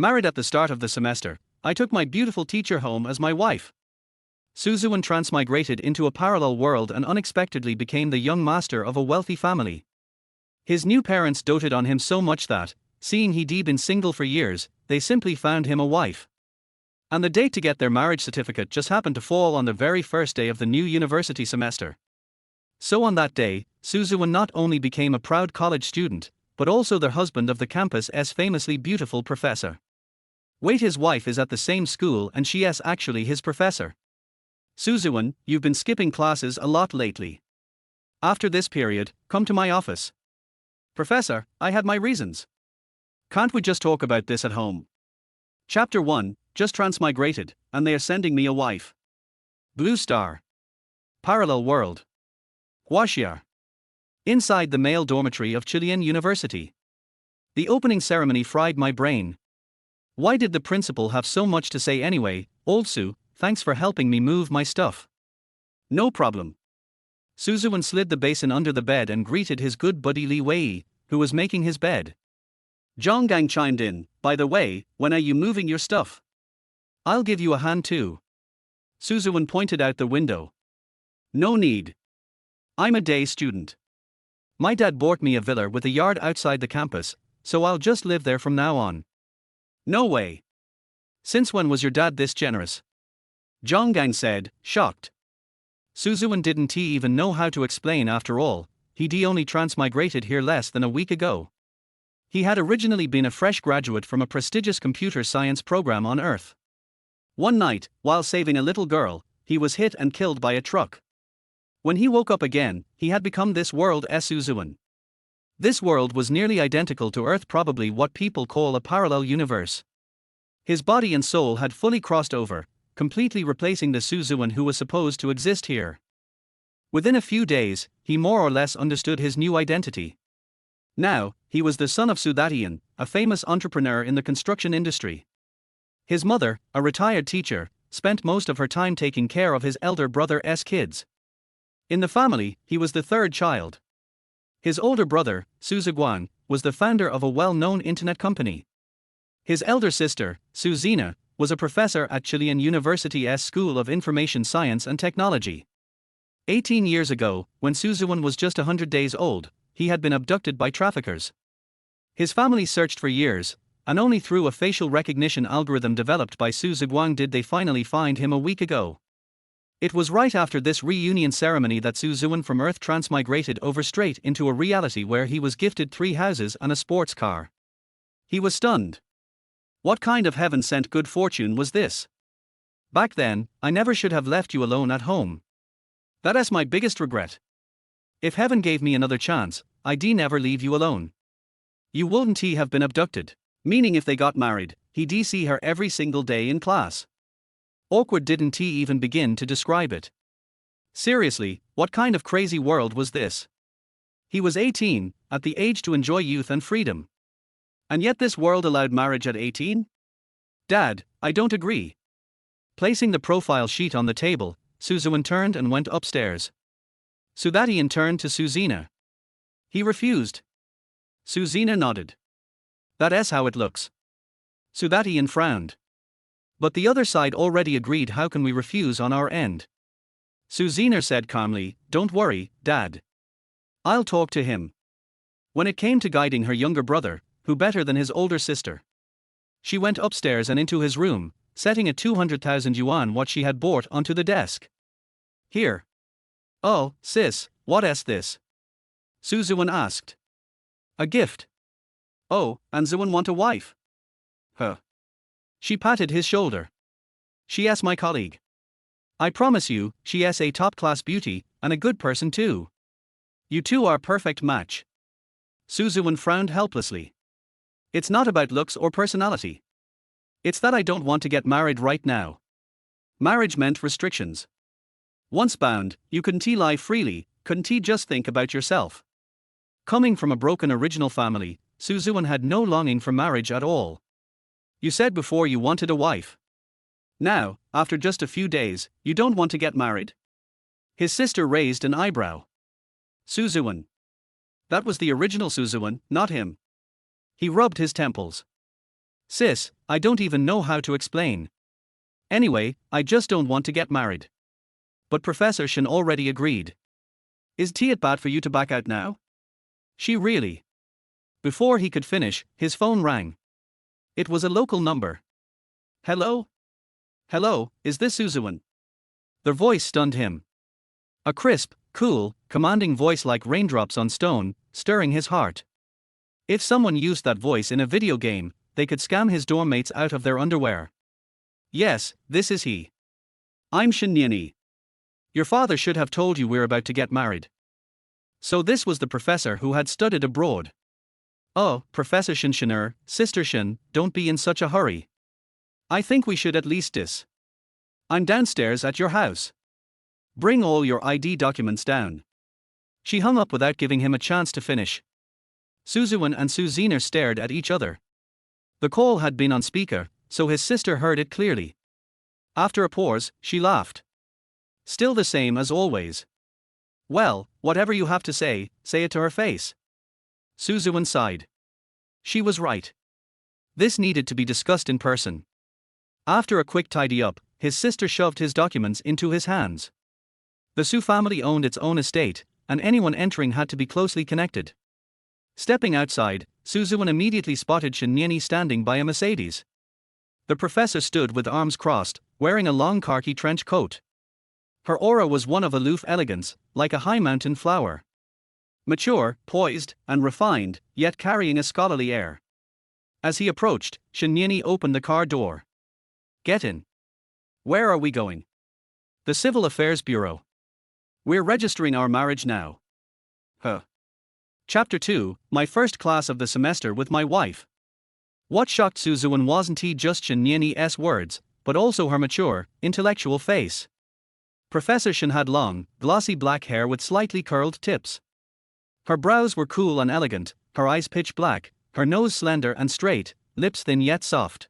Married at the start of the semester, I took my beautiful teacher home as my wife. Ziwen transmigrated into a parallel world and unexpectedly became the young master of a wealthy family. His new parents doted on him so much that, seeing he'd been single for years, they simply found him a wife. And the date to get their marriage certificate just happened to fall on the very first day of the new university semester. So on that day, Ziwen not only became a proud college student, but also the husband of the campus's famously beautiful professor. Wait, his wife is at the same school and she's actually his professor. Ziwen, you've been skipping classes a lot lately. After this period, come to my office. Professor, I had my reasons. Can't we just talk about this at home? Chapter 1, just transmigrated, and they are sending me a wife. Blue Star. Parallel world. Huaxia. Inside the male dormitory of Chilean University. The opening ceremony fried my brain. Why did the principal have so much to say anyway? Old Su, thanks for helping me move my stuff. No problem. Ziwen slid the basin under the bed and greeted his good buddy Li Wei, who was making his bed. Zhonggang chimed in, by the way, when are you moving your stuff? I'll give you a hand too. Ziwen pointed out the window. No need. I'm a day student. My dad bought me a villa with a yard outside the campus, so I'll just live there from now on. No way. Since when was your dad this generous? Zhonggang said, shocked. Ziwen didn't even know how to explain after all, he'd only transmigrated here less than a week ago. He had originally been a fresh graduate from a prestigious computer science program on Earth. One night, while saving a little girl, he was hit and killed by a truck. When he woke up again, he had become this world's Ziwen. This world was nearly identical to Earth, probably what people call a parallel universe. His body and soul had fully crossed over, completely replacing the Ziwen who was supposed to exist here. Within a few days, he more or less understood his new identity. Now, he was the son of Ziwen, a famous entrepreneur in the construction industry. His mother, a retired teacher, spent most of her time taking care of his elder brother's kids. In the family, he was the third child. His older brother, Ziwen, was the founder of a well-known internet company. His elder sister, Zina, was a professor at Chilean University's School of Information Science and Technology. 18 years ago, when Ziwen was just 100 days old, he had been abducted by traffickers. His family searched for years, and only through a facial recognition algorithm developed by Ziwen did they finally find him a week ago. It was right after this reunion ceremony that Ziwen from Earth transmigrated over straight into a reality where he was gifted 3 houses and a sports car. He was stunned. What kind of heaven-sent good fortune was this? Back then, I never should have left you alone at home. That's my biggest regret. If heaven gave me another chance, I'd never leave you alone. You wouldn't have been abducted. Meaning if they got married, he'd see her every single day in class. Awkward didn't he even begin to describe it. Seriously, what kind of crazy world was this? He was 18, at the age to enjoy youth and freedom. And yet this world allowed marriage at 18? Dad, I don't agree. Placing the profile sheet on the table, Ziwen turned and went upstairs. Ziwen turned to Zina. He refused. Zina nodded. That's how it looks. Ziwen frowned. But the other side already agreed. How can we refuse on our end? Zina said calmly, don't worry, Dad. I'll talk to him. When it came to guiding her younger brother, who better than his older sister? She went upstairs and into his room, setting a 200,000 yuan watch she had bought onto the desk. Here. Oh, sis, what's this? Ziwen asked. A gift. Oh, and Ziwen want a wife? Huh. She patted his shoulder. She's my colleague. I promise you, she's a top-class beauty, and a good person too. You two are a perfect match. Ziwen frowned helplessly. It's not about looks or personality. It's that I don't want to get married right now. Marriage meant restrictions. Once bound, you couldn't lie freely, couldn't just think about yourself. Coming from a broken original family, Ziwen had no longing for marriage at all. You said before you wanted a wife. Now, after just a few days, you don't want to get married? His sister raised an eyebrow. Ziwen. That was the original Ziwen, not him. He rubbed his temples. Sis, I don't even know how to explain. Anyway, I just don't want to get married. But Professor Shin already agreed. Is it bad for you to back out now? She really. Before he could finish, his phone rang. It was a local number. Hello? Hello, is this Ziwen? Their voice stunned him. A crisp, cool, commanding voice like raindrops on stone, stirring his heart. If someone used that voice in a video game, they could scam his dorm mates out of their underwear. Yes, this is he. I'm Shin. Your father should have told you we're about to get married. So this was the professor who had studied abroad. Oh, Professor Shin, Sister Shin, don't be in such a hurry. I think we should at least dis. I'm downstairs at your house. Bring all your ID documents down. She hung up without giving him a chance to finish. Ziwen and Suziner stared at each other. The call had been on speaker, so his sister heard it clearly. After a pause, she laughed. Still the same as always. Well, whatever you have to say it to her face. Ziwen sighed. She was right. This needed to be discussed in person. After a quick tidy up, his sister shoved his documents into his hands. The Su family owned its own estate, and anyone entering had to be closely connected. Stepping outside, Ziwen immediately spotted Shin standing by a Mercedes. The professor stood with arms crossed, wearing a long khaki trench coat. Her aura was one of aloof elegance, like a high mountain flower. Mature, poised, and refined, yet carrying a scholarly air. As he approached, Shin opened the car door. Get in. Where are we going? The Civil Affairs Bureau. We're registering our marriage now. Huh. Chapter 2, My first class of the semester with my wife. What shocked Ziwen wasn't just Shin words, but also her mature, intellectual face. Professor Shin had long, glossy black hair with slightly curled tips. Her brows were cool and elegant, her eyes pitch black, her nose slender and straight, lips thin yet soft.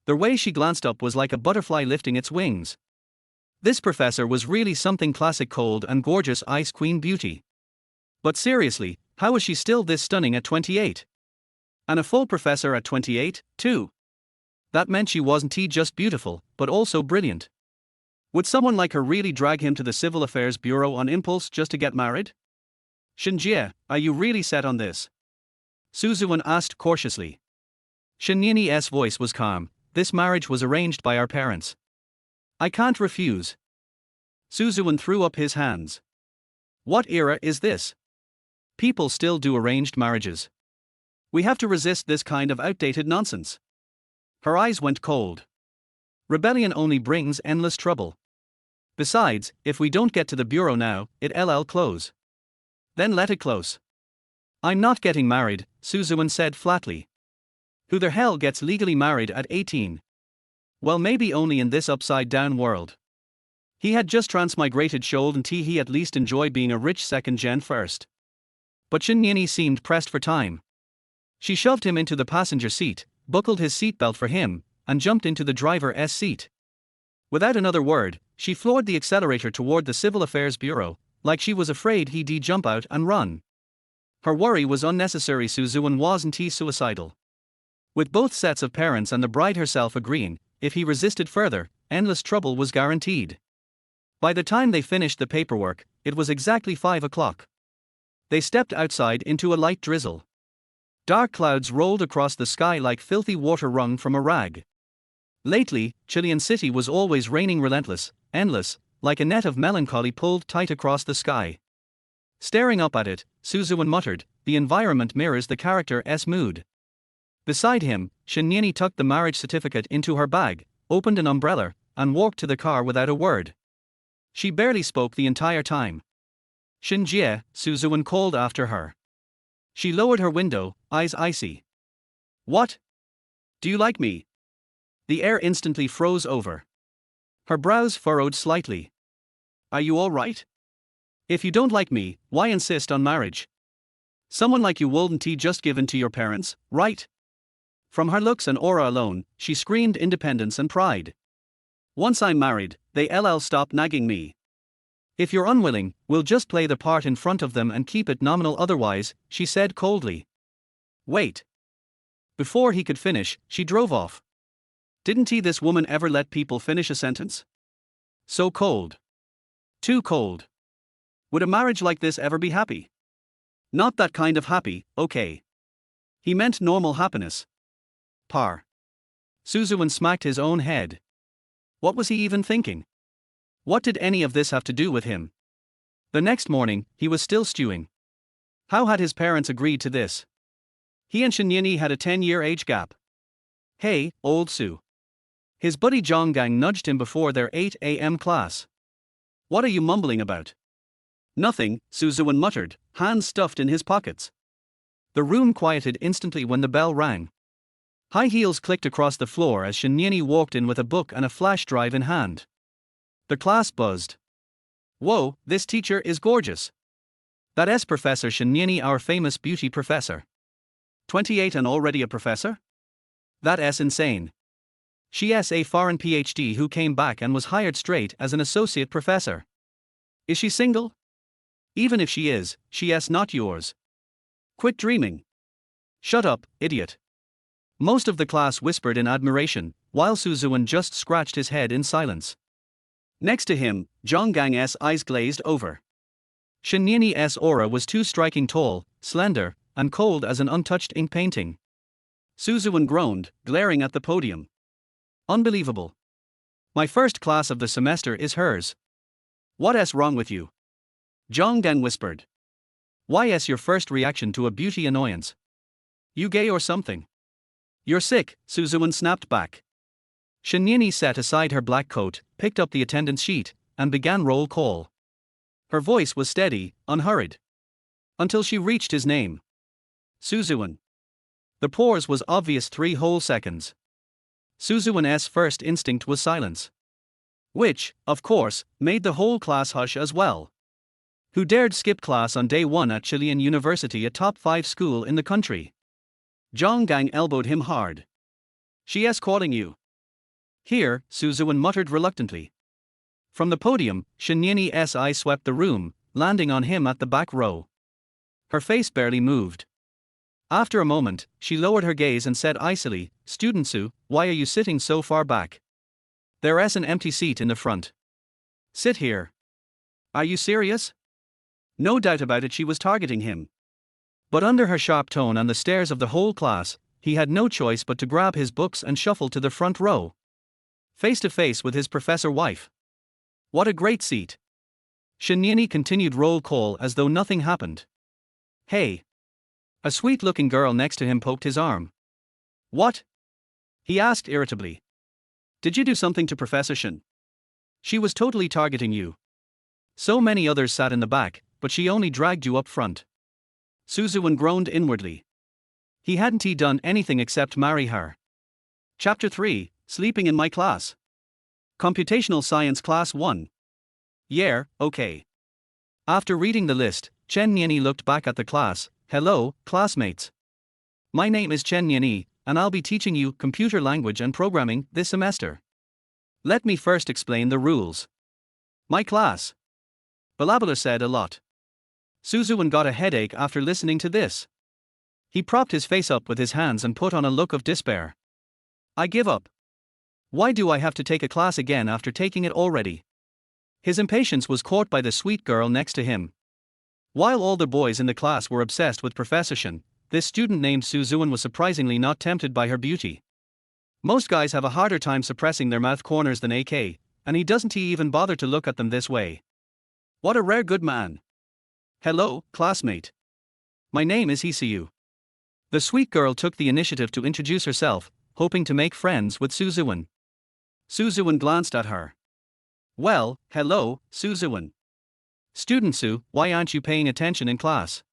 The way she glanced up was like a butterfly lifting its wings. This professor was really something classic cold and gorgeous ice queen beauty. But seriously, how was she still this stunning at 28? And a full professor at 28, too? That meant she wasn't just beautiful, but also brilliant. Would someone like her really drag him to the Civil Affairs Bureau on impulse just to get married? Shinjie, are you really set on this? Ziwen asked cautiously. Shin voice was calm. This marriage was arranged by our parents. I can't refuse. Ziwen threw up his hands. What era is this? People still do arranged marriages. We have to resist this kind of outdated nonsense. Her eyes went cold. Rebellion only brings endless trouble. Besides, if we don't get to the bureau now, it'll close. Then let it close. I'm not getting married, Ziwen said flatly. Who the hell gets legally married at 18? Well, maybe only in this upside-down world. He had just transmigrated Shoal and he at least enjoy being a rich second-gen first. But Shin seemed pressed for time. She shoved him into the passenger seat, buckled his seatbelt for him, and jumped into the driver's seat. Without another word, she floored the accelerator toward the Civil Affairs Bureau, like she was afraid he'd jump out and run. Her worry was unnecessary. Ziwen wasn't suicidal. With both sets of parents and the bride herself agreeing, if he resisted further, endless trouble was guaranteed. By the time they finished the paperwork, it was exactly 5 o'clock. They stepped outside into a light drizzle. Dark clouds rolled across the sky like filthy water wrung from a rag. Lately, Chilean City was always raining relentless, endless, like a net of melancholy pulled tight across the sky. Staring up at it, Ziwen muttered, the environment mirrors the character's mood. Beside him, Shin tucked the marriage certificate into her bag, opened an umbrella, and walked to the car without a word. She barely spoke the entire time. Shinjie, Ziwen called after her. She lowered her window, eyes icy. What? Do you like me? The air instantly froze over. Her brows furrowed slightly. Are you all right? If you don't like me, why insist on marriage? Someone like you wouldn't just given to your parents, right? From her looks and aura alone, she screamed independence and pride. Once I'm married, they'll stop nagging me. If you're unwilling, we'll just play the part in front of them and keep it nominal otherwise, she said coldly. Wait. Before he could finish, she drove off. Didn't this woman ever let people finish a sentence? So cold. Too cold. Would a marriage like this ever be happy? Not that kind of happy, okay. He meant normal happiness. Par. Suzuwen smacked his own head. What was he even thinking? What did any of this have to do with him? The next morning, he was still stewing. How had his parents agreed to this? He and Shinyini had a 10-year age gap. Hey, old Su. His buddy Zhonggang nudged him before their 8 a.m. class. What are you mumbling about? Nothing, Suzuwen muttered, hands stuffed in his pockets. The room quieted instantly when the bell rang. High heels clicked across the floor as Shinyini walked in with a book and a flash drive in hand. The class buzzed. Whoa, this teacher is gorgeous. That's Professor Shinyini, our famous beauty professor. 28 and already a professor? That's insane. She's a foreign PhD who came back and was hired straight as an associate professor. Is she single? Even if she is, she's not yours. Quit dreaming. Shut up, idiot. Most of the class whispered in admiration, while Suzuwen just scratched his head in silence. Next to him, Zhonggang's eyes glazed over. Shinyini's aura was too striking, tall, slender, and cold as an untouched ink painting. Suzuwen groaned, glaring at the podium. Unbelievable. My first class of the semester is hers. What's wrong with you? Zhonggang whispered. Why's your first reaction to a beauty annoyance? You gay or something? You're sick, Suzuwen snapped back. Shinyini set aside her black coat, picked up the attendance sheet, and began roll call. Her voice was steady, unhurried. Until she reached his name. Suzuwen. The pause was obvious 3 whole seconds. Suzuwen's first instinct was silence. Which, of course, made the whole class hush as well. Who dared skip class on day 1 at Chilean University, a top 5 school in the country? Zhonggang elbowed him hard. She's calling you. Here, Suzuwen muttered reluctantly. From the podium, Shinyini's eye swept the room, landing on him at the back row. Her face barely moved. After a moment, she lowered her gaze and said icily, Student Su, why are you sitting so far back? There's an empty seat in the front. Sit here. Are you serious? No doubt about it, she was targeting him. But under her sharp tone and the stares of the whole class, he had no choice but to grab his books and shuffle to the front row. Face to face with his professor wife. What a great seat. Shinyini continued roll call as though nothing happened. Hey. A sweet-looking girl next to him poked his arm. What? He asked irritably. Did you do something to Professor Shin? She was totally targeting you. So many others sat in the back, but she only dragged you up front. Suzuwen groaned inwardly. He hadn't done anything except marry her. Chapter 3, Sleeping in My Class. Computational Science Class 1. Yeah, okay. After reading the list, Chen Nianyi looked back at the class. Hello, classmates. My name is Chen Nianyi, and I'll be teaching you computer language and programming this semester. Let me first explain the rules. My class. Balabala said a lot. Suzuwen got a headache after listening to this. He propped his face up with his hands and put on a look of despair. I give up. Why do I have to take a class again after taking it already? His impatience was caught by the sweet girl next to him. While all the boys in the class were obsessed with Professor Shin, this student named Suzuwen was surprisingly not tempted by her beauty. Most guys have a harder time suppressing their mouth corners than AK, and he doesn't even bother to look at them this way. What a rare good man. Hello, classmate. My name is Hisayu. The sweet girl took the initiative to introduce herself, hoping to make friends with Suzuwen. Suzuwen glanced at her. Well, hello, Suzuwen. Student Su, why aren't you paying attention in class?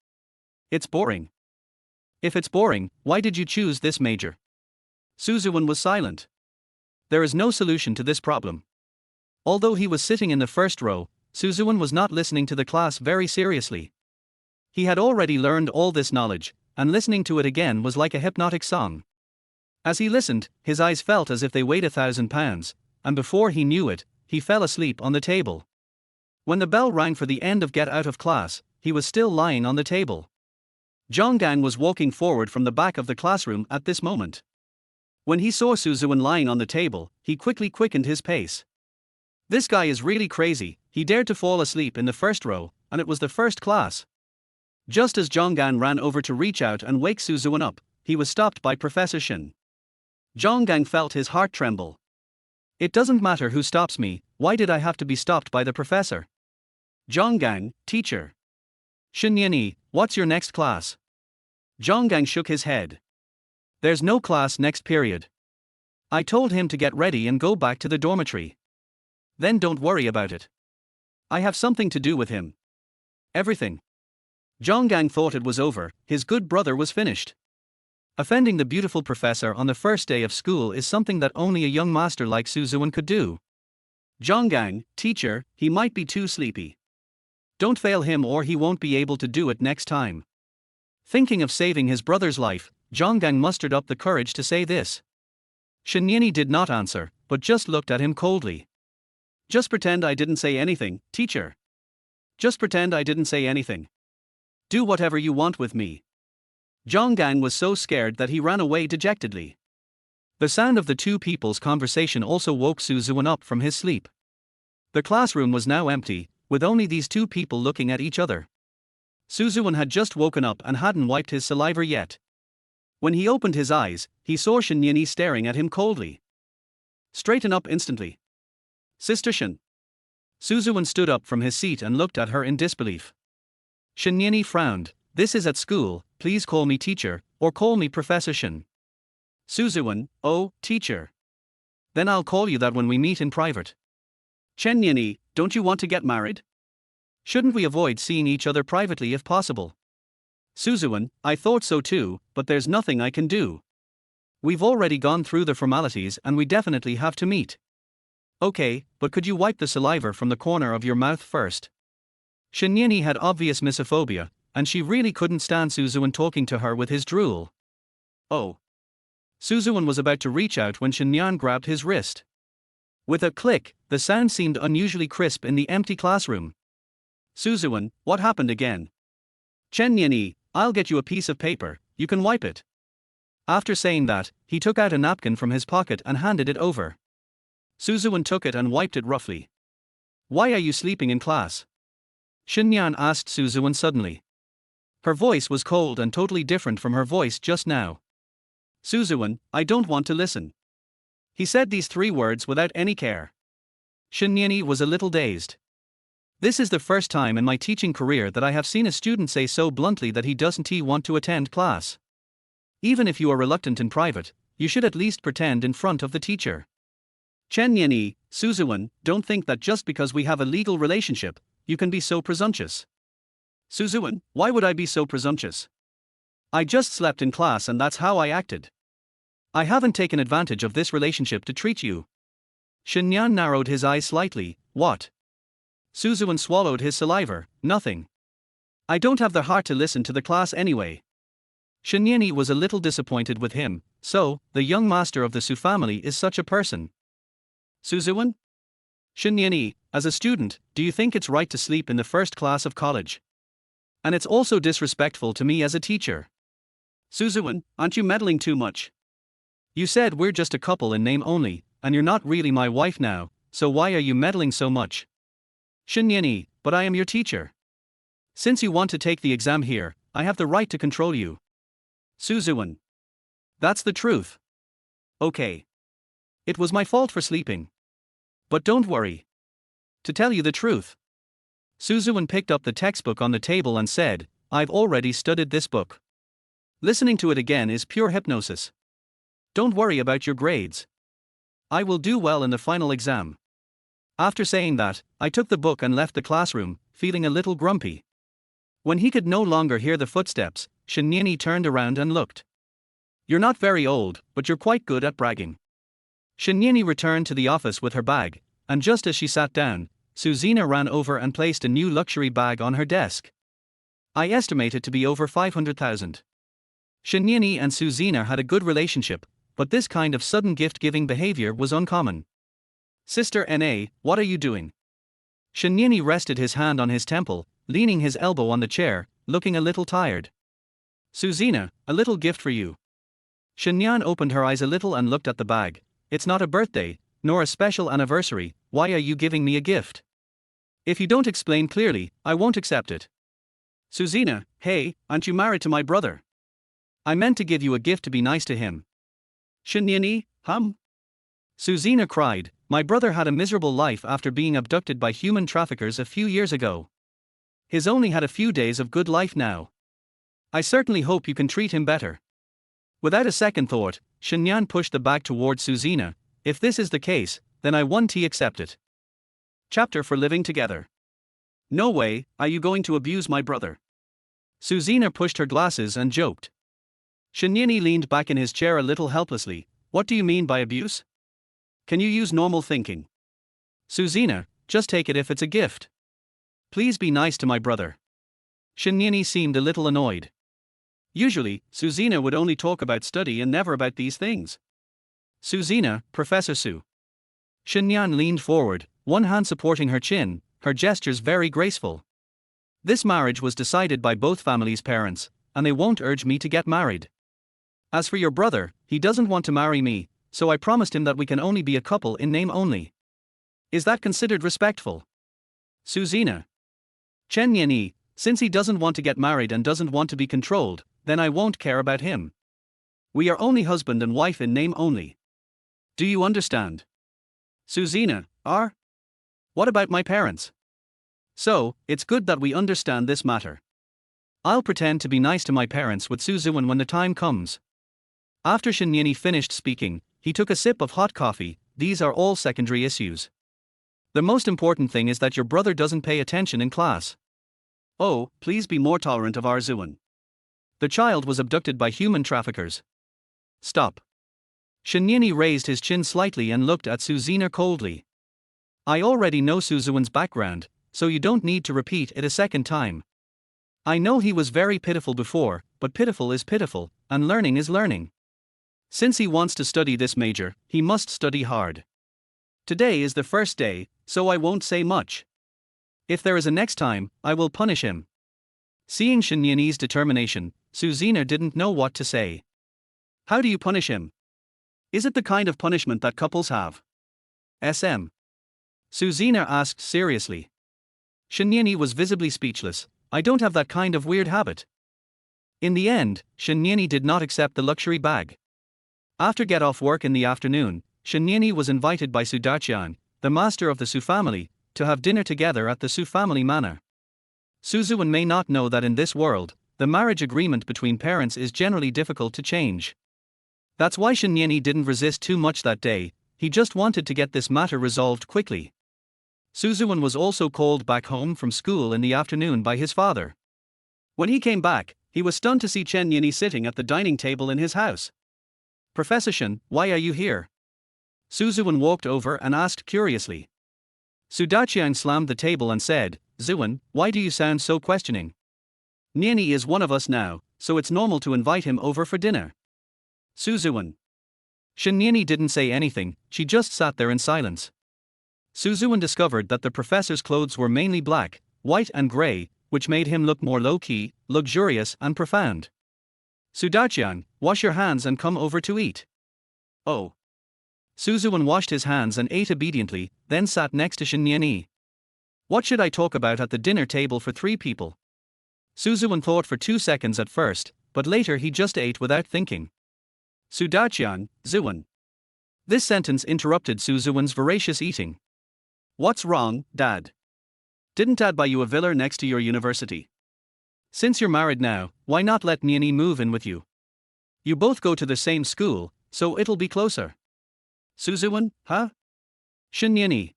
It's boring. If it's boring, why did you choose this major? Suzuwen was silent. There is no solution to this problem. Although he was sitting in the first row, Suzuwen was not listening to the class very seriously. He had already learned all this knowledge, and listening to it again was like a hypnotic song. As he listened, his eyes felt as if they weighed 1,000 pounds, and before he knew it, he fell asleep on the table. When the bell rang for the end of get out of class, he was still lying on the table. Zhonggang was walking forward from the back of the classroom at this moment. When he saw Suzuwen lying on the table, he quickly quickened his pace. This guy is really crazy, he dared to fall asleep in the first row, and it was the first class. Just as Zhonggang ran over to reach out and wake Suzuwen up, he was stopped by Professor Shin. Zhonggang felt his heart tremble. It doesn't matter who stops me, why did I have to be stopped by the professor? Zhonggang, teacher. Shinyani, what's your next class? Zhonggang shook his head. There's no class next period. I told him to get ready and go back to the dormitory. Then don't worry about it. I have something to do with him. Everything. Zhonggang thought it was over, his good brother was finished. Offending the beautiful professor on the first day of school is something that only a young master like Suzuwen could do. Zhonggang, teacher, he might be too sleepy. Don't fail him or he won't be able to do it next time. Thinking of saving his brother's life, Zhonggang mustered up the courage to say this. Shinyani did not answer, but just looked at him coldly. Just pretend I didn't say anything, teacher. Just pretend I didn't say anything. Do whatever you want with me. Zhonggang was so scared that he ran away dejectedly. The sound of the two people's conversation also woke Suzuwen up from his sleep. The classroom was now empty, with only these two people looking at each other. Suzuwen had just woken up and hadn't wiped his saliva yet. When he opened his eyes, he saw Shinyani staring at him coldly. Straighten up instantly. Sister Shin. Suzuwen stood up from his seat and looked at her in disbelief. Shinyani frowned. This is at school, please call me teacher, or call me Professor Shin. Suzuwen, oh, teacher. Then I'll call you that when we meet in private. Shinyani, don't you want to get married? Shouldn't we avoid seeing each other privately if possible? Suzuwen, I thought so too, but there's nothing I can do. We've already gone through the formalities and we definitely have to meet. Okay, but could you wipe the saliva from the corner of your mouth first? Shinyani had obvious misophobia, and she really couldn't stand Suzuwen talking to her with his drool. Oh. Suzuwen was about to reach out when Shinyan grabbed his wrist. With a click, the sound seemed unusually crisp in the empty classroom. Suzuwen, what happened again? Shinyani, I'll get you a piece of paper, you can wipe it. After saying that, he took out a napkin from his pocket and handed it over. Suzuwen took it and wiped it roughly. Why are you sleeping in class? Shinyan asked Suzuwen suddenly. Her voice was cold and totally different from her voice just now. Suzuwen, I don't want to listen. He said these 3 words without any care. Shinyani was a little dazed. This is the first time in my teaching career that I have seen a student say so bluntly that he doesn't want to attend class. Even if you are reluctant in private, you should at least pretend in front of the teacher. Shinyani, Suzuwen, don't think that just because we have a legal relationship, you can be so presumptuous. Suzuwen, why would I be so presumptuous? I just slept in class and that's how I acted. I haven't taken advantage of this relationship to treat you. Shinyan narrowed his eyes slightly. What? Suzuwen swallowed his saliva. Nothing. I don't have the heart to listen to the class anyway. Shinyani was a little disappointed with him, so, the young master of the Su family is such a person. Suzuwen? Shinyani, as a student, do you think it's right to sleep in the first class of college? And it's also disrespectful to me as a teacher. Suzuwen, aren't you meddling too much? You said we're just a couple in name only, and you're not really my wife now, so why are you meddling so much? Shinyani, but I am your teacher. Since you want to take the exam here, I have the right to control you. Suzuwen. That's the truth. Okay. It was my fault for sleeping. But don't worry. To tell you the truth. Suzuwen picked up the textbook on the table and said, I've already studied this book. Listening to it again is pure hypnosis. Don't worry about your grades. I will do well in the final exam. After saying that, I took the book and left the classroom, feeling a little grumpy. When he could no longer hear the footsteps, Shinyani turned around and looked. You're not very old, but you're quite good at bragging. Shinyani returned to the office with her bag, and just as she sat down, Suzina ran over and placed a new luxury bag on her desk. I estimate it to be over 500,000. Shinyani and Suzina had a good relationship, but this kind of sudden gift-giving behavior was uncommon. Sister Na, what are you doing? Shinyani rested his hand on his temple, leaning his elbow on the chair, looking a little tired. Suzina, a little gift for you. Shenyan opened her eyes a little and looked at the bag. It's not a birthday, nor a special anniversary, why are you giving me a gift? If you don't explain clearly, I won't accept it. Suzina, hey, aren't you married to my brother? I meant to give you a gift to be nice to him. Shenyani, Suzina cried, my brother had a miserable life after being abducted by human traffickers a few years ago. He's only had a few days of good life now. I certainly hope you can treat him better. Without a second thought, Shenyan pushed the bag towards Suzina. If this is the case, then I won't accept it. Chapter for living together. No way, are you going to abuse my brother? Suzina pushed her glasses and joked. Shenyani leaned back in his chair a little helplessly. What do you mean by abuse? Can you use normal thinking? Suzina, just take it if it's a gift. Please be nice to my brother. Shenyani seemed a little annoyed. Usually, Suzina would only talk about study and never about these things. Suzina, Professor Su. Shenyan leaned forward, one hand supporting her chin, her gestures very graceful. This marriage was decided by both families' parents, and they won't urge me to get married. As for your brother, he doesn't want to marry me, so I promised him that we can only be a couple in name only. Is that considered respectful? Suzina. Chen Yanyi, since he doesn't want to get married and doesn't want to be controlled, then I won't care about him. We are only husband and wife in name only. Do you understand? Suzina, what about my parents? So, it's good that we understand this matter. I'll pretend to be nice to my parents with Ziwen when the time comes. After Shenyani finished speaking, he took a sip of hot coffee. These are all secondary issues. The most important thing is that your brother doesn't pay attention in class. Oh, please be more tolerant of our Ziwen. The child was abducted by human traffickers. Stop. Shenyani raised his chin slightly and looked at Suzina coldly. I already know Ziwen's background, so you don't need to repeat it a second time. I know he was very pitiful before, but pitiful is pitiful, and learning is learning. Since he wants to study this major, he must study hard. Today is the first day, so I won't say much. If there is a next time, I will punish him. Seeing Shenyani's determination, Suzina didn't know what to say. How do you punish him? Is it the kind of punishment that couples have? SM. Suzina asked seriously. Shenyani was visibly speechless. I don't have that kind of weird habit. In the end, Shenyani did not accept the luxury bag. After get off work in the afternoon, Shenyani was invited by Sudachian, the master of the Su family, to have dinner together at the Su family manor. Ziwen may not know that in this world, the marriage agreement between parents is generally difficult to change. That's why Shenyani didn't resist too much that day, he just wanted to get this matter resolved quickly. Ziwen was also called back home from school in the afternoon by his father. When he came back, he was stunned to see Chen Yanyi sitting at the dining table in his house. Professor Shen, why are you here? Ziwen walked over and asked curiously. Sudachian slammed the table and said, Ziwen, why do you sound so questioning? Yanyi is one of us now, so it's normal to invite him over for dinner. Ziwen. Shenyani didn't say anything, she just sat there in silence. Ziwen discovered that the professor's clothes were mainly black, white and grey, which made him look more low-key, luxurious and profound. Sudachian, wash your hands and come over to eat. Oh. Ziwen washed his hands and ate obediently, then sat next to Shenyani. What should I talk about at the dinner table for 3 people? Ziwen thought for 2 seconds at first, but later he just ate without thinking. Sudachian, Ziwen. This sentence interrupted Ziwen's voracious eating. What's wrong, Dad? Didn't Dad buy you a villa next to your university? Since you're married now, why not let Yanyi move in with you? You both go to the same school, so it'll be closer. Ziwen, huh? Shenyani.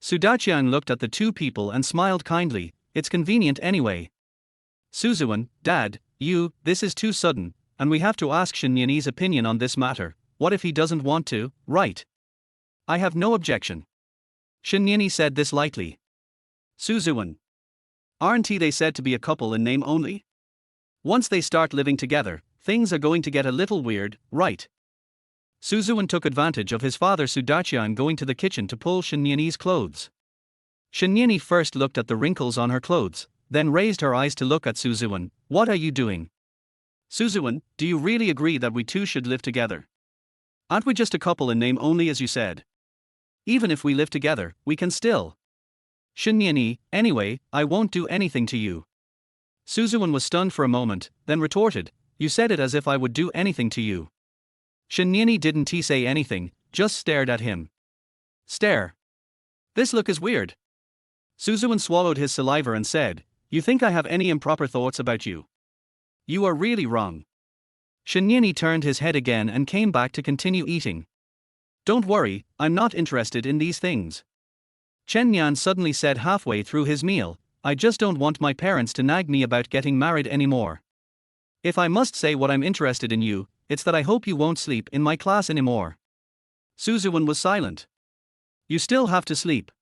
Sudachian looked at the 2 people and smiled kindly. It's convenient anyway. Ziwen, Dad, this is too sudden, and we have to ask Shenyani's opinion on this matter. What if he doesn't want to, right? I have no objection. Shenyani said this lightly. Ziwen. Aren't they said to be a couple in name only? Once they start living together, things are going to get a little weird, right? Ziwen took advantage of his father Sudachian going to the kitchen to pull Shenyani's clothes. Shenyani first looked at the wrinkles on her clothes, then raised her eyes to look at Ziwen. What are you doing? Suzuwen, do you really agree that we two should live together? Aren't we just a couple in name only, as you said? Even if we live together, we can still. Shinyani, anyway, I won't do anything to you. Suzuwen was stunned for a moment, then retorted, you said it as if I would do anything to you. Shinyani didn't say anything, just stared at him. Stare. This look is weird. Suzuwen swallowed his saliva and said, you think I have any improper thoughts about you? You are really wrong. Shinyani turned his head again and came back to continue eating. Don't worry, I'm not interested in these things. Chen Yan suddenly said halfway through his meal, I just don't want my parents to nag me about getting married anymore. If I must say what I'm interested in you, it's that I hope you won't sleep in my class anymore. Suzuwen was silent. You still have to sleep.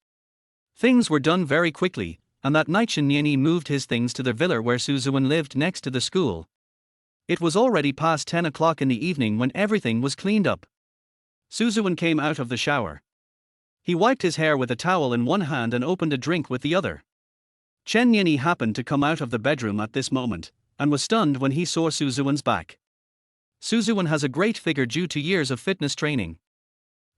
Things were done very quickly, and that night Shinyani moved his things to the villa where Suzuwen lived next to the school. It was already past 10 o'clock in the evening when everything was cleaned up. Suzuwen came out of the shower. He wiped his hair with a towel in one hand and opened a drink with the other. Chen Yini happened to come out of the bedroom at this moment, and was stunned when he saw Suzuwen's back. Suzuwen has a great figure due to years of fitness training.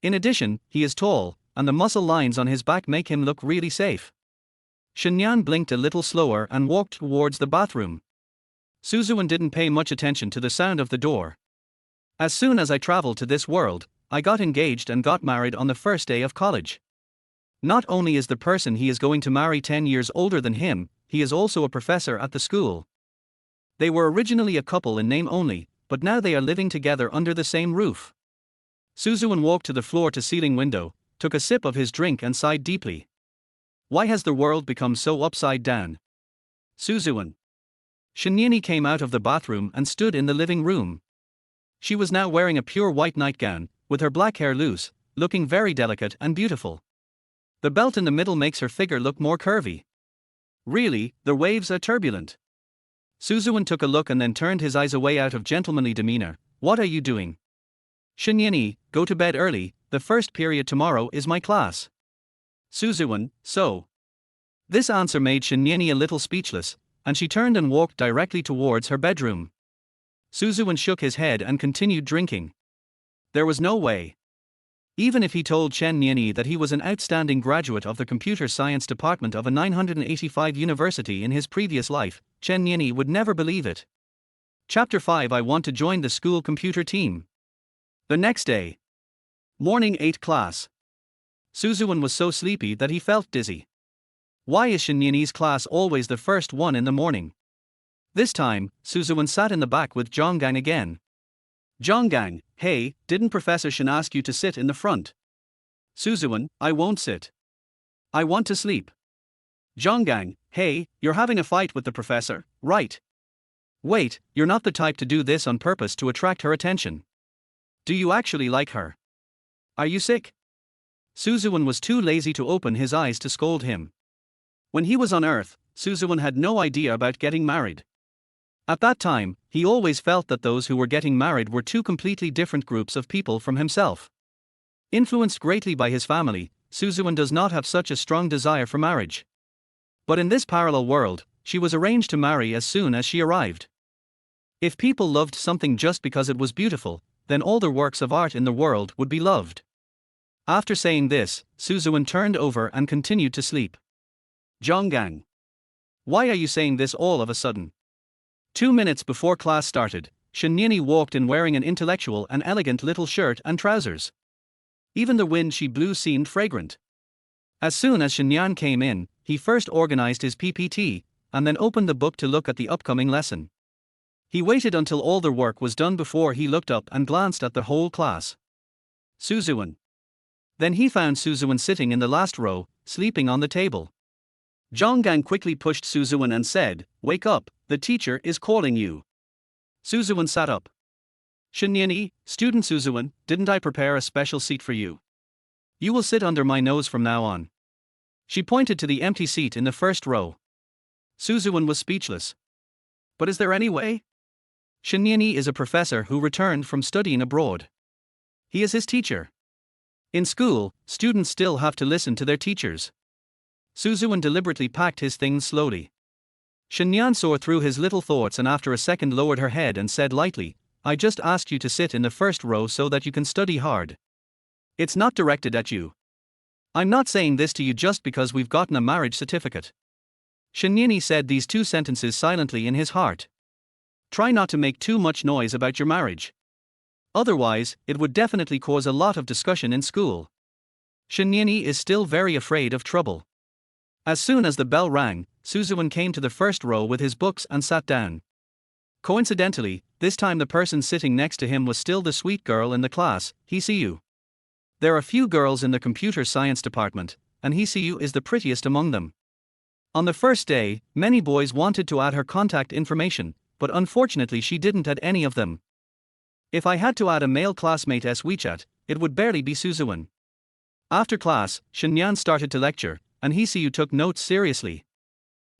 In addition, he is tall, and the muscle lines on his back make him look really safe. Shenyan blinked a little slower and walked towards the bathroom. Suzuwen didn't pay much attention to the sound of the door. As soon as I traveled to this world, I got engaged and got married on the first day of college. Not only is the person he is going to marry 10 years older than him, he is also a professor at the school. They were originally a couple in name only, but now they are living together under the same roof. Suzuwen walked to the floor-to-ceiling window, took a sip of his drink and sighed deeply. Why has the world become so upside down? Suzuwen. Shinyani came out of the bathroom and stood in the living room. She was now wearing a pure white nightgown, with her black hair loose, looking very delicate and beautiful. The belt in the middle makes her figure look more curvy. Really, the waves are turbulent. Suzuwen took a look and then turned his eyes away out of gentlemanly demeanor. What are you doing? Shinyani, go to bed early, the first period tomorrow is my class. Suzuwen, so. This answer made Shinyani a little speechless, and she turned and walked directly towards her bedroom. Suzuwen shook his head and continued drinking. There was no way. Even if he told Chen Nianyi that he was an outstanding graduate of the computer science department of a 985 university in his previous life, Chen Nianyi would never believe it. Chapter 5 I want to join the school computer team. The next day. Morning 8 class. Suzuwen was so sleepy that he felt dizzy. Why is Shin Nianyi's class always the first one in the morning? This time, Suzuwen sat in the back with Zhonggang again. Zhonggang, hey, didn't Professor Shin ask you to sit in the front? Suzuwen, I won't sit. I want to sleep. Zhonggang, hey, you're having a fight with the professor, right? Wait, you're not the type to do this on purpose to attract her attention. Do you actually like her? Are you sick? Suzuwen was too lazy to open his eyes to scold him. When he was on Earth, Suzuwen had no idea about getting married. At that time, he always felt that those who were getting married were two completely different groups of people from himself. Influenced greatly by his family, Suzuwen does not have such a strong desire for marriage. But in this parallel world, she was arranged to marry as soon as she arrived. If people loved something just because it was beautiful, then all the works of art in the world would be loved. After saying this, Suzuwen turned over and continued to sleep. Zhonggang. Why are you saying this all of a sudden? 2 minutes before class started, Shin Nianyi walked in wearing an intellectual and elegant little shirt and trousers. Even the wind she blew seemed fragrant. As soon as Shin Yan came in, he first organized his PPT, and then opened the book to look at the upcoming lesson. He waited until all the work was done before he looked up and glanced at the whole class. Suzuwen. Then he found Suzuwen sitting in the last row, sleeping on the table. Zhonggang quickly pushed Suzuwen and said, "Wake up, the teacher is calling you." Suzuwen sat up. Shin Nianyi, student Suzuwen, didn't I prepare a special seat for you? You will sit under my nose from now on. She pointed to the empty seat in the first row. Suzuwen was speechless. But is there any way? Shin Nianyi is a professor who returned from studying abroad. He is his teacher. In school, students still have to listen to their teachers. Suzuwen deliberately packed his things slowly. Shenyan saw through his little thoughts and after a second lowered her head and said lightly, I just asked you to sit in the first row so that you can study hard. It's not directed at you. I'm not saying this to you just because we've gotten a marriage certificate. Shenyani said these two sentences silently in his heart. Try not to make too much noise about your marriage. Otherwise, it would definitely cause a lot of discussion in school. Shenyani is still very afraid of trouble. As soon as the bell rang, Ziwen came to the first row with his books and sat down. Coincidentally, this time the person sitting next to him was still the sweet girl in the class, Hsiu. There are few girls in the computer science department, and Hsiu is the prettiest among them. On the first day, many boys wanted to add her contact information, but unfortunately she didn't add any of them. If I had to add a male classmate's WeChat, it would barely be Ziwen. After class, Shenyan started to lecture, and Hsiu took notes seriously.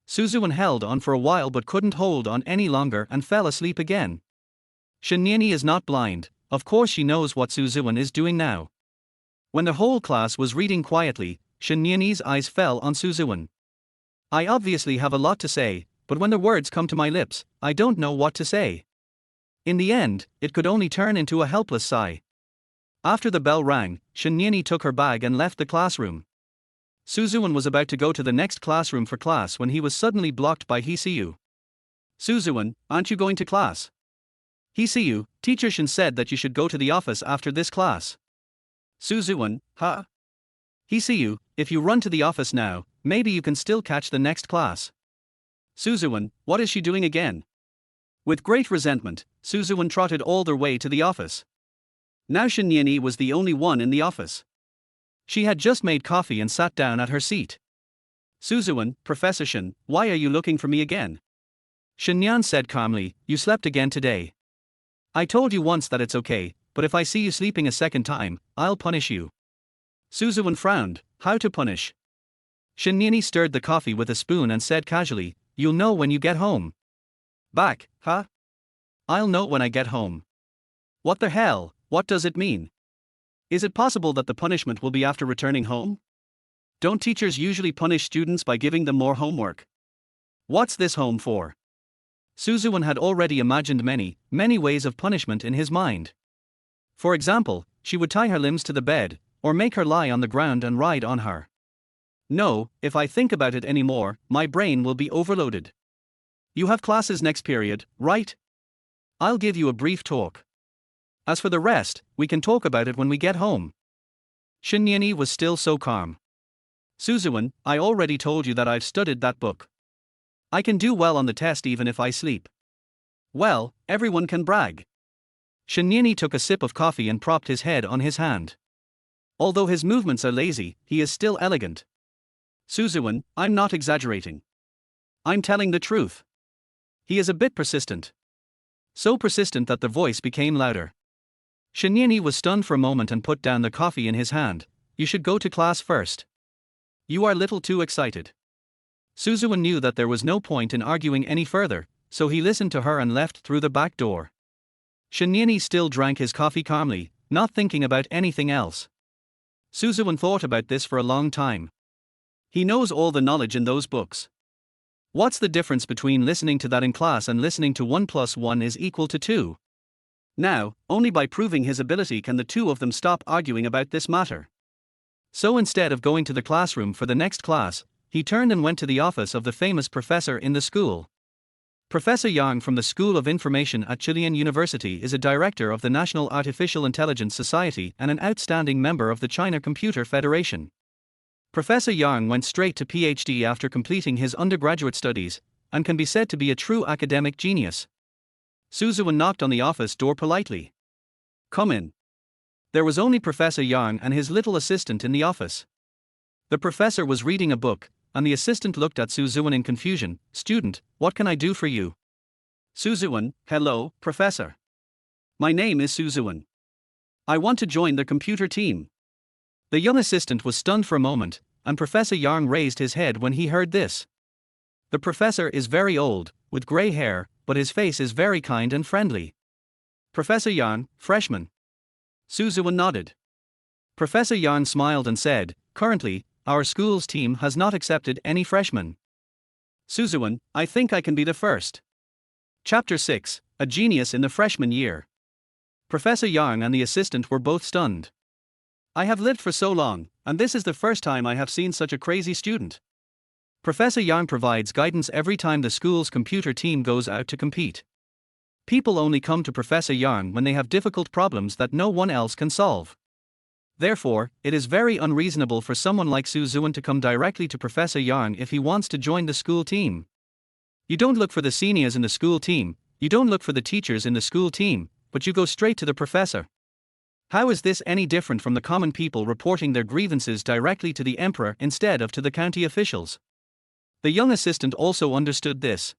Ziwen held on for a while but couldn't hold on any longer and fell asleep again. Shenyani is not blind, of course she knows what Ziwen is doing now. When the whole class was reading quietly, Shenyani's eyes fell on Ziwen. I obviously have a lot to say, but when the words come to my lips, I don't know what to say. In the end, it could only turn into a helpless sigh. After the bell rang, Shenyani took her bag and left the classroom. Ziwen was about to go to the next classroom for class when he was suddenly blocked by Hsiu. Ziwen, aren't you going to class? Hsiu, Teacher Shen said that you should go to the office after this class. Ziwen, huh? Hsiu, if you run to the office now, maybe you can still catch the next class. Ziwen, what is she doing again? With great resentment, Ziwen trotted all the way to the office. Now Shenyani was the only one in the office. She had just made coffee and sat down at her seat. Ziwen, Professor Shen, why are you looking for me again? Shenyan said calmly, you slept again today. I told you once that it's okay, but if I see you sleeping a second time, I'll punish you. Ziwen frowned, how to punish? Shenyani stirred the coffee with a spoon and said casually, you'll know when you get home. Back, huh? I'll know when I get home. What the hell, what does it mean? Is it possible that the punishment will be after returning home? Don't teachers usually punish students by giving them more homework? What's this home for? Ziwen had already imagined many ways of punishment in his mind. For example, she would tie her limbs to the bed, or make her lie on the ground and ride on her. No, if I think about it anymore, my brain will be overloaded. You have classes next period, right? I'll give you a brief talk. As for the rest, we can talk about it when we get home. Shenyani was still so calm. Ziwen, I already told you that I've studied that book. I can do well on the test even if I sleep. Well, everyone can brag. Shenyani took a sip of coffee and propped his head on his hand. Although his movements are lazy, he is still elegant. Ziwen, I'm not exaggerating. I'm telling the truth. He is a bit persistent. So persistent that the voice became louder. Shenyani was stunned for a moment and put down the coffee in his hand. You should go to class first. You are little too excited. Ziwen knew that there was no point in arguing any further, so he listened to her and left through the back door. Shenyani still drank his coffee calmly, not thinking about anything else. Ziwen thought about this for a long time. He knows all the knowledge in those books. What's the difference between listening to that in class and listening to 1 + 1 is equal to 2? Now, only by proving his ability can the two of them stop arguing about this matter. So instead of going to the classroom for the next class, he turned and went to the office of the famous professor in the school. Professor Yang from the School of Information at Chilean University is a director of the National Artificial Intelligence Society and an outstanding member of the China Computer Federation. Professor Yang went straight to PhD after completing his undergraduate studies, and can be said to be a true academic genius. Ziwen knocked on the office door politely. Come in. There was only Professor Yang and his little assistant in the office. The professor was reading a book, and the assistant looked at Ziwen in confusion. Student, what can I do for you? Ziwen, hello, professor. My name is Ziwen. I want to join the computer team. The young assistant was stunned for a moment, and Professor Yang raised his head when he heard this. The professor is very old, with gray hair, but his face is very kind and friendly. Professor Yang, freshman. Ziwen nodded. Professor Yang smiled and said, currently, our school's team has not accepted any freshmen. Suzuwen, I think I can be the first. Chapter 6, A Genius in the Freshman Year. Professor Yang and the assistant were both stunned. I have lived for so long, and this is the first time I have seen such a crazy student. Professor Yang provides guidance every time the school's computer team goes out to compete. People only come to Professor Yang when they have difficult problems that no one else can solve. Therefore, it is very unreasonable for someone like Suzuwen to come directly to Professor Yang if he wants to join the school team. You don't look for the seniors in the school team, you don't look for the teachers in the school team, but you go straight to the professor. How is this any different from the common people reporting their grievances directly to the emperor instead of to the county officials? The young assistant also understood this.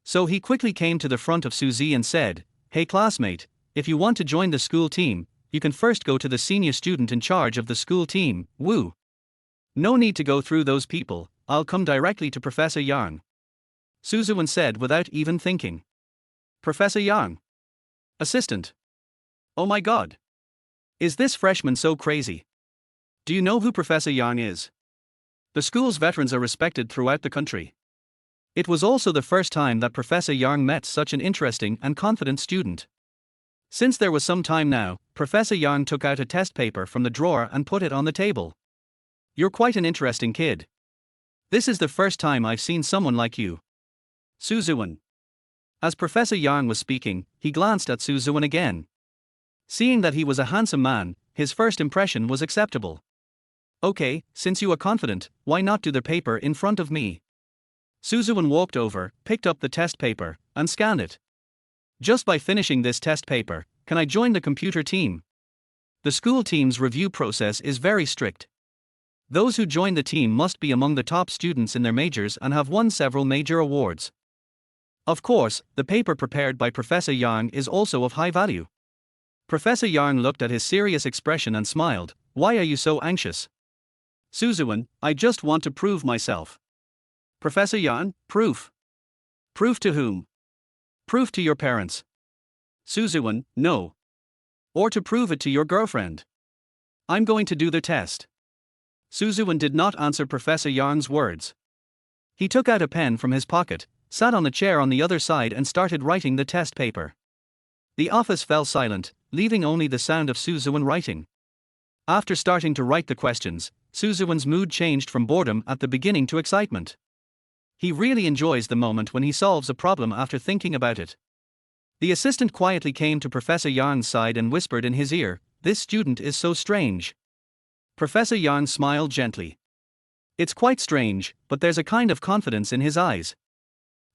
So he quickly came to the front of Suzy and said, "Hey classmate, if you want to join the school team, you can first go to the senior student in charge of the school team, Wu. No need to go through those people, I'll come directly to Professor Yang." Suzuwen said without even thinking. Professor Yang? Assistant. Oh my god. Is this freshman so crazy? Do you know who Professor Yang is? The school's veterans are respected throughout the country. It was also the first time that Professor Yang met such an interesting and confident student. Since there was some time now, Professor Yang took out a test paper from the drawer and put it on the table. You're quite an interesting kid. This is the first time I've seen someone like you. Suzuwen. As Professor Yang was speaking, he glanced at Suzuwen again. Seeing that he was a handsome man, his first impression was acceptable. Okay, since you are confident, why not do the paper in front of me? Suzuwen walked over, picked up the test paper, and scanned it. Just by finishing this test paper, can I join the computer team? The school team's review process is very strict. Those who join the team must be among the top students in their majors and have won several major awards. Of course, the paper prepared by Professor Yang is also of high value. Professor Yang looked at his serious expression and smiled. Why are you so anxious? Suzuwen, I just want to prove myself. Professor Yang, proof? Proof to whom? Proof to your parents. Suzuwen, no. Or to prove it to your girlfriend. I'm going to do the test. Suzuwen did not answer Professor Yang's words. He took out a pen from his pocket, sat on the chair on the other side and started writing the test paper. The office fell silent, leaving only the sound of Suzuwen writing. After starting to write the questions, Suzuwen's mood changed from boredom at the beginning to excitement. He really enjoys the moment when he solves a problem after thinking about it. The assistant quietly came to Professor Yang's side and whispered in his ear, "This student is so strange." Professor Yang smiled gently. "It's quite strange, but there's a kind of confidence in his eyes.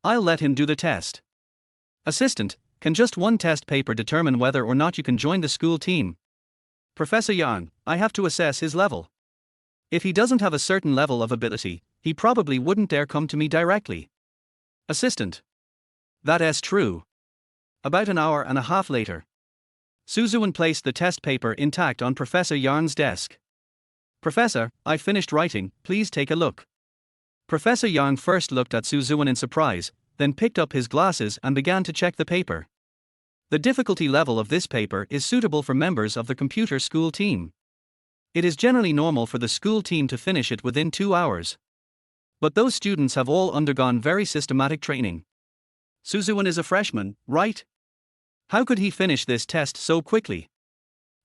I'll let him do the test." Assistant, can just one test paper determine whether or not you can join the school team? Professor Yang, I have to assess his level. If he doesn't have a certain level of ability, he probably wouldn't dare come to me directly. Assistant. That's true. About an hour and a half later, Suzuwen placed the test paper intact on Professor Yang's desk. "Professor, I finished writing, please take a look." Professor Yang first looked at Suzuwen in surprise, then picked up his glasses and began to check the paper. The difficulty level of this paper is suitable for members of the computer school team. It is generally normal for the school team to finish it within 2 hours. But those students have all undergone very systematic training. Suzuwen is a freshman, right? How could he finish this test so quickly?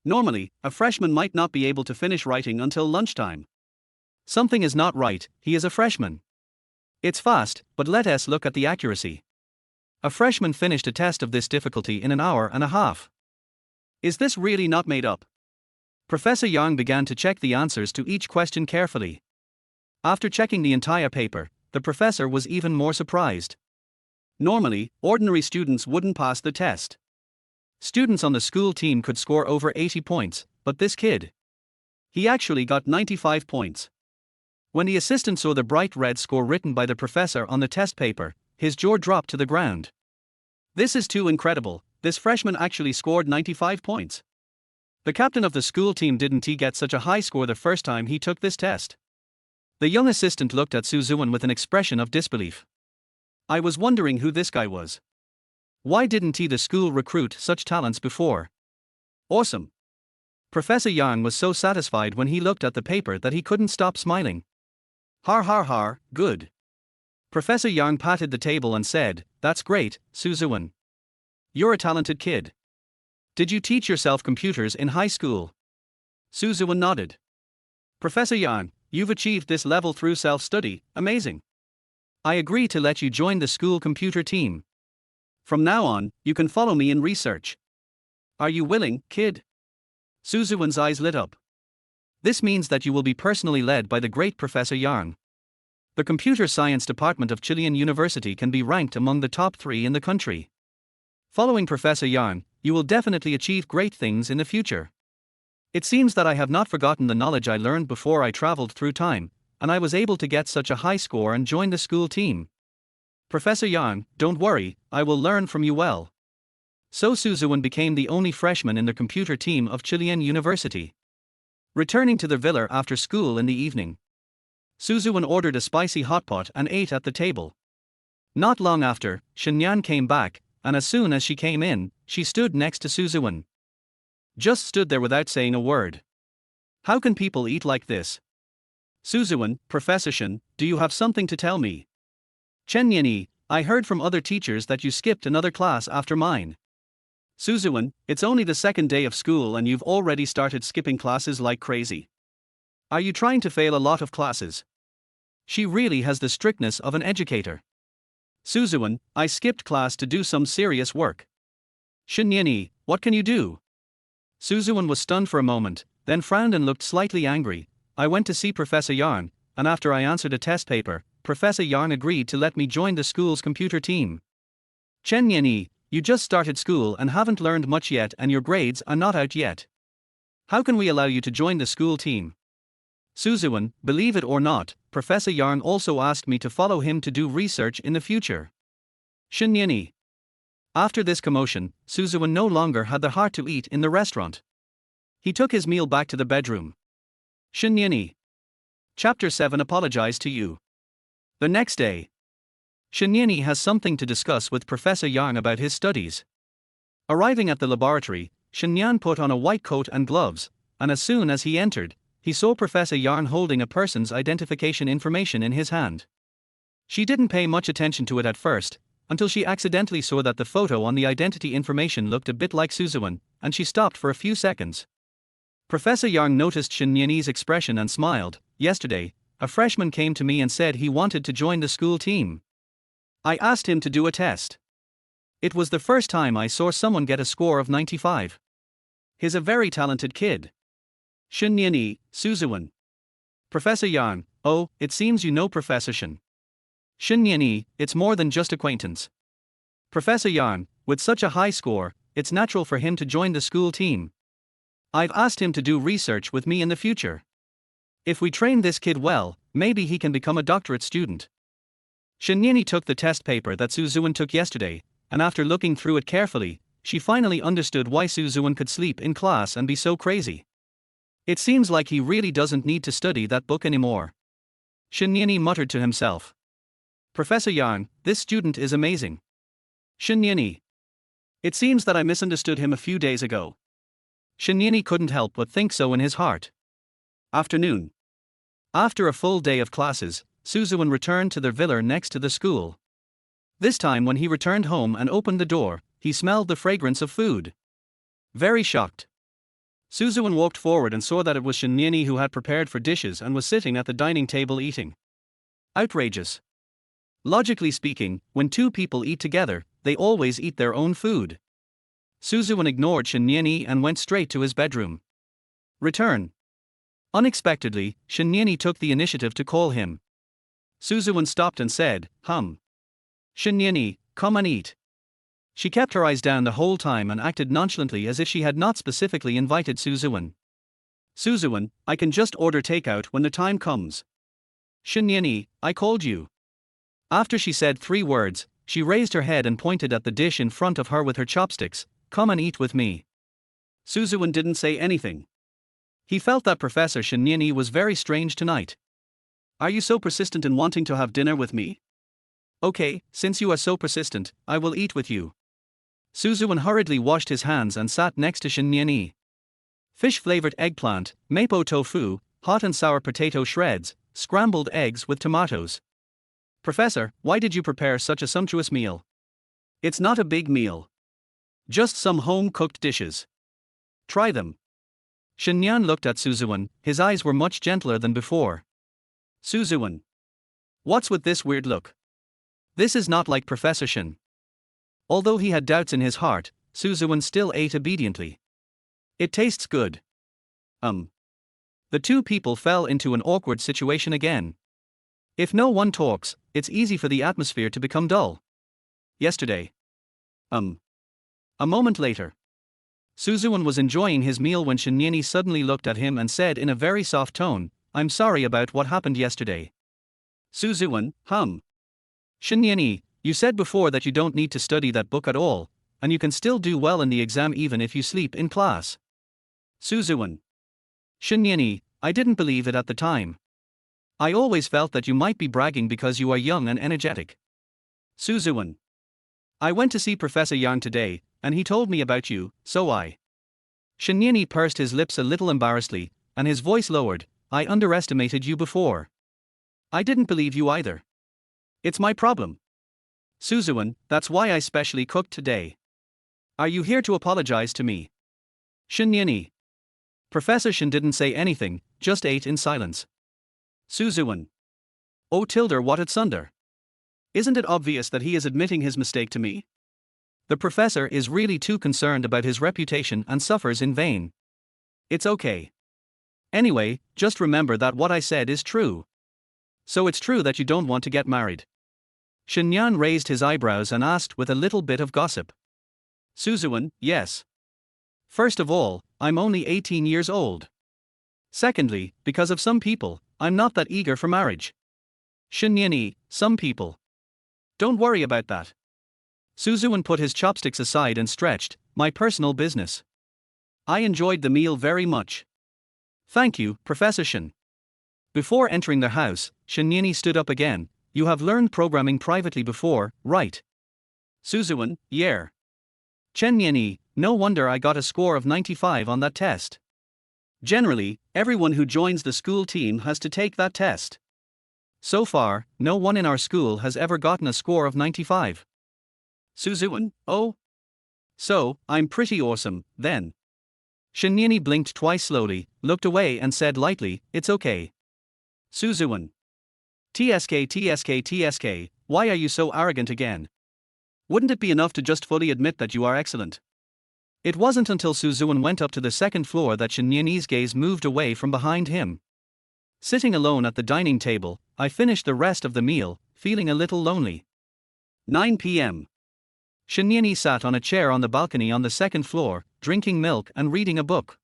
Normally, a freshman might not be able to finish writing until lunchtime. Something is not right, he is a freshman. It's fast, but let us look at the accuracy. A freshman finished a test of this difficulty in an hour and a half. Is this really not made up? Professor Yang began to check the answers to each question carefully. After checking the entire paper, the professor was even more surprised. Normally, ordinary students wouldn't pass the test. Students on the school team could score over 80 points, but this kid, he actually got 95 points. When the assistant saw the bright red score written by the professor on the test paper, his jaw dropped to the ground. This is too incredible, this freshman actually scored 95 points. The captain of the school team didn't he get such a high score the first time he took this test? The young assistant looked at Suzuwen with an expression of disbelief. I was wondering who this guy was. Why didn't the school recruit such talents before? Awesome. Professor Yang was so satisfied when he looked at the paper that he couldn't stop smiling. Har har har, good. Professor Yang patted the table and said, "That's great, Ziwen. You're a talented kid. Did you teach yourself computers in high school?" Ziwen nodded. "Professor Yang, you've achieved this level through self-study, amazing. I agree to let you join the school computer team. From now on, you can follow me in research. Are you willing, kid?" Ziwen's eyes lit up. This means that you will be personally led by the great Professor Yang. The computer science department of Chilean University can be ranked among the top 3 in the country. Following Professor Yang, you will definitely achieve great things in the future. It seems that I have not forgotten the knowledge I learned before I traveled through time, and I was able to get such a high score and join the school team. Professor Yang, don't worry, I will learn from you well. So Ziwen became the only freshman in the computer team of Chilean University. Returning to the villa after school in the evening, Ziwen ordered a spicy hot pot and ate at the table. Not long after, Shenyan came back, and as soon as she came in, she stood next to Ziwen. Just stood there without saying a word. How can people eat like this? Ziwen, Professor Shen, do you have something to tell me? Chen Yinyi, I heard from other teachers that you skipped another class after mine. Ziwen, it's only the second day of school and you've already started skipping classes like crazy. Are you trying to fail a lot of classes? She really has the strictness of an educator. Ziwen, I skipped class to do some serious work. Chen Yinyi, what can you do? Ziwen was stunned for a moment, then frowned and looked slightly angry. I went to see Professor Yang, and after I answered a test paper, Professor Yang agreed to let me join the school's computer team. Chen Yinyi, you just started school and haven't learned much yet and your grades are not out yet. How can we allow you to join the school team? Ziwen, believe it or not, Professor Yang also asked me to follow him to do research in the future. Chen Yinyi. After this commotion, Ziwen no longer had the heart to eat in the restaurant. He took his meal back to the bedroom. Chen Yinyi. Chapter 7 Apologize to You. The next day, Chen Yinyi has something to discuss with Professor Yang about his studies. Arriving at the laboratory, Chen Yan put on a white coat and gloves, and as soon as he entered, he saw Professor Yang holding a person's identification information in his hand. She didn't pay much attention to it at first, until she accidentally saw that the photo on the identity information looked a bit like Ziwen, and she stopped for a few seconds. Professor Yang noticed Chen Yinyi's expression and smiled. Yesterday, a freshman came to me and said he wanted to join the school team. I asked him to do a test. It was the first time I saw someone get a score of 95. He's a very talented kid. Chen Yinyi, Ziwen. Professor Yang, oh, it seems you know Professor Shen. Chen Yinyi, it's more than just acquaintance. Professor Yang, with such a high score, it's natural for him to join the school team. I've asked him to do research with me in the future. If we train this kid well, maybe he can become a doctorate student. Chen Yinyi took the test paper that Ziwen took yesterday, and after looking through it carefully, she finally understood why Ziwen could sleep in class and be so crazy. It seems like he really doesn't need to study that book anymore. Chen Yinyi muttered to himself. Professor Yang, this student is amazing. Chen Yinyi. It seems that I misunderstood him a few days ago. Chen Yinyi couldn't help but think so in his heart. Afternoon. After a full day of classes, Ziwen returned to their villa next to the school. This time when he returned home and opened the door, he smelled the fragrance of food. Very shocked, Ziwen walked forward and saw that it was Chen Yinyi who had prepared for dishes and was sitting at the dining table eating. Outrageous. Logically speaking, when two people eat together, they always eat their own food. Ziwen ignored Chen Yinyi and went straight to his bedroom. Return. Unexpectedly, Chen Yinyi took the initiative to call him. Ziwen stopped and said, Chen Yinyi, come and eat. She kept her eyes down the whole time and acted nonchalantly as if she had not specifically invited Ziwen. Ziwen, I can just order takeout when the time comes. Chen Yinyi, I called you. After she said 3 words, she raised her head and pointed at the dish in front of her with her chopsticks. Come and eat with me. Ziwen didn't say anything. He felt that Professor Chen Yinyi was very strange tonight. Are you so persistent in wanting to have dinner with me? Okay, since you are so persistent, I will eat with you. Ziwen hurriedly washed his hands and sat next to Chen Yinyi. Fish-flavored eggplant, mapo tofu, hot and sour potato shreds, scrambled eggs with tomatoes. Professor, why did you prepare such a sumptuous meal? It's not a big meal. Just some home-cooked dishes. Try them. Shinyan looked at Ziwen, his eyes were much gentler than before. Ziwen. What's with this weird look? This is not like Professor Shin. Although he had doubts in his heart, Ziwen still ate obediently. It tastes good. The two people fell into an awkward situation again. If no one talks, it's easy for the atmosphere to become dull. Yesterday. A moment later. Ziwen was enjoying his meal when Shinyeni suddenly looked at him and said in a very soft tone, "I'm sorry about what happened yesterday." Ziwen, Shinyeni, you said before that you don't need to study that book at all, and you can still do well in the exam even if you sleep in class. Ziwen. Shinyeni, I didn't believe it at the time. I always felt that you might be bragging because you are young and energetic. Ziwen. I went to see Professor Yang today, and he told me about you, so I. Shinyeni pursed his lips a little embarrassedly, and his voice lowered. I underestimated you before. I didn't believe you either. It's my problem. Ziwen, that's why I specially cooked today. Are you here to apologize to me? Shinyeni. Professor Shin didn't say anything, just ate in silence. Ziwen. Oh tilde what at sunder. Isn't it obvious that he is admitting his mistake to me? The professor is really too concerned about his reputation and suffers in vain. It's okay. Anyway, just remember that what I said is true. So it's true that you don't want to get married. Shinyan raised his eyebrows and asked with a little bit of gossip. Ziwen, yes. First of all, I'm only 18 years old. Secondly, because of some people, I'm not that eager for marriage. Shinyeni, some people. Don't worry about that. Ziwen put his chopsticks aside and stretched, my personal business. I enjoyed the meal very much. Thank you, Professor Shin. Before entering the house, Shinyeni stood up again. You have learned programming privately before, right? Ziwen, yeah. Chenyeni, no wonder I got a score of 95 on that test. Generally, everyone who joins the school team has to take that test. So far, no one in our school has ever gotten a score of 95. Ziwen, oh? So, I'm pretty awesome, then. Shinyeni blinked twice slowly, looked away and said lightly, it's okay. Ziwen. TSK, why are you so arrogant again? Wouldn't it be enough to just fully admit that you are excellent? It wasn't until Ziwen went up to the second floor that Shinyeni's gaze moved away from behind him. Sitting alone at the dining table, I finished the rest of the meal, feeling a little lonely. 9 p.m. Shinyeni sat on a chair on the balcony on the second floor, drinking milk and reading a book.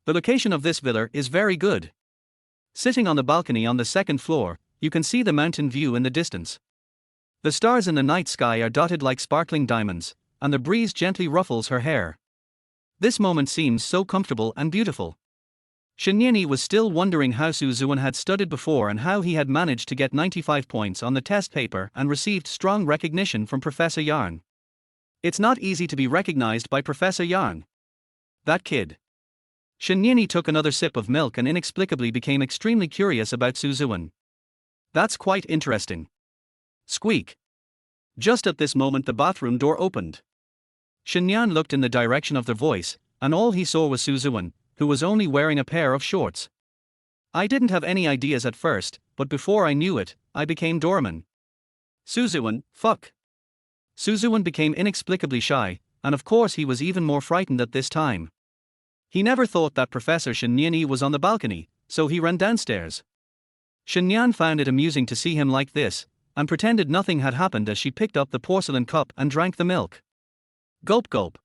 The location of this villa is very good. Sitting on the balcony on the second floor, you can see the mountain view in the distance. The stars in the night sky are dotted like sparkling diamonds, and the breeze gently ruffles her hair. This moment seems so comfortable and beautiful. Shinyeni was still wondering how Ziwen had studied before and how he had managed to get 95 points on the test paper and received strong recognition from Professor Yang. It's not easy to be recognized by Professor Yang. That kid. Shinyeni took another sip of milk and inexplicably became extremely curious about Ziwen. That's quite interesting. Squeak. Just at this moment the bathroom door opened. Shinyan looked in the direction of the voice, and all he saw was Ziwen, who was only wearing a pair of shorts. I didn't have any ideas at first, but before I knew it, I became doorman. Ziwen, fuck. Ziwen became inexplicably shy, and of course he was even more frightened at this time. He never thought that Professor Shinyeni was on the balcony, so he ran downstairs. Shinyan found it amusing to see him like this, and pretended nothing had happened as she picked up the porcelain cup and drank the milk. Gulp gulp.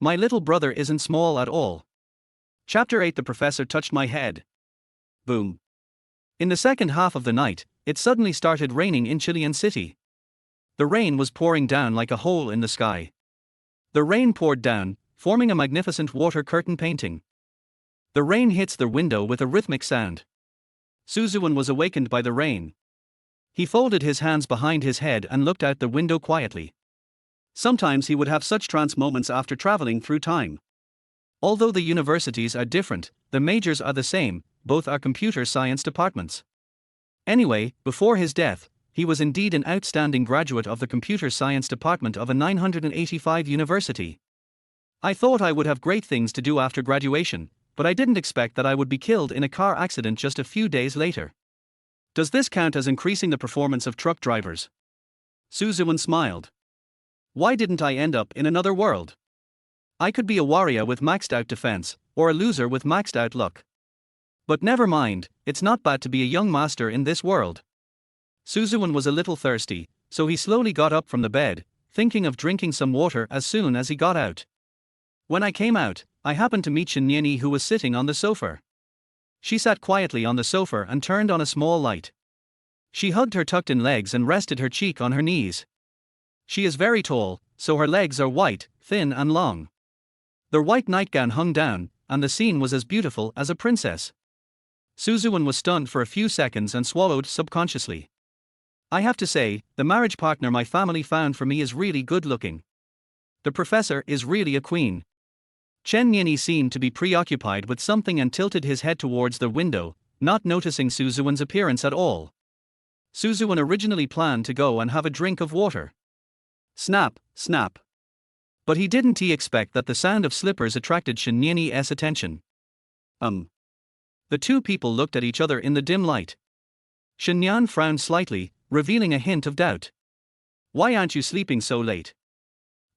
My little brother isn't small at all. Chapter 8. The professor touched my head. Boom. In the second half of the night, it suddenly started raining in Chilean City. The rain was pouring down like a hole in the sky. The rain poured down, forming a magnificent water curtain painting. The rain hits the window with a rhythmic sound. Ziwen was awakened by the rain. He folded his hands behind his head and looked out the window quietly. Sometimes he would have such trance moments after traveling through time. Although the universities are different, the majors are the same, both are computer science departments. Anyway, before his death, he was indeed an outstanding graduate of the computer science department of a 985 university. I thought I would have great things to do after graduation, but I didn't expect that I would be killed in a car accident just a few days later. Does this count as increasing the performance of truck drivers? Ziwen smiled. Why didn't I end up in another world? I could be a warrior with maxed out defense, or a loser with maxed out luck. But never mind, it's not bad to be a young master in this world. Ziwen was a little thirsty, so he slowly got up from the bed, thinking of drinking some water as soon as he got out. When I came out, I happened to meet Shinnyeni, who was sitting on the sofa. She sat quietly on the sofa and turned on a small light. She hugged her tucked-in legs and rested her cheek on her knees. She is very tall, so her legs are white, thin and long. Their white nightgown hung down, and the scene was as beautiful as a princess. Ziwen was stunned for a few seconds and swallowed subconsciously. I have to say, the marriage partner my family found for me is really good looking. The professor is really a queen. Chen Nianyi seemed to be preoccupied with something and tilted his head towards the window, not noticing Ziwen's appearance at all. Ziwen originally planned to go and have a drink of water. Snap, snap. But he didn't expect that the sound of slippers attracted Shen Nianyi's attention. The two people looked at each other in the dim light. Shen Nian frowned slightly, revealing a hint of doubt. Why aren't you sleeping so late?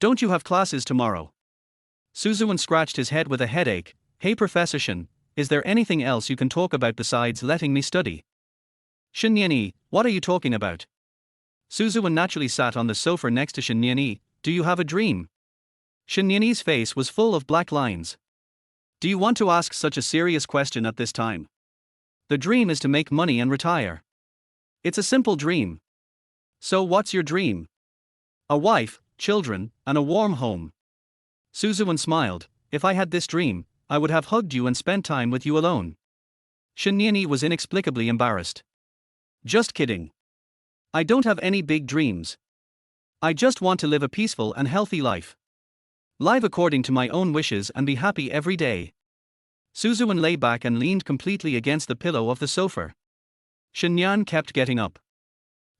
Don't you have classes tomorrow? Ziwen scratched his head with a headache. Hey Professor Shen, is there anything else you can talk about besides letting me study? Shen Nianyi, what are you talking about? Ziwen naturally sat on the sofa next to Shen Nianyi. Do you have a dream? Shen Nianyi's face was full of black lines. Do you want to ask such a serious question at this time? The dream is to make money and retire. It's a simple dream. So what's your dream? A wife, children, and a warm home. Ziwen smiled. If I had this dream, I would have hugged you and spent time with you alone. Shen Nianyi was inexplicably embarrassed. Just kidding. I don't have any big dreams. I just want to live a peaceful and healthy life. Live according to my own wishes and be happy every day. Ziwen lay back and leaned completely against the pillow of the sofa. Shen Nian kept getting up.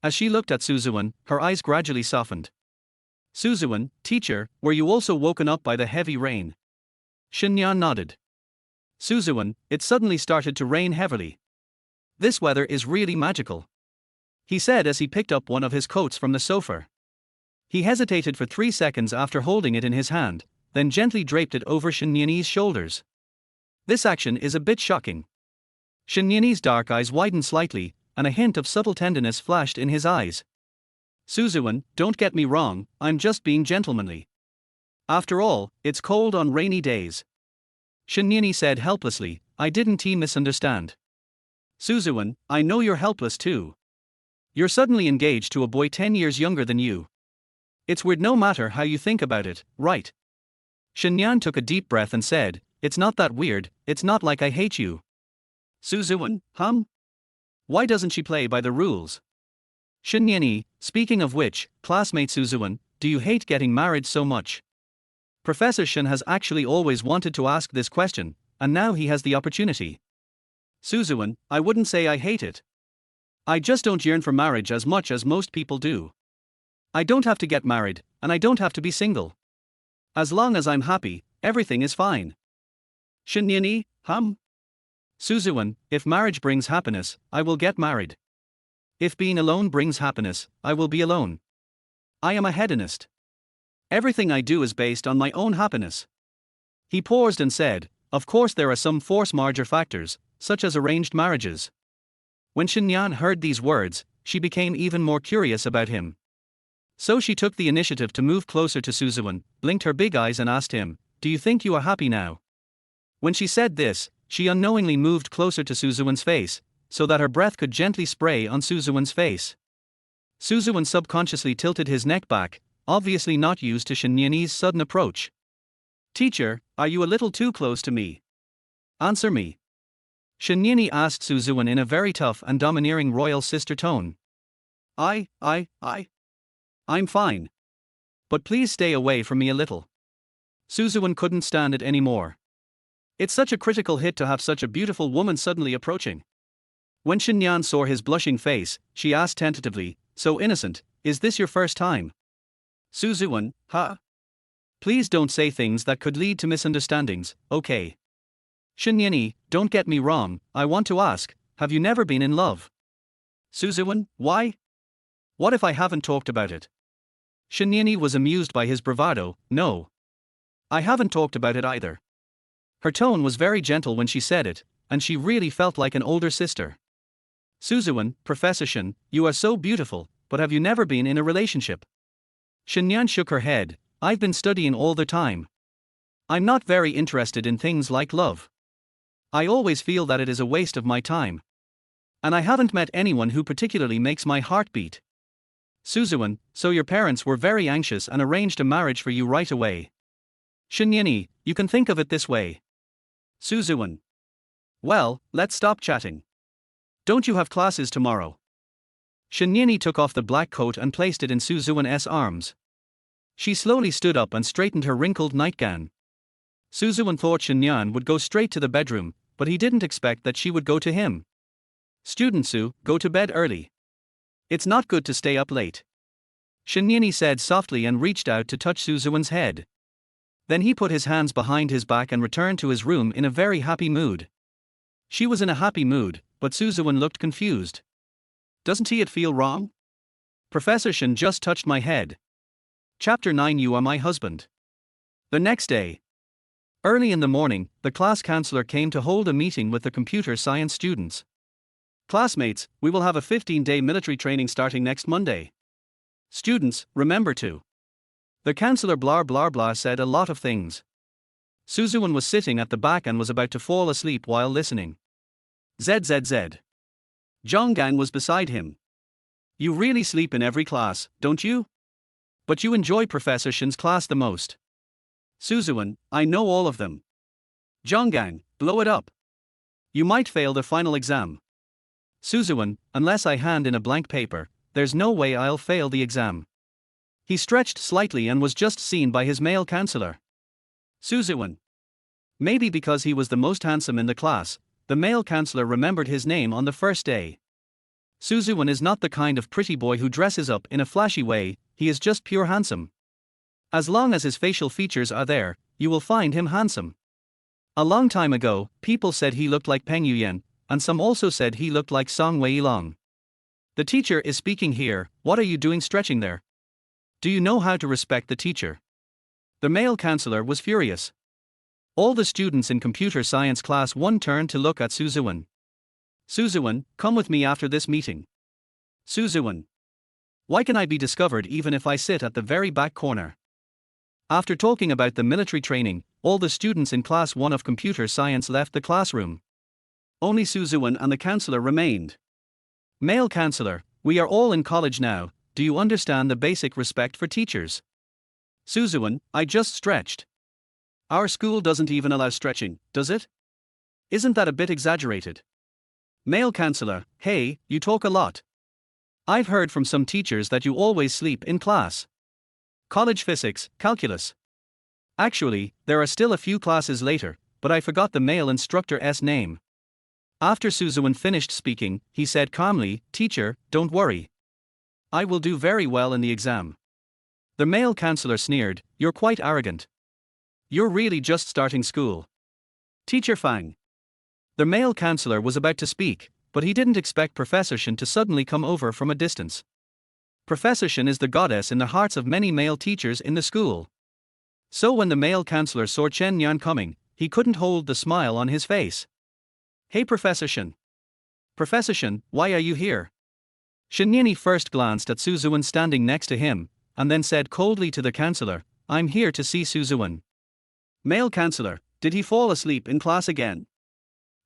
As she looked at Ziwen, her eyes gradually softened. Ziwen, teacher, were you also woken up by the heavy rain? Shen Nian nodded. Ziwen, it suddenly started to rain heavily. This weather is really magical, he said as he picked up one of his coats from the sofa. He hesitated for 3 seconds after holding it in his hand, then gently draped it over Shen Nianyi's shoulders. This action is a bit shocking. Shen Nianyi's dark eyes widened slightly, and a hint of subtle tenderness flashed in his eyes. Ziwen, don't get me wrong, I'm just being gentlemanly. After all, it's cold on rainy days. Shen Nianyi said helplessly. I didn't misunderstand. Ziwen, I know you're helpless too. You're suddenly engaged to a boy 10 years younger than you. It's weird no matter how you think about it, right? Shen Nian took a deep breath and said, it's not that weird, it's not like I hate you. Ziwen, Why doesn't she play by the rules? Shen Nianyi, speaking of which, classmate Ziwen, do you hate getting married so much? Professor Shen has actually always wanted to ask this question, and now he has the opportunity. Ziwen, I wouldn't say I hate it. I just don't yearn for marriage as much as most people do. I don't have to get married, and I don't have to be single. As long as I'm happy, everything is fine. Shen Nianyi, Ziwen, if marriage brings happiness, I will get married. If being alone brings happiness, I will be alone. I am a hedonist. Everything I do is based on my own happiness. He paused and said, of course there are some force majeure factors, such as arranged marriages. When Shen Nian heard these words, she became even more curious about him. So she took the initiative to move closer to Ziwen, blinked her big eyes and asked him, do you think you are happy now? When she said this, she unknowingly moved closer to Ziwen's face, so that her breath could gently spray on Ziwen's face. Ziwen subconsciously tilted his neck back, obviously not used to Shen Nianyi's sudden approach. Teacher, are you a little too close to me? Answer me. Shen Nianyi asked Ziwen in a very tough and domineering royal sister tone. I'm fine. But please stay away from me a little. Ziwen couldn't stand it anymore. It's such a critical hit to have such a beautiful woman suddenly approaching. When Shen Nian saw his blushing face, she asked tentatively, so innocent, is this your first time? Ziwen, huh? Please don't say things that could lead to misunderstandings, okay? Shinyani, don't get me wrong, I want to ask, have you never been in love? Ziwen, why? What if I haven't talked about it? Shinyani was amused by his bravado. No. I haven't talked about it either. Her tone was very gentle when she said it, and she really felt like an older sister. Ziwen, Professor Shin, you are so beautiful, but have you never been in a relationship? Shinyan shook her head. I've been studying all the time. I'm not very interested in things like love. I always feel that it is a waste of my time. And I haven't met anyone who particularly makes my heart beat. Ziwen, so your parents were very anxious and arranged a marriage for you right away. Shinyani, you can think of it this way. Ziwen. Well, let's stop chatting. Don't you have classes tomorrow? Shinyani took off the black coat and placed it in Ziwen's arms. She slowly stood up and straightened her wrinkled nightgown. Ziwen thought Shinyan would go straight to the bedroom, but he didn't expect that she would go to him. Student Su, go to bed early. It's not good to stay up late. Shinyani said softly and reached out to touch Ziwen's head. Then he put his hands behind his back and returned to his room in a very happy mood. She was in a happy mood, but Ziwen looked confused. Doesn't it feel wrong? Professor Shin just touched my head. Chapter 9. You are my husband. The next day. Early in the morning, the class counselor came to hold a meeting with the computer science students. Classmates, we will have a 15-day military training starting next Monday. Students, remember to. The counselor blah blah blah said a lot of things. Ziwen was sitting at the back and was about to fall asleep while listening. ZZZ. Zhonggang was beside him. You really sleep in every class, don't you? But you enjoy Professor Shin's class the most. Ziwen, I know all of them. Zhonggang, blow it up. You might fail the final exam. Ziwen, unless I hand in a blank paper, there's no way I'll fail the exam. He stretched slightly and was just seen by his male counselor. Ziwen. Maybe because he was the most handsome in the class, the male counselor remembered his name on the first day. Ziwen is not the kind of pretty boy who dresses up in a flashy way, he is just pure handsome. As long as his facial features are there, you will find him handsome. A long time ago, people said he looked like Peng Yuyan, and some also said he looked like Song Weilong. The teacher is speaking here, what are you doing stretching there? Do you know how to respect the teacher? The male counselor was furious. All the students in computer science class 1 turned to look at Ziwen. Ziwen, come with me after this meeting. Ziwen. Why can I be discovered even if I sit at the very back corner? After talking about the military training, all the students in class 1 of computer science left the classroom. Only Ziwen and the counselor remained. Male counselor, we are all in college now, do you understand the basic respect for teachers? Ziwen, I just stretched. Our school doesn't even allow stretching, does it? Isn't that a bit exaggerated? Male counselor, hey, you talk a lot. I've heard from some teachers that you always sleep in class. College physics, calculus. Actually, there are still a few classes later, but I forgot the male instructor's name. After Ziwen finished speaking, he said calmly, teacher, don't worry. I will do very well in the exam. The male counselor sneered, you're quite arrogant. You're really just starting school. Teacher Fang. The male counselor was about to speak, but he didn't expect Professor Shin to suddenly come over from a distance. Professor Shin is the goddess in the hearts of many male teachers in the school. So when the male counselor saw Chen Yan coming, he couldn't hold the smile on his face. Hey Professor Shin. Professor Shin, why are you here? Shinyani first glanced at Ziwen standing next to him, and then said coldly to the counselor, I'm here to see Ziwen. Male counselor, did he fall asleep in class again?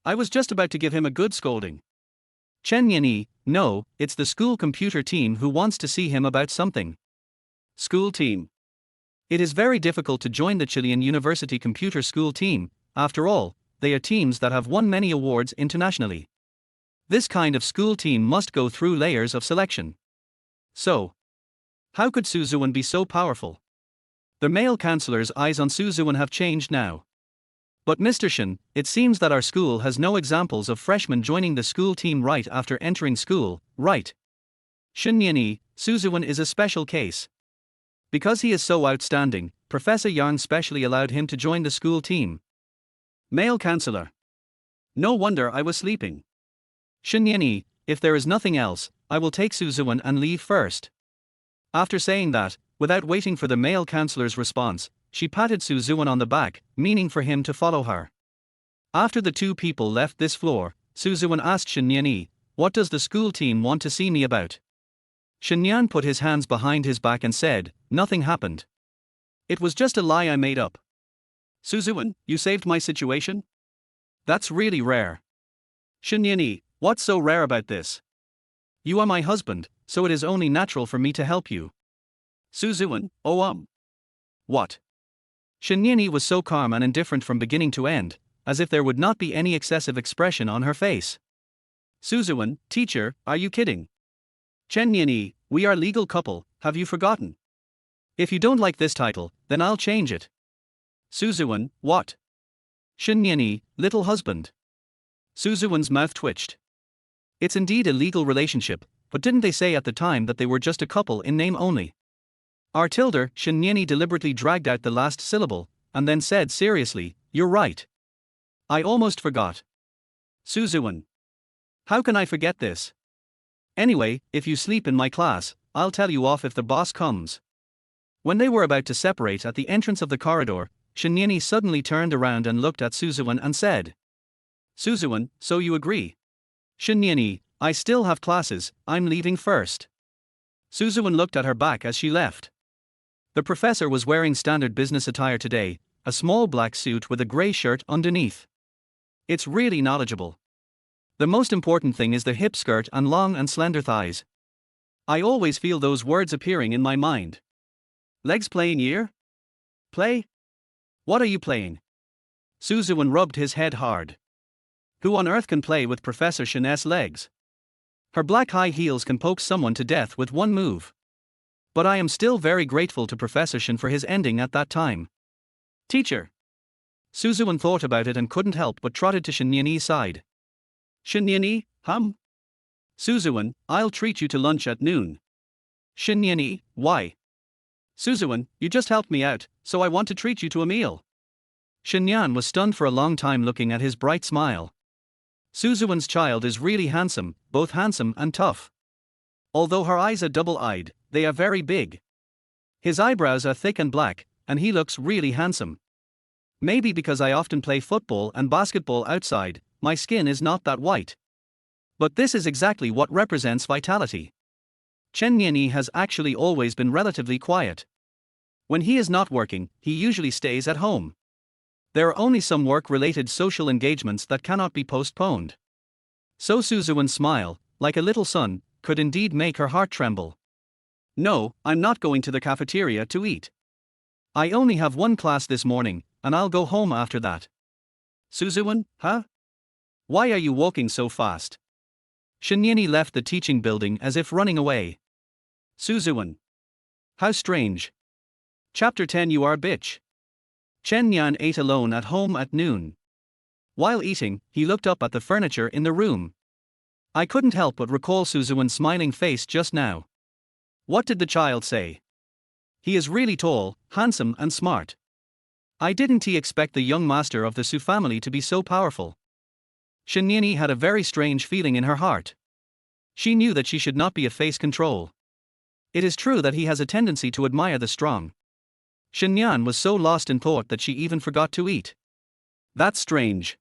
I was just about to give him a good scolding. Chen Yanyi, no, it's the school computer team who wants to see him about something. School team. It is very difficult to join the Chilean University Computer School team, after all, they are teams that have won many awards internationally. This kind of school team must go through layers of selection. So, how could Ziwen be so powerful? The male counselor's eyes on Ziwen have changed now. But Mr. Shin, it seems that our school has no examples of freshmen joining the school team right after entering school, right? Shinnyani, Suzuwan is a special case. Because he is so outstanding, Professor Yang specially allowed him to join the school team. Male counselor. No wonder I was sleeping. Shinnyani, if there is nothing else, I will take Suzuwan and leave first. After saying that, without waiting for the male counselor's response, she patted Suzuwan on the back, meaning for him to follow her. After the two people left this floor, Suzuwan asked Shinnyani, "What does the school team want to see me about?" Shinyan put his hands behind his back and said, "Nothing happened. It was just a lie I made up." "Suzuwan, you saved my situation? That's really rare." "Shinnyani, what's so rare about this? You are my husband, so it is only natural for me to help you." "Suzuwan, oh what?" Shinnyani was so calm and indifferent from beginning to end, as if there would not be any excessive expression on her face. "Suzuwan, teacher, are you kidding? Shinnyani, we are legal couple, have you forgotten? If you don't like this title, then I'll change it." "Suzuwan, what?" "Shinnyani, little husband." Suzuwan's mouth twitched. It's indeed a legal relationship, but didn't they say at the time that they were just a couple in name only? Tilde, Shinnyani deliberately dragged out the last syllable, and then said seriously, "You're right. I almost forgot." "Suzuwan. How can I forget this? Anyway, if you sleep in my class, I'll tell you off if the boss comes." When they were about to separate at the entrance of the corridor, Shinnyani suddenly turned around and looked at Suzuwan and said, "Suzuwan, so you agree?" "Shinnyani, I still have classes, I'm leaving first." Suzuwan looked at her back as she left. The professor was wearing standard business attire today, a small black suit with a grey shirt underneath. It's really knowledgeable. The most important thing is the hip skirt and long and slender thighs. I always feel those words appearing in my mind. Legs playing ear? Play? What are you playing? Suzuwan rubbed his head hard. Who on earth can play with Professor Shin's legs? Her black high heels can poke someone to death with one move. But I am still very grateful to Professor Shin for his ending at that time. "Teacher." Suzuwan thought about it and couldn't help but trotted to Shinnyani's side. "Shinnyani, Suzuwan, I'll treat you to lunch at noon." "Shinnyani, why?" "Suzuwan, you just helped me out, so I want to treat you to a meal." Shinyan was stunned for a long time looking at his bright smile. Suzuwan's child is really handsome, both handsome and tough. Although her eyes are double-eyed, they are very big. His eyebrows are thick and black, and he looks really handsome. Maybe because I often play football and basketball outside, my skin is not that white. But this is exactly what represents vitality. Shinnyani has actually always been relatively quiet. When he is not working, he usually stays at home. There are only some work-related social engagements that cannot be postponed. So Suzuwan's smile, like a little sun, could indeed make her heart tremble. "No, I'm not going to the cafeteria to eat. I only have one class this morning, and I'll go home after that." "Suzuwan, Why are you walking so fast?" Shinnyani left the teaching building as if running away. "Suzuwan. How strange. Chapter 10 You are a bitch." Shinyan ate alone at home at noon. While eating, he looked up at the furniture in the room. I couldn't help but recall Suzuwan's smiling face just now. What did the child say? He is really tall, handsome and smart. I didn't expect the young master of the Su family to be so powerful. Shinnyani had a very strange feeling in her heart. She knew that she should not be a face control. It is true that he has a tendency to admire the strong. Shinyan was so lost in thought that she even forgot to eat. That's strange.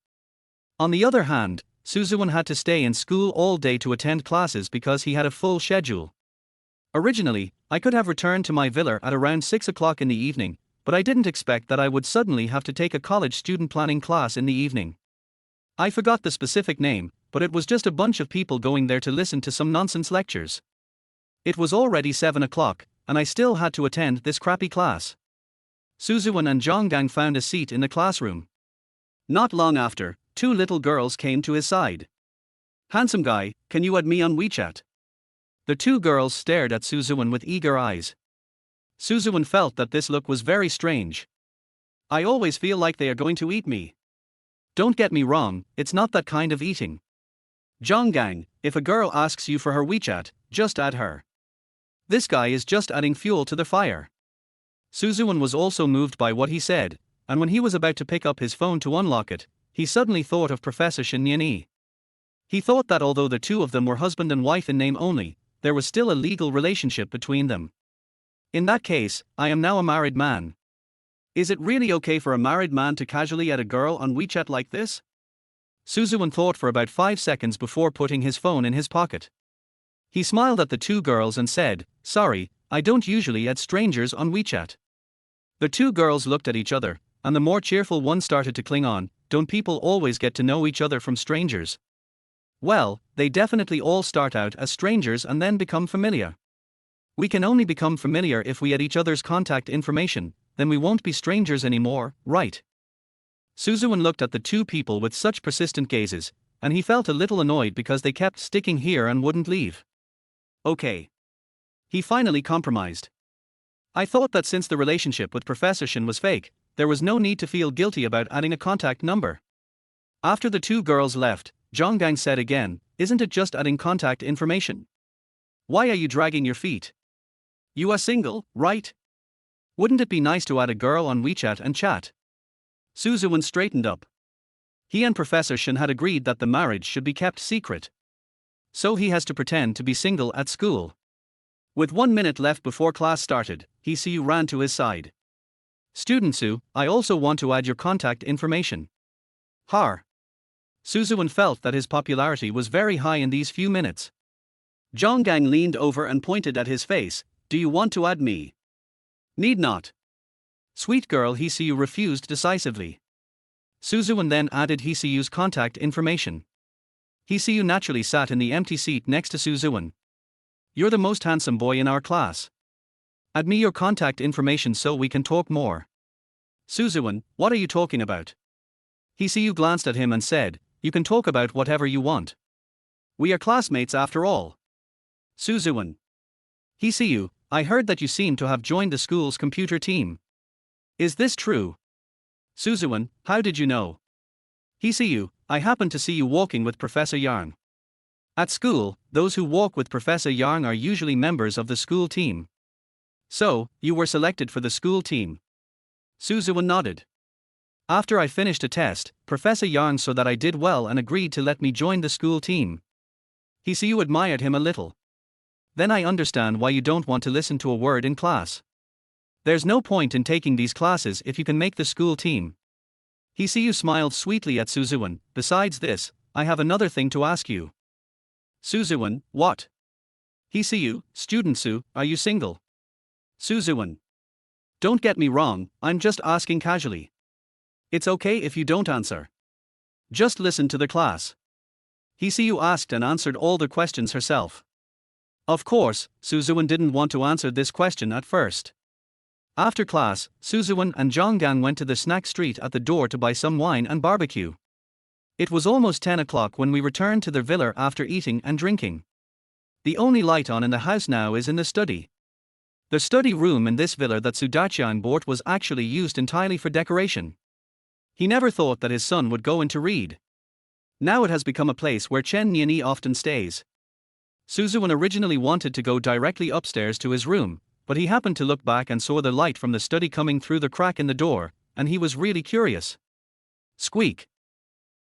On the other hand, Suzuwan had to stay in school all day to attend classes because he had a full schedule. Originally, I could have returned to my villa at around 6 o'clock in the evening, but I didn't expect that I would suddenly have to take a college student planning class in the evening. I forgot the specific name, but it was just a bunch of people going there to listen to some nonsense lectures. It was already 7 o'clock, and I still had to attend this crappy class. Suzuwan and Zhonggang found a seat in the classroom. Not long after, two little girls came to his side. "Handsome guy, can you add me on WeChat?" The two girls stared at Suzuwan with eager eyes. Suzuwan felt that this look was very strange. I always feel like they are going to eat me. Don't get me wrong, it's not that kind of eating. Zhonggang, if a girl asks you for her WeChat, just add her. This guy is just adding fuel to the fire. Suzuwen was also moved by what he said, and when he was about to pick up his phone to unlock it, he suddenly thought of Professor Shin Yan-yi. He thought that although the two of them were husband and wife in name only, there was still a legal relationship between them. In that case, I am now a married man. Is it really okay for a married man to casually add a girl on WeChat like this? Suzuwen thought for about 5 seconds before putting his phone in his pocket. He smiled at the two girls and said, "Sorry, I don't usually add strangers on WeChat." The two girls looked at each other, and the more cheerful one started to cling on. Don't people always get to know each other from strangers? Well, they definitely all start out as strangers and then become familiar. We can only become familiar if we add each other's contact information, then we won't be strangers anymore, right? Suzuwen looked at the two people with such persistent gazes, and he felt a little annoyed because they kept sticking here and wouldn't leave. Okay. He finally compromised. I thought that since the relationship with Professor Shin was fake, there was no need to feel guilty about adding a contact number. After the two girls left, Zhonggang said again, "Isn't it just adding contact information? Why are you dragging your feet? You are single, right? Wouldn't it be nice to add a girl on WeChat and chat?" Suzuwen straightened up. He and Professor Shin had agreed that the marriage should be kept secret. So he has to pretend to be single at school. With 1 minute left before class started, Hee-Soo ran to his side. "Student Su, I also want to add your contact information." Har. Suzuwen felt that his popularity was very high in these few minutes. Zhonggang leaned over and pointed at his face, "Do you want to add me?" "Need not." Sweet girl Hee-Soo refused decisively. Suzuwen then added Hee-Soo's contact information. Hee-Soo naturally sat in the empty seat next to Suzuwen. "You're the most handsome boy in our class. Add me your contact information so we can talk more." "Suzuwen, what are you talking about?" Hee-Soo glanced at him and said, "You can talk about whatever you want. We are classmates after all." Suzuwen. "Hee-Soo, I heard that you seem to have joined the school's computer team. Is this true?" Suzuwen, "How did you know?" Hee-Soo, "I happened to see you walking with Professor Yang. At school, those who walk with Professor Yang are usually members of the school team. So, you were selected for the school team?" Suzuwen nodded. "After I finished a test, Professor Yang saw that I did well and agreed to let me join the school team." Hee-Soo admired him a little. "Then I understand why you don't want to listen to a word in class. There's no point in taking these classes if you can make the school team." Hee-Soo smiled sweetly at Suzuwen. "Besides this, I have another thing to ask you." Suzuwen, "What?" Hee-Soo, "Student Su, are you single?" Suzuwen. "Don't get me wrong, I'm just asking casually. It's okay if you don't answer. Just listen to the class." Hee-Soo asked and answered all the questions herself. Of course, Suzuwen didn't want to answer this question at first. After class, Suzuwen and Zhonggang went to the snack street at the door to buy some wine and barbecue. It was almost 10 o'clock when we returned to the villa after eating and drinking. The only light on in the house now is in the study. The study room in this villa that Sudachian bought was actually used entirely for decoration. He never thought that his son would go in to read. Now it has become a place where Chen Nianyi often stays. Suzuwen originally wanted to go directly upstairs to his room, but he happened to look back and saw the light from the study coming through the crack in the door, and he was really curious. Squeak.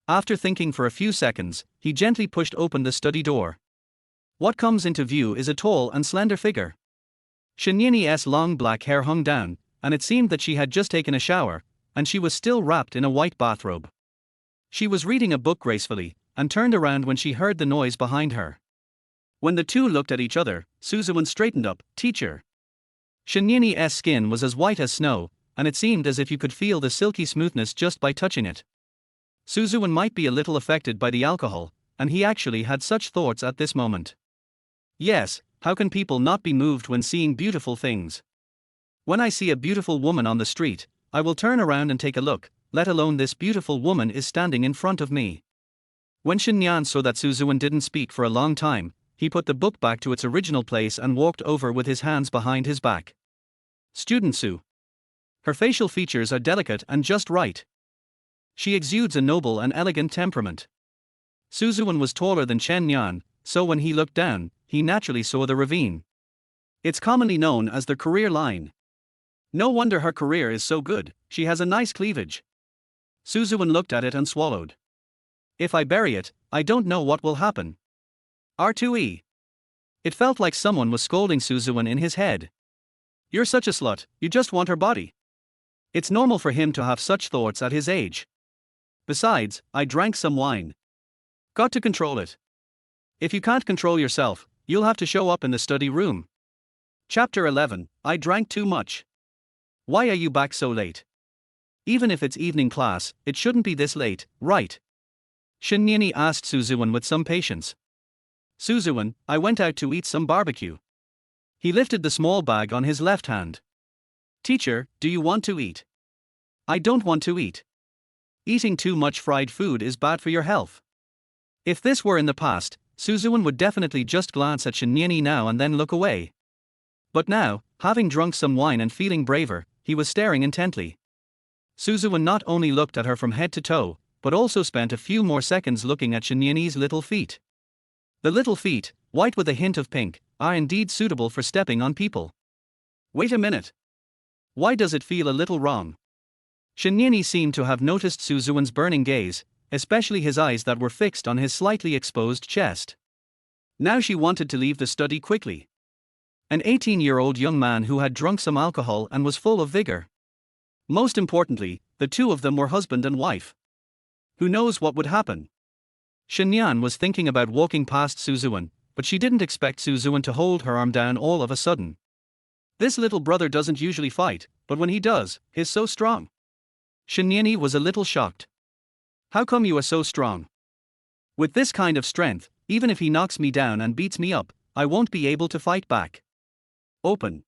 After thinking for a few seconds, he gently pushed open the study door. What comes into view is a tall and slender figure. Shin Yanyi's long black hair hung down, and it seemed that she had just taken a shower, and she was still wrapped in a white bathrobe. She was reading a book gracefully, and turned around when she heard the noise behind her. When the two looked at each other, Suzuwen straightened up. "Teacher." Shin Yanyi's skin was as white as snow, and it seemed as if you could feel the silky smoothness just by touching it. Suzuwen might be a little affected by the alcohol, and he actually had such thoughts at this moment. Yes, how can people not be moved when seeing beautiful things? When I see a beautiful woman on the street, I will turn around and take a look, let alone this beautiful woman is standing in front of me. When Shin Yan saw that Suzuwen didn't speak for a long time, he put the book back to its original place and walked over with his hands behind his back. Student Su. Her facial features are delicate and just right. She exudes a noble and elegant temperament. Suzuwen was taller than Chen Yan, so when he looked down, he naturally saw the ravine. It's commonly known as the career line. No wonder her career is so good, she has a nice cleavage. Suzuwen looked at it and swallowed. If I bury it, I don't know what will happen. R2E. It felt like someone was scolding Suzuwen in his head. You're such a slut, you just want her body. It's normal for him to have such thoughts at his age. Besides, I drank some wine. Got to control it. If you can't control yourself, you'll have to show up in the study room. Chapter 11, I drank too much. Why are you back so late? Even if it's evening class, it shouldn't be this late, right? Shinyeni asked Suzuwen with some patience. Suzuwen, I went out to eat some barbecue. He lifted the small bag on his left hand. Teacher, do you want to eat? I don't want to eat. Eating too much fried food is bad for your health. If this were in the past, Suzuwen would definitely just glance at Shinyeni now and then look away. But now, having drunk some wine and feeling braver, he was staring intently. Suzuwen not only looked at her from head to toe, but also spent a few more seconds looking at Shinyeni's little feet. The little feet, white with a hint of pink, are indeed suitable for stepping on people. Wait a minute. Why does it feel a little wrong? Shinyeni seemed to have noticed Suzuwen's burning gaze, especially his eyes that were fixed on his slightly exposed chest. Now she wanted to leave the study quickly. An 18-year-old young man who had drunk some alcohol and was full of vigor. Most importantly, the two of them were husband and wife. Who knows what would happen? Shinyan was thinking about walking past Suzuwen, but she didn't expect Suzuwen to hold her arm down all of a sudden. This little brother doesn't usually fight, but when he does, he's so strong. Shinyeni was a little shocked. How come you are so strong? With this kind of strength, even if he knocks me down and beats me up, I won't be able to fight back. Open.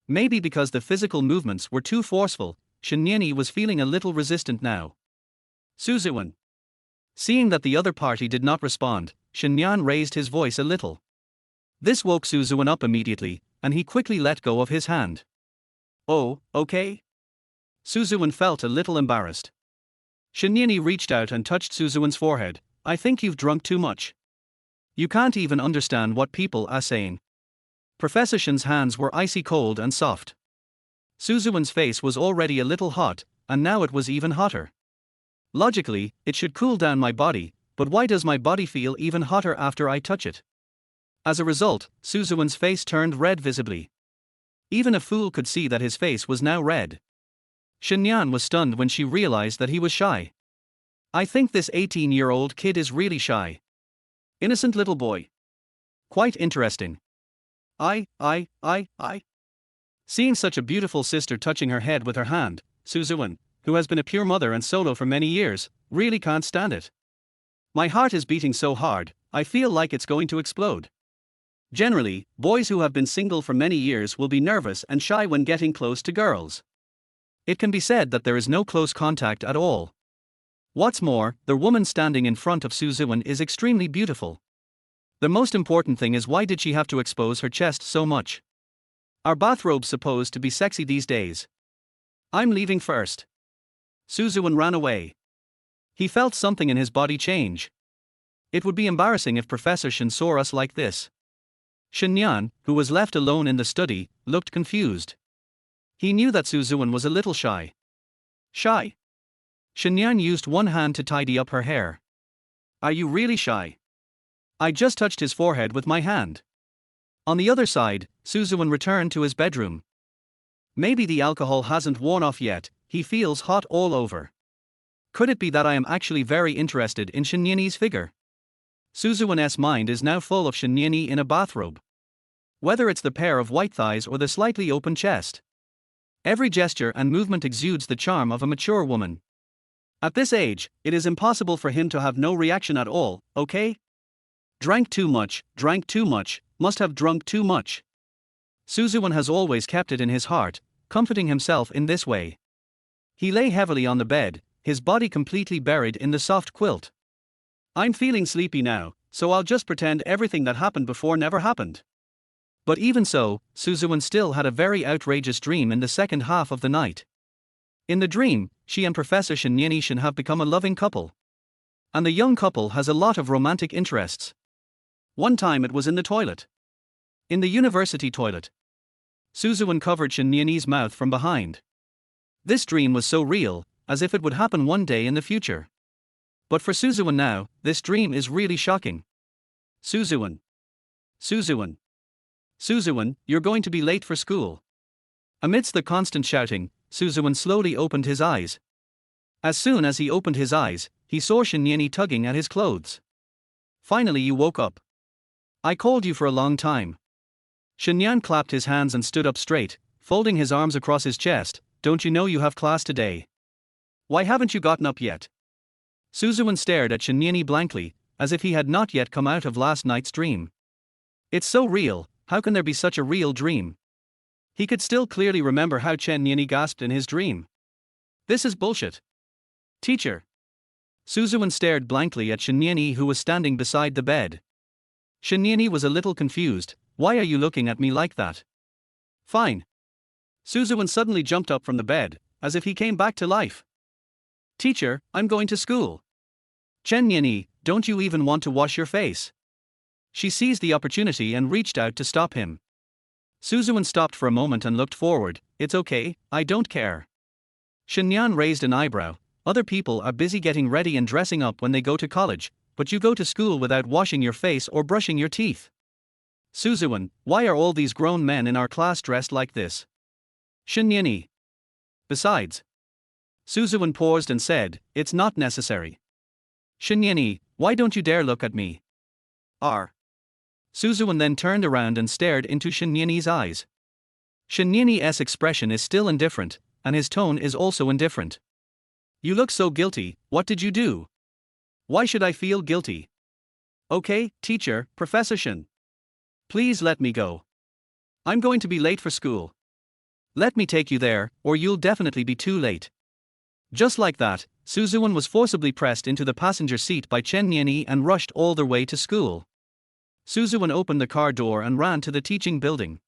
Maybe because the physical movements were too forceful, Shinyeni was feeling a little resistant now. Suzuwen. Seeing that the other party did not respond, Shinyan raised his voice a little. This woke Suzuwen up immediately, and he quickly let go of his hand. Oh, okay? Suzuwen felt a little embarrassed. Shinyeni reached out and touched Suzuwen's forehead. I think you've drunk too much. You can't even understand what people are saying. Professor Shin's hands were icy cold and soft. Suzuwen's face was already a little hot, and now it was even hotter. Logically, it should cool down my body, but why does my body feel even hotter after I touch it? As a result, Suzuwen's face turned red visibly. Even a fool could see that his face was now red. Shinyan was stunned when she realized that he was shy. I think this 18-year-old kid is really shy. Innocent little boy. Quite interesting. I. Seeing such a beautiful sister touching her head with her hand, Suzuwen, who has been a pure mother and solo for many years, really can't stand it. My heart is beating so hard, I feel like it's going to explode. Generally, boys who have been single for many years will be nervous and shy when getting close to girls. It can be said that there is no close contact at all. What's more, the woman standing in front of Suzuwen is extremely beautiful. The most important thing is, why did she have to expose her chest so much? Are bathrobes supposed to be sexy these days? I'm leaving first. Suzuwen ran away. He felt something in his body change. It would be embarrassing if Professor Shin saw us like this. Shinyan, who was left alone in the study, looked confused. He knew that Suzuwen was a little shy. Shy? Shinyan used one hand to tidy up her hair. Are you really shy? I just touched his forehead with my hand. On the other side, Suzuwen returned to his bedroom. Maybe the alcohol hasn't worn off yet, he feels hot all over. Could it be that I am actually very interested in Shinyeni's figure? Suzuwen's mind is now full of Shinyeni in a bathrobe. Whether it's the pair of white thighs or the slightly open chest. Every gesture and movement exudes the charm of a mature woman. At this age, it is impossible for him to have no reaction at all, okay? Drank too much, must have drunk too much. Suzuwen has always kept it in his heart, comforting himself in this way. He lay heavily on the bed, his body completely buried in the soft quilt. I'm feeling sleepy now, so I'll just pretend everything that happened before never happened. But even so, Suzuwen still had a very outrageous dream in the second half of the night. In the dream, she and Professor Shinyeni have become a loving couple. And the young couple has a lot of romantic interests. One time it was in the toilet. In the university toilet. Suzuwen covered Shinyeoni's mouth from behind. This dream was so real, as if it would happen one day in the future. But for Suzuwen now, this dream is really shocking. Suzuwen. Suzuwen. Suzuwen, you're going to be late for school. Amidst the constant shouting, Suzuwen slowly opened his eyes. As soon as he opened his eyes, he saw Shinyeoni tugging at his clothes. Finally you woke up. I called you for a long time. Shinyan clapped his hands and stood up straight, folding his arms across his chest. Don't you know you have class today? Why haven't you gotten up yet? Suzuwen stared at Shinyeoni blankly, as if he had not yet come out of last night's dream. It's so real, how can there be such a real dream? He could still clearly remember how Shinyeoni gasped in his dream. This is bullshit. Teacher. Suzuwen stared blankly at Shinyeoni, who was standing beside the bed. Shinyeoni was a little confused. Why are you looking at me like that? Fine. Suzuwen suddenly jumped up from the bed, as if he came back to life. Teacher, I'm going to school. Shinyeoni, don't you even want to wash your face? She seized the opportunity and reached out to stop him. Suzuwen stopped for a moment and looked forward. It's okay, I don't care. Shinyan raised an eyebrow. Other people are busy getting ready and dressing up when they go to college, but you go to school without washing your face or brushing your teeth. Suzuwen, why are all these grown men in our class dressed like this? Shinyeoni. Besides. Suzuwen paused and said, it's not necessary. Shinyeoni, why don't you dare look at me? Suzuwen then turned around and stared into Shinyeoni's eyes. Shinyeoni's expression is still indifferent, and his tone is also indifferent. You look so guilty, what did you do? Why should I feel guilty? Okay, teacher, Professor Shin. Please let me go. I'm going to be late for school. Let me take you there, or you'll definitely be too late. Just like that, Suzuwen was forcibly pressed into the passenger seat by Shinyeoni and rushed all the way to school. Suzuwen opened the car door and ran to the teaching building.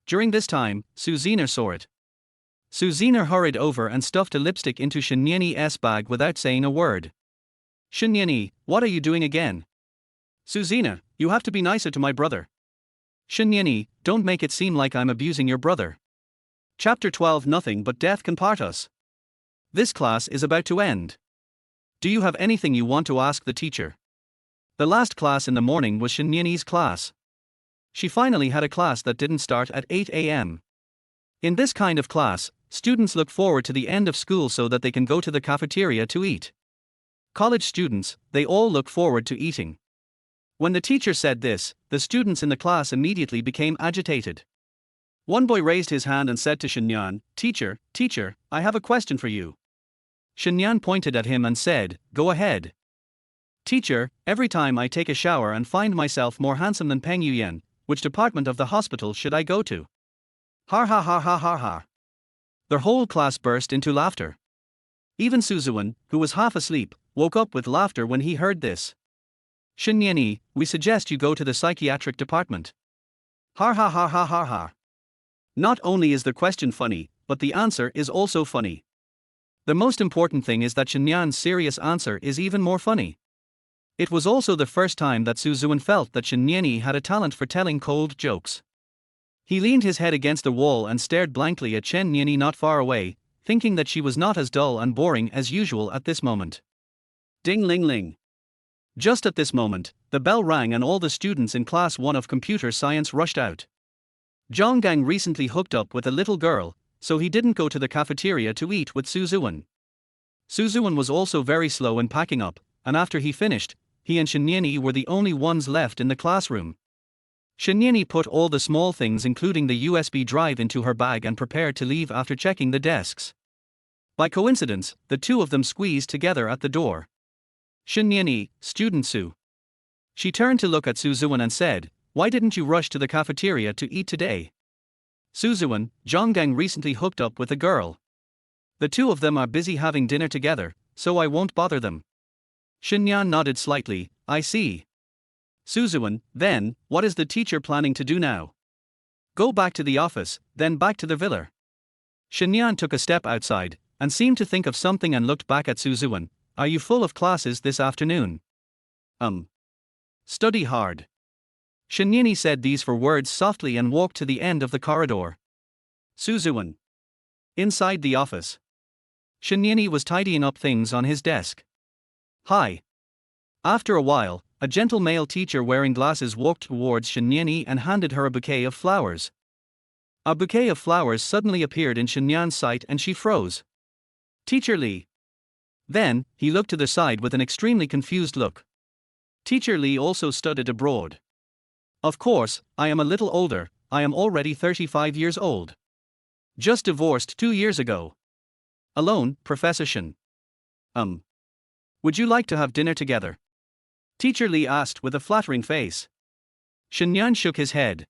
During this time, Suzina saw it. Suzina hurried over and stuffed a lipstick into Shinyeoni's bag without saying a word. Shinyeoni, what are you doing again? Suzina, you have to be nicer to my brother. Shinyeoni, don't make it seem like I'm abusing your brother. Chapter 12. Nothing but death can part us. This class is about to end. Do you have anything you want to ask the teacher? The last class in the morning was Shinyeoni's class. She finally had a class that didn't start at 8 a.m. In this kind of class, students look forward to the end of school so that they can go to the cafeteria to eat. College students, they all look forward to eating. When the teacher said this, the students in the class immediately became agitated. One boy raised his hand and said to Shinyan, Teacher, I have a question for you. Shinyan pointed at him and said, Go ahead. Teacher, every time I take a shower and find myself more handsome than Peng Yuyen, which department of the hospital should I go to? Ha ha ha ha ha ha. The whole class burst into laughter. Even Suzuwen, who was half asleep, woke up with laughter when he heard this. Shinyeoni, we suggest you go to the psychiatric department. Ha ha ha ha ha ha. Not only is the question funny, but the answer is also funny. The most important thing is that Shinyan's serious answer is even more funny. It was also the first time that Suzuwen felt that Shinyeoni had a talent for telling cold jokes. He leaned his head against the wall and stared blankly at Shinyeoni not far away, thinking that she was not as dull and boring as usual at this moment. Ding ling ling. Just at this moment, the bell rang and all the students in Class 1 of Computer Science rushed out. Zhonggang recently hooked up with a little girl, so he didn't go to the cafeteria to eat with Suzuwen. Suzuwen was also very slow in packing up, and after he finished, he and Shinyeoni were the only ones left in the classroom. Shinyeoni put all the small things including the USB drive into her bag and prepared to leave after checking the desks. By coincidence, the two of them squeezed together at the door. Shinyeoni, student Su. She turned to look at Suzuwen and said, Why didn't you rush to the cafeteria to eat today? Suzuwen, Zhonggang recently hooked up with a girl. The two of them are busy having dinner together, so I won't bother them. Shinyan nodded slightly, I see. Suzuwen, then, what is the teacher planning to do now? Go back to the office, then back to the villa. Shinyan took a step outside, and seemed to think of something and looked back at Suzuwen. Are you full of classes this afternoon? Study hard. Shinyani said these four words softly and walked to the end of the corridor. Suzuan. Inside the office. Shinyani was tidying up things on his desk. Hi. After a while, a gentle male teacher wearing glasses walked towards Shinyani and handed her a bouquet of flowers. A bouquet of flowers suddenly appeared in Shinyan's sight and she froze. Teacher Lee. Then, he looked to the side with an extremely confused look. Teacher Lee also studied abroad. Of course, I am a little older, I am already 35 years old. Just divorced 2 years ago. Alone, Professor Shin. Would you like to have dinner together? Teacher Lee asked with a flattering face. Shinyan shook his head.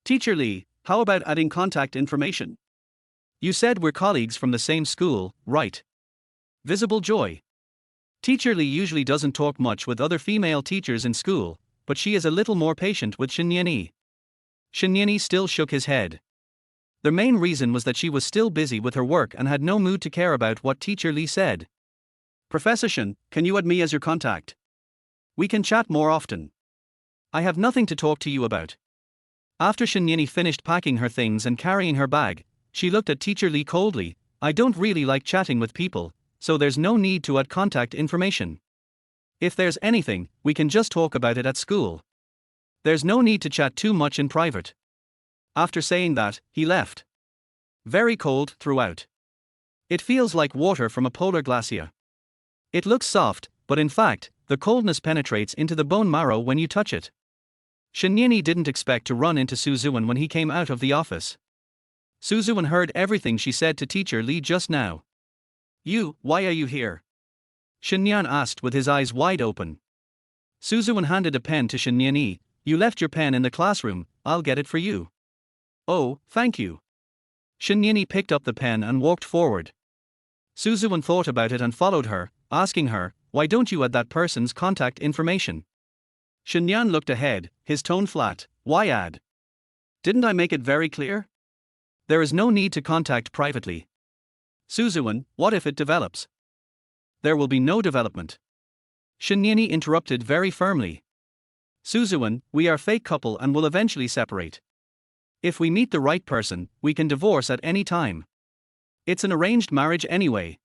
Teacher Lee, how about adding contact information? You said we're colleagues from the same school, right? Visible joy. Teacher Lee usually doesn't talk much with other female teachers in school, but she is a little more patient with Shinyani. Shinyani still shook his head. The main reason was that she was still busy with her work and had no mood to care about what Teacher Lee said. Professor Shin, can you add me as your contact? We can chat more often. I have nothing to talk to you about. After Shinyani finished packing her things and carrying her bag, she looked at Teacher Lee coldly. I don't really like chatting with people, so there's no need to add contact information. If there's anything, we can just talk about it at school. There's no need to chat too much in private. After saying that, he left. Very cold throughout. It feels like water from a polar glacier. It looks soft, but in fact, the coldness penetrates into the bone marrow when you touch it. Shinyani didn't expect to run into Suzuan when he came out of the office. Suzuan heard everything she said to Teacher Lee just now. Why are you here? Shinyan asked with his eyes wide open. Suzuan handed a pen to Shinyani. You left your pen in the classroom, I'll get it for you. Oh, thank you. Shinyani picked up the pen and walked forward. Suzuan thought about it and followed her, asking her, why don't you add that person's contact information? Shinyan looked ahead, his tone flat. Why add? Didn't I make it very clear? There is no need to contact privately. Suzuan, what if it develops? There will be no development. Shinyani interrupted very firmly. Suzuan, we are fake couple and will eventually separate. If we meet the right person, we can divorce at any time. It's an arranged marriage anyway.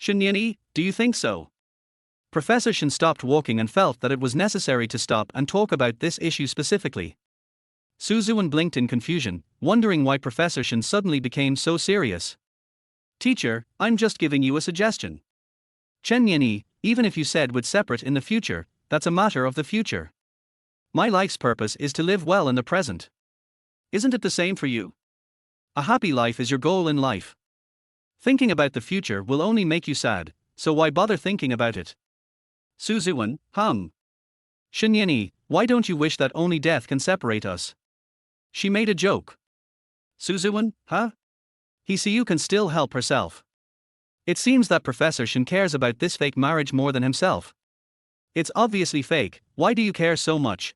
Shinyani, do you think so? Professor Shin stopped walking and felt that it was necessary to stop and talk about this issue specifically. Suzuan blinked in confusion, wondering why Professor Shin suddenly became so serious. Teacher, I'm just giving you a suggestion. Shinyani, even if you said we'd separate in the future, that's a matter of the future. My life's purpose is to live well in the present. Isn't it the same for you? A happy life is your goal in life. Thinking about the future will only make you sad, so why bother thinking about it? Suzuan, Shinyani, why don't you wish that only death can separate us? She made a joke. Suzuan, Hisiu can still help herself. It seems that Professor Shin cares about this fake marriage more than himself. It's obviously fake, why do you care so much?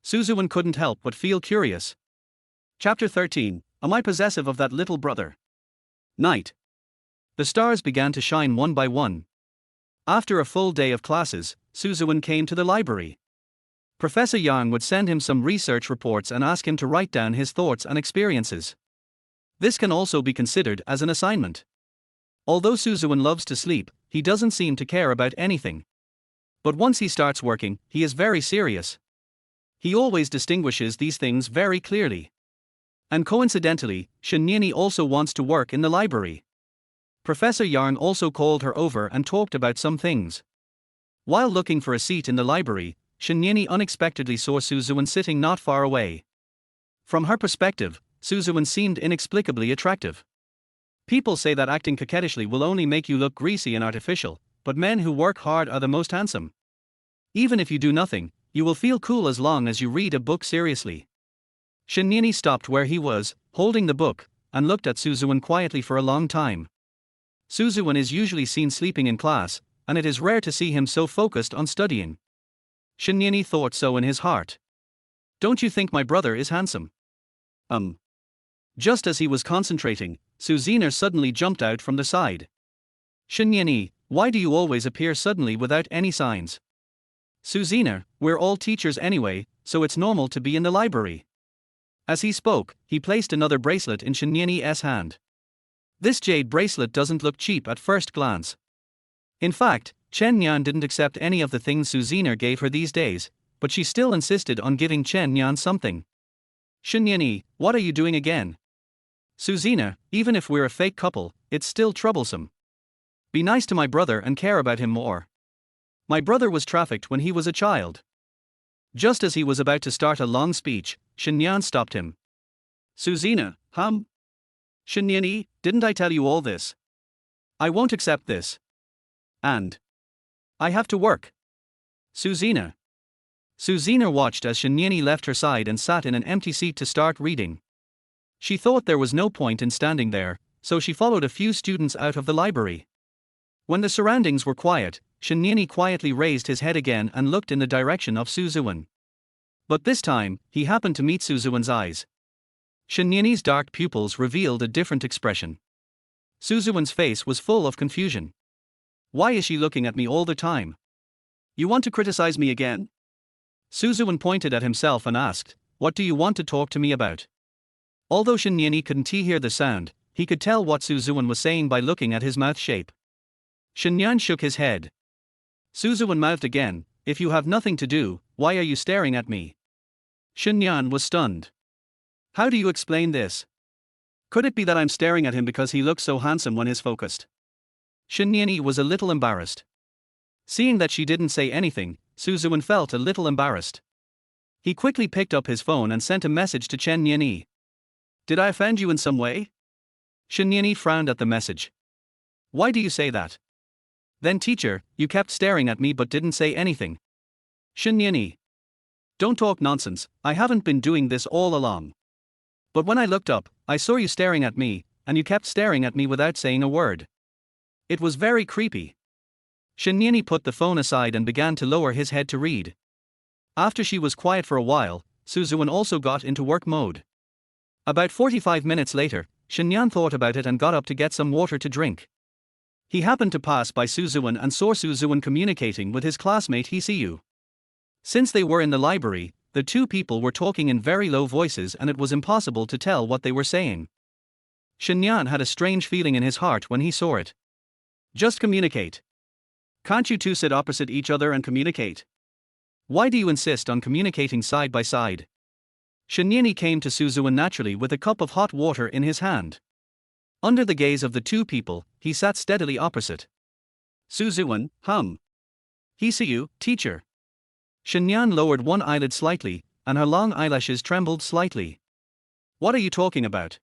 Suzuan couldn't help but feel curious. Chapter 13, Am I possessive of that little brother? Night. The stars began to shine one by one. After a full day of classes, Suzuan came to the library. Professor Yang would send him some research reports and ask him to write down his thoughts and experiences. This can also be considered as an assignment. Although Suzuan loves to sleep, he doesn't seem to care about anything. But once he starts working, he is very serious. He always distinguishes these things very clearly. And coincidentally, Shinyani also wants to work in the library. Professor Yang also called her over and talked about some things. While looking for a seat in the library, Shinyani unexpectedly saw Suzuan sitting not far away. From her perspective, Suzuan seemed inexplicably attractive. People say that acting coquettishly will only make you look greasy and artificial, but men who work hard are the most handsome. Even if you do nothing, you will feel cool as long as you read a book seriously. Shinyani stopped where he was, holding the book, and looked at Suzuan quietly for a long time. Suzuan is usually seen sleeping in class, and it is rare to see him so focused on studying. Shinyani thought so in his heart. Don't you think my brother is handsome? Just as he was concentrating, Suzina suddenly jumped out from the side. Shinyani, why do you always appear suddenly without any signs? Suzina, we're all teachers anyway, so it's normal to be in the library. As he spoke, he placed another bracelet in Shenyan's hand. This jade bracelet doesn't look cheap at first glance. In fact, Chen Yan didn't accept any of the things Suzina gave her these days, but she still insisted on giving Chen Yan something. Shenyan, what are you doing again? Suzina, even if we're a fake couple, it's still troublesome. Be nice to my brother and care about him more. My brother was trafficked when he was a child. Just as he was about to start a long speech, Shenyan stopped him. Suzina, Shenyan, didn't I tell you all this? I won't accept this. And I have to work. Suzina. Suzina watched as Shenyan left her side and sat in an empty seat to start reading. She thought there was no point in standing there, so she followed a few students out of the library. When the surroundings were quiet, Shenyan quietly raised his head again and looked in the direction of Ziwen. But this time, he happened to meet Ziwen's eyes. Shenyan's dark pupils revealed a different expression. Ziwen's face was full of confusion. Why is she looking at me all the time? You want to criticize me again? Ziwen pointed at himself and asked, what do you want to talk to me about? Although Shenyan couldn't hear the sound, he could tell what Ziwen was saying by looking at his mouth shape. Shenyan shook his head. Ziwen mouthed again, if you have nothing to do, why are you staring at me? Shenyan was stunned. How do you explain this? Could it be that I'm staring at him because he looks so handsome when he's focused? Shenyan was a little embarrassed. Seeing that she didn't say anything, Ziwen felt a little embarrassed. He quickly picked up his phone and sent a message to Chen Yan. Did I offend you in some way? Shenyan frowned at the message. Why do you say that? Then teacher, you kept staring at me but didn't say anything. Shenyan. Don't talk nonsense, I haven't been doing this all along. But when I looked up, I saw you staring at me, and you kept staring at me without saying a word. It was very creepy. Shenyan put the phone aside and began to lower his head to read. After she was quiet for a while, Ziwen also got into work mode. About 45 minutes later, Shenyan thought about it and got up to get some water to drink. He happened to pass by Ziwen and saw Ziwen communicating with his classmate Hsiu. Since they were in the library, the two people were talking in very low voices and it was impossible to tell what they were saying. Shenyan had a strange feeling in his heart when he saw it. Just communicate. Can't you two sit opposite each other and communicate? Why do you insist on communicating side by side? Shenyan came to Ziwen naturally with a cup of hot water in his hand. Under the gaze of the two people, he sat steadily opposite. Ziwen, Hsiu, teacher. Shenyan lowered one eyelid slightly, and her long eyelashes trembled slightly. What are you talking about?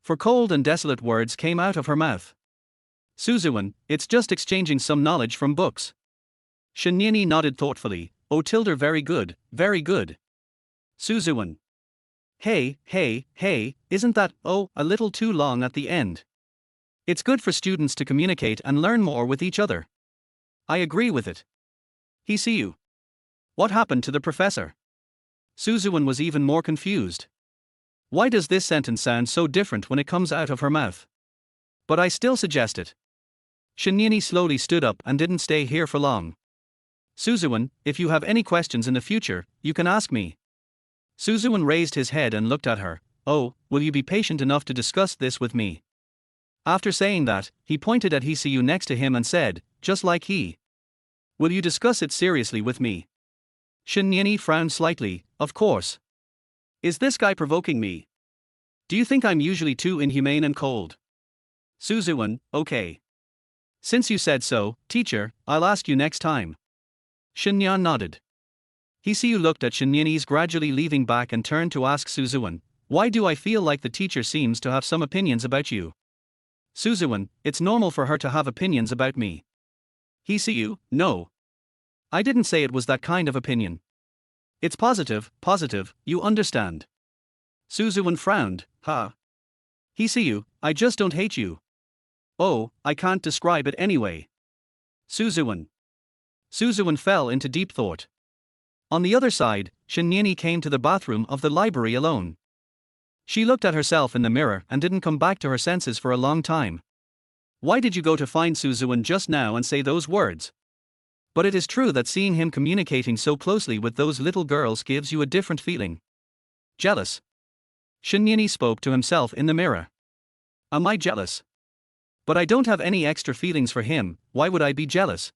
For cold and desolate words came out of her mouth. Ziwen, it's just exchanging some knowledge from books. Shenyan nodded thoughtfully, oh tilde very good, very good. Ziwen. Hey, isn't that, a little too long at the end? It's good for students to communicate and learn more with each other. I agree with it. Hsiu. What happened to the professor? Ziwen was even more confused. Why does this sentence sound so different when it comes out of her mouth? But I still suggest it. Shenyan slowly stood up and didn't stay here for long. Ziwen, if you have any questions in the future, you can ask me. Ziwen raised his head and looked at her. Oh, will you be patient enough to discuss this with me? After saying that, he pointed at Hsiu next to him and said, just like he. Will you discuss it seriously with me? Shenyan frowned slightly, of course. Is this guy provoking me? Do you think I'm usually too inhumane and cold? Ziwen, okay. Since you said so, teacher, I'll ask you next time. Shenyan nodded. Hsiu looked at Shenyan's gradually leaving back and turned to ask Ziwen, why do I feel like the teacher seems to have some opinions about you? Ziwen, it's normal for her to have opinions about me. Hsiu, no. I didn't say it was that kind of opinion. It's positive, you understand. Ziwen frowned, Hsiu, I just don't hate you. Oh, I can't describe it anyway. Ziwen. Ziwen fell into deep thought. On the other side, Shenyan came to the bathroom of the library alone. She looked at herself in the mirror and didn't come back to her senses for a long time. Why did you go to find Ziwen just now and say those words? But it is true that seeing him communicating so closely with those little girls gives you a different feeling. Jealous. Shinyani spoke to himself in the mirror. Am I jealous? But I don't have any extra feelings for him, why would I be jealous?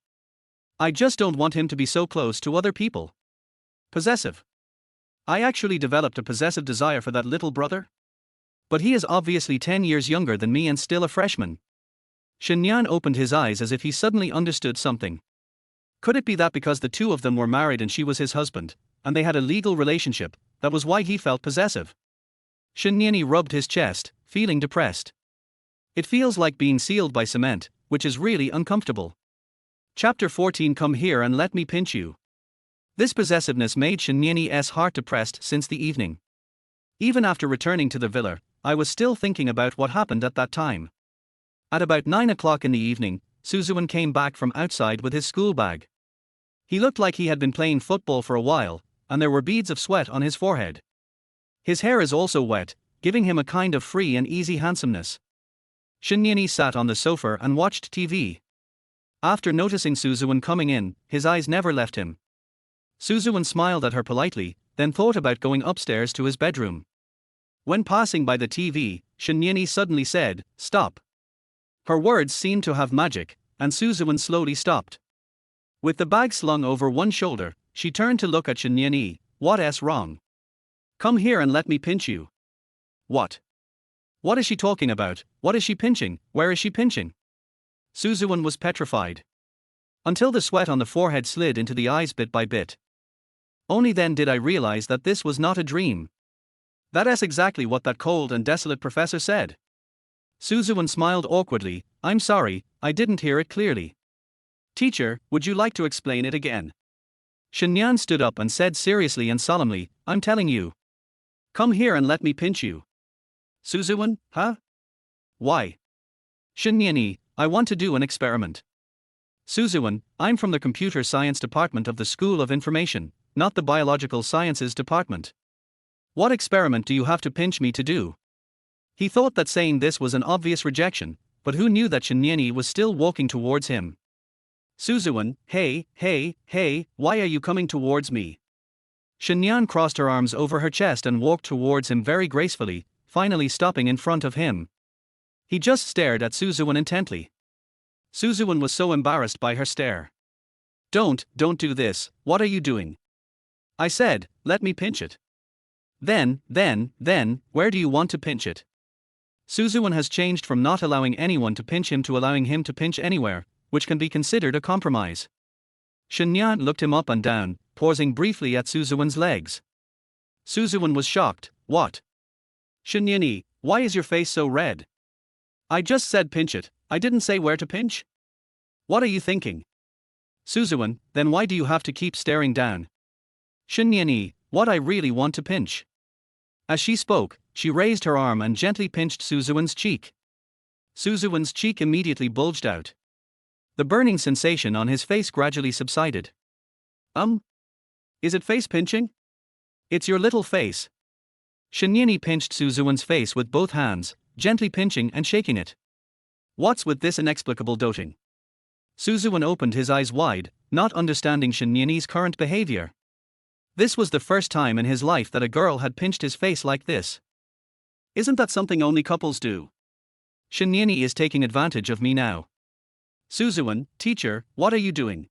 I just don't want him to be so close to other people. Possessive. I actually developed a possessive desire for that little brother. But he is obviously 10 years younger than me and still a freshman. Shinyan opened his eyes as if he suddenly understood something. Could it be that because the two of them were married and she was his husband, and they had a legal relationship, that was why he felt possessive? Shinyani rubbed his chest, feeling depressed. It feels like being sealed by cement, which is really uncomfortable. Chapter 14. Come here and let me pinch you. This possessiveness made Shinyani's heart depressed since the evening. Even after returning to the villa, I was still thinking about what happened at that time. At about 9 o'clock in the evening, Ziwen came back from outside with his school bag. He looked like he had been playing football for a while, and there were beads of sweat on his forehead. His hair is also wet, giving him a kind of free and easy handsomeness. Shinyani sat on the sofa and watched TV. After noticing Ziwen coming in, his eyes never left him. Ziwen smiled at her politely, then thought about going upstairs to his bedroom. When passing by the TV, Shinyani suddenly said, "Stop." Her words seemed to have magic, and Ziwen slowly stopped. With the bag slung over one shoulder, she turned to look at Shinyani. "What's wrong? Come here and let me pinch you." What? What is she talking about? What is she pinching? Where is she pinching? Ziwen was petrified. Until the sweat on the forehead slid into the eyes bit by bit. Only then did I realize that this was not a dream. That's exactly what that cold and desolate professor said. Ziwen smiled awkwardly. "I'm sorry, I didn't hear it clearly." "Teacher, would you like to explain it again?" Shinyan stood up and said seriously and solemnly, "I'm telling you. Come here and let me pinch you." Ziwen, huh? Why? Shinyani, I want to do an experiment. Ziwen, I'm from the computer science department of the School of Information, not the biological sciences department. What experiment do you have to pinch me to do? He thought that saying this was an obvious rejection, but who knew that Shinyani was still walking towards him? Ziwen, hey, why are you coming towards me? Shinyan crossed her arms over her chest and walked towards him very gracefully, finally stopping in front of him. He just stared at Ziwen intently. Ziwen was so embarrassed by her stare. Don't do this, what are you doing? I said, let me pinch it. Then, where do you want to pinch it? Ziwen has changed from not allowing anyone to pinch him to allowing him to pinch anywhere, which can be considered a compromise. Shinyan looked him up and down, pausing briefly at Ziwen's legs. Ziwen was shocked. What? Shinyani, why is your face so red? I just said pinch it, I didn't say where to pinch. What are you thinking? Ziwen, then why do you have to keep staring down? Shinyani, what I really want to pinch. As she spoke, she raised her arm and gently pinched Ziwen's cheek. Ziwen's cheek immediately bulged out. The burning sensation on his face gradually subsided. Is it face pinching? It's your little face. Shinyani pinched Ziwen's face with both hands, gently pinching and shaking it. What's with this inexplicable doting? Ziwen opened his eyes wide, not understanding Shinyani's current behavior. This was the first time in his life that a girl had pinched his face like this. Isn't that something only couples do? Shinyani is taking advantage of me now. Ziwen, teacher, what are you doing?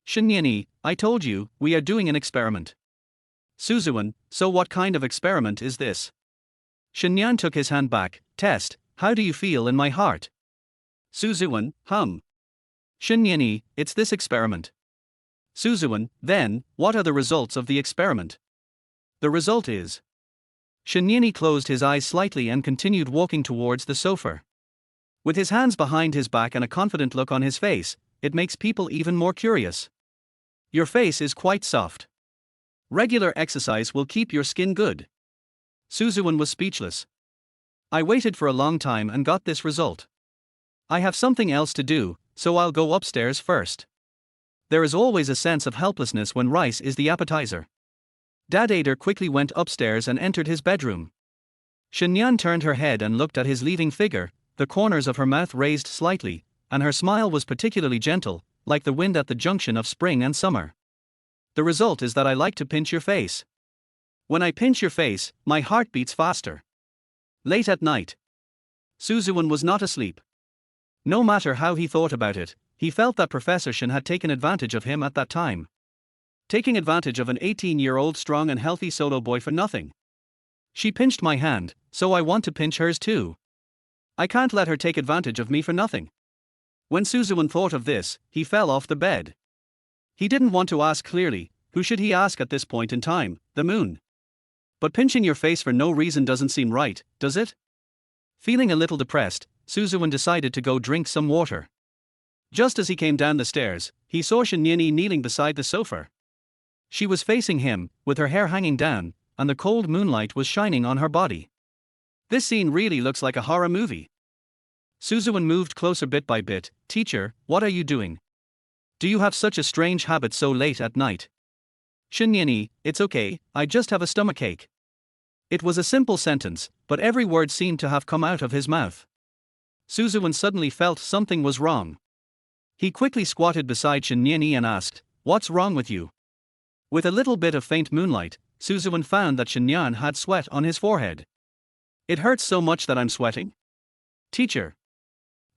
Shinyani, I told you, we are doing an experiment. Ziwen, so what kind of experiment is this? Shinyan took his hand back. Test, how do you feel in my heart? Ziwen, Shinyani, it's this experiment. Ziwen, then, what are the results of the experiment? The result is. Shinyani closed his eyes slightly and continued walking towards the sofa. With his hands behind his back and a confident look on his face, it makes people even more curious. Your face is quite soft. Regular exercise will keep your skin good. Ziwen was speechless. I waited for a long time and got this result. I have something else to do, so I'll go upstairs first. There is always a sense of helplessness when rice is the appetizer. Dadader quickly went upstairs and entered his bedroom. Shinyan turned her head and looked at his leaving figure, the corners of her mouth raised slightly, and her smile was particularly gentle, like the wind at the junction of spring and summer. The result is that I like to pinch your face. When I pinch your face, my heart beats faster. Late at night. Suzuwen was not asleep. No matter how he thought about it, he felt that Professor Shin had taken advantage of him at that time. Taking advantage of an 18-year-old strong and healthy solo boy for nothing. She pinched my hand, so I want to pinch hers too. I can't let her take advantage of me for nothing. When Suzuwen thought of this, he fell off the bed. He didn't want to ask clearly. Who should he ask at this point in time? The moon. But pinching your face for no reason doesn't seem right, does it? Feeling a little depressed, Suzuwen decided to go drink some water. Just as he came down the stairs, he saw Shinyeni kneeling beside the sofa. She was facing him, with her hair hanging down, and the cold moonlight was shining on her body. This scene really looks like a horror movie. Suzuwen moved closer bit by bit. Teacher, what are you doing? Do you have such a strange habit so late at night? Shinyeni, it's okay, I just have a stomachache. It was a simple sentence, but every word seemed to have come out of his mouth. Suzuwen suddenly felt something was wrong. He quickly squatted beside Shinyeni and asked, "What's wrong with you?" With a little bit of faint moonlight, Suzuwen found that Shinyan had sweat on his forehead. It hurts so much that I'm sweating? Teacher.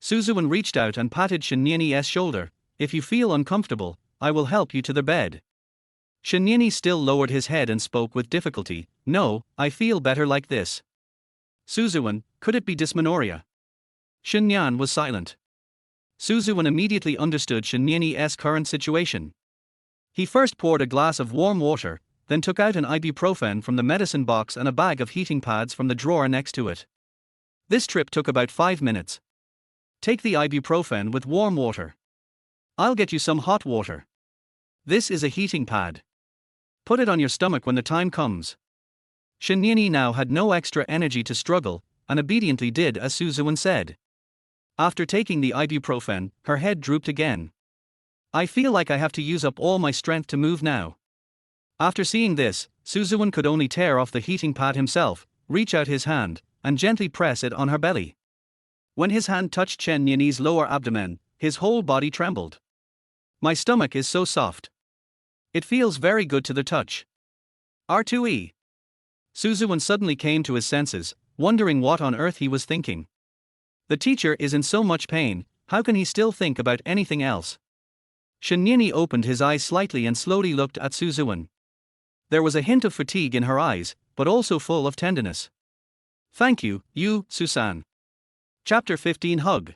Suzuwen reached out and patted Shinyeni's shoulder. If you feel uncomfortable, I will help you to the bed. Shinyeni still lowered his head and spoke with difficulty. No, I feel better like this. Suzuwen, could it be dysmenorrhea? Shinyan was silent. Suzuwen immediately understood Shinyeni's current situation. He first poured a glass of warm water, then took out an ibuprofen from the medicine box and a bag of heating pads from the drawer next to it. This trip took about 5 minutes. Take the ibuprofen with warm water. I'll get you some hot water. This is a heating pad. Put it on your stomach when the time comes. Shinyeni now had no extra energy to struggle, and obediently did as Suzuwen said. After taking the ibuprofen, her head drooped again. I feel like I have to use up all my strength to move now. After seeing this, Suzuwen could only tear off the heating pad himself, reach out his hand, and gently press it on her belly. When his hand touched Shinyeni's lower abdomen, his whole body trembled. My stomach is so soft. It feels very good to the touch. R2E. Suzuwen suddenly came to his senses, wondering what on earth he was thinking. The teacher is in so much pain, how can he still think about anything else? Shinyeni opened his eyes slightly and slowly looked at Suzuwen. There was a hint of fatigue in her eyes, but also full of tenderness. Thank you, Susan. Chapter 15 Hug.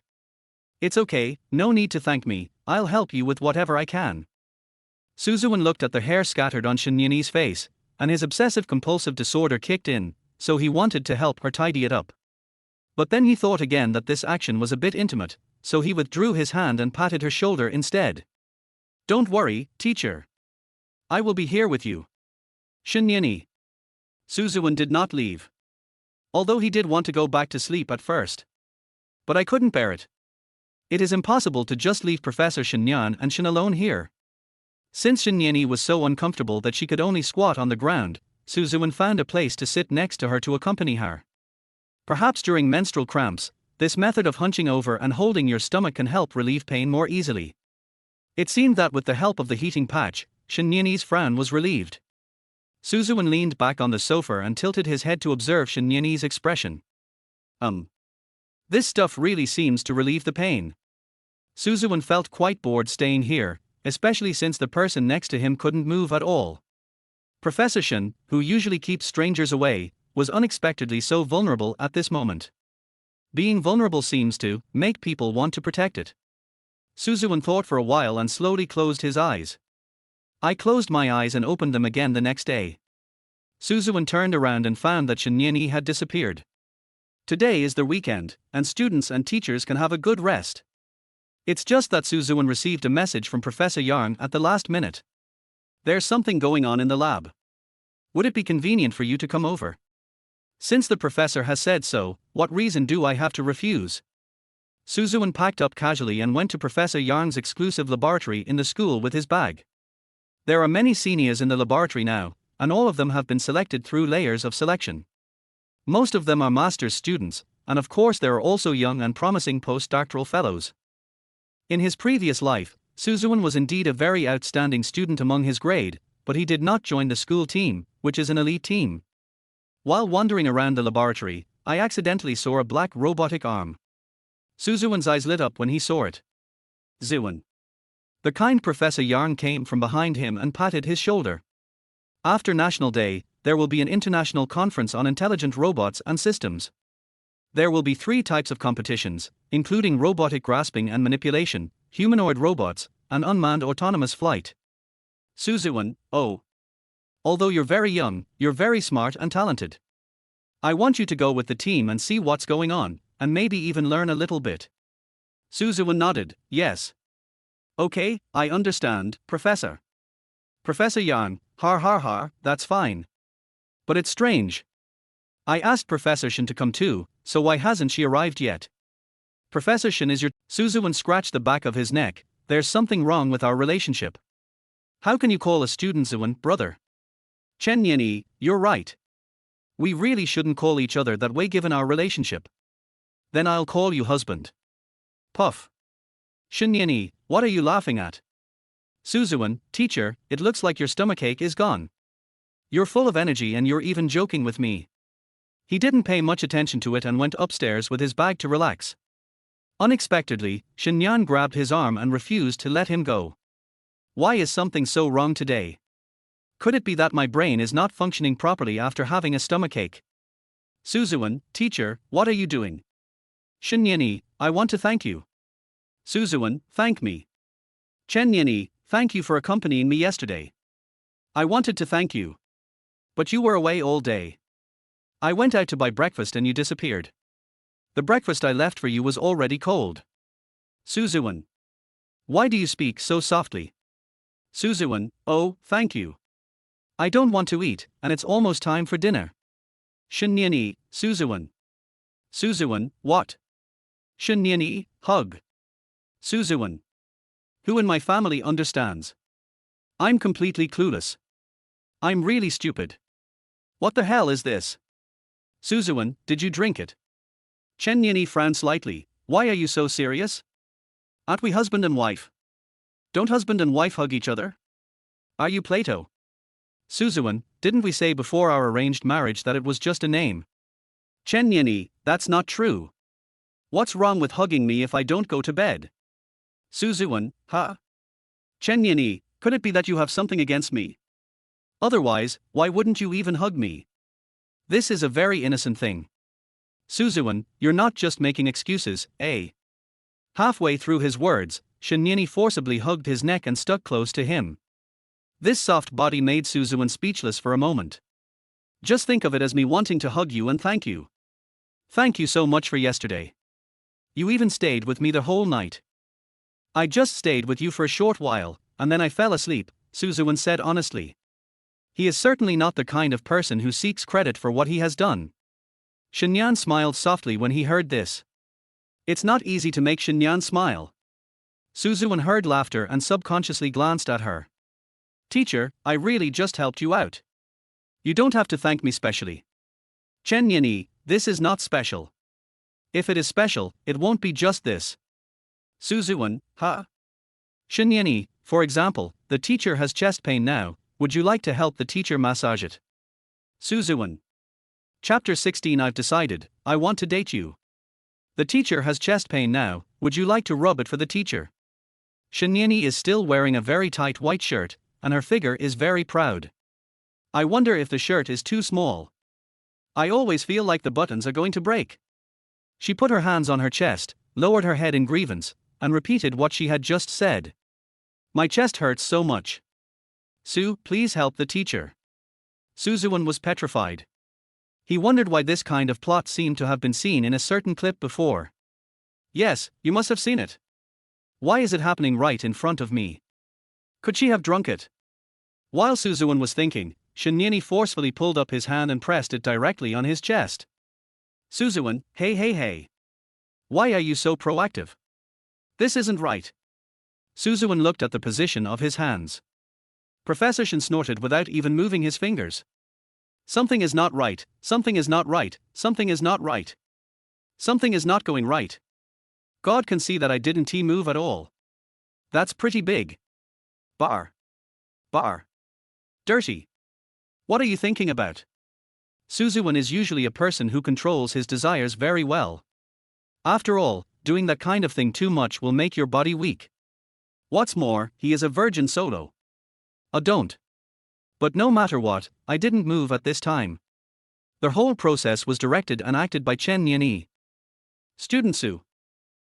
It's okay, no need to thank me, I'll help you with whatever I can. Suzuwen looked at the hair scattered on Shinyeni's face, and his obsessive-compulsive disorder kicked in, so he wanted to help her tidy it up. But then he thought again that this action was a bit intimate, so he withdrew his hand and patted her shoulder instead. Don't worry, teacher. I will be here with you. Shinyeni. Suzuwen did not leave. Although he did want to go back to sleep at first. But I couldn't bear it. It is impossible to just leave Professor Shinyan and Shin alone here. Since Shinyeni was so uncomfortable that she could only squat on the ground, Suzuwen found a place to sit next to her to accompany her. Perhaps during menstrual cramps, this method of hunching over and holding your stomach can help relieve pain more easily. It seemed that with the help of the heating patch, Shinyeni's frown was relieved. Suzuwen leaned back on the sofa and tilted his head to observe Shinyeni's expression. This stuff really seems to relieve the pain. Suzuwen felt quite bored staying here, especially since the person next to him couldn't move at all. Professor Shin, who usually keeps strangers away, was unexpectedly so vulnerable at this moment. Being vulnerable seems to make people want to protect it. Suzuwen thought for a while and slowly closed his eyes. I closed my eyes and opened them again the next day. Suzuwen turned around and found that Shinyeni had disappeared. Today is the weekend, and students and teachers can have a good rest. It's just that Suzuwen received a message from Professor Yang at the last minute. There's something going on in the lab. Would it be convenient for you to come over? Since the professor has said so, what reason do I have to refuse? Suzuwen packed up casually and went to Professor Yang's exclusive laboratory in the school with his bag. There are many seniors in the laboratory now, and all of them have been selected through layers of selection. Most of them are master's students, and of course there are also young and promising postdoctoral fellows. In his previous life, Suzuan was indeed a very outstanding student among his grade, but he did not join the school team, which is an elite team. While wandering around the laboratory, I accidentally saw a black robotic arm. Suzuan's eyes lit up when he saw it. Ziwen. The kind Professor Yarn came from behind him and patted his shoulder. After National Day, there will be an international conference on intelligent robots and systems. There will be 3 types of competitions, including robotic grasping and manipulation, humanoid robots, and unmanned autonomous flight. Suzuan, oh. Although you're very young, you're very smart and talented. I want you to go with the team and see what's going on, and maybe even learn a little bit. Suzuan nodded, yes. Okay, I understand, Professor. Professor Yarn, har, that's fine. But it's strange. I asked Professor Shin to come too, so why hasn't she arrived yet? Professor Shin is your. Suzuan scratched the back of his neck. There's something wrong with our relationship. How can you call a student Ziwen brother? Chen Yanyi, you're right. We really shouldn't call each other that way given our relationship. Then I'll call you husband. Puff. Shin Yanyi, what are you laughing at? Suzuan, teacher, it looks like your stomachache is gone. You're full of energy and you're even joking with me. He didn't pay much attention to it and went upstairs with his bag to relax. Unexpectedly, Shinyan grabbed his arm and refused to let him go. Why is something so wrong today? Could it be that my brain is not functioning properly after having a stomachache? Suzuan, teacher, what are you doing? Shin Yanyi, I want to thank you. Suzuan, thank me. Chen Yanyi, thank you for accompanying me yesterday. I wanted to thank you. But you were away all day. I went out to buy breakfast and you disappeared. The breakfast I left for you was already cold. Suzuan. Why do you speak so softly? Suzuan, oh, thank you. I don't want to eat, and it's almost time for dinner. Shin Yanyi, Suzuan. Suzuan, what? Shin Yanyi, hug. Suzuan. Who in my family understands? I'm completely clueless. I'm really stupid. What the hell is this? Suzuan, did you drink it? Chen Yanyi frowned slightly. Why are you so serious? Aren't we husband and wife? Don't husband and wife hug each other? Are you Plato? Suzuan, didn't we say before our arranged marriage that it was just a name? Chen Yanyi, that's not true. What's wrong with hugging me if I don't go to bed? Suzuan, huh? Chen Yanyi, could it be that you have something against me? Otherwise, why wouldn't you even hug me? This is a very innocent thing. Suzuan, you're not just making excuses, eh? Halfway through his words, Shin Yanyi forcibly hugged his neck and stuck close to him. This soft body made Suzuan speechless for a moment. Just think of it as me wanting to hug you and thank you. Thank you so much for yesterday. You even stayed with me the whole night. I just stayed with you for a short while, and then I fell asleep, Suzuan said honestly. He is certainly not the kind of person who seeks credit for what he has done. Shinyan smiled softly when he heard this. It's not easy to make Shinyan smile. Suzuan heard laughter and subconsciously glanced at her. Teacher, I really just helped you out. You don't have to thank me specially. Chen Yanyi, this is not special. If it is special, it won't be just this. Suzuan, huh? Shin Yanyi, for example, the teacher has chest pain now, would you like to help the teacher massage it? Suzuan. Chapter 16 I've decided, I want to date you. The teacher has chest pain now, would you like to rub it for the teacher? Shin Yanyi is still wearing a very tight white shirt, and her figure is very proud. I wonder if the shirt is too small. I always feel like the buttons are going to break. She put her hands on her chest, lowered her head in grievance, and repeated what she had just said. My chest hurts so much. Sue, please help the teacher. Suzuan was petrified. He wondered why this kind of plot seemed to have been seen in a certain clip before. Yes, you must have seen it. Why is it happening right in front of me? Could she have drunk it? While Suzuan was thinking, Shin Yanyi forcefully pulled up his hand and pressed it directly on his chest. Suzuan, hey. Why are you so proactive? This isn't right. Suzuan looked at the position of his hands. Professor Shin snorted without even moving his fingers. Something is not right, something is not right, something is not right. Something is not going right. God can see that I didn't move at all. That's pretty big. Bar. Bar. Dirty. What are you thinking about? Suzuwen is usually a person who controls his desires very well. After all, doing that kind of thing too much will make your body weak. What's more, he is a virgin solo. Don't. But no matter what, I didn't move at this time. The whole process was directed and acted by Chen Nianyi. Student Su.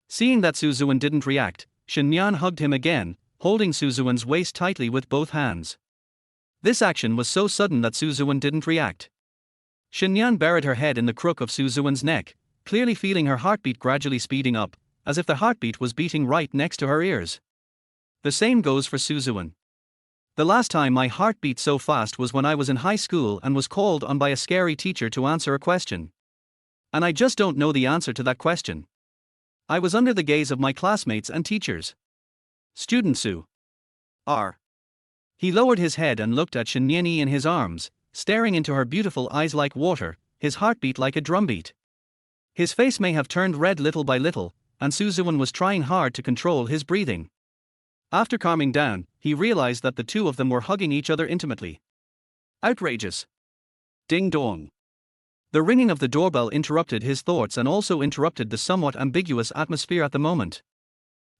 Seeing that Suzuwen didn't react, Shen Nian hugged him again, holding Suzuwen's waist tightly with both hands. This action was so sudden that Suzuwen didn't react. Shen Nian buried her head in the crook of Suzuwen's neck, clearly feeling her heartbeat gradually speeding up, as if the heartbeat was beating right next to her ears. The same goes for Suzuwen. The last time my heart beat so fast was when I was in high school and was called on by a scary teacher to answer a question. And I just don't know the answer to that question. I was under the gaze of my classmates and teachers. Student Su. R. He lowered his head and looked at Shen Nianyi in his arms, staring into her beautiful eyes like water, his heartbeat like a drumbeat. His face may have turned red little by little, and Suzuwen was trying hard to control his breathing. After calming down, he realized that the two of them were hugging each other intimately. Outrageous. Ding dong. The ringing of the doorbell interrupted his thoughts and also interrupted the somewhat ambiguous atmosphere at the moment.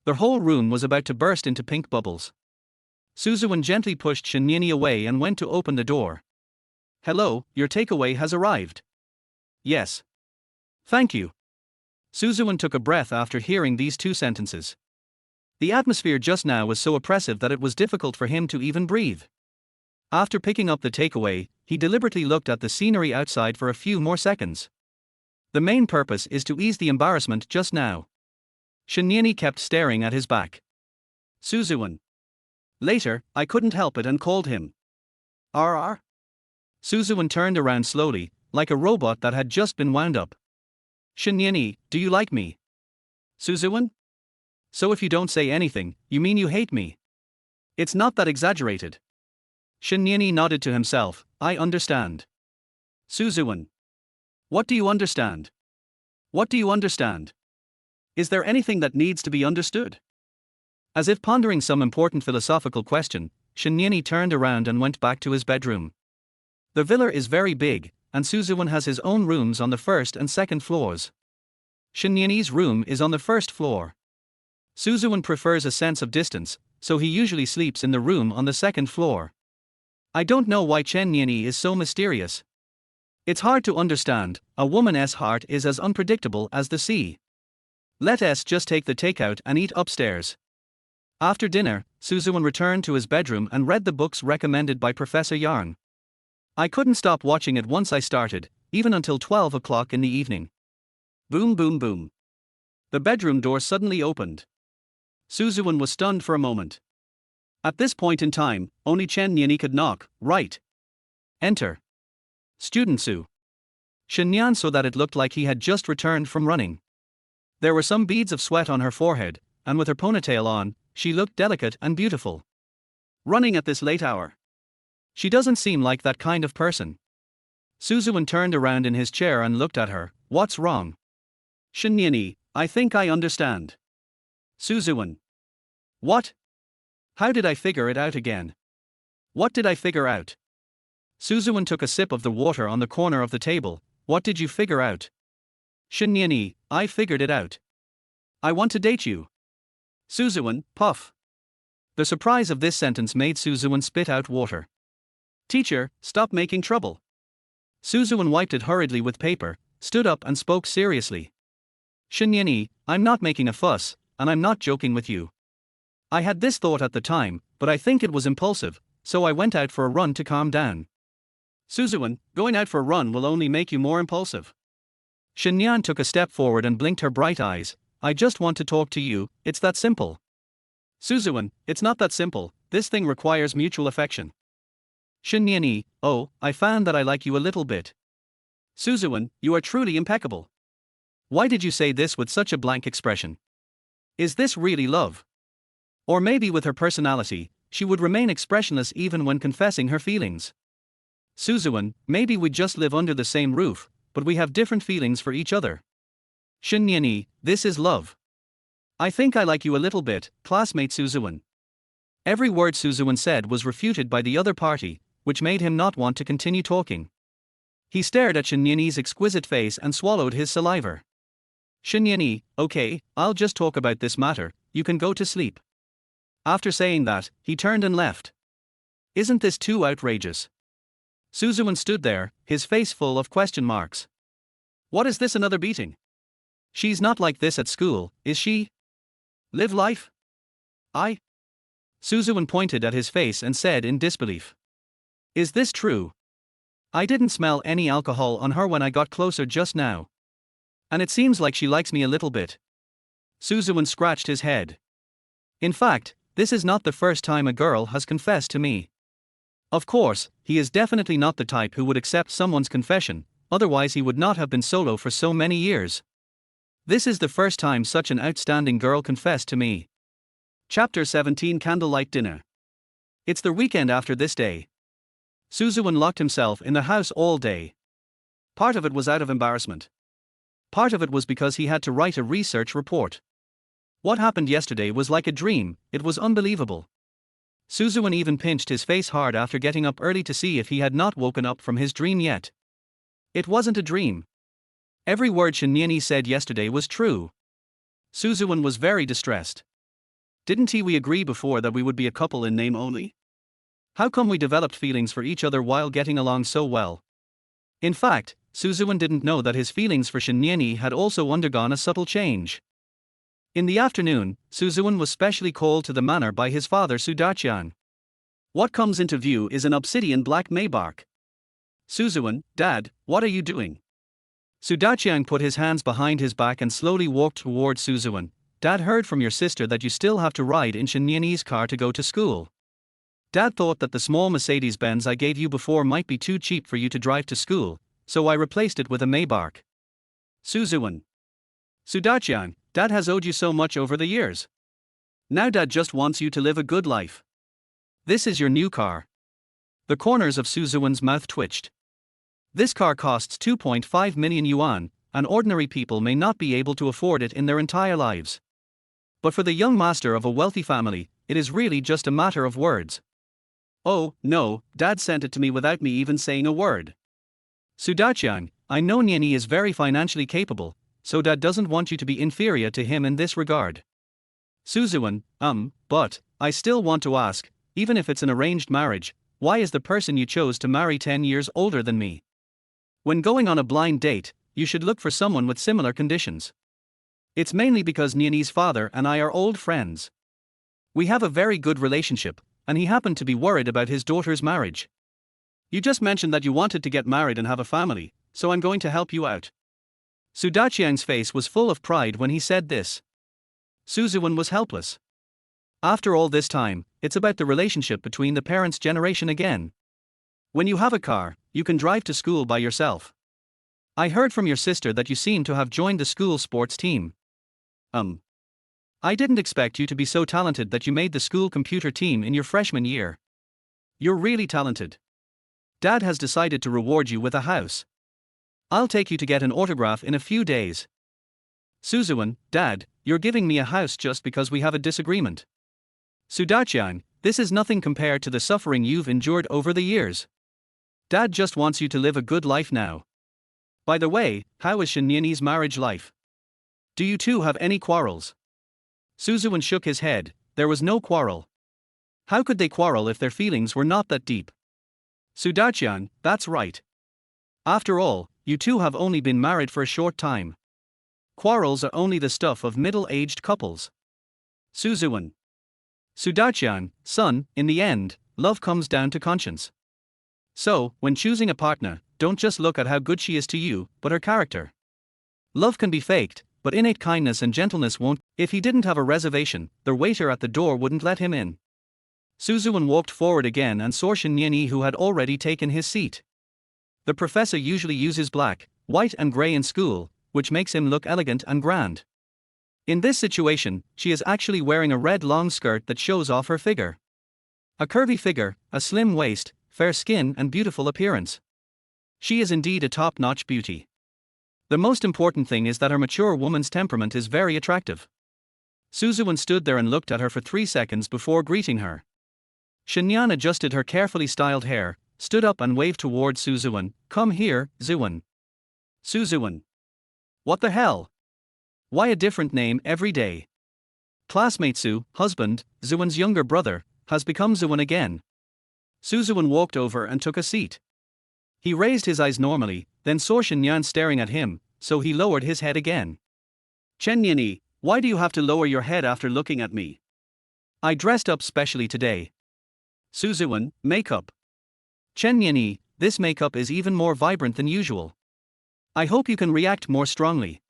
The whole room was about to burst into pink bubbles. Suzuwen gently pushed Shen Nianyi away and went to open the door. Hello, your takeaway has arrived. Yes. Thank you. Suzuwen took a breath after hearing these two sentences. The atmosphere just now was so oppressive that it was difficult for him to even breathe. After picking up the takeaway, he deliberately looked at the scenery outside for a few more seconds. The main purpose is to ease the embarrassment just now. Shen Nianyi kept staring at his back. Suzuwen. Later, I couldn't help it and called him. RR? Suzuwen turned around slowly, like a robot that had just been wound up. Shen Nianyi, do you like me? Suzuwen? So if you don't say anything, you mean you hate me? It's not that exaggerated. Shen Nianyi nodded to himself. I understand. Suzuwen. What do you understand? What do you understand? Is there anything that needs to be understood? As if pondering some important philosophical question, Shen Nianyi turned around and went back to his bedroom. The villa is very big, and Suzuwen has his own rooms on the first and second floors. Shen Nianyi's room is on the first floor. Suzuwen prefers a sense of distance, so he usually sleeps in the room on the second floor. I don't know why Chen Nianyi is so mysterious. It's hard to understand, a woman's heart is as unpredictable as the sea. Let us just take the takeout and eat upstairs. After dinner, Suzuwen returned to his bedroom and read the books recommended by Professor Yarn. I couldn't stop watching it once I started, even until 12 o'clock in the evening. Boom boom boom. The bedroom door suddenly opened. Suzuwen was stunned for a moment. At this point in time, only Chen Nianyi could knock, right? Enter. Student Su. Shen Nian saw that it looked like he had just returned from running. There were some beads of sweat on her forehead, and with her ponytail on, she looked delicate and beautiful. Running at this late hour. She doesn't seem like that kind of person. Suzuwen turned around in his chair and looked at her. What's wrong? Shen Nianyi, I think I understand. Suzuwen. What? How did I figure it out again? What did I figure out? Suzuwen took a sip of the water on the corner of the table. What did you figure out? Shen Nianyi, I figured it out. I want to date you. Suzuwen, puff. The surprise of this sentence made Suzuwen spit out water. Teacher, stop making trouble. Suzuwen wiped it hurriedly with paper, stood up and spoke seriously. Shen Nianyi, I'm not making a fuss, and I'm not joking with you. I had this thought at the time, but I think it was impulsive, so I went out for a run to calm down. Suzuwen, going out for a run will only make you more impulsive. Shen Nian took a step forward and blinked her bright eyes. I just want to talk to you, it's that simple. Suzuwen, it's not that simple, this thing requires mutual affection. Shen Nianyi, oh, I found that I like you a little bit. Suzuwen, you are truly impeccable. Why did you say this with such a blank expression? Is this really love? Or maybe with her personality, she would remain expressionless even when confessing her feelings. Suzuwen, maybe we just live under the same roof, but we have different feelings for each other. Shen Nianyi, this is love. I think I like you a little bit, classmate Suzuwen. Every word Suzuwen said was refuted by the other party, which made him not want to continue talking. He stared at Shinyani's exquisite face and swallowed his saliva. Shinyani, okay, I'll just talk about this matter, you can go to sleep. After saying that, he turned and left. Isn't this too outrageous? Suzuwen stood there, his face full of question marks. What is this, another beating? She's not like this at school, is she? Live life? Suzuwen pointed at his face and said in disbelief. Is this true? I didn't smell any alcohol on her when I got closer just now. And it seems like she likes me a little bit. Suzuwen scratched his head. In fact, this is not the first time a girl has confessed to me. Of course, he is definitely not the type who would accept someone's confession, otherwise he would not have been solo for so many years. This is the first time such an outstanding girl confessed to me. Chapter 17, Candlelight Dinner. It's the weekend after this day. Suzuwen locked himself in the house all day. Part of it was out of embarrassment. Part of it was because he had to write a research report. What happened yesterday was like a dream, it was unbelievable. Suzuwen even pinched his face hard after getting up early to see if he had not woken up from his dream yet. It wasn't a dream. Every word Shinyani said yesterday was true. Suzuwen was very distressed. Didn't we agree before that we would be a couple in name only? How come we developed feelings for each other while getting along so well? In fact, Suzuwen didn't know that his feelings for Shinyani had also undergone a subtle change. In the afternoon, Suzuwen was specially called to the manor by his father Sudachian. What comes into view is an obsidian black Maybach. Suzuwen, Dad, what are you doing? Sudachian put his hands behind his back and slowly walked toward Suzuwen. Dad heard from your sister that you still have to ride in Shinyani's car to go to school. Dad thought that the small Mercedes-Benz I gave you before might be too cheap for you to drive to school, so I replaced it with a Maybach. Suzuwen. Sudachian, Dad has owed you so much over the years. Now Dad just wants you to live a good life. This is your new car. The corners of Suzuwen's mouth twitched. This car costs 2.5 million yuan, and ordinary people may not be able to afford it in their entire lives. But for the young master of a wealthy family, it is really just a matter of words. Oh, no, Dad sent it to me without me even saying a word. Sudachian, I know Nyeni is very financially capable, so Dad doesn't want you to be inferior to him in this regard. Suzuwen, but I still want to ask, even if it's an arranged marriage, why is the person you chose to marry 10 years older than me? When going on a blind date, you should look for someone with similar conditions. It's mainly because Nyeni's father and I are old friends. We have a very good relationship, and he happened to be worried about his daughter's marriage. You just mentioned that you wanted to get married and have a family, so I'm going to help you out. Sudachian's face was full of pride when he said this. Suzuwen was helpless. After all this time, it's about the relationship between the parents' generation again. When you have a car, you can drive to school by yourself. I heard from your sister that you seem to have joined the school sports team. I didn't expect you to be so talented that you made the school computer team in your freshman year. You're really talented. Dad has decided to reward you with a house. I'll take you to get an autograph in a few days. Suzuwen, Dad, you're giving me a house just because we have a disagreement. Sudachian, this is nothing compared to the suffering you've endured over the years. Dad just wants you to live a good life now. By the way, how is Shinyani's marriage life? Do you two have any quarrels? Suzuwen shook his head. There was no quarrel. How could they quarrel if their feelings were not that deep? Sudachian, that's right. After all, you two have only been married for a short time. Quarrels are only the stuff of middle-aged couples. Suzuwen. Sudachian, son, in the end, love comes down to conscience. So, when choosing a partner, don't just look at how good she is to you, but her character. Love can be faked, but innate kindness and gentleness won't. If he didn't have a reservation, the waiter at the door wouldn't let him in. Suzuwen walked forward again and saw Shinyani, who had already taken his seat. The professor usually uses black, white and grey in school, which makes him look elegant and grand. In this situation, she is actually wearing a red long skirt that shows off her figure. A curvy figure, a slim waist, fair skin and beautiful appearance. She is indeed a top-notch beauty. The most important thing is that her mature woman's temperament is very attractive. Suzuwen stood there and looked at her for 3 seconds before greeting her. Shinyan adjusted her carefully styled hair, stood up and waved toward Suzuwen. Come here, Ziwen. Suzuwen. What the hell? Why a different name every day? Classmate Su, husband, Ziwen's younger brother, has become Ziwen again. Suzuwen walked over and took a seat. He raised his eyes normally, then saw Shinyan staring at him, so he lowered his head again. Chenyani, why do you have to lower your head after looking at me? I dressed up specially today. Suzuwen, makeup. Chenyani, this makeup is even more vibrant than usual. I hope you can react more strongly.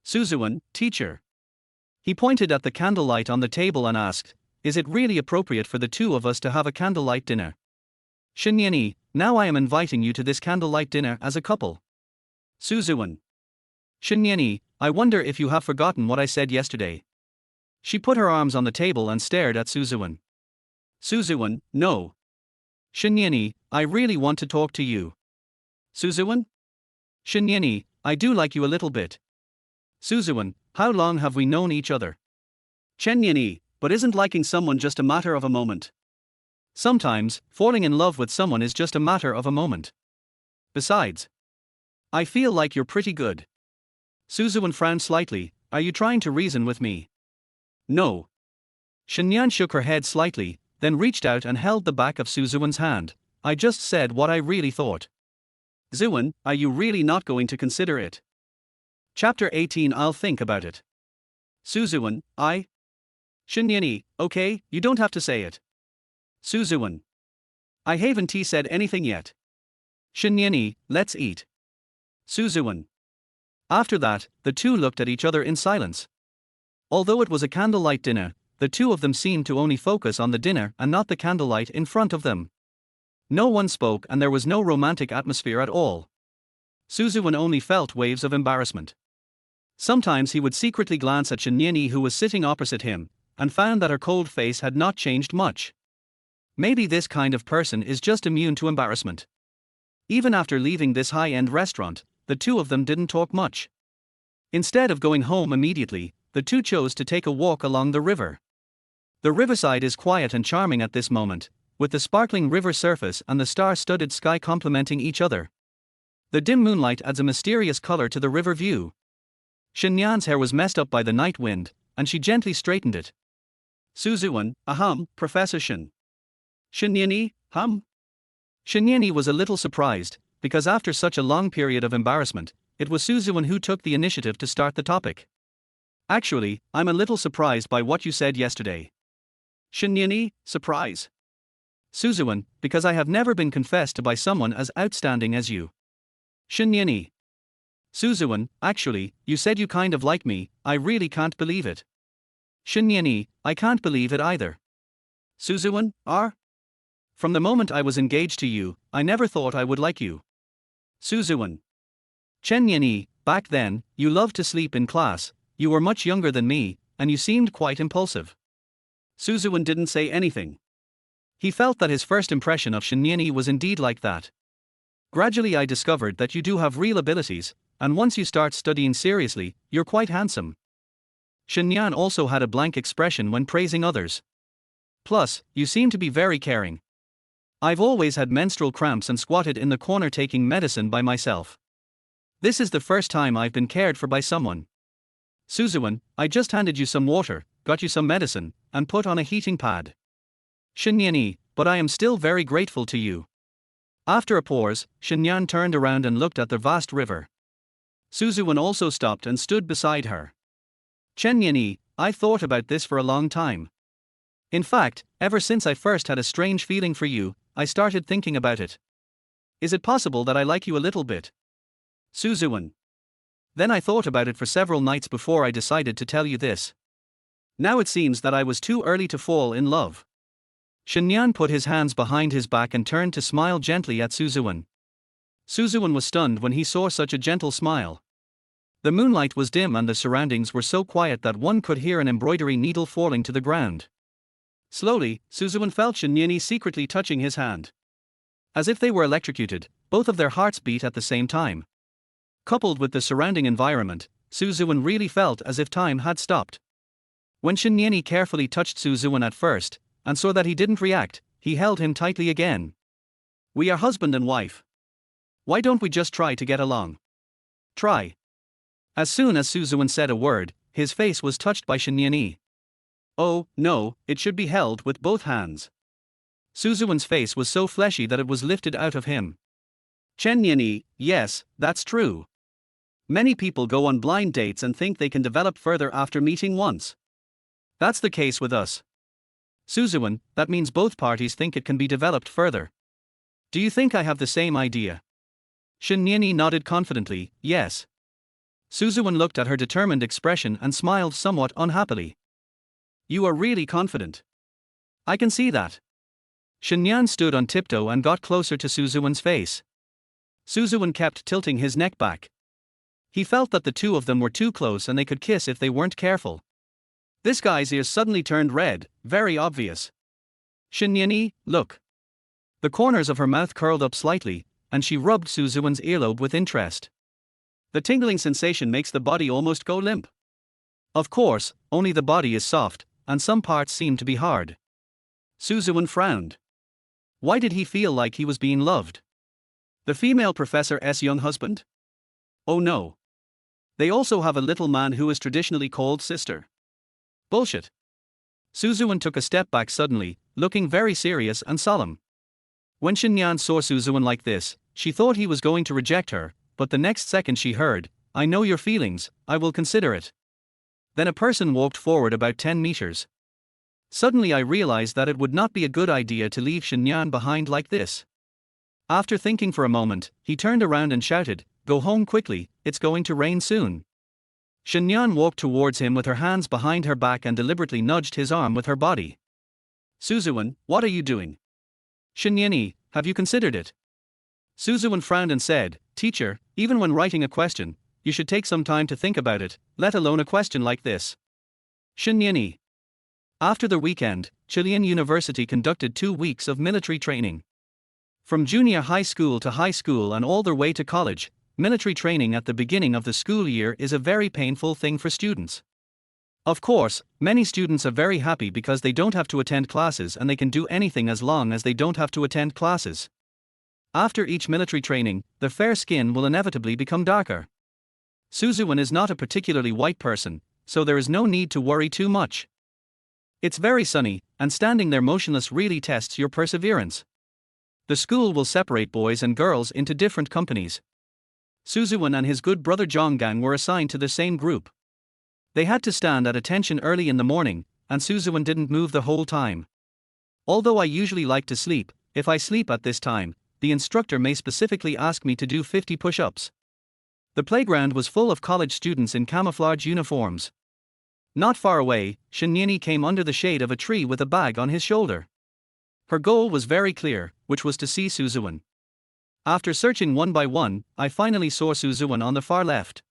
Suzuwen, teacher. He pointed at the candlelight on the table and asked, is it really appropriate for the two of us to have a candlelight dinner? Shinyani, now I am inviting you to this candlelight dinner as a couple. Suzuwen. Shinyani, I wonder if you have forgotten what I said yesterday. She put her arms on the table and stared at Suzuwen. Suzuwen, no. Shinyani, I really want to talk to you. Suzuwen? Shinyani, I do like you a little bit. Suzuwen, how long have we known each other? Chenyani, but isn't liking someone just a matter of a moment? Sometimes, falling in love with someone is just a matter of a moment. Besides, I feel like you're pretty good. Suzuwen frowned slightly. Are you trying to reason with me? No. Shinyan shook her head slightly, then reached out and held the back of Suzuwen's hand. I just said what I really thought. Ziwen, are you really not going to consider it? Chapter 18. I'll think about it. Suzuwen, I? Shinyani, okay, you don't have to say it. Suzuwen. I haven't said anything yet. Shinyani, let's eat. Suzuwen. After that, the two looked at each other in silence. Although it was a candlelight dinner, the two of them seemed to only focus on the dinner and not the candlelight in front of them. No one spoke and there was no romantic atmosphere at all. Suzuwen only felt waves of embarrassment. Sometimes he would secretly glance at Shinyani, who was sitting opposite him, and found that her cold face had not changed much. Maybe this kind of person is just immune to embarrassment. Even after leaving this high-end restaurant, the two of them didn't talk much. Instead of going home immediately, the two chose to take a walk along the river. The riverside is quiet and charming at this moment, with the sparkling river surface and the star-studded sky complementing each other. The dim moonlight adds a mysterious color to the river view. Shinyan's hair was messed up by the night wind, and she gently straightened it. Suzuwen, Professor Shin. Shinyani, Shinyani was a little surprised, because after such a long period of embarrassment, it was Suzuwen who took the initiative to start the topic. Actually, I'm a little surprised by what you said yesterday. Shinyani, surprise. Suzuwen, because I have never been confessed to by someone as outstanding as you. Shinyani. Suzuwen, actually, you said you kind of like me, I really can't believe it. Shinyani, I can't believe it either. Suzuwen, From the moment I was engaged to you, I never thought I would like you. Suzuwen. Chenyani, back then, you loved to sleep in class, you were much younger than me, and you seemed quite impulsive. Suzuwen didn't say anything. He felt that his first impression of Shinyani was indeed like that. Gradually I discovered that you do have real abilities, and once you start studying seriously, you're quite handsome. Shinyan also had a blank expression when praising others. Plus, you seem to be very caring. I've always had menstrual cramps and squatted in the corner taking medicine by myself. This is the first time I've been cared for by someone. Suzuwen, I just handed you some water, got you some medicine, and put on a heating pad. Shinyani, but I am still very grateful to you. After a pause, Shinyan turned around and looked at the vast river. Suzuwen also stopped and stood beside her. Chenyani, I thought about this for a long time. In fact, ever since I first had a strange feeling for you, I started thinking about it. Is it possible that I like you a little bit? Suzuwen. Then I thought about it for several nights before I decided to tell you this. Now it seems that I was too early to fall in love. Shinyan put his hands behind his back and turned to smile gently at Suzuwen. Suzuwen was stunned when he saw such a gentle smile. The moonlight was dim and the surroundings were so quiet that one could hear an embroidery needle falling to the ground. Slowly, Suzuwen felt Shinyani secretly touching his hand. As if they were electrocuted, both of their hearts beat at the same time. Coupled with the surrounding environment, Suzuwen really felt as if time had stopped. When Shinyeni carefully touched Suzuwen at first, and saw that he didn't react, he held him tightly again. We are husband and wife. Why don't we just try to get along? Try. As soon as Suzuwen said a word, his face was touched by Shinyeni. Oh, no, it should be held with both hands. Suzuwen's face was so fleshy that it was lifted out of him. Shinyeni, yes, that's true. Many people go on blind dates and think they can develop further after meeting once. That's the case with us. Suzuwen, that means both parties think it can be developed further. Do you think I have the same idea? Shinyeni nodded confidently, yes. Suzuwen looked at her determined expression and smiled somewhat unhappily. You are really confident. I can see that. Shinyan stood on tiptoe and got closer to Suzuwen's face. Suzuwen kept tilting his neck back. He felt that the two of them were too close and they could kiss if they weren't careful. This guy's ears suddenly turned red, very obvious. Shinyeni, look. The corners of her mouth curled up slightly, and she rubbed Suzuwen's earlobe with interest. The tingling sensation makes the body almost go limp. Of course, only the body is soft, and some parts seem to be hard. Suzuwen frowned. Why did he feel like he was being loved? The female professor's young husband? Oh no. They also have a little man who is traditionally called sister. Bullshit. Suzuwen took a step back suddenly, looking very serious and solemn. When Shinyan saw Suzuwen like this, she thought he was going to reject her, but the next second she heard, I know your feelings, I will consider it. Then a person walked forward about 10 meters. Suddenly I realized that it would not be a good idea to leave Shinyan behind like this. After thinking for a moment, he turned around and shouted, Go home quickly, it's going to rain soon. Shinyan walked towards him with her hands behind her back and deliberately nudged his arm with her body. Suzuwen, what are you doing? Shinyeni, have you considered it? Suzuwen frowned and said, Teacher, even when writing a question, you should take some time to think about it, let alone a question like this. Shinyeni. After the weekend, Chilean University conducted 2 weeks of military training. From junior high school to high school and all the way to college, military training at the beginning of the school year is a very painful thing for students. Of course, many students are very happy because they don't have to attend classes and they can do anything as long as they don't have to attend classes. After each military training, the fair skin will inevitably become darker. Suzuwen is not a particularly white person, so there is no need to worry too much. It's very sunny, and standing there motionless really tests your perseverance. The school will separate boys and girls into different companies. Suzuwen and his good brother Jonggang were assigned to the same group. They had to stand at attention early in the morning, and Suzuwen didn't move the whole time. Although I usually like to sleep, if I sleep at this time, the instructor may specifically ask me to do 50 push-ups. The playground was full of college students in camouflage uniforms. Not far away, Shinyeni came under the shade of a tree with a bag on his shoulder. Her goal was very clear, which was to see Suzuwen. After searching one by one, I finally saw Suzuwen on the far left.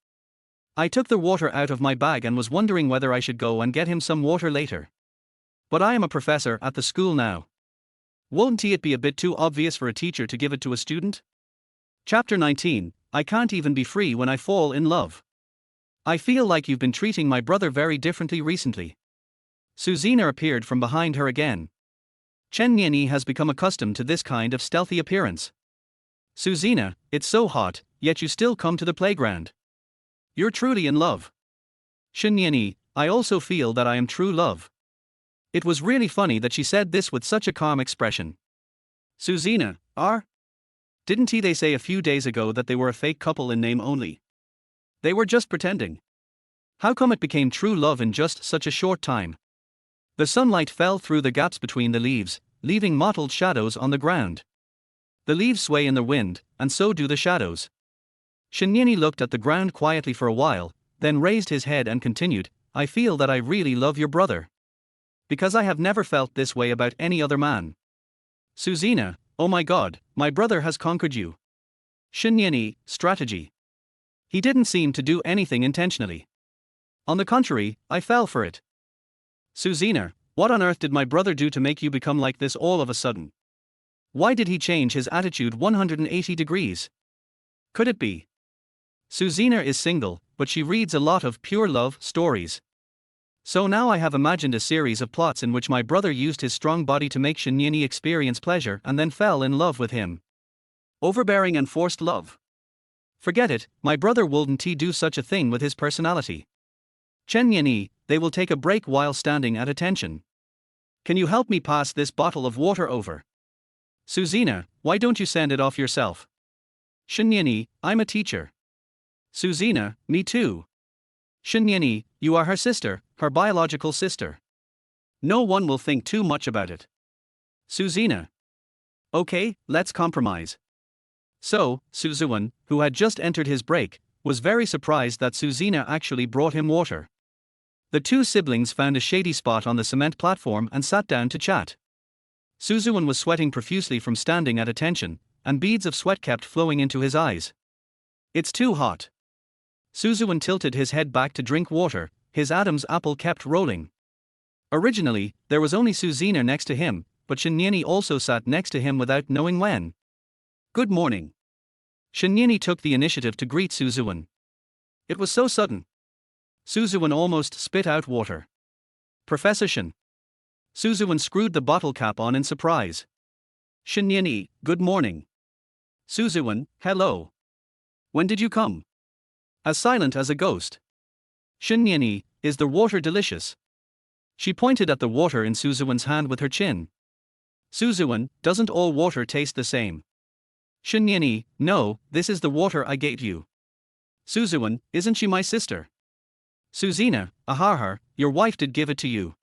I took the water out of my bag and was wondering whether I should go and get him some water later. But I am a professor at the school now. Won't it be a bit too obvious for a teacher to give it to a student? Chapter 19, I can't even be free when I fall in love. I feel like you've been treating my brother very differently recently. Suzina appeared from behind her again. Shinyeni has become accustomed to this kind of stealthy appearance. Suzina, it's so hot, yet you still come to the playground. You're truly in love. Shinyeni, I also feel that I am true love. It was really funny that she said this with such a calm expression. Suzina, didn't they say a few days ago that they were a fake couple in name only? They were just pretending. How come it became true love in just such a short time? The sunlight fell through the gaps between the leaves, leaving mottled shadows on the ground. The leaves sway in the wind, and so do the shadows. Shinyeni looked at the ground quietly for a while, then raised his head and continued, I feel that I really love your brother. Because I have never felt this way about any other man. Suzina, oh my god, my brother has conquered you. Shinyeni, strategy. He didn't seem to do anything intentionally. On the contrary, I fell for it. Suzina, what on earth did my brother do to make you become like this all of a sudden? Why did he change his attitude 180 degrees? Could it be? Suzina is single, but she reads a lot of pure love stories. So now I have imagined a series of plots in which my brother used his strong body to make Shinnyani experience pleasure and then fell in love with him. Overbearing and forced love. Forget it, my brother wouldn't do such a thing with his personality. Shinnyani, they will take a break while standing at attention. Can you help me pass this bottle of water over? Suzina, why don't you send it off yourself? Shinnyani, I'm a teacher. Suzina, me too. Shinnyani, you are her sister, her biological sister. No one will think too much about it. Suzina. Okay, let's compromise. So, Ziwen, who had just entered his break, was very surprised that Suzina actually brought him water. The two siblings found a shady spot on the cement platform and sat down to chat. Ziwen was sweating profusely from standing at attention, and beads of sweat kept flowing into his eyes. It's too hot. Ziwen tilted his head back to drink water, his Adam's apple kept rolling. Originally, there was only Suzina next to him, but Shinnyani also sat next to him without knowing when. Good morning. Shinnyani took the initiative to greet Ziwen. It was so sudden. Ziwen almost spit out water. Professor Shin. Ziwen screwed the bottle cap on in surprise. Shinnyani, good morning. Ziwen, hello. When did you come? As silent as a ghost. Shinnyani, is the water delicious? She pointed at the water in Ziwen's hand with her chin. Ziwen, doesn't all water taste the same? Shinnyani, no, this is the water I gave you. Ziwen, isn't she my sister? Suzina, ahaha, your wife did give it to you.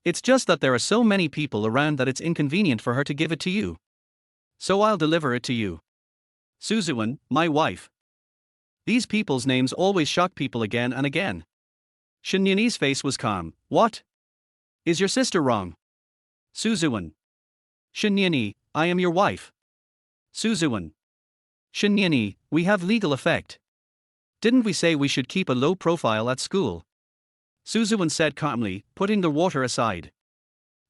It's just that there are so many people around that it's inconvenient for her to give it to you. So I'll deliver it to you. Ziwen, my wife. These people's names always shock people again and again. Shinnyani's face was calm. What? Is your sister wrong? Ziwen. Shinnyani, I am your wife. Ziwen. Shinnyani, we have legal effect. Didn't we say we should keep a low profile at school? Ziwen said calmly, putting the water aside.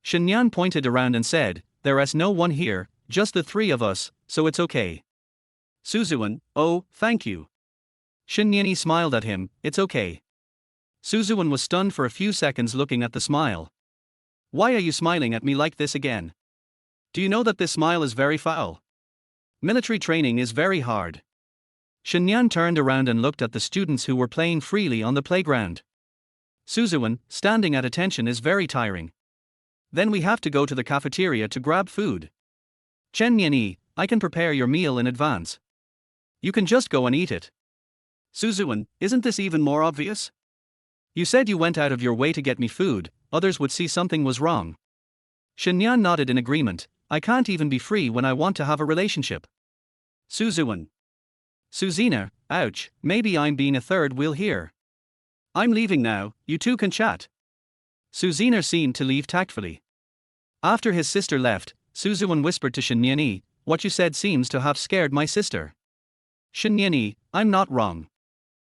Shinyan pointed around and said, there's no one here, just the three of us, so it's okay. Ziwen, oh, thank you. Shinnyani smiled at him, it's okay. Ziwen was stunned for a few seconds looking at the smile. Why are you smiling at me like this again? Do you know that this smile is very foul? Military training is very hard. Shinyan turned around and looked at the students who were playing freely on the playground. Ziwen, standing at attention is very tiring. Then we have to go to the cafeteria to grab food. Shinnyani, I can prepare your meal in advance. You can just go and eat it. Ziwen, isn't this even more obvious? You said you went out of your way to get me food, others would see something was wrong. Shinyan nodded in agreement, I can't even be free when I want to have a relationship. Ziwen. Suzina, ouch, maybe I'm being a third wheel here. I'm leaving now, you two can chat. Suzina seemed to leave tactfully. After his sister left, Ziwen whispered to Shinnyani, what you said seems to have scared my sister. Shinnyani, I'm not wrong.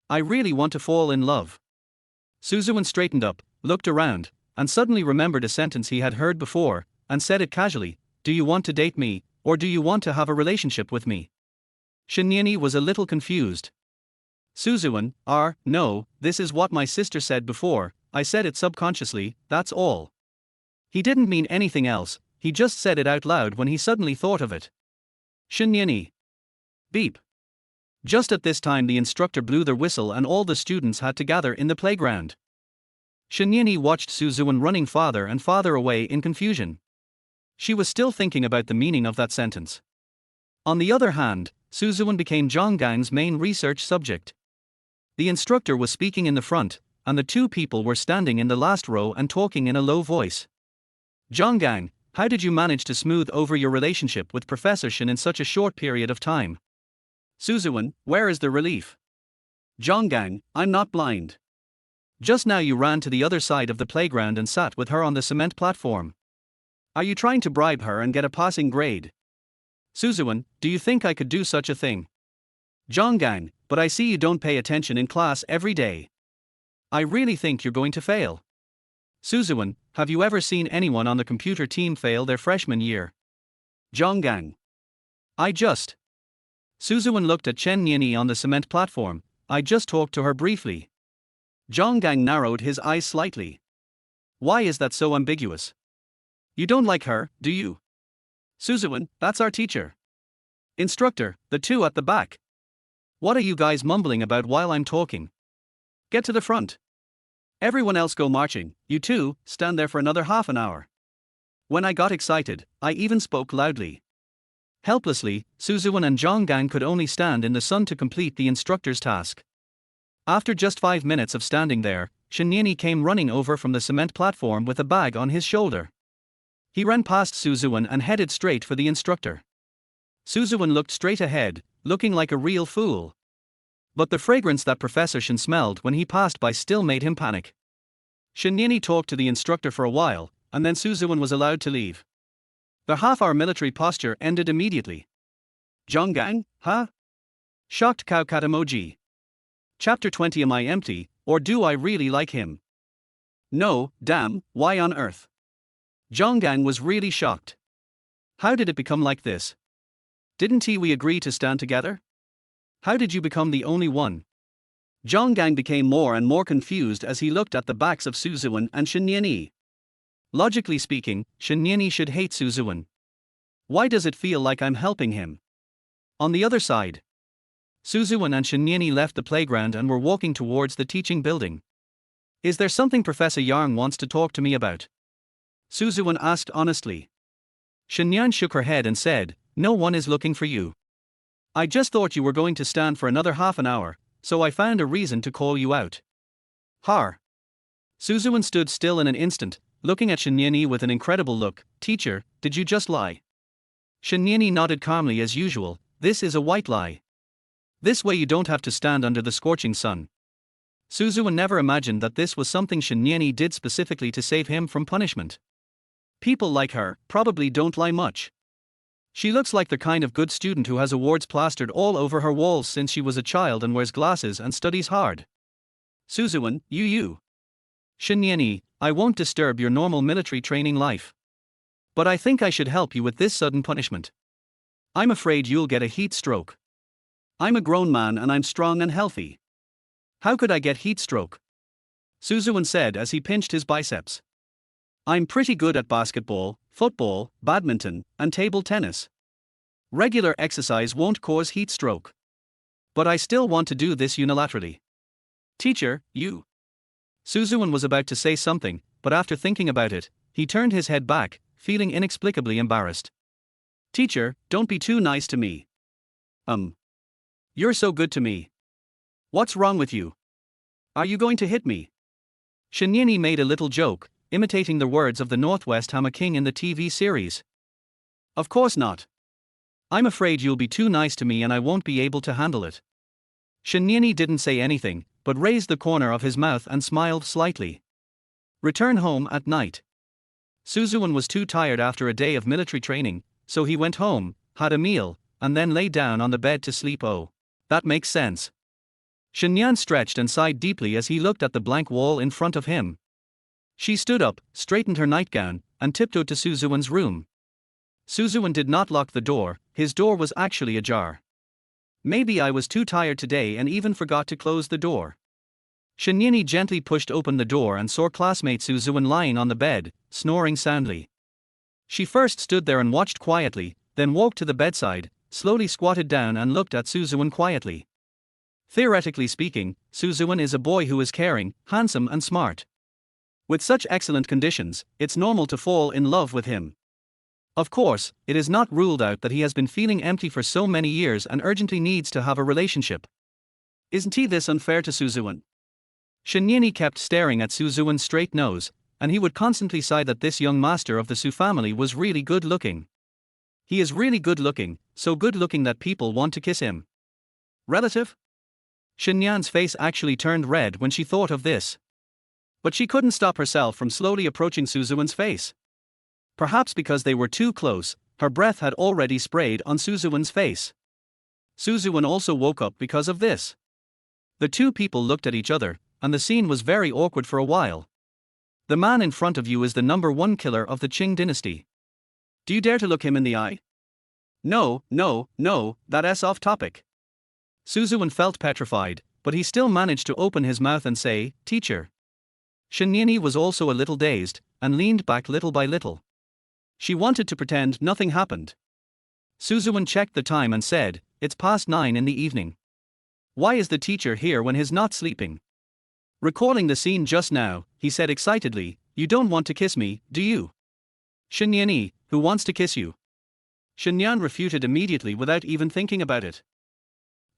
I really want to fall in love. Ziwen straightened up, looked around, and suddenly remembered a sentence he had heard before, and said it casually, do you want to date me, or do you want to have a relationship with me? Shinnyani was a little confused. Ziwen, no, this is what my sister said before, I said it subconsciously, that's all. He didn't mean anything else, he just said it out loud when he suddenly thought of it. Shinnyani. Beep. Just at this time the instructor blew their whistle and all the students had to gather in the playground. Shinnyani watched Ziwen running farther and farther away in confusion. She was still thinking about the meaning of that sentence. On the other hand, Ziwen became Zhonggang's main research subject. The instructor was speaking in the front, and the two people were standing in the last row and talking in a low voice. Zhonggang, how did you manage to smooth over your relationship with Professor Shin in such a short period of time? Ziwen, where is the relief? Zhonggang, I'm not blind. Just now you ran to the other side of the playground and sat with her on the cement platform. Are you trying to bribe her and get a passing grade? Ziwen, do you think I could do such a thing? Zhonggang, but I see you don't pay attention in class every day. I really think you're going to fail. Ziwen, have you ever seen anyone on the computer team fail their freshman year? Zhonggang. Ziwen looked at Shinnyani on the cement platform, I just talked to her briefly. Zhonggang narrowed his eyes slightly. Why is that so ambiguous? You don't like her, do you? Suzuwen, that's our teacher. Instructor, the two at the back. What are you guys mumbling about while I'm talking? Get to the front. Everyone else go marching, you two, stand there for another half an hour. When I got excited, I even spoke loudly. Helplessly, Suzuwen and Zhonggang could only stand in the sun to complete the instructor's task. After just 5 minutes of standing there, Shinyeni came running over from the cement platform with a bag on his shoulder. He ran past Suzuwen and headed straight for the instructor. Suzuwen looked straight ahead, looking like a real fool. But the fragrance that Professor Shin smelled when he passed by still made him panic. Shinyeni talked to the instructor for a while, and then Suzuwen was allowed to leave. The half-hour military posture ended immediately. Zhonggang, huh? Shocked cow cat emoji. Chapter 20. Am I empty, or do I really like him? No, damn, why on earth? Zhonggang was really shocked. How did it become like this? Didn't we agree to stand together? How did you become the only one? Zhonggang became more and more confused as he looked at the backs of Suzuwen and Shinyeni. Logically speaking, Shinyeni should hate Suzuwen. Why does it feel like I'm helping him? On the other side, Suzuwen and Shinyeni left the playground and were walking towards the teaching building. Is there something Professor Yang wants to talk to me about? Suzuwen asked honestly. Shinyan shook her head and said, no one is looking for you. I just thought you were going to stand for another half an hour, so I found a reason to call you out. Har. Suzuwen stood still in an instant, looking at Shinyeni with an incredible look. Teacher, did you just lie? Shinyeni nodded calmly as usual. This is a white lie. This way you don't have to stand under the scorching sun. Suzuwen never imagined that this was something Shinyeni did specifically to save him from punishment. People like her probably don't lie much. She looks like the kind of good student who has awards plastered all over her walls since she was a child and wears glasses and studies hard. Suzuwen, you. Shinyeni, I won't disturb your normal military training life. But I think I should help you with this sudden punishment. I'm afraid you'll get a heat stroke. I'm a grown man and I'm strong and healthy. How could I get heat stroke? Suzuwen said as he pinched his biceps. I'm pretty good at basketball, football, badminton, and table tennis. Regular exercise won't cause heat stroke. But I still want to do this unilaterally. Teacher, you. Suzuwen was about to say something, but after thinking about it, he turned his head back, feeling inexplicably embarrassed. Teacher, don't be too nice to me. You're so good to me. What's wrong with you? Are you going to hit me? Shinyeni made a little joke, imitating the words of the Northwest Hama King in the TV series. Of course not. I'm afraid you'll be too nice to me and I won't be able to handle it. Shinyeni didn't say anything, but raised the corner of his mouth and smiled slightly. Return home at night. Suzuwen was too tired after a day of military training, so he went home, had a meal, and then lay down on the bed to sleep. Oh, that makes sense. Shinyan stretched and sighed deeply as he looked at the blank wall in front of him. She stood up, straightened her nightgown, and tiptoed to Suzuwen's room. Suzuwen did not lock the door, his door was actually ajar. Maybe I was too tired today and even forgot to close the door. Shinyeni gently pushed open the door and saw classmate Suzuwen lying on the bed, snoring soundly. She first stood there and watched quietly, then walked to the bedside, slowly squatted down and looked at Suzuwen quietly. Theoretically speaking, Suzuwen is a boy who is caring, handsome and smart. With such excellent conditions, it's normal to fall in love with him. Of course, it is not ruled out that he has been feeling empty for so many years and urgently needs to have a relationship. Isn't this unfair to Suzuwen? Shinyeni kept staring at Suzuwen's straight nose, and he would constantly sigh that this young master of the Su family was really good looking. He is really good looking, so good looking that people want to kiss him. Relative? Shinyan's face actually turned red when she thought of this. But she couldn't stop herself from slowly approaching Suzuwen's face. Perhaps because they were too close, her breath had already sprayed on Suzuwen's face. Suzuwen also woke up because of this. The two people looked at each other, and the scene was very awkward for a while. The man in front of you is the #1 killer of the Qing dynasty. Do you dare to look him in the eye? No, that's off topic. Suzuwen felt petrified, but he still managed to open his mouth and say, "Teacher." Shinyani was also a little dazed, and leaned back little by little. She wanted to pretend nothing happened. Suzuwen checked the time and said, "It's past 9 in the evening. Why is the teacher here when he's not sleeping?" Recalling the scene just now, he said excitedly, "You don't want to kiss me, do you?" "Shinyani, who wants to kiss you?" Shinyan refuted immediately without even thinking about it.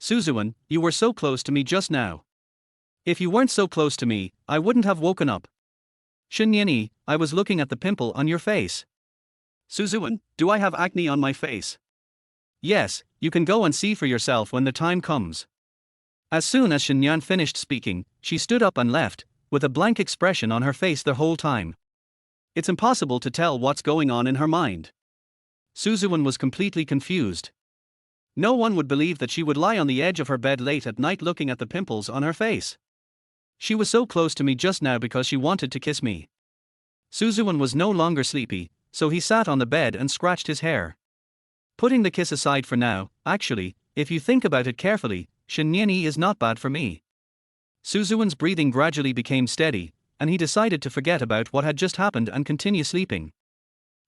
"Suzuwen, you were so close to me just now. If you weren't so close to me, I wouldn't have woken up." "Shinyani, I was looking at the pimple on your face." "Suzuwen, do I have acne on my face?" "Yes, you can go and see for yourself when the time comes." As soon as Shinyan finished speaking, she stood up and left, with a blank expression on her face the whole time. It's impossible to tell what's going on in her mind. Suzuwen was completely confused. No one would believe that she would lie on the edge of her bed late at night looking at the pimples on her face. She was so close to me just now because she wanted to kiss me. Suzuwen was no longer sleepy, so he sat on the bed and scratched his hair. Putting the kiss aside for now, actually, if you think about it carefully, Shinyani is not bad for me. Suzuwen's breathing gradually became steady, and he decided to forget about what had just happened and continue sleeping.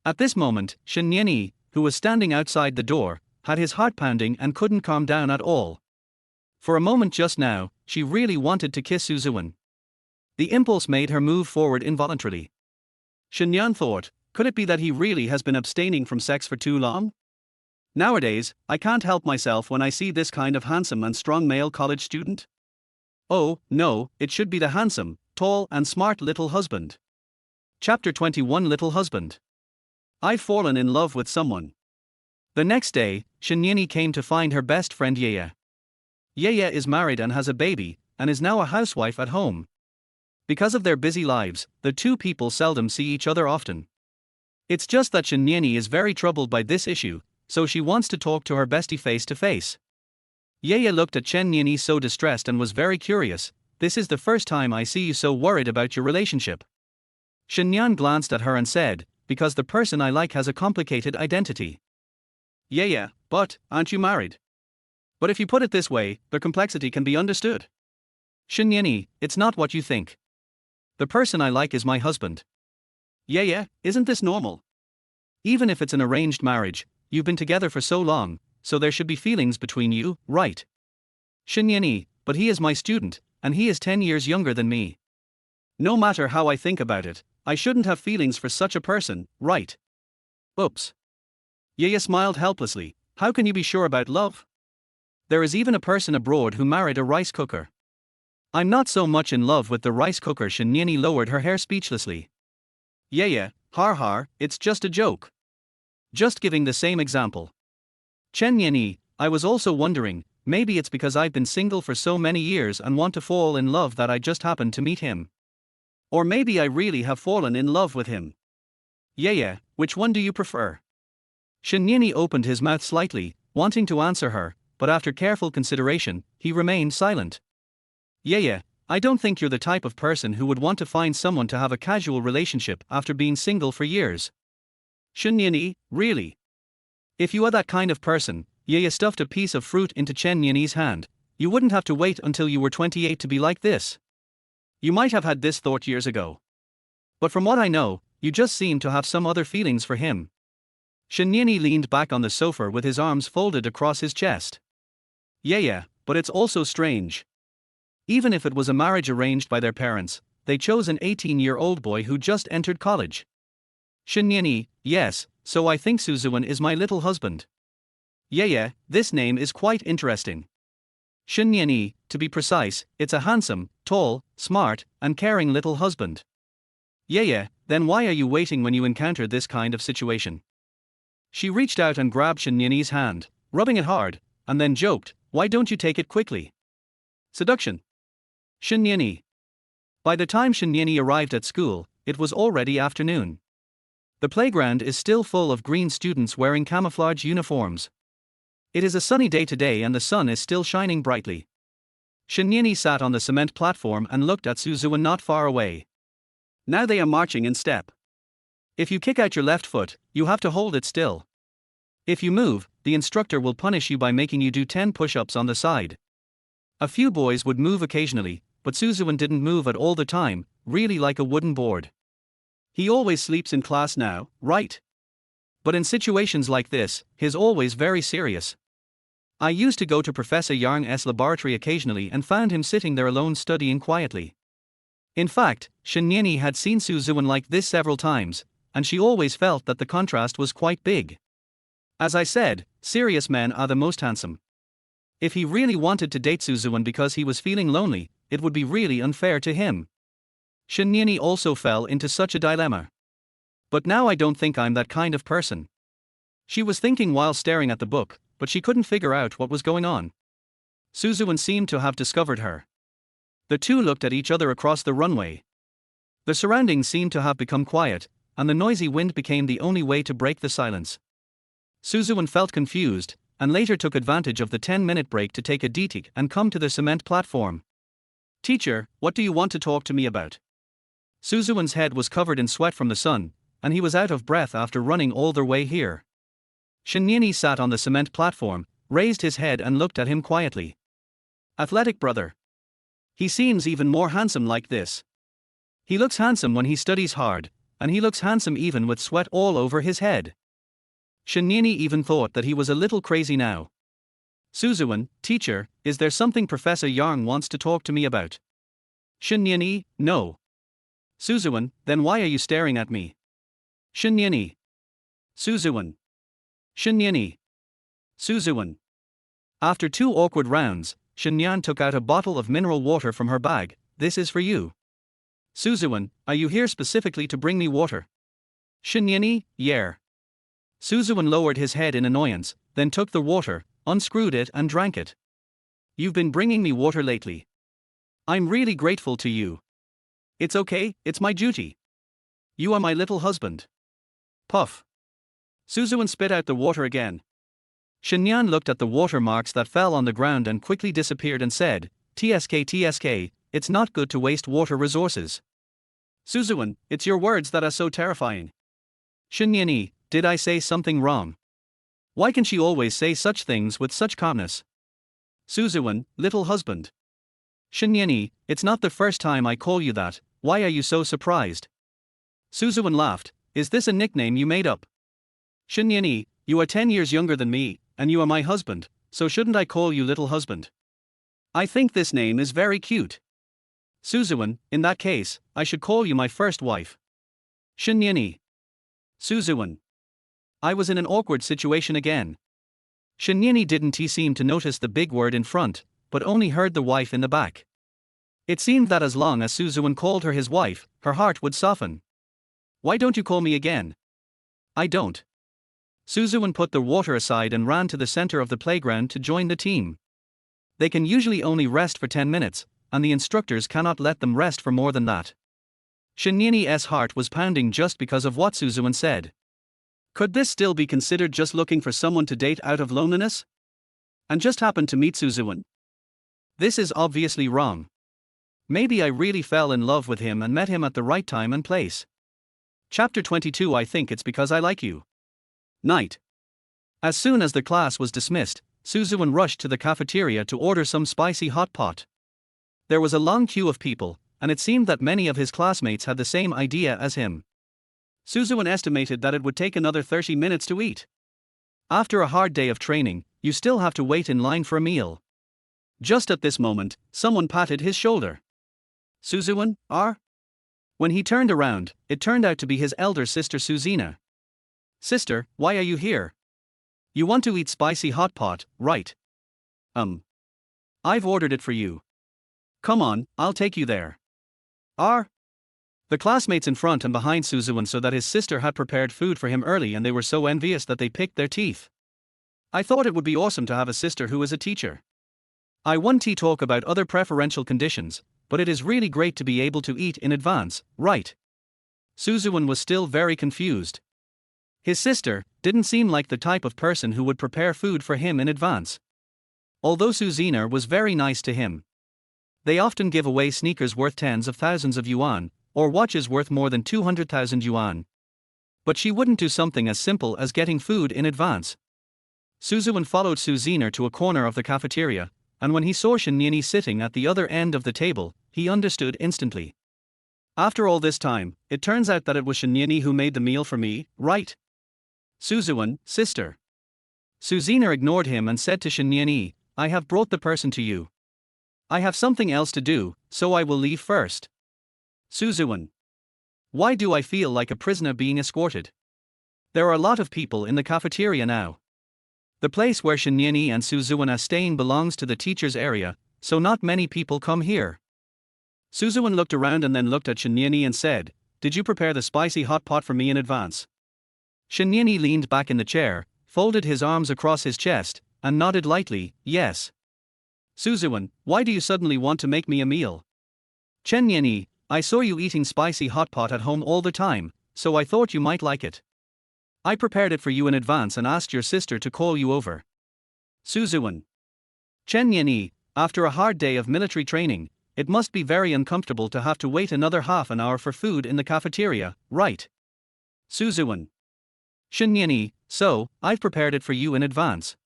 At this moment, Shinyani, who was standing outside the door, had his heart pounding and couldn't calm down at all. For a moment just now, she really wanted to kiss Suzuwen. The impulse made her move forward involuntarily. Shinyan thought, could it be that he really has been abstaining from sex for too long? Nowadays, I can't help myself when I see this kind of handsome and strong male college student. Oh, no, it should be the handsome, tall and smart little husband. Chapter 21 Little Husband. I've fallen in love with someone. The next day, Shinyani came to find her best friend Yaya. Yaya is married and has a baby, and is now a housewife at home. Because of their busy lives, the two people seldom see each other often. It's just that Shinyani is very troubled by this issue, so she wants to talk to her bestie face to face. Yaya looked at Shinyani so distressed and was very curious. "This is the first time I see you so worried about your relationship." Shinyan glanced at her and said, "Because the person I like has a complicated identity." "Yeah, but aren't you married?" "But if you put it this way, the complexity can be understood." "Shinyani, it's not what you think. The person I like is my husband." "Yeah, isn't this normal? Even if it's an arranged marriage, you've been together for so long, so there should be feelings between you, right?" "Shinyani, but he is my student, and he is 10 years younger than me. No matter how I think about it, I shouldn't have feelings for such a person, right?" "Oops." Yaya smiled helplessly. "How can you be sure about love? There is even a person abroad who married a rice cooker." "I'm not so much in love with the rice cooker." Shinyani lowered her hair speechlessly. "Yaya, har, it's just a joke. Just giving the same example." "Shinyani, I was also wondering, maybe it's because I've been single for so many years and want to fall in love that I just happened to meet him. Or maybe I really have fallen in love with him." "Yaya, which one do you prefer?" Shinyani opened his mouth slightly, wanting to answer her, but after careful consideration, he remained silent. "Yaya, I don't think you're the type of person who would want to find someone to have a casual relationship after being single for years." "Shinyani, really? If you are that kind of person," Yaya stuffed a piece of fruit into Shinyani's hand, "you wouldn't have to wait until you were 28 to be like this. You might have had this thought years ago. But from what I know, you just seem to have some other feelings for him." Shinyani leaned back on the sofa with his arms folded across his chest. "Yeah, but it's also strange. Even if it was a marriage arranged by their parents, they chose an 18-year-old boy who just entered college." "Shinyani, yes, so I think Suzuwen is my little husband." "Yeah, this name is quite interesting." "Shinyani, to be precise, it's a handsome, tall, smart, and caring little husband." "Yeah, then why are you waiting when you encounter this kind of situation?" She reached out and grabbed Shinyani's hand, rubbing it hard, and then joked, "Why don't you take it quickly?" Seduction. Shinyani. By the time Shinyani arrived at school, it was already afternoon. The playground is still full of green students wearing camouflage uniforms. It is a sunny day today and the sun is still shining brightly. Shinyani sat on the cement platform and looked at Suzuwen not far away. Now they are marching in step. If you kick out your left foot, you have to hold it still. If you move, the instructor will punish you by making you do 10 push-ups on the side. A few boys would move occasionally, but Suzuwen didn't move at all the time, really like a wooden board. He always sleeps in class now, right? But in situations like this, he's always very serious. I used to go to Professor Yarng's laboratory occasionally and found him sitting there alone studying quietly. In fact, Shinyeni had seen Suzuwen like this several times, and she always felt that the contrast was quite big. As I said, serious men are the most handsome. If he really wanted to date Suzuwen because he was feeling lonely, it would be really unfair to him. Shinyeni also fell into such a dilemma. But now I don't think I'm that kind of person. She was thinking while staring at the book, but she couldn't figure out what was going on. Suzuwen seemed to have discovered her. The two looked at each other across the runway. The surroundings seemed to have become quiet, and the noisy wind became the only way to break the silence. Suzuwen felt confused, and later took advantage of the 10-minute break to take a detic and come to the cement platform. "Teacher, what do you want to talk to me about?" Suzuwen's head was covered in sweat from the sun, and he was out of breath after running all the way here. Shinyeni sat on the cement platform, raised his head and looked at him quietly. "Athletic brother. He seems even more handsome like this. He looks handsome when he studies hard, and he looks handsome even with sweat all over his head." Shinyeni even thought that he was a little crazy now. "Suzuwen, teacher, is there something Professor Yarng wants to talk to me about?" Shinyeni, "No." "Suzuwen, then why are you staring at me?" Shinyeni. "Suzuwen. Shinyeni. Suzuwen." After 2 awkward rounds, Shinyan took out a bottle of mineral water from her bag. "This is for you." "Suzuwen, are you here specifically to bring me water?" Shinyeni, "Yeah." Suzuwen lowered his head in annoyance, then took the water, unscrewed it and drank it. "You've been bringing me water lately. I'm really grateful to you." "It's okay, it's my duty. You are my little husband." Puff. Suzuwen spit out the water again. Shinyan looked at the water marks that fell on the ground and quickly disappeared and said, "TSK, it's not good to waste water resources." "Suzuwen, it's your words that are so terrifying." Shinyeni, did I say something wrong? Why can she always say such things with such calmness? "Suzuwen, little husband." Shinyeni, it's not the first time I call you that, why are you so surprised? Suzuwen laughed, "Is this a nickname you made up?" Shinyeni, you are 10 years younger than me, and you are my husband, so shouldn't I call you little husband? I think this name is very cute. Suzuwen, in that case, I should call you my first wife. Shinyeni. Suzuwen. I was in an awkward situation again. Shinyeni didn't seem to notice the big word in front, but only heard the wife in the back. It seemed that as long as Suzuwen called her his wife, her heart would soften. "Why don't you call me again?" "I don't." Suzuwen put the water aside and ran to the center of the playground to join the team. They can usually only rest for 10 minutes, and the instructors cannot let them rest for more than that. Shinyeni's heart was pounding just because of what Suzuwen said. Could this still be considered just looking for someone to date out of loneliness? And just happened to meet Suzuwen? This is obviously wrong. Maybe I really fell in love with him and met him at the right time and place. Chapter 22. I think it's because I like you. Night. As soon as the class was dismissed, Suzuwen rushed to the cafeteria to order some spicy hot pot. There was a long queue of people, and it seemed that many of his classmates had the same idea as him. Suzuwen estimated that it would take another 30 minutes to eat. After a hard day of training, you still have to wait in line for a meal. Just at this moment, someone patted his shoulder. Suzuwen, are? When he turned around, it turned out to be his elder sister Suzina. Sister, why are you here? You want to eat spicy hot pot, right? I've ordered it for you. Come on, I'll take you there. The classmates in front and behind Suzuwen saw that his sister had prepared food for him early and they were so envious that they picked their teeth. I thought it would be awesome to have a sister who is a teacher. I want to talk about other preferential conditions, but it is really great to be able to eat in advance, right? Suzuwen was still very confused. His sister didn't seem like the type of person who would prepare food for him in advance. Although Suzina was very nice to him. They often give away sneakers worth tens of thousands of yuan, or watches worth more than 200,000 yuan. But she wouldn't do something as simple as getting food in advance. Suzuwen followed Suzina to a corner of the cafeteria, and when he saw Shinyani sitting at the other end of the table, he understood instantly. After all this time, it turns out that it was Shinyani who made the meal for me, right? Suzuwen, sister. Suzina ignored him and said to Shinyani, I have brought the person to you. I have something else to do, so I will leave first. Suzuwen. Why do I feel like a prisoner being escorted? There are a lot of people in the cafeteria now. The place where Shinyani and Suzuwen are staying belongs to the teacher's area, so not many people come here. Suzuwen looked around and then looked at Shinyani and said, Did you prepare the spicy hot pot for me in advance? Shinyani leaned back in the chair, folded his arms across his chest, and nodded lightly, yes. Suzuwen, why do you suddenly want to make me a meal? Shinyani, I saw you eating spicy hot pot at home all the time, so I thought you might like it. I prepared it for you in advance and asked your sister to call you over. Suzuwen. Shinyani, after a hard day of military training, it must be very uncomfortable to have to wait another half an hour for food in the cafeteria, right? Suzuwen. Shinyani, so, I've prepared it for you in advance.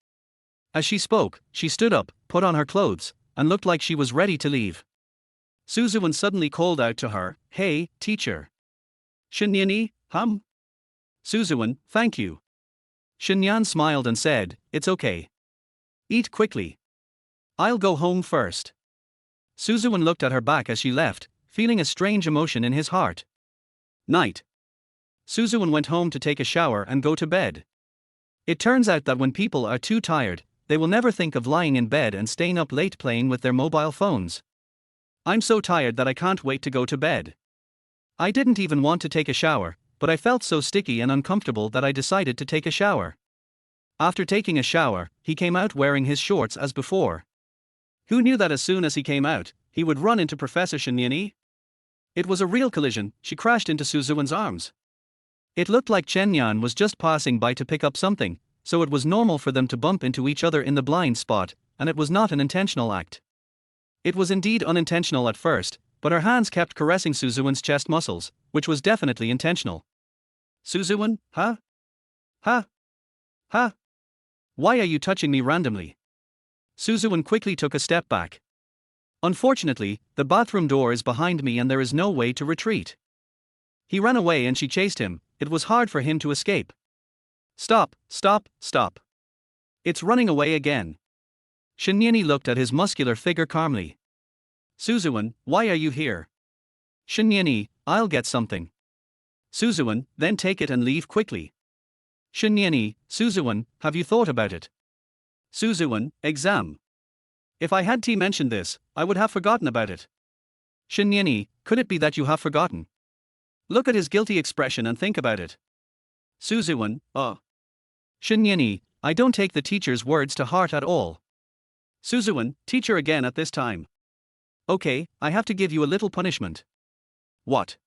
As she spoke, she stood up, put on her clothes, and looked like she was ready to leave. Suzuwen suddenly called out to her, Hey, teacher. Shinyani, Suzuwen, thank you. Shinyan smiled and said, It's okay. Eat quickly. I'll go home first. Suzuwen looked at her back as she left, feeling a strange emotion in his heart. Night. Suzuwen went home to take a shower and go to bed. It turns out that when people are too tired, they will never think of lying in bed and staying up late playing with their mobile phones. I'm so tired that I can't wait to go to bed. I didn't even want to take a shower, but I felt so sticky and uncomfortable that I decided to take a shower. After taking a shower, he came out wearing his shorts as before. Who knew that as soon as he came out, he would run into Professor Shinyani? It was a real collision. She crashed into Suzuwen's arms. It looked like Shinyan was just passing by to pick up something, so it was normal for them to bump into each other in the blind spot, and it was not an intentional act. It was indeed unintentional at first, but her hands kept caressing Suzuwen's chest muscles, which was definitely intentional. Suzuwen, huh? Why are you touching me randomly? Suzuwen quickly took a step back. Unfortunately, the bathroom door is behind me and there is no way to retreat. He ran away and she chased him. It was hard for him to escape. Stop. It's running away again. Shinyani looked at his muscular figure calmly. Suzuwen, why are you here? Shinyani, I'll get something. Suzuwen, then take it and leave quickly. Shinyani, Suzuwen, have you thought about it? Suzuwen, exam. If I had mentioned this, I would have forgotten about it. Shinyani, could it be that you have forgotten? Look at his guilty expression and think about it. Suzuwen, Shinyani, I don't take the teacher's words to heart at all. Suzuwen, teacher again at this time. Okay, I have to give you a little punishment. What?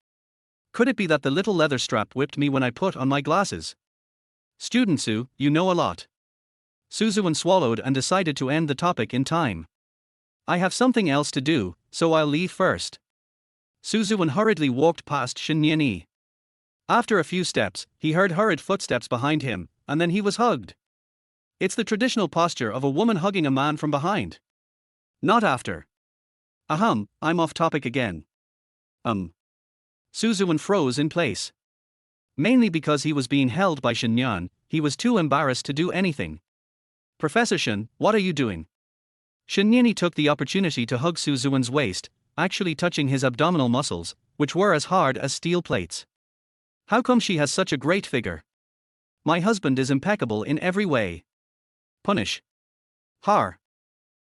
Could it be that the little leather strap whipped me when I put on my glasses? Student Su, you know a lot. Suzuwen swallowed and decided to end the topic in time. I have something else to do, so I'll leave first. Suzuwen hurriedly walked past Shinyani. After a few steps, he heard hurried footsteps behind him, and then he was hugged. It's the traditional posture of a woman hugging a man from behind. Not after. I'm off topic again. Suzuwen froze in place. Mainly because he was being held by Shinyan, he was too embarrassed to do anything. Professor Shin, what are you doing? Shinyani took the opportunity to hug Suzuwen's waist, actually touching his abdominal muscles, which were as hard as steel plates. How come she has such a great figure? My husband is impeccable in every way. Punish. Har.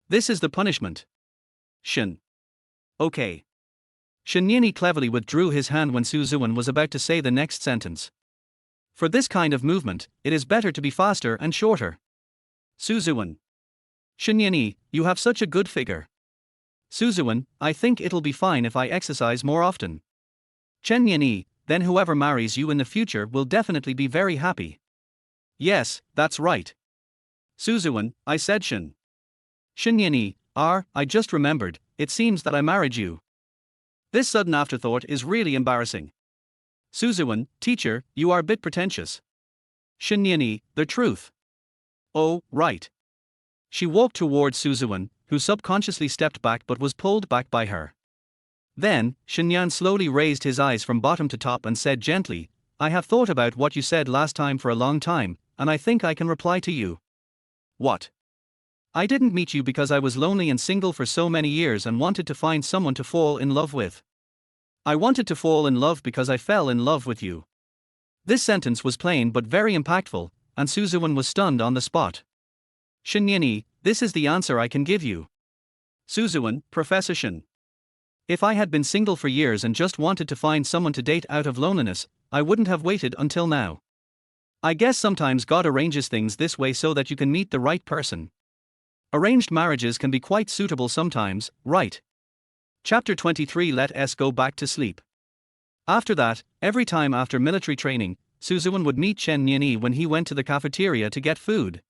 This is the punishment. Shin. Okay. Shinyani cleverly withdrew his hand when Suzuwen was about to say the next sentence. For this kind of movement, it is better to be faster and shorter. Suzuwen. Shinyani, you have such a good figure. Suzuwen, I think it'll be fine if I exercise more often. Shinyani, then whoever marries you in the future will definitely be very happy. Yes, that's right. Suzuwen, I said Shin. Shinyani, I just remembered, it seems that I married you. This sudden afterthought is really embarrassing. Suzuwen, teacher, you are a bit pretentious. Shinyani, the truth. Oh, right. She walked towards Suzuwen, who subconsciously stepped back but was pulled back by her. Then, Shenyan slowly raised his eyes from bottom to top and said gently, I have thought about what you said last time for a long time, and I think I can reply to you. What? I didn't meet you because I was lonely and single for so many years and wanted to find someone to fall in love with. I wanted to fall in love because I fell in love with you. This sentence was plain but very impactful, and Ziwen was stunned on the spot. Shenyan, this is the answer I can give you. Ziwen, Professor Shen. If I had been single for years and just wanted to find someone to date out of loneliness, I wouldn't have waited until now. I guess sometimes God arranges things this way so that you can meet the right person. Arranged marriages can be quite suitable sometimes, right? Chapter 23. Let us go back to sleep. After that, every time after military training, Ziwen would meet Shenyan when he went to the cafeteria to get food.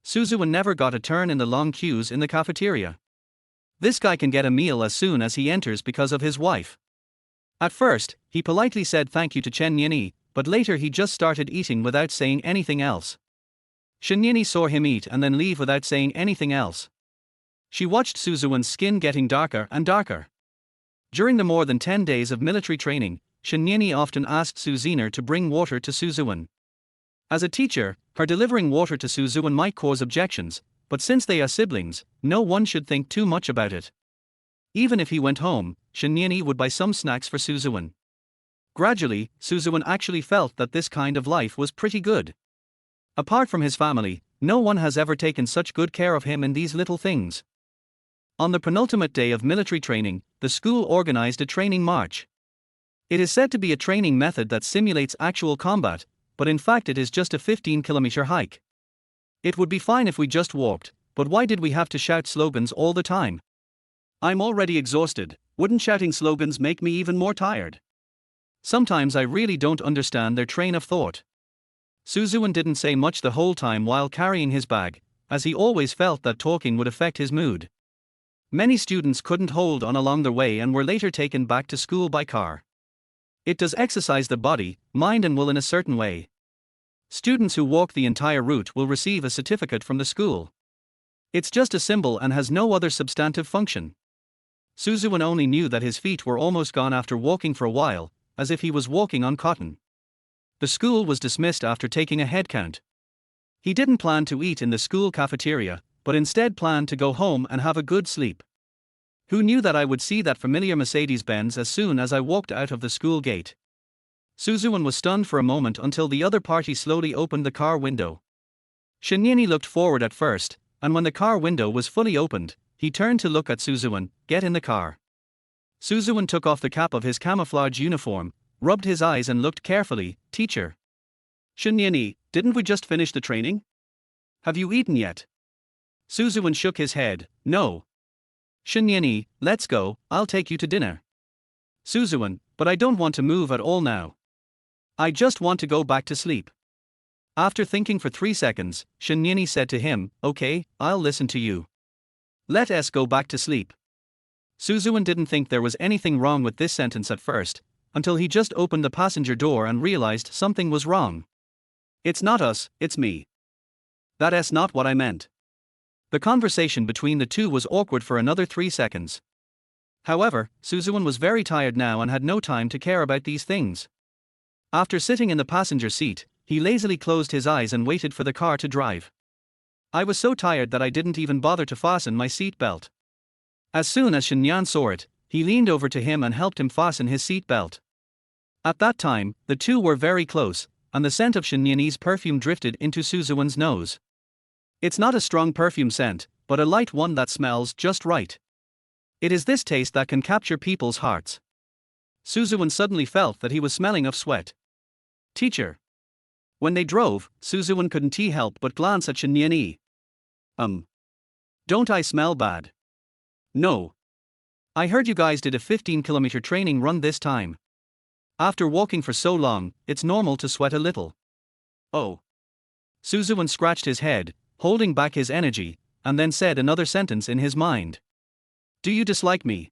Ziwen never got a turn in the long queues in the cafeteria. This guy can get a meal as soon as he enters because of his wife. At first, he politely said thank you to Shenyan, but later he just started eating without saying anything else. Shenyan saw him eat and then leave without saying anything else. She watched Ziwen's skin getting darker and darker. During the more than 10 days of military training, Shenyan often asked Ziwen to bring water to Ziwen. As a teacher, her delivering water to Ziwen might cause objections, but since they are siblings, no one should think too much about it. Even if he went home, Shenyan would buy some snacks for Ziwen. Gradually, Ziwen actually felt that this kind of life was pretty good. Apart from his family, no one has ever taken such good care of him in these little things. On the penultimate day of military training, the school organized a training march. It is said to be a training method that simulates actual combat, but in fact it is just a 15-kilometer hike. It would be fine if we just walked, but why did we have to shout slogans all the time? I'm already exhausted, wouldn't shouting slogans make me even more tired? Sometimes I really don't understand their train of thought. Ziwen didn't say much the whole time while carrying his bag, as he always felt that talking would affect his mood. Many students couldn't hold on along the way and were later taken back to school by car. It does exercise the body, mind and will in a certain way. Students who walk the entire route will receive a certificate from the school. It's just a symbol and has no other substantive function. Ziwen only knew that his feet were almost gone after walking for a while, as if he was walking on cotton. The school was dismissed after taking a head count. He didn't plan to eat in the school cafeteria, but instead planned to go home and have a good sleep. Who knew that I would see that familiar Mercedes-Benz as soon as I walked out of the school gate? Ziwen was stunned for a moment until the other party slowly opened the car window. Shenyan looked forward at first, and when the car window was fully opened, he turned to look at Ziwen. Get in the car. Ziwen took off the cap of his camouflage uniform, rubbed his eyes and looked carefully. Teacher. Shenyan, didn't we just finish the training? Have you eaten yet? Ziwen shook his head. No. Shenyan, let's go, I'll take you to dinner. Ziwen, but I don't want to move at all now. I just want to go back to sleep. After thinking for 3 seconds, Shenyan said to him, okay, I'll listen to you. Let us go back to sleep. Ziwen didn't think there was anything wrong with this sentence at first, until he just opened the passenger door and realized something was wrong. It's not us, it's me. That's not what I meant. The conversation between the two was awkward for another 3 seconds. However, Ziwen was very tired now and had no time to care about these things. After sitting in the passenger seat, he lazily closed his eyes and waited for the car to drive. I was so tired that I didn't even bother to fasten my seat belt. As soon as Shenyan saw it, he leaned over to him and helped him fasten his seat belt. At that time, the two were very close, and the scent of Shenyan's perfume drifted into Ziwen's nose. It's not a strong perfume scent, but a light one that smells just right. It is this taste that can capture people's hearts. Ziwen suddenly felt that he was smelling of sweat. Teacher. When they drove, Ziwen couldn't help but glance at Shenyan. Don't I smell bad? No. I heard you guys did a 15-kilometer training run this time. After walking for so long, it's normal to sweat a little. Oh. Ziwen scratched his head, holding back his energy, and then said another sentence in his mind. Do you dislike me?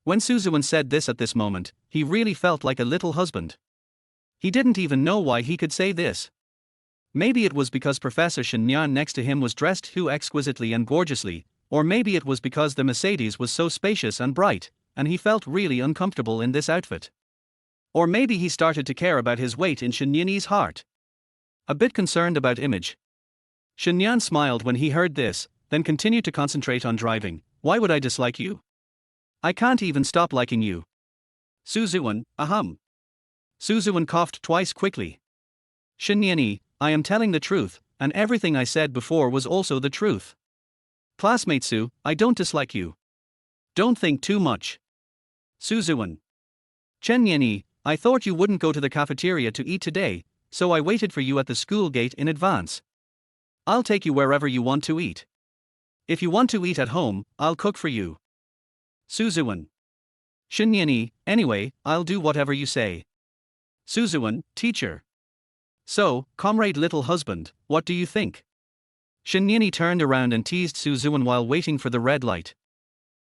When Ziwen said this at this moment, he really felt like a little husband. He didn't even know why he could say this. Maybe it was because Professor Shenyan next to him was dressed too exquisitely and gorgeously, or maybe it was because the Mercedes was so spacious and bright, and he felt really uncomfortable in this outfit. Or maybe he started to care about his weight in Shinyan's heart. A bit concerned about image. Shinyan smiled when he heard this, then continued to concentrate on driving. Why would I dislike you? I can't even stop liking you. Suzuan, ahem. Suzuan coughed twice quickly. Shinyan, I am telling the truth, and everything I said before was also the truth. Classmate Su, I don't dislike you. Don't think too much. Suzuan. Chen, I thought you wouldn't go to the cafeteria to eat today, so I waited for you at the school gate in advance. I'll take you wherever you want to eat. If you want to eat at home, I'll cook for you. Suzuan. Shinyan, anyway, I'll do whatever you say. Suzuan, teacher. So, comrade little husband, what do you think? Shinyan turned around and teased Suzuan while waiting for the red light.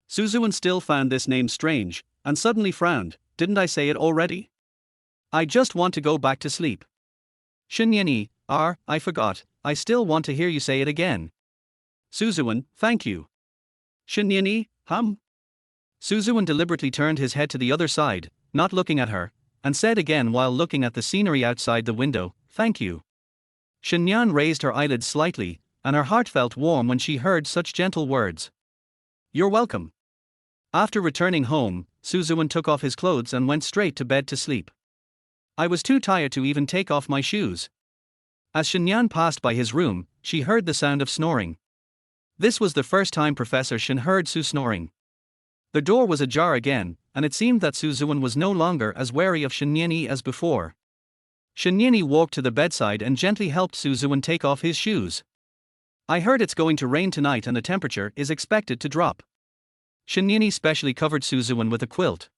Suzuan still found this name strange, and suddenly frowned. Didn't I say it already? I just want to go back to sleep. Shinyan, I forgot, I still want to hear you say it again. Suzuan, thank you. Shinyan, Suzuan deliberately turned his head to the other side, not looking at her, and said again while looking at the scenery outside the window, thank you. Shinyan raised her eyelids slightly, and her heart felt warm when she heard such gentle words. You're welcome. After returning home, Suzuan took off his clothes and went straight to bed to sleep. I was too tired to even take off my shoes. As Shinyan passed by his room, she heard the sound of snoring. This was the first time Professor Shin heard Su snoring. The door was ajar again, and it seemed that Suzuan was no longer as wary of Shinyan as before. Shinyan walked to the bedside and gently helped Suzuan take off his shoes. I heard it's going to rain tonight and the temperature is expected to drop. Shinyan specially covered Suzuan with a quilt.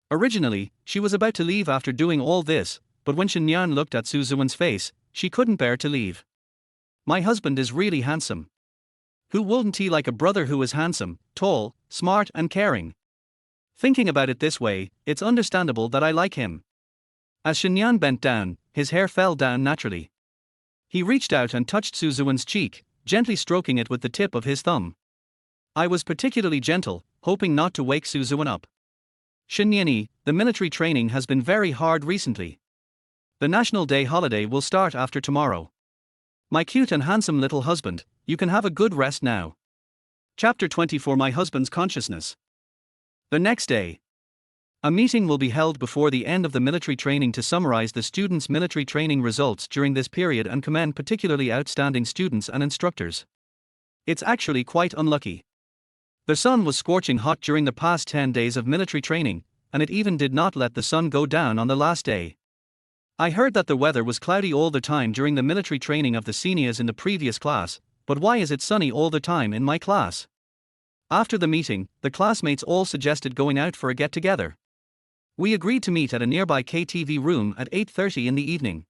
Originally, she was about to leave after doing all this, but when Shinyan looked at Suzuan's face, she couldn't bear to leave. My husband is really handsome. Who wouldn't he like a brother who is handsome, tall, smart and caring? Thinking about it this way, it's understandable that I like him. As Shinyan bent down, his hair fell down naturally. He reached out and touched Suzuan's cheek, gently stroking it with the tip of his thumb. I was particularly gentle, hoping not to wake Suzuan up. Shinyan, the military training has been very hard recently. The National Day holiday will start after tomorrow. My cute and handsome little husband, you can have a good rest now. Chapter 24 My husband's consciousness. The next day. A meeting will be held before the end of the military training to summarize the students' military training results during this period and commend particularly outstanding students and instructors. It's actually quite unlucky. The sun was scorching hot during the past 10 days of military training, and it even did not let the sun go down on the last day. I heard that the weather was cloudy all the time during the military training of the seniors in the previous class, but why is it sunny all the time in my class? After the meeting, the classmates all suggested going out for a get-together. We agreed to meet at a nearby KTV room at 8:30 in the evening.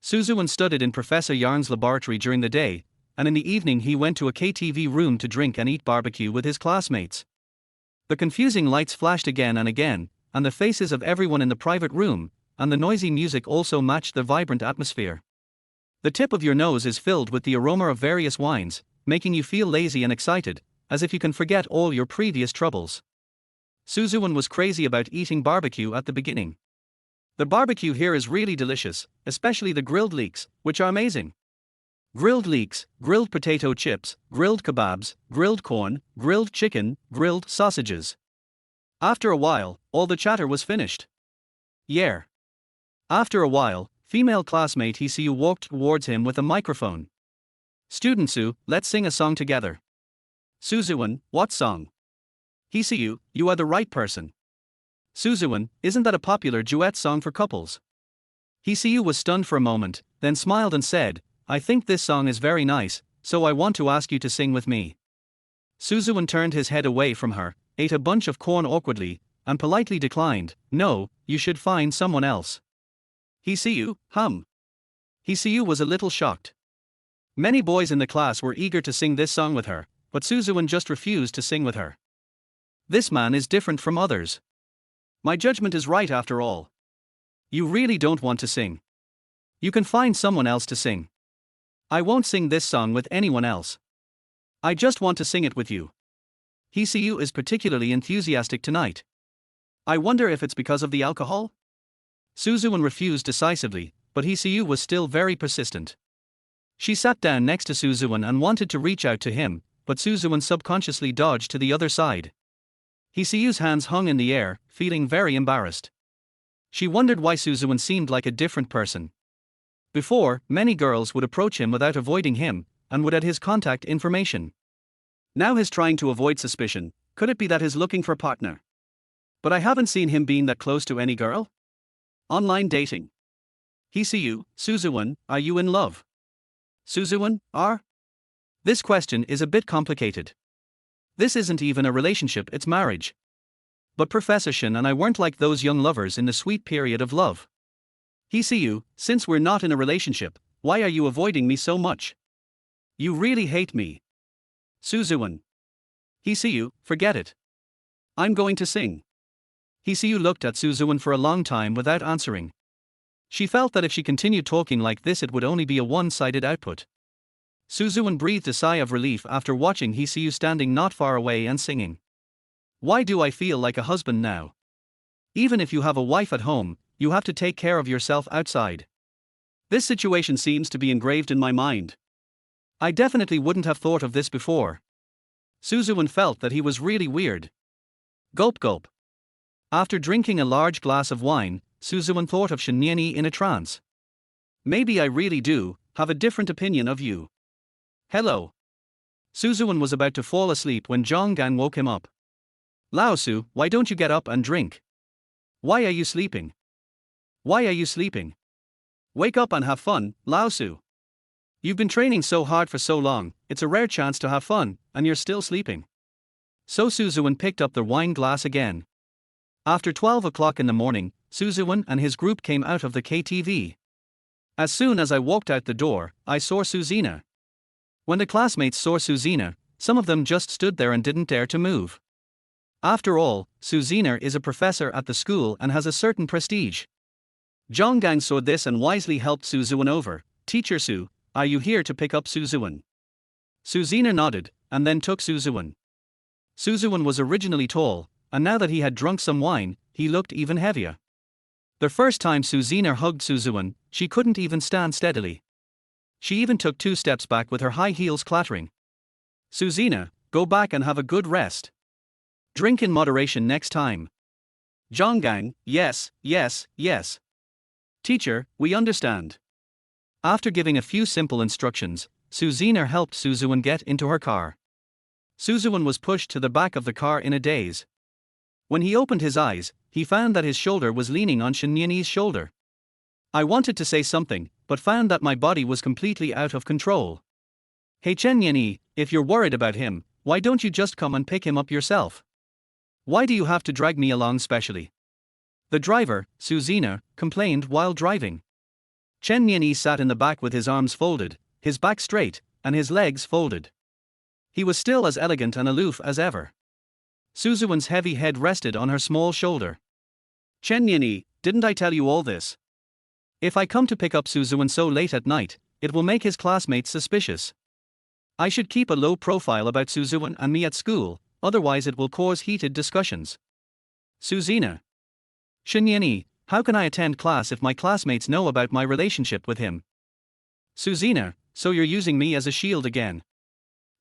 Suzuan studied in Professor Yarn's laboratory during the day, and in the evening he went to a KTV room to drink and eat barbecue with his classmates. The confusing lights flashed again and again, and the faces of everyone in the private room, and the noisy music also matched the vibrant atmosphere. The tip of your nose is filled with the aroma of various wines, making you feel lazy and excited, as if you can forget all your previous troubles. Suzuan was crazy about eating barbecue at the beginning. The barbecue here is really delicious, especially the grilled leeks, which are amazing. Grilled leeks, grilled potato chips, grilled kebabs, grilled corn, grilled chicken, grilled sausages. After a while, all the chatter was finished. Yeah. After a while, female classmate Hisiu walked towards him with a microphone. Student Su, let's sing a song together. Suzuan, what song? Hisiu, you are the right person. Suzuan, isn't that a popular duet song for couples? Hisiu was stunned for a moment, then smiled and said, I think this song is very nice, so I want to ask you to sing with me. Suzuan turned his head away from her, ate a bunch of corn awkwardly, and politely declined, no, you should find someone else. Hisiu, Hisiu was a little shocked. Many boys in the class were eager to sing this song with her, but Suzuan just refused to sing with her. This man is different from others. My judgment is right after all. You really don't want to sing. You can find someone else to sing. I won't sing this song with anyone else. I just want to sing it with you. Hiseyu is particularly enthusiastic tonight. I wonder if it's because of the alcohol? Suzuan refused decisively, but Hiseyu was still very persistent. She sat down next to Suzuan and wanted to reach out to him, but Suzuan subconsciously dodged to the other side. Hiseyu's hands hung in the air, feeling very embarrassed. She wondered why Suzuan seemed like a different person. Before, many girls would approach him without avoiding him, and would add his contact information. Now he's trying to avoid suspicion. Could it be that he's looking for a partner? But I haven't seen him being that close to any girl. Online dating. Hiseyu, Suzuan, are you in love? Suzuan, are? This question is a bit complicated. This isn't even a relationship, it's marriage. But Professor Shin and I weren't like those young lovers in the sweet period of love. Hiseyu, since we're not in a relationship, why are you avoiding me so much? You really hate me. Suzuan. Hiseyu, forget it. I'm going to sing. Hiseyu looked at Suzuan for a long time without answering. She felt that if she continued talking like this it would only be a one-sided output. Suzuan breathed a sigh of relief after watching Hiseyu standing not far away and singing. Why do I feel like a husband now? Even if you have a wife at home, you have to take care of yourself outside. This situation seems to be engraved in my mind. I definitely wouldn't have thought of this before. Suzuan felt that he was really weird. Gulp gulp. After drinking a large glass of wine, Suzuan thought of Shinyeni in a trance. Maybe I really do have a different opinion of you. Hello. Suzuan was about to fall asleep when Zhonggang woke him up. Laosu, why don't you get up and drink? Why are you sleeping? Why are you sleeping? Wake up and have fun, Laosu. You've been training so hard for so long, it's a rare chance to have fun, and you're still sleeping. So Suzuan picked up the wine glass again. After 12 o'clock in the morning, Suzuan and his group came out of the KTV. As soon as I walked out the door, I saw Suzina. When the classmates saw Suzina, some of them just stood there and didn't dare to move. After all, Suzina is a professor at the school and has a certain prestige. Zhonggang saw this and wisely helped Suzuan over. Teacher Su, are you here to pick up Suzuan? Suzina nodded, and then took Suzuan. Suzuan was originally tall, and now that he had drunk some wine, he looked even heavier. The first time Suzina hugged Suzuan, she couldn't even stand steadily. She even took 2 steps back with her high heels clattering. Suzina, go back and have a good rest. Drink in moderation next time. Zhonggang, yes, yes, yes. Teacher, we understand. After giving a few simple instructions, Suzina helped Suzuan get into her car. Suzuan was pushed to the back of the car in a daze. When he opened his eyes, he found that his shoulder was leaning on Shinyeni's shoulder. I wanted to say something, but found that my body was completely out of control. Hey Shinyeni, if you're worried about him, why don't you just come and pick him up yourself? Why do you have to drag me along specially? The driver, Suzina, complained while driving. Shinyeni sat in the back with his arms folded, his back straight, and his legs folded. He was still as elegant and aloof as ever. Suzuan's heavy head rested on her small shoulder. Shinyeni, didn't I tell you all this? If I come to pick up Suzuan so late at night, it will make his classmates suspicious. I should keep a low profile about Suzuan and me at school, otherwise it will cause heated discussions. Suzina. Shinyeni, how can I attend class if my classmates know about my relationship with him? Suzina, so you're using me as a shield again.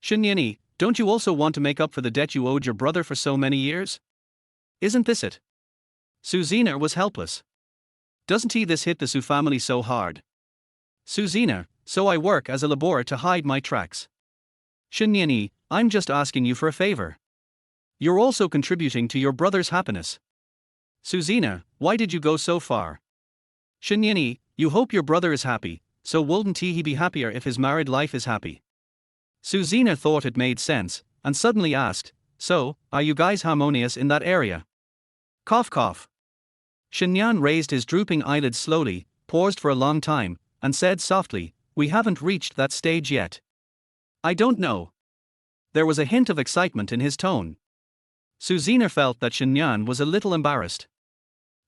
Shinyeni, don't you also want to make up for the debt you owed your brother for so many years? Isn't this it? Suzina was helpless. Doesn't this hit the Su family so hard? Suzina, so I work as a laborer to hide my tracks. Shinyeni, I'm just asking you for a favor. You're also contributing to your brother's happiness. Suzina, why did you go so far? Shinyeni, you hope your brother is happy, so wouldn't he be happier if his married life is happy? Suzina thought it made sense, and suddenly asked, so, are you guys harmonious in that area? Cough cough. Shinyan raised his drooping eyelids slowly, paused for a long time, and said softly, we haven't reached that stage yet. I don't know. There was a hint of excitement in his tone. Suzina felt that Shinyan was a little embarrassed.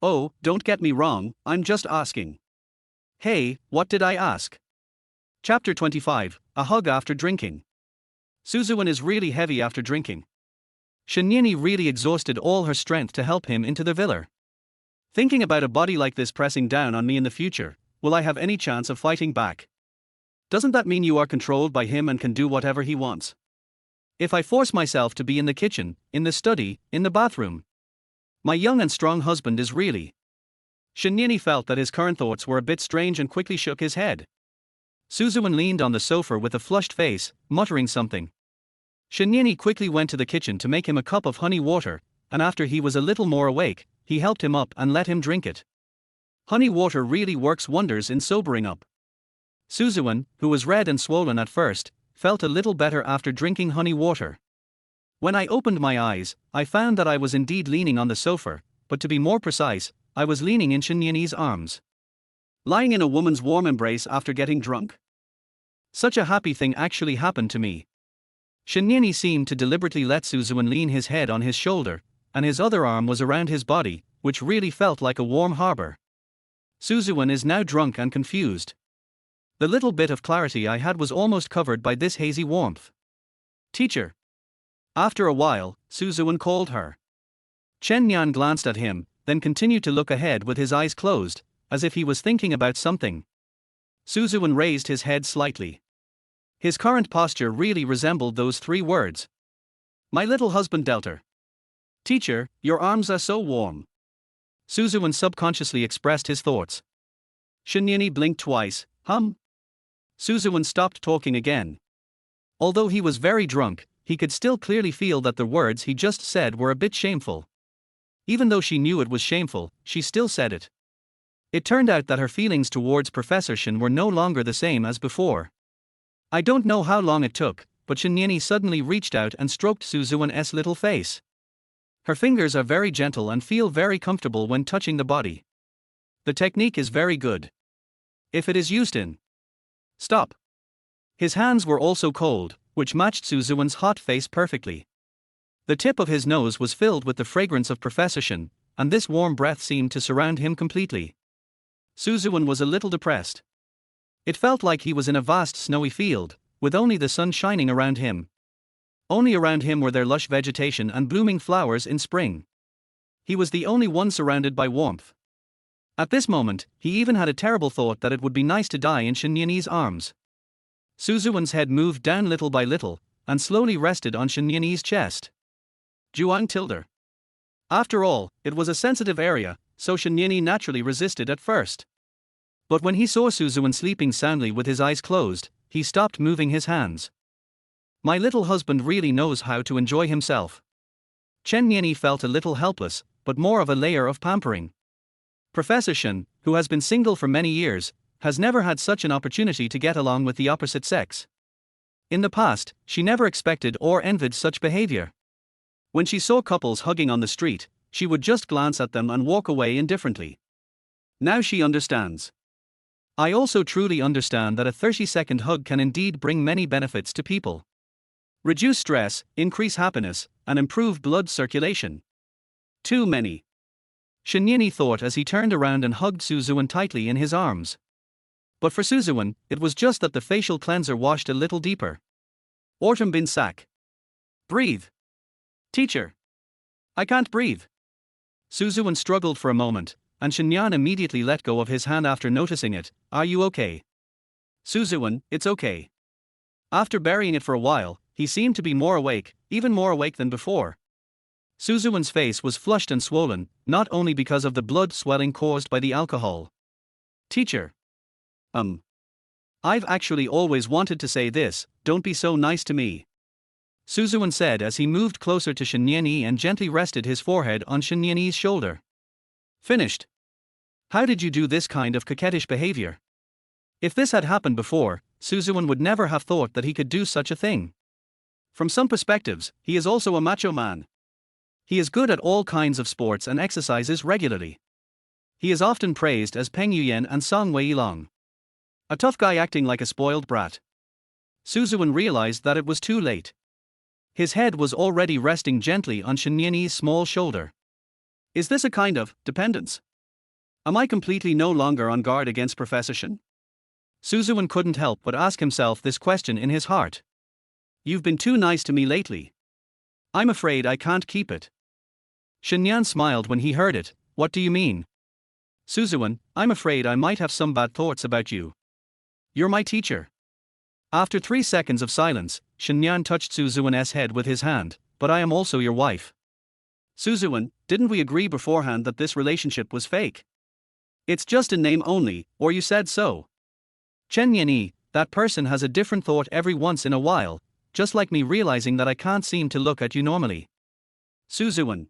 Oh, don't get me wrong, I'm just asking. Hey, what did I ask? Chapter 25, A Hug After Drinking. Suzuwen is really heavy after drinking. Shinyeni really exhausted all her strength to help him into the villa. Thinking about a body like this pressing down on me in the future, will I have any chance of fighting back? Doesn't that mean you are controlled by him and can do whatever he wants? If I force myself to be in the kitchen, in the study, in the bathroom, my young and strong husband is really. Shinyeni felt that his current thoughts were a bit strange and quickly shook his head. Suzuwen leaned on the sofa with a flushed face, muttering something. Shinyeni quickly went to the kitchen to make him a cup of honey water, and after he was a little more awake, he helped him up and let him drink it. Honey water really works wonders in sobering up. Suzuwen, who was red and swollen at first, felt a little better after drinking honey water. When I opened my eyes, I found that I was indeed leaning on the sofa, but to be more precise, I was leaning in Shinyeni's arms. Lying in a woman's warm embrace after getting drunk. Such a happy thing actually happened to me. Shinyeni seemed to deliberately let Suzuwen lean his head on his shoulder, and his other arm was around his body, which really felt like a warm harbor. Suzuwen is now drunk and confused. The little bit of clarity I had was almost covered by this hazy warmth. Teacher. After a while, Suzuwen called her. Chen Nian glanced at him, then continued to look ahead with his eyes closed, as if he was thinking about something. Suzuwen raised his head slightly. His current posture really resembled those 3 words. My little husband Delta. Teacher, your arms are so warm. Suzuwen subconsciously expressed his thoughts. Shinyeni blinked twice. Suzuwen stopped talking again. Although he was very drunk, he could still clearly feel that the words he just said were a bit shameful. Even though she knew it was shameful, she still said it. It turned out that her feelings towards Professor Shin were no longer the same as before. I don't know how long it took, but Shinyeni suddenly reached out and stroked Suzuwen's little face. Her fingers are very gentle and feel very comfortable when touching the body. The technique is very good. If it is used in. Stop. His hands were also cold, which matched Suzuwen's hot face perfectly. The tip of his nose was filled with the fragrance of Professor Shin, and this warm breath seemed to surround him completely. Suzuwen was a little depressed. It felt like he was in a vast snowy field, with only the sun shining around him. Only around him were there lush vegetation and blooming flowers in spring. He was the only one surrounded by warmth. At this moment, he even had a terrible thought that it would be nice to die in Shinyeni's arms. Suzuwen's head moved down little by little, and slowly rested on Shinyeni's chest. Juang tilde. After all, it was a sensitive area, so Shinyeni naturally resisted at first. But when he saw Suzuwen sleeping soundly with his eyes closed, he stopped moving his hands. My little husband really knows how to enjoy himself. Chen Nieni felt a little helpless, but more of a layer of pampering. Professor Shin, who has been single for many years, has never had such an opportunity to get along with the opposite sex. In the past, she never expected or envied such behavior. When she saw couples hugging on the street, she would just glance at them and walk away indifferently. Now she understands. I also truly understand that a 30-second hug can indeed bring many benefits to people. Reduce stress, increase happiness, and improve blood circulation. Too many. Shinyeni thought as he turned around and hugged Suzuwen tightly in his arms. But for Suzuwen, it was just that the facial cleanser washed a little deeper. Ortum bin sak. Breathe. Teacher. I can't breathe. Suzuwen struggled for a moment, and Shinyan immediately let go of his hand after noticing it. Are you okay? Suzuwen, it's okay. After burying it for a while, he seemed to be more awake, even more awake than before. Suzuwen's face was flushed and swollen, not only because of the blood swelling caused by the alcohol. Teacher. I've actually always wanted to say this, don't be so nice to me. Suzuwen said as he moved closer to Shinyeni and gently rested his forehead on Shinyeni's shoulder. Finished. How did you do this kind of coquettish behavior? If this had happened before, Suzuwen would never have thought that he could do such a thing. From some perspectives, he is also a macho man. He is good at all kinds of sports and exercises regularly. He is often praised as Peng Yuyen and Song Weilong. A tough guy acting like a spoiled brat. Suzuwen realized that it was too late. His head was already resting gently on Shinyeni's small shoulder. Is this a kind of dependence? Am I completely no longer on guard against Professor Shin? Suzuwen couldn't help but ask himself this question in his heart. You've been too nice to me lately. I'm afraid I can't keep it. Shinyan smiled when he heard it. What do you mean? Suzuwan, I'm afraid I might have some bad thoughts about you. You're my teacher. After 3 seconds of silence, Shinyan touched Suzuwan's head with his hand. But I am also your wife. Suzuwan, didn't we agree beforehand that this relationship was fake? It's just in name only, or you said so. Chen Yanyi, that person has a different thought every once in a while, just like me realizing that I can't seem to look at you normally. Suzuwan.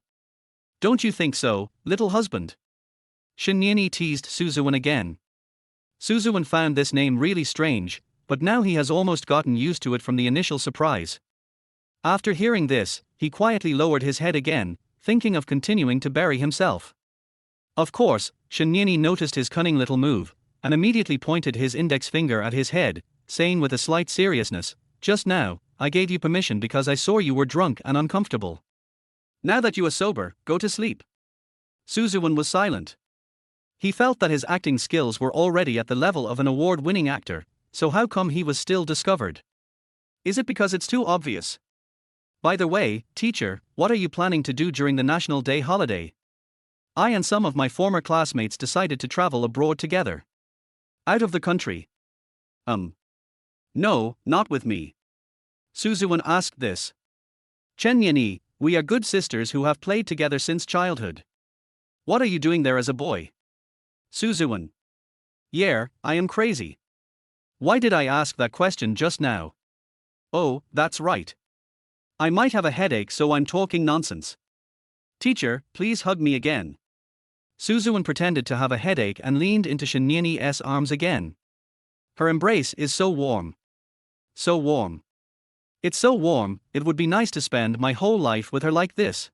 Don't you think so, little husband? Shinyanyi teased Suzuwan again. Suzuwan found this name really strange, but now he has almost gotten used to it from the initial surprise. After hearing this, he quietly lowered his head again, thinking of continuing to bury himself. Of course, Shinyanyi noticed his cunning little move, and immediately pointed his index finger at his head, saying with a slight seriousness, "Just now, I gave you permission because I saw you were drunk and uncomfortable. Now that you are sober, go to sleep." Suzuwan was silent. He felt that his acting skills were already at the level of an award-winning actor, so how come he was still discovered? Is it because it's too obvious? By the way, teacher, what are you planning to do during the National Day holiday? I and some of my former classmates decided to travel abroad together. Out of the country. No, not with me. Suzuwan asked this. Chen Yanyi, we are good sisters who have played together since childhood. What are you doing there as a boy? Suzuwan. Yeah, I am crazy. Why did I ask that question just now? Oh, that's right. I might have a headache, so I'm talking nonsense. Teacher, please hug me again. Suzuwan pretended to have a headache and leaned into Shinyanyi's arms again. Her embrace is so warm. So warm. It's so warm, it would be nice to spend my whole life with her like this.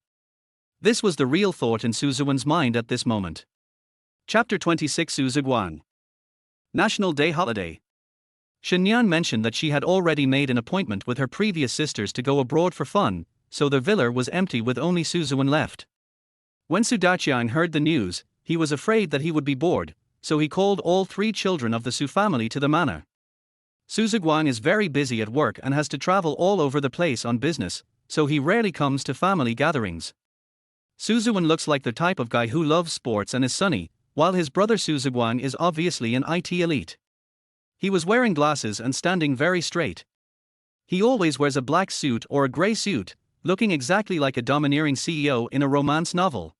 This was the real thought in Suzuwan's mind at this moment. Chapter 26 Suzuguan. National Day holiday. Shinyan mentioned that she had already made an appointment with her previous sisters to go abroad for fun, so the villa was empty with only Suzuwan left. When Sudachian heard the news, he was afraid that he would be bored, so he called all 3 children of the Su family to the manor. Suzuguan is very busy at work and has to travel all over the place on business, so he rarely comes to family gatherings. Suzuwan looks like the type of guy who loves sports and is sunny, while his brother Suzuguan is obviously an IT elite. He was wearing glasses and standing very straight. He always wears a black suit or a grey suit, looking exactly like a domineering CEO in a romance novel.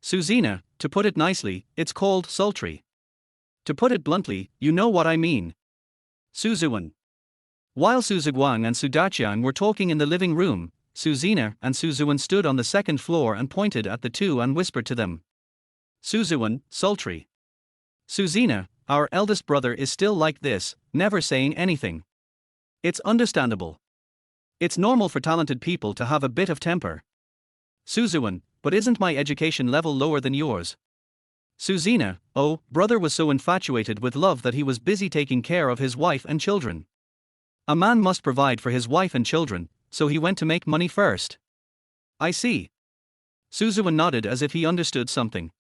Suzina, to put it nicely, it's called sultry. To put it bluntly, you know what I mean. Suzuwan. While Suzuguan and Sudachian were talking in the living room, Suzina and Suzuwan stood on the second floor and pointed at the two and whispered to them. Suzuwan, sultry. Suzina, our eldest brother is still like this, never saying anything. It's understandable. It's normal for talented people to have a bit of temper. Suzuwan, but isn't my education level lower than yours? Suzina, oh, brother was so infatuated with love that he was busy taking care of his wife and children. A man must provide for his wife and children, so he went to make money first. I see. Suzuwan nodded as if he understood something.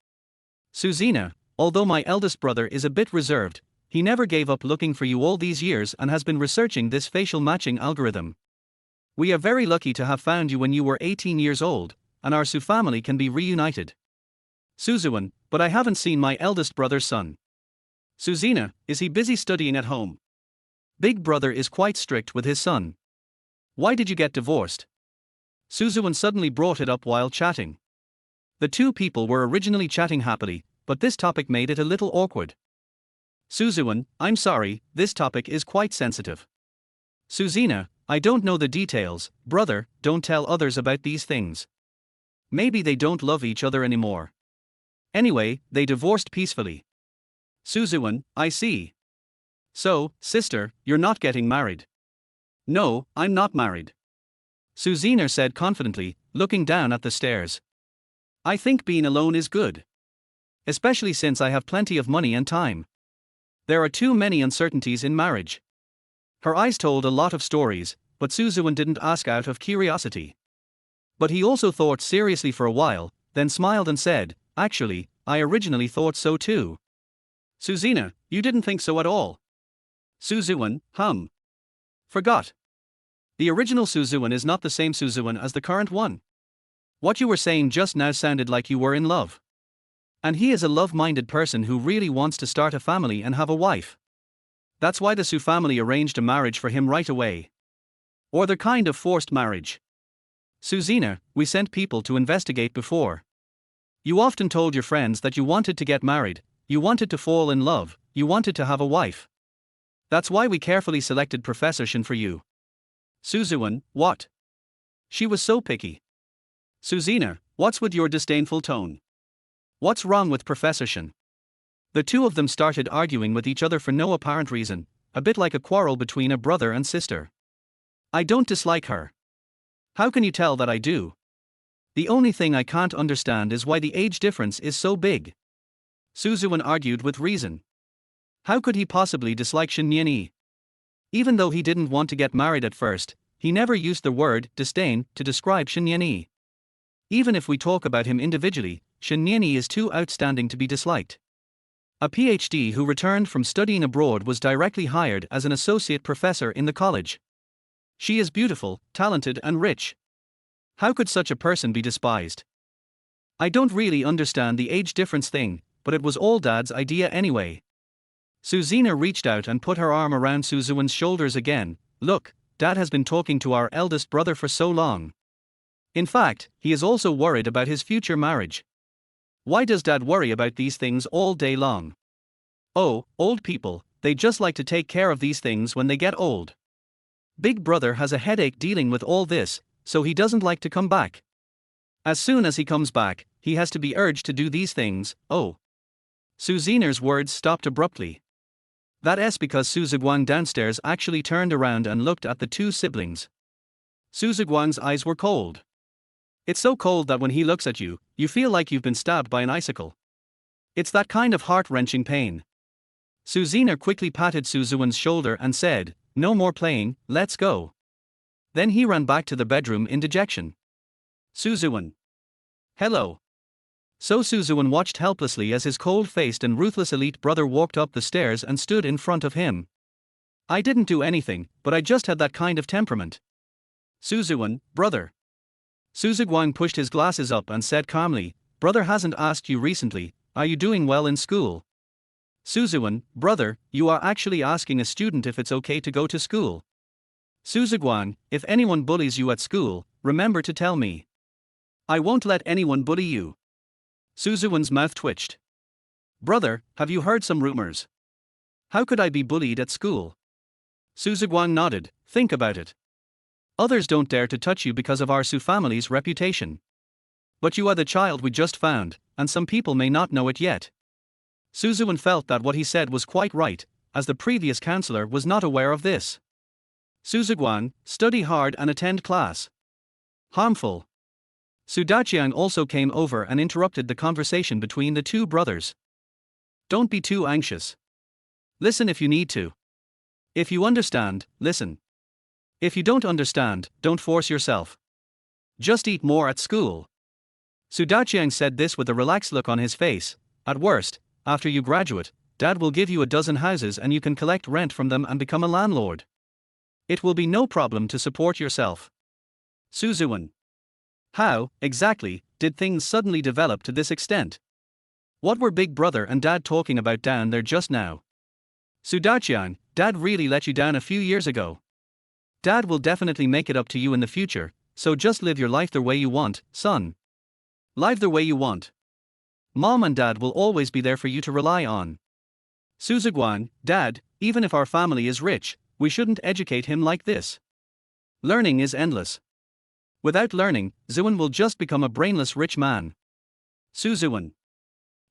Suzina, although my eldest brother is a bit reserved, he never gave up looking for you all these years and has been researching this facial matching algorithm. We are very lucky to have found you when you were 18 years old, and our Su family can be reunited. Suzuwan, but I haven't seen my eldest brother's son. Suzina, is he busy studying at home? Big brother is quite strict with his son. Why did you get divorced? Suzuwan suddenly brought it up while chatting. The two people were originally chatting happily, but this topic made it a little awkward. Suzuwan, I'm sorry, this topic is quite sensitive. Suzina, I don't know the details, brother, don't tell others about these things. Maybe they don't love each other anymore. Anyway, they divorced peacefully. Suzuwan, I see. So, sister, you're not getting married. No, I'm not married. Suzina said confidently, looking down at the stairs. I think being alone is good. Especially since I have plenty of money and time. There are too many uncertainties in marriage. Her eyes told a lot of stories, but Suzuwan didn't ask out of curiosity. But he also thought seriously for a while, then smiled and said, actually, I originally thought so too. Suzina, you didn't think so at all. Suzuwan, Forgot. The original Su Ziwen is not the same Su Ziwen as the current one. What you were saying just now sounded like you were in love. And he is a love-minded person who really wants to start a family and have a wife. That's why the Su family arranged a marriage for him right away. Or the kind of forced marriage. Suzina, we sent people to investigate before. You often told your friends that you wanted to get married, you wanted to fall in love, you wanted to have a wife. That's why we carefully selected Professor Shin for you. Su Ziwen, what? She was so picky. Suzina, what's with your disdainful tone? What's wrong with Professor Shin? The two of them started arguing with each other for no apparent reason, a bit like a quarrel between a brother and sister. I don't dislike her. How can you tell that I do? The only thing I can't understand is why the age difference is so big. Su Ziwen argued with reason. How could he possibly dislike Shin Nianyi? Even though he didn't want to get married at first, he never used the word disdain to describe Shin Nianyi. Even if we talk about him individually, Shin Nianyi is too outstanding to be disliked. A PhD who returned from studying abroad was directly hired as an associate professor in the college. She is beautiful, talented and rich. How could such a person be despised? I don't really understand the age difference thing, but it was all Dad's idea anyway. Suzina reached out and put her arm around Su Ziwen's shoulders again. Look, Dad has been talking to our eldest brother for so long. In fact, he is also worried about his future marriage. Why does Dad worry about these things all day long? Oh, old people, they just like to take care of these things when they get old. Big brother has a headache dealing with all this, so he doesn't like to come back. As soon as he comes back, he has to be urged to do these things. Oh. Suzina's words stopped abruptly. That's because Su Ziguang downstairs actually turned around and looked at the two siblings. Su Ziguang's eyes were cold. It's so cold that when he looks at you, you feel like you've been stabbed by an icicle. It's that kind of heart-wrenching pain. Suzina quickly patted Su Ziwen's shoulder and said, "No more playing, let's go." Then he ran back to the bedroom in dejection. Su Ziwen. Hello. So Su Ziwen watched helplessly as his cold-faced and ruthless elite brother walked up the stairs and stood in front of him. I didn't do anything, but I just had that kind of temperament. Su Ziwen, brother. Su Ziguang pushed his glasses up and said calmly, "Brother hasn't asked you recently, are you doing well in school?" Su Ziwen, brother, you are actually asking a student if it's okay to go to school. Su Ziguang, if anyone bullies you at school, remember to tell me. I won't let anyone bully you. Su Ziwen's mouth twitched. Brother, have you heard some rumors? How could I be bullied at school? Su Ziguang nodded, think about it. Others don't dare to touch you because of our Su family's reputation. But you are the child we just found, and some people may not know it yet. Su Ziwen felt that what he said was quite right, as the previous counselor was not aware of this. Su Ziguang, study hard and attend class. Harmful. Su Daqiang also came over and interrupted the conversation between the two brothers. Don't be too anxious. Listen if you need to. If you understand, listen. If you don't understand, don't force yourself. Just eat more at school. Su Daqiang said this with a relaxed look on his face. At worst, after you graduate, Dad will give you a dozen houses and you can collect rent from them and become a landlord. It will be no problem to support yourself. Su Ziwen. How, exactly, did things suddenly develop to this extent? What were Big Brother and Dad talking about down there just now? Su Daqiang, Dad really let you down a few years ago. Dad will definitely make it up to you in the future, so just live your life the way you want, son. Live the way you want. Mom and Dad will always be there for you to rely on. Su Ziguang, Dad, even if our family is rich, we shouldn't educate him like this. Learning is endless. Without learning, Ziwen will just become a brainless rich man. Su Ziwen.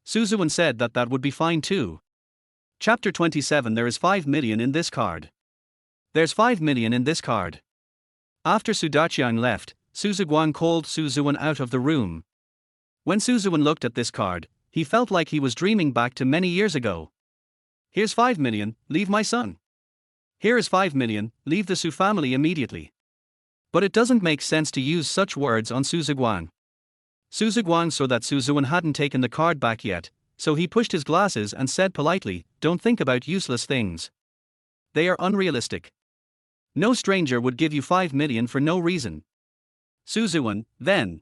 Su Ziwen said that would be fine too. Chapter 27. There is 5 million in this card. There's 5 million in this card. After Su Daqiang left, Su Ziguang called Su Ziwen out of the room. When Su Ziwen looked at this card, he felt like he was dreaming back to many years ago. Here's 5 million, leave my son. Here is 5 million, leave the Su family immediately. But it doesn't make sense to use such words on Su Ziguang. Su Ziguang saw that Su Ziwen hadn't taken the card back yet, so he pushed his glasses and said politely, don't think about useless things. They are unrealistic. No stranger would give you 5 million for no reason. Ziwen, then.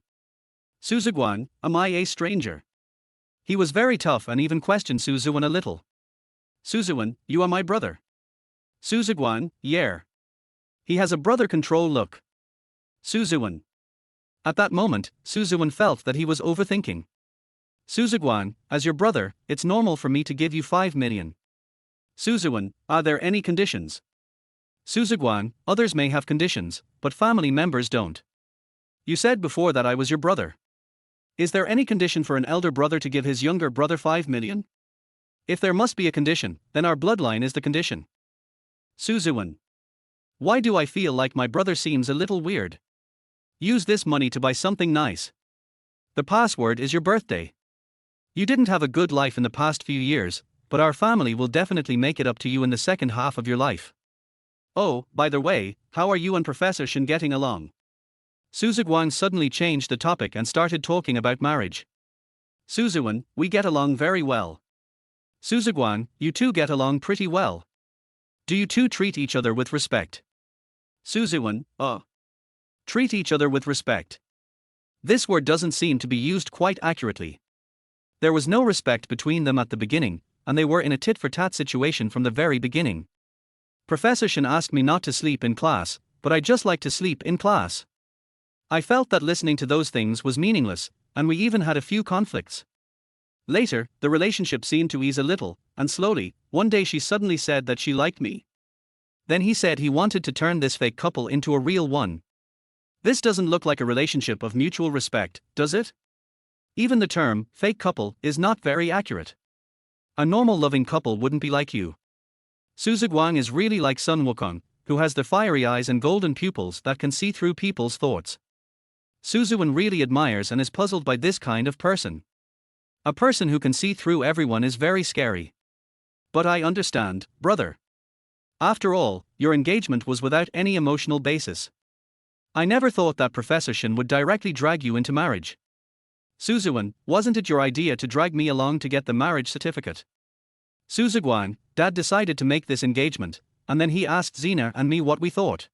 Ziwen, am I a stranger? He was very tough and even questioned Ziwen a little. Ziwen, you are my brother. Ziwen, yeah. He has a brother control look. Ziwen. At that moment, Ziwen felt that he was overthinking. Ziwen, as your brother, it's normal for me to give you 5 million. Ziwen, are there any conditions? Ziwen, others may have conditions, but family members don't. You said before that I was your brother. Is there any condition for an elder brother to give his younger brother 5 million? If there must be a condition, then our bloodline is the condition. Ziwen. Why do I feel like my brother seems a little weird? Use this money to buy something nice. The password is your birthday. You didn't have a good life in the past few years, but our family will definitely make it up to you in the second half of your life. Oh, by the way, how are you and Professor Shin getting along? Ziwen suddenly changed the topic and started talking about marriage. Ziwen, we get along very well. Ziwen, you two get along pretty well. Do you two treat each other with respect? Ziwen, treat each other with respect. This word doesn't seem to be used quite accurately. There was no respect between them at the beginning, and they were in a tit-for-tat situation from the very beginning. Professor Shin asked me not to sleep in class, but I just like to sleep in class. I felt that listening to those things was meaningless, and we even had a few conflicts. Later, the relationship seemed to ease a little, and slowly, one day she suddenly said that she liked me. Then he said he wanted to turn this fake couple into a real one. This doesn't look like a relationship of mutual respect, does it? Even the term, fake couple, is not very accurate. A normal loving couple wouldn't be like you. Ziwen is really like Sun Wukong, who has the fiery eyes and golden pupils that can see through people's thoughts. Ziwen really admires and is puzzled by this kind of person. A person who can see through everyone is very scary. But I understand, brother. After all, your engagement was without any emotional basis. I never thought that Professor Shin would directly drag you into marriage. Ziwen, wasn't it your idea to drag me along to get the marriage certificate? Ziwen, Dad decided to make this engagement, and then he asked Zina and me what we thought.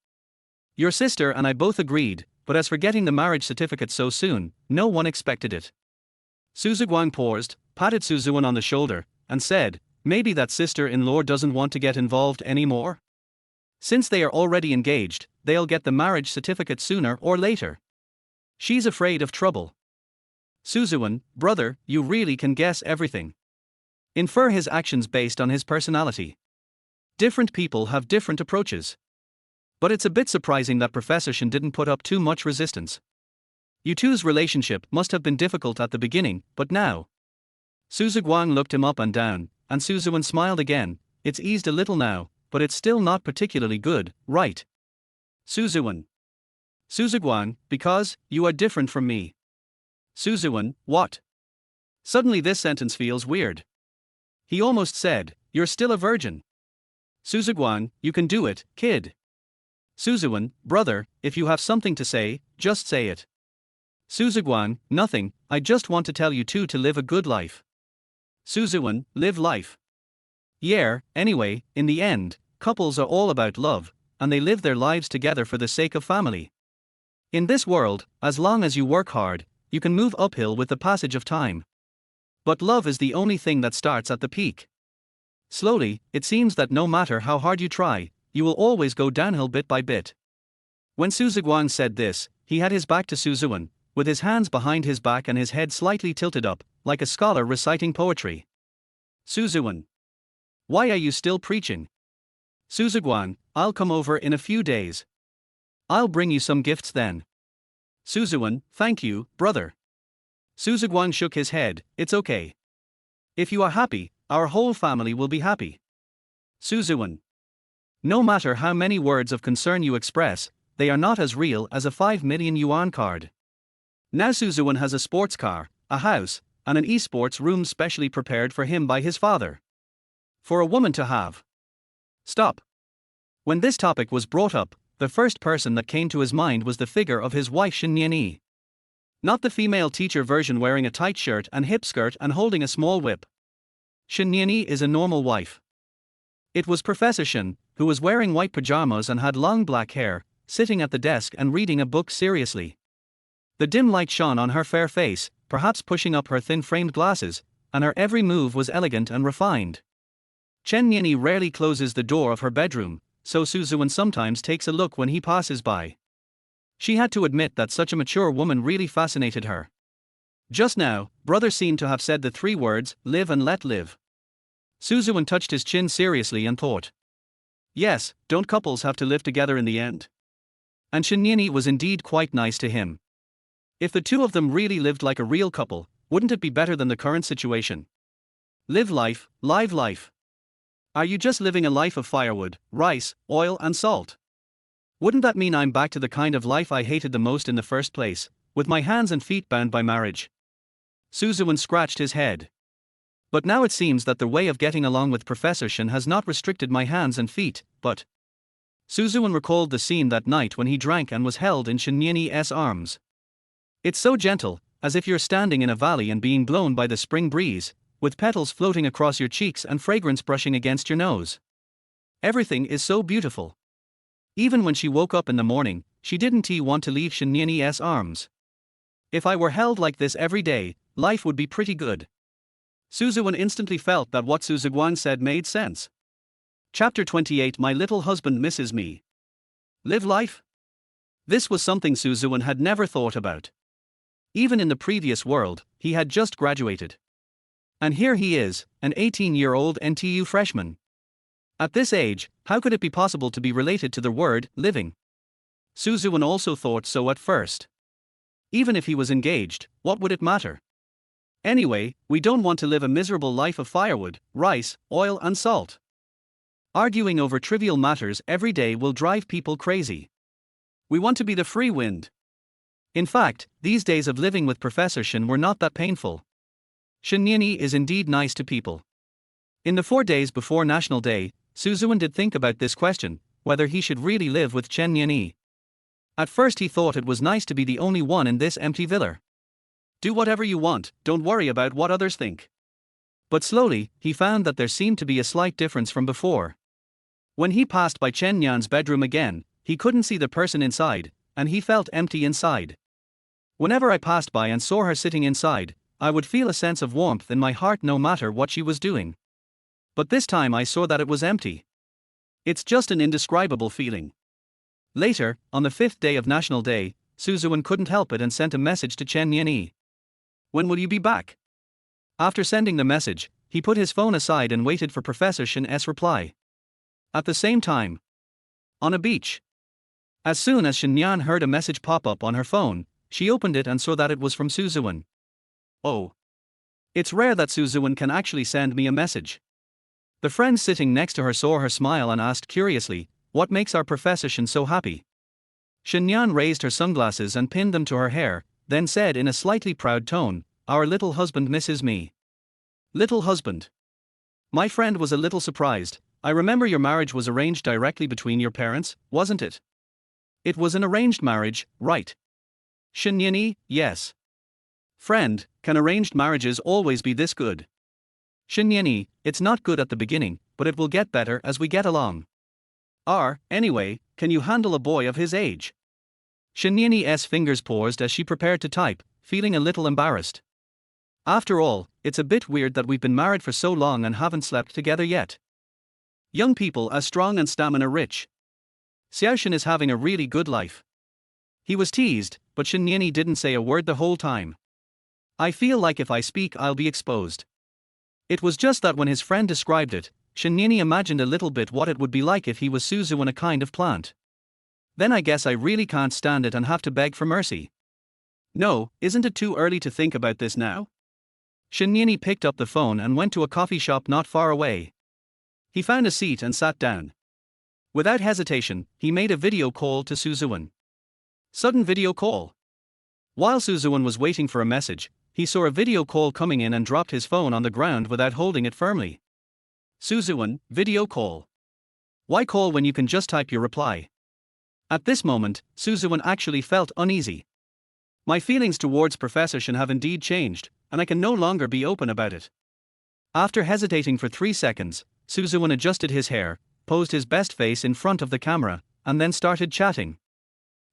Your sister and I both agreed, but as for getting the marriage certificate so soon, no one expected it. Ziwen paused, patted Ziwen on the shoulder, and said, maybe that sister-in-law doesn't want to get involved anymore? Since they are already engaged, they'll get the marriage certificate sooner or later. She's afraid of trouble. Ziwen, brother, you really can guess everything. Infer his actions based on his personality. Different people have different approaches. But it's a bit surprising that Professor Shin didn't put up too much resistance. You two's relationship must have been difficult at the beginning, but now. Ziwen looked him up and down, and Ziwen smiled again. It's eased a little now, but it's still not particularly good, right? Ziwen, because you are different from me. Ziwen, what? Suddenly this sentence feels weird. He almost said, you're still a virgin. Ziwen, you can do it, kid. Ziwen, brother, if you have something to say, just say it. Ziwen, nothing, I just want to tell you two to live a good life. Ziwen, live life. Yeah, anyway, in the end, couples are all about love, and they live their lives together for the sake of family. In this world, as long as you work hard, you can move uphill with the passage of time. But love is the only thing that starts at the peak. Slowly, it seems that no matter how hard you try, you will always go downhill bit by bit. When Ziwen said this, he had his back to Ziwen, with his hands behind his back and his head slightly tilted up, like a scholar reciting poetry. Ziwen, why are you still preaching? Ziwen, I'll come over in a few days. I'll bring you some gifts then. Ziwen, thank you, brother. Ziwen shook his head, it's okay. If you are happy, our whole family will be happy. Ziwen, no matter how many words of concern you express, they are not as real as a 5 million yuan card. Now Ziwen has a sports car, a house, and an esports room specially prepared for him by his father. For a woman to have. Stop. When this topic was brought up, the first person that came to his mind was the figure of his wife Shin Nianyi. Not the female teacher version wearing a tight shirt and hip skirt and holding a small whip. Shin Nianyi is a normal wife. It was Professor Shin, who was wearing white pajamas and had long black hair, sitting at the desk and reading a book seriously. The dim light shone on her fair face, perhaps pushing up her thin-framed glasses, and her every move was elegant and refined. Chen Nianyi rarely closes the door of her bedroom, so Su Ziwen sometimes takes a look when he passes by. She had to admit that such a mature woman really fascinated her. Just now, brother seemed to have said the three words, live and let live. Su Ziwen touched his chin seriously and thought. Yes, don't couples have to live together in the end? And Chen Nianyi was indeed quite nice to him. If the two of them really lived like a real couple, wouldn't it be better than the current situation? Live life, live life. Are you just living a life of firewood, rice, oil and salt? Wouldn't that mean I'm back to the kind of life I hated the most in the first place, with my hands and feet bound by marriage? Su Ziwen scratched his head. But now it seems that the way of getting along with Professor Shen has not restricted my hands and feet, but... Su Ziwen recalled the scene that night when he drank and was held in Chen Nianyi's arms. It's so gentle, as if you're standing in a valley and being blown by the spring breeze, with petals floating across your cheeks and fragrance brushing against your nose. Everything is so beautiful. Even when she woke up in the morning, she didn't want to leave Chen Nianyi's arms. If I were held like this every day, life would be pretty good. Su Ziwen instantly felt that what Su Ziguang said made sense. Chapter 28 My little husband misses me. Live life? This was something Su Ziwen had never thought about. Even in the previous world, he had just graduated. And here he is, an 18-year-old NTU freshman. At this age, how could it be possible to be related to the word living? Su Ziwen also thought so at first. Even if he was engaged, what would it matter? Anyway, we don't want to live a miserable life of firewood, rice, oil and salt. Arguing over trivial matters every day will drive people crazy. We want to be the free wind. In fact, these days of living with Professor Shen were not that painful. Chen Nianyi is indeed nice to people. In the 4 days before National Day, Su Ziwen did think about this question, whether he should really live with Chen Nianyi. At first he thought it was nice to be the only one in this empty villa. Do whatever you want, don't worry about what others think. But slowly, he found that there seemed to be a slight difference from before. When he passed by Chen Nian's bedroom again, he couldn't see the person inside, and he felt empty inside. Whenever I passed by and saw her sitting inside, I would feel a sense of warmth in my heart no matter what she was doing. But this time I saw that it was empty. It's just an indescribable feeling. Later, on the 5th day of National Day, Su Ziwen couldn't help it and sent a message to Chen Nianyi. When will you be back? After sending the message, he put his phone aside and waited for Professor Shen's reply. At the same time, on a beach. As soon as Shen Nian heard a message pop up on her phone, she opened it and saw that it was from Su Ziwen. Oh. It's rare that Su Ziwen can actually send me a message. The friend sitting next to her saw her smile and asked curiously, what makes our Professor Shen so happy? Shen Nian raised her sunglasses and pinned them to her hair, then said in a slightly proud tone, our little husband misses me. Little husband. My friend was a little surprised. I remember your marriage was arranged directly between your parents, wasn't it? It was an arranged marriage, right? Chen Nianyi, yes. Friend, can arranged marriages always be this good? Chen Nianyi, it's not good at the beginning, but it will get better as we get along. Anyway, can you handle a boy of his age? Chen Nianyi's fingers paused as she prepared to type, feeling a little embarrassed. After all, it's a bit weird that we've been married for so long and haven't slept together yet. Young people are strong and stamina rich. Xiaoshen is having a really good life. He was teased, but Chen Nianyi didn't say a word the whole time. I feel like if I speak I'll be exposed. It was just that when his friend described it, Chen Nianyi imagined a little bit what it would be like if he was Su Ziwen, a kind of plant. Then I guess I really can't stand it and have to beg for mercy. No, isn't it too early to think about this now? Chen Nianyi picked up the phone and went to a coffee shop not far away. He found a seat and sat down. Without hesitation, he made a video call to Su Ziwen. Sudden video call. While Su Ziwen was waiting for a message, he saw a video call coming in and dropped his phone on the ground without holding it firmly. Su Ziwen, video call. Why call when you can just type your reply? At this moment, Su Ziwen actually felt uneasy. My feelings towards Professor Shen have indeed changed, and I can no longer be open about it. After hesitating for 3 seconds, Su Ziwen adjusted his hair, posed his best face in front of the camera, and then started chatting.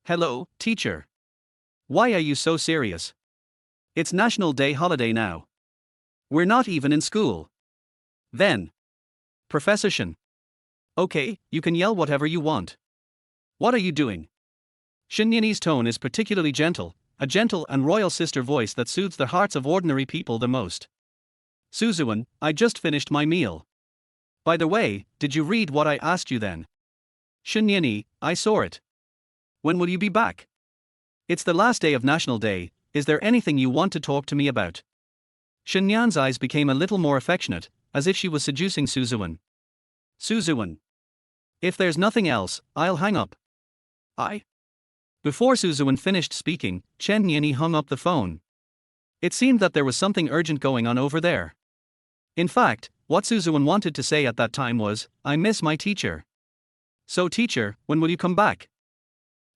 Hello, teacher. Why are you so serious? It's National Day holiday now. We're not even in school. Then. Professor Shin. Okay, you can yell whatever you want. What are you doing? Shin Yin's tone is particularly gentle, a gentle and royal sister voice that soothes the hearts of ordinary people the most. Suzuan, I just finished my meal. By the way, did you read what I asked you then? Shin Yin, I saw it. When will you be back? It's the last day of National Day, is there anything you want to talk to me about? Shin Yan's eyes became a little more affectionate, as if she was seducing Suzuan. Suzuan. If there's nothing else, I'll hang up. Before Suzuan finished speaking, Chen Yini hung up the phone. It seemed that there was something urgent going on over there. In fact, what Suzuan wanted to say at that time was, I miss my teacher. So teacher, when will you come back?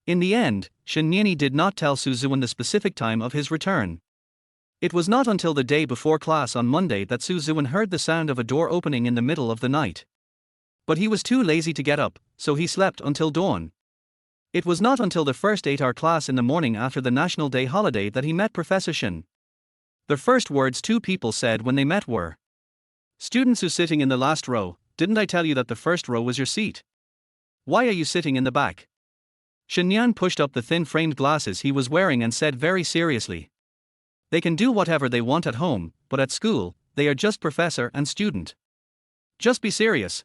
In the end, Shin Yini did not tell Suzuan the specific time of his return. It was not until the day before class on Monday that Suzuan heard the sound of a door opening in the middle of the night. But he was too lazy to get up, so he slept until dawn. It was not until the first 8-hour class in the morning after the National Day holiday that he met Professor Shin. The first words two people said when they met were, Students who sitting in the last row, didn't I tell you that the first row was your seat? Why are you sitting in the back? Shin Yan pushed up the thin framed glasses he was wearing and said very seriously. They can do whatever they want at home, but at school, they are just professor and student. Just be serious.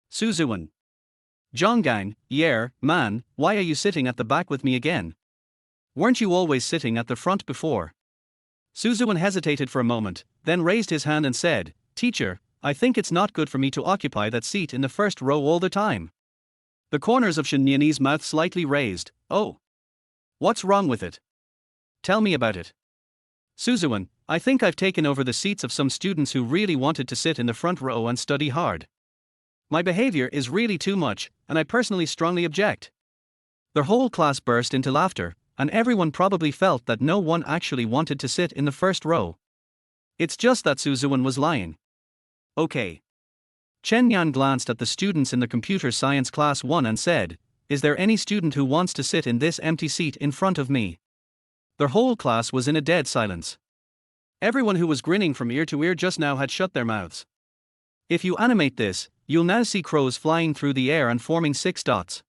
Suzuan. Zhonggang, man, why are you sitting at the back with me again? Weren't you always sitting at the front before? Suzuan hesitated for a moment, then raised his hand and said, Teacher, I think it's not good for me to occupy that seat in the first row all the time. The corners of Shin Yin's mouth slightly raised. Oh. What's wrong with it? Tell me about it. Suzuan, I think I've taken over the seats of some students who really wanted to sit in the front row and study hard. My behavior is really too much, and I personally strongly object. The whole class burst into laughter, and everyone probably felt that no one actually wanted to sit in the first row. It's just that Suzuan was lying. Okay. Chen Yan glanced at the students in the computer science class 1 and said, Is there any student who wants to sit in this empty seat in front of me? Their whole class was in a dead silence. Everyone who was grinning from ear to ear just now had shut their mouths. If you animate this, you'll now see crows flying through the air and forming 6 dots.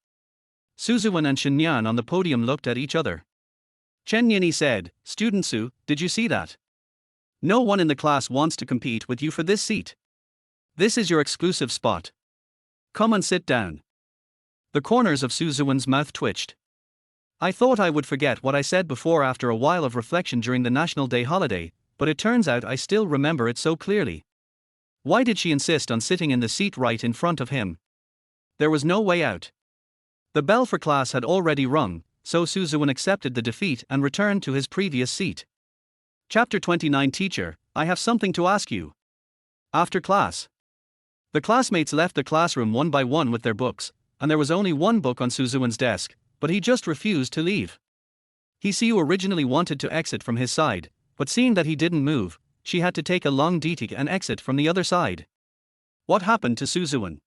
Suzuan and Shin Yan on the podium looked at each other. Chen Yini said, Student Su, did you see that? No one in the class wants to compete with you for this seat. This is your exclusive spot. Come and sit down. The corners of Suzuan's mouth twitched. I thought I would forget what I said before after a while of reflection during the National Day holiday, but it turns out I still remember it so clearly. Why did she insist on sitting in the seat right in front of him? There was no way out. The bell for class had already rung, so Suzuan accepted the defeat and returned to his previous seat. Chapter 29 Teacher, I have something to ask you. After class. The classmates left the classroom one by one with their books, and there was only one book on Suzuan's desk, but he just refused to leave. Hsiu originally wanted to exit from his side, but seeing that he didn't move, she had to take a long detic and exit from the other side. What happened to Suzuan?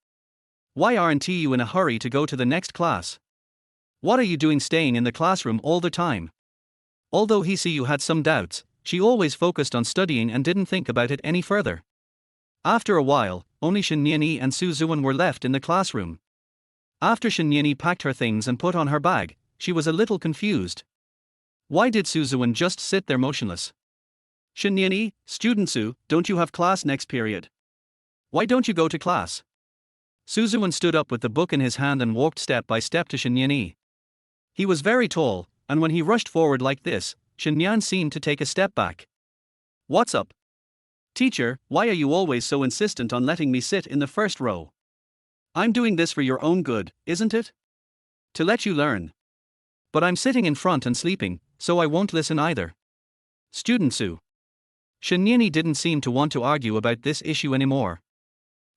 Why aren't you in a hurry to go to the next class? What are you doing staying in the classroom all the time? Although Hsiu had some doubts, she always focused on studying and didn't think about it any further. After a while, only Shin Yini and Suzuan were left in the classroom. After Shin Yini packed her things and put on her bag, she was a little confused. Why did Suzuan just sit there motionless? Shin Yini, Student Su, don't you have class next period? Why don't you go to class? Suzuan stood up with the book in his hand and walked step by step to Shin Yini. He was very tall, and when he rushed forward like this, Shin Yan seemed to take a step back. What's up? Teacher, why are you always so insistent on letting me sit in the first row? I'm doing this for your own good, isn't it? To let you learn. But I'm sitting in front and sleeping, so I won't listen either. Student Su. Shin Yini didn't seem to want to argue about this issue anymore.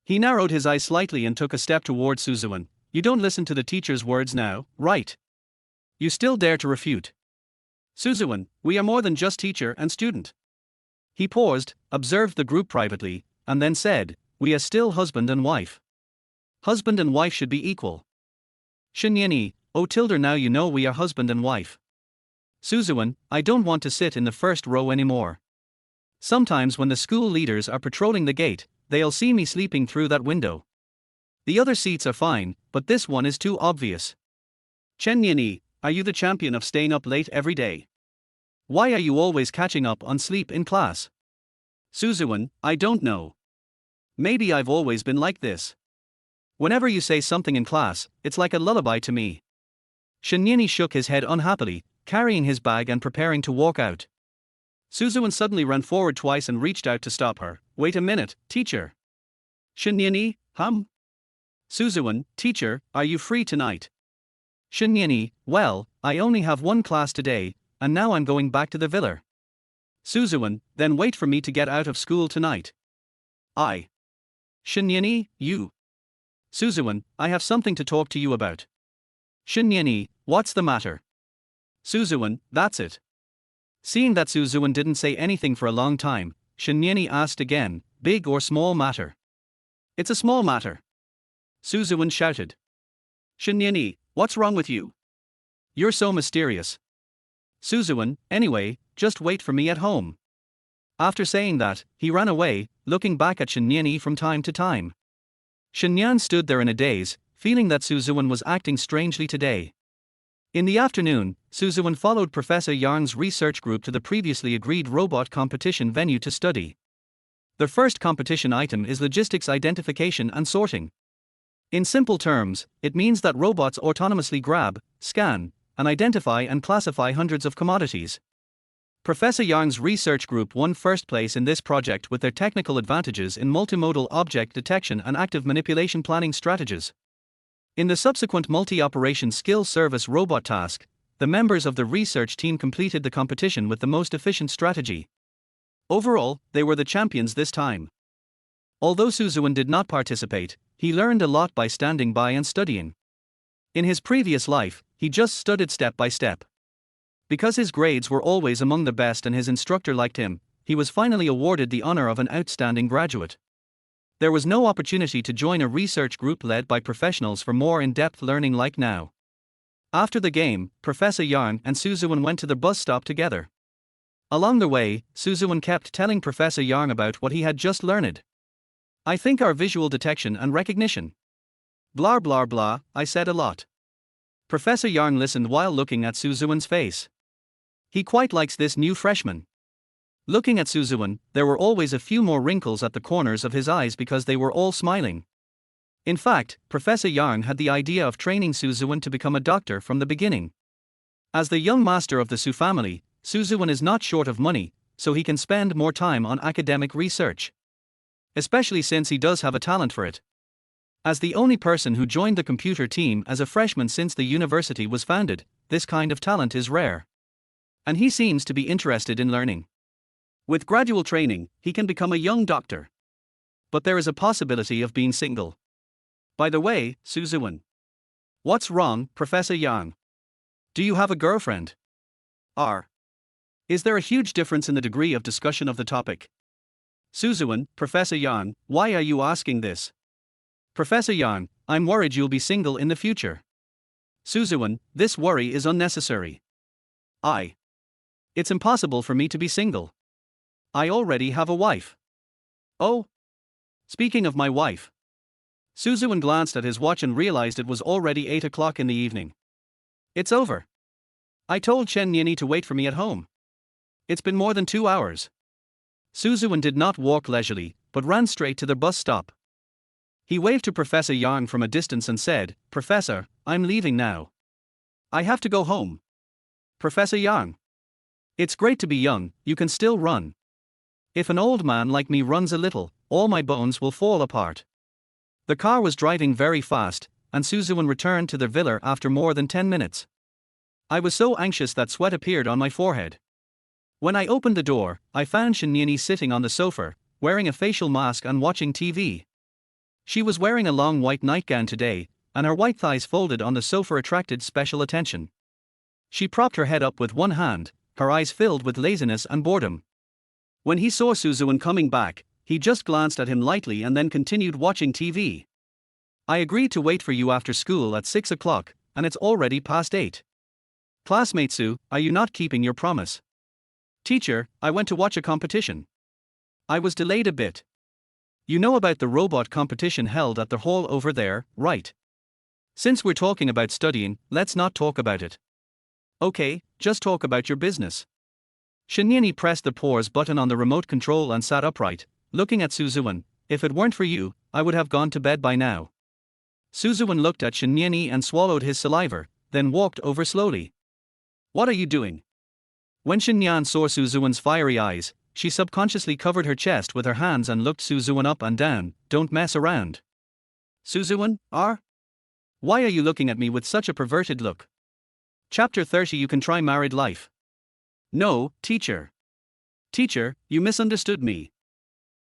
He narrowed his eyes slightly and took a step towards Suzuan. You don't listen to the teacher's words now, right? You still dare to refute. Suzuan, we are more than just teacher and student. He paused, observed the group privately, and then said, we are still husband and wife. Husband and wife should be equal. Shinyeni, oh Tilder, now you know we are husband and wife. Suzuwen, I don't want to sit in the first row anymore. Sometimes when the school leaders are patrolling the gate, they'll see me sleeping through that window. The other seats are fine, but this one is too obvious. Chenyeni, are you the champion of staying up late every day? Why are you always catching up on sleep in class? Suzuwen, I don't know. Maybe I've always been like this. Whenever you say something in class, it's like a lullaby to me. Shinyeni shook his head unhappily, carrying his bag and preparing to walk out. Suzuwen suddenly ran forward twice and reached out to stop her. Wait a minute, teacher. Shinyeni, Suzuwen, teacher, are you free tonight? Shinyeni, well, I only have one class today, and now I'm going back to the villa. Suzuwen, then wait for me to get out of school tonight. Shinyeni, you. Suzuwen, I have something to talk to you about. Shinyeni, what's the matter? Suzuwen, that's it. Seeing that Suzuwen didn't say anything for a long time, Shinyeni asked again, big or small matter? It's a small matter. Suzuwen shouted. Shinyeni, what's wrong with you? You're so mysterious. Suzuwen, anyway, just wait for me at home. After saying that, he ran away, looking back at Shinyeni from time to time. Shinyan stood there in a daze, feeling that Suzuwen was acting strangely today. In the afternoon, Suzuwen followed Professor Yarn's research group to the previously agreed robot competition venue to study. The first competition item is logistics identification and sorting. In simple terms, it means that robots autonomously grab, scan, and identify and classify hundreds of commodities. Professor Yarn's research group won first place in this project with their technical advantages in multimodal object detection and active manipulation planning strategies. In the subsequent multi-operation skill service robot task, the members of the research team completed the competition with the most efficient strategy. Overall, they were the champions this time. Although Suzuwen did not participate, he learned a lot by standing by and studying. In his previous life, he just studied step by step. Because his grades were always among the best and his instructor liked him, he was finally awarded the honor of an outstanding graduate. There was no opportunity to join a research group led by professionals for more in-depth learning like now. After the game, Professor Yarn and Suzuwen went to the bus stop together. Along the way, Suzuwen kept telling Professor Yarn about what he had just learned. I think our visual detection and recognition. Blah blah blah, I said a lot. Professor Yarn listened while looking at Suzuwen's face. He quite likes this new freshman. Looking at Suzuwen, there were always a few more wrinkles at the corners of his eyes because they were all smiling. In fact, Professor Yarn had the idea of training Suzuwen to become a doctor from the beginning. As the young master of the Su family, Suzuwen is not short of money, so he can spend more time on academic research. Especially since he does have a talent for it. As the only person who joined the computer team as a freshman since the university was founded, this kind of talent is rare. And he seems to be interested in learning. With gradual training, he can become a young doctor. But there is a possibility of being single. By the way, Suzuwen. What's wrong, Professor Yang? Do you have a girlfriend? Is there a huge difference in the degree of discussion of the topic? Suzuwen, Professor Yang, why are you asking this? Professor Yang, I'm worried you'll be single in the future. Suzuwen, this worry is unnecessary. It's impossible for me to be single. I already have a wife. Oh? Speaking of my wife. Suzuwen glanced at his watch and realized it was already 8 o'clock in the evening. It's over. I told Chen Niani to wait for me at home. It's been more than 2 hours. Suzuwen did not walk leisurely, but ran straight to the bus stop. He waved to Professor Yang from a distance and said, Professor, I'm leaving now. I have to go home. Professor Yang. It's great to be young, you can still run. If an old man like me runs a little, all my bones will fall apart. The car was driving very fast, and Suzuwen returned to the villa after more than 10 minutes. I was so anxious that sweat appeared on my forehead. When I opened the door, I found Shinyani sitting on the sofa, wearing a facial mask and watching TV. She was wearing a long white nightgown today, and her white thighs folded on the sofa attracted special attention. She propped her head up with one hand, her eyes filled with laziness and boredom. When he saw Suzuwen coming back, he just glanced at him lightly and then continued watching TV. I agreed to wait for you after school at 6 o'clock, and it's already past 8. Classmate Sue, are you not keeping your promise? Teacher, I went to watch a competition. I was delayed a bit. You know about the robot competition held at the hall over there, right? Since we're talking about studying, let's not talk about it. Okay, just talk about your business. Shinyani pressed the pause button on the remote control and sat upright, looking at Suzuwan. If it weren't for you, I would have gone to bed by now. Suzuwan looked at Shinyani and swallowed his saliva, then walked over slowly. What are you doing? When Shinyan saw Suzuwan's fiery eyes, she subconsciously covered her chest with her hands and looked Suzuwan up and down. Don't mess around. Suzuwan, why are you looking at me with such a perverted look? Chapter 30. You can try married life. No, teacher. Teacher, you misunderstood me.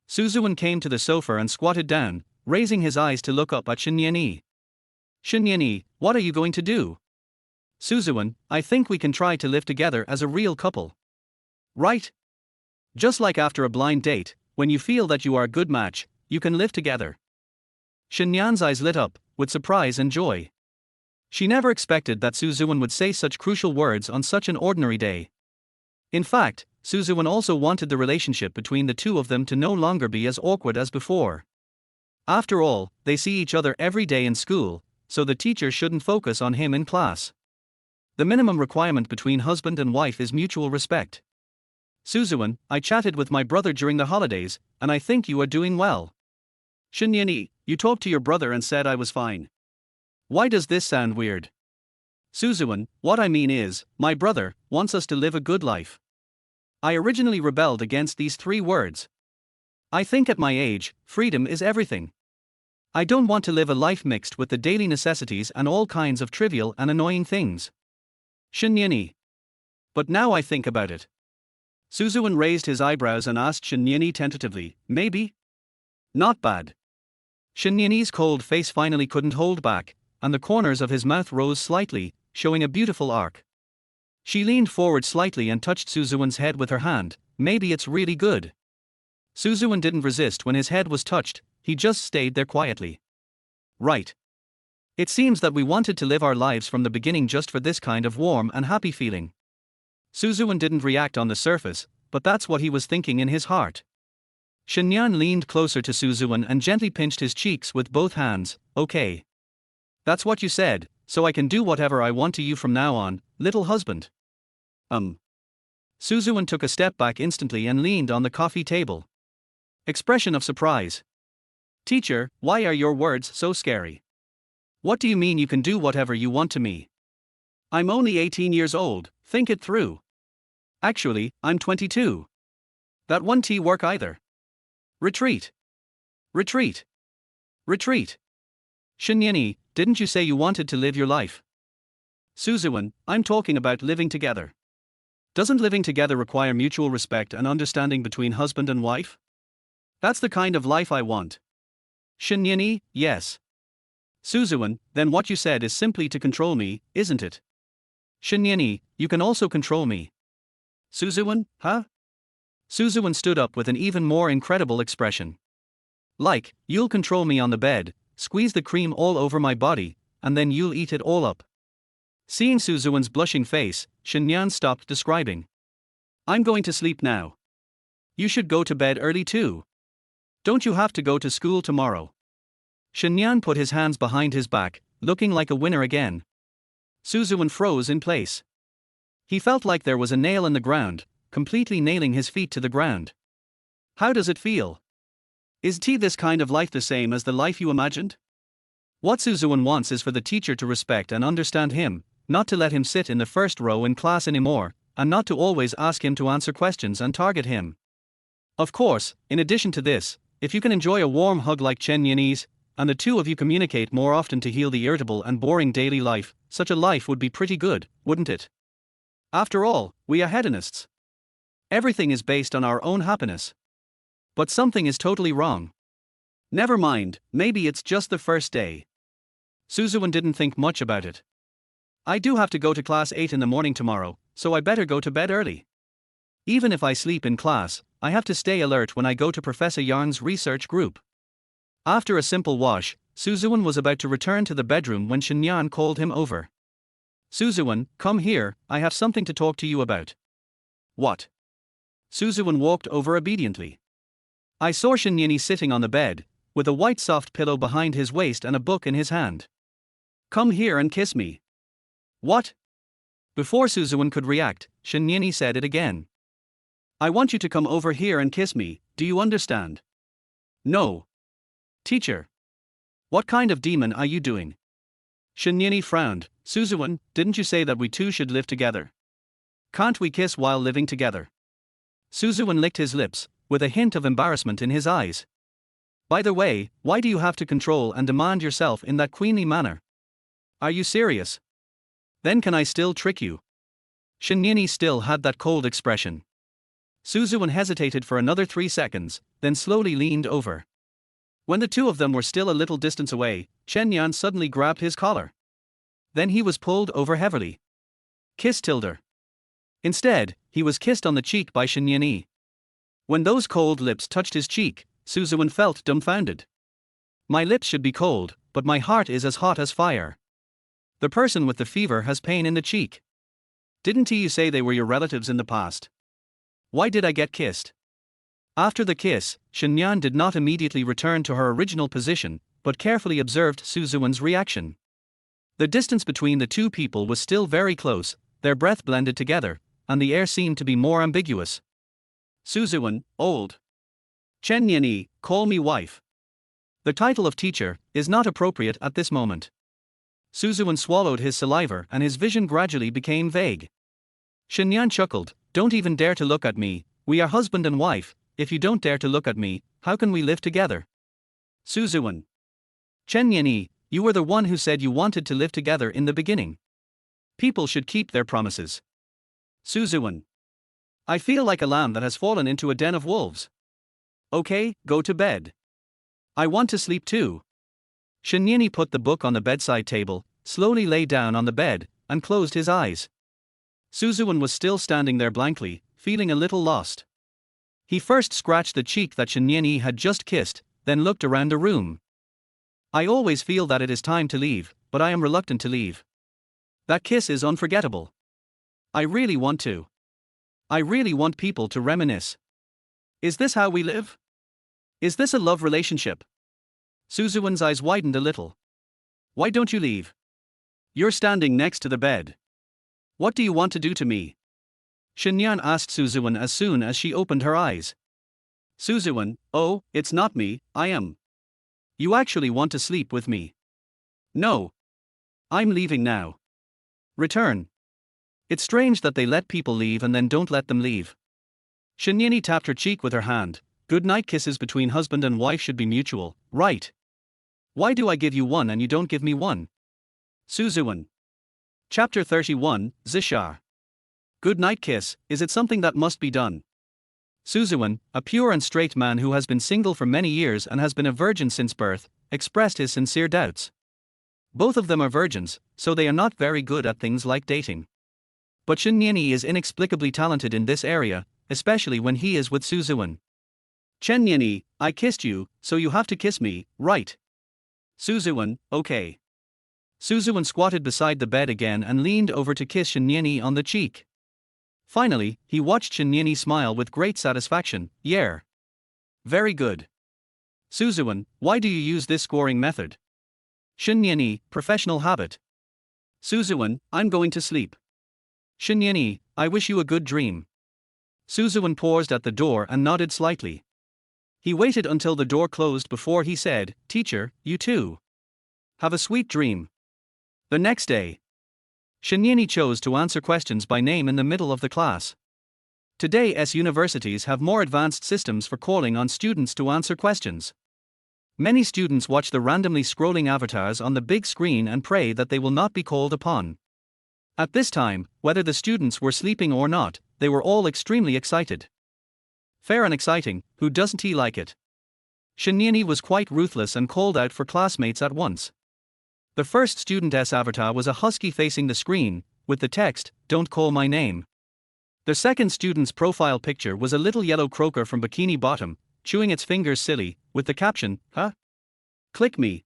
Suzuwan came to the sofa and squatted down, raising his eyes to look up at Shinyani. Shinyani, what are you going to do? Suzuwan, I think we can try to live together as a real couple. Right? Just like after a blind date, when you feel that you are a good match, you can live together. Shinyan's eyes lit up with surprise and joy. She never expected that Suzuwan would say such crucial words on such an ordinary day. In fact, Suzuwan also wanted the relationship between the two of them to no longer be as awkward as before. After all, they see each other every day in school, so the teacher shouldn't focus on him in class. The minimum requirement between husband and wife is mutual respect. Suzuwan, I chatted with my brother during the holidays, and I think you are doing well. Shinyani, you talked to your brother and said I was fine. Why does this sound weird? Suzuwan, what I mean is, my brother wants us to live a good life. I originally rebelled against these 3 words. I think at my age, freedom is everything. I don't want to live a life mixed with the daily necessities and all kinds of trivial and annoying things. Shinyani. But now I think about it. Suzuwan raised his eyebrows and asked Shinyani tentatively, maybe? Not bad. Shinyani's cold face finally couldn't hold back, and the corners of his mouth rose slightly, showing a beautiful arc. She leaned forward slightly and touched Suzuwan's head with her hand. Maybe it's really good. Suzuwan didn't resist when his head was touched, he just stayed there quietly. Right. It seems that we wanted to live our lives from the beginning just for this kind of warm and happy feeling. Suzuwan didn't react on the surface, but that's what he was thinking in his heart. Shinyan leaned closer to Suzuwan and gently pinched his cheeks with both hands. Okay. That's what you said, so I can do whatever I want to you from now on, little husband. Suzuwan took a step back instantly and leaned on the coffee table. Expression of surprise. Teacher, why are your words so scary? What do you mean you can do whatever you want to me? I'm only 18 years old, think it through. Actually, I'm 22. That won't work either. Retreat. Retreat. Retreat. Shinyani, didn't you say you wanted to live your life? Suzuwan, I'm talking about living together. Doesn't living together require mutual respect and understanding between husband and wife? That's the kind of life I want. Shinyani, yes. Suzuwan, then what you said is simply to control me, isn't it? Shinyani, you can also control me. Suzuwan, huh? Suzuwan stood up with an even more incredible expression. Like, you'll control me on the bed, squeeze the cream all over my body, and then you'll eat it all up. Seeing Suzuwan's blushing face, Shinyan stopped describing. I'm going to sleep now. You should go to bed early too. Don't you have to go to school tomorrow? Shinyan put his hands behind his back, looking like a winner again. Suzuwan froze in place. He felt like there was a nail in the ground, completely nailing his feet to the ground. How does it feel? Is this kind of life the same as the life you imagined? What Suzuwan wants is for the teacher to respect and understand him, not to let him sit in the first row in class anymore, and not to always ask him to answer questions and target him. Of course, in addition to this, if you can enjoy a warm hug like Chen Yin's, and the two of you communicate more often to heal the irritable and boring daily life, such a life would be pretty good, wouldn't it? After all, we are hedonists. Everything is based on our own happiness. But something is totally wrong. Never mind, maybe it's just the first day. Suzuwan didn't think much about it. I do have to go to class 8 in the morning tomorrow, so I better go to bed early. Even if I sleep in class, I have to stay alert when I go to Professor Yarn's research group. After a simple wash, Suzuwen was about to return to the bedroom when Shinyan called him over. Suzuwen, come here, I have something to talk to you about. What? Suzuwen walked over obediently. I saw Shinyani sitting on the bed, with a white soft pillow behind his waist and a book in his hand. Come here and kiss me. What? Before Suzuwen could react, Shinyani said it again. I want you to come over here and kiss me, do you understand? No. Teacher. What kind of demon are you doing? Shinyani frowned. Suzuwen, didn't you say that we two should live together? Can't we kiss while living together? Suzuwen licked his lips, with a hint of embarrassment in his eyes. By the way, why do you have to control and demand yourself in that queenly manner? Are you serious? Then can I still trick you? Shinyani still had that cold expression. Suzuwen hesitated for another 3 seconds, then slowly leaned over. When the two of them were still a little distance away, Shenyan suddenly grabbed his collar. Then he was pulled over heavily. Kiss Tilder. Instead, he was kissed on the cheek by Shinyani. When those cold lips touched his cheek, Suzuwen felt dumbfounded. My lips should be cold, but my heart is as hot as fire. The person with the fever has pain in the cheek. Didn't you say they were your relatives in the past? Why did I get kissed? After the kiss, Shinyan did not immediately return to her original position, but carefully observed Suzuwen's reaction. The distance between the two people was still very close, their breath blended together, and the air seemed to be more ambiguous. Suzuwen, old. Chenyani, call me wife. The title of teacher is not appropriate at this moment. Suzuwen swallowed his saliva and his vision gradually became vague. Shinyan chuckled, don't even dare to look at me, we are husband and wife, if you don't dare to look at me, how can we live together? Suzuwen. Chenyani, you were the one who said you wanted to live together in the beginning. People should keep their promises. Suzuwen. I feel like a lamb that has fallen into a den of wolves. Okay, go to bed. I want to sleep too. Shinyani put the book on the bedside table, slowly lay down on the bed, and closed his eyes. Suzuwen was still standing there blankly, feeling a little lost. He first scratched the cheek that Shinyani had just kissed, then looked around the room. I always feel that it is time to leave, but I am reluctant to leave. That kiss is unforgettable. I really want to. I really want people to reminisce. Is this how we live? Is this a love relationship? Suzuwen's eyes widened a little. Why don't you leave? You're standing next to the bed. What do you want to do to me? Shinyan asked Suzuwen as soon as she opened her eyes. Suzuwen, oh, it's not me, I am. You actually want to sleep with me? No. I'm leaving now. Return. It's strange that they let people leave and then don't let them leave. Shinyani tapped her cheek with her hand. Good night kisses between husband and wife should be mutual, right? Why do I give you one and you don't give me one? Suzuwen. Chapter 31, Zishar. Good night kiss, is it something that must be done? Suzuwen, a pure and straight man who has been single for many years and has been a virgin since birth, expressed his sincere doubts. Both of them are virgins, so they are not very good at things like dating. But Shinyani is inexplicably talented in this area, especially when he is with Suzuwen. Chenyani, I kissed you, so you have to kiss me, right? Suzuwen, okay. Suzuwen squatted beside the bed again and leaned over to kiss Shinyani on the cheek. Finally, he watched Shinyani smile with great satisfaction. Yeah. Very good. Suzuwen, why do you use this scoring method? Shinyani, professional habit. Suzuwen, I'm going to sleep. Shinyani, I wish you a good dream. Suzuwen paused at the door and nodded slightly. He waited until the door closed before he said, Teacher, you too. Have a sweet dream. The next day, Shinyani chose to answer questions by name in the middle of the class. Today's universities have more advanced systems for calling on students to answer questions. Many students watch the randomly scrolling avatars on the big screen and pray that they will not be called upon. At this time, whether the students were sleeping or not, they were all extremely excited. Fair and exciting, who doesn't he like it? Shinyani was quite ruthless and called out for classmates at once. The first student's avatar was a husky facing the screen, with the text, Don't call my name. The second student's profile picture was a little yellow croaker from Bikini Bottom, chewing its fingers silly, with the caption, Huh? Click me.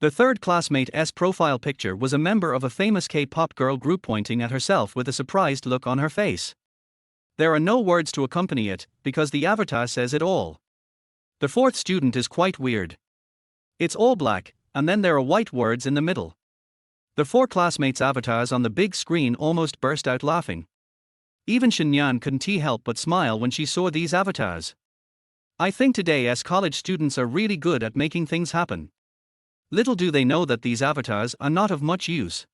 The third classmate's profile picture was a member of a famous K-pop girl group pointing at herself with a surprised look on her face. There are no words to accompany it, because the avatar says it all. The fourth student is quite weird. It's all black, and then there are white words in the middle. The four classmates' avatars on the big screen almost burst out laughing. Even Shinyan couldn't help but smile when she saw these avatars. I think today's college students are really good at making things happen. Little do they know that these avatars are not of much use.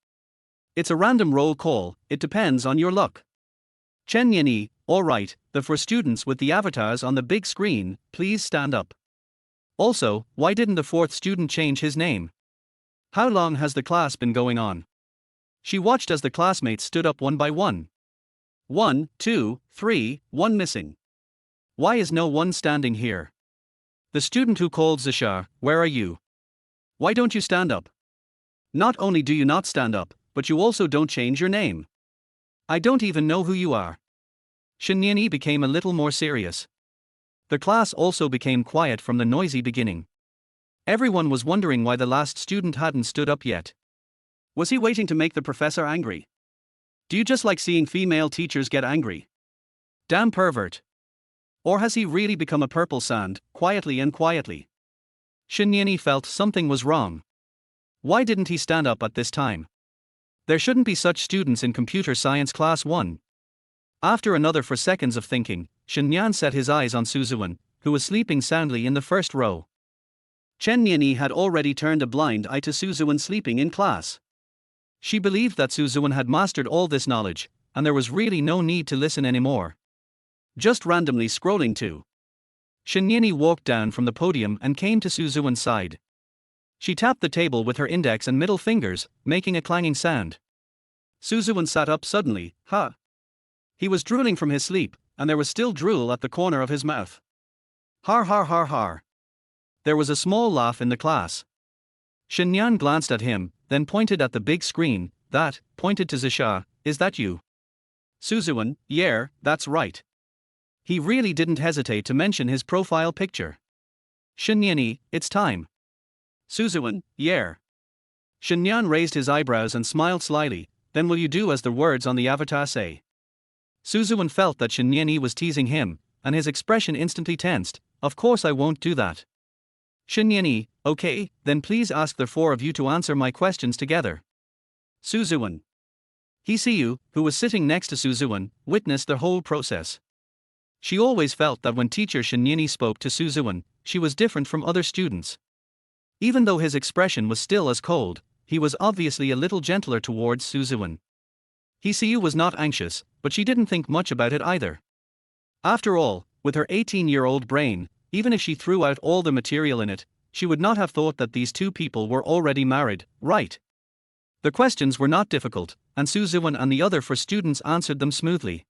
It's a random roll call, it depends on your luck. Chen Yini, alright, the four students with the avatars on the big screen, please stand up. Also, why didn't the fourth student change his name? How long has the class been going on? She watched as the classmates stood up one by one. 1, 2, 3, 1 missing. Why is no one standing here? The student who called Zishar, where are you? Why don't you stand up? Not only do you not stand up, but you also don't change your name. I don't even know who you are. Shinyani became a little more serious. The class also became quiet from the noisy beginning. Everyone was wondering why the last student hadn't stood up yet. Was he waiting to make the professor angry? Do you just like seeing female teachers get angry? Damn pervert. Or has he really become a purple sand, quietly and quietly? Shinyani felt something was wrong. Why didn't he stand up at this time? There shouldn't be such students in computer science class 1. After another 4 seconds of thinking, Shinyan set his eyes on Ziwen, who was sleeping soundly in the first row. Chen Yini had already turned a blind eye to Ziwen sleeping in class. She believed that Ziwen had mastered all this knowledge, and there was really no need to listen anymore. Just randomly scrolling too. Shinyani walked down from the podium and came to Ziwen's side. She tapped the table with her index and middle fingers, making a clanging sound. Ziwen sat up suddenly, huh? He was drooling from his sleep, and there was still drool at the corner of his mouth. Har har har har. There was a small laugh in the class. Shinyan glanced at him, then pointed at the big screen, pointed to Zisha, is that you? Ziwen, yeah, that's right. He really didn't hesitate to mention his profile picture. Shinyani, it's time. Ziwen, yeah. Shinyan raised his eyebrows and smiled slyly, then will you do as the words on the avatar say? Ziwen felt that Shinyani was teasing him, and his expression instantly tensed, of course I won't do that. Shinyani, okay, then please ask the four of you to answer my questions together. Ziwen. Hsiyu, who was sitting next to Ziwen, witnessed the whole process. She always felt that when teacher Shinyani spoke to Ziwen, she was different from other students. Even though his expression was still as cold, he was obviously a little gentler towards Ziwen. Hsiyu was not anxious, but she didn't think much about it either. After all, with her 18-year-old brain, even if she threw out all the material in it, she would not have thought that these two people were already married, right? The questions were not difficult, and Ziwen and the other 4 students answered them smoothly.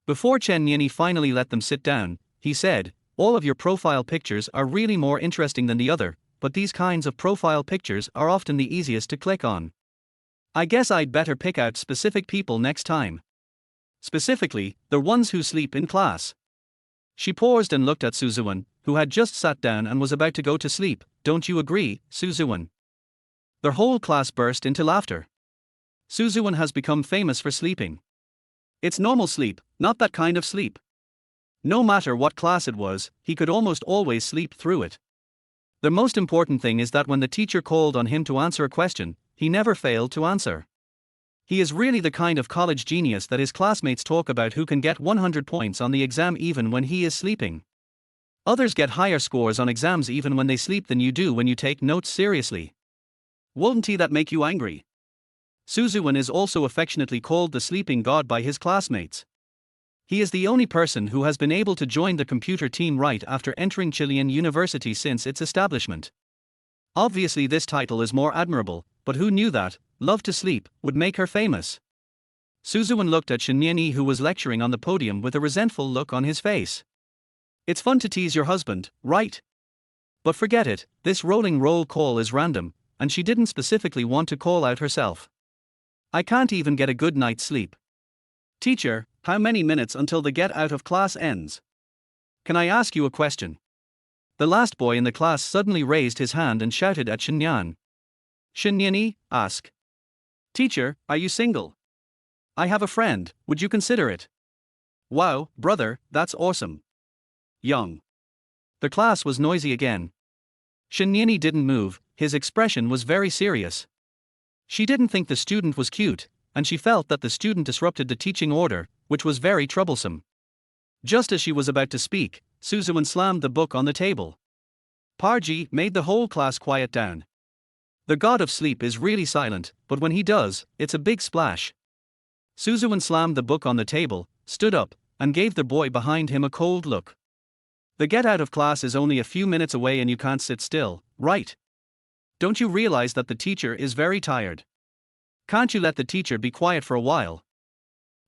Before Chen Yini finally let them sit down, he said, all of your profile pictures are really more interesting than the other, but these kinds of profile pictures are often the easiest to click on. I guess I'd better pick out specific people next time. Specifically, the ones who sleep in class. She paused and looked at Ziwen, who had just sat down and was about to go to sleep. Don't you agree, Ziwen? Their whole class burst into laughter. Ziwen has become famous for sleeping. It's normal sleep, not that kind of sleep. No matter what class it was, he could almost always sleep through it. The most important thing is that when the teacher called on him to answer a question, he never failed to answer. He is really the kind of college genius that his classmates talk about who can get 100 points on the exam even when he is sleeping. Others get higher scores on exams even when they sleep than you do when you take notes seriously. Won't that make you angry? Ziwen is also affectionately called the sleeping god by his classmates. He is the only person who has been able to join the computer team right after entering Chilean University since its establishment. Obviously this title is more admirable, but who knew that love to sleep would make her famous? Ziwen looked at Shinyani, who was lecturing on the podium, with a resentful look on his face. It's fun to tease your husband, right? But forget it, this rolling roll call is random, and she didn't specifically want to call out herself. I can't even get a good night's sleep. Teacher, how many minutes until the get out of class ends? Can I ask you a question? The last boy in the class suddenly raised his hand and shouted at Shinyan. Shinyani asked. Teacher, are you single? I have a friend, would you consider it? Wow, brother, that's awesome. Young. The class was noisy again. Shinyani didn't move, his expression was very serious. She didn't think the student was cute, and she felt that the student disrupted the teaching order, which was very troublesome. Just as she was about to speak, Suzuwen slammed the book on the table. Parji made the whole class quiet down. The god of sleep is really silent, but when he does, it's a big splash. Suzuwen slammed the book on the table, stood up, and gave the boy behind him a cold look. The get out of class is only a few minutes away and you can't sit still, right? Don't you realize that the teacher is very tired? Can't you let the teacher be quiet for a while?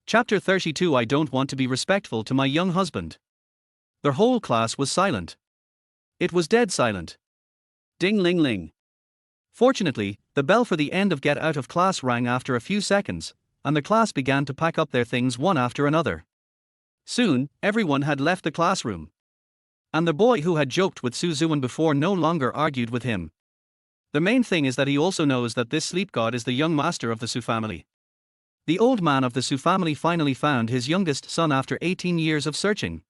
Chapter 32. I don't want to be respectful to my young husband. The whole class was silent. It was dead silent. Ding ling ling. Fortunately, the bell for the end of get out of class rang after a few seconds, and the class began to pack up their things one after another. Soon, everyone had left the classroom. And the boy who had joked with Suzuwen before no longer argued with him. The main thing is that he also knows that this sleep god is the young master of the Su family. The old man of the Su family finally found his youngest son after 18 years of searching.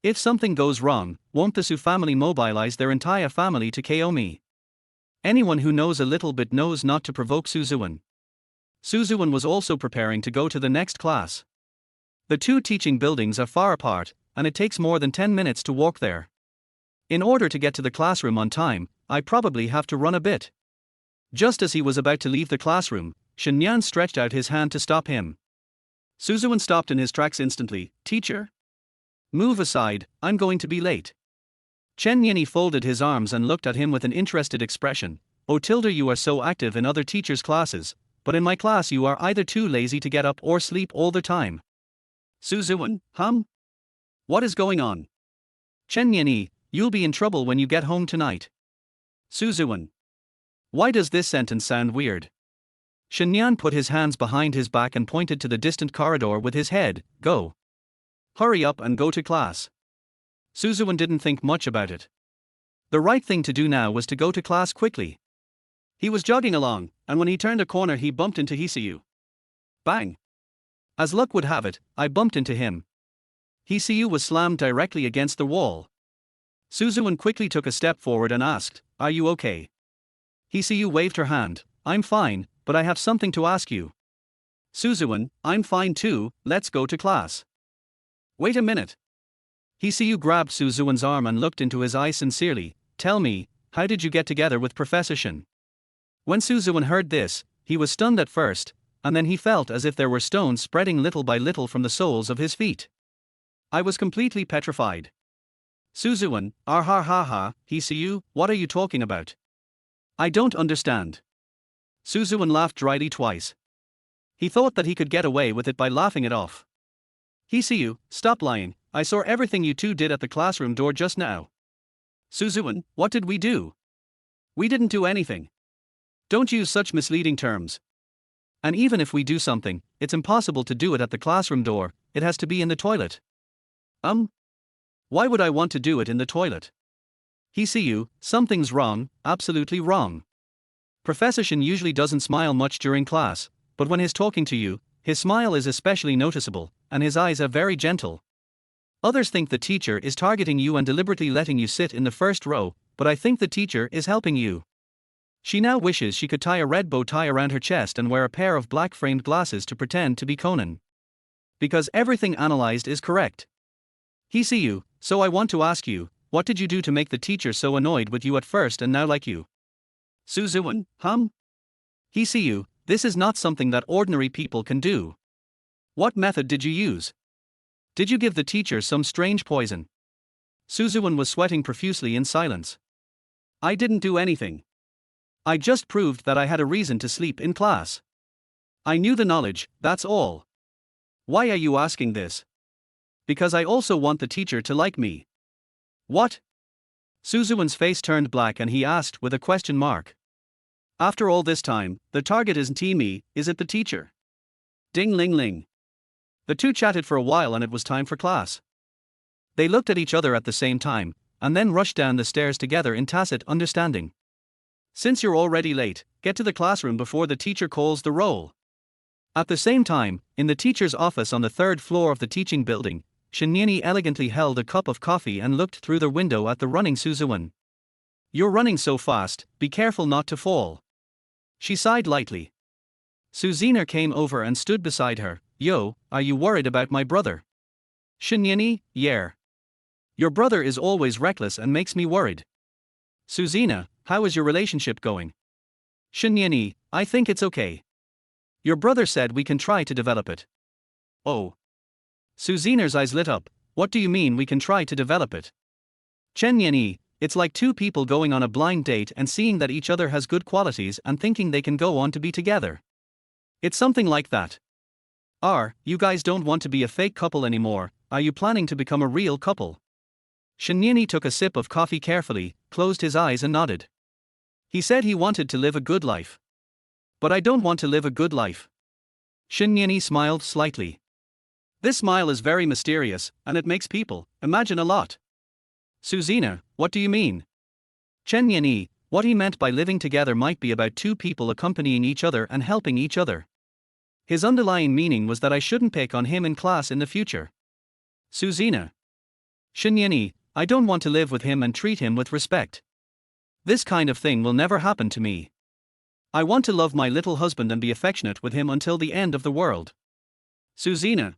If something goes wrong, won't the Su family mobilize their entire family to KO me? Anyone who knows a little bit knows not to provoke Suzuwen. Suzuwen was also preparing to go to the next class. The two teaching buildings are far apart, and it takes more than 10 minutes to walk there. In order to get to the classroom on time, I probably have to run a bit. Just as he was about to leave the classroom, Shinyan stretched out his hand to stop him. Suzuwen stopped in his tracks instantly. Teacher? Move aside, I'm going to be late. Chen Yini folded his arms and looked at him with an interested expression. Oh Tilda, you are so active in other teachers' classes, but in my class you are either too lazy to get up or sleep all the time. Suzuwen, What is going on? Chen Yini, you'll be in trouble when you get home tonight. Suzuwen. Why does this sentence sound weird? Shinyan put his hands behind his back and pointed to the distant corridor with his head. Go. Hurry up and go to class. Suzuwen didn't think much about it. The right thing to do now was to go to class quickly. He was jogging along, and when he turned a corner he bumped into Hisayu. Bang! As luck would have it, I bumped into him. Hisayu was slammed directly against the wall. Suzuwen quickly took a step forward and asked, Are you okay? Hisayu waved her hand. I'm fine, but I have something to ask you. Suzuwen, I'm fine too, let's go to class. Wait a minute. Hisayu grabbed Suzuwen's arm and looked into his eyes sincerely. Tell me, how did you get together with Professor Shin? When Suzuwen heard this, he was stunned at first, and then he felt as if there were stones spreading little by little from the soles of his feet. I was completely petrified. Suzuwen, Hisayu, what are you talking about? I don't understand. Suzuwen laughed dryly twice. He thought that he could get away with it by laughing it off. Hisayu, stop lying, I saw everything you two did at the classroom door just now. Suzuwen, what did we do? We didn't do anything. Don't use such misleading terms. And even if we do something, it's impossible to do it at the classroom door, it has to be in the toilet. Why would I want to do it in the toilet? Hisayu, something's wrong, absolutely wrong. Professor Shin usually doesn't smile much during class, but when he's talking to you, his smile is especially noticeable, and his eyes are very gentle. Others think the teacher is targeting you and deliberately letting you sit in the first row, but I think the teacher is helping you. She now wishes she could tie a red bow tie around her chest and wear a pair of black framed glasses to pretend to be Conan. Because everything analyzed is correct. Hisayu, so I want to ask you, what did you do to make the teacher so annoyed with you at first and now like you? Suzuwen, Hisayu, this is not something that ordinary people can do. What method did you use? Did you give the teacher some strange poison? Suzuwen was sweating profusely in silence. I didn't do anything. I just proved that I had a reason to sleep in class. I knew the knowledge, that's all. Why are you asking this? Because I also want the teacher to like me. What? Suzuwen's face turned black and he asked with a question mark. After all this time, the target isn't me, is it the teacher? Ding ling ling. The two chatted for a while and it was time for class. They looked at each other at the same time, and then rushed down the stairs together in tacit understanding. Since you're already late, get to the classroom before the teacher calls the roll. At the same time, in the teacher's office on the third floor of the teaching building, Shinyeni elegantly held a cup of coffee and looked through the window at the running Ziwen. You're running so fast, be careful not to fall. She sighed lightly. Ziwen came over and stood beside her. Yo, are you worried about my brother? Shinyeni, yeah. Your brother is always reckless and makes me worried. Ziwen, how is your relationship going? Shinyeni, I think it's okay. Your brother said we can try to develop it. Oh. Ziwen's eyes lit up. What do you mean we can try to develop it? Chenyeni, it's like two people going on a blind date and seeing that each other has good qualities and thinking they can go on to be together. It's something like that. You guys don't want to be a fake couple anymore, are you planning to become a real couple? Shinyeni took a sip of coffee carefully, closed his eyes and nodded. He said he wanted to live a good life. But I don't want to live a good life. Shinyeni smiled slightly. This smile is very mysterious, and it makes people imagine a lot. Ziwen, what do you mean? Chenyeni, what he meant by living together might be about two people accompanying each other and helping each other. His underlying meaning was that I shouldn't pick on him in class in the future. Ziwen. Shinyeni, I don't want to live with him and treat him with respect. This kind of thing will never happen to me. I want to love my little husband and be affectionate with him until the end of the world. Ziwen,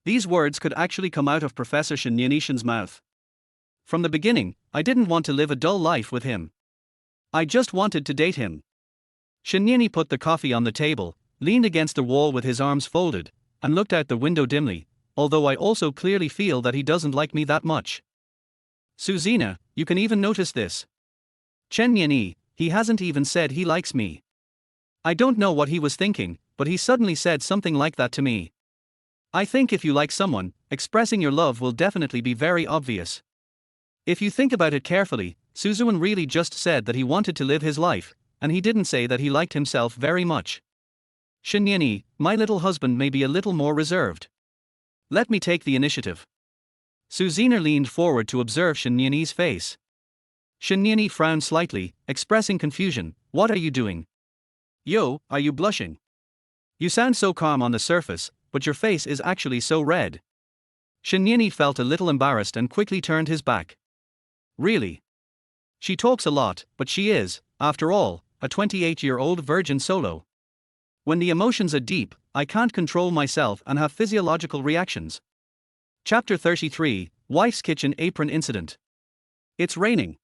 These words could actually come out of Professor Shinyenishin's mouth. From the beginning, I didn't want to live a dull life with him. I just wanted to date him. Shinyeni put the coffee on the table, leaned against the wall with his arms folded, and looked out the window dimly, although I also clearly feel that he doesn't like me that much. Ziwen, you can even notice this. Chenyeni, he hasn't even said he likes me. I don't know what he was thinking, but he suddenly said something like that to me. I think if you like someone, expressing your love will definitely be very obvious. If you think about it carefully, Ziwen really just said that he wanted to live his life, and he didn't say that he liked himself very much. Shinyeni, my little husband may be a little more reserved. Let me take the initiative. Ziwen leaned forward to observe Shinyeni's face. Shinyeni frowned slightly, expressing confusion. What are you doing? Yo, are you blushing? You sound so calm on the surface, but your face is actually so red. Shinyeni felt a little embarrassed and quickly turned his back. Really? She talks a lot, but she is, after all, a 28-year-old virgin solo. When the emotions are deep, I can't control myself and have physiological reactions. Chapter 33, Wife's Kitchen Apron Incident. It's raining.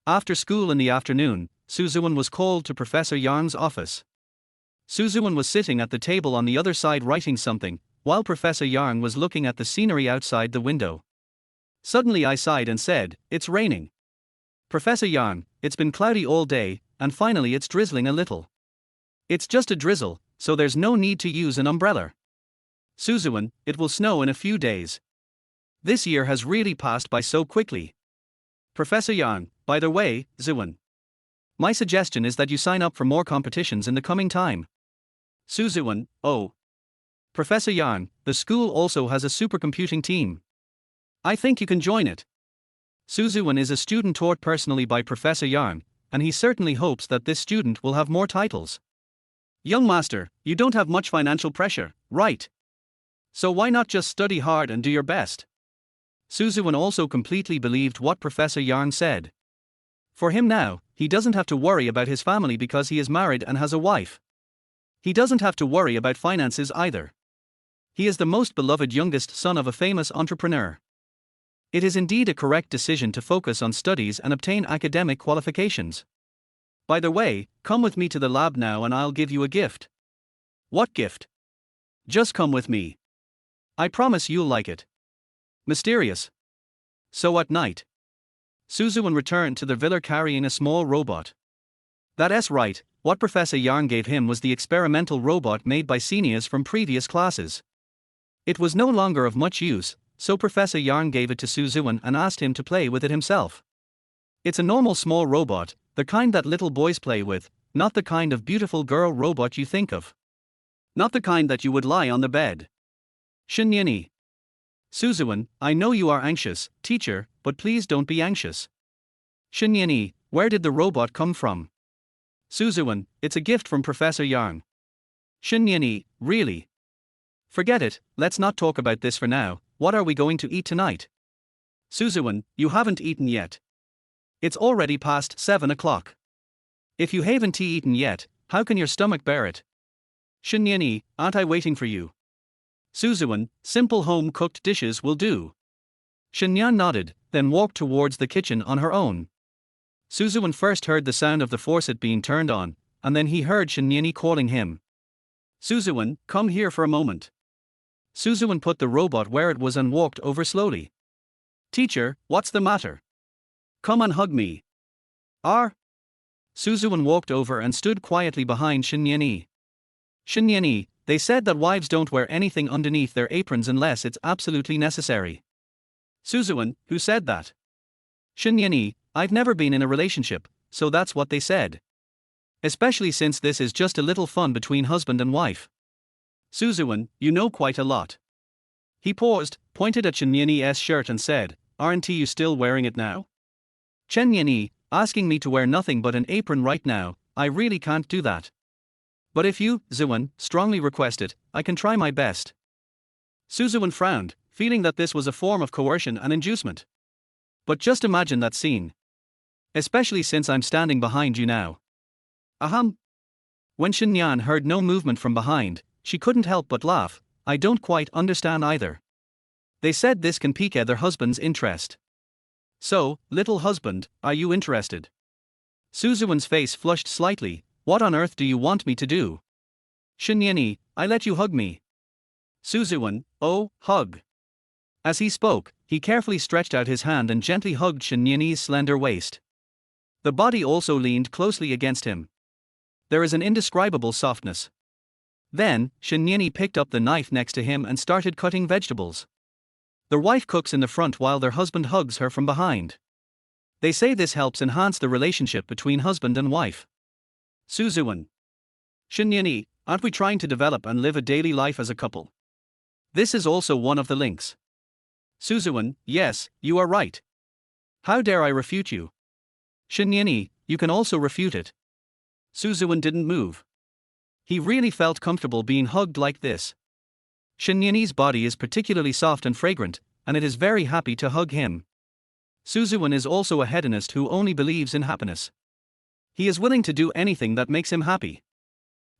After school in the afternoon, Ziwen was called to Professor Yang's office. Ziwen was sitting at the table on the other side writing something, while Professor Yang was looking at the scenery outside the window. Suddenly I sighed and said, "It's raining." Professor Yang, it's been cloudy all day, and finally it's drizzling a little. It's just a drizzle, so there's no need to use an umbrella. Ziwen, it will snow in a few days. This year has really passed by so quickly. Professor Yang, by the way, Ziwen. My suggestion is that you sign up for more competitions in the coming time. Ziwen, oh. Professor Yang, the school also has a supercomputing team. I think you can join it. Ziwen is a student taught personally by Professor Yang, and he certainly hopes that this student will have more titles. Young master, you don't have much financial pressure, right? So why not just study hard and do your best? Ziwen also completely believed what Professor Yang said. For him now, he doesn't have to worry about his family because he is married and has a wife. He doesn't have to worry about finances either. He is the most beloved youngest son of a famous entrepreneur. It is indeed a correct decision to focus on studies and obtain academic qualifications. By the way, come with me to the lab now and I'll give you a gift. What gift? Just come with me. I promise you'll like it. Mysterious. So at night, Ziwen returned to the villa carrying a small robot. That's right, what Professor Yang gave him was the experimental robot made by seniors from previous classes. It was no longer of much use, so Professor Yang gave it to Ziwen and asked him to play with it himself. It's a normal small robot, the kind that little boys play with, not the kind of beautiful girl robot you think of. Not the kind that you would lie on the bed. Shinyeni. Ziwen, I know you are anxious, teacher, but please don't be anxious. Shinyeni, Where did the robot come from? Suzuwen, it's a gift from Professor Yang. Shinyani, really? Forget it, let's not talk about this for now. What are we going to eat tonight? Suzuwen, you haven't eaten yet. It's already past 7 o'clock. If you haven't eaten yet, how can your stomach bear it? Shinyani, aren't I waiting for you? Suzuwen, simple home-cooked dishes will do. Shinyan nodded, then walked towards the kitchen on her own. Suzuwen first heard the sound of the faucet being turned on, and then he heard Shinyani calling him. Suzuwen, come here for a moment. Suzuwen put the robot where it was and walked over slowly. Teacher, what's the matter? Come and hug me. Suzuwen walked over and stood quietly behind Shinyani. Shinyani, they said that wives don't wear anything underneath their aprons unless it's absolutely necessary. Suzuwen, who said that? Shinyani, I've never been in a relationship, so that's what they said. Especially since this is just a little fun between husband and wife. Suzuwen, you know quite a lot. He paused, pointed at Shinyani's shirt and said, aren't you still wearing it now? Shinyani, asking me to wear nothing but an apron right now, I really can't do that. But if you, Ziwen, strongly request it, I can try my best. Suzuwen frowned, feeling that this was a form of coercion and inducement. But just imagine that scene. Especially since I'm standing behind you now. Ahem. When Shinyan heard no movement from behind, she couldn't help but laugh. I don't quite understand either. They said this can pique their husband's interest. So, little husband, are you interested? Suzuwen's face flushed slightly. What on earth do you want me to do? Shinyani, I let you hug me. Suzuwen, oh, hug. As he spoke, he carefully stretched out his hand and gently hugged Shinyani's slender waist. The body also leaned closely against him. There is an indescribable softness. Then, Shinyani picked up the knife next to him and started cutting vegetables. Their wife cooks in the front while their husband hugs her from behind. They say this helps enhance the relationship between husband and wife. Suzuwen. Shinyani, aren't we trying to develop and live a daily life as a couple? This is also one of the links. Suzuwen, yes, you are right. How dare I refute you? Shinyani, you can also refute it. Suzuwen didn't move. He really felt comfortable being hugged like this. Shinyani's body is particularly soft and fragrant, and it is very happy to hug him. Suzuwen is also a hedonist who only believes in happiness. He is willing to do anything that makes him happy.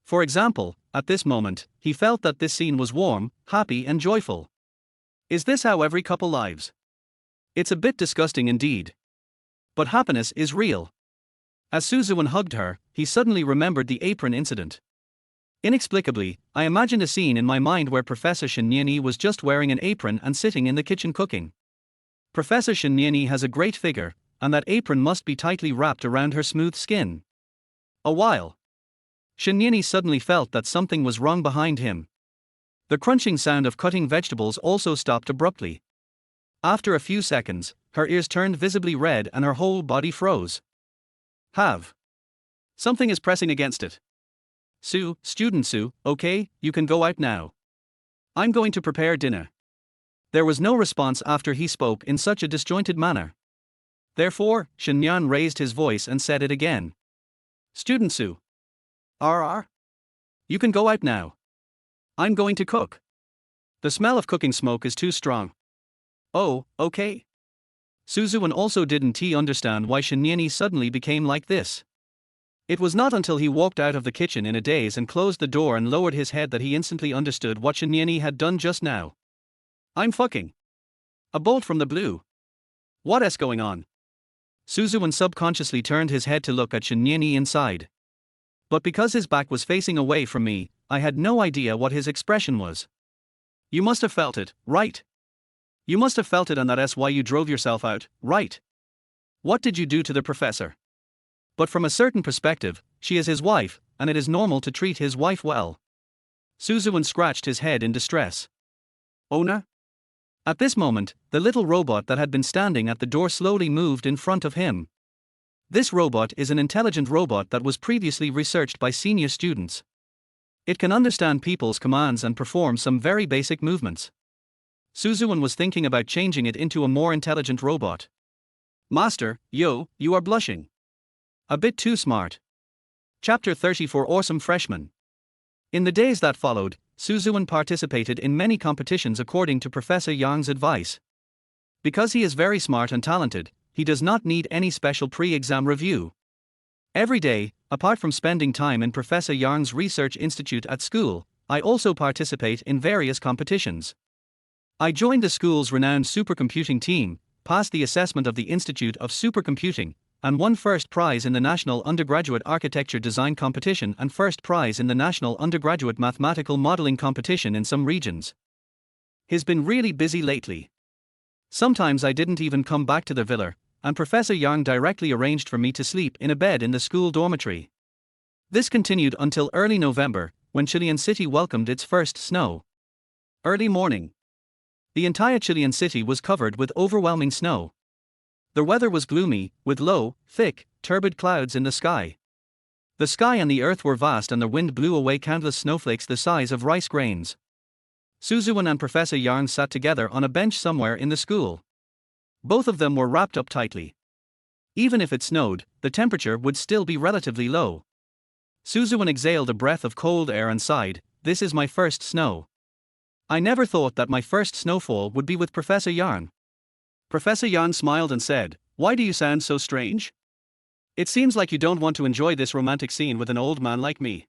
For example, at this moment, he felt that this scene was warm, happy and joyful. Is this how every couple lives? It's a bit disgusting indeed. But happiness is real. As Suzuwen hugged her, he suddenly remembered the apron incident. Inexplicably, I imagined a scene in my mind where Professor Shinyani was just wearing an apron and sitting in the kitchen cooking. Professor Shinyani has a great figure, and that apron must be tightly wrapped around her smooth skin. A while. Shinyani suddenly felt that something was wrong behind him. The crunching sound of cutting vegetables also stopped abruptly. After a few seconds, her ears turned visibly red and her whole body froze. Something is pressing against it. Student Sue, okay, you can go out now. I'm going to prepare dinner. There was no response after he spoke in such a disjointed manner. Therefore, Shinyan raised his voice and said it again. Student Sue. You can go out now. I'm going to cook. The smell of cooking smoke is too strong. Oh, okay. Suzuwen also didn't understand why Shinyani suddenly became like this. It was not until he walked out of the kitchen in a daze and closed the door and lowered his head that he instantly understood what Shinyani had done just now. I'm fucking. A bolt from the blue. What's going on? Suzuwen subconsciously turned his head to look at Shinyani inside. But because his back was facing away from me, I had no idea what his expression was. You must have felt it, right? You must have felt it, and that's why you drove yourself out, right? What did you do to the professor? But from a certain perspective, she is his wife, and it is normal to treat his wife well. Suzuwen scratched his head in distress. Ona? At this moment, the little robot that had been standing at the door slowly moved in front of him. This robot is an intelligent robot that was previously researched by senior students. It can understand people's commands and perform some very basic movements. Suzuwen was thinking about changing it into a more intelligent robot. Master, you are blushing. A bit too smart. Chapter 30 for Awesome Freshmen. In the days that followed, Ziwen participated in many competitions according to Professor Yang's advice. Because he is very smart and talented, he does not need any special pre-exam review. Every day, apart from spending time in Professor Yang's research institute at school, I also participate in various competitions. I joined the school's renowned supercomputing team, passed the assessment of the Institute of Supercomputing, and won first prize in the National Undergraduate Architecture Design Competition and first prize in the National Undergraduate Mathematical Modeling Competition in some regions. He's been really busy lately. Sometimes I didn't even come back to the villa, and Professor Yang directly arranged for me to sleep in a bed in the school dormitory. This continued until early November, when Chilean city welcomed its first snow. Early morning. The entire Chilean city was covered with overwhelming snow. The weather was gloomy, with low, thick, turbid clouds in the sky. The sky and the earth were vast and the wind blew away countless snowflakes the size of rice grains. Ziwen and Professor Yang sat together on a bench somewhere in the school. Both of them were wrapped up tightly. Even if it snowed, the temperature would still be relatively low. Ziwen exhaled a breath of cold air and sighed, "This is my first snow. I never thought that my first snowfall would be with Professor Yang." Professor Yang smiled and said, "Why do you sound so strange? It seems like you don't want to enjoy this romantic scene with an old man like me."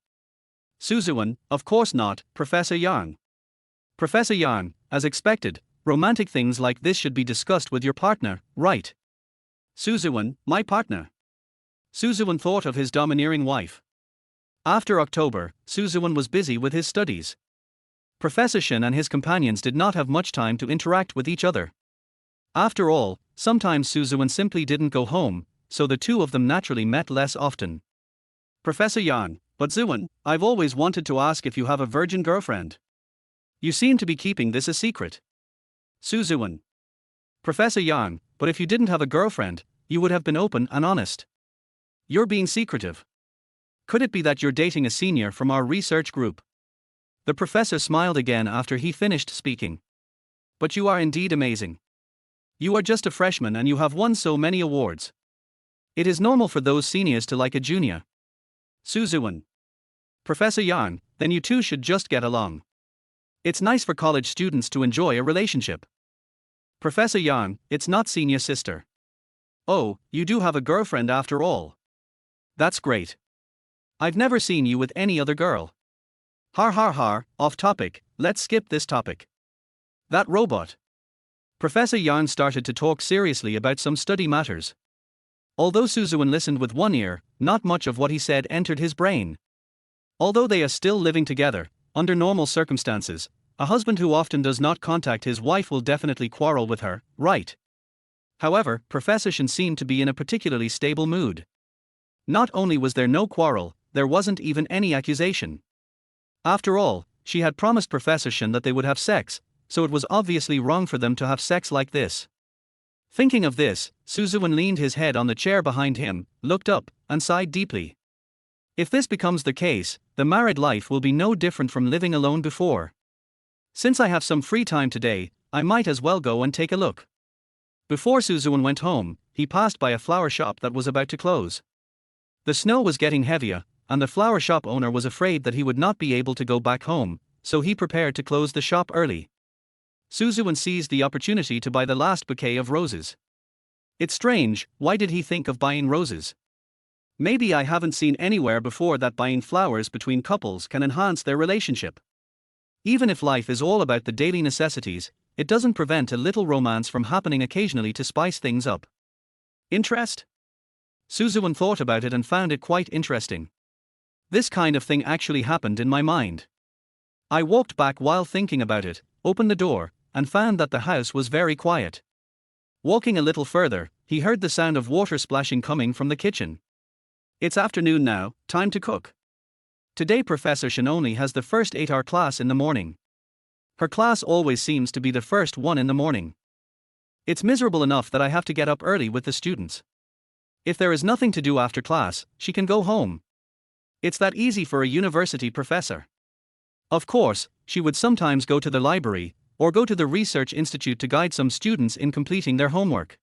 Ziwen, "Of course not, Professor Yang." Professor Yang, "As expected, romantic things like this should be discussed with your partner, right?" Ziwen, "My partner?" Ziwen thought of his domineering wife. After October, Ziwen was busy with his studies. Professor Shin and his companions did not have much time to interact with each other. After all, sometimes Ziwen simply didn't go home, so the two of them naturally met less often. Professor Yang, "But Ziwen, I've always wanted to ask if you have a virgin girlfriend. You seem to be keeping this a secret." Ziwen. Professor Yang, "But if you didn't have a girlfriend, you would have been open and honest. You're being secretive. Could it be that you're dating a senior from our research group?" The professor smiled again after he finished speaking. "But you are indeed amazing. You are just a freshman and you have won so many awards. It is normal for those seniors to like a junior." Ziwen. Professor Yang, "Then you two should just get along. It's nice for college students to enjoy a relationship." Professor Yang, "It's not senior sister." "Oh, you do have a girlfriend after all. That's great. I've never seen you with any other girl." Har har har, off topic, let's skip this topic. That robot. Professor Yang started to talk seriously about some study matters. Although Ziwen listened with one ear, not much of what he said entered his brain. Although they are still living together, under normal circumstances, a husband who often does not contact his wife will definitely quarrel with her, right? However, Professor Shin seemed to be in a particularly stable mood. Not only was there no quarrel, there wasn't even any accusation. After all, she had promised Professor Shin that they would have sex, so it was obviously wrong for them to have sex like this. Thinking of this, Ziwen leaned his head on the chair behind him, looked up, and sighed deeply. If this becomes the case, the married life will be no different from living alone before. Since I have some free time today, I might as well go and take a look. Before Ziwen went home, he passed by a flower shop that was about to close. The snow was getting heavier, and the flower shop owner was afraid that he would not be able to go back home, so he prepared to close the shop early. Ziwen seized the opportunity to buy the last bouquet of roses. It's strange, why did he think of buying roses? Maybe I haven't seen anywhere before that buying flowers between couples can enhance their relationship. Even if life is all about the daily necessities, it doesn't prevent a little romance from happening occasionally to spice things up. Interest? Ziwen thought about it and found it quite interesting. This kind of thing actually happened in my mind. I walked back while thinking about it, opened the door, and found that the house was very quiet. Walking a little further, he heard the sound of water splashing coming from the kitchen. It's afternoon now, time to cook. Today Professor Shin only has the first 8-hour class in the morning. Her class always seems to be the first one in the morning. It's miserable enough that I have to get up early with the students. If there is nothing to do after class, she can go home. It's that easy for a university professor. Of course, she would sometimes go to the library, or go to the research institute to guide some students in completing their homework.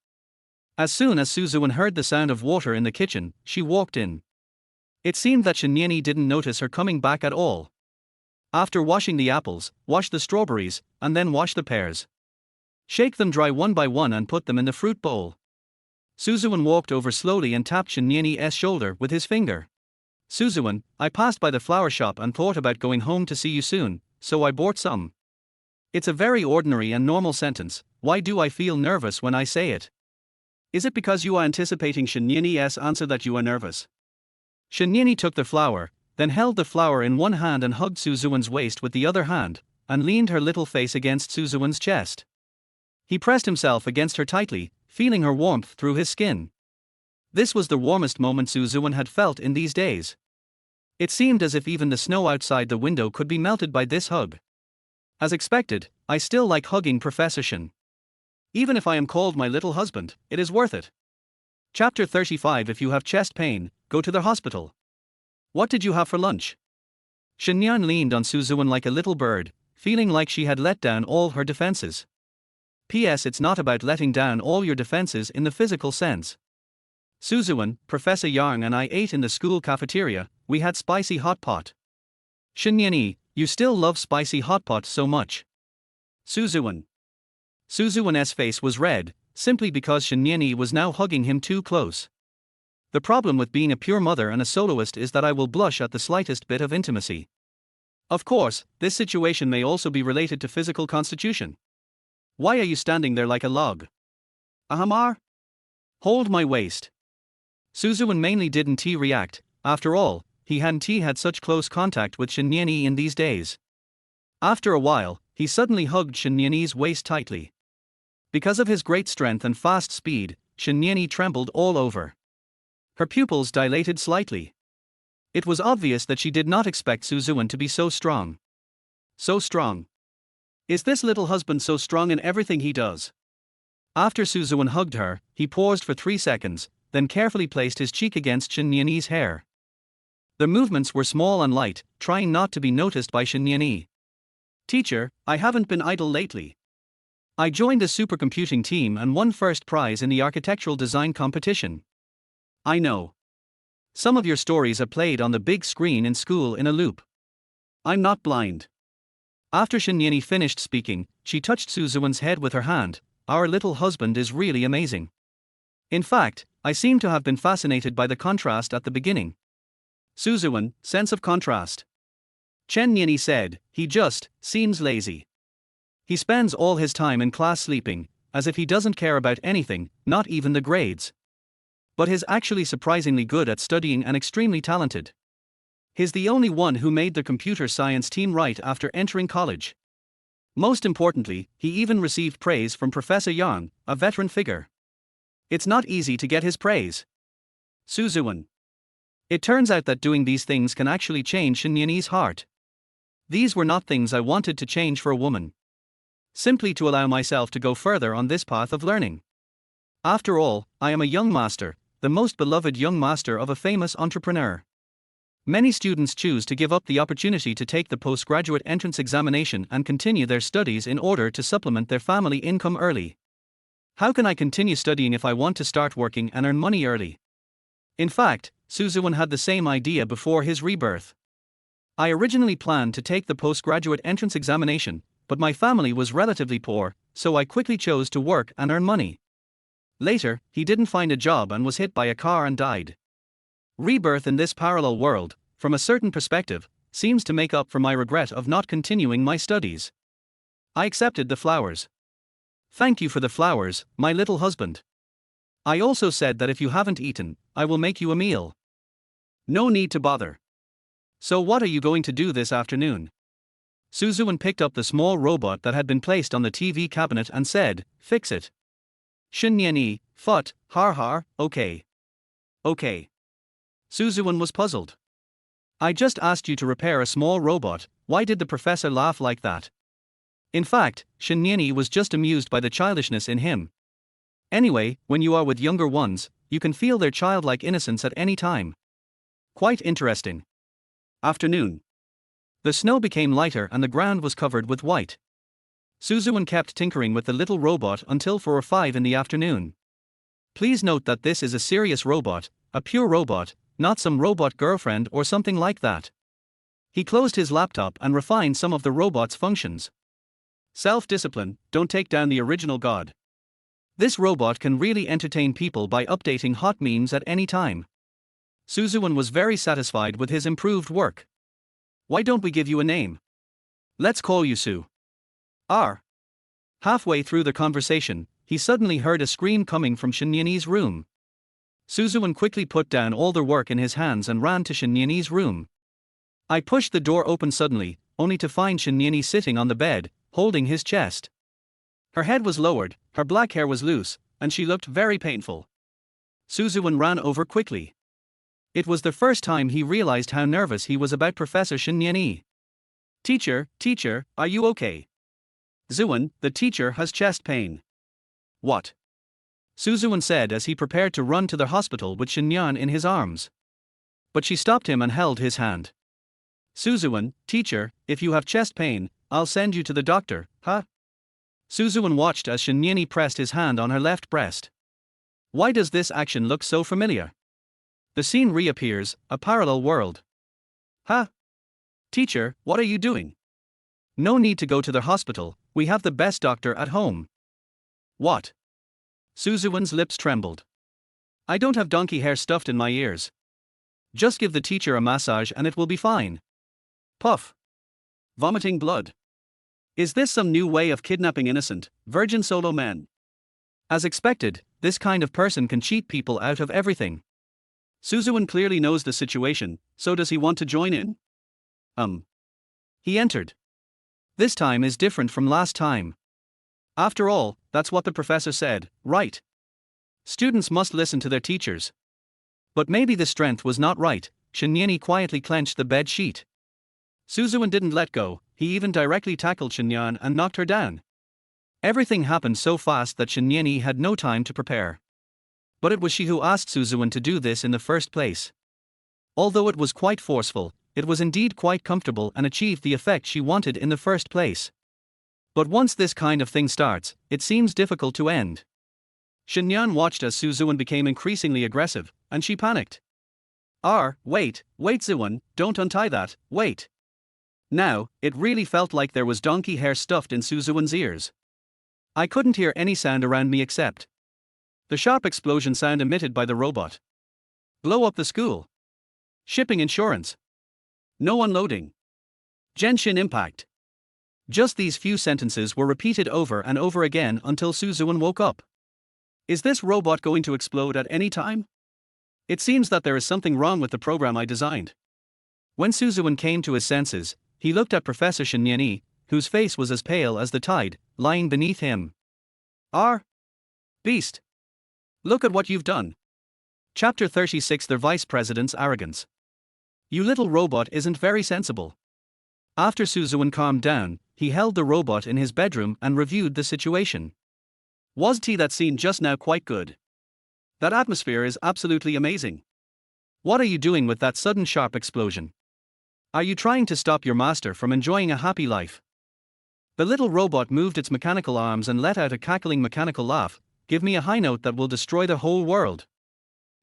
As soon as Suzuwen heard the sound of water in the kitchen, she walked in. It seemed that Shinyeni didn't notice her coming back at all. After washing the apples, wash the strawberries, and then wash the pears. Shake them dry one by one and put them in the fruit bowl. Suzuwen walked over slowly and tapped Shinyeni's shoulder with his finger. Suzuwen, I passed by the flower shop and thought about going home to see you soon, so I bought some. It's a very ordinary and normal sentence. Why do I feel nervous when I say it? Is it because you are anticipating Shinyeni's answer that you are nervous? Shinyeni took the flower, then held the flower in one hand and hugged Suzuwen's waist with the other hand, and leaned her little face against Suzuwen's chest. He pressed himself against her tightly, feeling her warmth through his skin. This was the warmest moment Suzuwen had felt in these days. It seemed as if even the snow outside the window could be melted by this hug. As expected, I still like hugging Professor Shin. Even if I am called my little husband, it is worth it. Chapter 35. If you have chest pain, go to the hospital. What did you have for lunch? Shinyan leaned on Suzuwen like a little bird, feeling like she had let down all her defenses. P.S. It's not about letting down all your defenses in the physical sense. Suzuwen, Professor Yang and I ate in the school cafeteria. We had spicy hot pot. Shinyeni, you still love spicy hot pot so much. Suzuwen. Suzuwen's face was red, simply because Shinyeni was now hugging him too close. The problem with being a pure mother and a soloist is that I will blush at the slightest bit of intimacy. Of course, this situation may also be related to physical constitution. Why are you standing there like a log? Ahamar? Hold my waist. Suzuwen mainly didn't react. After all, he hadn't had such close contact with Shinyeni in these days. After a while, he suddenly hugged Shinyeni's waist tightly. Because of his great strength and fast speed, Shinyeni trembled all over. Her pupils dilated slightly. It was obvious that she did not expect Suzuwen to be so strong. So strong. Is this little husband so strong in everything he does? After Suzuwen hugged her, he paused for 3 seconds, then carefully placed his cheek against Shinyeni's hair. The movements were small and light, trying not to be noticed by Shinyeni. Teacher, I haven't been idle lately. I joined a supercomputing team and won first prize in the architectural design competition. I know. Some of your stories are played on the big screen in school in a loop. I'm not blind. After Shinyeni finished speaking, she touched Suzuwen's head with her hand. Our little husband is really amazing. In fact, I seem to have been fascinated by the contrast at the beginning. Suzuwen, sense of contrast. Shinyeni said, he just seems lazy. He spends all his time in class sleeping, as if he doesn't care about anything, not even the grades. But he's actually surprisingly good at studying and extremely talented. He's the only one who made the computer science team right after entering college. Most importantly, he even received praise from Professor Yang, a veteran figure. It's not easy to get his praise. Suzuwen. It turns out that doing these things can actually change Shinyeni's heart. These were not things I wanted to change for a woman. Simply to allow myself to go further on this path of learning. After all, I am a young master, the most beloved young master of a famous entrepreneur. Many students choose to give up the opportunity to take the postgraduate entrance examination and continue their studies in order to supplement their family income early. How can I continue studying if I want to start working and earn money early? In fact, Suzuwen had the same idea before his rebirth. I originally planned to take the postgraduate entrance examination, but my family was relatively poor, so I quickly chose to work and earn money. Later, he didn't find a job and was hit by a car and died. Rebirth in this parallel world, from a certain perspective, seems to make up for my regret of not continuing my studies. I accepted the flowers. Thank you for the flowers, my little husband. I also said that if you haven't eaten, I will make you a meal. No need to bother. So what are you going to do this afternoon? Suzuwen picked up the small robot that had been placed on the TV cabinet and said, fix it. Shinyeni, fut, har har, okay. Okay. Suzuwen was puzzled. I just asked you to repair a small robot, why did the professor laugh like that? In fact, Shinyeni was just amused by the childishness in him. Anyway, when you are with younger ones, you can feel their childlike innocence at any time. Quite interesting. Afternoon. The snow became lighter and the ground was covered with white. Suzuwen kept tinkering with the little robot until 4 or 5 in the afternoon. Please note that this is a serious robot, a pure robot, not some robot girlfriend or something like that. He closed his laptop and refined some of the robot's functions. Self-discipline, don't take down the original god. This robot can really entertain people by updating hot memes at any time. Ziwen was very satisfied with his improved work. Why don't we give you a name? Let's call you Su. R. Halfway through the conversation, he suddenly heard a scream coming from Shinyani's room. Ziwen quickly put down all the work in his hands and ran to Shinyani's room. I pushed the door open suddenly, only to find Shinyani sitting on the bed, holding his chest. Her head was lowered, her black hair was loose, and she looked very painful. Ziwen ran over quickly. It was the first time he realized how nervous he was about Professor Shinyani. Teacher, are you okay? Ziwen, the teacher has chest pain. What? Ziwen said as he prepared to run to the hospital with Shinyan in his arms. But she stopped him and held his hand. Ziwen, teacher, if you have chest pain, I'll send you to the doctor, huh? Ziwen watched as Shinyani pressed his hand on her left breast. Why does this action look so familiar? The scene reappears, a parallel world. Huh? Teacher, what are you doing? No need to go to the hospital, we have the best doctor at home. What? Ziwen's lips trembled. I don't have donkey hair stuffed in my ears. Just give the teacher a massage and it will be fine. Puff. Vomiting blood. Is this some new way of kidnapping innocent, virgin solo men? As expected, this kind of person can cheat people out of everything. Ziwen clearly knows the situation, so does he want to join in? He entered. This time is different from last time. After all, that's what the professor said, right? Students must listen to their teachers. But maybe the strength was not right. Shinyani quietly clenched the bed sheet. Ziwen didn't let go, he even directly tackled Shinyan and knocked her down. Everything happened so fast that Shinyani had no time to prepare. But it was she who asked Ziwen to do this in the first place. Although it was quite forceful, it was indeed quite comfortable and achieved the effect she wanted in the first place. But once this kind of thing starts, it seems difficult to end. Shinyan watched as Ziwen became increasingly aggressive, and she panicked. Wait Ziwen, don't untie that, wait. Now, it really felt like there was donkey hair stuffed in Ziwen's ears. I couldn't hear any sound around me except the sharp explosion sound emitted by the robot. Blow up the school. Shipping insurance. No unloading. Genshin impact. Just these few sentences were repeated over and over again until Ziwen woke up. Is this robot going to explode at any time? It seems that there is something wrong with the program I designed. When Ziwen came to his senses, he looked at Professor Shinyani, whose face was as pale as the tide, lying beneath him. Beast. Look at what you've done. Chapter 36 The Vice President's Arrogance. You little robot isn't very sensible. After Ziwen calmed down, he held the robot in his bedroom and reviewed the situation. Wasn't that scene just now quite good? That atmosphere is absolutely amazing. What are you doing with that sudden sharp explosion? Are you trying to stop your master from enjoying a happy life? The little robot moved its mechanical arms and let out a cackling mechanical laugh. Give me a high note that will destroy the whole world.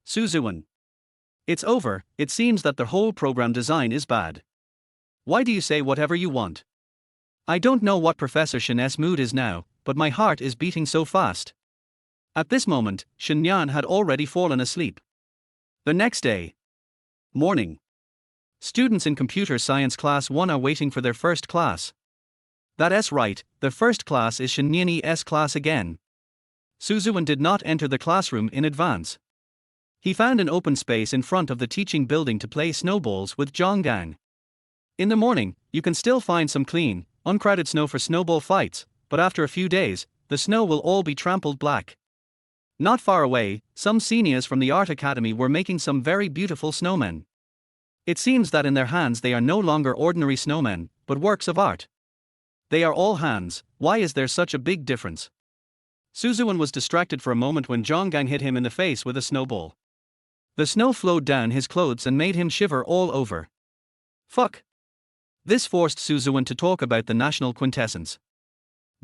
Ziwen. It's over, it seems that the whole program design is bad. Why do you say whatever you want? I don't know what Professor Shin's mood is now, but my heart is beating so fast. At this moment, Shinyan had already fallen asleep. The next day. Morning. Students in Computer Science Class 1 are waiting for their first class. That's right, the first class is Shinyani's class again. Ziwen did not enter the classroom in advance. He found an open space in front of the teaching building to play snowballs with Zhonggang. In the morning, you can still find some clean, uncrowded snow for snowball fights, but after a few days, the snow will all be trampled black. Not far away, some seniors from the Art Academy were making some very beautiful snowmen. It seems that in their hands they are no longer ordinary snowmen, but works of art. They are all hands. Why is there such a big difference? Ziwen was distracted for a moment when Zhonggang hit him in the face with a snowball. The snow flowed down his clothes and made him shiver all over. Fuck. This forced Ziwen to talk about the national quintessence.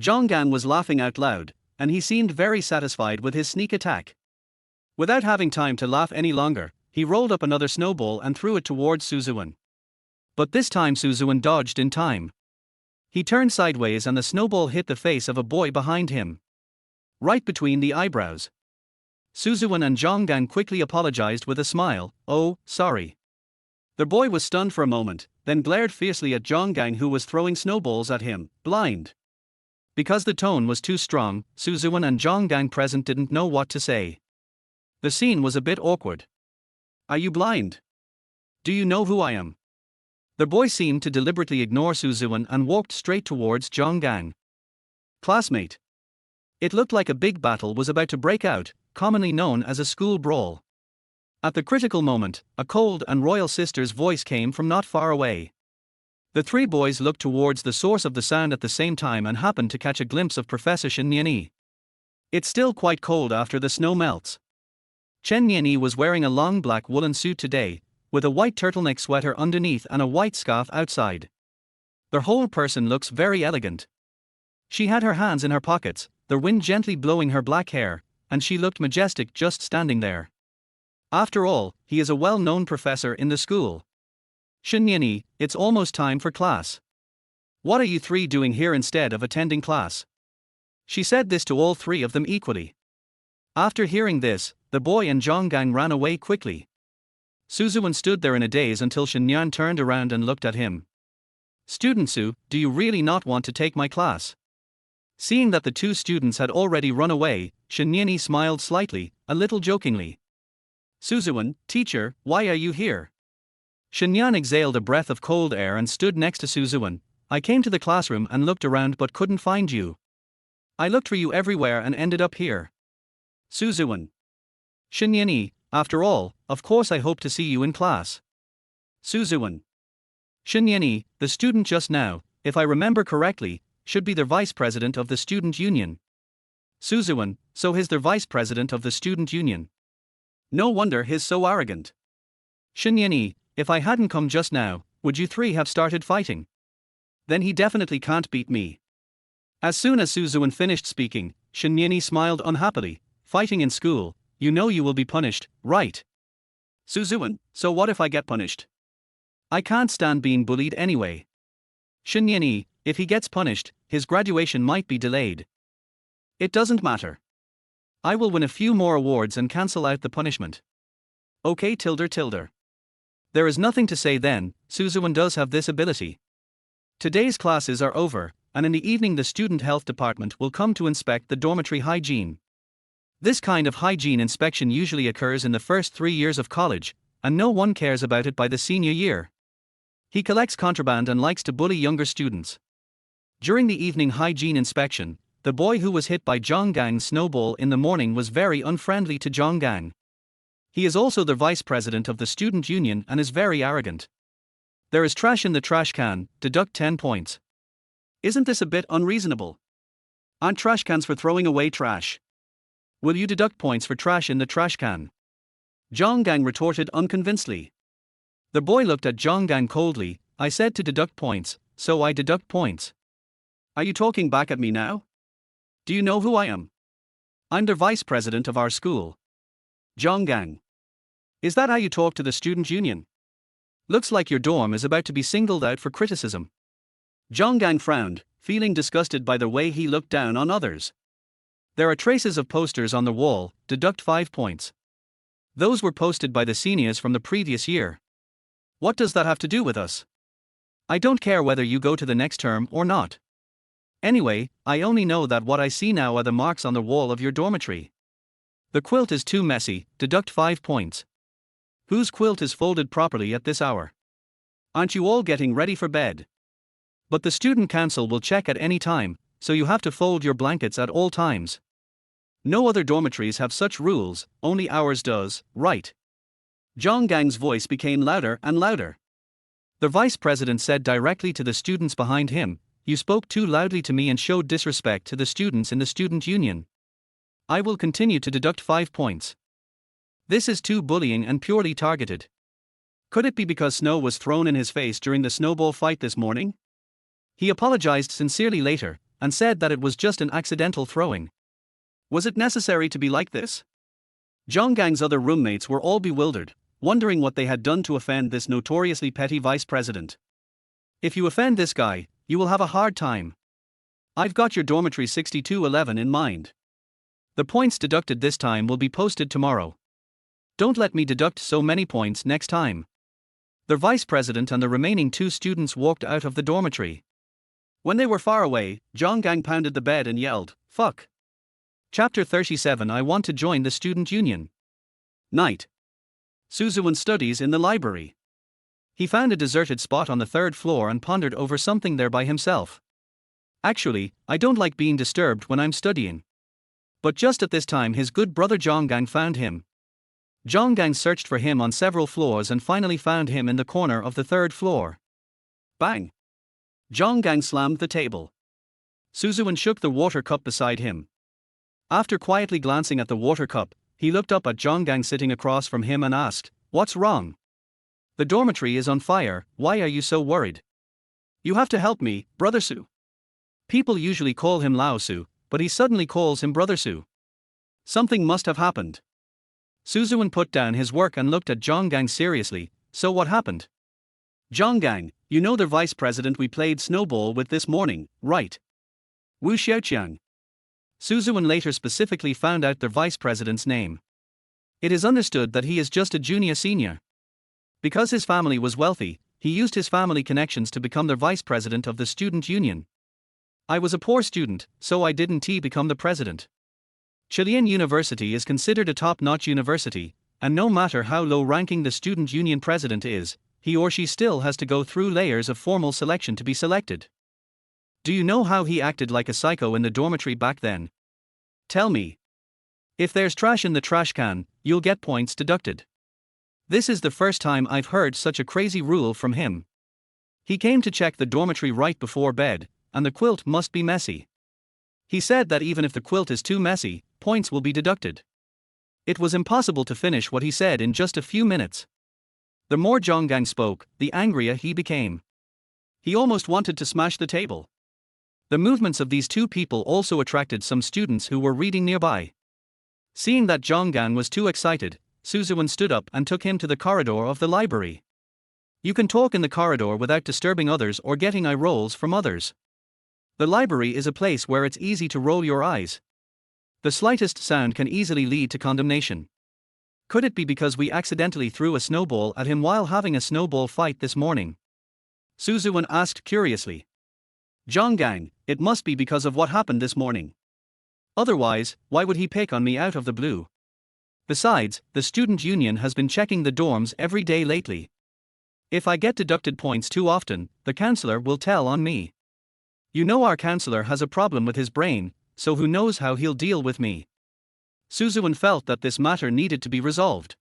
Zhonggang was laughing out loud, and he seemed very satisfied with his sneak attack. Without having time to laugh any longer, he rolled up another snowball and threw it towards Ziwen. But this time Ziwen dodged in time. He turned sideways and the snowball hit the face of a boy behind him, right between the eyebrows. Ziwen and Zhonggang quickly apologized with a smile. "Oh, sorry." The boy was stunned for a moment, then glared fiercely at Zhonggang, who was throwing snowballs at him, blind. Because the tone was too strong, Ziwen and Zhonggang present didn't know what to say. The scene was a bit awkward. "Are you blind? Do you know who I am?" The boy seemed to deliberately ignore Ziwen and walked straight towards Zhonggang. "Classmate." It looked like a big battle was about to break out, commonly known as a school brawl. At the critical moment, a cold and royal sister's voice came from not far away. The three boys looked towards the source of the sound at the same time and happened to catch a glimpse of Professor Shen Nianyi. "It's still quite cold after the snow melts." Chen Nianyi was wearing a long black woolen suit today, with a white turtleneck sweater underneath and a white scarf outside. Their whole person looks very elegant. She had her hands in her pockets, the wind gently blowing her black hair, and she looked majestic just standing there. After all, he is a well-known professor in the school. "Shen Nianyi, it's almost time for class. What are you three doing here instead of attending class?" She said this to all three of them equally. After hearing this, the boy and Zhonggang ran away quickly. Ziwen stood there in a daze until Shen Nian turned around and looked at him. "Student Su, do you really not want to take my class?" Seeing that the two students had already run away, Shen Nianyi smiled slightly, a little jokingly. "Ziwen, teacher, why are you here?" Shen Nian exhaled a breath of cold air and stood next to Ziwen. "I came to the classroom and looked around but couldn't find you. I looked for you everywhere and ended up here." Ziwen. "Shen Nianyi, after all, of course I hope to see you in class." Ziwen. "Shen Nianyi, the student just now, if I remember correctly, should be the vice president of the student union." Ziwen. "So he's the vice president of the student union. No wonder he's so arrogant." Shen Nianyi, "If I hadn't come just now, would you three have started fighting? Then he definitely can't beat me." As soon as Ziwen finished speaking, Shen Nianyi smiled unhappily. "Fighting in school, you know you will be punished, right?" Ziwen. "So what if I get punished? I can't stand being bullied anyway." Shen Nianyi, "If he gets punished, his graduation might be delayed." "It doesn't matter. I will win a few more awards and cancel out the punishment." "Okay tilde. There is nothing to say then, Ziwen does have this ability. Today's classes are over, and in the evening the student health department will come to inspect the dormitory hygiene. This kind of hygiene inspection usually occurs in the first 3 years of college, and no one cares about it by the senior year. He collects contraband and likes to bully younger students. During the evening hygiene inspection, the boy who was hit by Zhonggang's snowball in the morning was very unfriendly to Zhonggang. He is also the vice president of the student union and is very arrogant. There is trash in the trash can, deduct 10 points. Isn't this a bit unreasonable? Aren't trash cans for throwing away trash? Will you deduct points for trash in the trash can? Zhonggang retorted unconvincedly. The boy looked at Zhonggang coldly. "I said to deduct points, so I deduct points." "Are you talking back at me now? Do you know who I am? I'm the vice president of our school." Zhonggang. "Is that how you talk to the student union? Looks like your dorm is about to be singled out for criticism." Zhonggang frowned, feeling disgusted by the way he looked down on others. "There are traces of posters on the wall, deduct 5 points. Those were posted by the seniors from the previous year. What does that have to do with us? I don't care whether you go to the next term or not. Anyway, I only know that what I see now are the marks on the wall of your dormitory. The quilt is too messy, deduct 5 points. Whose quilt is folded properly at this hour? Aren't you all getting ready for bed? But the student council will check at any time, so you have to fold your blankets at all times. No other dormitories have such rules, only ours does, right?" Zhonggang's voice became louder and louder. The vice president said directly to the students behind him, "You spoke too loudly to me and showed disrespect to the students in the student union. I will continue to deduct 5 points. This is too bullying and purely targeted." Could it be because snow was thrown in his face during the snowball fight this morning? He apologized sincerely later, and said that it was just an accidental throwing. Was it necessary to be like this? Zhonggang's other roommates were all bewildered, wondering what they had done to offend this notoriously petty vice president. If you offend this guy, you will have a hard time. I've got your dormitory 6211 in mind. The points deducted this time will be posted tomorrow. Don't let me deduct so many points next time. The vice president and the remaining 2 students walked out of the dormitory. When they were far away, Zhonggang pounded the bed and yelled, "Fuck." Chapter 37. I want to join the student union. Night. Suzuwan studies in the library. He found a deserted spot on the 3rd floor and pondered over something there by himself. Actually, I don't like being disturbed when I'm studying. But just at this time his good brother Zhonggang found him. Zhonggang searched for him on several floors and finally found him in the corner of the 3rd floor. Bang! Zhonggang slammed the table. Suzuwan shook the water cup beside him. After quietly glancing at the water cup, he looked up at Zhonggang sitting across from him and asked, "What's wrong?" "The dormitory is on fire, why are you so worried?" "You have to help me, Brother Su." People usually call him Lao Su, but he suddenly calls him Brother Su. Something must have happened. Suzuwan put down his work and looked at Zhonggang seriously. "So what happened?" "Zhonggang, you know the vice president we played snowball with this morning, right? Wu Xiaoqiang." Suzuwan later specifically found out the vice president's name. It is understood that he is just a junior senior. Because his family was wealthy, he used his family connections to become the vice president of the student union. I was a poor student, so I didn't become the president. Chilean University is considered a top-notch university, and no matter how low-ranking the student union president is, he or she still has to go through layers of formal selection to be selected. Do you know how he acted like a psycho in the dormitory back then? Tell me. If there's trash in the trash can, you'll get points deducted. This is the first time I've heard such a crazy rule from him. He came to check the dormitory right before bed, and the quilt must be messy. He said that even if the quilt is too messy, points will be deducted. It was impossible to finish what he said in just a few minutes. The more Zhonggang spoke, the angrier he became. He almost wanted to smash the table. The movements of these 2 people also attracted some students who were reading nearby. Seeing that Zhonggang was too excited, Suzuwan stood up and took him to the corridor of the library. You can talk in the corridor without disturbing others or getting eye rolls from others. The library is a place where it's easy to roll your eyes. The slightest sound can easily lead to condemnation. Could it be because we accidentally threw a snowball at him while having a snowball fight this morning? Suzuwan asked curiously. Zhonggang, it must be because of what happened this morning. Otherwise, why would he pick on me out of the blue? Besides, the student union has been checking the dorms every day lately. If I get deducted points too often, the counselor will tell on me. You know our counselor has a problem with his brain, so who knows how he'll deal with me. Suzuwan felt that this matter needed to be resolved.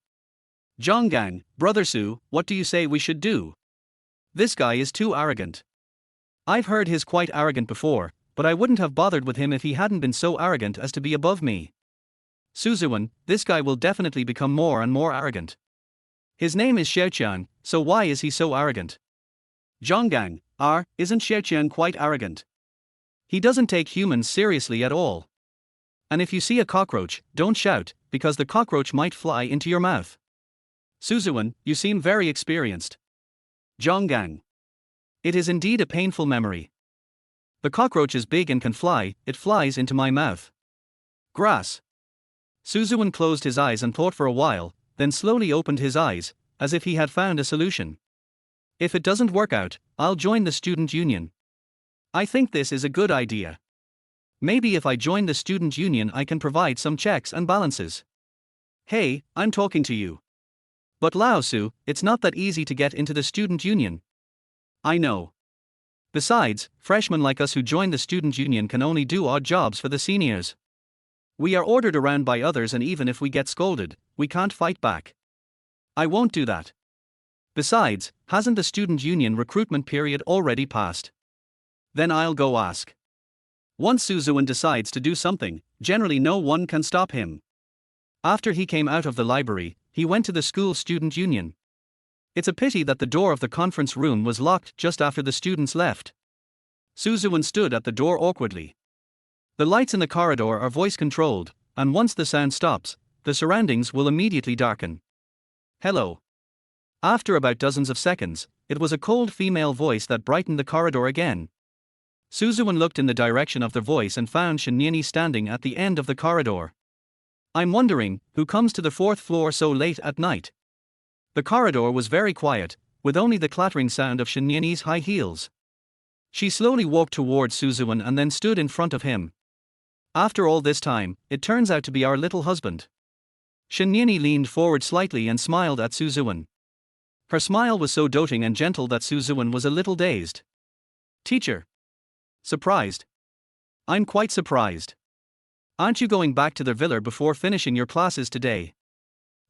Zhonggang, Brother Su, what do you say we should do? This guy is too arrogant. I've heard he's quite arrogant before, but I wouldn't have bothered with him if he hadn't been so arrogant as to be above me. Suzuwan, this guy will definitely become more and more arrogant. His name is Xiaoqiang, so why is he so arrogant? Zhonggang, isn't Xiaoqiang quite arrogant? He doesn't take humans seriously at all. And if you see a cockroach, don't shout, because the cockroach might fly into your mouth. Suzuwan, you seem very experienced. Zhonggang. It is indeed a painful memory. The cockroach is big and can fly, it flies into my mouth. Grass. Suzuwan closed his eyes and thought for a while, then slowly opened his eyes, as if he had found a solution. If it doesn't work out, I'll join the student union. I think this is a good idea. Maybe if I join the student union I can provide some checks and balances. Hey, I'm talking to you. But Lao Su, it's not that easy to get into the student union. I know. Besides, freshmen like us who join the student union can only do odd jobs for the seniors. We are ordered around by others, and even if we get scolded, we can't fight back. I won't do that. Besides, hasn't the student union recruitment period already passed? Then I'll go ask. Once Suzuwan decides to do something, generally no one can stop him. After he came out of the library, he went to the school student union. It's a pity that the door of the conference room was locked just after the students left. Suzuwan stood at the door awkwardly. The lights in the corridor are voice controlled, and once the sound stops, the surroundings will immediately darken. Hello. After about dozens of seconds, it was a cold female voice that brightened the corridor again. Suzuwen looked in the direction of the voice and found Shinyeni standing at the end of the corridor. I'm wondering, who comes to the fourth floor so late at night? The corridor was very quiet, with only the clattering sound of Shinyeni's high heels. She slowly walked towards Suzuwen and then stood in front of him. After all this time, it turns out to be our little husband. Shinyeni leaned forward slightly and smiled at Suzuwen. Her smile was so doting and gentle that Suzuwen was a little dazed. Teacher. Surprised. I'm quite surprised. Aren't you going back to the villa before finishing your classes today?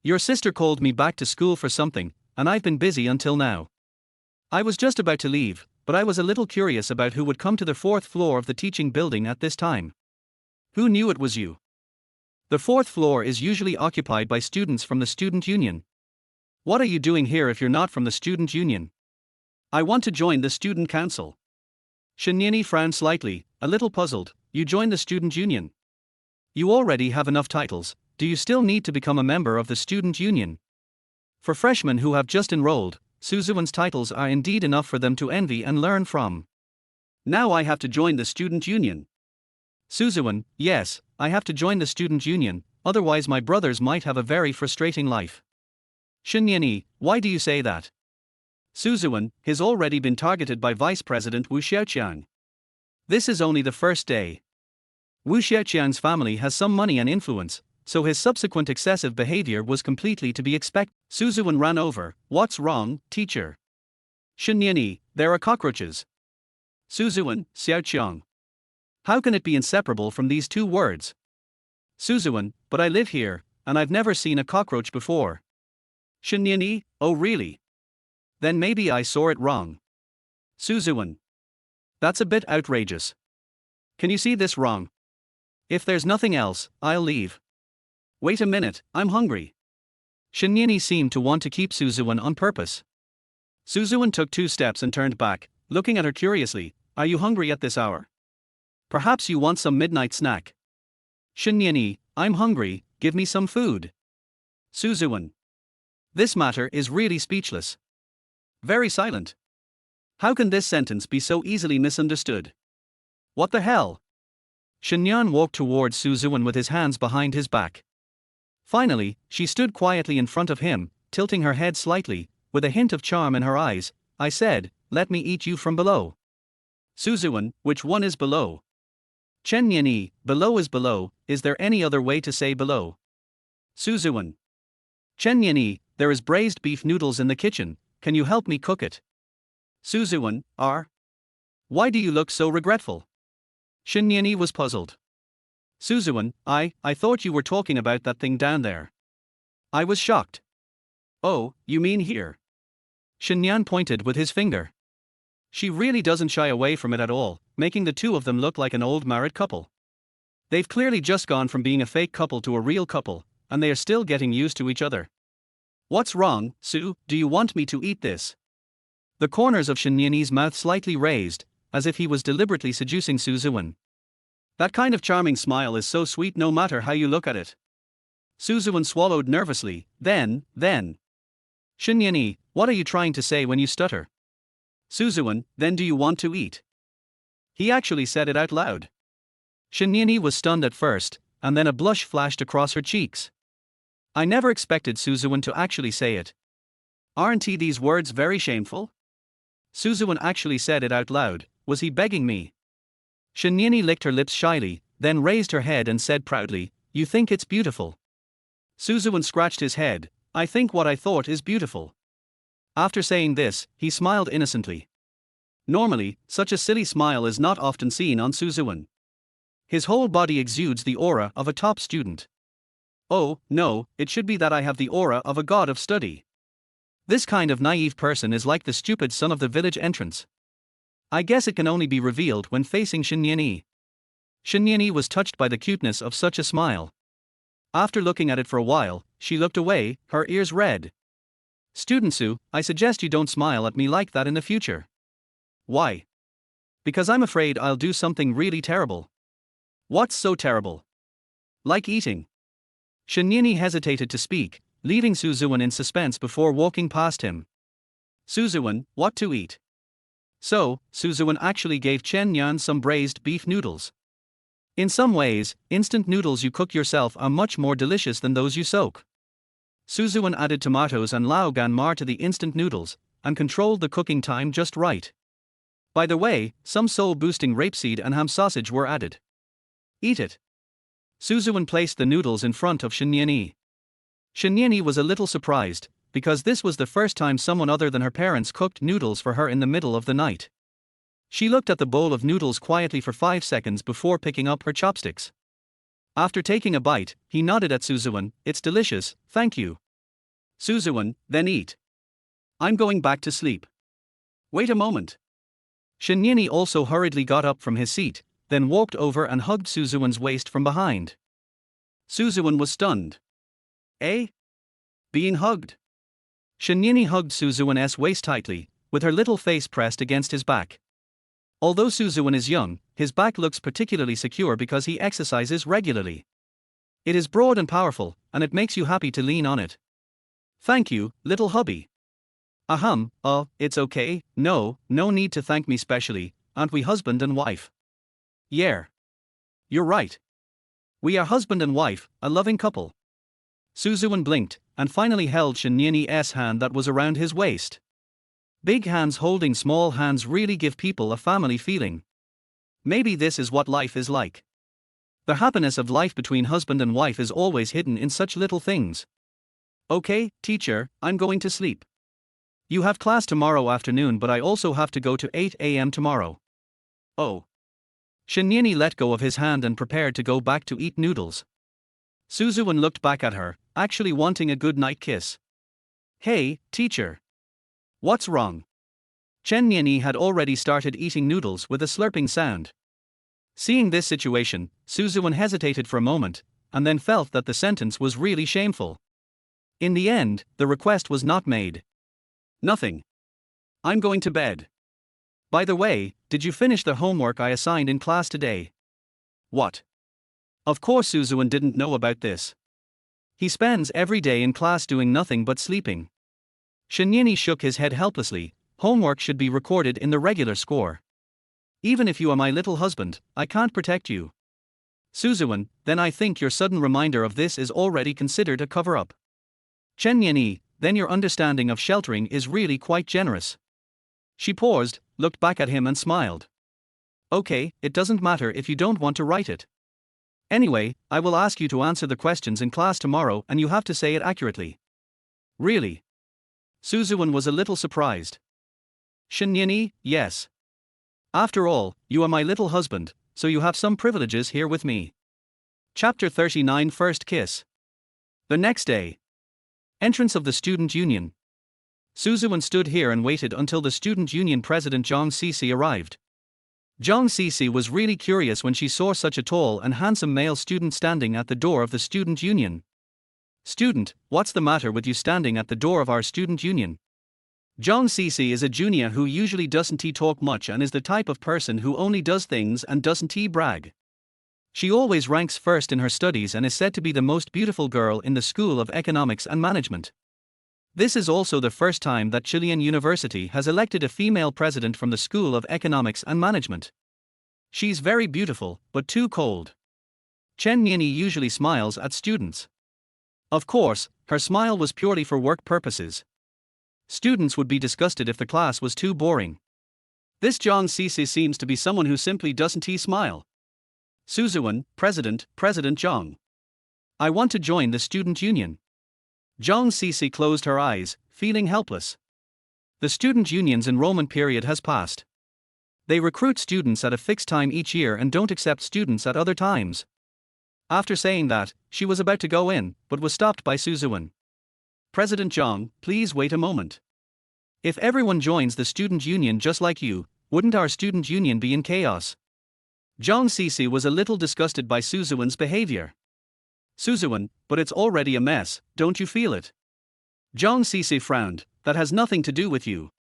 Your sister called me back to school for something, and I've been busy until now. I was just about to leave, but I was a little curious about who would come to the fourth floor of the teaching building at this time. Who knew it was you? The fourth floor is usually occupied by students from the student union. What are you doing here if you're not from the student union? I want to join the student council. Shinyeni frowned slightly, a little puzzled. You joined the student union? You already have enough titles, do you still need to become a member of the student union? For freshmen who have just enrolled, Suzuwen's titles are indeed enough for them to envy and learn from. Now I have to join the student union. Suzuwen, yes, I have to join the student union, otherwise my brothers might have a very frustrating life. Shinyeni, why do you say that? Suzuwen has already been targeted by Vice President Wu Xiaoqiang. This is only the first day. Wu Xiaoqiang's family has some money and influence, so his subsequent excessive behavior was completely to be expected. Suzuwen ran over. What's wrong, teacher? Shinyeni, there are cockroaches. Suzuwen, Xiaoqiang. How can it be inseparable from these two words? Suzuwen, but I live here, and I've never seen a cockroach before. Shinyeni, oh really? Then maybe I saw it wrong. Suzuwen. That's a bit outrageous. Can you see this wrong? If there's nothing else, I'll leave. Wait a minute, I'm hungry. Shinyeni seemed to want to keep Suzuwen on purpose. Suzuwen took 2 steps and turned back, looking at her curiously. Are you hungry at this hour? Perhaps you want some midnight snack. Shinyeni, I'm hungry, give me some food. Suzuwen. This matter is really speechless. Very silent. How can this sentence be so easily misunderstood? What the hell? Shinyan walked towards Suzuwen with his hands behind his back. Finally, she stood quietly in front of him, tilting her head slightly, with a hint of charm in her eyes. I said, let me eat you from below. Suzuwen, which one is below? Chenyeni, below is below, is there any other way to say below? Suzuwen. Chenyeni, there is braised beef noodles in the kitchen, can you help me cook it? Suzuwen, why do you look so regretful? Shinyeni was puzzled. Suzuwen, I thought you were talking about that thing down there. I was shocked. Oh, you mean here? Shinyan pointed with his finger. She really doesn't shy away from it at all, making the two of them look like an old married couple. They've clearly just gone from being a fake couple to a real couple, and they are still getting used to each other. What's wrong, Su, do you want me to eat this? The corners of Shinyeni's mouth slightly raised, as if he was deliberately seducing Suzuwen. That kind of charming smile is so sweet no matter how you look at it. Suzuwen swallowed nervously, then. Shinyeni, what are you trying to say when you stutter? Suzuwen, then do you want to eat? He actually said it out loud. Shinyeni was stunned at first, and then a blush flashed across her cheeks. I never expected Suzuwen to actually say it. Aren't these words very shameful? Suzuwen actually said it out loud. Was he begging me? Shinyeni licked her lips shyly, then raised her head and said proudly, you think it's beautiful? Suzuwen scratched his head. I think what I thought is beautiful. After saying this, he smiled innocently. Normally, such a silly smile is not often seen on Suzuwen. His whole body exudes the aura of a top student. Oh, no, it should be that I have the aura of a god of study. This kind of naive person is like the stupid son of the village entrance. I guess it can only be revealed when facing Shinyeni. Shinyeni was touched by the cuteness of such a smile. After looking at it for a while, she looked away, her ears red. Student Su, I suggest you don't smile at me like that in the future. Why? Because I'm afraid I'll do something really terrible. What's so terrible? Like eating. Shinyini hesitated to speak, leaving Suzuan in suspense before walking past him. Suzuan, what to eat? So, Suzuan actually gave Chen Yan some braised beef noodles. In some ways, instant noodles you cook yourself are much more delicious than those you soak. Suzuan added tomatoes and lao gan mar to the instant noodles, and controlled the cooking time just right. By the way, some soul-boosting rapeseed and ham sausage were added. Eat it. Suzuan placed the noodles in front of Shinyeni. Shinyeni was a little surprised, because this was the first time someone other than her parents cooked noodles for her in the middle of the night. She looked at the bowl of noodles quietly for 5 seconds before picking up her chopsticks. After taking a bite, he nodded at Suzuan, "It's delicious, thank you." Suzuan, "Then eat. I'm going back to sleep." "Wait a moment." Shinyeni also hurriedly got up from his seat, then walked over and hugged Suzuan's waist from behind. Suzuan was stunned. Eh? Being hugged? Shinyeni hugged Suzuan's waist tightly, with her little face pressed against his back. Although Suzuan is young, his back looks particularly secure because he exercises regularly. It is broad and powerful, and it makes you happy to lean on it. "Thank you, little hubby." "Ahem, it's okay, no need to thank me specially, aren't we husband and wife?" "Yeah. You're right. We are husband and wife, a loving couple." Suzuan blinked, and finally held Shinyeni's hand that was around his waist. Big hands holding small hands really give people a family feeling. Maybe this is what life is like. The happiness of life between husband and wife is always hidden in such little things. "Okay, teacher, I'm going to sleep. You have class tomorrow afternoon, but I also have to go to 8 a.m. tomorrow." "Oh." Shinyeni let go of his hand and prepared to go back to eat noodles. Suzuan looked back at her, actually wanting a good night kiss. "Hey, teacher. What's wrong?" Shinyeni had already started eating noodles with a slurping sound. Seeing this situation, Suzuan hesitated for a moment, and then felt that the sentence was really shameful. In the end, the request was not made. "Nothing. I'm going to bed. By the way, did you finish the homework I assigned in class today?" "What?" Of course Suzuan didn't know about this. He spends every day in class doing nothing but sleeping. Shinyeni shook his head helplessly. "Homework should be recorded in the regular score. Even if you are my little husband, I can't protect you." "Suzuan, then I think your sudden reminder of this is already considered a cover-up." "Shinyeni, then your understanding of sheltering is really quite generous." She paused, looked back at him and smiled. "Okay, it doesn't matter if you don't want to write it. Anyway, I will ask you to answer the questions in class tomorrow and you have to say it accurately." "Really?" Suzuan was a little surprised. "Shinyeni, yes. After all, you are my little husband, so you have some privileges here with me." Chapter 39 First Kiss. The next day. Entrance of the Student Union. Suzuan stood here and waited until the Student Union President Zhang Cece arrived. Zhang Cece was really curious when she saw such a tall and handsome male student standing at the door of the Student Union. "Student, what's the matter with you standing at the door of our Student Union?" Zhang Cece is a junior who usually doesn't talk much and is the type of person who only does things and doesn't brag. She always ranks first in her studies and is said to be the most beautiful girl in the School of Economics and Management. This is also the first time that Chilean University has elected a female president from the School of Economics and Management. She's very beautiful, but too cold. Chen Yini usually smiles at students. Of course, her smile was purely for work purposes. Students would be disgusted if the class was too boring. This Zhang Cece seems to be someone who simply doesn't smile. Suzuan, President Zhang. I want to join the student union. Zhang Cece closed her eyes, feeling helpless. The student union's enrollment period has passed. They recruit students at a fixed time each year and don't accept students at other times. After saying that, she was about to go in, but was stopped by Suzuan. President Zhang, please wait a moment. If everyone joins the student union just like you, wouldn't our student union be in chaos? Zhang Cece was a little disgusted by Suzuan's behavior. Suzuan, but it's already a mess, don't you feel it? Zhang Cece frowned, that has nothing to do with you.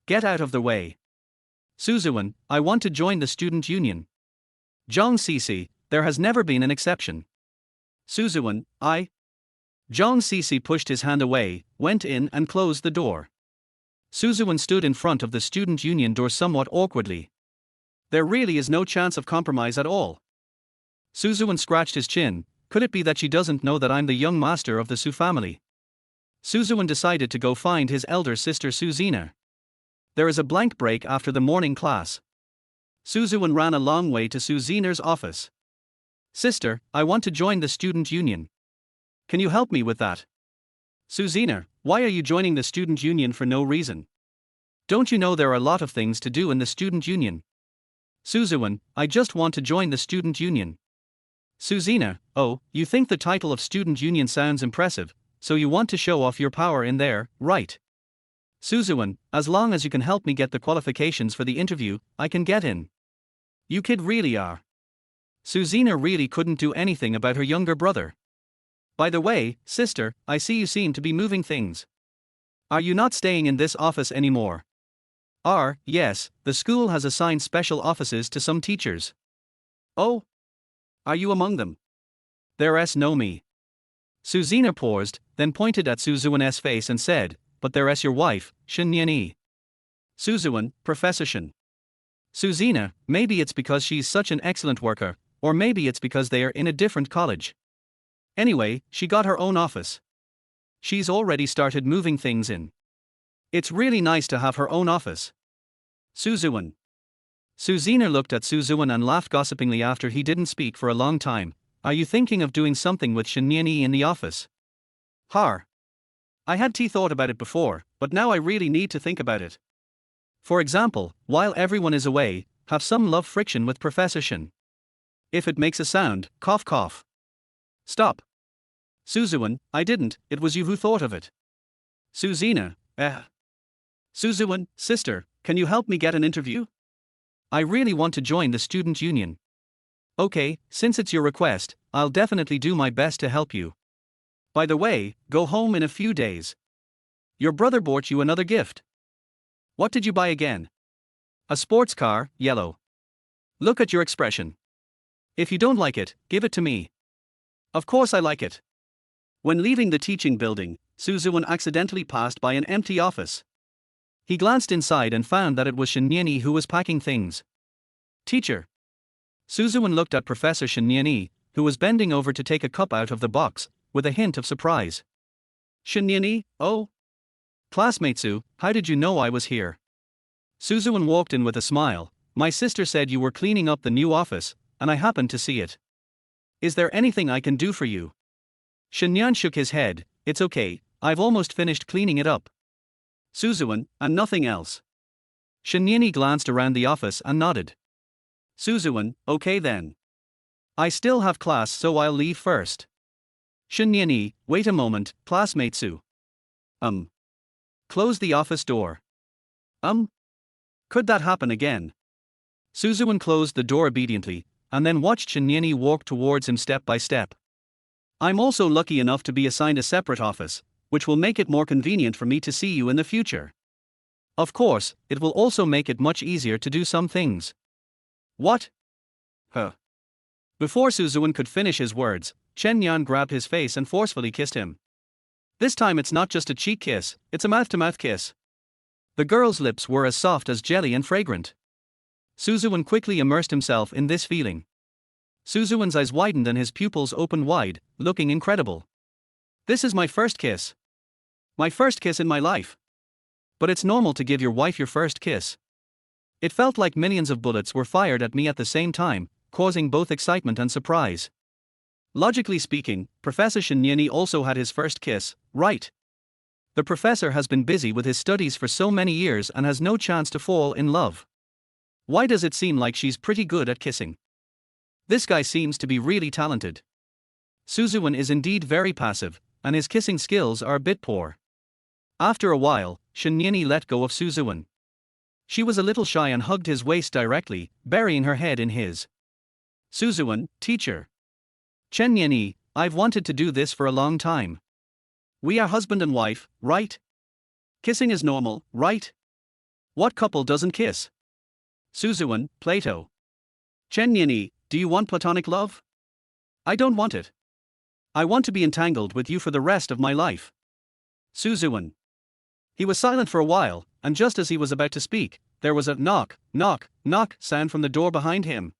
Get out of the way. Suzuan, I want to join the student union. Zhang Cece, there has never been an exception. Suzuwen, I. John Cece pushed his hand away, went in and closed the door. Suzuwen stood in front of the student union door somewhat awkwardly. There really is no chance of compromise at all. Suzuwen scratched his chin. Could it be that she doesn't know that I'm the young master of the Su family? Suzuwen decided to go find his elder sister Suzina. There is a blank break after the morning class. Suzuwen ran a long way to Suzina's office. Sister, I want to join the student union. Can you help me with that? Suzina, why are you joining the student union for no reason? Don't you know there are a lot of things to do in the student union? Suzuwen, I just want to join the student union. Suzina, oh, you think the title of student union sounds impressive, so you want to show off your power in there, right? Suzuwen, as long as you can help me get the qualifications for the interview, I can get in. You kid really are. Suzina really couldn't do anything about her younger brother. By the way, sister, I see you seem to be moving things. Are you not staying in this office anymore? Yes, the school has assigned special offices to some teachers. Oh? Are you among them? There's no me. Suzina paused, then pointed at Suzuwen's face and said, but there's your wife, Shin Nian. Suzuwen, Professor Shin. Suzina, maybe it's because she's such an excellent worker, or maybe it's because they are in a different college. Anyway, she got her own office. She's already started moving things in. It's really nice to have her own office. Suzuwen. Suzina looked at Suzuwen and laughed gossipingly after he didn't speak for a long time. Are you thinking of doing something with Shin Nian in the office? Har. I had thought about it before, but now I really need to think about it. For example, while everyone is away, have some love friction with Professor Shin. If it makes a sound, cough cough. Stop. Suzuwen, I didn't, it was you who thought of it. Suzina, Suzuwen, sister, can you help me get an interview? I really want to join the student union. Okay, since it's your request, I'll definitely do my best to help you. By the way, go home in a few days. Your brother bought you another gift. What did you buy again? A sports car, yellow. Look at your expression. If you don't like it, give it to me. Of course I like it. When leaving the teaching building, Suzuwen accidentally passed by an empty office. He glanced inside and found that it was Shin Nian who was packing things. Teacher. Suzuwen looked at Professor Shin Nian, who was bending over to take a cup out of the box, with a hint of surprise. Shin Nian, oh? Classmate Su, how did you know I was here? Suzuwen walked in with a smile. My sister said you were cleaning up the new office, and I happened to see it. Is there anything I can do for you? Shin Nian shook his head. It's okay, I've almost finished cleaning it up. Suzuwen, and nothing else. Shin Nian glanced around the office and nodded. Suzuwen, okay then. I still have class, so I'll leave first. Shin Nian, wait a moment, classmate Su. Close the office door. Could that happen again? Suzuwen closed the door obediently, and then watched Shin Nian walk towards him step by step. I'm also lucky enough to be assigned a separate office, which will make it more convenient for me to see you in the future. Of course, it will also make it much easier to do some things. What? Before Suzuwen could finish his words, Chen Yan grabbed his face and forcefully kissed him. This time it's not just a cheek kiss, it's a mouth-to-mouth kiss. The girl's lips were as soft as jelly and fragrant. Suzuwen quickly immersed himself in this feeling. Suzuwen's eyes widened and his pupils opened wide, looking incredible. This is my first kiss. My first kiss in my life. But it's normal to give your wife your first kiss. It felt like millions of bullets were fired at me at the same time, causing both excitement and surprise. Logically speaking, Professor Shin Nian also had his first kiss, right? The professor has been busy with his studies for so many years and has no chance to fall in love. Why does it seem like she's pretty good at kissing? This guy seems to be really talented. Suzuwen is indeed very passive, and his kissing skills are a bit poor. After a while, Shin Nian let go of Suzuwen. She was a little shy and hugged his waist directly, burying her head in his. Suzuwen, teacher. Chen Nian, I've wanted to do this for a long time. We are husband and wife, right? Kissing is normal, right? What couple doesn't kiss? Suzuwen, Plato. Chen Nian, do you want platonic love? I don't want it. I want to be entangled with you for the rest of my life. Ziwen. He was silent for a while, and just as he was about to speak, there was a knock, knock, knock sound from the door behind him.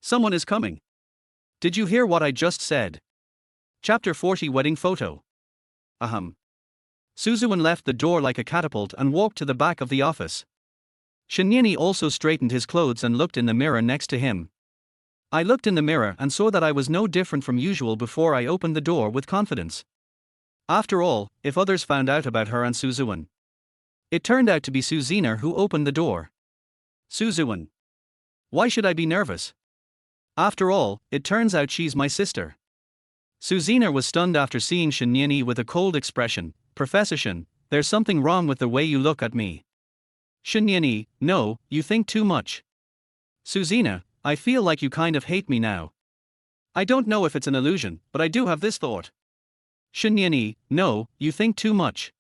Someone is coming. Did you hear what I just said? Chapter 40 Wedding Photo. Ahem. Ziwen left the door like a catapult and walked to the back of the office. Shinyeni also straightened his clothes and looked in the mirror next to him. I looked in the mirror and saw that I was no different from usual before I opened the door with confidence. After all, if others found out about her and Ziwen. It turned out to be Suzina who opened the door. Ziwen. Why should I be nervous? After all, it turns out she's my sister. Suzina was stunned after seeing Shinyeni with a cold expression. Professor Shin, there's something wrong with the way you look at me. Shinyeni, no, you think too much. Suzina, I feel like you kind of hate me now. I don't know if it's an illusion, but I do have this thought. Shinyeni, no, you think too much.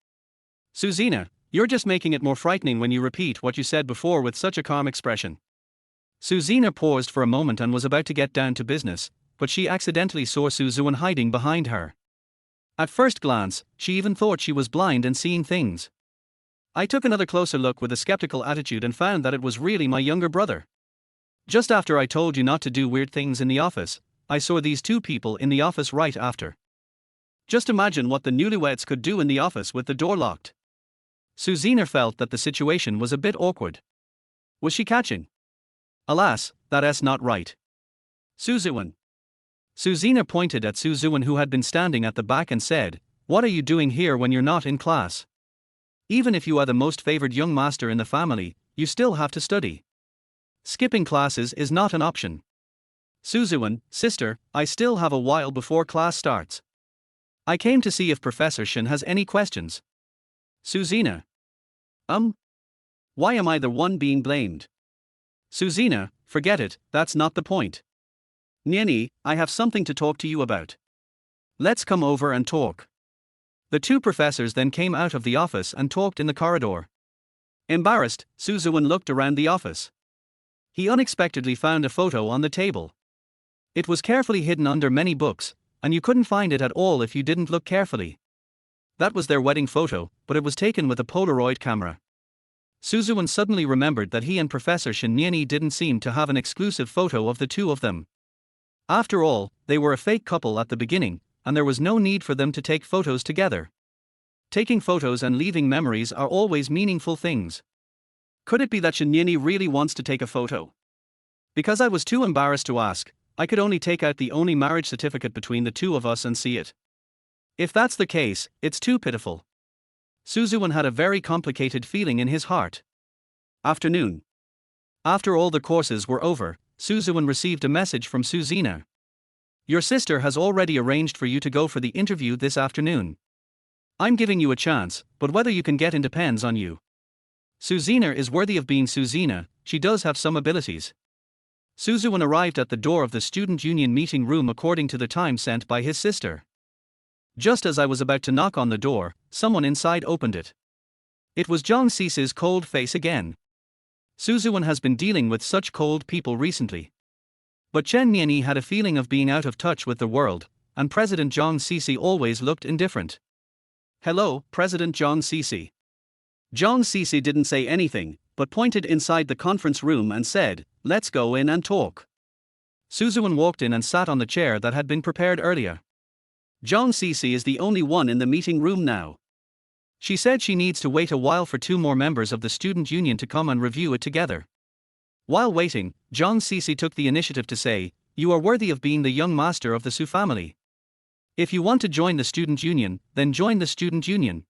Suzina, you're just making it more frightening when you repeat what you said before with such a calm expression. Suzina paused for a moment and was about to get down to business, but she accidentally saw Ziwen hiding behind her. At first glance, she even thought she was blind and seeing things. I took another closer look with a skeptical attitude and found that it was really my younger brother. Just after I told you not to do weird things in the office, I saw these two people in the office right after. Just imagine what the newlyweds could do in the office with the door locked. Suzina felt that the situation was a bit awkward. Was she catching? Alas, that's not right. Ziwen. Suzina pointed at Ziwen, who had been standing at the back, and said, "What are you doing here when you're not in class? Even if you are the most favored young master in the family, you still have to study. Skipping classes is not an option." Ziwen, sister, I still have a while before class starts. I came to see if Professor Shin has any questions. Suzina. Why am I the one being blamed? Suzina, forget it, that's not the point. Nyeni, I have something to talk to you about. Let's come over and talk. The two professors then came out of the office and talked in the corridor. Embarrassed, Ziwen looked around the office. He unexpectedly found a photo on the table. It was carefully hidden under many books, and you couldn't find it at all if you didn't look carefully. That was their wedding photo, but it was taken with a Polaroid camera. Ziwen suddenly remembered that he and Professor Shinyeni didn't seem to have an exclusive photo of the two of them. After all, they were a fake couple at the beginning, and there was no need for them to take photos together. Taking photos and leaving memories are always meaningful things. Could it be that Shinyeni really wants to take a photo? Because I was too embarrassed to ask, I could only take out the only marriage certificate between the two of us and see it. If that's the case, it's too pitiful. Ziwen had a very complicated feeling in his heart. Afternoon. After all the courses were over, Ziwen received a message from Suzina. Your sister has already arranged for you to go for the interview this afternoon. I'm giving you a chance, but whether you can get in depends on you. Suzina is worthy of being Suzina, she does have some abilities. Ziwen arrived at the door of the student union meeting room according to the time sent by his sister. Just as I was about to knock on the door, someone inside opened it. It was Zhang Cici's cold face again. Ziwen has been dealing with such cold people recently. But Chen Nianyi had a feeling of being out of touch with the world, and President Zhang Cici always looked indifferent. Hello, President Zhang Cici. Zhang Cici didn't say anything, but pointed inside the conference room and said, "Let's go in and talk." Ziwen walked in and sat on the chair that had been prepared earlier. Zhang Cici is the only one in the meeting room now. She said she needs to wait a while for two more members of the student union to come and review it together. While waiting, Zhang Cici took the initiative to say, "You are worthy of being the young master of the Su family. If you want to join the student union, then join the student union."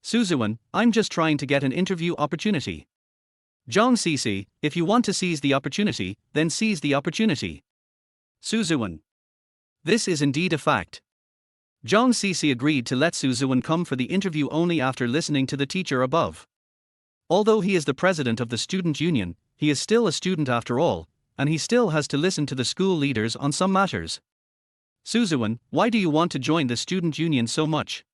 Ziwen, I'm just trying to get an interview opportunity. Zhang Cici, if you want to seize the opportunity, then seize the opportunity. Ziwen. This is indeed a fact. Zhang Cici agreed to let Ziwen come for the interview only after listening to the teacher above. Although he is the president of the student union, he is still a student after all, and he still has to listen to the school leaders on some matters. Ziwen, why do you want to join the student union so much?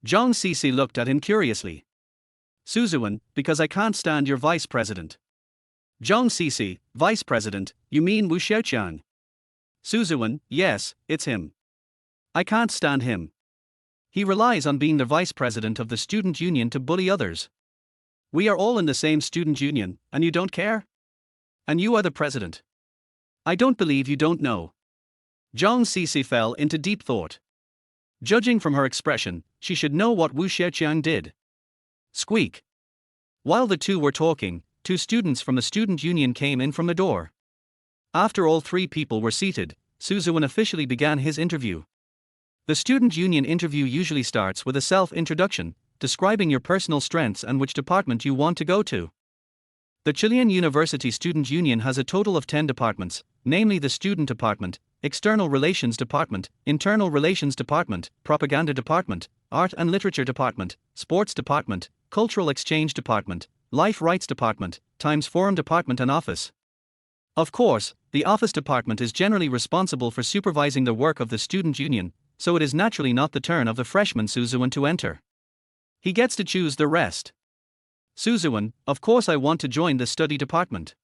Zhang Cici looked at him curiously. Ziwen, because I can't stand your vice president. Zhang Cici, vice president, you mean Wu Xiaoqiang? Ziwen, yes, it's him. I can't stand him. He relies on being the vice president of the student union to bully others. We are all in the same student union, and you don't care? And you are the president. I don't believe you don't know. Zhang Sisi fell into deep thought. Judging from her expression, she should know what Wu Xiaoqiang did. Squeak. While the two were talking, two students from the student union came in from the door. After all three people were seated, Ziwen officially began his interview. The student union interview usually starts with a self-introduction, describing your personal strengths and which department you want to go to. The Chilean University Student Union has a total of 10 departments, namely the Student Department, External Relations Department, Internal Relations Department, Propaganda Department, Art and Literature Department, Sports Department, Cultural Exchange Department, Life Rights Department, Times Forum Department and Office. Of course, the Office Department is generally responsible for supervising the work of the Student Union, so it is naturally not the turn of the freshman Ziwen to enter. He gets to choose the rest. Ziwen, of course I want to join the study department.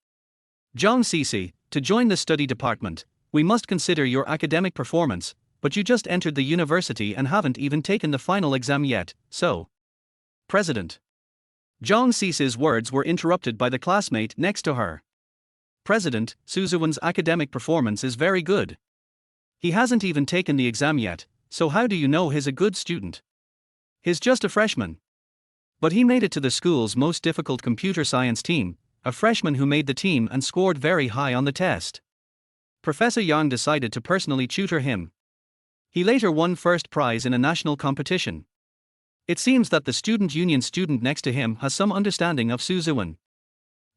Zhang Sisi, to join the study department, we must consider your academic performance, but you just entered the university and haven't even taken the final exam yet, so. President. Zhang Sisi's words were interrupted by the classmate next to her. President, Ziwen's academic performance is very good. He hasn't even taken the exam yet, so how do you know he's a good student? He's just a freshman. But he made it to the school's most difficult computer science team, a freshman who made the team and scored very high on the test. Professor Yang decided to personally tutor him. He later won first prize in a national competition. It seems that the student union student next to him has some understanding of Ziwen.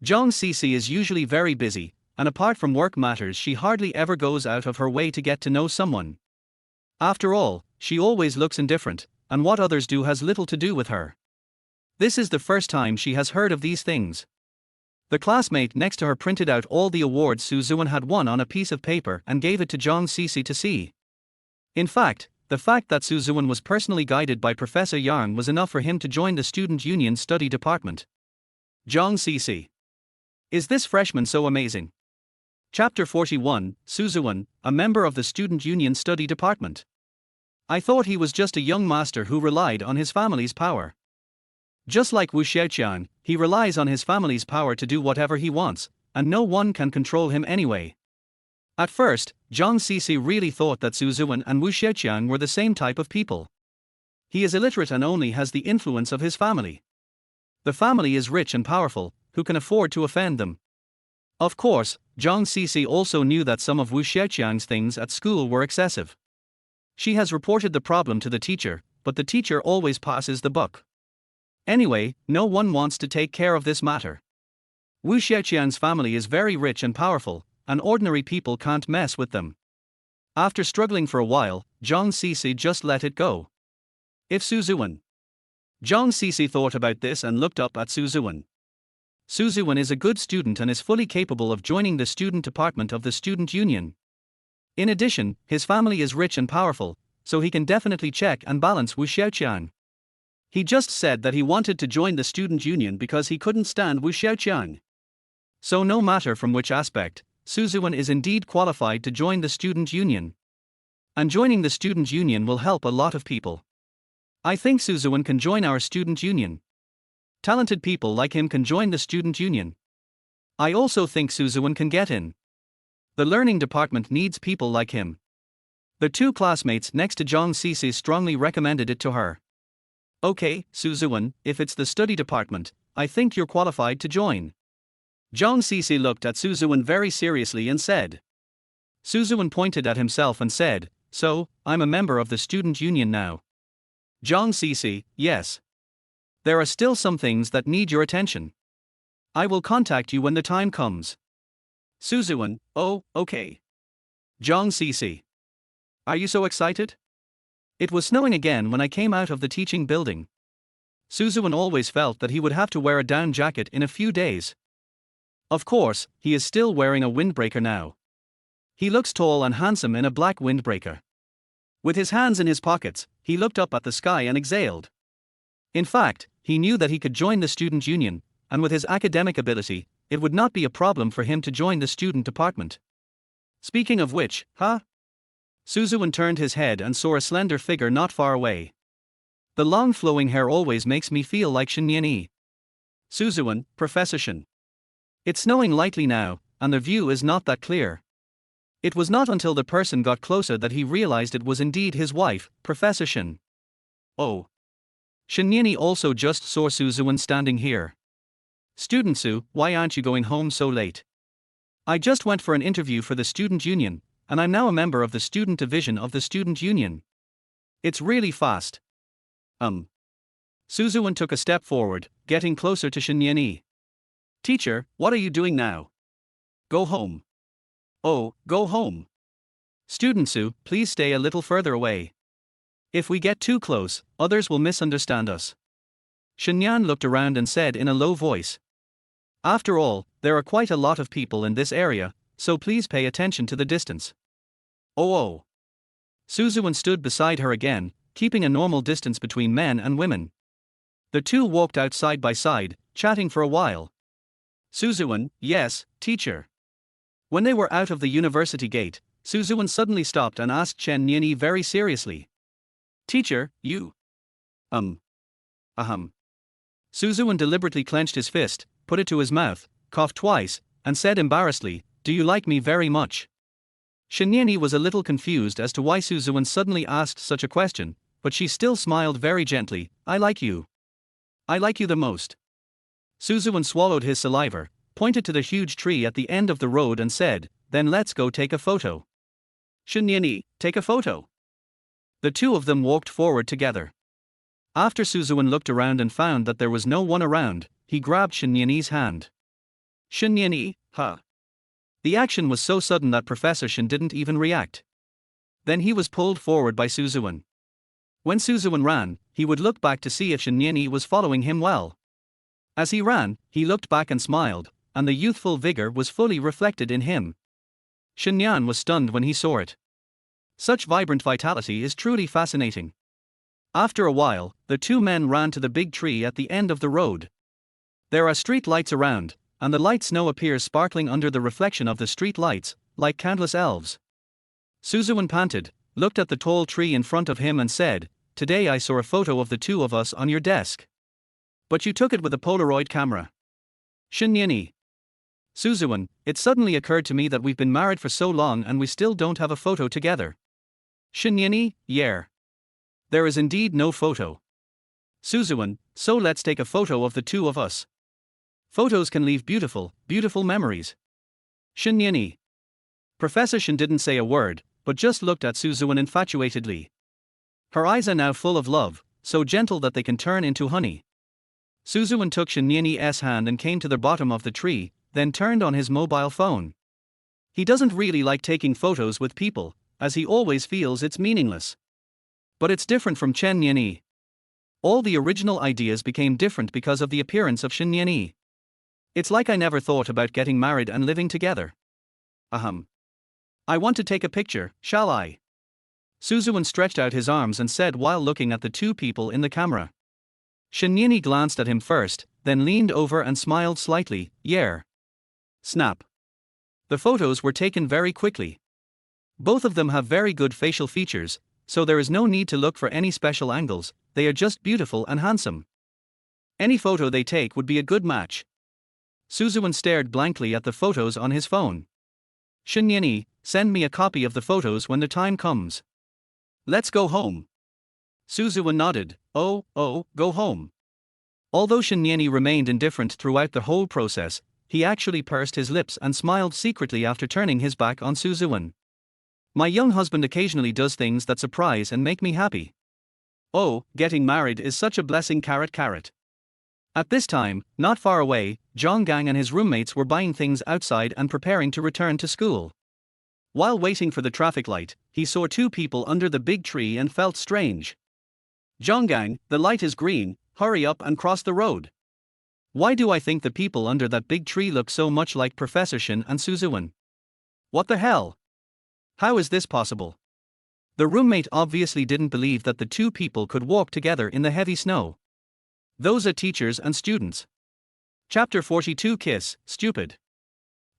Zhang Sisi is usually very busy, and apart from work matters she hardly ever goes out of her way to get to know someone. After all, she always looks indifferent, and what others do has little to do with her. This is the first time she has heard of these things. The classmate next to her printed out all the awards Ziwen had won on a piece of paper and gave it to Zhang Sisi to see. In fact, the fact that Ziwen was personally guided by Professor Yang was enough for him to join the student union study department. Zhang Sisi. Is this freshman so amazing? Chapter 41, Ziwen, a member of the student union study department. I thought he was just a young master who relied on his family's power. Just like Wu Xiaoqiang, he relies on his family's power to do whatever he wants, and no one can control him anyway. At first, Zhang Sisi really thought that Ziwen and Wu Xiaoqiang were the same type of people. He is illiterate and only has the influence of his family. The family is rich and powerful, who can afford to offend them. Of course, Zhang Sisi also knew that some of Wu Xiaoqiang's things at school were excessive. She has reported the problem to the teacher, but the teacher always passes the buck. Anyway, no one wants to take care of this matter. Wu Xiaoqiang's family is very rich and powerful, and ordinary people can't mess with them. After struggling for a while, Zhang Sisi just let it go. If Ziwen. Zhang Sisi thought about this and looked up at Ziwen. Ziwen is a good student and is fully capable of joining the student department of the student union. In addition, his family is rich and powerful, so he can definitely check and balance Wu Xiaoqiang. He just said that he wanted to join the student union because he couldn't stand Wu Xiaoqiang. So no matter from which aspect, Ziwen is indeed qualified to join the student union. And joining the student union will help a lot of people. I think Ziwen can join our student union. Talented people like him can join the student union. I also think Ziwen can get in. The learning department needs people like him. The two classmates next to Zhang Sisi strongly recommended it to her. Okay, Ziwen, if it's the study department, I think you're qualified to join. Zhang Sisi looked at Ziwen very seriously and said. Ziwen pointed at himself and said, so, I'm a member of the student union now. Zhang Sisi, yes. There are still some things that need your attention. I will contact you when the time comes. Ziwen, oh, okay. Zhang Sisi. Are you so excited? It was snowing again when I came out of the teaching building. Ziwen always felt that he would have to wear a down jacket in a few days. Of course, he is still wearing a windbreaker now. He looks tall and handsome in a black windbreaker. With his hands in his pockets, he looked up at the sky and exhaled. In fact, he knew that he could join the student union, and with his academic ability, it would not be a problem for him to join the student department. Speaking of which, huh? Suzuan turned his head and saw a slender figure not far away. The long flowing hair always makes me feel like Shin. Suzuan, Professor Shin. It's snowing lightly now, and the view is not that clear. It was not until the person got closer that he realized it was indeed his wife, Professor Shin. Oh. Shin also just saw Suzuan standing here. Student Su, why aren't you going home so late? I just went for an interview for the student union, and I'm now a member of the student division of the student union. It's really fast. Suzuan took a step forward, getting closer to Shin. Teacher, what are you doing now? Go home. Oh, go home. Student Su, please stay a little further away. If we get too close, others will misunderstand us. Shinyan looked around and said in a low voice. After all, there are quite a lot of people in this area, so please pay attention to the distance. Oh. Suzuan stood beside her again, keeping a normal distance between men and women. The two walked out side by side, chatting for a while. Suzuan, yes, teacher. When they were out of the university gate, Suzuan suddenly stopped and asked Chen Niani very seriously. Teacher, you. Suzuan deliberately clenched his fist, put it to his mouth, coughed twice, and said embarrassedly, do you like me very much? Shin Niani was a little confused as to why Suzuan suddenly asked such a question, but she still smiled very gently, I like you. I like you the most. Suzuan swallowed his saliva, pointed to the huge tree at the end of the road and said, then let's go take a photo. Shin Niani, take a photo. The two of them walked forward together. After Suzuan looked around and found that there was no one around, he grabbed Shin Niani's hand. Shin Niani, huh? The action was so sudden that Professor Shin didn't even react. Then he was pulled forward by Suzuan. When Suzuan ran, he would look back to see if Shin Niani was following him well. As he ran, he looked back and smiled, and the youthful vigor was fully reflected in him. Shin Nian was stunned when he saw it. Such vibrant vitality is truly fascinating. After a while, the two men ran to the big tree at the end of the road. There are street lights around, and the light snow appears sparkling under the reflection of the street lights, like countless elves. Suzuan panted, looked at the tall tree in front of him and said, today I saw a photo of the two of us on your desk. But you took it with a Polaroid camera. Shin Niani. Suzuan, it suddenly occurred to me that we've been married for so long and we still don't have a photo together. Shin Niani, yeah. There is indeed no photo. Suzuan, so let's take a photo of the two of us. Photos can leave beautiful, beautiful memories. Shin Niani. Professor Shin didn't say a word, but just looked at Suzuan infatuatedly. Her eyes are now full of love, so gentle that they can turn into honey. Suzuan took Shin Niani's hand and came to the bottom of the tree, then turned on his mobile phone. He doesn't really like taking photos with people, as he always feels it's meaningless. But it's different from Chen Niani. All the original ideas became different because of the appearance of Shin Niani. It's like I never thought about getting married and living together. I want to take a picture, shall I? Suzuan stretched out his arms and said while looking at the two people in the camera. Shin Niani glanced at him first, then leaned over and smiled slightly, yeah. Snap. The photos were taken very quickly. Both of them have very good facial features, so there is no need to look for any special angles, they are just beautiful and handsome. Any photo they take would be a good match. Suzuan stared blankly at the photos on his phone. Shin Niani, send me a copy of the photos when the time comes. Let's go home. Suzuan nodded, oh, go home. Although Shin Niani remained indifferent throughout the whole process, he actually pursed his lips and smiled secretly after turning his back on Suzuan. My young husband occasionally does things that surprise and make me happy. Oh, getting married is such a blessing. At this time, not far away, Zhonggang and his roommates were buying things outside and preparing to return to school. While waiting for the traffic light, he saw two people under the big tree and felt strange. Zhonggang, the light is green, hurry up and cross the road. Why do I think the people under that big tree look so much like Professor Shin and Suzuan? What the hell? How is this possible? The roommate obviously didn't believe that the two people could walk together in the heavy snow. Those are teachers and students. Chapter 42 Kiss, Stupid.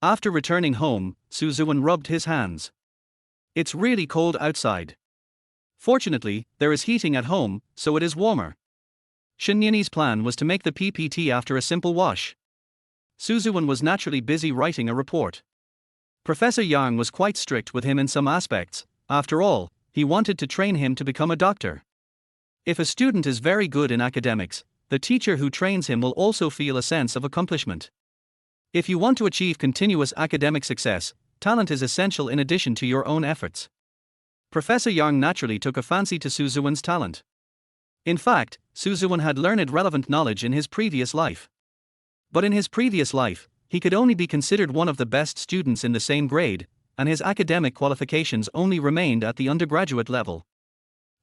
After returning home, Suzuan rubbed his hands. It's really cold outside. Fortunately, there is heating at home, so it is warmer. Shinyani's plan was to make the PPT after a simple wash. Suzuwan was naturally busy writing a report. Professor Yang was quite strict with him in some aspects. After all, he wanted to train him to become a doctor. If a student is very good in academics, the teacher who trains him will also feel a sense of accomplishment. If you want to achieve continuous academic success, talent is essential in addition to your own efforts. Professor Yang naturally took a fancy to Suzuwan's talent. In fact, Suzuwan had learned relevant knowledge in his previous life. But in his previous life, he could only be considered one of the best students in the same grade, and his academic qualifications only remained at the undergraduate level.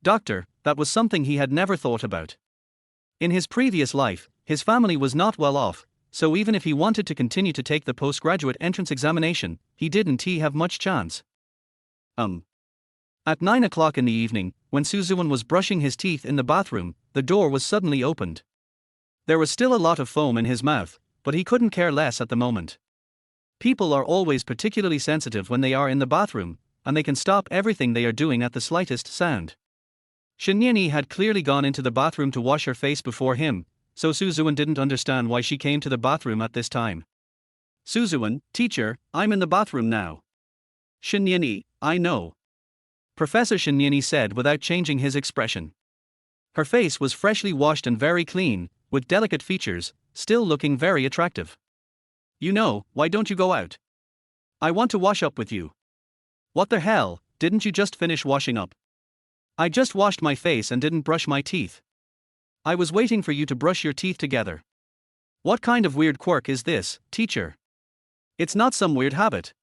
Doctor, that was something he had never thought about. In his previous life, his family was not well off, so even if he wanted to continue to take the postgraduate entrance examination, he didn't have much chance. At 9 o'clock in the evening, when Suzuwan was brushing his teeth in the bathroom, the door was suddenly opened. There was still a lot of foam in his mouth, but he couldn't care less at the moment. People are always particularly sensitive when they are in the bathroom, and they can stop everything they are doing at the slightest sound. Shinyani had clearly gone into the bathroom to wash her face before him, so Suzuwan didn't understand why she came to the bathroom at this time. Suzuwan, teacher, I'm in the bathroom now. Shinyani, I know. Professor Shinyani said without changing his expression. Her face was freshly washed and very clean, with delicate features, still looking very attractive. You know, why don't you go out? I want to wash up with you. What the hell, didn't you just finish washing up? I just washed my face and didn't brush my teeth. I was waiting for you to brush your teeth together. What kind of weird quirk is this, teacher? It's not some weird habit.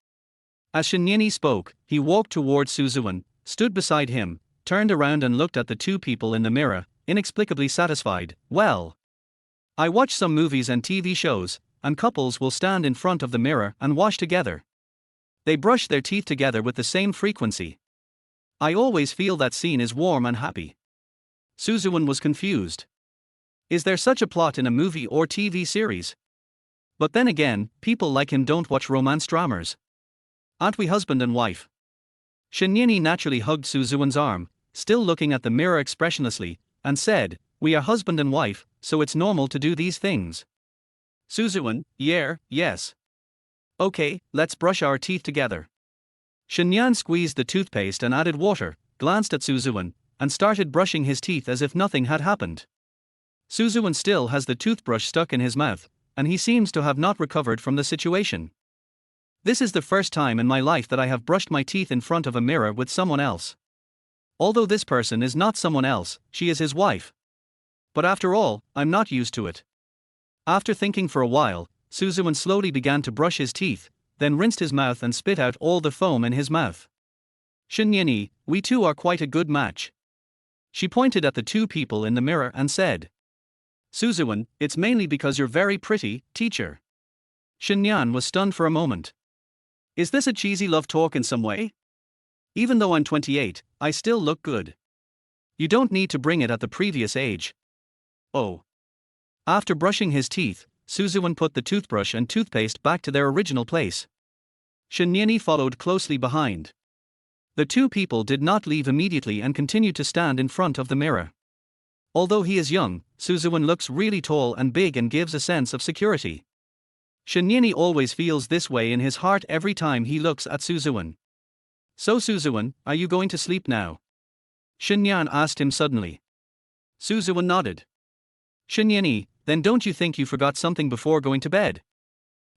As Shinyani spoke, he walked towards Suzuwan, stood beside him, turned around and looked at the two people in the mirror, inexplicably satisfied. Well, I watch some movies and TV shows, and couples will stand in front of the mirror and wash together. They brush their teeth together with the same frequency. I always feel that scene is warm and happy. Suzuwan was confused. Is there such a plot in a movie or TV series? But then again, people like him don't watch romance dramas. Aren't we husband and wife? Shinyani naturally hugged Suzuwan's arm, still looking at the mirror expressionlessly, and said, we are husband and wife, so it's normal to do these things. Suzuwan, yes. Okay, let's brush our teeth together. Shinyan squeezed the toothpaste and added water, glanced at Suzuwan, and started brushing his teeth as if nothing had happened. Suzuwan still has the toothbrush stuck in his mouth, and he seems to have not recovered from the situation. This is the first time in my life that I have brushed my teeth in front of a mirror with someone else. Although this person is not someone else, she is his wife. But after all, I'm not used to it. After thinking for a while, Suzuwan slowly began to brush his teeth, then rinsed his mouth and spit out all the foam in his mouth. Shinyani, we two are quite a good match. She pointed at the two people in the mirror and said. Suzuwan, it's mainly because you're very pretty, teacher. Shinyan was stunned for a moment. Is this a cheesy love talk in some way? Even though I'm 28, I still look good. You don't need to bring it at the previous age. Oh. After brushing his teeth, Suzuwan put the toothbrush and toothpaste back to their original place. Shinyani followed closely behind. The two people did not leave immediately and continued to stand in front of the mirror. Although he is young, Suzuwan looks really tall and big and gives a sense of security. Shinyani always feels this way in his heart every time he looks at Suzuwan. So Suzuwan, are you going to sleep now? Shinyan asked him suddenly. Suzuwan nodded. Shinyani, then don't you think you forgot something before going to bed?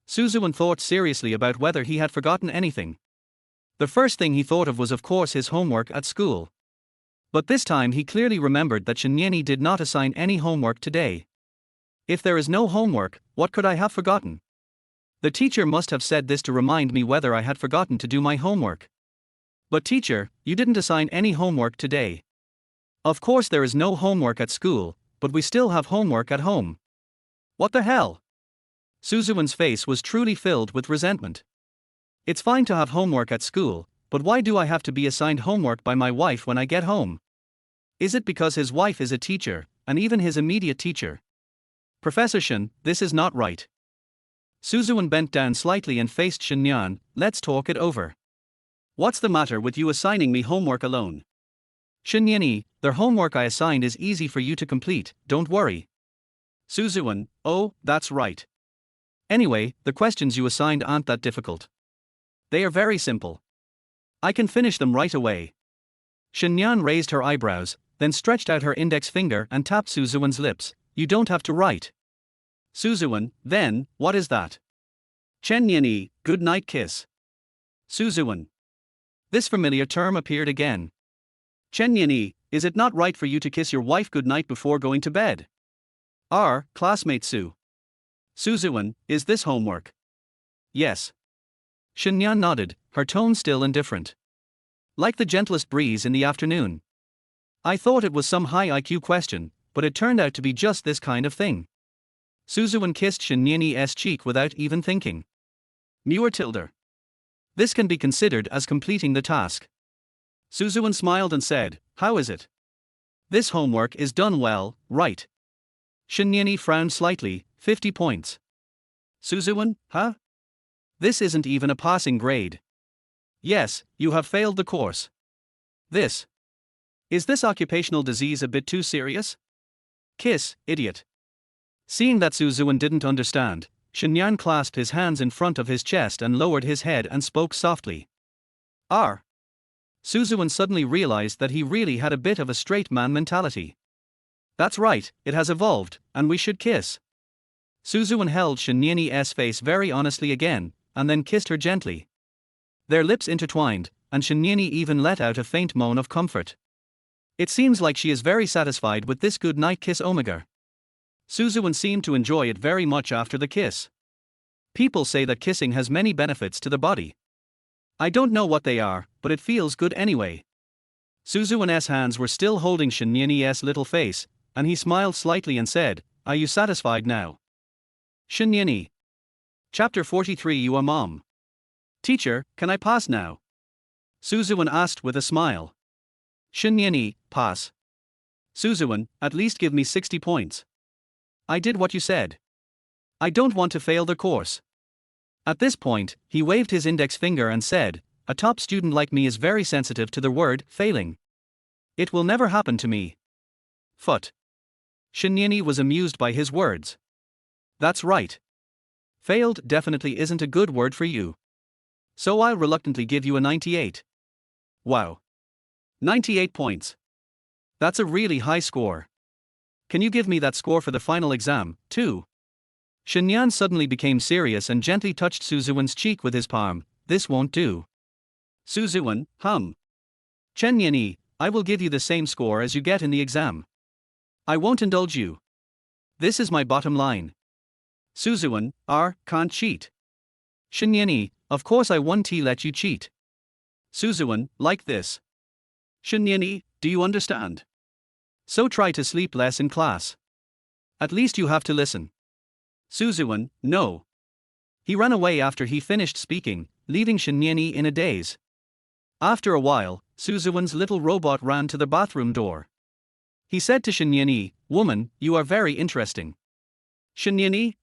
Suzuwan thought seriously about whether he had forgotten anything. The first thing he thought of was of course his homework at school. But this time he clearly remembered that Shinyani did not assign any homework today. If there is no homework, what could I have forgotten? The teacher must have said this to remind me whether I had forgotten to do my homework. But teacher, you didn't assign any homework today. Of course there is no homework at school, but we still have homework at home. What the hell? Suzuwan's face was truly filled with resentment. It's fine to have homework at school, but why do I have to be assigned homework by my wife when I get home? Is it because his wife is a teacher, and even his immediate teacher? Professor Shin, this is not right. Suzuwan bent down slightly and faced Shinyan. Let's talk it over. What's the matter with you assigning me homework alone? Shinyeni, the homework I assigned is easy for you to complete, don't worry. Suzuwen, oh, that's right. Anyway, the questions you assigned aren't that difficult. They are very simple. I can finish them right away. Shinyan raised her eyebrows, then stretched out her index finger and tapped Suzuwen's lips. You don't have to write. Suzuwen, then, what is that? Chenyeni, good night kiss. Suzuwen. This familiar term appeared again. Chenyeni, is it not right for you to kiss your wife goodnight before going to bed? Our classmate Su. Suzuwen, is this homework? Yes. Shinyan nodded, her tone still indifferent. Like the gentlest breeze in the afternoon. I thought it was some high IQ question, but it turned out to be just this kind of thing. Suzuwen kissed Shinyeni's cheek without even thinking. Muir tilde. This can be considered as completing the task. Suzuwen smiled and said, how is it? This homework is done well, right? Shinyeni frowned slightly, 50 points. Suzuwen, huh? This isn't even a passing grade. Yes, you have failed the course. Is this occupational disease a bit too serious? Kiss, idiot. Seeing that Suzuwen didn't understand, Shinyan clasped his hands in front of his chest and lowered his head and spoke softly. R. Suzuwen suddenly realized that he really had a bit of a straight man mentality. That's right, it has evolved, and we should kiss. Suzuwen held Shinyeni's face very honestly again, and then kissed her gently. Their lips intertwined, and Shinyeni even let out a faint moan of comfort. It seems like she is very satisfied with this good night kiss omega. Suzuwen seemed to enjoy it very much after the kiss. People say that kissing has many benefits to the body. I don't know what they are, but it feels good anyway. Suzuwen's hands were still holding Shinyeni's little face, and he smiled slightly and said, are you satisfied now? Shinyeni. Chapter 43 You are mom. Teacher, can I pass now? Suzuwen asked with a smile. Shinyeni, pass. Suzuwen, at least give me 60 points. I did what you said. I don't want to fail the course. At this point, he waved his index finger and said, a top student like me is very sensitive to the word failing. It will never happen to me. Phut. Shinyeni was amused by his words. That's right. Failed definitely isn't a good word for you. So I'll reluctantly give you a 98. Wow. 98 points. That's a really high score. Can you give me that score for the final exam, too? Shinyan suddenly became serious and gently touched Suzuwen's cheek with his palm. This won't do. Suzuwen, Chenyeni, I will give you the same score as you get in the exam. I won't indulge you. This is my bottom line. Suzuwen, can't cheat. Shinyeni, of course I won't let you cheat. Suzuwen, like this. Shinyeni, do you understand? So try to sleep less in class. At least you have to listen. Suzuwen, no. He ran away after he finished speaking, leaving Shinyeni in a daze. After a while, Suzuwen's little robot ran to the bathroom door. He said to Shinyeni, woman, you are very interesting. Shinyeni,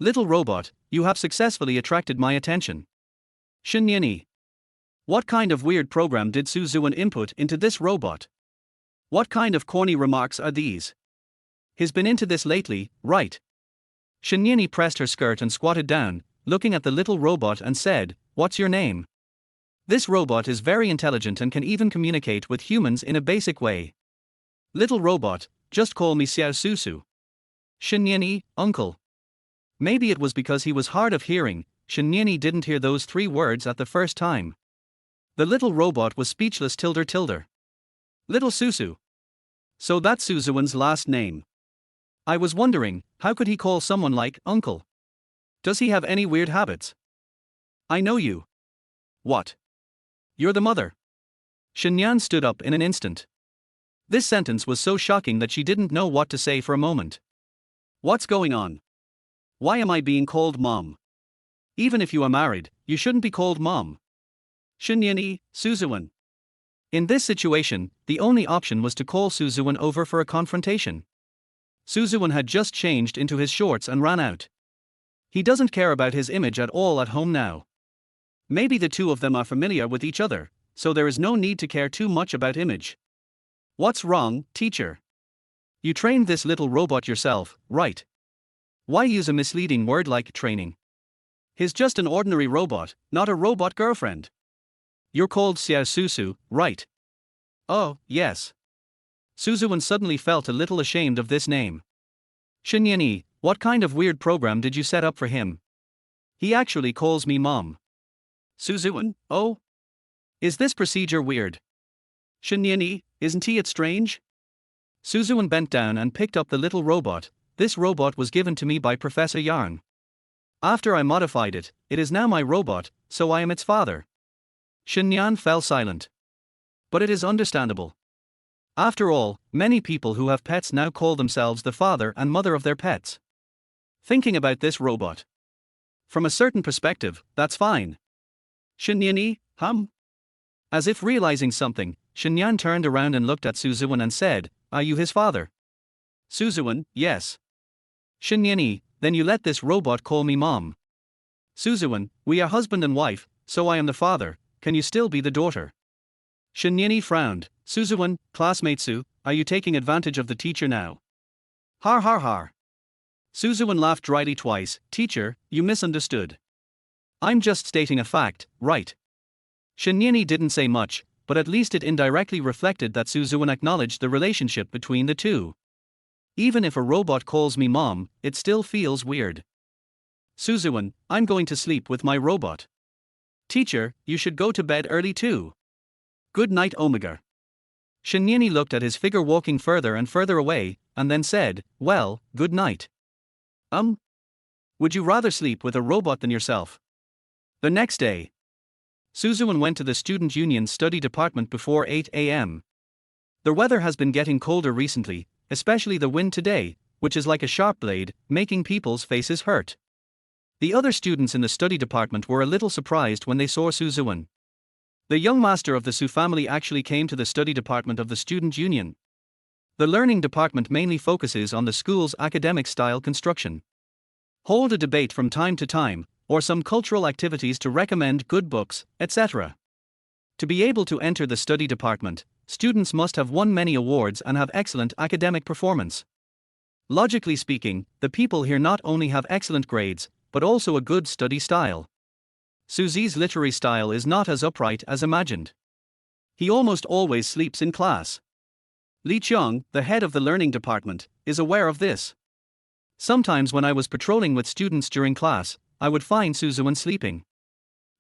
Little robot, you have successfully attracted my attention. Shinyeni. What kind of weird program did Suzuwen input into this robot? What kind of corny remarks are these? He's been into this lately, right? Shinyeni pressed her skirt and squatted down, looking at the little robot and said, what's your name? This robot is very intelligent and can even communicate with humans in a basic way. Little robot, just call me Xiao Susu. Shinyeni, uncle. Maybe it was because he was hard of hearing, Shinyeni didn't hear those 3 words at the first time. The little robot was speechless tilde. Little Susu. So that's Suzuwen's last name. I was wondering, how could he call someone like uncle? Does he have any weird habits? I know you. What? You're the mother. Shinyan stood up in an instant. This sentence was so shocking that she didn't know what to say for a moment. What's going on? Why am I being called mom? Even if you are married, you shouldn't be called mom. Shinyeni, Suzuwen. In this situation, the only option was to call Suzuwen over for a confrontation. Suzuwen had just changed into his shorts and ran out. He doesn't care about his image at all at home now. Maybe the two of them are familiar with each other, so there is no need to care too much about image. What's wrong, teacher? You trained this little robot yourself, right? Why use a misleading word like training? He's just an ordinary robot, not a robot girlfriend. You're called Xiao Susu, right? Oh, yes. Suzuwen suddenly felt a little ashamed of this name. Shinyani, what kind of weird program did you set up for him? He actually calls me mom. Suzuwen, oh? Is this procedure weird? Shinyani, isn't it strange? Suzuwen bent down and picked up the little robot. This robot was given to me by Professor Yarn. After I modified it, it is now my robot, so I am its father. Shinyan fell silent. But it is understandable. After all, many people who have pets now call themselves the father and mother of their pets. Thinking about this robot. From a certain perspective, that's fine. Shinyani, As if realizing something, Shinyan turned around and looked at Suzuwen and said, are you his father? Suzuwen, yes. Shinyani, then you let this robot call me mom. Suzuwen, we are husband and wife, so I am the father, can you still be the daughter? Shinyani frowned. Suzuwen, classmate Su, are you taking advantage of the teacher now? Har har har. Suzuwen laughed dryly twice. Teacher, you misunderstood. I'm just stating a fact, right? Shinyani didn't say much, but at least it indirectly reflected that Suzuwen acknowledged the relationship between the two. Even if a robot calls me mom, it still feels weird. Suzuwen, I'm going to sleep with my robot. Teacher, you should go to bed early too. Good night, Omega. Shinyani looked at his figure walking further and further away, and then said, well, good night. Would you rather sleep with a robot than yourself? The next day, Suzuwen went to the student union's study department before 8 a.m. The weather has been getting colder recently, especially the wind today, which is like a sharp blade, making people's faces hurt. The other students in the study department were a little surprised when they saw Suzuwen. The young master of the Su family actually came to the study department of the student union. The learning department mainly focuses on the school's academic style construction. Hold a debate from time to time, or some cultural activities to recommend good books, etc. To be able to enter the study department, students must have won many awards and have excellent academic performance. Logically speaking, the people here not only have excellent grades, but also a good study style. Suzi's literary style is not as upright as imagined. He almost always sleeps in class. Li Qiang, the head of the learning department, is aware of this. Sometimes when I was patrolling with students during class, I would find Suzuwen sleeping.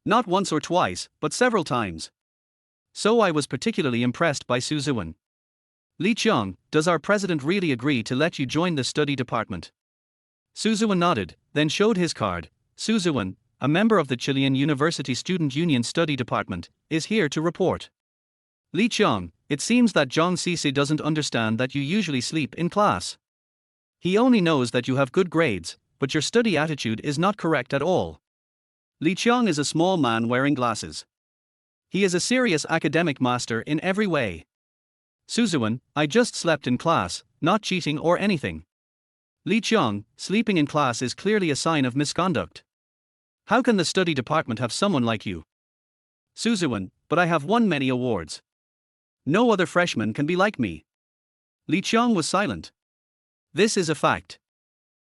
Not once or twice, but several times. So I was particularly impressed by Suzuwen. Li Qiang, does our president really agree to let you join the study department? Suzuwen nodded, then showed his card. Suzuwen, a member of the Chilean University Student Union Study Department, is here to report. Li Qiang, it seems that Zhang Cece doesn't understand that you usually sleep in class. He only knows that you have good grades, but your study attitude is not correct at all. Li Qiang is a small man wearing glasses. He is a serious academic master in every way. Suzuwen, I just slept in class, not cheating or anything. Li Qiang, sleeping in class is clearly a sign of misconduct. How can the study department have someone like you? Suzuwen, but I have won many awards. No other freshman can be like me. Li Qiang was silent. This is a fact.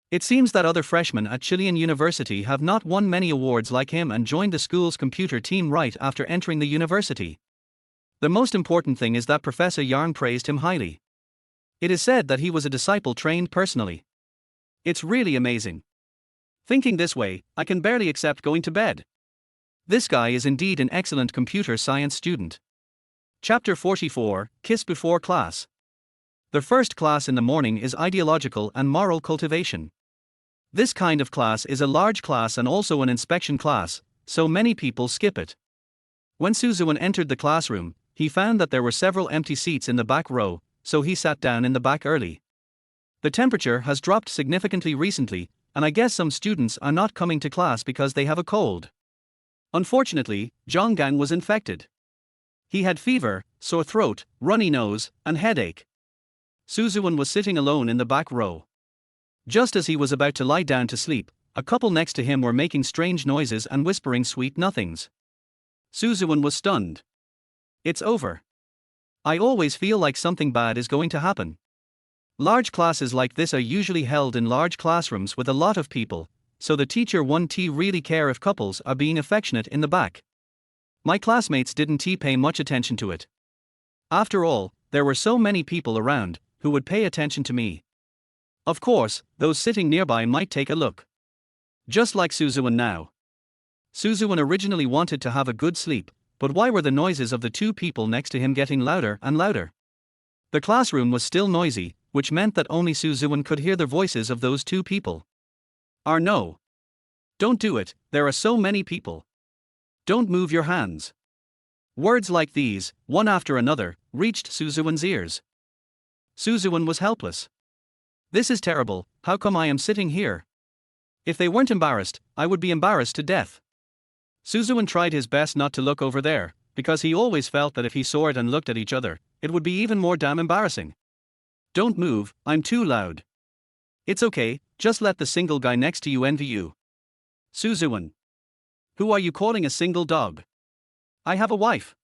It seems that other freshmen at Chilean University have not won many awards like him and joined the school's computer team right after entering the university. The most important thing is that Professor Yarn praised him highly. It is said that he was a disciple trained personally. It's really amazing. Thinking this way, I can barely accept going to bed. This guy is indeed an excellent computer science student. Chapter 44, Kiss Before Class. The first class in the morning is ideological and moral cultivation. This kind of class is a large class and also an inspection class, so many people skip it. When Suzuwen entered the classroom, he found that there were several empty seats in the back row, so he sat down in the back early. The temperature has dropped significantly recently, and I guess some students are not coming to class because they have a cold. Unfortunately, Zhonggang was infected. He had fever, sore throat, runny nose, and headache. Suzuwen was sitting alone in the back row. Just as he was about to lie down to sleep, a couple next to him were making strange noises and whispering sweet nothings. Suzuwen was stunned. It's over. I always feel like something bad is going to happen. Large classes like this are usually held in large classrooms with a lot of people, so the teacher won't really care if couples are being affectionate in the back. My classmates didn't pay much attention to it. After all, there were so many people around who would pay attention to me. Of course, those sitting nearby might take a look. Just like Suzuwen now. Suzuwen originally wanted to have a good sleep, but why were the noises of the two people next to him getting louder and louder? The classroom was still noisy, which meant that only Suzuwen could hear the voices of those two people. No. Don't do it, there are so many people. Don't move your hands. Words like these, one after another, reached Suzuwen's ears. Suzuwen was helpless. This is terrible, how come I am sitting here? If they weren't embarrassed, I would be embarrassed to death. Suzuwen tried his best not to look over there, because he always felt that if he saw it and looked at each other, it would be even more damn embarrassing. Don't move, I'm too loud. It's okay, just let the single guy next to you envy you. Suzuwen. Who are you calling a single dog? I have a wife.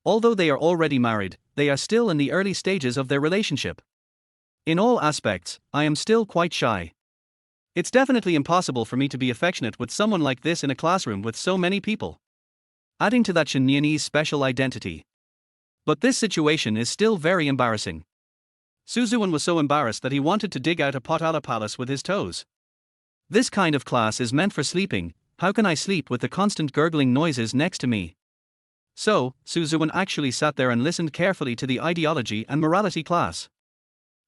Although they are already married, they are still in the early stages of their relationship. In all aspects, I am still quite shy. It's definitely impossible for me to be affectionate with someone like this in a classroom with so many people. Adding to that Shinyan's special identity. But this situation is still very embarrassing. Suzuwen was so embarrassed that he wanted to dig out a potala palace with his toes. This kind of class is meant for sleeping, how can I sleep with the constant gurgling noises next to me? So, Suzuwen actually sat there and listened carefully to the ideology and morality class.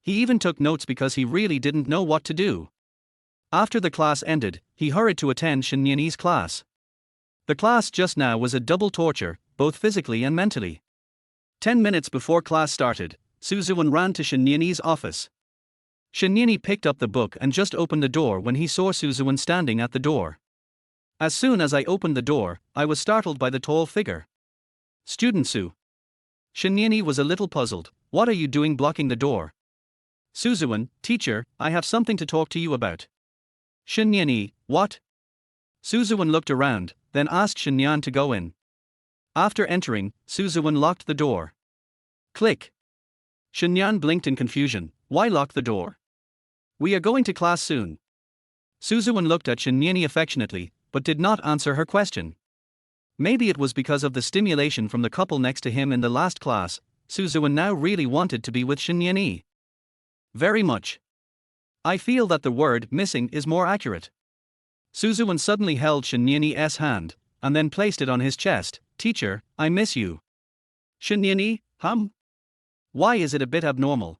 He even took notes because he really didn't know what to do. After the class ended, he hurried to attend Shinyan's class. The class just now was a double torture, both physically and mentally. 10 minutes before class started, Suzuwen ran to Shinyan's office. Shinyan picked up the book and just opened the door when he saw Suzuwen standing at the door. As soon as I opened the door, I was startled by the tall figure. Student Su. Shinyan was a little puzzled. What are you doing blocking the door? Suzuwen, teacher, I have something to talk to you about. Shinyan, what? Suzuwen looked around, then asked Shinyan to go in. After entering, Suzuwen locked the door. Click. Shinyan blinked in confusion. Why lock the door? We are going to class soon. Suzuwen looked at Shinyan affectionately, but did not answer her question. Maybe it was because of the stimulation from the couple next to him in the last class. Suzuwen now really wanted to be with Shinyan. Very much. I feel that the word missing is more accurate. Suzuwen suddenly held Shinyan's hand, and then placed it on his chest. Teacher, I miss you. Shinyan, Why is it a bit abnormal?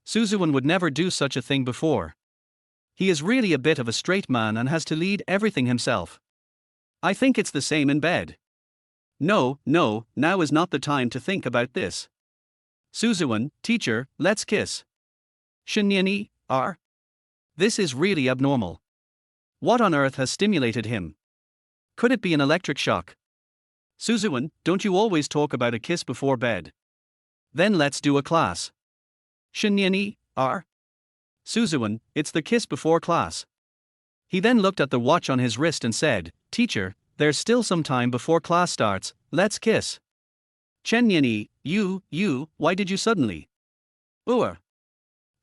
Suzuwen would never do such a thing before. He is really a bit of a straight man and has to lead everything himself. I think it's the same in bed. No, now is not the time to think about this. Suzuwen, teacher, let's kiss. Shinyan, This is really abnormal. What on earth has stimulated him? Could it be an electric shock? Suzuwen, don't you always talk about a kiss before bed? Then let's do a class. Shinyan, Suzuwen, it's the kiss before class. He then looked at the watch on his wrist and said, Teacher, there's still some time before class starts, let's kiss. Shinyan, why did you suddenly?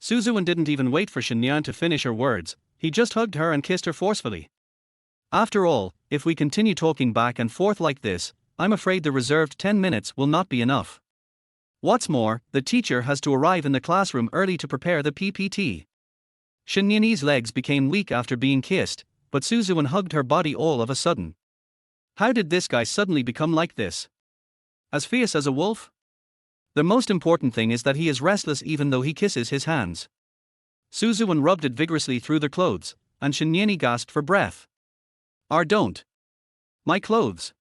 Suzuwen didn't even wait for Shinyan to finish her words, he just hugged her and kissed her forcefully. After all, if we continue talking back and forth like this, I'm afraid the reserved 10 minutes will not be enough. What's more, the teacher has to arrive in the classroom early to prepare the PPT. Shinyan's legs became weak after being kissed, but Suzuwen hugged her body all of a sudden. How did this guy suddenly become like this? As fierce as a wolf? The most important thing is that he is restless even though he kisses his hands. Suzuwen rubbed it vigorously through the clothes, and Shinyan gasped for breath. Don't. My clothes.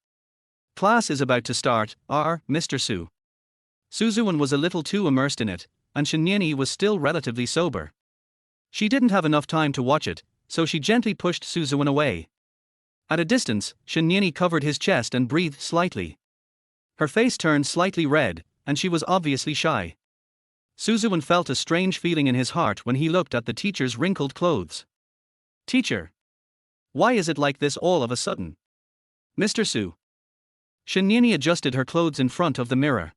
Class is about to start, Mr. Su. Suzuwen was a little too immersed in it, and Shinyan was still relatively sober. She didn't have enough time to watch it, so she gently pushed Suzuwen away. At a distance, Shinyan covered his chest and breathed slightly. Her face turned slightly red, and she was obviously shy. Suzuwen felt a strange feeling in his heart when he looked at the teacher's wrinkled clothes. Teacher. Why is it like this all of a sudden? Mr. Su. Shinyani adjusted her clothes in front of the mirror.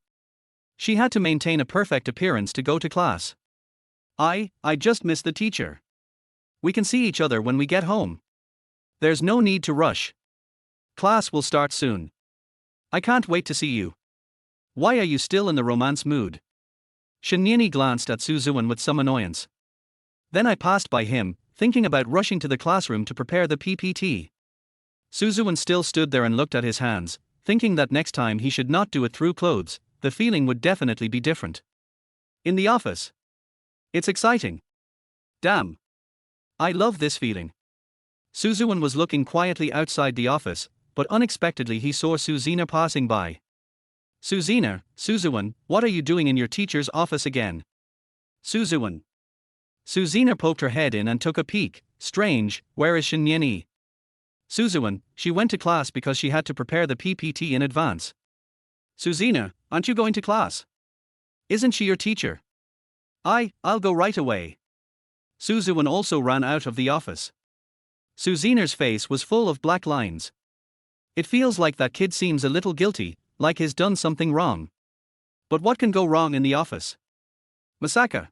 She had to maintain a perfect appearance to go to class. I just missed the teacher. We can see each other when we get home. There's no need to rush. Class will start soon. I can't wait to see you. Why are you still in the romance mood? Shinyani glanced at Ziwen with some annoyance. Then I passed by him, thinking about rushing to the classroom to prepare the PPT. Ziwen still stood there and looked at his hands, thinking that next time he should not do it through clothes. The feeling would definitely be different. In the office. It's exciting. Damn. I love this feeling. Ziwen was looking quietly outside the office, but unexpectedly he saw Suzina passing by. Ziwen, what are you doing in your teacher's office again? Ziwen. Suzina poked her head in and took a peek. Strange, where is Shinyani? Ziwen, she went to class because she had to prepare the PPT in advance. Suzina, aren't you going to class? Isn't she your teacher? I'll go right away. Ziwen also ran out of the office. Suzina's face was full of black lines. It feels like that kid seems a little guilty, like he's done something wrong. But what can go wrong in the office? Masaka.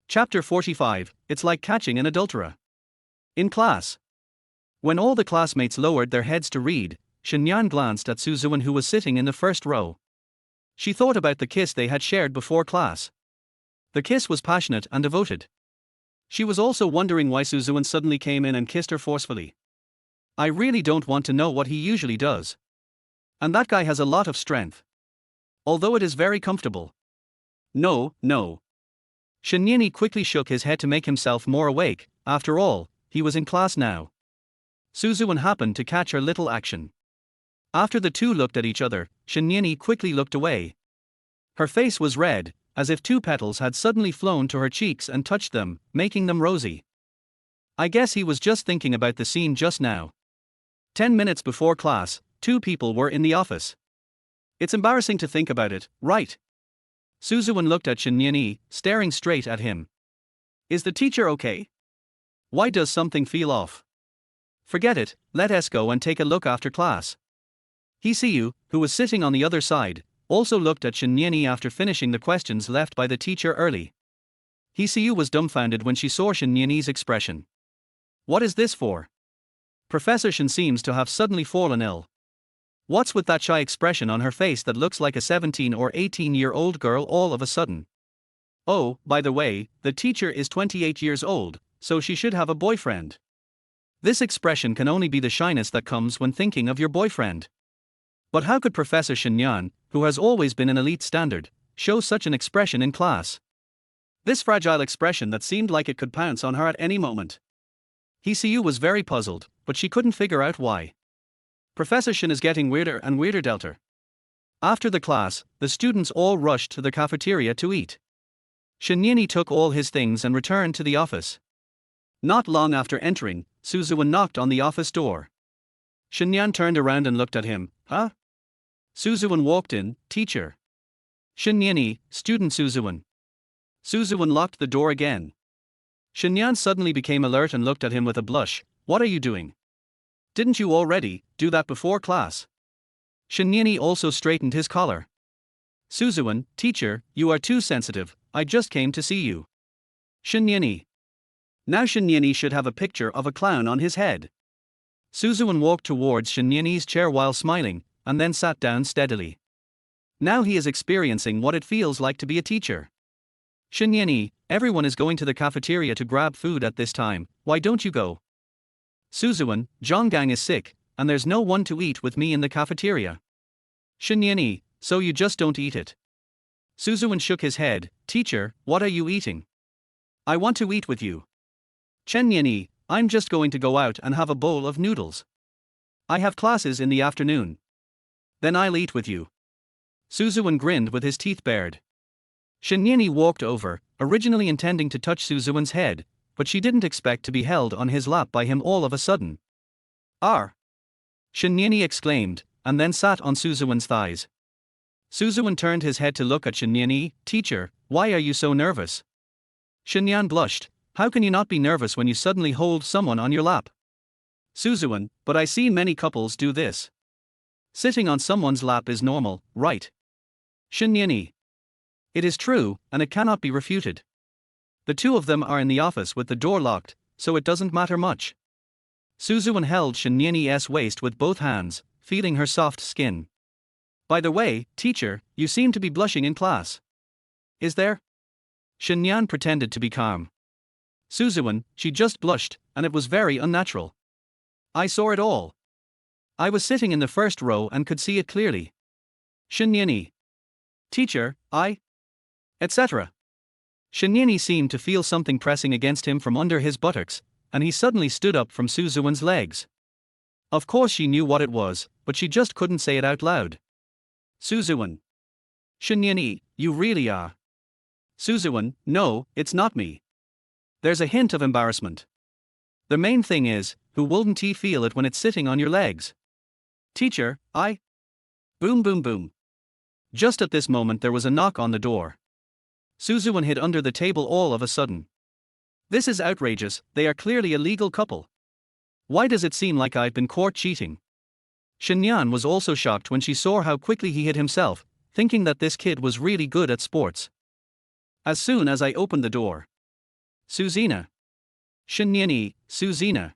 Chapter 45, It's like catching an adulterer. In class. When all the classmates lowered their heads to read, Shinyan glanced at Ziwen who was sitting in the first row. She thought about the kiss they had shared before class. The kiss was passionate and devoted. She was also wondering why Ziwen suddenly came in and kissed her forcefully. I really don't want to know what he usually does. And that guy has a lot of strength. Although it is very comfortable. No. Shinyani quickly shook his head to make himself more awake. After all, he was in class now. Ziwen happened to catch her little action. After the two looked at each other, Shinyani quickly looked away. Her face was red, as if two petals had suddenly flown to her cheeks and touched them, making them rosy. I guess he was just thinking about the scene just now. 10 minutes before class, two people were in the office. It's embarrassing to think about it, right? Ziwen looked at Shinyani, staring straight at him. Is the teacher okay? Why does something feel off? Forget it, let us go and take a look after class. Hisiyu, who was sitting on the other side, also looked at Shinyani after finishing the questions left by the teacher early. Hisiyu was dumbfounded when she saw Shinyani's expression. What is this for? Professor Shin seems to have suddenly fallen ill. What's with that shy expression on her face that looks like a 17 or 18-year-old girl all of a sudden? Oh, by the way, the teacher is 28 years old, so she should have a boyfriend. This expression can only be the shyness that comes when thinking of your boyfriend. But how could Professor Shinyan, who has always been an elite standard, show such an expression in class? This fragile expression that seemed like it could pounce on her at any moment. Hisiyu was very puzzled, but she couldn't figure out why. Professor Shin is getting weirder and weirder, Delta. After the class, the students all rushed to the cafeteria to eat. Shinyani took all his things and returned to the office. Not long after entering, Ziwen knocked on the office door. Shinyan turned around and looked at him. Huh? Ziwen walked in. Teacher. Shinyani, student Ziwen. Ziwen locked the door again. Shinyan suddenly became alert and looked at him with a blush. What are you doing? Didn't you already do that before class? Shinyani also straightened his collar. Ziwen, teacher, you are too sensitive, I just came to see you. Shinyani. Now Shinyani should have a picture of a clown on his head. Ziwen walked towards Shinyani's chair while smiling, and then sat down steadily. Now he is experiencing what it feels like to be a teacher. Shinyani, everyone is going to the cafeteria to grab food at this time, why don't you go? Ziwen, Zhonggang is sick, and there's no one to eat with me in the cafeteria. Shinyani, so you just don't eat it? Ziwen shook his head. Teacher, what are you eating? I want to eat with you. Shinyani, I'm just going to go out and have a bowl of noodles. I have classes in the afternoon. Then I'll eat with you. Ziwen grinned with his teeth bared. Shinyani walked over, originally intending to touch Ziwen's head, but she didn't expect to be held on his lap by him all of a sudden. Arr! Shinyani exclaimed, and then sat on Ziwen's thighs. Ziwen turned his head to look at Shinyani. Teacher, why are you so nervous? Shinyan blushed. How can you not be nervous when you suddenly hold someone on your lap? Ziwen, but I see many couples do this. Sitting on someone's lap is normal, right? Shinyani. It is true, and it cannot be refuted. The two of them are in the office with the door locked, so it doesn't matter much. Suzuan held Shinyani's waist with both hands, feeling her soft skin. By the way, teacher, you seem to be blushing in class. Is there? Shinyan pretended to be calm. Suzuan, she just blushed, and it was very unnatural. I saw it all. I was sitting in the first row and could see it clearly. Shinyani. Teacher, etc. Shinyani seemed to feel something pressing against him from under his buttocks, and he suddenly stood up from Suzuan's legs. Of course she knew what it was, but she just couldn't say it out loud. Suzuan. Shinyani, you really are. Suzuan, no, it's not me. There's a hint of embarrassment. The main thing is, who wouldn't he feel it when it's sitting on your legs? Teacher, Boom boom boom. Just at this moment there was a knock on the door. Suzuan hid under the table all of a sudden. This is outrageous, they are clearly a legal couple. Why does it seem like I've been caught cheating? Shinyan was also shocked when she saw how quickly he hid himself, thinking that this kid was really good at sports. As soon as I opened the door. Suzina. Shinyani, Suzina.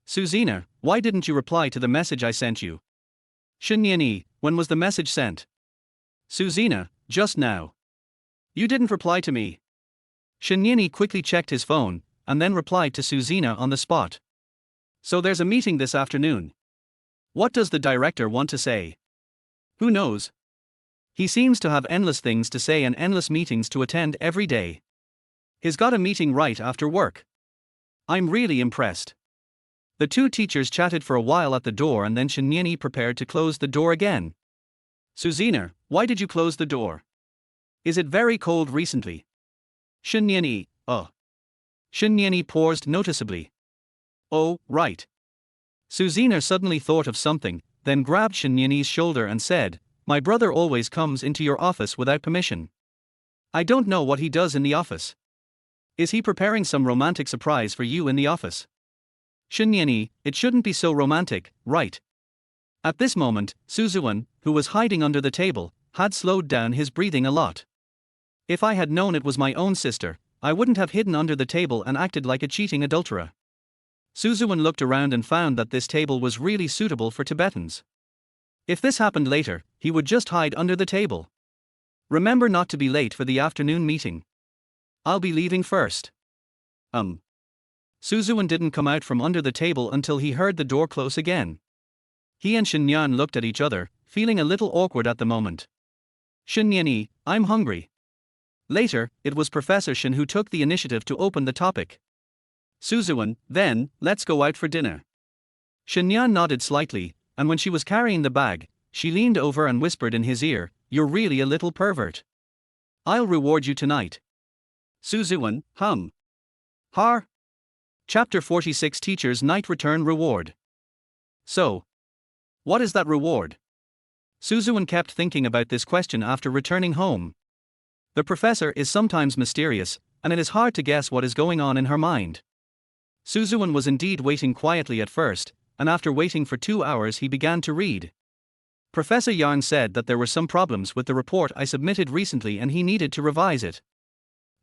Suzina, why didn't you reply to the message I sent you? Shinyani, when was the message sent? Suzina, just now. You didn't reply to me. Shinyani quickly checked his phone, and then replied to Suzina on the spot. So there's a meeting this afternoon. What does the director want to say? Who knows? He seems to have endless things to say and endless meetings to attend every day. He's got a meeting right after work. I'm really impressed. The two teachers chatted for a while at the door and then Shinyani prepared to close the door again. Suzina, why did you close the door? Is it very cold recently? Shinyani, Shinyani paused noticeably. Oh, right. Suzina suddenly thought of something, then grabbed Shinyani's shoulder and said, My brother always comes into your office without permission. I don't know what he does in the office. Is he preparing some romantic surprise for you in the office? Shinyani, it shouldn't be so romantic, right? At this moment, Suzuan, who was hiding under the table, had slowed down his breathing a lot. If I had known it was my own sister, I wouldn't have hidden under the table and acted like a cheating adulterer. Suzuan looked around and found that this table was really suitable for Tibetans. If this happened later, he would just hide under the table. Remember not to be late for the afternoon meeting. I'll be leaving first. Suzuan didn't come out from under the table until he heard the door close again. He and Shinyan looked at each other, feeling a little awkward at the moment. Shinyani, I'm hungry. Later, it was Professor Shin who took the initiative to open the topic. Suzuan, then, let's go out for dinner. Shinyan nodded slightly, and when she was carrying the bag, she leaned over and whispered in his ear, You're really a little pervert. I'll reward you tonight. Suzuan, Har. Chapter 46 Teacher's Night Return Reward. So, what is that reward? Suzuan kept thinking about this question after returning home. The professor is sometimes mysterious, and it is hard to guess what is going on in her mind. Suzuan was indeed waiting quietly at first, and after waiting for 2 hours he began to read. Professor Yarn said that there were some problems with the report I submitted recently and he needed to revise it.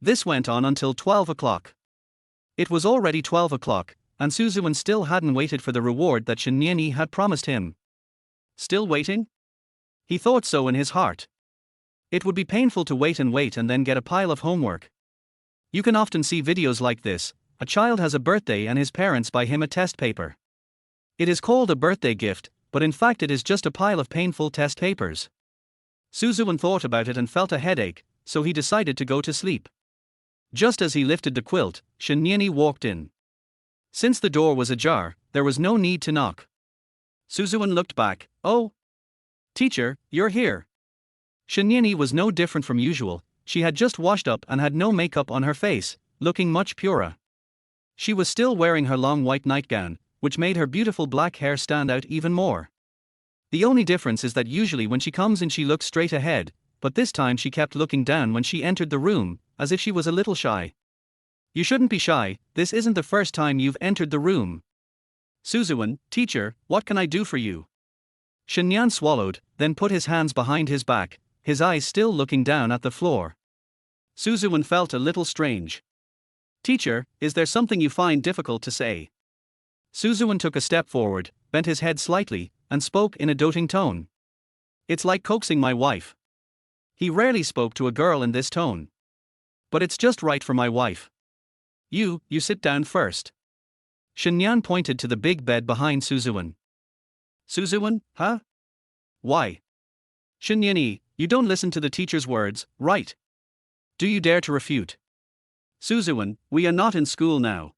This went on until 12 o'clock. It was already 12 o'clock, and Suzuan still hadn't waited for the reward that Shinyani had promised him. Still waiting? He thought so in his heart. It would be painful to wait and then get a pile of homework. You can often see videos like this. A child has a birthday and his parents buy him a test paper. It is called a birthday gift, but in fact it is just a pile of painful test papers. Suzuan thought about it and felt a headache, so he decided to go to sleep. Just as he lifted the quilt, Shinyani walked in. Since the door was ajar, there was no need to knock. Suzuan looked back. Oh! Teacher, you're here. Shinyani was no different from usual. She had just washed up and had no makeup on her face, looking much purer. She was still wearing her long white nightgown, which made her beautiful black hair stand out even more. The only difference is that usually when she comes in she looks straight ahead, but this time she kept looking down when she entered the room, as if she was a little shy. You shouldn't be shy, this isn't the first time you've entered the room. Suzuan, teacher, what can I do for you? Shenyan swallowed, then put his hands behind his back, his eyes still looking down at the floor. Suzuwen felt a little strange. Teacher, is there something you find difficult to say? Suzuwen took a step forward, bent his head slightly, and spoke in a doting tone. It's like coaxing my wife. He rarely spoke to a girl in this tone. But it's just right for my wife. You sit down first. Shenyan pointed to the big bed behind Suzuwen. Suzuwen, huh? Why? Shenyan, you don't listen to the teacher's words, right? Do you dare to refute? Suzuwen, we are not in school now.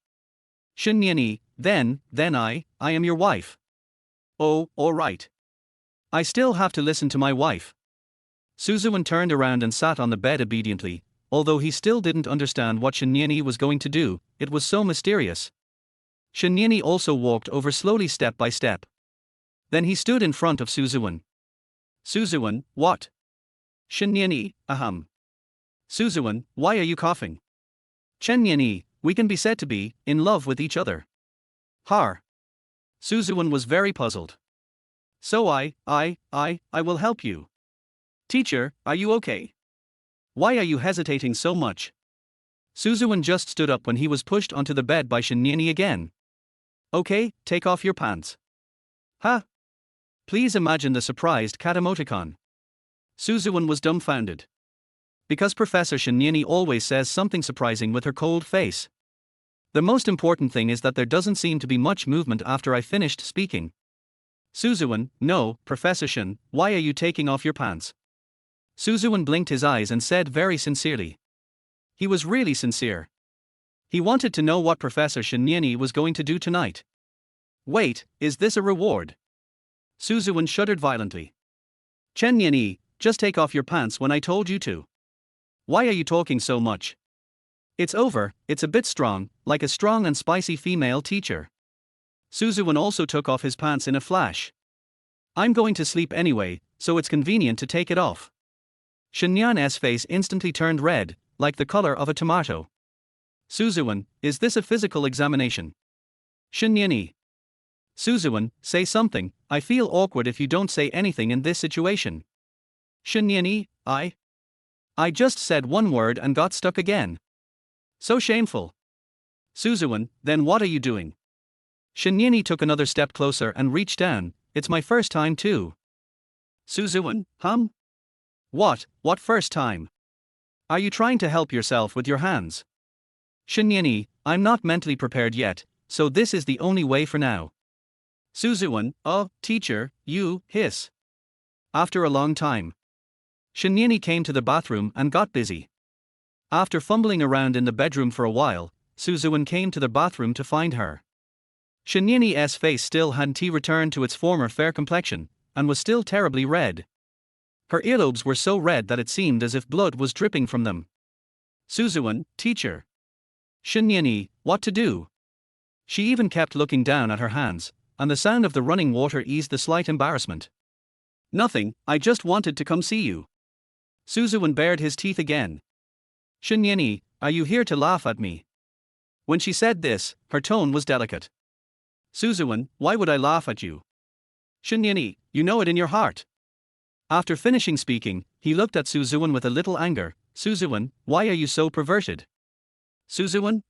Shenyan, then I am your wife. Oh, all right. I still have to listen to my wife. Suzuwen turned around and sat on the bed obediently, although he still didn't understand what Shenyan was going to do, it was so mysterious. Shenyan also walked over slowly step by step. Then he stood in front of Suzuwen. Suzuwen, what? Shenyan, ahem. Suzuwen, why are you coughing? Shenyan, we can be said to be in love with each other. Har. Suzuwen was very puzzled. So I will help you. Teacher, are you okay? Why are you hesitating so much? Suzuwen just stood up when he was pushed onto the bed by Shenyan again. Okay, take off your pants. Huh? Please imagine the surprised cat emoticon. Suzuwen was dumbfounded. Because Professor Shenyan always says something surprising with her cold face. The most important thing is that there doesn't seem to be much movement after I finished speaking. Suzuwen, no, Professor Shen, why are you taking off your pants? Suzuwen blinked his eyes and said very sincerely. He was really sincere. He wanted to know what Professor Shenyan was going to do tonight. Wait, is this a reward? Suzuwen shuddered violently. Shenyan, just take off your pants when I told you to. Why are you talking so much? It's over, it's a bit strong, like a strong and spicy female teacher. Suzuwen also took off his pants in a flash. I'm going to sleep anyway, so it's convenient to take it off. Shenyan's face instantly turned red, like the color of a tomato. Suzuwen, is this a physical examination? Shenyan. Suzuwen, say something, I feel awkward if you don't say anything in this situation. Shenyan, I just said one word and got stuck again. So shameful. Suzuwen, then what are you doing? Shenyan took another step closer and reached down, it's my first time too. Suzuwen, What first time? Are you trying to help yourself with your hands? Shenyan, I'm not mentally prepared yet, so this is the only way for now. Suzuwen, teacher, you, hiss. After a long time. Shenyan came to the bathroom and got busy. After fumbling around in the bedroom for a while, Suzuwen came to the bathroom to find her. Shenyan's face still hadn't returned to its former fair complexion, and was still terribly red. Her earlobes were so red that it seemed as if blood was dripping from them. Suzuwen, teacher. Shenyan, what to do? She even kept looking down at her hands, and the sound of the running water eased the slight embarrassment. Nothing, I just wanted to come see you. Suzuwen bared his teeth again. Shenyan, are you here to laugh at me? When she said this, her tone was delicate. Suzuwen, why would I laugh at you? Shenyan, you know it in your heart. After finishing speaking, he looked at Suzuwen with a little anger. Suzuwen, why are you so perverted? Suzuwen,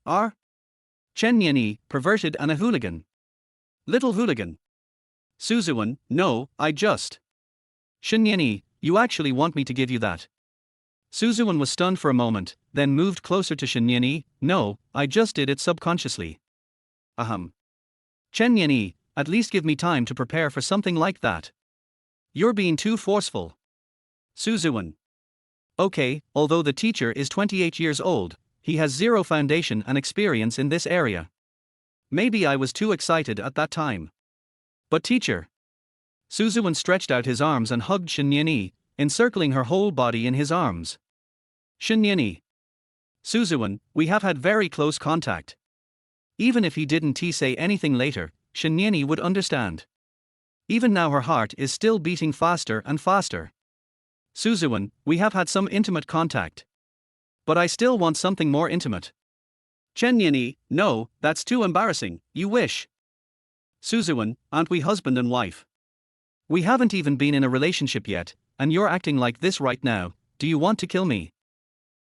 Shenyan, perverted and a hooligan. Little hooligan. Suzuwen, no, I just. Shenyan, you actually want me to give you that? Suzuwen was stunned for a moment, then moved closer to Shenyan. No, I just did it subconsciously. Shenyan, at least give me time to prepare for something like that. You're being too forceful. Suzuwen. Okay, although the teacher is 28 years old, he has zero foundation and experience in this area. Maybe I was too excited at that time. But teacher. Suzuwen stretched out his arms and hugged Shenyan, encircling her whole body in his arms. Shenyan. Suzuwen, we have had very close contact. Even if he didn't say anything later, Shenyan would understand. Even now her heart is still beating faster and faster. Suzuwen, we have had some intimate contact. But I still want something more intimate. Shenyan, no, that's too embarrassing, you wish. Suzuwen, aren't we husband and wife? We haven't even been in a relationship yet, and you're acting like this right now. Do you want to kill me?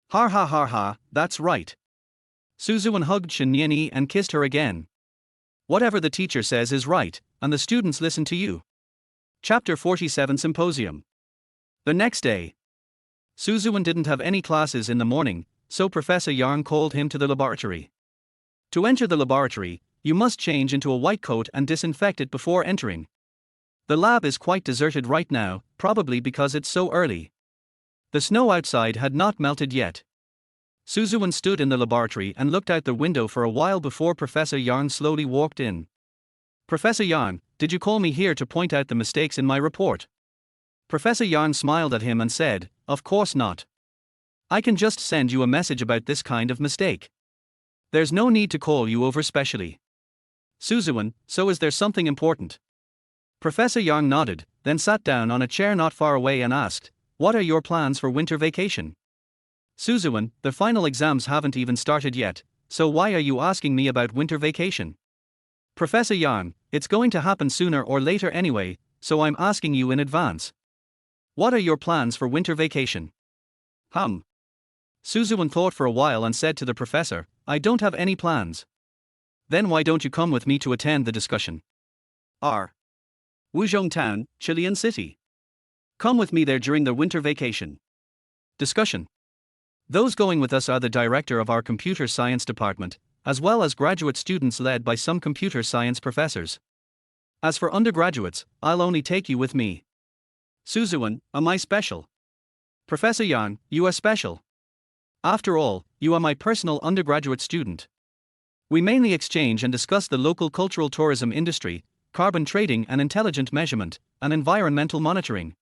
Har ha har ha, that's right. Suzuan hugged Shin and kissed her again. Whatever the teacher says is right, and the students listen to you. Chapter 47 Symposium. The next day, Suzuan didn't have any classes in the morning, so Professor Yang called him to the laboratory. To enter the laboratory, you must change into a white coat and disinfect it before entering. The lab is quite deserted right now, probably because it's so early. The snow outside had not melted yet. Suzuan stood in the laboratory and looked out the window for a while before Professor Yang slowly walked in. Professor Yang, did you call me here to point out the mistakes in my report? Professor Yang smiled at him and said, of course not. I can just send you a message about this kind of mistake. There's no need to call you over specially. Suzuan, so is there something important? Professor Yang nodded, then sat down on a chair not far away and asked, what are your plans for winter vacation? Suzuan, the final exams haven't even started yet, so why are you asking me about winter vacation? Professor Yang, it's going to happen sooner or later anyway, so I'm asking you in advance. What are your plans for winter vacation? Suzuan thought for a while and said to the professor, I don't have any plans. Then why don't you come with me to attend the discussion? Wuzhong Town, Chilean City. Come with me there during the winter vacation. Discussion. Those going with us are the director of our computer science department, as well as graduate students led by some computer science professors. As for undergraduates, I'll only take you with me. Suzuan, am I special? Professor Yang, you are special. After all, you are my personal undergraduate student. We mainly exchange and discuss the local cultural tourism industry, carbon trading and intelligent measurement, and environmental monitoring.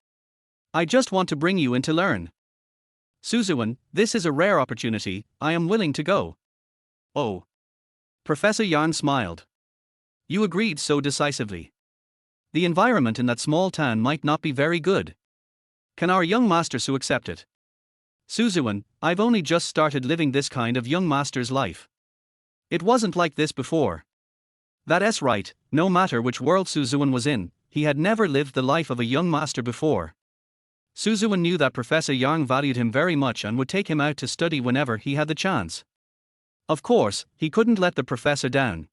I just want to bring you in to learn. Suzuan, this is a rare opportunity, I am willing to go. Oh. Professor Yang smiled. You agreed so decisively. The environment in that small town might not be very good. Can our young master Su accept it? Suzuan, I've only just started living this kind of young master's life. It wasn't like this before. That's right, no matter which world Suzuan was in, he had never lived the life of a young master before. Suzuan knew that Professor Yang valued him very much and would take him out to study whenever he had the chance. Of course, he couldn't let the professor down.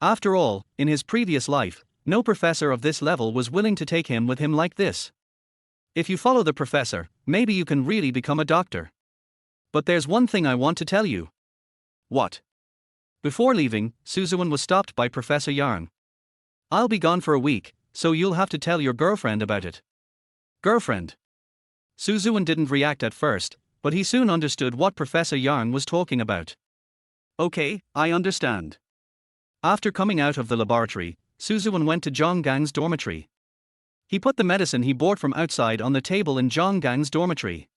After all, in his previous life, no professor of this level was willing to take him with him like this. If you follow the professor, maybe you can really become a doctor. But there's one thing I want to tell you. What? Before leaving, Suzuan was stopped by Professor Yang. I'll be gone for a week, so you'll have to tell your girlfriend about it. Girlfriend? Suzuan didn't react at first, but he soon understood what Professor Yang was talking about. Okay, I understand. After coming out of the laboratory, Suzuan went to Zhang Gang's dormitory. He put the medicine he bought from outside on the table in Zhang Gang's dormitory.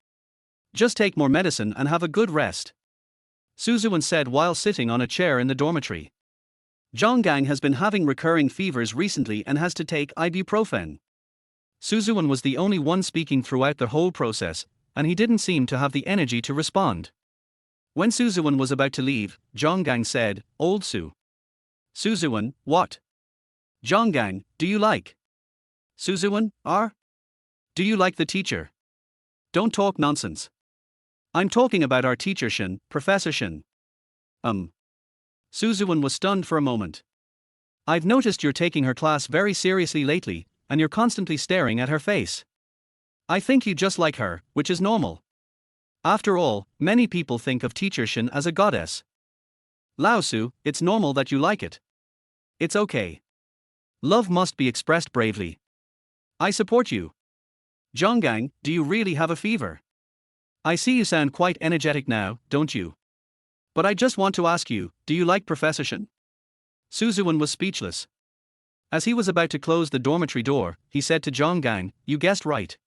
Just take more medicine and have a good rest, Suzuan said while sitting on a chair in the dormitory. Zhang Gang has been having recurring fevers recently and has to take ibuprofen. Suzuan was the only one speaking throughout the whole process, and he didn't seem to have the energy to respond. When Suzuan was about to leave, Zhang Gang said, Old Su. Suzuan, what? Zhang Gang, do you like? Suzuan, do you like the teacher? Don't talk nonsense. I'm talking about our teacher Shin, Professor Shin. Suzuan was stunned for a moment. I've noticed you're taking her class very seriously lately, and you're constantly staring at her face. I think you just like her, which is normal. After all, many people think of teacher Shin as a goddess. Lao Su, it's normal that you like it. It's okay. Love must be expressed bravely. I support you. Zhonggang, do you really have a fever? I see you sound quite energetic now, don't you? But I just want to ask you, do you like Professor Shin? Suzuan was speechless. As he was about to close the dormitory door, he said to Zhonggang, you guessed right.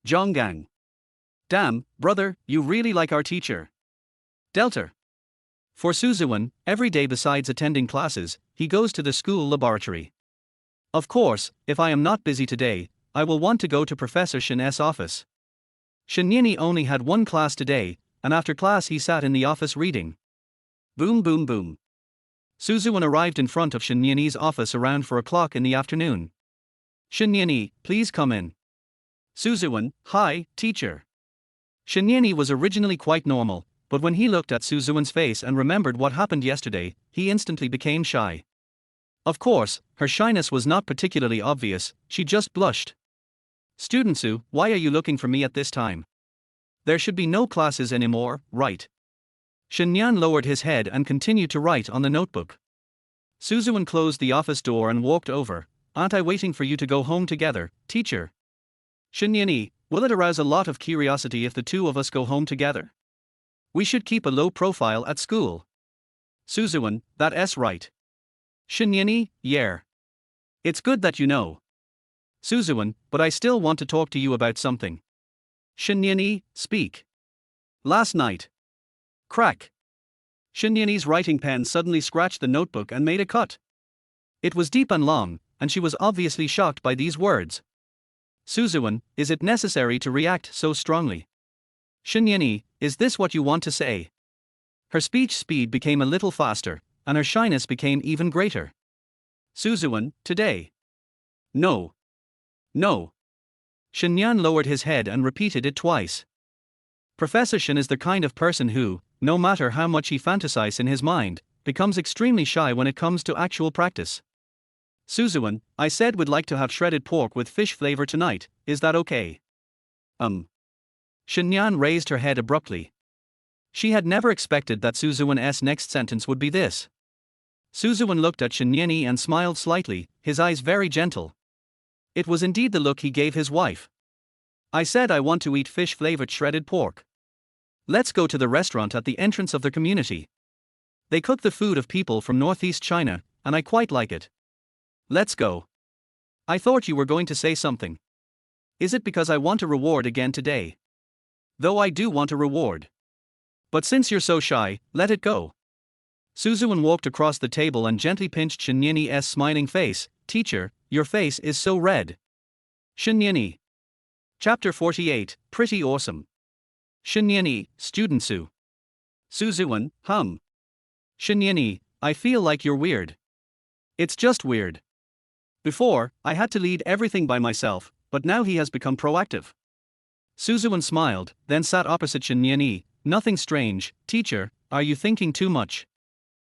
Zhonggang. Damn, brother, you really like our teacher. Delta. For Suzuan, every day besides attending classes, he goes to the school laboratory. Of course, if I am not busy today, I will want to go to Professor Shin's office. Shinyini only had one class today, and after class he sat in the office reading. Boom boom boom. Suzuan arrived in front of Shinyini's office around 4 o'clock in the afternoon. Shinyani, please come in. Suzuwen, hi, teacher. Shinyani was originally quite normal, but when he looked at Suzuwen's face and remembered what happened yesterday, he instantly became shy. Of course, her shyness was not particularly obvious, she just blushed. Student Su, why are you looking for me at this time? There should be no classes anymore, right? Shinyan lowered his head and continued to write on the notebook. Suzuwen closed the office door and walked over. Aren't I waiting for you to go home together, teacher? Shinyani, will it arouse a lot of curiosity if the two of us go home together? We should keep a low profile at school. Suzuwen, that's right. Shinyani, yeah. It's good that you know. Suzuwen, but I still want to talk to you about something. Shinyani, speak. Last night. Crack. Shinyani's writing pen suddenly scratched the notebook and made a cut. It was deep and long, and she was obviously shocked by these words. Suzuwen, is it necessary to react so strongly? Shinyani, is this what you want to say? Her speech speed became a little faster, and her shyness became even greater. Suzuwen, today. No. No. Shinyan lowered his head and repeated it twice. Professor Shin is the kind of person who, no matter how much he fantasizes in his mind, becomes extremely shy when it comes to actual practice. Suzuwen, I said we'd like to have shredded pork with fish flavor tonight, is that okay? Shinyan raised her head abruptly. She had never expected that Suzuwen's next sentence would be this. Suzuwen looked at Shinyani and smiled slightly, his eyes very gentle. It was indeed the look he gave his wife. I said I want to eat fish-flavored shredded pork. Let's go to the restaurant at the entrance of the community. They cook the food of people from northeast China, and I quite like it. Let's go. I thought you were going to say something. Is it because I want a reward again today? Though I do want a reward. But since you're so shy, let it go. Suzuwen walked across the table and gently pinched Shinyani's smiling face. Teacher, your face is so red. Shinyani. Chapter 48, Pretty Awesome. Shinyani, Student Su. Suzuwen, Shinyani, I feel like you're weird. It's just weird. Before, I had to lead everything by myself, but now he has become proactive. Suzuwen smiled, then sat opposite Shinyani. Nothing strange, teacher, are you thinking too much?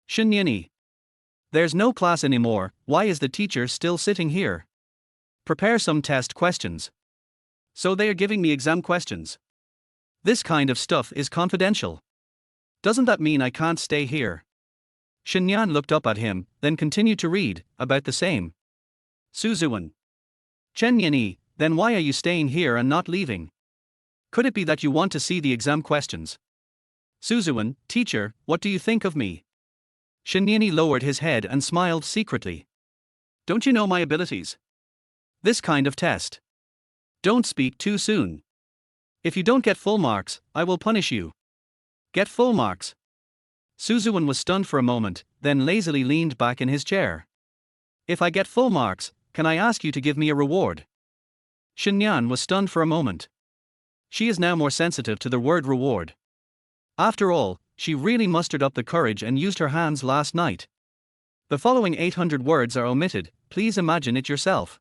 Shinyani. There's no class anymore, why is the teacher still sitting here? Prepare some test questions. So they are giving me exam questions. This kind of stuff is confidential. Doesn't that mean I can't stay here? Shinyan looked up at him, then continued to read, about the same. Suzuwen. Chenyani, then why are you staying here and not leaving? Could it be that you want to see the exam questions? Suzuwen, teacher, what do you think of me? Shinyani lowered his head and smiled secretly. Don't you know my abilities? This kind of test. Don't speak too soon. If you don't get full marks, I will punish you. Get full marks. Suzuwen was stunned for a moment, then lazily leaned back in his chair. If I get full marks, can I ask you to give me a reward? Shinyan was stunned for a moment. She is now more sensitive to the word reward. After all, she really mustered up the courage and used her hands last night. The following 800 words are omitted, please imagine it yourself.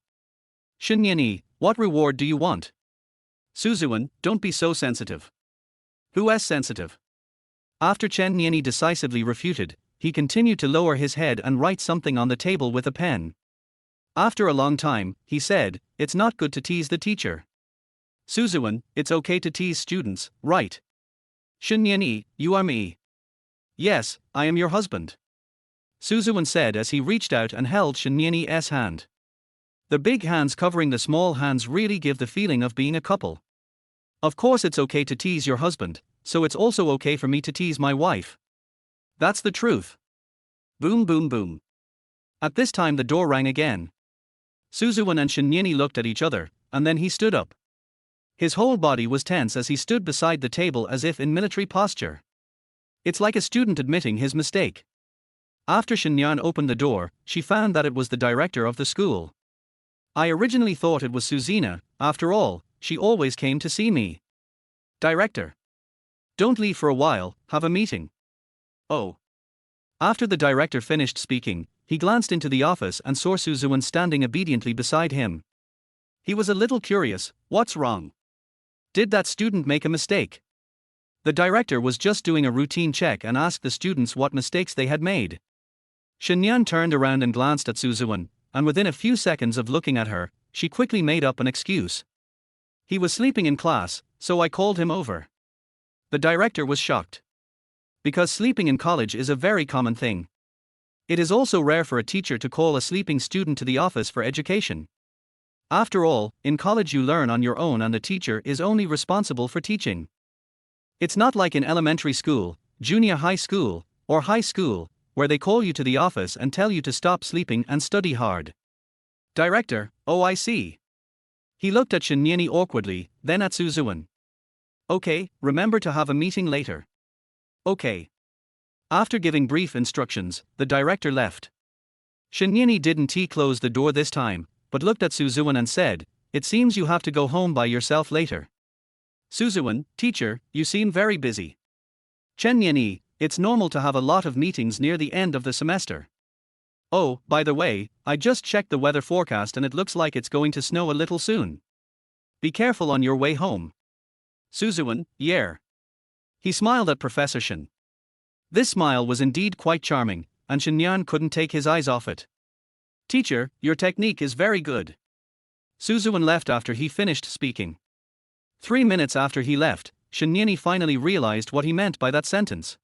Shinyani, what reward do you want? Suzuwen, don't be so sensitive. Who's sensitive? After Chenyani decisively refuted, he continued to lower his head and write something on the table with a pen. After a long time, he said, it's not good to tease the teacher. Suzuwen, it's okay to tease students, right? Shinyani, you are me. Yes, I am your husband. Suzuwen said as he reached out and held Shinyani's hand. The big hands covering the small hands really give the feeling of being a couple. Of course it's okay to tease your husband, so it's also okay for me to tease my wife. That's the truth. Boom boom boom. At this time the door rang again. Suzuwen and Shinyani looked at each other, and then he stood up. His whole body was tense as he stood beside the table as if in military posture. It's like a student admitting his mistake. After Shinyan opened the door, she found that it was the director of the school. I originally thought it was Suzina, after all, she always came to see me. Director. Don't leave for a while, have a meeting. Oh. After the director finished speaking, he glanced into the office and saw Suzuwen standing obediently beside him. He was a little curious. What's wrong? Did that student make a mistake? The director was just doing a routine check and asked the students what mistakes they had made. Shinyan turned around and glanced at Suzuan, and within a few seconds of looking at her, she quickly made up an excuse. He was sleeping in class, so I called him over. The director was shocked. Because sleeping in college is a very common thing. It is also rare for a teacher to call a sleeping student to the office for education. After all, in college you learn on your own and the teacher is only responsible for teaching. It's not like in elementary school, junior high school, or high school, where they call you to the office and tell you to stop sleeping and study hard. Director, oh I see. He looked at Shinyeni awkwardly, then at Suzuan. Okay, remember to have a meeting later. Okay. After giving brief instructions, the director left. Shinyeni didn't close the door this time, but looked at Suzuan and said, "It seems you have to go home by yourself later." Suzuan, teacher, you seem very busy. Chenyeni, it's normal to have a lot of meetings near the end of the semester. Oh, by the way, I just checked the weather forecast and it looks like it's going to snow a little soon. Be careful on your way home. Suzuan, yeah. He smiled at Professor Shin. This smile was indeed quite charming, and Shinyan couldn't take his eyes off it. Teacher, your technique is very good. Suzuan left after he finished speaking. 3 minutes after he left, Shinyeni finally realized what he meant by that sentence.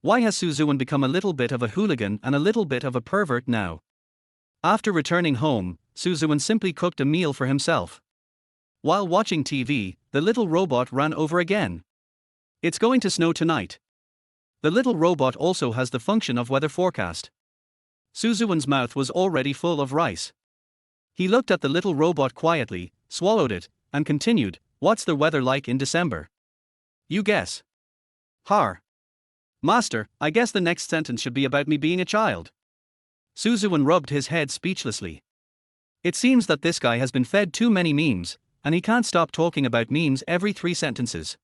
Why has Suzuan become a little bit of a hooligan and a little bit of a pervert now? After returning home, Suzuan simply cooked a meal for himself. While watching TV, the little robot ran over again. It's going to snow tonight. The little robot also has the function of weather forecast. Suzuan's mouth was already full of rice. He looked at the little robot quietly, swallowed it, and continued, "What's the weather like in December?" You guess. Har. Master, I guess the next sentence should be about me being a child. Suzuan rubbed his head speechlessly. It seems that this guy has been fed too many memes, and he can't stop talking about memes every 3 sentences.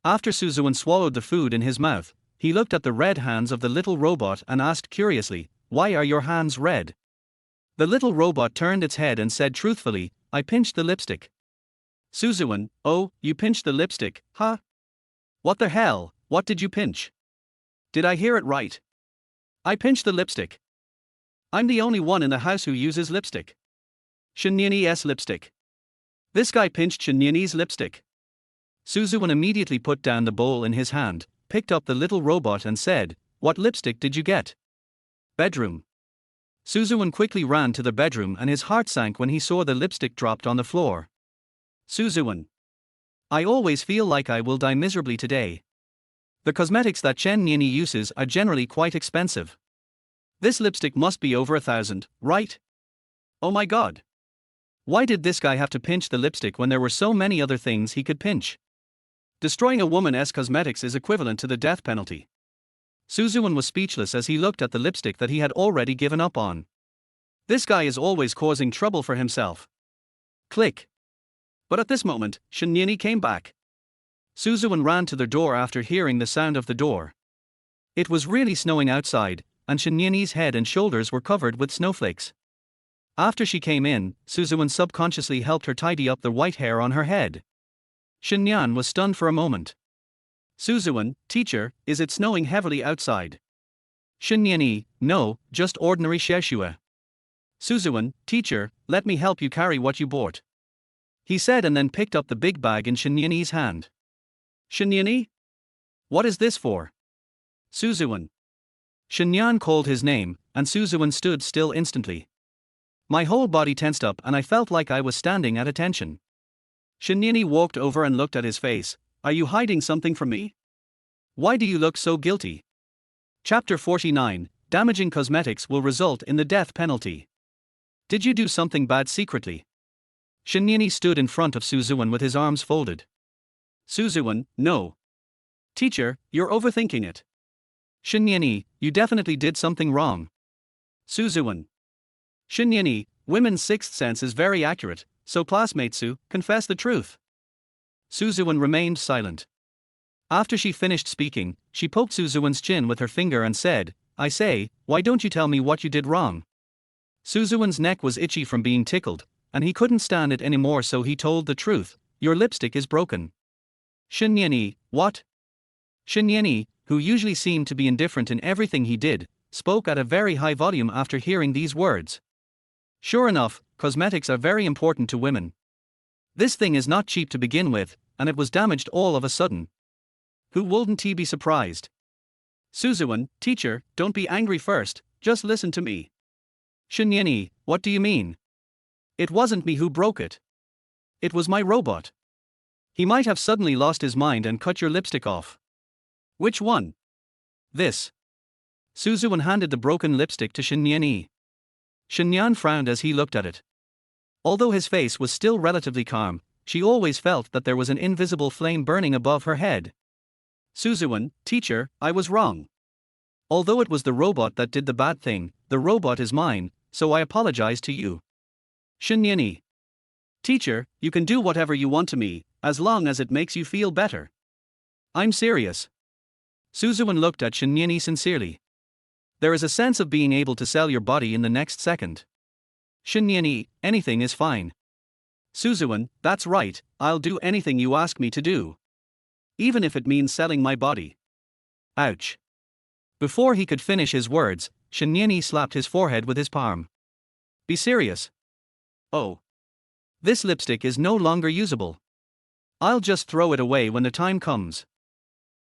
After Suzuan swallowed the food in his mouth, he looked at the red hands of the little robot and asked curiously, "Why are your hands red?" The little robot turned its head and said truthfully, "I pinched the lipstick." Suzuan, oh, you pinched the lipstick, huh? What the hell, what did you pinch? Did I hear it right? I pinched the lipstick. I'm the only one in the house who uses lipstick. Shinyeni's lipstick. This guy pinched Shinyeni's lipstick. Suzuan immediately put down the bowl in his hand, picked up the little robot and said, "What lipstick did you get?" Bedroom. Suzuan quickly ran to the bedroom and his heart sank when he saw the lipstick dropped on the floor. Suzuan. I always feel like I will die miserably today. The cosmetics that Chen Niani uses are generally quite expensive. This lipstick must be over 1,000, right? Oh my god. Why did this guy have to pinch the lipstick when there were so many other things he could pinch? Destroying a woman's cosmetics is equivalent to the death penalty. Suzuan was speechless as he looked at the lipstick that he had already given up on. This guy is always causing trouble for himself. Click. But at this moment, Shinyeni came back. Suzuan ran to the door after hearing the sound of the door. It was really snowing outside, and Shinyeni's head and shoulders were covered with snowflakes. After she came in, Suzuan subconsciously helped her tidy up the white hair on her head. Shinyan was stunned for a moment. Suzuan, teacher, is it snowing heavily outside? Shinyeni, no, just ordinary sheshua. Suzuan, teacher, let me help you carry what you bought. He said and then picked up the big bag in Shinyeni's hand. Shinyeni? What is this for? Suzuan. Shinyan called his name, and Suzuan stood still instantly. My whole body tensed up and I felt like I was standing at attention. Shinyeni walked over and looked at his face. Are you hiding something from me? Why do you look so guilty? Chapter 49, Damaging cosmetics will result in the death penalty. Did you do something bad secretly? Shinyeni stood in front of Suzuan with his arms folded. Suzuan, no. Teacher, you're overthinking it. Shinyeni, you definitely did something wrong. Suzuan. Shinyeni, women's sixth sense is very accurate, so classmate Su, confess the truth. Suzuan remained silent. After she finished speaking, she poked Suzuan's chin with her finger and said, I say, why don't you tell me what you did wrong? Suzuan's neck was itchy from being tickled, and he couldn't stand it anymore, so he told the truth. Your lipstick is broken. Shinyeni, what? Shinyeni, who usually seemed to be indifferent in everything he did, spoke at a very high volume after hearing these words. Sure enough, cosmetics are very important to women. This thing is not cheap to begin with, and it was damaged all of a sudden. Who wouldn't he be surprised? Suzuan, teacher, don't be angry first, just listen to me. Shinyeni, what do you mean? It wasn't me who broke it. It was my robot. He might have suddenly lost his mind and cut your lipstick off. Which one? This. Suzuan handed the broken lipstick to Shinyeni. Shinyan frowned as he looked at it. Although his face was still relatively calm, she always felt that there was an invisible flame burning above her head. Suzuan, teacher, I was wrong. Although it was the robot that did the bad thing, the robot is mine, so I apologize to you. Shinyeni. Teacher, you can do whatever you want to me, as long as it makes you feel better. I'm serious. Suzuan looked at Shinyeni sincerely. There is a sense of being able to sell your body in the next second. Shinyeni, anything is fine. Suzuan, that's right, I'll do anything you ask me to do. Even if it means selling my body. Ouch. Before he could finish his words, Shinyeni slapped his forehead with his palm. Be serious. Oh. This lipstick is no longer usable. I'll just throw it away when the time comes.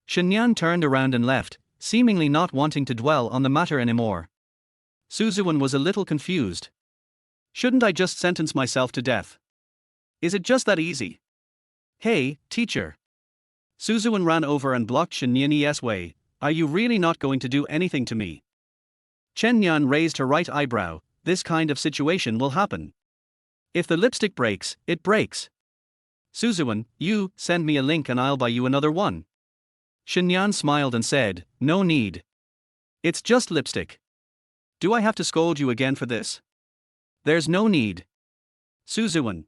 Shinyan turned around and left, seemingly not wanting to dwell on the matter anymore. Suzuan was a little confused. Shouldn't I just sentence myself to death? Is it just that easy? Hey, teacher. Suzuan ran over and blocked Shinyeni's way. Are you really not going to do anything to me? Chen Yan raised her right eyebrow. This kind of situation will happen. If the lipstick breaks, it breaks. Suzuan, you, send me a link and I'll buy you another one. Shinyan smiled and said, no need. It's just lipstick. Do I have to scold you again for this? There's no need. Suzuan.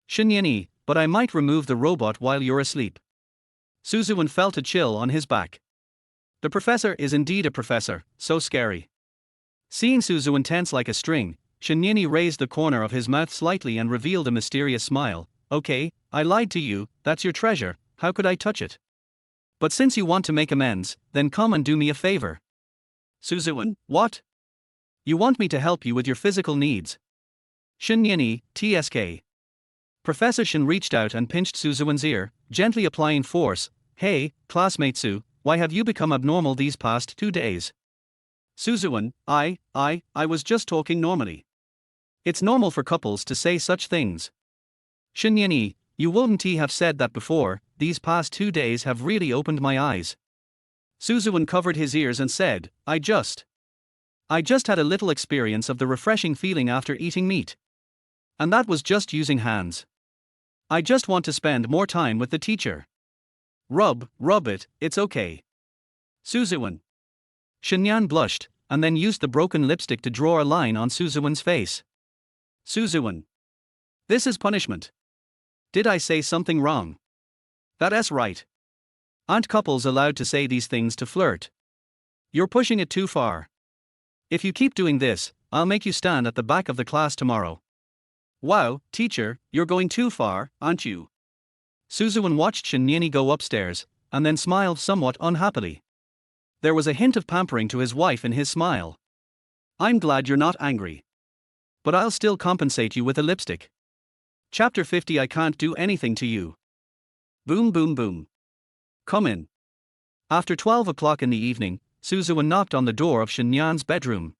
Shinyeni, but I might remove the robot while you're asleep. Suzuan felt a chill on his back. The professor is indeed a professor, so scary. Seeing Suzuan tense like a string, Shinyeni raised the corner of his mouth slightly and revealed a mysterious smile. Okay, I lied to you, that's your treasure, how could I touch it? But since you want to make amends, then come and do me a favor. Suzuan, what? You want me to help you with your physical needs? Shinyeni, TSK. Professor Shin reached out and pinched Suzuan's ear, gently applying force. Hey, classmate Su, why have you become abnormal these past 2 days? Suzuan, I was just talking normally. It's normal for couples to say such things. Shinyeni, you wouldn't have said that before, these past 2 days have really opened my eyes. Suzuan covered his ears and said, I just had a little experience of the refreshing feeling after eating meat. And that was just using hands. I just want to spend more time with the teacher. Rub it, it's okay. Suzuan. Shinyan blushed, and then used the broken lipstick to draw a line on Suzuan's face. Suzuan. This is punishment. Did I say something wrong? That's right. Aren't couples allowed to say these things to flirt? You're pushing it too far. If you keep doing this, I'll make you stand at the back of the class tomorrow. Wow, teacher, you're going too far, aren't you? Suzuan watched Shinyeni go upstairs, and then smiled somewhat unhappily. There was a hint of pampering to his wife in his smile. I'm glad you're not angry. But I'll still compensate you with a lipstick. Chapter 50. I can't do anything to you. Boom boom boom. Come in. After 12 o'clock in the evening, Suzuan knocked on the door of Shinyan's bedroom.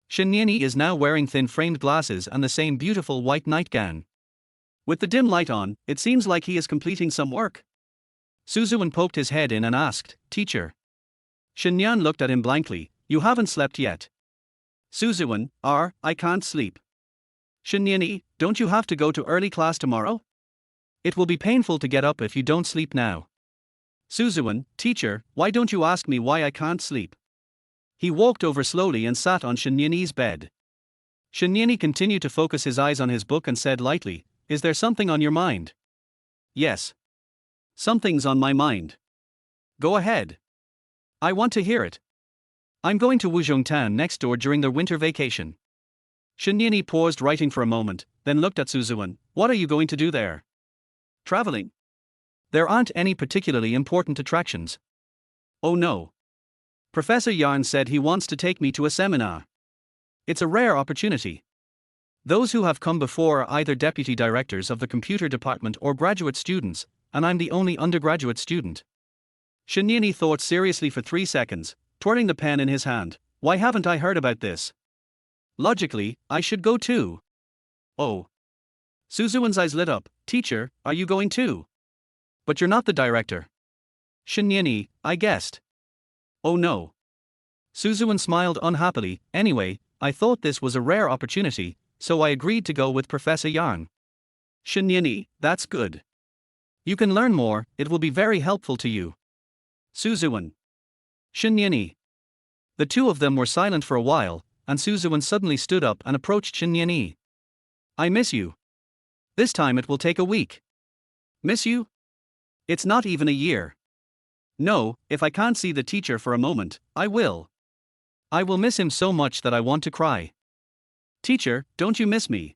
Shinyeni is now wearing thin framed glasses and the same beautiful white nightgown. With the dim light on, it seems like he is completing some work. Suzuan poked his head in and asked, Teacher. Shinyan looked at him blankly. You haven't slept yet. Suzuan, I can't sleep. Shinyeni, don't you have to go to early class tomorrow? It will be painful to get up if you don't sleep now. Suzuan, teacher, why don't you ask me why I can't sleep? He walked over slowly and sat on Shinyeni's bed. Shinyeni continued to focus his eyes on his book and said lightly, Is there something on your mind? Yes. Something's on my mind. Go ahead. I want to hear it. I'm going to Wuzhong Town next door during the winter vacation. Shinyeni paused writing for a moment, then looked at Suzuwen. What are you going to do there? Traveling. There aren't any particularly important attractions. Oh no. Professor Yarn said he wants to take me to a seminar. It's a rare opportunity. Those who have come before are either deputy directors of the computer department or graduate students, and I'm the only undergraduate student. Shinyini thought seriously for 3 seconds, twirling the pen in his hand. Why haven't I heard about this? Logically, I should go too. Oh. Suzuwen's eyes lit up. Teacher, are you going too? But you're not the director. Shinyini, I guessed. Oh no. Suzuwen smiled unhappily. Anyway, I thought this was a rare opportunity, so I agreed to go with Professor Yarn. Shinyini, that's good. You can learn more, it will be very helpful to you. Suzuwen. Shinyini. The two of them were silent for a while, and Suzuwen suddenly stood up and approached Shinyini. I miss you. This time it will take a week. Miss you? It's not even a year. No, if I can't see the teacher for a moment, I will. I will miss him so much that I want to cry. Teacher, don't you miss me?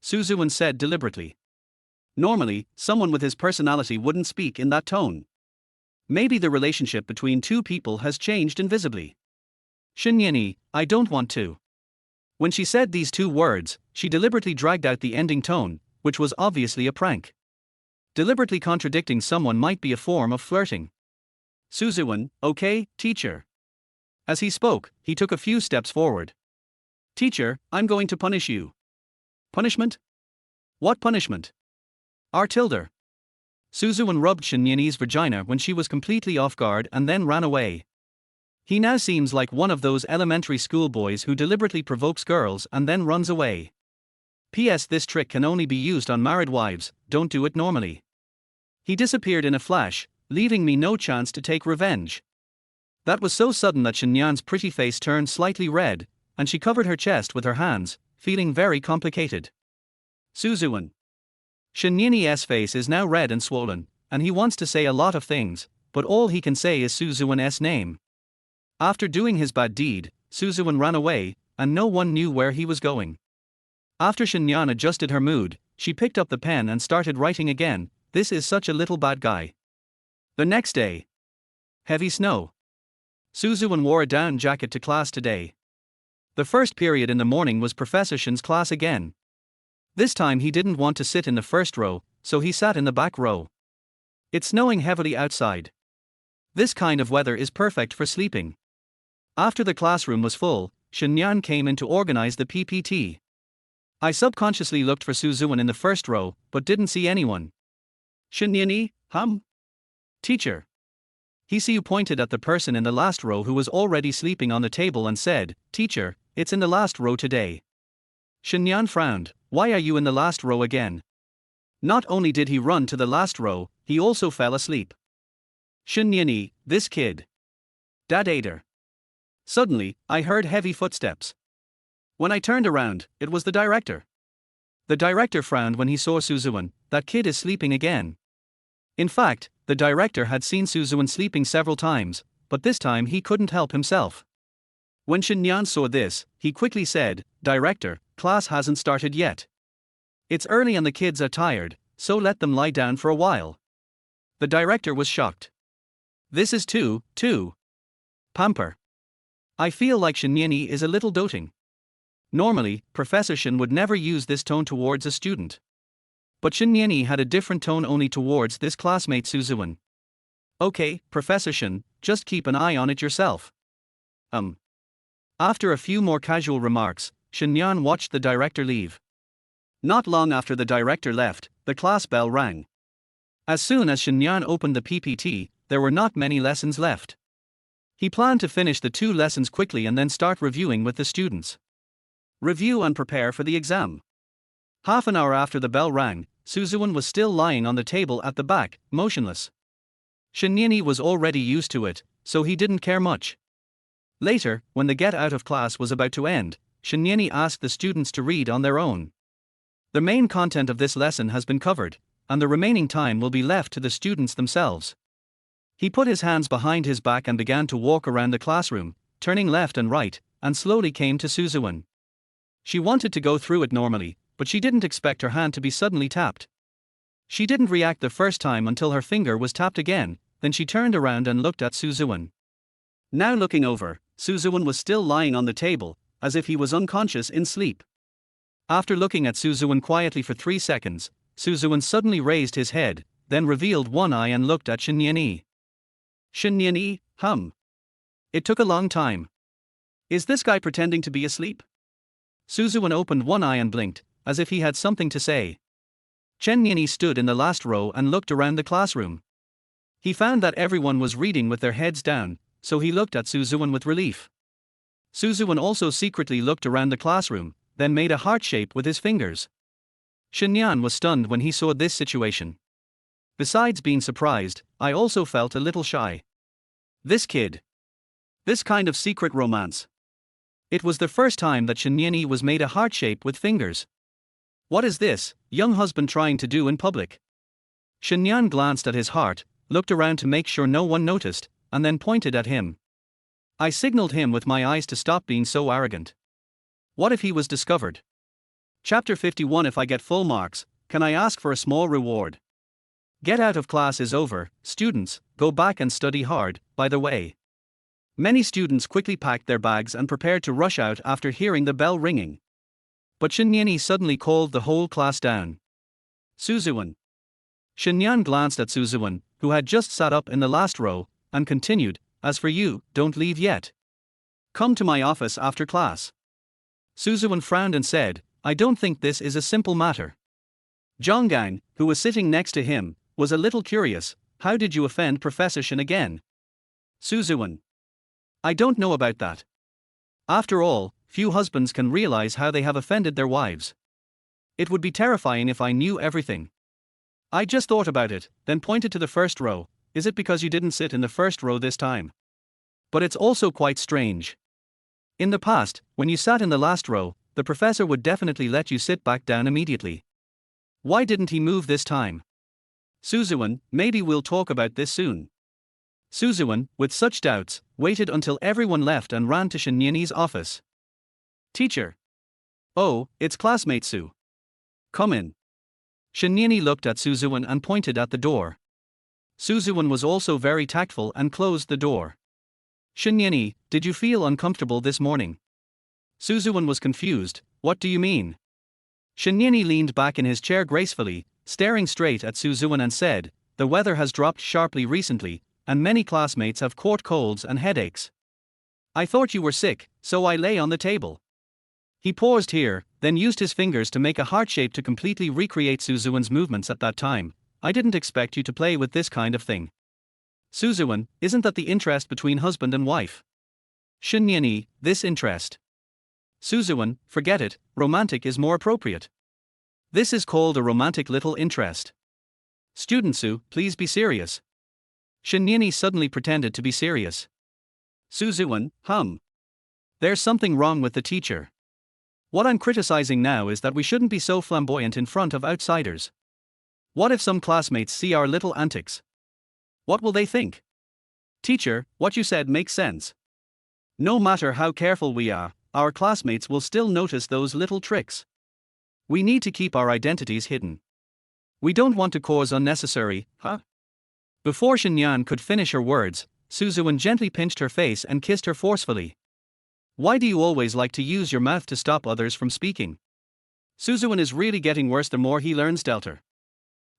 Suzuwen said deliberately. Normally, someone with his personality wouldn't speak in that tone. Maybe the relationship between two people has changed invisibly. Shinyini, I don't want to. When she said these two words, she deliberately dragged out the ending tone, which was obviously a prank. Deliberately contradicting someone might be a form of flirting. Suzuwen, okay, teacher. As he spoke, he took a few steps forward. Teacher, I'm going to punish you. Punishment? What punishment? R-tilde. Suzuwen rubbed Shinyini's vagina when she was completely off guard and then ran away. He now seems like one of those elementary school boys who deliberately provokes girls and then runs away. P.S. This trick can only be used on married wives, don't do it normally. He disappeared in a flash, leaving me no chance to take revenge. That was so sudden that Shinyan's pretty face turned slightly red, and she covered her chest with her hands, feeling very complicated. Suzuwen. Shinyini's face is now red and swollen, and he wants to say a lot of things, but all he can say is Suzuwen's name. After doing his bad deed, Suzuwen ran away, and no one knew where he was going. After Shinyan adjusted her mood, she picked up the pen and started writing again. This is such a little bad guy. The next day. Heavy snow. Suzuwen wore a down jacket to class today. The first period in the morning was Professor Shin's class again. This time he didn't want to sit in the first row, so he sat in the back row. It's snowing heavily outside. This kind of weather is perfect for sleeping. After the classroom was full, Shinyan came in to organize the PPT. I subconsciously looked for Suzuwen in the first row, but didn't see anyone. Shinyini, Teacher. He pointed at the person in the last row who was already sleeping on the table and said, Teacher, it's in the last row today. Shinyan frowned. Why are you in the last row again? Not only did he run to the last row, he also fell asleep. Shinyini, this kid. Dad ate her. Suddenly, I heard heavy footsteps. When I turned around, it was the director. The director frowned when he saw Suzuwen. That kid is sleeping again. In fact, the director had seen Suzuwen sleeping several times, but this time he couldn't help himself. When Shinyan saw this, he quickly said, Director, class hasn't started yet. It's early and the kids are tired, so let them lie down for a while. The director was shocked. This is too pamper. I feel like Shinyini is a little doting. Normally, Professor Shin would never use this tone towards a student. But Shinyini had a different tone only towards this classmate Suzuwen. Okay, Professor Shin, just keep an eye on it yourself. After a few more casual remarks, Shinyan watched the director leave. Not long after the director left, the class bell rang. As soon as Shinyan opened the PPT, there were not many lessons left. He planned to finish the 2 lessons quickly and then start reviewing with the students. Review and prepare for the exam. Half an hour after the bell rang, Suzuwen was still lying on the table at the back, motionless. Shinyini was already used to it, so he didn't care much. Later, when the get out of class was about to end, Shinyini asked the students to read on their own. The main content of this lesson has been covered, and the remaining time will be left to the students themselves. He put his hands behind his back and began to walk around the classroom, turning left and right, and slowly came to Suzuwen. She wanted to go through it normally, but she didn't expect her hand to be suddenly tapped. She didn't react the first time until her finger was tapped again, then she turned around and looked at Ziwen. Now looking over, Ziwen was still lying on the table, as if he was unconscious in sleep. After looking at Ziwen quietly for 3 seconds, Ziwen suddenly raised his head, then revealed one eye and looked at Shinyan. Shinyan, It took a long time. Is this guy pretending to be asleep? Ziwen opened one eye and blinked, as if he had something to say. Shinyan stood in the last row and looked around the classroom. He found that everyone was reading with their heads down, so he looked at Ziwen with relief. Ziwen also secretly looked around the classroom, then made a heart shape with his fingers. Shinyan was stunned when he saw this situation. Besides being surprised, I also felt a little shy. This kid. This kind of secret romance. It was the first time that Shinyan was made a heart shape with fingers. What is this, young husband trying to do in public? Shinyan glanced at his heart, looked around to make sure no one noticed, and then pointed at him. I signaled him with my eyes to stop being so arrogant. What if he was discovered? Chapter 51. If I get full marks, can I ask for a small reward? Get out of class is over, students, go back and study hard, by the way. Many students quickly packed their bags and prepared to rush out after hearing the bell ringing. But Shinyan suddenly called the whole class down. Ziwen. Shinyan glanced at Ziwen, who had just sat up in the last row, and continued, as for you, don't leave yet. Come to my office after class. Ziwen frowned and said, I don't think this is a simple matter. Zhonggang, who was sitting next to him, was a little curious. How did you offend Professor Shin again? Ziwen. I don't know about that. After all, few husbands can realize how they have offended their wives. It would be terrifying if I knew everything. I just thought about it, then pointed to the first row. Is it because you didn't sit in the first row this time? But it's also quite strange. In the past, when you sat in the last row, the professor would definitely let you sit back down immediately. Why didn't he move this time? Ziwen, maybe we'll talk about this soon. Ziwen, with such doubts, waited until everyone left and ran to Shinyan's office. Teacher. Oh, it's classmate Su. Come in. Shinyan looked at Ziwen and pointed at the door. Ziwen was also very tactful and closed the door. Shinyan, did you feel uncomfortable this morning? Ziwen was confused. What do you mean? Shinyan leaned back in his chair gracefully, staring straight at Ziwen and said, the weather has dropped sharply recently, and many classmates have caught colds and headaches. I thought you were sick, so I lay on the table. He paused here, then used his fingers to make a heart shape to completely recreate Ziwen's movements at that time. I didn't expect you to play with this kind of thing. Ziwen, isn't that the interest between husband and wife? Shinyan, this interest. Ziwen, forget it, romantic is more appropriate. This is called a romantic little interest. Student Su, please be serious. Shinyan suddenly pretended to be serious. Ziwen, There's something wrong with the teacher. What I'm criticizing now is that we shouldn't be so flamboyant in front of outsiders. What if some classmates see our little antics? What will they think? Teacher, what you said makes sense. No matter how careful we are, our classmates will still notice those little tricks. We need to keep our identities hidden. We don't want to cause unnecessary, Before Shinyan could finish her words, Ziwen gently pinched her face and kissed her forcefully. Why do you always like to use your mouth to stop others from speaking? Ziwen is really getting worse the more he learns Delta.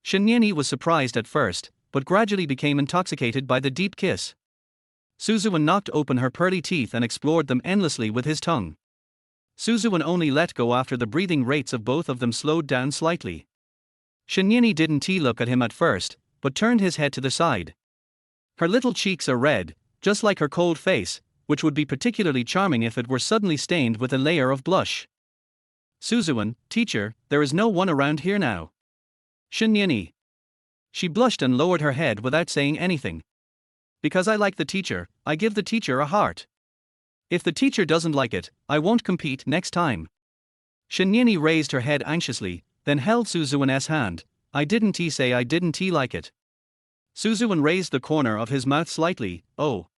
Shinyan was surprised at first, but gradually became intoxicated by the deep kiss. Ziwen knocked open her pearly teeth and explored them endlessly with his tongue. Ziwen only let go after the breathing rates of both of them slowed down slightly. Shinyan didn't look at him at first, but turned his head to the side. Her little cheeks are red, just like her cold face, which would be particularly charming if it were suddenly stained with a layer of blush. Ziwen, teacher, there is no one around here now. Shinyan. She blushed and lowered her head without saying anything. Because I like the teacher, I give the teacher a heart. If the teacher doesn't like it, I won't compete next time. Shinyan raised her head anxiously, then held Ziwen's hand. I didn't say I didn't like it. Ziwen raised the corner of his mouth slightly. Oh.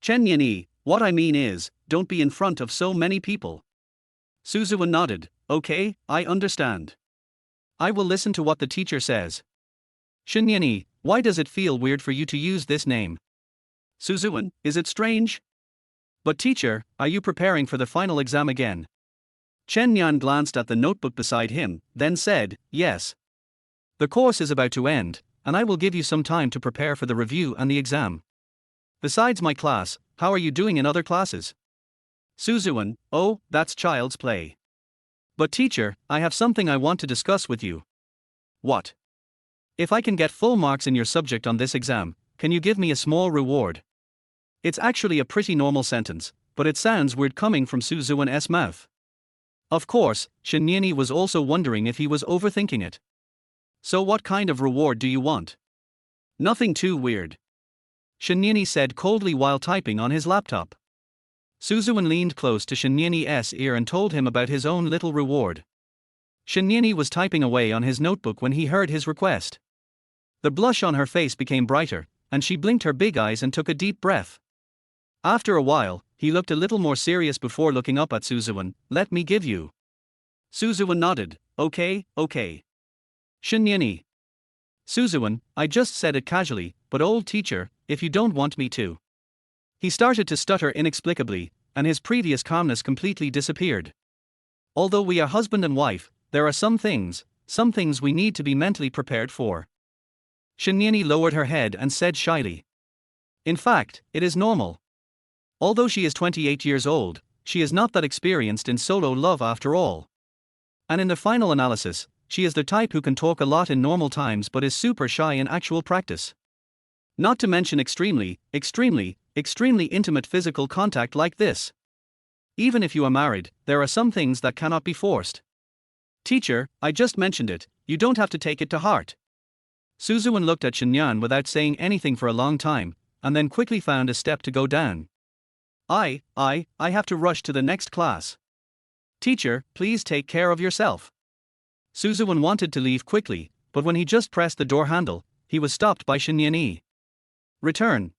Shinyan, what I mean is, don't be in front of so many people. Ziwen nodded. okay, I understand. I will listen to what the teacher says. Shinyani, why does it feel weird for you to use this name? Suzuan, is it strange? But teacher, are you preparing for the final exam again? Chen Yan glanced at the notebook beside him, then said, yes. The course is about to end, and I will give you some time to prepare for the review and the exam. Besides my class, how are you doing in other classes? Suzuan, oh, that's child's play. But teacher, I have something I want to discuss with you. What? If I can get full marks in your subject on this exam, can you give me a small reward? It's actually a pretty normal sentence, but it sounds weird coming from Suzuan's mouth. Of course, Shinyani was also wondering if he was overthinking it. So what kind of reward do you want? Nothing too weird. Shinyani said coldly while typing on his laptop. Suzuan leaned close to Shinyani's ear and told him about his own little reward. Shinyani was typing away on his notebook when he heard his request. The blush on her face became brighter, and she blinked her big eyes and took a deep breath. After a while, he looked a little more serious before looking up at Suzuan. Let me give you. Suzuan nodded. Okay. Shinyani. Suzuan, I just said it casually, but old teacher, if you don't want me to. He started to stutter inexplicably, and his previous calmness completely disappeared. Although we are husband and wife, there are some things we need to be mentally prepared for. Shinyani lowered her head and said shyly. In fact, it is normal. Although she is 28 years old, she is not that experienced in solo love after all. And in the final analysis, she is the type who can talk a lot in normal times but is super shy in actual practice. Not to mention extremely intimate physical contact like this. Even if you are married, there are some things that cannot be forced. Teacher, I just mentioned it, you don't have to take it to heart. Suzuan looked at Shinyan without saying anything for a long time, and then quickly found a step to go down. I have to rush to the next class. Teacher, please take care of yourself. Suzuan wanted to leave quickly, but when he just pressed the door handle, he was stopped by Shinyani. Return.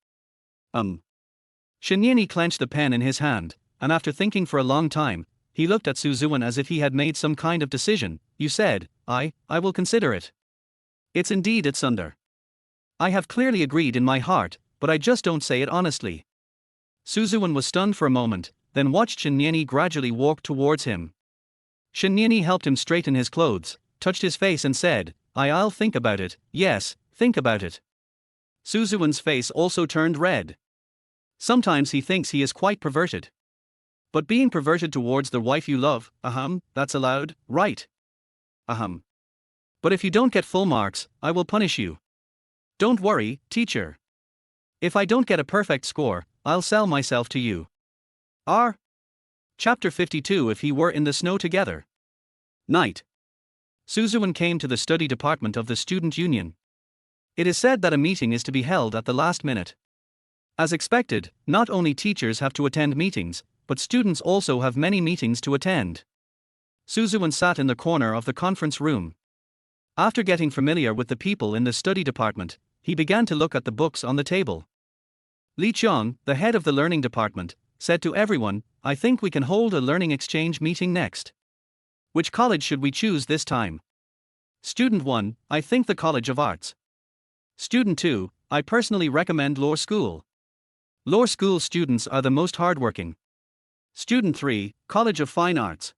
Shinyani clenched the pen in his hand, and after thinking for a long time, he looked at Suzuan as if he had made some kind of decision. You said, I will consider it. It's under. I have clearly agreed in my heart, but I just don't say it honestly. Suzuan was stunned for a moment, then watched Shinyani gradually walk towards him. Shinyani helped him straighten his clothes, touched his face and said, I'll think about it. Yes, think about it. Suzuan's face also turned red. Sometimes he thinks he is quite perverted. But being perverted towards the wife you love, that's allowed, right? But if you don't get full marks, I will punish you. Don't worry, teacher. If I don't get a perfect score, I'll sell myself to you. Chapter 52 If he were in the snow together. Night. Suzuan came to the study department of the student union. It is said that a meeting is to be held at the last minute. As expected, not only teachers have to attend meetings, but students also have many meetings to attend. Suzuan sat in the corner of the conference room. After getting familiar with the people in the study department, he began to look at the books on the table. Li Qiang, the head of the learning department, said to everyone, I think we can hold a learning exchange meeting next. Which college should we choose this time? Student 1, I think the College of Arts. Student 2, I personally recommend law school. Law school students are the most hardworking. Student 3, College of Fine Arts.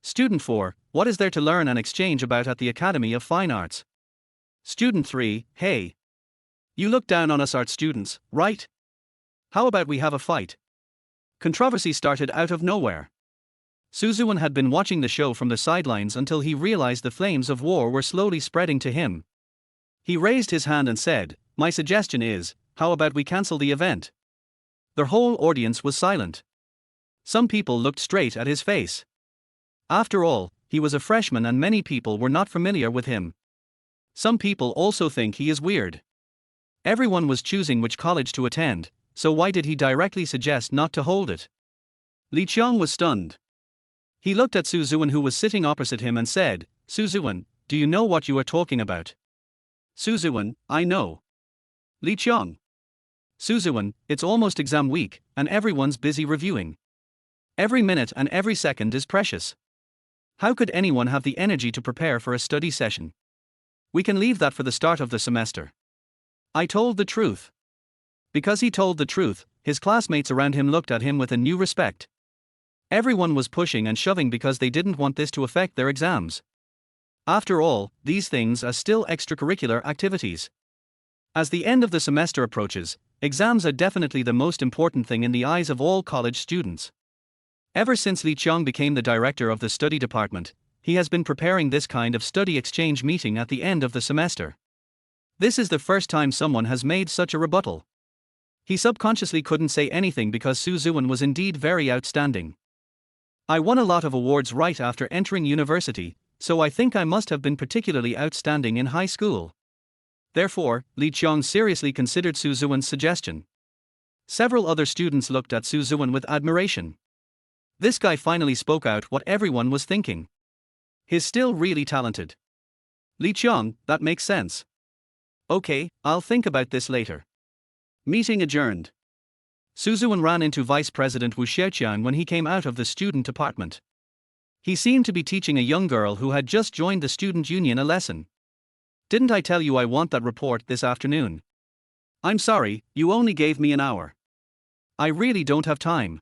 Student 4, what is there to learn and exchange about at the Academy of Fine Arts? Student 3, hey. You look down on us art students, right? How about we have a fight? Controversy started out of nowhere. Suzuan had been watching the show from the sidelines until he realized the flames of war were slowly spreading to him. He raised his hand and said, my suggestion is, how about we cancel the event? The whole audience was silent. Some people looked straight at his face. After all, he was a freshman and many people were not familiar with him. Some people also think he is weird. Everyone was choosing which college to attend, so why did he directly suggest not to hold it? Li Qiang was stunned. He looked at Suzuan who was sitting opposite him and said, Suzuan, do you know what you are talking about? Suzuan, I know. Li Qiang. Suzuan, it's almost exam week, and everyone's busy reviewing. Every minute and every second is precious. How could anyone have the energy to prepare for a study session? We can leave that for the start of the semester. I told the truth. Because he told the truth, his classmates around him looked at him with a new respect. Everyone was pushing and shoving because they didn't want this to affect their exams. After all, these things are still extracurricular activities. As the end of the semester approaches, exams are definitely the most important thing in the eyes of all college students. Ever since Li Qiang became the director of the study department, he has been preparing this kind of study exchange meeting at the end of the semester. This is the first time someone has made such a rebuttal. He subconsciously couldn't say anything because Su Ziwen was indeed very outstanding. I won a lot of awards right after entering university, so I think I must have been particularly outstanding in high school. Therefore, Li Qiang seriously considered Su Ziwen's suggestion. Several other students looked at Su Ziwen with admiration. This guy finally spoke out what everyone was thinking. He's still really talented. Li Qiang, that makes sense. Okay, I'll think about this later. Meeting adjourned. Su Ziwen ran into Vice President Wu Xiaoqian when he came out of the student department. He seemed to be teaching a young girl who had just joined the student union a lesson. Didn't I tell you I want that report this afternoon? I'm sorry, you only gave me an hour. I really don't have time.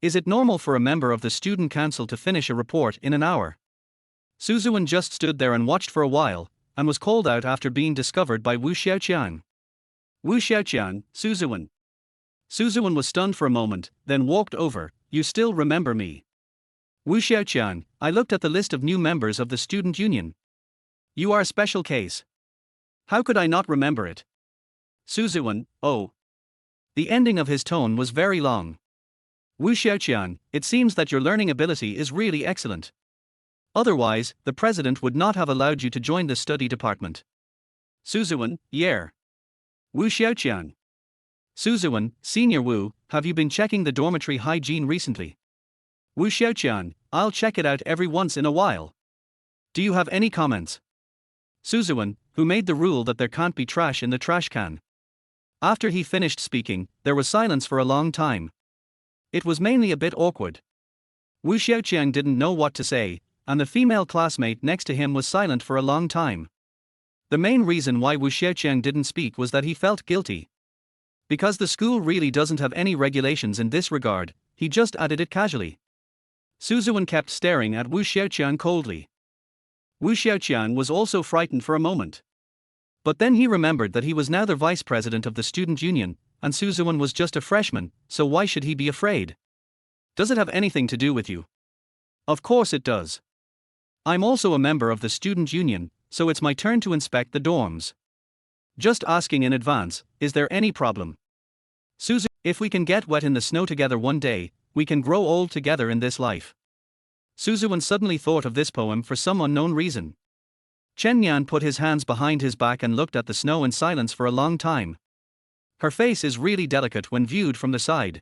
Is it normal for a member of the student council to finish a report in an hour? Su Ziwen just stood there and watched for a while, and was called out after being discovered by Wu Xiaoqian. Wu Xiaoqian, Su Ziwen. Su Ziwen was stunned for a moment, then walked over. You still remember me? Wu Xiaoqian, I looked at the list of new members of the student union. You are a special case. How could I not remember it? Su Ziwen, oh. The ending of his tone was very long. Wu Xiaoqian, it seems that your learning ability is really excellent. Otherwise, the president would not have allowed you to join the study department. Su Ziwen, yeah. Wu Xiaoqian. Su Ziwen, Senior Wu, have you been checking the dormitory hygiene recently? Wu Xiaoqian, I'll check it out every once in a while. Do you have any comments? Su Ziwen, who made the rule that there can't be trash in the trash can? After he finished speaking, there was silence for a long time. It was mainly a bit awkward. Wu Xiaoqian didn't know what to say, and the female classmate next to him was silent for a long time. The main reason why Wu Xiaoqian didn't speak was that he felt guilty. Because the school really doesn't have any regulations in this regard, he just added it casually. Su Ziwen kept staring at Wu Xiaoqian coldly. Wu Xiaoqian was also frightened for a moment. But then he remembered that he was now the vice president of the student union, and Su Ziwen was just a freshman, so why should he be afraid? Does it have anything to do with you? Of course it does. I'm also a member of the student union, so it's my turn to inspect the dorms. Just asking in advance, is there any problem? Su Ziwen, if we can get wet in the snow together one day, we can grow old together in this life. Su Ziwen suddenly thought of this poem for some unknown reason. Chen Yan put his hands behind his back and looked at the snow in silence for a long time. Her face is really delicate when viewed from the side.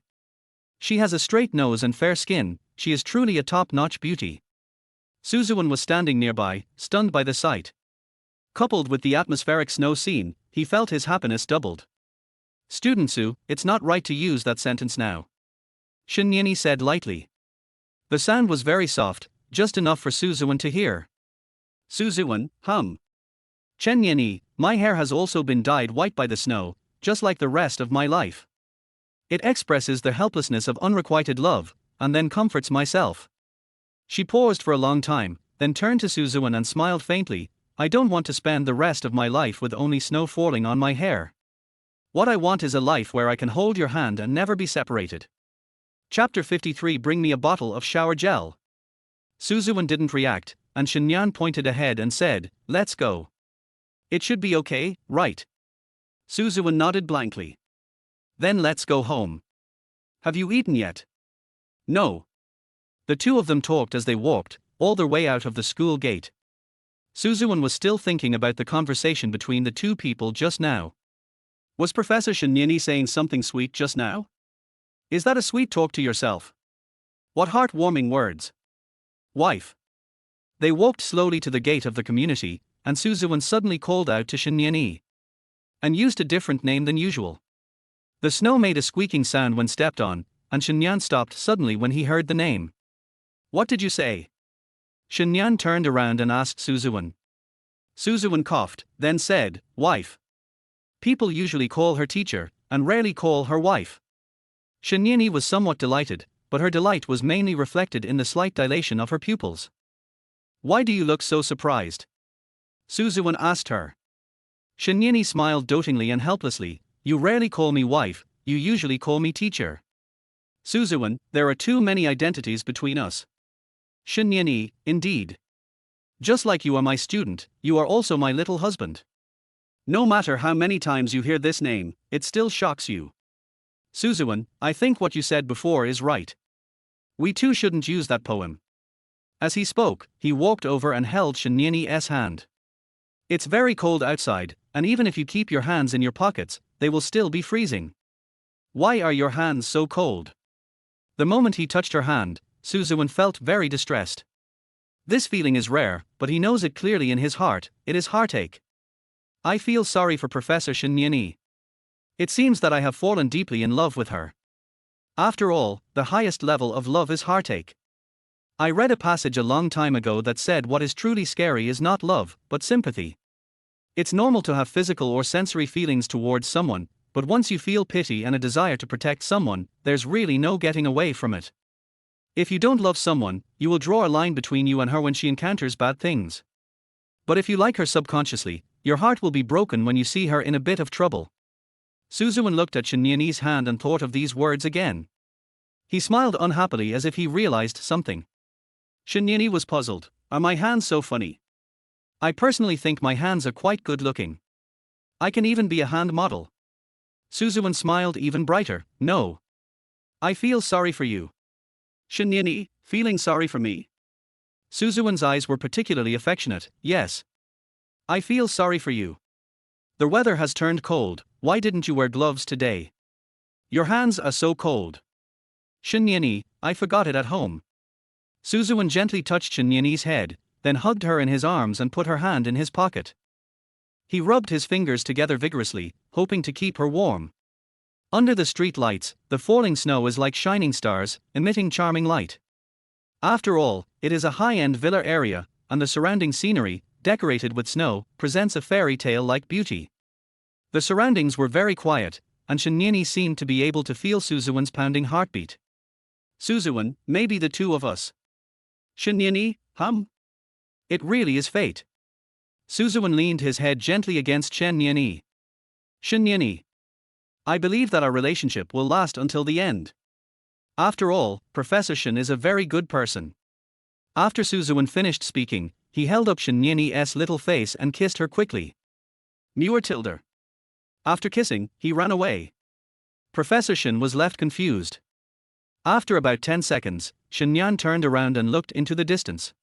She has a straight nose and fair skin, she is truly a top-notch beauty. Su Ziwen was standing nearby, stunned by the sight. Coupled with the atmospheric snow scene, he felt his happiness doubled. Student Su, it's not right to use that sentence now. Shen Yanyi said lightly. The sound was very soft, just enough for Su Ziwen to hear. Su Ziwen, Chen Yanyi, my hair has also been dyed white by the snow, just like the rest of my life. It expresses the helplessness of unrequited love, and then comforts myself. She paused for a long time, then turned to Su Ziwen and smiled faintly. I don't want to spend the rest of my life with only snow falling on my hair. What I want is a life where I can hold your hand and never be separated. Chapter 53. Bring me a bottle of shower gel. Su Ziwen didn't react, and Shen Yan pointed ahead and said, let's go. It should be okay, right? Su Ziwen nodded blankly. Then let's go home. Have you eaten yet? No. The two of them talked as they walked, all their way out of the school gate. Su Ziwen was still thinking about the conversation between the two people just now. Was Professor Shen Yanyi saying something sweet just now? Is that a sweet talk to yourself? What heartwarming words. Wife. They walked slowly to the gate of the community, and Su Ziwen suddenly called out to Shen Yanyi. And used a different name than usual. The snow made a squeaking sound when stepped on, and Shen Yan stopped suddenly when he heard the name. What did you say? Shenyan turned around and asked Suzuwen. Suzuwen coughed, then said, wife. People usually call her teacher, and rarely call her wife. Shenyani was somewhat delighted, but her delight was mainly reflected in the slight dilation of her pupils. Why do you look so surprised? Suzuwen asked her. Shenyani smiled dotingly and helplessly. You rarely call me wife, you usually call me teacher. Suzuwen, there are too many identities between us. Shenyani, indeed. Just like you are my student, you are also my little husband. No matter how many times you hear this name, it still shocks you. Suzuwen, I think what you said before is right. We too shouldn't use that poem. As he spoke, he walked over and held Shenyani's hand. It's very cold outside, and even if you keep your hands in your pockets, they will still be freezing. Why are your hands so cold? The moment he touched her hand, Suzuwen felt very distressed. This feeling is rare, but he knows it clearly in his heart, it is heartache. I feel sorry for Professor Shenyani. It seems that I have fallen deeply in love with her. After all, the highest level of love is heartache. I read a passage a long time ago that said what is truly scary is not love, but sympathy. It's normal to have physical or sensory feelings towards someone, but once you feel pity and a desire to protect someone, there's really no getting away from it. If you don't love someone, you will draw a line between you and her when she encounters bad things. But if you like her subconsciously, your heart will be broken when you see her in a bit of trouble. Suzuwen looked at Shenyani's hand and thought of these words again. He smiled unhappily as if he realized something. Shenyani was puzzled. Are my hands so funny? I personally think my hands are quite good looking. I can even be a hand model. Suzuwen smiled even brighter. No. I feel sorry for you. Shenyani, feeling sorry for me? Suzuwen's eyes were particularly affectionate. Yes. I feel sorry for you. The weather has turned cold, why didn't you wear gloves today? Your hands are so cold. Shenyani, I forgot it at home. Suzuwen gently touched Shenyani's head, then hugged her in his arms and put her hand in his pocket. He rubbed his fingers together vigorously, hoping to keep her warm. Under the street lights, the falling snow is like shining stars, emitting charming light. After all, it is a high-end villa area, and the surrounding scenery, decorated with snow, presents a fairy tale-like beauty. The surroundings were very quiet, and Shenyani seemed to be able to feel Suzuwen's pounding heartbeat. Suzuwen, maybe the two of us. Shenyani, It really is fate. Suzuwen leaned his head gently against Shenyani. Shenyani, I believe that our relationship will last until the end. After all, Professor Shen is a very good person. After Suzuwen finished speaking, he held up Shenyani's little face and kissed her quickly. Tilder. After kissing, he ran away. Professor Shen was left confused. After about 10 seconds, Shenyan turned around and looked into the distance.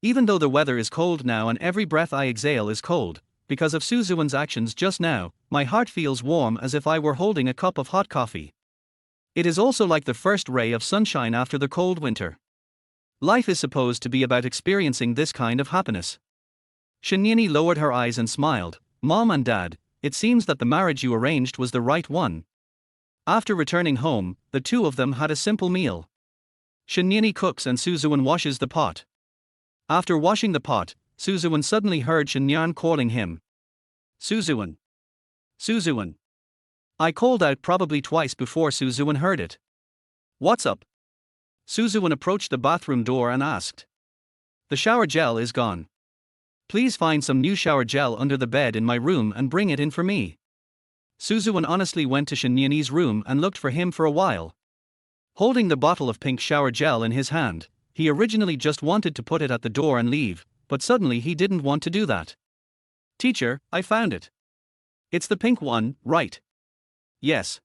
Even though the weather is cold now and every breath I exhale is cold, because of Suzuwen's actions just now, my heart feels warm as if I were holding a cup of hot coffee. It is also like the first ray of sunshine after the cold winter. Life is supposed to be about experiencing this kind of happiness. Shenyani lowered her eyes and smiled. Mom and Dad, it seems that the marriage you arranged was the right one. After returning home, the two of them had a simple meal. Shenyani cooks and Suzuwen washes the pot. After washing the pot, Suzuwen suddenly heard Shenyan calling him. Suzuwen. Suzuwen. I called out probably twice before Suzuwen heard it. What's up? Suzuwen approached the bathroom door and asked. The shower gel is gone. Please find some new shower gel under the bed in my room and bring it in for me. Suzuwen honestly went to Shenyani's room and looked for him for a while. Holding the bottle of pink shower gel in his hand, he originally just wanted to put it at the door and leave, but suddenly he didn't want to do that. Teacher, I found it. It's the pink one, right? Yes.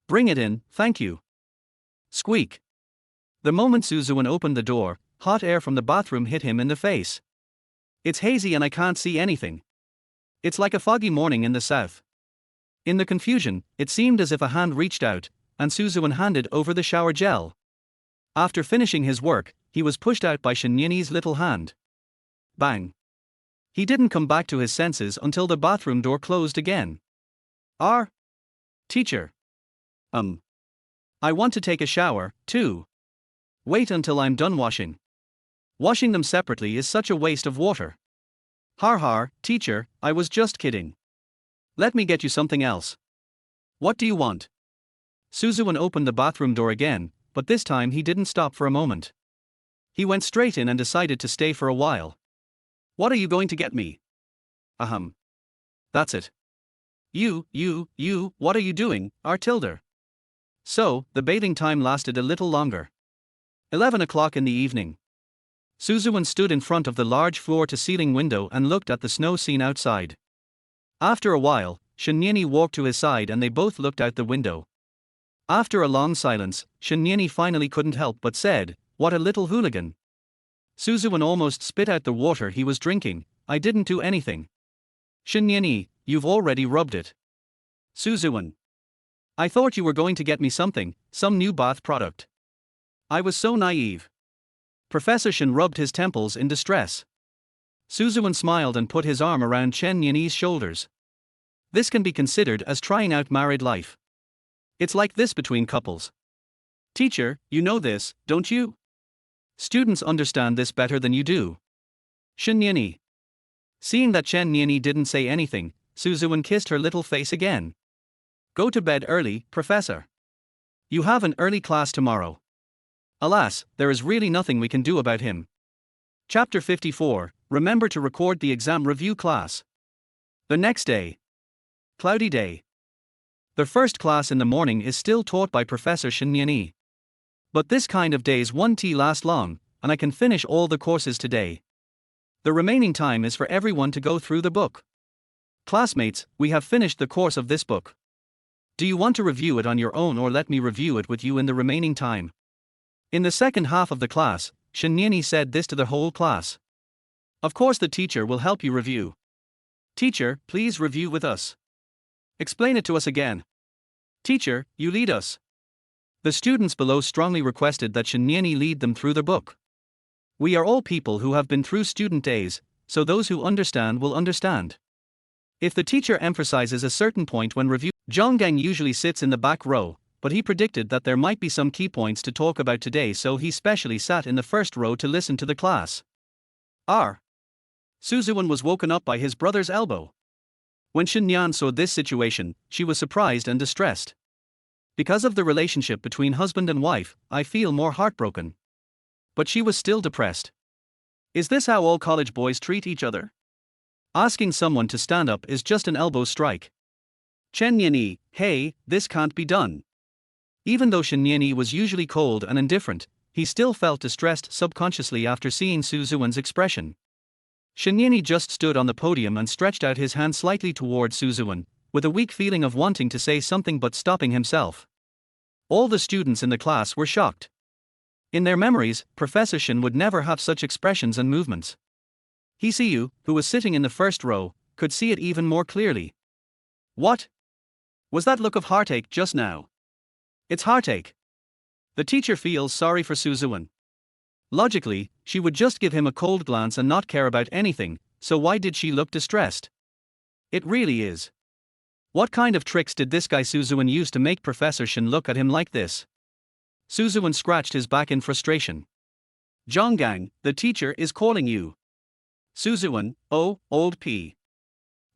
Bring it in, thank you. Squeak. The moment Suzuwen opened the door, hot air from the bathroom hit him in the face. It's hazy and I can't see anything. It's like a foggy morning in the south. In the confusion, it seemed as if a hand reached out, and Suzuwen handed over the shower gel. After finishing his work, he was pushed out by Shenyani's little hand. Bang. He didn't come back to his senses until the bathroom door closed again. Teacher. I want to take a shower, too. Wait until I'm done washing. Washing them separately is such a waste of water. Har har, teacher, I was just kidding. Let me get you something else. What do you want? Suzuwan opened the bathroom door again, but this time he didn't stop for a moment. He went straight in and decided to stay for a while. What are you going to get me? Ahem. That's it. You, what are you doing, Artilder? So, the bathing time lasted a little longer. 11 o'clock in the evening. Suzuwan stood in front of the large floor-to-ceiling window and looked at the snow scene outside. After a while, Shinyeni walked to his side and they both looked out the window. After a long silence, Shinyeni finally couldn't help but said, "What a little hooligan." Suzuwan almost spit out the water he was drinking. "I didn't do anything." Shinyeni, you've already rubbed it. Suzuwan. I thought you were going to get me something, some new bath product. I was so naive. Professor Shin rubbed his temples in distress. Suzuwan smiled and put his arm around Chen Yani's shoulders. This can be considered as trying out married life. It's like this between couples. Teacher, you know this, don't you? Students understand this better than you do. Shin Yani. Seeing that Chen Yani didn't say anything, Suzuwan kissed her little face again. Go to bed early, Professor. You have an early class tomorrow. Alas, there is really nothing we can do about him. Chapter 54, remember to record the exam review class. The next day. Cloudy day. The first class in the morning is still taught by Professor Shinyani. But this kind of days won't last long, and I can finish all the courses today. The remaining time is for everyone to go through the book. Classmates, we have finished the course of this book. Do you want to review it on your own or let me review it with you in the remaining time? In the second half of the class, Shinyani said this to the whole class. Of course the teacher will help you review. Teacher, please review with us. Explain it to us again. Teacher, you lead us. The students below strongly requested that Shinyani lead them through the book. We are all people who have been through student days, so those who understand will understand. If the teacher emphasizes a certain point when review, Zhonggang usually sits in the back row, but he predicted that there might be some key points to talk about today, so he specially sat in the first row to listen to the class. Suzuwan was woken up by his brother's elbow. When Shinyan saw this situation, she was surprised and distressed. Because of the relationship between husband and wife, I feel more heartbroken. But she was still depressed. Is this how all college boys treat each other? Asking someone to stand up is just an elbow strike. Chen Yanyi, hey, this can't be done. Even though Shin Yanyi was usually cold and indifferent, he still felt distressed subconsciously after seeing Suzuwan's expression. Shin Yanyi just stood on the podium and stretched out his hand slightly toward Suzuwan, with a weak feeling of wanting to say something but stopping himself. All the students in the class were shocked. In their memories, Professor Shin would never have such expressions and movements. Hisiyu, who was sitting in the first row, could see it even more clearly. What? Was that look of heartache just now? It's heartache. The teacher feels sorry for Suzuwan. Logically, she would just give him a cold glance and not care about anything, so why did she look distressed? It really is. What kind of tricks did this guy Suzuwan use to make Professor Shin look at him like this? Suzuwan scratched his back in frustration. Zhonggang, the teacher is calling you. Suzuwan, oh, old P.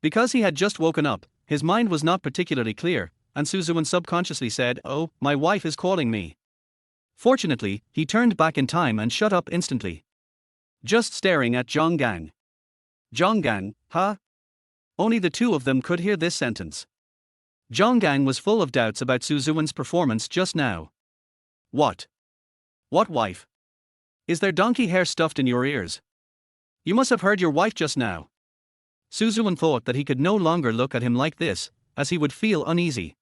Because he had just woken up, his mind was not particularly clear, and Suzuwan subconsciously said, oh, my wife is calling me. Fortunately, he turned back in time and shut up instantly. Just staring at Zhonggang. Zhonggang, huh? Only the two of them could hear this sentence. Zhonggang was full of doubts about Suzuwan's performance just now. What? What wife? Is there donkey hair stuffed in your ears? You must have heard your wife just now. Suzuwan thought that he could no longer look at him like this, as he would feel uneasy.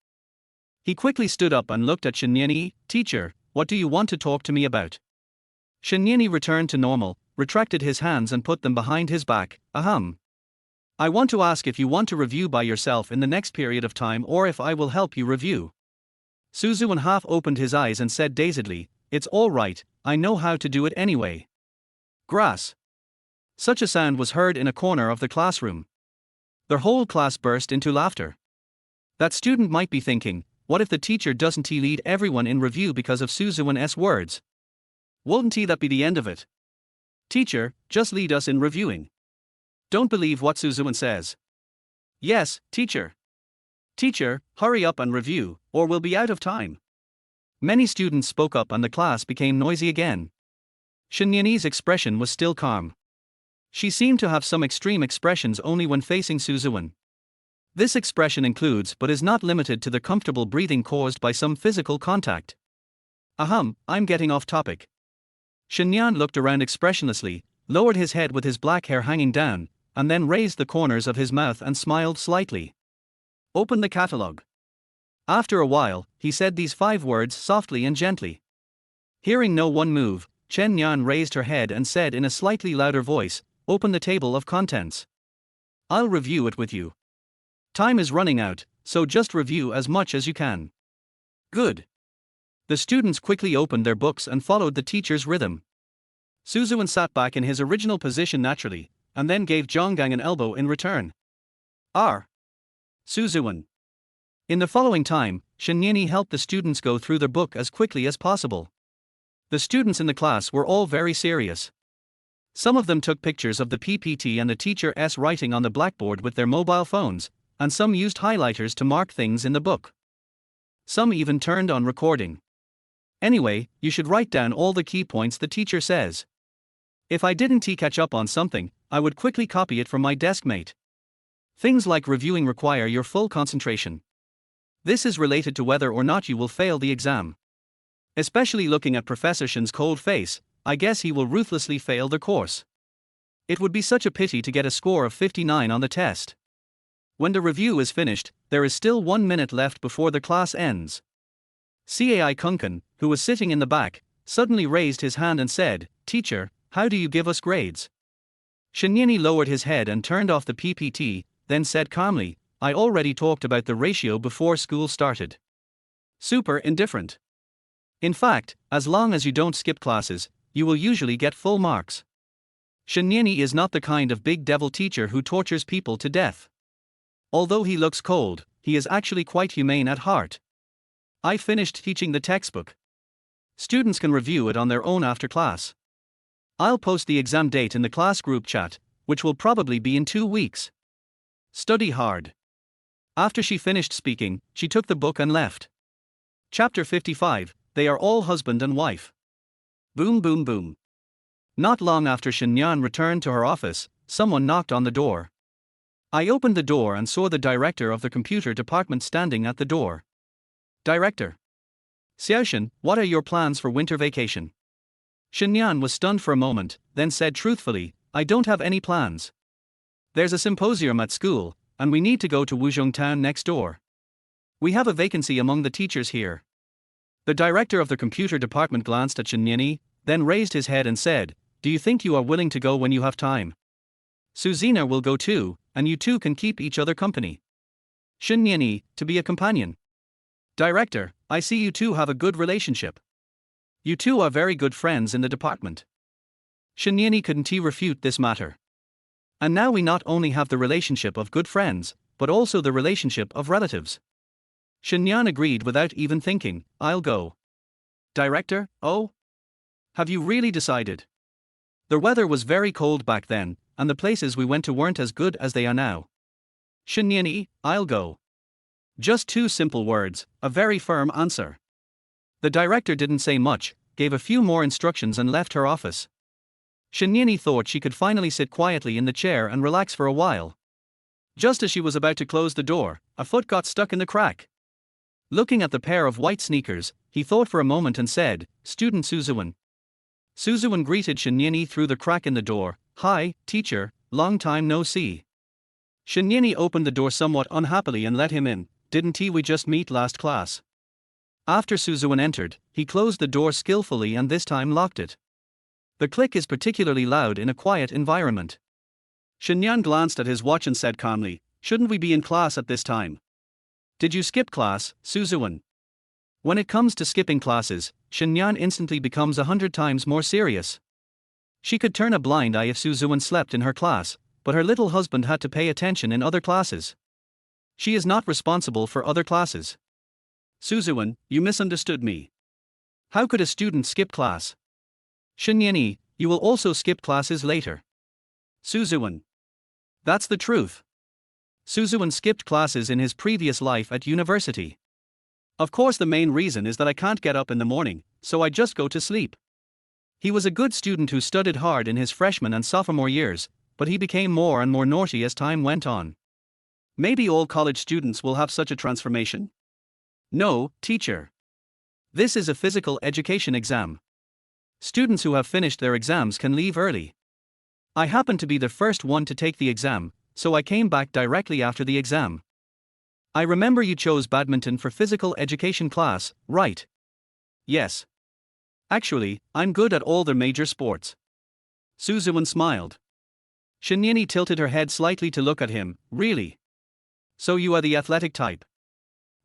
He quickly stood up and looked at Shinyani. Teacher, what do you want to talk to me about? Shinyani returned to normal, retracted his hands and put them behind his back. I want to ask if you want to review by yourself in the next period of time or if I will help you review. Suzuwan half opened his eyes and said dazedly, it's all right, I know how to do it anyway. Grass. Such a sound was heard in a corner of the classroom. The whole class burst into laughter. That student might be thinking, what if the teacher doesn't lead everyone in review because of Suzuwan's words? Wouldn't that be the end of it? Teacher, just lead us in reviewing. Don't believe what Ziwen says. Yes, teacher. Teacher, hurry up and review, or we'll be out of time. Many students spoke up and the class became noisy again. Shinyan's expression was still calm. She seemed to have some extreme expressions only when facing Ziwen. This expression includes but is not limited to the comfortable breathing caused by some physical contact. I'm getting off topic. Shinyan looked around expressionlessly, lowered his head with his black hair hanging down, and then raised the corners of his mouth and smiled slightly. Open the catalogue. After a while, he said these 5 words softly and gently. Hearing no one move, Chen Yan raised her head and said in a slightly louder voice, open the table of contents. I'll review it with you. Time is running out, so just review as much as you can. Good. The students quickly opened their books and followed the teacher's rhythm. Ziwen sat back in his original position naturally, and then gave Zhonggang an elbow in return. Ziwen. In the following time, Shinyan helped the students go through their book as quickly as possible. The students in the class were all very serious. Some of them took pictures of the PPT and the teacher's writing on the blackboard with their mobile phones, and some used highlighters to mark things in the book. Some even turned on recording. Anyway, you should write down all the key points the teacher says. If I didn't catch up on something, I would quickly copy it from my deskmate. Things like reviewing require your full concentration. This is related to whether or not you will fail the exam. Especially looking at Professor Shen's cold face, I guess he will ruthlessly fail the course. It would be such a pity to get a score of 59 on the test. When the review is finished, there is still 1 minute left before the class ends. Cai Kunkan, who was sitting in the back, suddenly raised his hand and said, Teacher, how do you give us grades? Shinyan lowered his head and turned off the PPT, then said calmly, I already talked about the ratio before school started. Super indifferent. In fact, as long as you don't skip classes, you will usually get full marks. Shinyan is not the kind of big devil teacher who tortures people to death. Although he looks cold, he is actually quite humane at heart. I finished teaching the textbook. Students can review it on their own after class. I'll post the exam date in the class group chat, which will probably be in 2 weeks. Study hard. After she finished speaking, she took the book and left. Chapter 55, They are all husband and wife. Boom boom boom. Not long after Shinyan returned to her office, someone knocked on the door. I opened the door and saw the director of the computer department standing at the door. Director. Xiaoshen, what are your plans for winter vacation? Shinyan was stunned for a moment, then said truthfully, I don't have any plans. There's a symposium at school, and we need to go to Wuzhong town next door. We have a vacancy among the teachers here. The director of the computer department glanced at Shinyan, then raised his head and said, Do you think you are willing to go when you have time? Suzina will go too, and you two can keep each other company. Shinyan, to be a companion. Director, I see you two have a good relationship. You two are very good friends in the department. Shinyan couldn't refute this matter. And now we not only have the relationship of good friends, but also the relationship of relatives. Shinyan agreed without even thinking, I'll go. Director, oh? Have you really decided? The weather was very cold back then, and the places we went to weren't as good as they are now. Shinyan, I'll go. Just 2 simple words, a very firm answer. The director didn't say much, gave a few more instructions and left her office. Shinyan thought she could finally sit quietly in the chair and relax for a while. Just as she was about to close the door, a foot got stuck in the crack. Looking at the pair of white sneakers, he thought for a moment and said, Student Ziwen. Ziwen greeted Shinyan through the crack in the door, Hi, teacher, long time no see. Shinyan opened the door somewhat unhappily and let him in, Didn't we just meet last class? After Ziwen entered, he closed the door skillfully and this time locked it. The click is particularly loud in a quiet environment. Shinyan glanced at his watch and said calmly, Shouldn't we be in class at this time? Did you skip class, Ziwen? When it comes to skipping classes, Shinyan instantly becomes 100 times more serious. She could turn a blind eye if Ziwen slept in her class, but her little husband had to pay attention in other classes. She is not responsible for other classes. Ziwen, you misunderstood me. How could a student skip class? Shinyan, You will also skip classes later. Suzuwen. That's the truth. Suzuwen skipped classes in his previous life at university. Of course, the main reason is that I can't get up in the morning, so I just go to sleep. He was a good student who studied hard in his freshman and sophomore years, but he became more and more naughty as time went on. Maybe all college students will have such a transformation? No, teacher. This is a physical education exam. Students who have finished their exams can leave early. I happened to be the first one to take the exam, so I came back directly after the exam. I remember you chose badminton for physical education class, right? Yes. Actually, I'm good at all the major sports. Suzuwen smiled. Shinyani tilted her head slightly to look at him. Really? So you are the athletic type?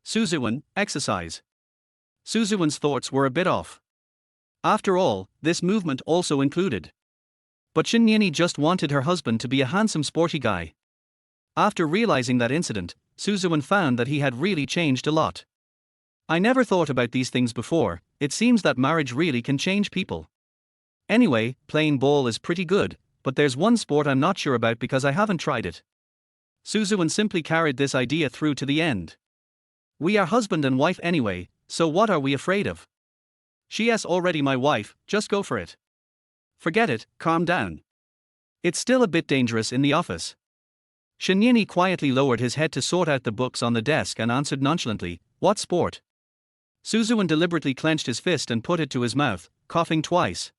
Suzuwen, exercise. Suzuwen's thoughts were a bit off. After all, this movement also included. But Shinyani just wanted her husband to be a handsome sporty guy. After realizing that incident, Suzuwen found that he had really changed a lot. I never thought about these things before. It seems that marriage really can change people. Anyway, playing ball is pretty good, but there's one sport I'm not sure about because I haven't tried it. Suzuwen simply carried this idea through to the end. We are husband and wife anyway, so what are we afraid of? She's already my wife, just go for it. Forget it, calm down. It's still a bit dangerous in the office. Shinyani quietly lowered his head to sort out the books on the desk and answered nonchalantly, what sport? Suzuwen deliberately clenched his fist and put it to his mouth, coughing twice.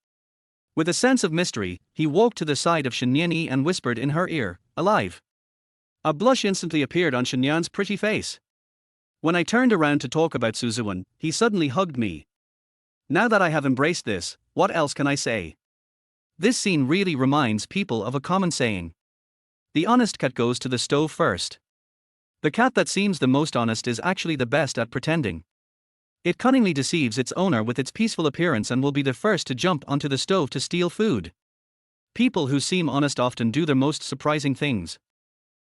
With a sense of mystery, he walked to the side of Shinyani and whispered in her ear, alive. A blush instantly appeared on Shinyan's pretty face. When I turned around to talk about Suzuwen, he suddenly hugged me. Now that I have embraced this, what else can I say? This scene really reminds people of a common saying. The honest cat goes to the stove first. The cat that seems the most honest is actually the best at pretending. It cunningly deceives its owner with its peaceful appearance and will be the first to jump onto the stove to steal food. People who seem honest often do the most surprising things.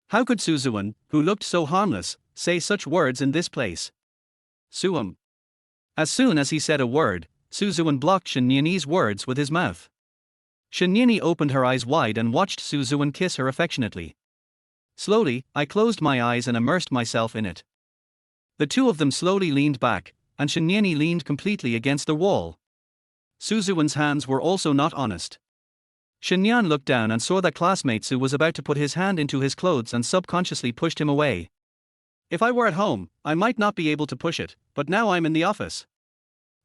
How could Suzuwen, who looked so harmless, say such words in this place? Suum. As soon as he said a word, Suzuwen blocked Shinyani's words with his mouth. Shinyani opened her eyes wide and watched Suzuwen kiss her affectionately. Slowly, I closed my eyes and immersed myself in it. The two of them slowly leaned back, and Shinyani leaned completely against the wall. Suzuwen's hands were also not honest. Shinyan looked down and saw that classmate Su was about to put his hand into his clothes and subconsciously pushed him away. If I were at home, I might not be able to push it, but now I'm in the office.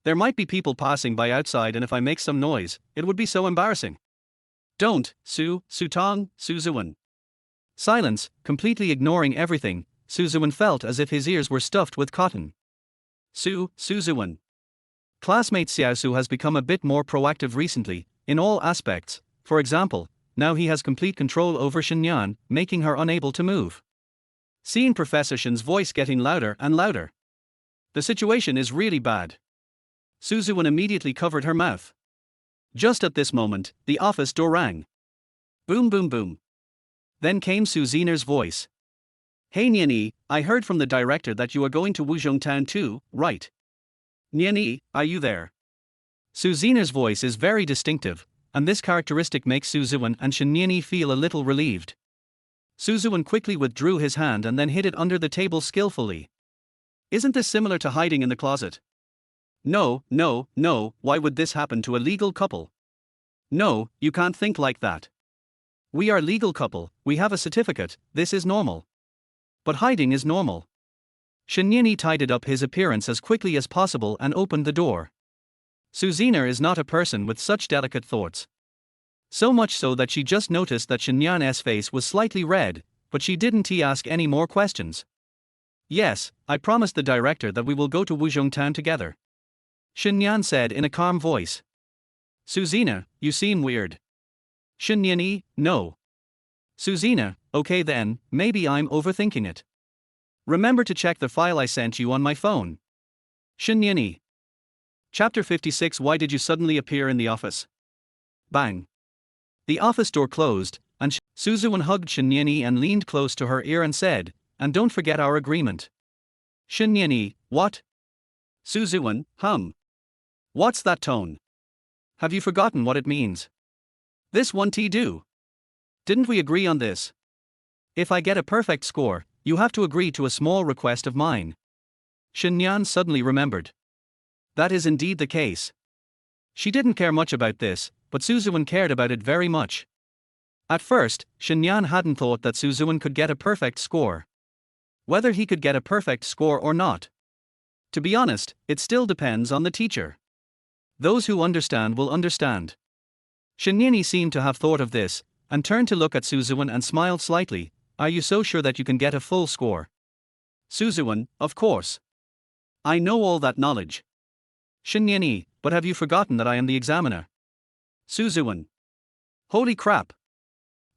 There might be people passing by outside, and if I make some noise, it would be so embarrassing. Don't, Sutong, Suzuwen. Silence, completely ignoring everything. Suzuwen felt as if his ears were stuffed with cotton. Suzuwen. Classmate Xiaosu has become a bit more proactive recently, in all aspects. For example, now he has complete control over Shinyan, making her unable to move. Seeing Professor Shin's voice getting louder and louder. The situation is really bad. Suzuwen immediately covered her mouth. Just at this moment, the office door rang. Boom boom boom. Then came Su Zener's voice. Hey Niani, I heard from the director that you are going to Wuzhong Town too, right? Niani, are you there? Su Zener's voice is very distinctive, and this characteristic makes Suzuwen and Shinyani feel a little relieved. Suzuwen quickly withdrew his hand and then hid it under the table skillfully. Isn't this similar to hiding in the closet? No, why would this happen to a legal couple? No, you can't think like that. We are legal couple, we have a certificate, this is normal. But hiding is normal. Shinyani tidied up his appearance as quickly as possible and opened the door. Su Zener is not a person with such delicate thoughts. So much so that she just noticed that Shinyan's face was slightly red, but she didn't ask any more questions. Yes, I promised the director that we will go to Wuzhong Town together. Shinyan said in a calm voice. Su Zener, you seem weird. Shinyani, no. Su Zener, okay then, maybe I'm overthinking it. Remember to check the file I sent you on my phone. Shinyani. Chapter 56. Why did you suddenly appear in the office? Bang. The office door closed, and Suzuwen hugged Shinyani and leaned close to her ear and said, and don't forget our agreement. Shinyani, what? Suzuwen, What's that tone? Have you forgotten what it means? This won't do. Didn't we agree on this? If I get a perfect score, you have to agree to a small request of mine. Shenyan suddenly remembered. That is indeed the case. She didn't care much about this, but Suzuwen cared about it very much. At first, Shenyan hadn't thought that Suzuwen could get a perfect score. Whether he could get a perfect score or not. To be honest, it still depends on the teacher. Those who understand will understand. Shenyani seemed to have thought of this, and turned to look at Suzuwen and smiled slightly. Are you so sure that you can get a full score? Suzuwen, of course. I know all that knowledge. Shenyani, but have you forgotten that I am the examiner? Suzuwen. Holy crap.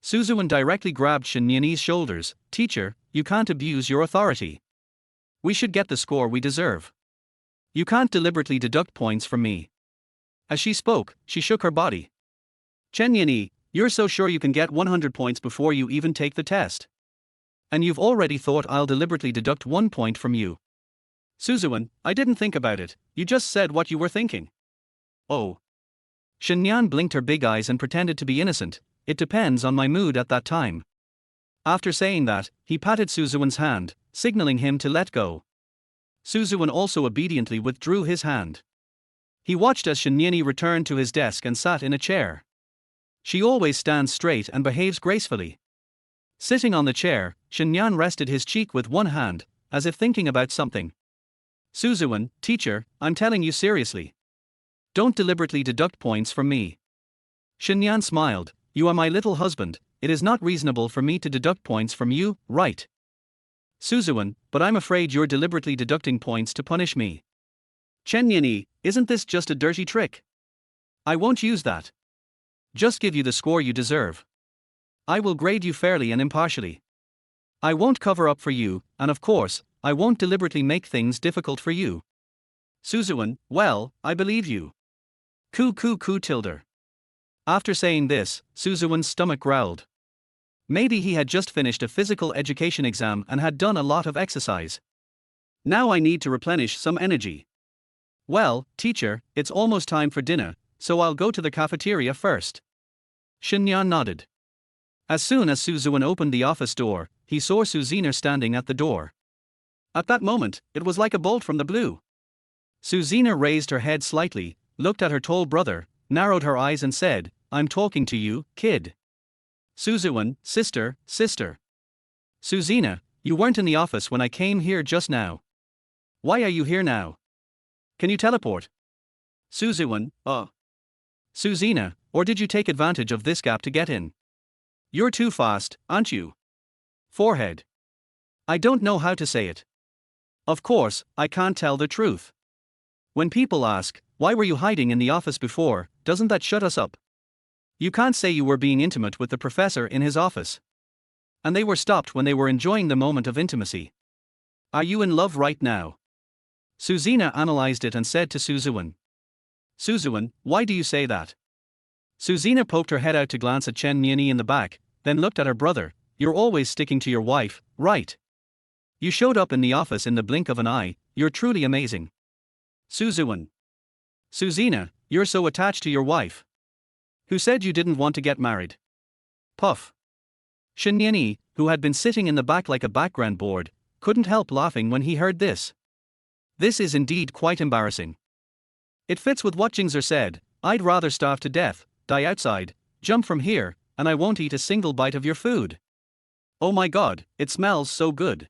Suzuwen directly grabbed Shenyani's shoulders. Teacher, you can't abuse your authority. We should get the score we deserve. You can't deliberately deduct points from me. As she spoke, she shook her body. Shenyani, you're so sure you can get 100 points before you even take the test. And you've already thought I'll deliberately deduct 1 point from you. Suzuwen, I didn't think about it, you just said what you were thinking. Oh. Shenyan blinked her big eyes and pretended to be innocent. It depends on my mood at that time. After saying that, he patted Suzuwen's hand, signaling him to let go. Suzuwen also obediently withdrew his hand. He watched as Shenyani returned to his desk and sat in a chair. She always stands straight and behaves gracefully. Sitting on the chair, Shenyan rested his cheek with one hand, as if thinking about something. Suzuwen, teacher, I'm telling you seriously. Don't deliberately deduct points from me. Shenyan smiled. You are my little husband, it is not reasonable for me to deduct points from you, right? Suzuwen, but I'm afraid you're deliberately deducting points to punish me. Shenyani, isn't this just a dirty trick? I won't use that. Just give you the score you deserve. I will grade you fairly and impartially. I won't cover up for you, and of course, I won't deliberately make things difficult for you. Suzuwen, well, I believe you. Tilder. After saying this, Suzuwen's stomach growled. Maybe he had just finished a physical education exam and had done a lot of exercise. Now I need to replenish some energy. Well, teacher, it's almost time for dinner, so I'll go to the cafeteria first. Shenyan nodded. As soon as Suzuwen opened the office door, he saw Suzina standing at the door. At that moment, it was like a bolt from the blue. Suzina raised her head slightly, looked at her tall brother, narrowed her eyes and said, I'm talking to you, kid. Suzuwen, sister. Suzina, you weren't in the office when I came here just now. Why are you here now? Can you teleport? Suzuwen, Suzina, or did you take advantage of this gap to get in? You're too fast, aren't you? Forehead. I don't know how to say it. Of course, I can't tell the truth. When people ask, why were you hiding in the office before, doesn't that shut us up? You can't say you were being intimate with the professor in his office. And they were stopped when they were enjoying the moment of intimacy. Are you in love right now? Suzina analyzed it and said to Suzuwen. Suzuwen, why do you say that? Suzina poked her head out to glance at Shenyani in the back, then looked at her brother. You're always sticking to your wife, right? You showed up in the office in the blink of an eye, you're truly amazing. Suzuwen. Suzina, you're so attached to your wife. Who said you didn't want to get married? Puff. Shenyani, who had been sitting in the back like a background board, couldn't help laughing when he heard this. This is indeed quite embarrassing. It fits with what Jingzer said, I'd rather starve to death, die outside, jump from here, and I won't eat a single bite of your food. Oh my god, it smells so good.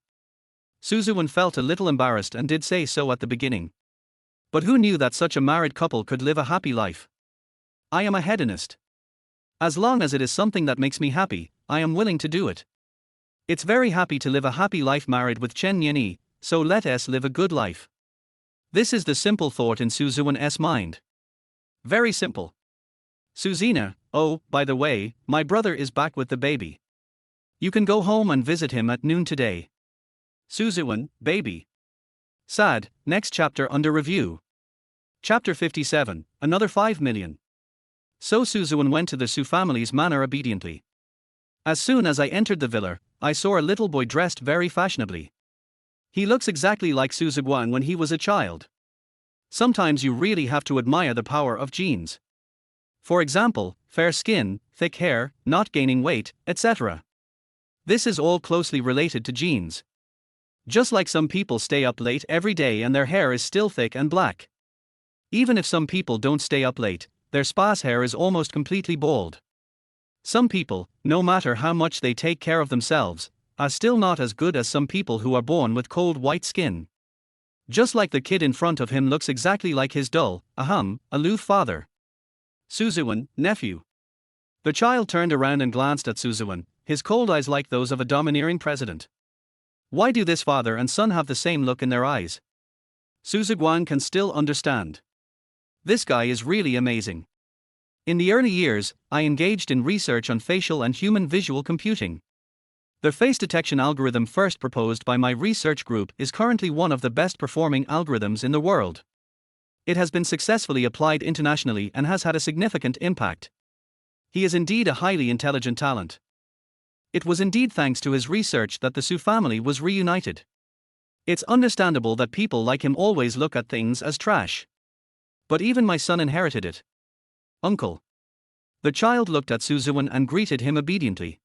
Suzuwen felt a little embarrassed and did say so at the beginning. But who knew that such a married couple could live a happy life? I am a hedonist. As long as it is something that makes me happy, I am willing to do it. It's very happy to live a happy life married with Chen Yanyi, so let us live a good life. This is the simple thought in Suzuwen's mind. Very simple. Suzina, oh, by the way, my brother is back with the baby. You can go home and visit him at noon today. Suzuwen, baby. Sad, next chapter under review. Chapter 57, another 5 million. So Suzuwen went to the Su family's manor obediently. As soon as I entered the villa, I saw a little boy dressed very fashionably. He looks exactly like Suzuwen when he was a child. Sometimes you really have to admire the power of genes. For example, fair skin, thick hair, not gaining weight, etc. This is all closely related to genes. Just like some people stay up late every day and their hair is still thick and black. Even if some people don't stay up late, their sparse hair is almost completely bald. Some people, no matter how much they take care of themselves, are still not as good as some people who are born with cold white skin. Just like the kid in front of him looks exactly like his dull, aloof father. Suzuwen, nephew. The child turned around and glanced at Suzuwen, his cold eyes like those of a domineering president. Why do this father and son have the same look in their eyes? Suzuguan can still understand. This guy is really amazing. In the early years, I engaged in research on facial and human visual computing. The face detection algorithm first proposed by my research group is currently one of the best performing algorithms in the world. It has been successfully applied internationally and has had a significant impact. He is indeed a highly intelligent talent. It was indeed thanks to his research that the Su family was reunited. It's understandable that people like him always look at things as trash. But even my son inherited it. Uncle. The child looked at Suzuwen and greeted him obediently.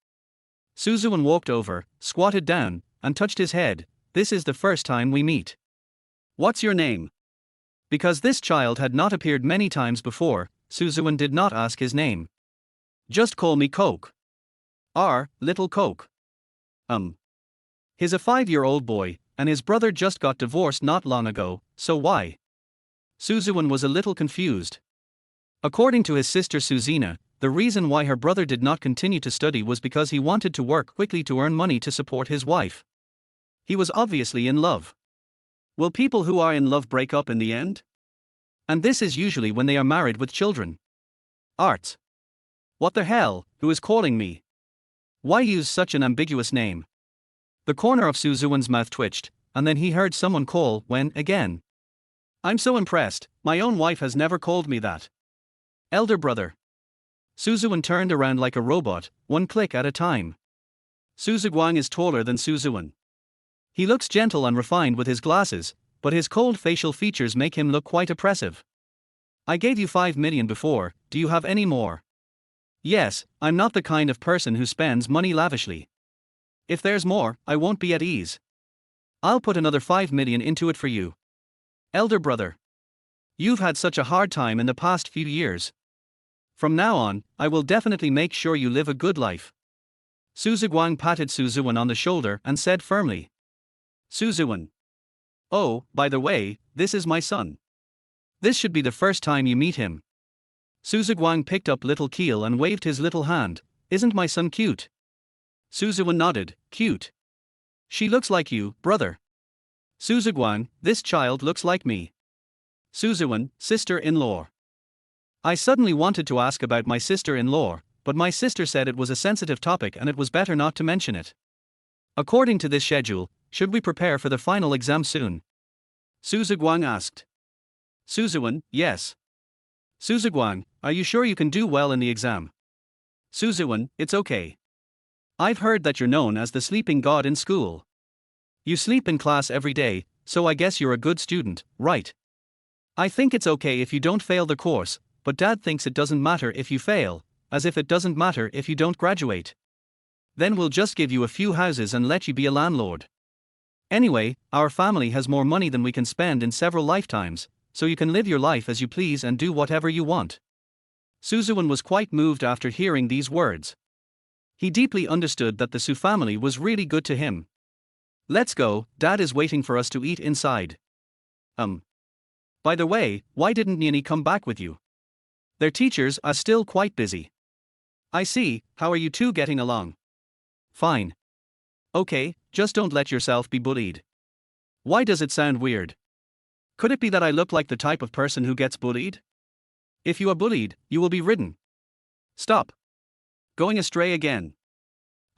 Suzuwen walked over, squatted down, and touched his head. This is the first time we meet. What's your name? Because this child had not appeared many times before, Suzuwen did not ask his name. Just call me Coke. Little Coke. He's a 5-year-old boy, and his brother just got divorced not long ago, so why? Suzuwen was a little confused. According to his sister Suzina, the reason why her brother did not continue to study was because he wanted to work quickly to earn money to support his wife. He was obviously in love. Will people who are in love break up in the end? And this is usually when they are married with children. Arts. What the hell, who is calling me? Why use such an ambiguous name? The corner of Suzuwen's mouth twitched, and then he heard someone call when again. I'm so impressed, my own wife has never called me that. Elder brother. Suzuwen turned around like a robot, one click at a time. Suzuguang is taller than Suzuwen. He looks gentle and refined with his glasses, but his cold facial features make him look quite oppressive. I gave you 5 million before, do you have any more? Yes, I'm not the kind of person who spends money lavishly. If there's more, I won't be at ease. I'll put another 5 million into it for you. Elder brother. You've had such a hard time in the past few years. From now on, I will definitely make sure you live a good life. Suzuguang patted Suzuwen on the shoulder and said firmly. Suzuwen. Oh, by the way, this is my son. This should be the first time you meet him. Suzuguang picked up little Keel and waved his little hand. Isn't my son cute? Suzuwen nodded. Cute. She looks like you, brother. Suzuguang, this child looks like me. Suzuwen, sister-in-law. I suddenly wanted to ask about my sister-in-law, but my sister said it was a sensitive topic and it was better not to mention it. According to this schedule, should we prepare for the final exam soon? Suzuguang asked. Suzuwen, yes. Suzuguang, are you sure you can do well in the exam? Suzuwen, it's okay. I've heard that you're known as the sleeping god in school. You sleep in class every day, so I guess you're a good student, right? I think it's okay if you don't fail the course, but Dad thinks it doesn't matter if you fail, as if it doesn't matter if you don't graduate. Then we'll just give you a few houses and let you be a landlord. Anyway, our family has more money than we can spend in several lifetimes, so you can live your life as you please and do whatever you want. Suzuwen was quite moved after hearing these words. He deeply understood that the Su family was really good to him. Let's go, Dad is waiting for us to eat inside. By the way, why didn't Nini come back with you? Their teachers are still quite busy. I see, how are you two getting along? Fine. Okay, just don't let yourself be bullied. Why does it sound weird? Could it be that I look like the type of person who gets bullied? If you are bullied, you will be ridden. Stop. Going astray again.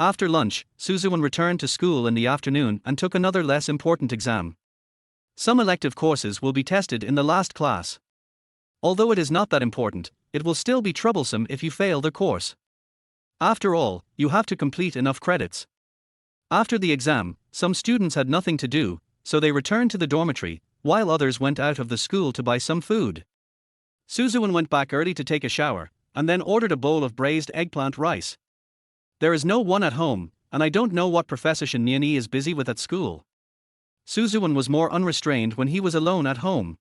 After lunch, Suzuwen returned to school in the afternoon and took another less important exam. Some elective courses will be tested in the last class. Although it is not that important, it will still be troublesome if you fail the course. After all, you have to complete enough credits. After the exam, some students had nothing to do, so they returned to the dormitory, while others went out of the school to buy some food. Suzuwen went back early to take a shower, and then ordered a bowl of braised eggplant rice. There is no one at home, and I don't know what Professor Shinyani is busy with at school. Suzuwan was more unrestrained when he was alone at home.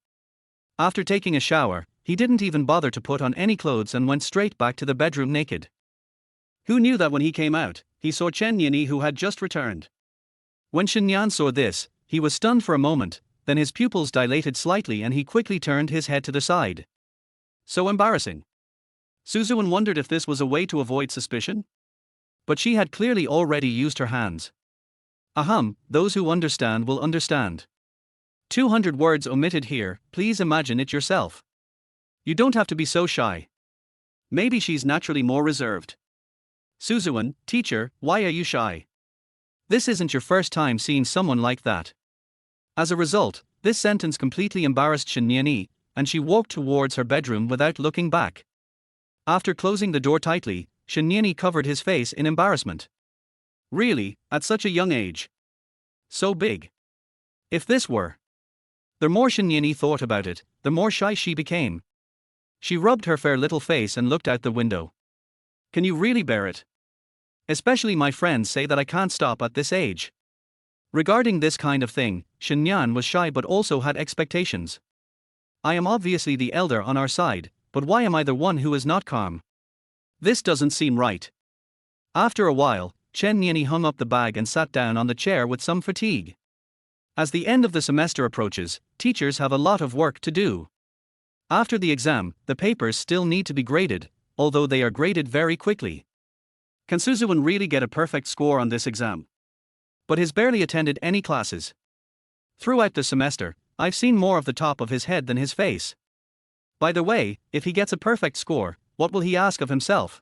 After taking a shower, he didn't even bother to put on any clothes and went straight back to the bedroom naked. Who knew that when he came out, he saw Chen Yanyi, who had just returned. When Shinyan saw this, he was stunned for a moment, then his pupils dilated slightly and he quickly turned his head to the side. So embarrassing. Suzuwan wondered if this was a way to avoid suspicion? But she had clearly already used her hands. Those who understand will understand. 200 words omitted here, please imagine it yourself. You don't have to be so shy. Maybe she's naturally more reserved. Suzuwan, teacher, why are you shy? This isn't your first time seeing someone like that. As a result, this sentence completely embarrassed Shinyani, and she walked towards her bedroom without looking back. After closing the door tightly, Shinyani covered his face in embarrassment. Really, at such a young age? So big. If this were. The more Shinyani thought about it, the more shy she became. She rubbed her fair little face and looked out the window. Can you really bear it? Especially my friends say that I can't stop at this age. Regarding this kind of thing, Shinyan was shy but also had expectations. I am obviously the elder on our side, but why am I the one who is not calm? This doesn't seem right. After a while, Chen Yanyi hung up the bag and sat down on the chair with some fatigue. As the end of the semester approaches, teachers have a lot of work to do. After the exam, the papers still need to be graded, although they are graded very quickly. Can Suzuwan really get a perfect score on this exam? But he's barely attended any classes. Throughout the semester, I've seen more of the top of his head than his face. By the way, if he gets a perfect score, what will he ask of himself?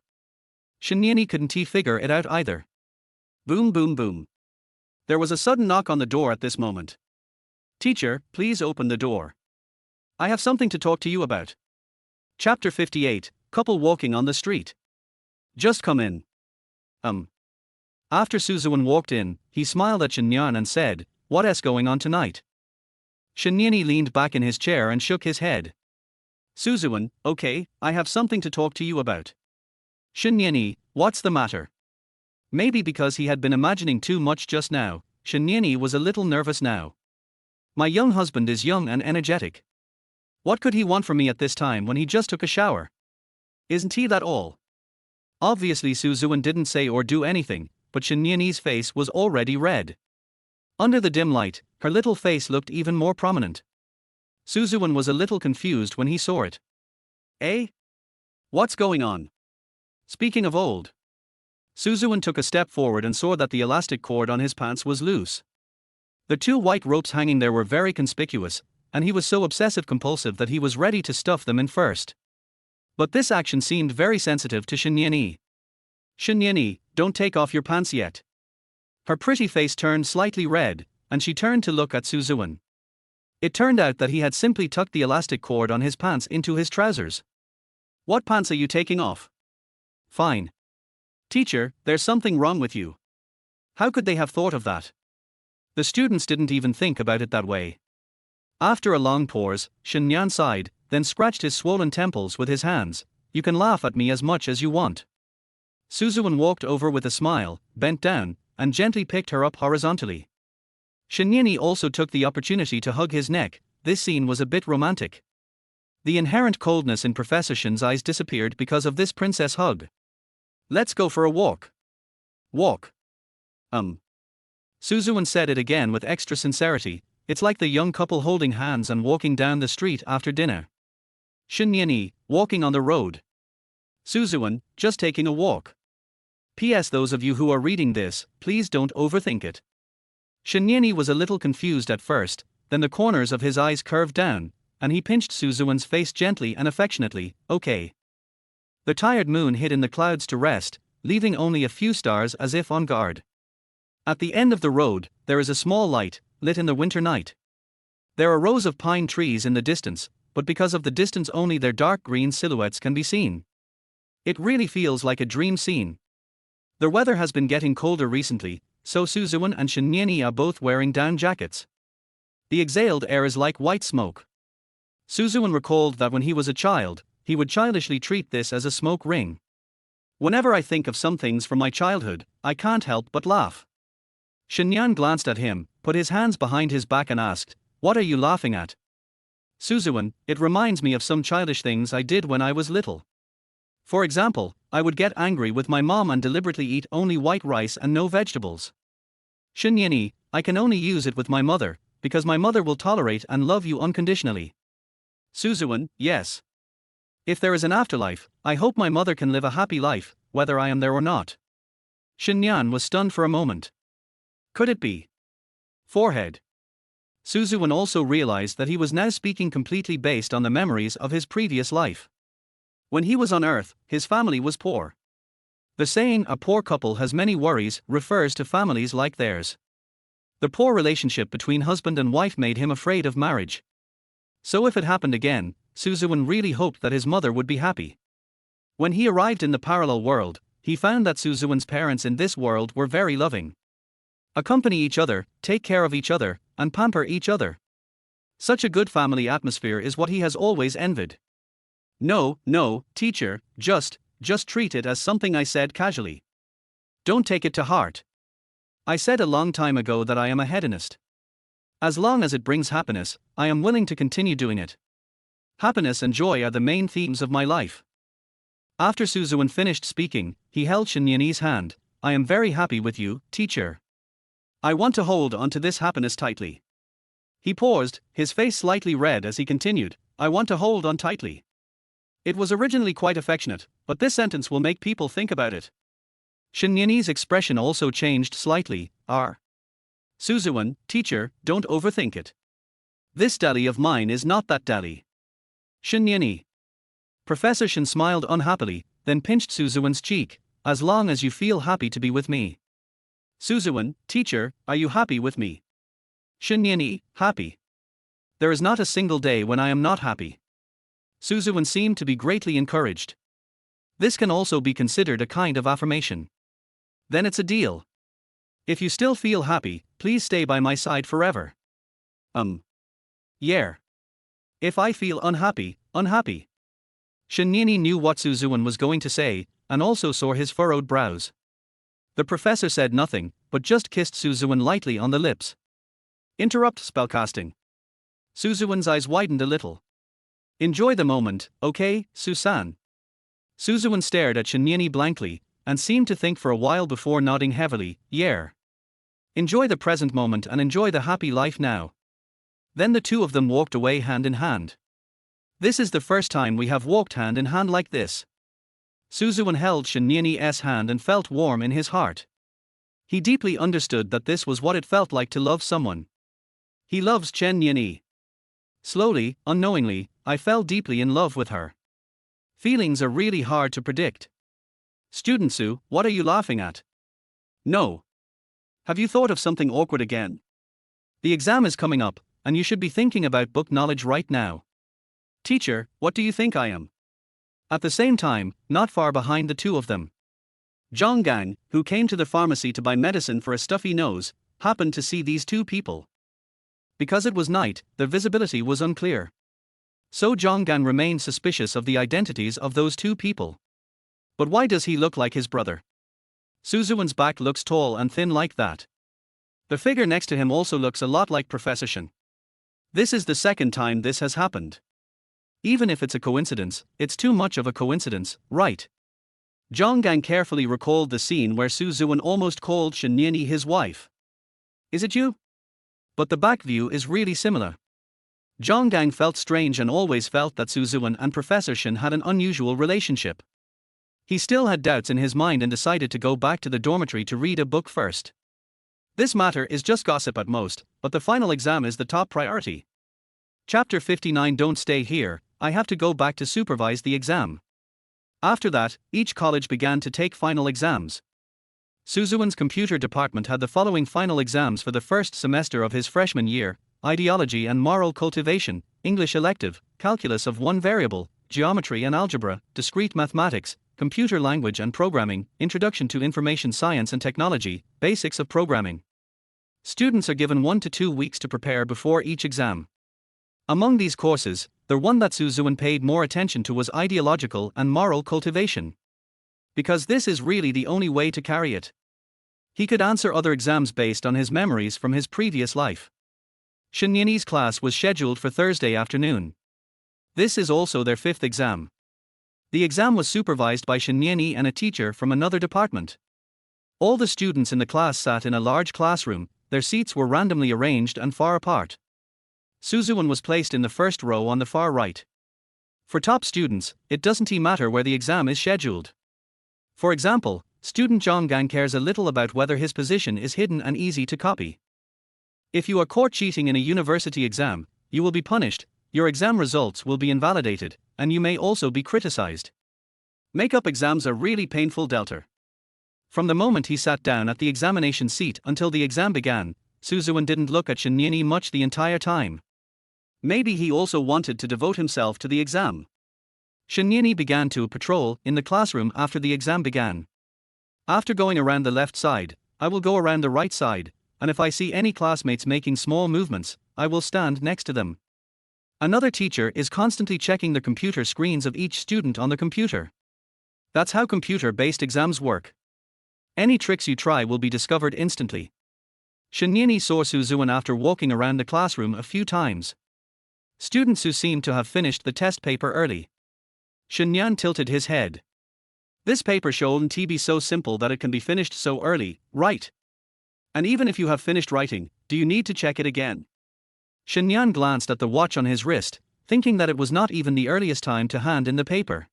Shinyani couldn't figure it out either. Boom boom boom. There was a sudden knock on the door at this moment. Teacher, please open the door. I have something to talk to you about. Chapter 58, Couple Walking on the Street. Just come in. After Suzuwan walked in, he smiled at Shinyan and said, "What's going on tonight?" Shinyani leaned back in his chair and shook his head. Suzuwan, okay, I have something to talk to you about. Shinyani, what's the matter? Maybe because he had been imagining too much just now, Shinyani was a little nervous now. My young husband is young and energetic. What could he want from me at this time when he just took a shower? Isn't he that all? Obviously Suzuwan didn't say or do anything, but Shinyani's face was already red. Under the dim light, her little face looked even more prominent. Suzuwan was a little confused when he saw it. Eh? What's going on? Speaking of old. Suzuwan took a step forward and saw that the elastic cord on his pants was loose. The two white ropes hanging there were very conspicuous, and he was so obsessive-compulsive that he was ready to stuff them in first. But this action seemed very sensitive to Shinyani. Shinyani, don't take off your pants yet. Her pretty face turned slightly red, and she turned to look at Suzuwan. It turned out that he had simply tucked the elastic cord on his pants into his trousers. What pants are you taking off? Fine. Teacher, there's something wrong with you. How could they have thought of that? The students didn't even think about it that way. After a long pause, Shinyan sighed, then scratched his swollen temples with his hands. You can laugh at me as much as you want. Suzuwan walked over with a smile, bent down, and gently picked her up horizontally. Shinyani also took the opportunity to hug his neck. This scene was a bit romantic. The inherent coldness in Professor Shin's eyes disappeared because of this princess hug. Let's go for a walk. Walk. Suzuwan said it again with extra sincerity. It's like the young couple holding hands and walking down the street after dinner. Shinyani, walking on the road. Suzuwan, just taking a walk. P.S. Those of you who are reading this, please don't overthink it. Shinyani was a little confused at first, then the corners of his eyes curved down, and he pinched Suzuwan's face gently and affectionately. Okay. The tired moon hid in the clouds to rest, leaving only a few stars as if on guard. At the end of the road, there is a small light, lit in the winter night. There are rows of pine trees in the distance, but because of the distance only their dark green silhouettes can be seen. It really feels like a dream scene. The weather has been getting colder recently, so Suzuwan and Shinyani are both wearing down jackets. The exhaled air is like white smoke. Suzuwan recalled that when he was a child, he would childishly treat this as a smoke ring. Whenever I think of some things from my childhood, I can't help but laugh. Shinyan glanced at him, put his hands behind his back and asked, "What are you laughing at?" "Suzuwen, it reminds me of some childish things I did when I was little. For example, I would get angry with my mom and deliberately eat only white rice and no vegetables. Shinyani, I can only use it with my mother, because my mother will tolerate and love you unconditionally." Suzuwen, yes. If there is an afterlife, I hope my mother can live a happy life, whether I am there or not. Shinyan was stunned for a moment. Could it be? Forehead. Suzuwen also realized that he was now speaking completely based on the memories of his previous life. When he was on Earth, his family was poor. The saying, "a poor couple has many worries," refers to families like theirs. The poor relationship between husband and wife made him afraid of marriage. So if it happened again, Suzuwen really hoped that his mother would be happy. When he arrived in the parallel world, he found that Suzuwen's parents in this world were very loving. Accompany each other, take care of each other, and pamper each other. Such a good family atmosphere is what he has always envied. No, teacher, just treat it as something I said casually. Don't take it to heart. I said a long time ago that I am a hedonist. As long as it brings happiness, I am willing to continue doing it. Happiness and joy are the main themes of my life. After Suzuwen finished speaking, he held Shinyani's hand. "I am very happy with you, teacher. I want to hold on to this happiness tightly." He paused, his face slightly red as he continued, "I want to hold on tightly." It was originally quite affectionate, but this sentence will make people think about it. Shinyani's expression also changed slightly. Suzuwen, teacher, don't overthink it. This dali of mine is not that dali. Shinyani. Professor Shin smiled unhappily, then pinched Suzuwen's cheek. "As long as you feel happy to be with me." Suzuwen, teacher, are you happy with me? Shinyani, happy. There is not a single day when I am not happy. Suzuwen seemed to be greatly encouraged. This can also be considered a kind of affirmation. Then it's a deal. If you still feel happy, please stay by my side forever. Yeah. If I feel unhappy. Shinyani knew what Suzuwen was going to say, and also saw his furrowed brows. The professor said nothing, but just kissed Suzuwen lightly on the lips. Interrupt spellcasting. Suzuwen's eyes widened a little. Enjoy the moment, okay, Susan? Suzuwen stared at Shinyani blankly, and seemed to think for a while before nodding heavily. Yeah. Enjoy the present moment and enjoy the happy life now. Then the two of them walked away hand in hand. This is the first time we have walked hand in hand like this. Suzuwen held Shinyani's hand and felt warm in his heart. He deeply understood that this was what it felt like to love someone. He loves Shinyani. Slowly, unknowingly, I fell deeply in love with her. Feelings are really hard to predict. Student Su, what are you laughing at? No. Have you thought of something awkward again? The exam is coming up, and you should be thinking about book knowledge right now. Teacher, what do you think I am? At the same time, not far behind the two of them, Zhonggang, who came to the pharmacy to buy medicine for a stuffy nose, happened to see these two people. Because it was night, the visibility was unclear. So Zhonggang remained suspicious of the identities of those two people. But why does he look like his brother? Suzuwen's back looks tall and thin like that. The figure next to him also looks a lot like Professor Shin. This is the second time this has happened. Even if it's a coincidence, it's too much of a coincidence, right? Zhonggang carefully recalled the scene where Suzuwen almost called Shinyani his wife. Is it you? But the back view is really similar. Zhonggang felt strange and always felt that Suzuwen and Professor Shin had an unusual relationship. He still had doubts in his mind and decided to go back to the dormitory to read a book first. This matter is just gossip at most, but the final exam is the top priority. Chapter 59. Don't stay here, I have to go back to supervise the exam. After that, each college began to take final exams. Suzuwen's computer department had the following final exams for the first semester of his freshman year: Ideology and Moral Cultivation, English Elective, Calculus of One Variable, Geometry and Algebra, Discrete Mathematics, Computer Language and Programming, Introduction to Information Science and Technology, Basics of Programming. Students are given 1 to 2 weeks to prepare before each exam. Among these courses, The one that Suzuan paid more attention to was ideological and moral cultivation. Because this is really the only way to carry it. He could answer other exams based on his memories from his previous life. Shinyeoni's class was scheduled for Thursday afternoon. This is also their 5th exam. The exam was supervised by Shinyeoni and a teacher from another department. All the students in the class sat in a large classroom, their seats were randomly arranged and far apart. Suzuan was placed in the first row on the far right. For top students, it doesn't matter where the exam is scheduled. For example, student Jonggang cares a little about whether his position is hidden and easy to copy. If you are caught cheating in a university exam, you will be punished, your exam results will be invalidated, and you may also be criticized. Makeup exams are really painful delta. From the moment he sat down at the examination seat until the exam began, Suzuan didn't look at Shinyeoni much the entire time. Maybe he also wanted to devote himself to the exam. Shinyeoni began to patrol in the classroom after the exam began. After going around the left side, I will go around the right side, and if I see any classmates making small movements, I will stand next to them. Another teacher is constantly checking the computer screens of each student on the computer. That's how computer-based exams work. Any tricks you try will be discovered instantly. Shinyeoni saw Suzuan after walking around the classroom a few times. Students who seemed to have finished the test paper early. Shinyeon tilted his head. This paper shouldn't be so simple that it can be finished so early, right? And even if you have finished writing, do you need to check it again? Shinyeon glanced at the watch on his wrist, thinking that it was not even the earliest time to hand in the paper.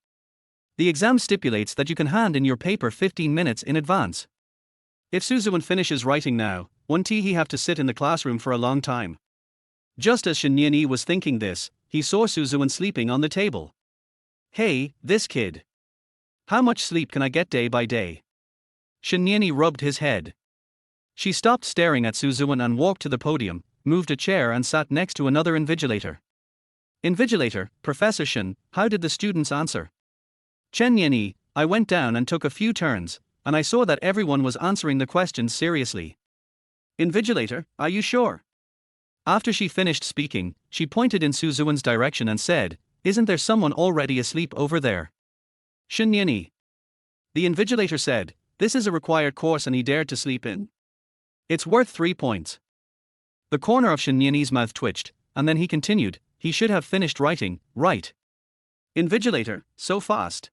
The exam stipulates that you can hand in your paper 15 minutes in advance. If Suzuan finishes writing now, won't he have to sit in the classroom for a long time? Just as Shinyeoni was thinking this, he saw Suzuan sleeping on the table. Hey, this kid. How much sleep can I get day by day? Shinyeoni rubbed his head. She stopped staring at Suzuan and walked to the podium, moved a chair and sat next to another invigilator. Invigilator, Professor Shin, how did the students answer? Shinyeoni, I went down and took a few turns, and I saw that everyone was answering the questions seriously. Invigilator, are you sure? After she finished speaking, she pointed in Suzuan's direction and said, isn't there someone already asleep over there? Shinyeoni. The invigilator said, this is a required course and he dared to sleep in. It's worth 3 points. The corner of Shinyeoni's mouth twitched, and then he continued, he should have finished writing, right? Invigilator, so fast.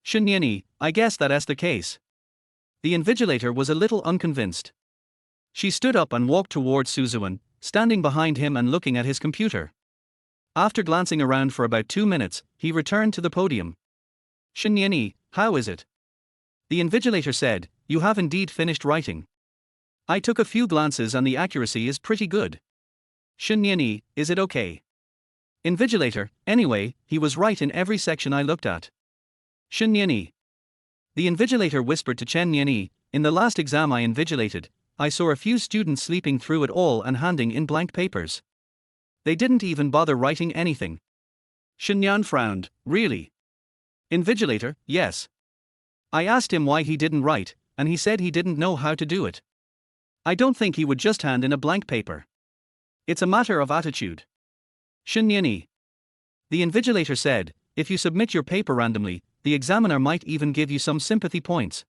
Shinyeoni, I guess that's the case. The invigilator was a little unconvinced. She stood up and walked towards Suzuan, standing behind him and looking at his computer. After glancing around for about 2 minutes, he returned to the podium. Shinyeoni, how is it? The invigilator said, you have indeed finished writing. I took a few glances and the accuracy is pretty good. Shinyeoni, is it okay? Invigilator, anyway, he was right in every section I looked at. Shinyeoni. The invigilator whispered to Shinyeoni, in the last exam I invigilated, I saw a few students sleeping through it all and handing in blank papers. They didn't even bother writing anything. Shinyeon frowned, really? Invigilator, yes. I asked him why he didn't write, and he said he didn't know how to do it. I don't think he would just hand in a blank paper. It's a matter of attitude. Shinyeoni. The invigilator said, if you submit your paper randomly, the examiner might even give you some sympathy points.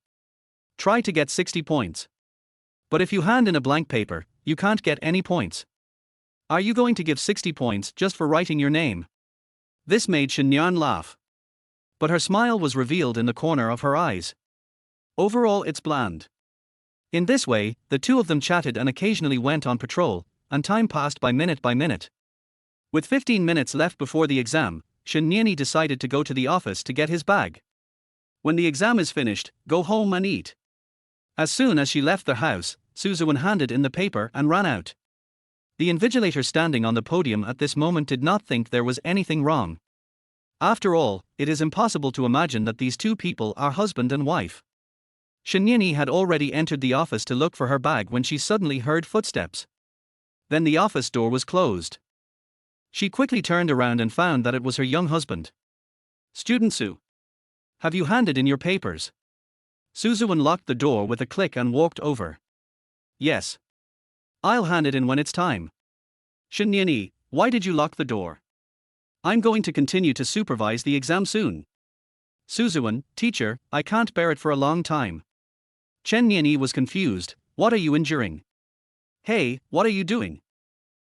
Try to get 60 points. But if you hand in a blank paper, you can't get any points. Are you going to give 60 points just for writing your name? This made Shinyeon laugh. But her smile was revealed in the corner of her eyes. Overall, it's bland. In this way, the two of them chatted and occasionally went on patrol, and time passed by minute by minute. With 15 minutes left before the exam, Shinyeoni decided to go to the office to get his bag. When the exam is finished, go home and eat. As soon as she left the house, Suzuan handed in the paper and ran out. The invigilator standing on the podium at this moment did not think there was anything wrong. After all, it is impossible to imagine that these two people are husband and wife. Shinyeoni had already entered the office to look for her bag when she suddenly heard footsteps. Then the office door was closed. She quickly turned around and found that it was her young husband. Student Su. Have you handed in your papers? Suzuan locked the door with a click and walked over. Yes. I'll hand it in when it's time. Shinyeoni, why did you lock the door? I'm going to continue to supervise the exam soon. Suzuwen, teacher, I can't bear it for a long time. Chen Nianyi was confused. What are you enduring? Hey, what are you doing?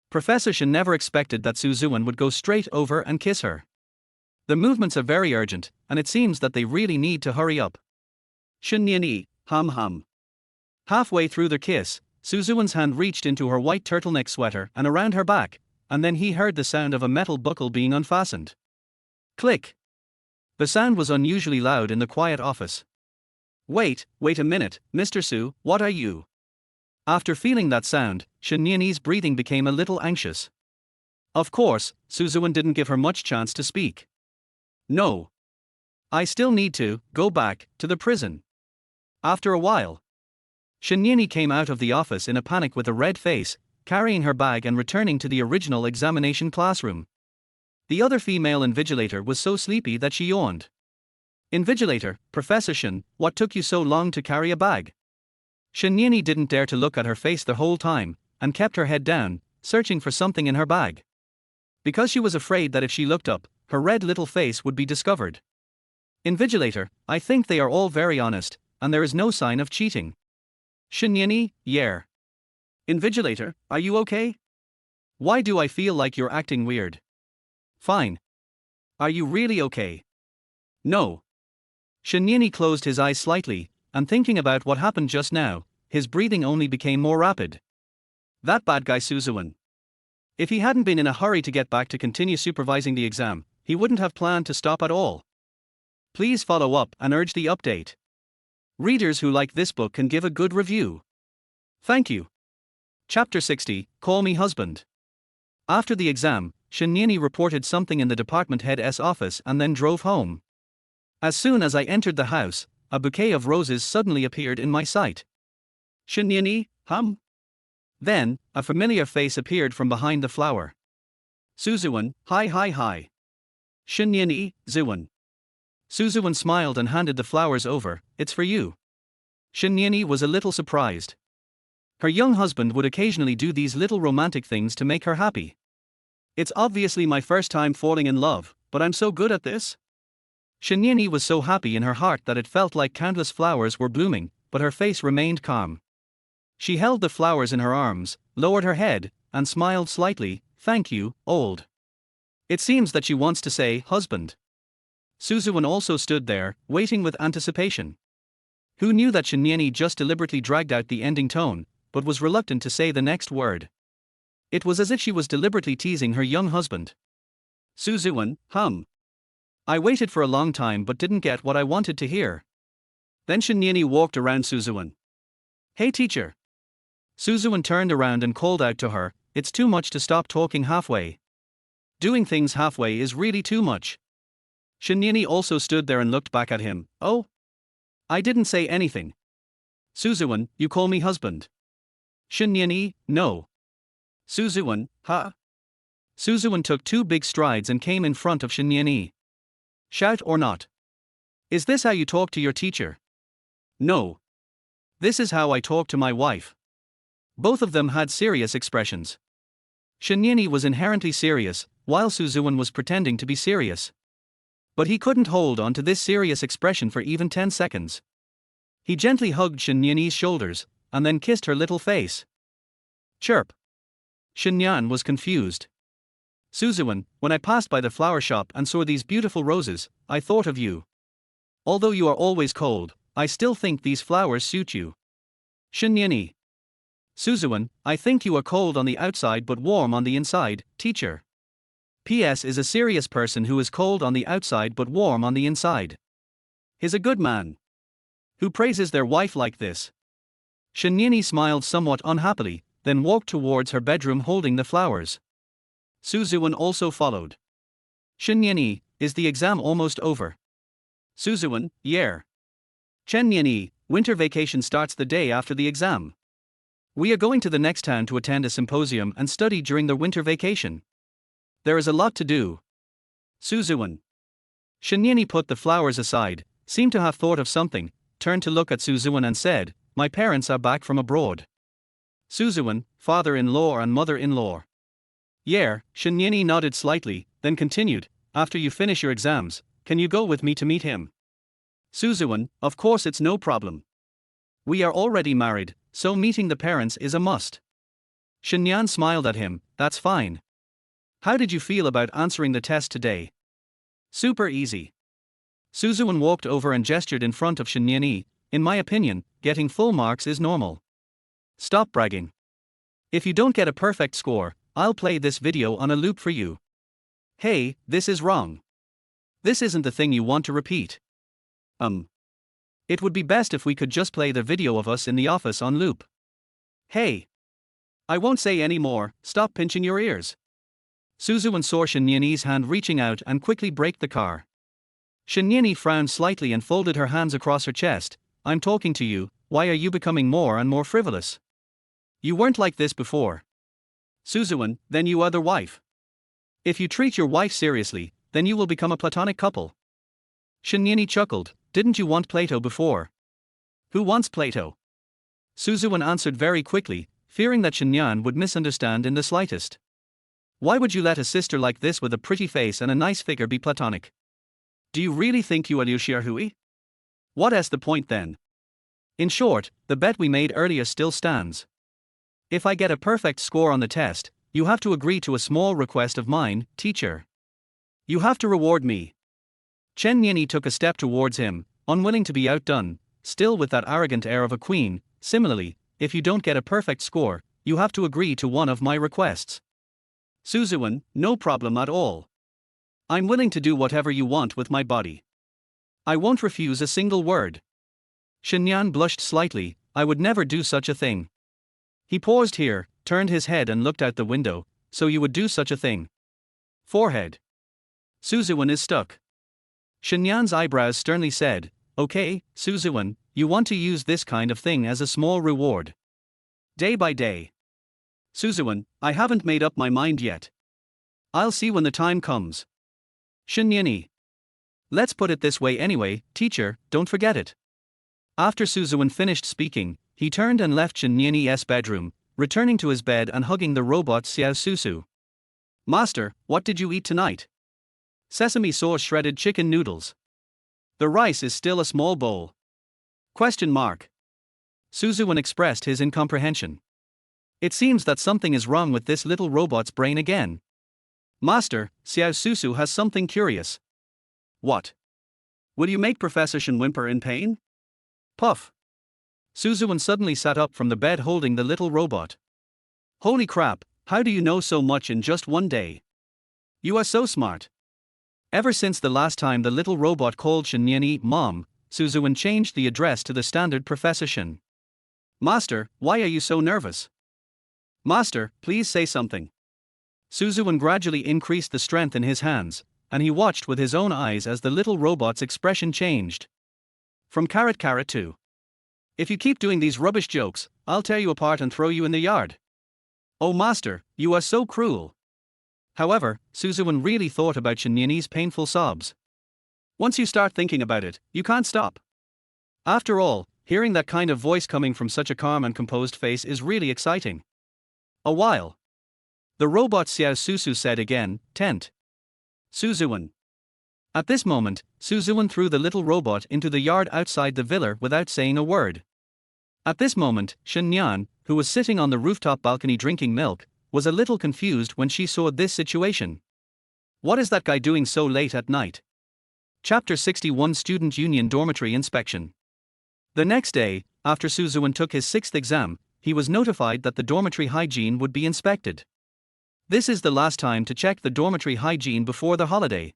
Professor Shen never expected that Suzuwen would go straight over and kiss her. The movements are very urgent, and it seems that they really need to hurry up. Shen Nianyi, hum. Halfway through their kiss, Suzuwen's hand reached into her white turtleneck sweater and around her back, and then he heard the sound of a metal buckle being unfastened. Click. The sound was unusually loud in the quiet office. Wait a minute, Mr. Su, what are you? After feeling that sound, Shen Nianyi's breathing became a little anxious. Of course, Suzuwen didn't give her much chance to speak. No. I still need to go back to the prison. After a while, Shen Nianyi came out of the office in a panic with a red face, carrying her bag and returning to the original examination classroom. The other female invigilator was so sleepy that she yawned. Invigilator, Professor Shen, what took you so long to carry a bag? Shen Nianyi didn't dare to look at her face the whole time, and kept her head down, searching for something in her bag. Because she was afraid that if she looked up, her red little face would be discovered. Invigilator, I think they are all very honest, and there is no sign of cheating. Shen Nianyi, yeah. Invigilator, are you okay? Why do I feel like you're acting weird? Fine. Are you really okay? No. Shen Nianyi closed his eyes slightly, and thinking about what happened just now, his breathing only became more rapid. That bad guy Suzuwen. If he hadn't been in a hurry to get back to continue supervising the exam, he wouldn't have planned to stop at all. Please follow up and urge the update. Readers who like this book can give a good review. Thank you. Chapter 60, Call Me Husband. After the exam, Shen Nianyi reported something in the department head's office and then drove home. As soon as I entered the house, a bouquet of roses suddenly appeared in my sight. Shen Nianyi, hum? Then, a familiar face appeared from behind the flower. Suzuwen, hi. Shen Nianyi, Ziwen. Suzuwen smiled and handed the flowers over, it's for you. Shen Nianyi was a little surprised. Her young husband would occasionally do these little romantic things to make her happy. It's obviously my first time falling in love, but I'm so good at this. Shen Nianyi was so happy in her heart that it felt like countless flowers were blooming, but her face remained calm. She held the flowers in her arms, lowered her head, and smiled slightly, thank you, old. It seems that she wants to say, husband. Suzuwen also stood there, waiting with anticipation. Who knew that Shen Nianyi just deliberately dragged out the ending tone, but was reluctant to say the next word. It was as if she was deliberately teasing her young husband. Suzuwen, hum. I waited for a long time but didn't get what I wanted to hear. Then Shen Nianyi walked around Suzuwen. Hey teacher. Suzuwen turned around and called out to her, it's too much to stop talking halfway. Doing things halfway is really too much. Shen Nianyi also stood there and looked back at him, oh? I didn't say anything. Suzuwen, you call me husband. Shen Nianyi, no. Suzuwen, huh? Suzuwen took 2 big strides and came in front of Shen Nianyi. Shout or not? Is this how you talk to your teacher? No. This is how I talk to my wife. Both of them had serious expressions. Shen Nianyi was inherently serious, while Suzuwen was pretending to be serious. But he couldn't hold on to this serious expression for even 10 seconds. He gently hugged Shen Nianyi's shoulders, and then kissed her little face. Chirp. Shen Nianyi was confused. Suzuwen, when I passed by the flower shop and saw these beautiful roses, I thought of you. Although you are always cold, I still think these flowers suit you. Shen Nianyi. Suzuwen, I think you are cold on the outside but warm on the inside, teacher. P.S. is a serious person who is cold on the outside but warm on the inside. He's a good man. Who praises their wife like this? Shen Nianyi smiled somewhat unhappily, then walked towards her bedroom holding the flowers. Suzuwen also followed. Shen Nianyi, is the exam almost over? Suzuwen, yeah. Chen Nianyi, winter vacation starts the day after the exam. We are going to the next town to attend a symposium and study during the winter vacation. There is a lot to do. Suzuwen. Shen Nianyi put the flowers aside, seemed to have thought of something, turned to look at Suzuwen and said, my parents are back from abroad. Suzuwen, father-in-law and mother-in-law. Yeah, Shinyeni nodded slightly, then continued, after you finish your exams, can you go with me to meet him? Suzuan, of course it's no problem. We are already married, so meeting the parents is a must. Shinyan smiled at him, that's fine. How did you feel about answering the test today? Super easy. Suzuan walked over and gestured in front of Shinyeni, in my opinion, getting full marks is normal. Stop bragging. If you don't get a perfect score, I'll play this video on a loop for you. Hey, this is wrong. This isn't the thing you want to repeat. It would be best if we could just play the video of us in the office on loop. Hey. I won't say any more, stop pinching your ears. Suzuan saw Shinyeni's hand reaching out and quickly braked the car. Shinyeni frowned slightly and folded her hands across her chest. I'm talking to you, why are you becoming more and more frivolous? You weren't like this before. Suzuan, then you other wife. If you treat your wife seriously, then you will become a platonic couple. Shinyeni chuckled, didn't you want Plato before? Who wants Plato? Suzuan answered very quickly, fearing that Shinyan would misunderstand in the slightest. Why would you let a sister like this with a pretty face and a nice figure be platonic? Do you really think you are Liu Xiaohui? What is the point then? In short, the bet we made earlier still stands. If I get a perfect score on the test, you have to agree to a small request of mine, teacher. You have to reward me. Chen Yini took a step towards him, unwilling to be outdone, still with that arrogant air of a queen. Similarly, if you don't get a perfect score, you have to agree to one of my requests. Suzuan, no problem at all. I'm willing to do whatever you want with my body. I won't refuse a single word. Shinyan blushed slightly, I would never do such a thing. He paused here, turned his head and looked out the window, so you would do such a thing. Forehead. Suzuan is stuck. Shinyan's eyebrows sternly said, okay, Suzuan, you want to use this kind of thing as a small reward. Day by day. Suzuan, I haven't made up my mind yet. I'll see when the time comes. Shinyeni. Let's put it this way anyway, teacher, don't forget it. After Suzuan finished speaking, he turned and left Shinyeni's bedroom, returning to his bed and hugging the robot Xiao Susu. Master, what did you eat tonight? Sesame sauce shredded chicken noodles. The rice is still a small bowl. Question mark. Suzuan expressed his incomprehension. It seems that something is wrong with this little robot's brain again. Master, Xiao Susu has something curious. What? Will you make Professor Shen whimper in pain? Puff. Suzuan suddenly sat up from the bed holding the little robot. Holy crap, how do you know so much in just one day? You are so smart. Ever since the last time the little robot called Shinyeni Mom, Suzuan changed the address to the standard Professor Shen. Master, why are you so nervous? Master, please say something. Suzuan gradually increased the strength in his hands, and he watched with his own eyes as the little robot's expression changed. From carrot to, if you keep doing these rubbish jokes, I'll tear you apart and throw you in the yard. Oh master, you are so cruel. However, Suzuan really thought about Shinyeni's painful sobs. Once you start thinking about it, you can't stop. After all, hearing that kind of voice coming from such a calm and composed face is really exciting. A while. The robot Xiao Susu said again, tent. Suzuan. At this moment, Suzuan threw the little robot into the yard outside the villa without saying a word. At this moment, Shinyan, who was sitting on the rooftop balcony drinking milk, was a little confused when she saw this situation. What is that guy doing so late at night? Chapter 61 Student Union Dormitory Inspection. The next day, after Suzuan took his 6th exam, he was notified that the dormitory hygiene would be inspected. This is the last time to check the dormitory hygiene before the holiday.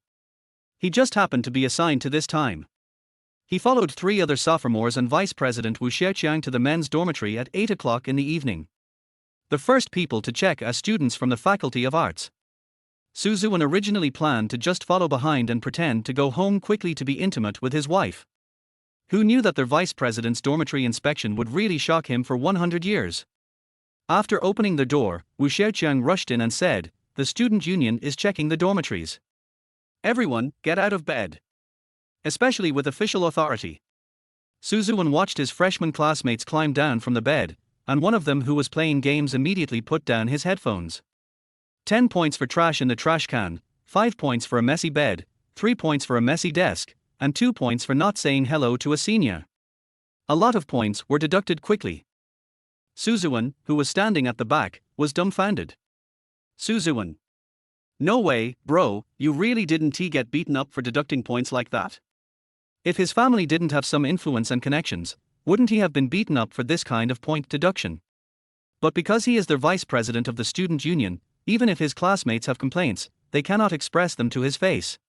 He just happened to be assigned to this time. He followed 3 other sophomores and Vice President Wu Xiaoqiang to the men's dormitory at 8 o'clock in the evening. The first people to check are students from the Faculty of Arts. Suzuan originally planned to just follow behind and pretend to go home quickly to be intimate with his wife. Who knew that their vice president's dormitory inspection would really shock him for 100 years? After opening the door, Wu Xiaoqiang rushed in and said, "The student union is checking the dormitories. Everyone, get out of bed. Especially with official authority." Suzuan watched his freshman classmates climb down from the bed, and one of them who was playing games immediately put down his headphones. 10 points for trash in the trash can, 5 points for a messy bed, 3 points for a messy desk, and 2 points for not saying hello to a senior. A lot of points were deducted quickly. Ziwen, who was standing at the back, was dumbfounded. Ziwen. No way, bro, you really didn't get beaten up for deducting points like that? If his family didn't have some influence and connections, wouldn't he have been beaten up for this kind of point deduction? But because he is the vice president of the student union, even if his classmates have complaints, they cannot express them to his face.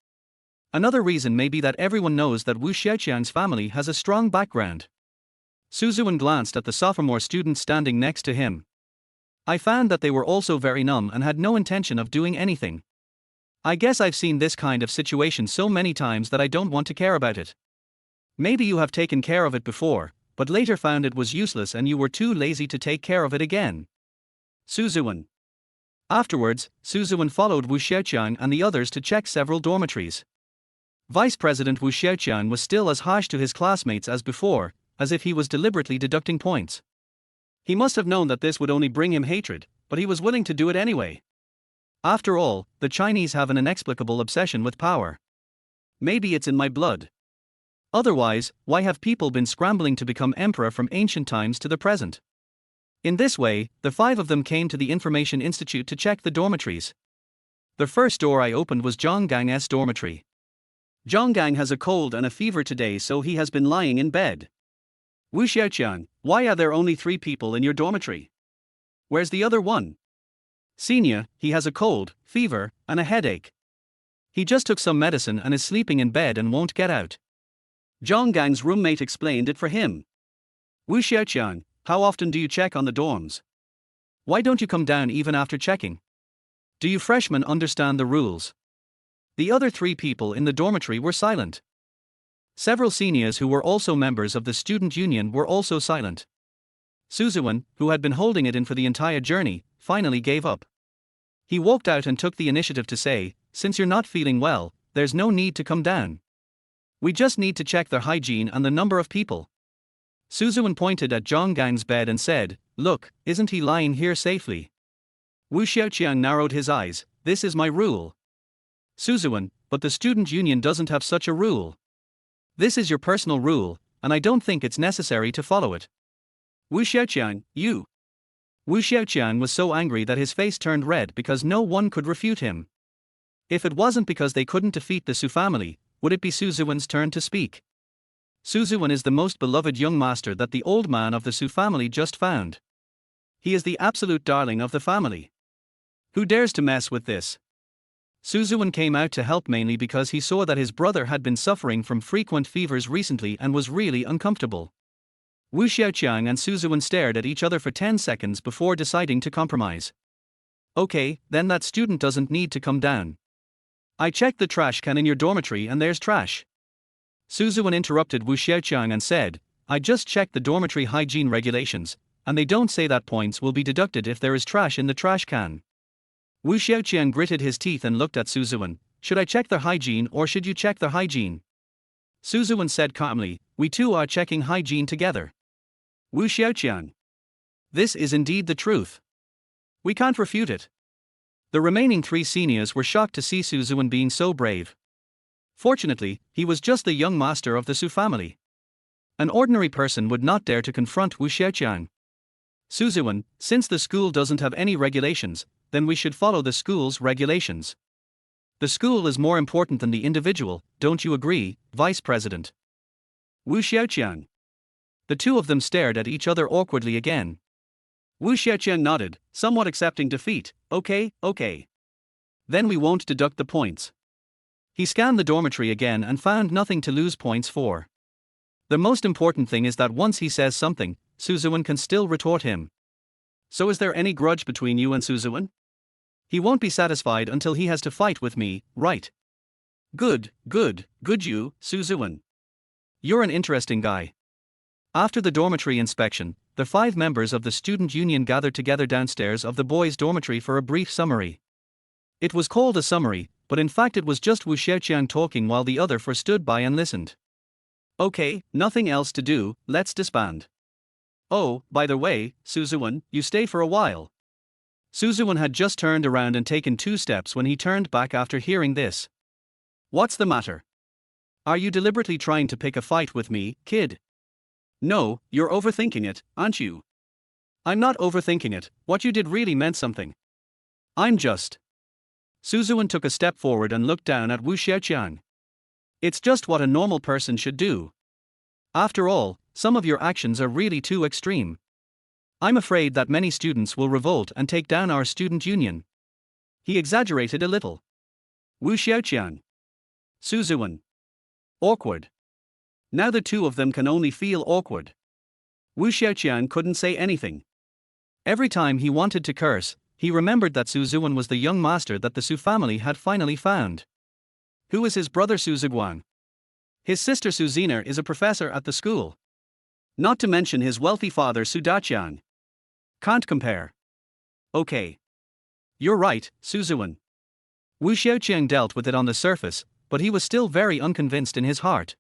Another reason may be that everyone knows that Wu Xiaoqiang's family has a strong background. Ziwen glanced at the sophomore students standing next to him. I found that they were also very numb and had no intention of doing anything. I guess I've seen this kind of situation so many times that I don't want to care about it. Maybe you have taken care of it before, but later found it was useless and you were too lazy to take care of it again. Ziwen. Afterwards, Ziwen followed Wu Xiaoqiang and the others to check several dormitories. Vice President Wu Xiaoqiang was still as harsh to his classmates as before, as if he was deliberately deducting points. He must have known that this would only bring him hatred, but he was willing to do it anyway. After all, the Chinese have an inexplicable obsession with power. Maybe it's in my blood. Otherwise, why have people been scrambling to become emperor from ancient times to the present? In this way, the 5 of them came to the Information Institute to check the dormitories. The first door I opened was Zhonggang's dormitory. Zhonggang has a cold and a fever today, so he has been lying in bed. Wu Xiaoqiang, why are there only 3 people in your dormitory? Where's the other one? Senior, he has a cold, fever, and a headache. He just took some medicine and is sleeping in bed and won't get out. Zhonggang's roommate explained it for him. Wu Xiaoqiang, how often do you check on the dorms? Why don't you come down even after checking? Do you freshmen understand the rules? The other 3 people in the dormitory were silent. Several seniors who were also members of the student union were also silent. Ziwen, who had been holding it in for the entire journey, finally gave up. He walked out and took the initiative to say, since you're not feeling well, there's no need to come down. We just need to check their hygiene and the number of people. Ziwen pointed at Zhonggang's bed and said, look, isn't he lying here safely? Wu Xiaoqiang narrowed his eyes, this is my rule. Ziwen, but the student union doesn't have such a rule. This is your personal rule, and I don't think it's necessary to follow it. Wu Xiaoqiang, you. Wu Xiaoqiang was so angry that his face turned red because no one could refute him. If it wasn't because they couldn't defeat the Su family, would it be Ziwen's turn to speak? Ziwen is the most beloved young master that the old man of the Su family just found. He is the absolute darling of the family. Who dares to mess with this? Ziwen came out to help mainly because he saw that his brother had been suffering from frequent fevers recently and was really uncomfortable. Wu Xiaoqiang and Ziwen stared at each other for 10 seconds before deciding to compromise. Okay, then that student doesn't need to come down. I checked the trash can in your dormitory and there's trash. Ziwen interrupted Wu Xiaoqiang and said, I just checked the dormitory hygiene regulations, and they don't say that points will be deducted if there is trash in the trash can. Wu Xiaoqiang gritted his teeth and looked at Ziwen, should I check their hygiene or should you check their hygiene? Ziwen said calmly, we two are checking hygiene together. Wu Xiaoqiang. This is indeed the truth. We can't refute it. The remaining 3 seniors were shocked to see Ziwen being so brave. Fortunately, he was just the young master of the Su family. An ordinary person would not dare to confront Wu Xiaoqiang. Ziwen, since the school doesn't have any regulations, then we should follow the school's regulations. The school is more important than the individual, don't you agree, Vice President? Wu Xiaoqiang. The 2 of them stared at each other awkwardly again. Wu Xiaoqiang nodded, somewhat accepting defeat, okay. Then we won't deduct the points. He scanned the dormitory again and found nothing to lose points for. The most important thing is that once he says something, Ziwen can still retort him. So is there any grudge between you and Ziwen? He won't be satisfied until he has to fight with me, right? Good you, Ziwen. You're an interesting guy. After the dormitory inspection, the 5 members of the student union gathered together downstairs of the boys' dormitory for a brief summary. It was called a summary, but in fact it was just Wu Xiaoqiang talking while the other 4 stood by and listened. Okay, nothing else to do, let's disband. Oh, by the way, Ziwen, you stay for a while. Suzuwen had just turned around and taken 2 steps when he turned back after hearing this. What's the matter? Are you deliberately trying to pick a fight with me, kid? No, you're overthinking it, aren't you? I'm not overthinking it, what you did really meant something. I'm just. Suzuwen took a step forward and looked down at Wu Xiaoqiang. It's just what a normal person should do. After all, some of your actions are really too extreme. I'm afraid that many students will revolt and take down our student union. He exaggerated a little. Wu Xiaoqiang. Suzuwen. Awkward. Now the two of them can only feel awkward. Wu Xiaoqiang couldn't say anything. Every time he wanted to curse, he remembered that Suzuwen was the young master that the Su family had finally found. Who is his brother Suzuguang? His sister Suzina is a professor at the school. Not to mention his wealthy father Sudaqiang. Can't compare. Okay. You're right, Suzuwen. Wu Xiaoqiang dealt with it on the surface, but he was still very unconvinced in his heart.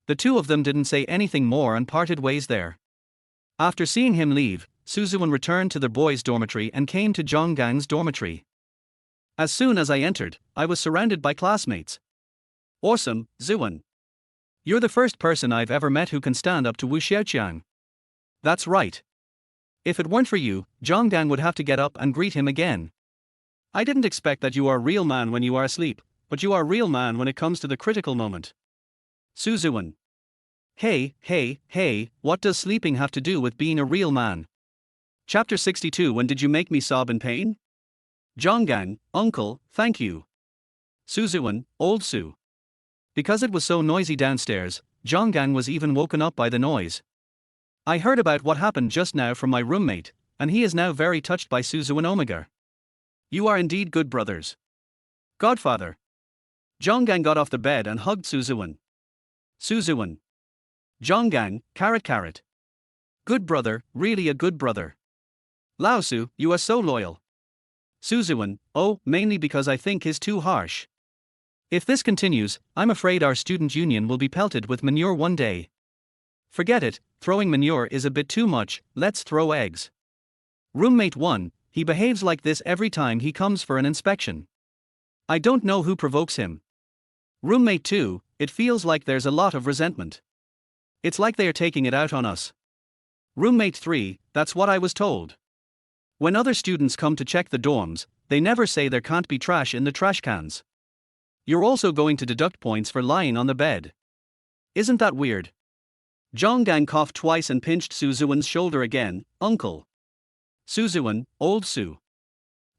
The two of them didn't say anything more and parted ways there. After seeing him leave, Suzuwen returned to the boys' dormitory and came to Zhonggang's dormitory. As soon as I entered, I was surrounded by classmates. Awesome, Ziwen. You're the first person I've ever met who can stand up to Wu Xiaoqiang. That's right. If it weren't for you, Zhonggang would have to get up and greet him again. I didn't expect that you are a real man when you are asleep, but you are a real man when it comes to the critical moment. Suzuwen. Hey, what does sleeping have to do with being a real man? Chapter 62. When did you make me sob in pain? Zhonggang, uncle, thank you. Suzuwen, old Su. Because it was so noisy downstairs, Zhonggang was even woken up by the noise. I heard about what happened just now from my roommate, and he is now very touched by Suzuwen Omega. You are indeed good brothers. Godfather. Zhonggang got off the bed and hugged Suzuwen. Suzuwen. Zhonggang, carrot. Good brother, really a good brother. Laosu, you are so loyal. Suzuwen, oh, mainly because I think he's too harsh. If this continues, I'm afraid our student union will be pelted with manure one day. Forget it, throwing manure is a bit too much, let's throw eggs. Roommate 1, he behaves like this every time he comes for an inspection. I don't know who provokes him. Roommate 2, it feels like there's a lot of resentment. It's like they are taking it out on us. Roommate 3, that's what I was told. When other students come to check the dorms, they never say there can't be trash in the trash cans. You're also going to deduct points for lying on the bed. Isn't that weird? Zhonggang coughed twice and pinched Suzuwen's shoulder again. Uncle. Suzuwen, old Su.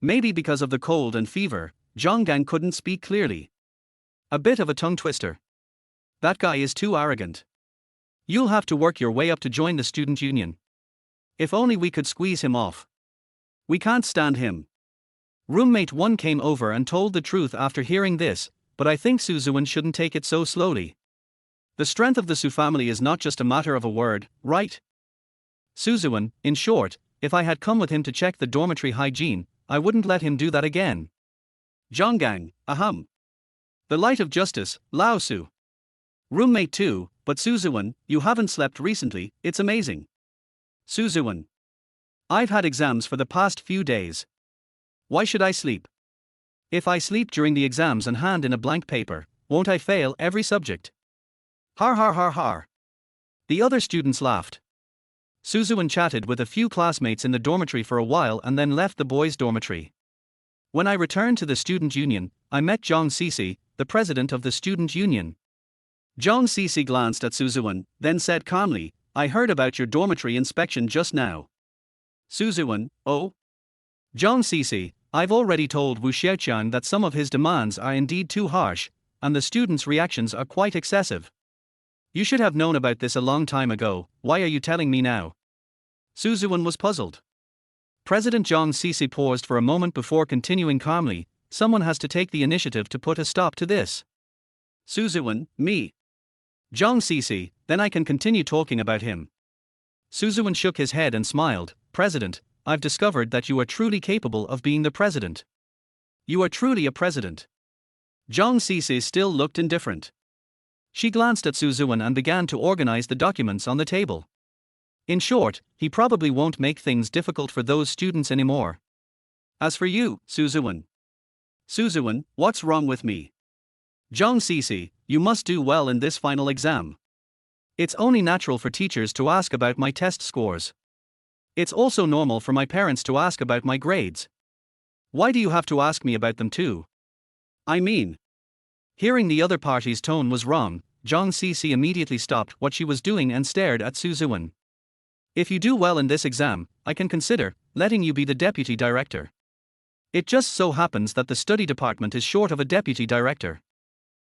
Maybe because of the cold and fever, Zhonggang couldn't speak clearly. A bit of a tongue twister. That guy is too arrogant. You'll have to work your way up to join the student union. If only we could squeeze him off. We can't stand him. Roommate 1 came over and told the truth after hearing this, but I think Suzuwen shouldn't take it so slowly. The strength of the Su family is not just a matter of a word, right? Suzuwen, in short, if I had come with him to check the dormitory hygiene, I wouldn't let him do that again. Zhonggang, ahem. The light of justice, Lao Su. Roommate 2, but Suzuwen, you haven't slept recently, it's amazing. Suzuwen. I've had exams for the past few days. Why should I sleep? If I sleep during the exams and hand in a blank paper, won't I fail every subject? Har. The other students laughed. Suzuwen chatted with a few classmates in the dormitory for a while and then left the boys' dormitory. When I returned to the student union, I met Zhang Cece, the president of the student union. Zhang Cece glanced at Suzuwen, then said calmly, I heard about your dormitory inspection just now. Suzuwen, oh? Zhang Cece, I've already told Wu Xiaoqiang that some of his demands are indeed too harsh, and the students' reactions are quite excessive. You should have known about this a long time ago, why are you telling me now? Suzuwen was puzzled. President Zhang Cece paused for a moment before continuing calmly, someone has to take the initiative to put a stop to this. Suzuwen, me. Zhang Cece, then I can continue talking about him. Suzuwen shook his head and smiled, President, I've discovered that you are truly capable of being the president. You are truly a president. Zhang Cece still looked indifferent. She glanced at Suzuwen and began to organize the documents on the table. In short, he probably won't make things difficult for those students anymore. As for you, Suzuwen. Suzuwen, what's wrong with me? Zhang Cece, you must do well in this final exam. It's only natural for teachers to ask about my test scores. It's also normal for my parents to ask about my grades. Why do you have to ask me about them too? I mean. Hearing the other party's tone was wrong, Zhang Cece immediately stopped what she was doing and stared at Suzuwen. If you do well in this exam, I can consider letting you be the deputy director. It just so happens that the study department is short of a deputy director.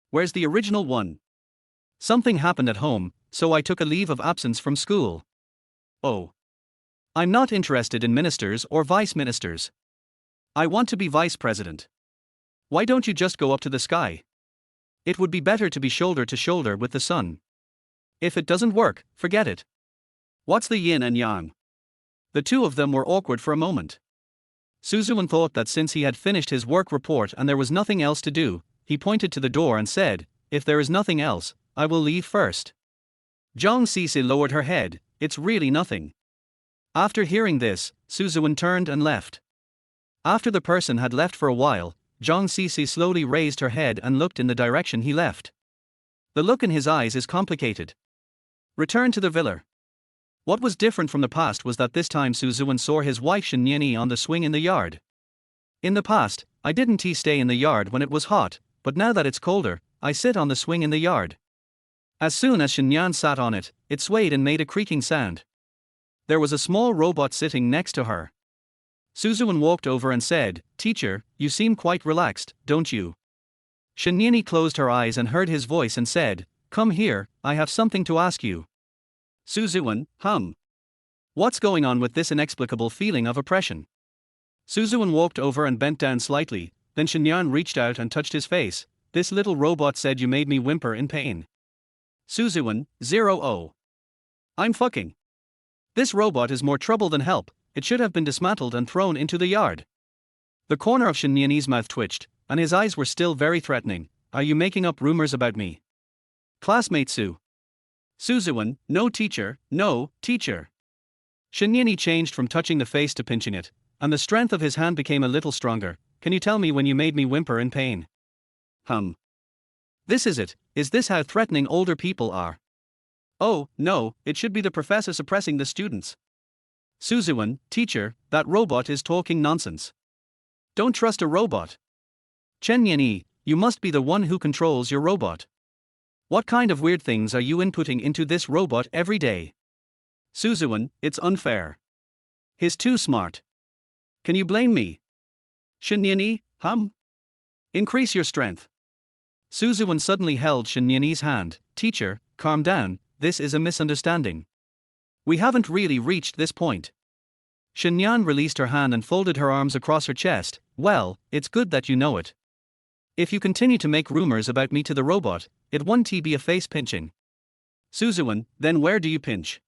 Where's the original one? Something happened at home, so I took a leave of absence from school. Oh. I'm not interested in ministers or vice ministers. I want to be vice president. Why don't you just go up to the sky? It would be better to be shoulder to shoulder with the sun. If it doesn't work, forget it. What's the yin and yang? The two of them were awkward for a moment. Suzuwen thought that since he had finished his work report and there was nothing else to do, he pointed to the door and said, "If there is nothing else, I will leave first." Zhang Cece lowered her head, "It's really nothing." After hearing this, Suzuwen turned and left. After the person had left for a while, Zhang Cece slowly raised her head and looked in the direction he left. The look in his eyes is complicated. Return to the villa. What was different from the past was that this time Suzuwen saw his wife Shenyanyi on the swing in the yard. In the past, I didn't stay in the yard when it was hot, but now that it's colder, I sit on the swing in the yard. As soon as Shenyan sat on it, it swayed and made a creaking sound. There was a small robot sitting next to her. Suzuwen walked over and said, "Teacher, you seem quite relaxed, don't you?" Shenyanyi closed her eyes and heard his voice and said, "Come here, I have something to ask you." Suzuwen, What's going on with this inexplicable feeling of oppression? Suzuwen walked over and bent down slightly, then Shenyan reached out and touched his face. "This little robot said you made me whimper in pain." Suzuwen, 0. I'm fucking. This robot is more trouble than help, it should have been dismantled and thrown into the yard. The corner of Shenyanyi's mouth twitched, and his eyes were still very threatening. Are you making up rumors about me? Classmate Suzuwen, no teacher, no, teacher. Shenyanyi changed from touching the face to pinching it, and the strength of his hand became a little stronger. Can you tell me when you made me whimper in pain? This is it, is this how threatening older people are? Oh, no, it should be the professor suppressing the students. Suzuwen, teacher, that robot is talking nonsense. Don't trust a robot. Shenyanyi, you must be the one who controls your robot. What kind of weird things are you inputting into this robot every day? Suzuwen, it's unfair. He's too smart. Can you blame me? Shenyanyi, Increase your strength. Suzuwen suddenly held Shenyanyi's hand. Teacher, calm down, this is a misunderstanding. We haven't really reached this point. Shenyan released her hand and folded her arms across her chest. Well, it's good that you know it. If you continue to make rumors about me to the robot, it won't be a face pinching. Suzuwen, then where do you pinch?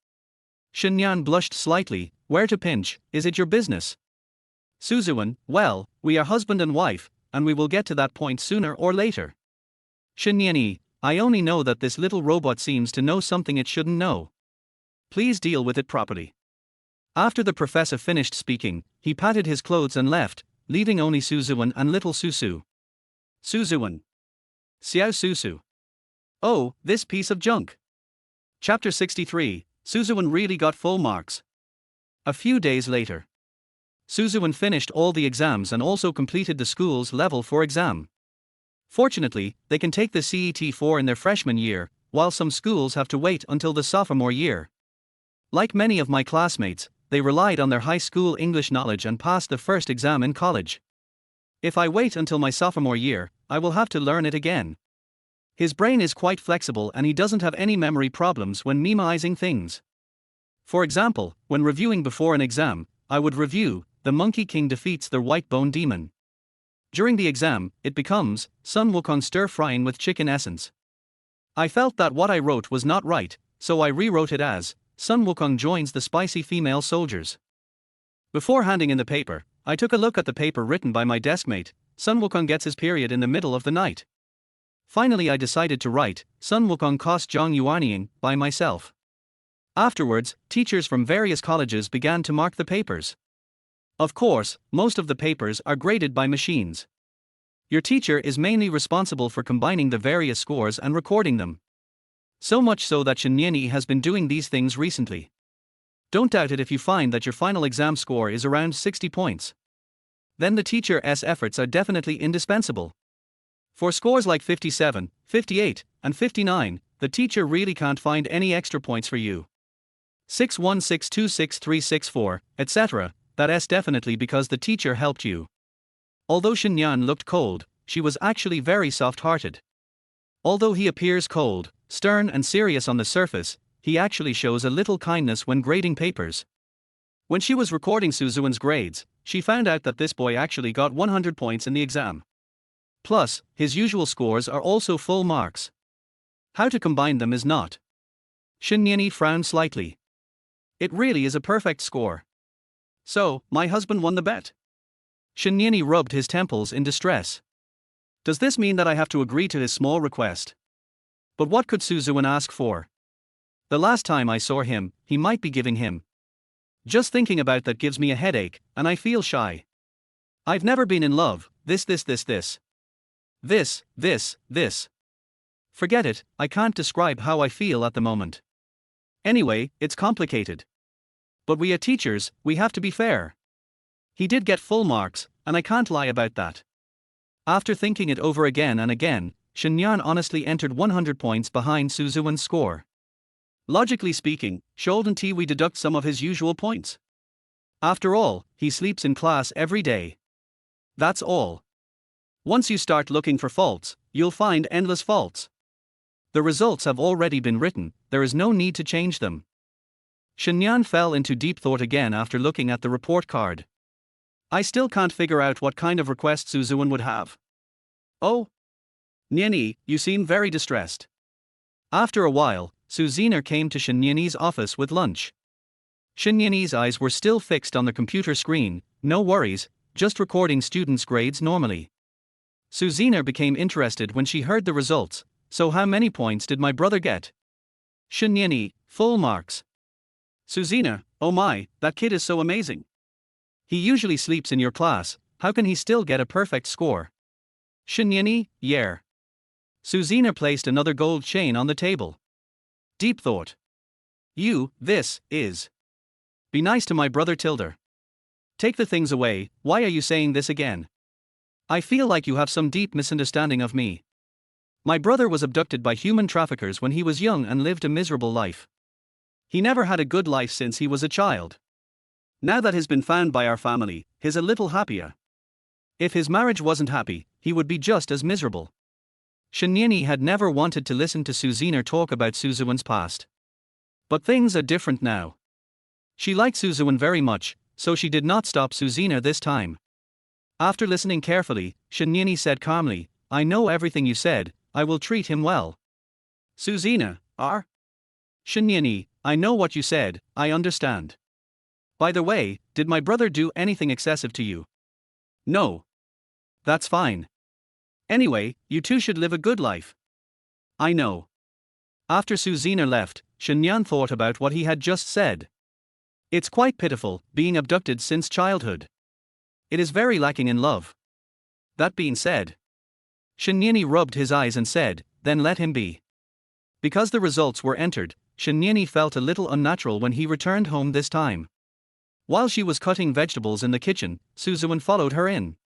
Shenyan blushed slightly. Where to pinch, is it your business? Suzuwen, well, we are husband and wife, and we will get to that point sooner or later. Shenyanyi, I only know that this little robot seems to know something it shouldn't know. Please deal with it properly. After the professor finished speaking, he patted his clothes and left, leaving only Suzuwen and little Susu. Suzuwen. Xiao Susu. Oh, this piece of junk. Chapter 63, Suzuwen really got full marks. A few days later. Suzuwen finished all the exams and also completed the school's level 4 exam. Fortunately, they can take the CET-4 in their freshman year, while some schools have to wait until the sophomore year. Like many of my classmates, they relied on their high school English knowledge and passed the first exam in college. If I wait until my sophomore year, I will have to learn it again. His brain is quite flexible and he doesn't have any memory problems when memorizing things. For example, when reviewing before an exam, I would review, the Monkey King defeats the White Bone Demon. During the exam, it becomes, Sun Wukong stir-frying with chicken essence. I felt that what I wrote was not right, so I rewrote it as, Sun Wukong joins the spicy female soldiers. Before handing in the paper, I took a look at the paper written by my deskmate. Sun Wukong gets his period in the middle of the night. Finally I decided to write, Sun Wukong cost Zhang Yuanying, by myself. Afterwards, teachers from various colleges began to mark the papers. Of course, most of the papers are graded by machines. Your teacher is mainly responsible for combining the various scores and recording them. So much so that Shinyeni has been doing these things recently. Don't doubt it if you find that your final exam score is around 60 points. Then the teacher's efforts are definitely indispensable. For scores like 57, 58, and 59, the teacher really can't find any extra points for you. 616266364, etc., that's definitely because the teacher helped you. Although Shinyan looked cold, she was actually very soft-hearted. Although he appears cold, stern and serious on the surface, he actually shows a little kindness when grading papers. When she was recording Suzuen's grades, she found out that this boy actually got 100 points in the exam. Plus, his usual scores are also full marks. How to combine them is not. Shinyeni frowned slightly. It really is a perfect score. So, my husband won the bet. Shinyeni rubbed his temples in distress. Does this mean that I have to agree to his small request? But what could Suzuen ask for? The last time I saw him, he might be giving him. Just thinking about that gives me a headache, and I feel shy. I've never been in love, this. Forget it, I can't describe how I feel at the moment. Anyway, it's complicated. But we are teachers, we have to be fair. He did get full marks, and I can't lie about that. After thinking it over again and again, Shinyan honestly entered 100 points behind Suzuen's score. Logically speaking, shouldn't we deduct some of his usual points? After all, he sleeps in class every day. That's all. Once you start looking for faults, you'll find endless faults. The results have already been written, there is no need to change them. Shinyan fell into deep thought again after looking at the report card. I still can't figure out what kind of request Suzuen would have. Oh? Nieni, you seem very distressed. After a while, Suziner came to Shinyeni's office with lunch. Shinyeni's eyes were still fixed on the computer screen, no worries, just recording students' grades normally. Suziner became interested when she heard the results. So how many points did my brother get? Shinyeni, full marks. Suziner, oh my, that kid is so amazing. He usually sleeps in your class, how can he still get a perfect score? Shinyeni, yeah. Suziner placed another gold chain on the table. Deep thought. This is. Be nice to my brother Tilder. Take the things away, why are you saying this again? I feel like you have some deep misunderstanding of me. My brother was abducted by human traffickers when he was young and lived a miserable life. He never had a good life since he was a child. Now that he's been found by our family, he's a little happier. If his marriage wasn't happy, he would be just as miserable. Shinyeni had never wanted to listen to Suziner talk about Suzuen's past. But things are different now. She liked Suzuen very much, so she did not stop Suziner this time. After listening carefully, Shinyeni said calmly, I know everything you said, I will treat him well. Suziner, Shinyeni, I know what you said, I understand. By the way, did my brother do anything excessive to you? No. That's fine. Anyway, you two should live a good life. I know. After Suziner left, Shinyan thought about what he had just said. It's quite pitiful, being abducted since childhood. It is very lacking in love. That being said, Shinyeni rubbed his eyes and said, then let him be. Because the results were entered, Shinyeni felt a little unnatural when he returned home this time. While she was cutting vegetables in the kitchen, Suzuen followed her in.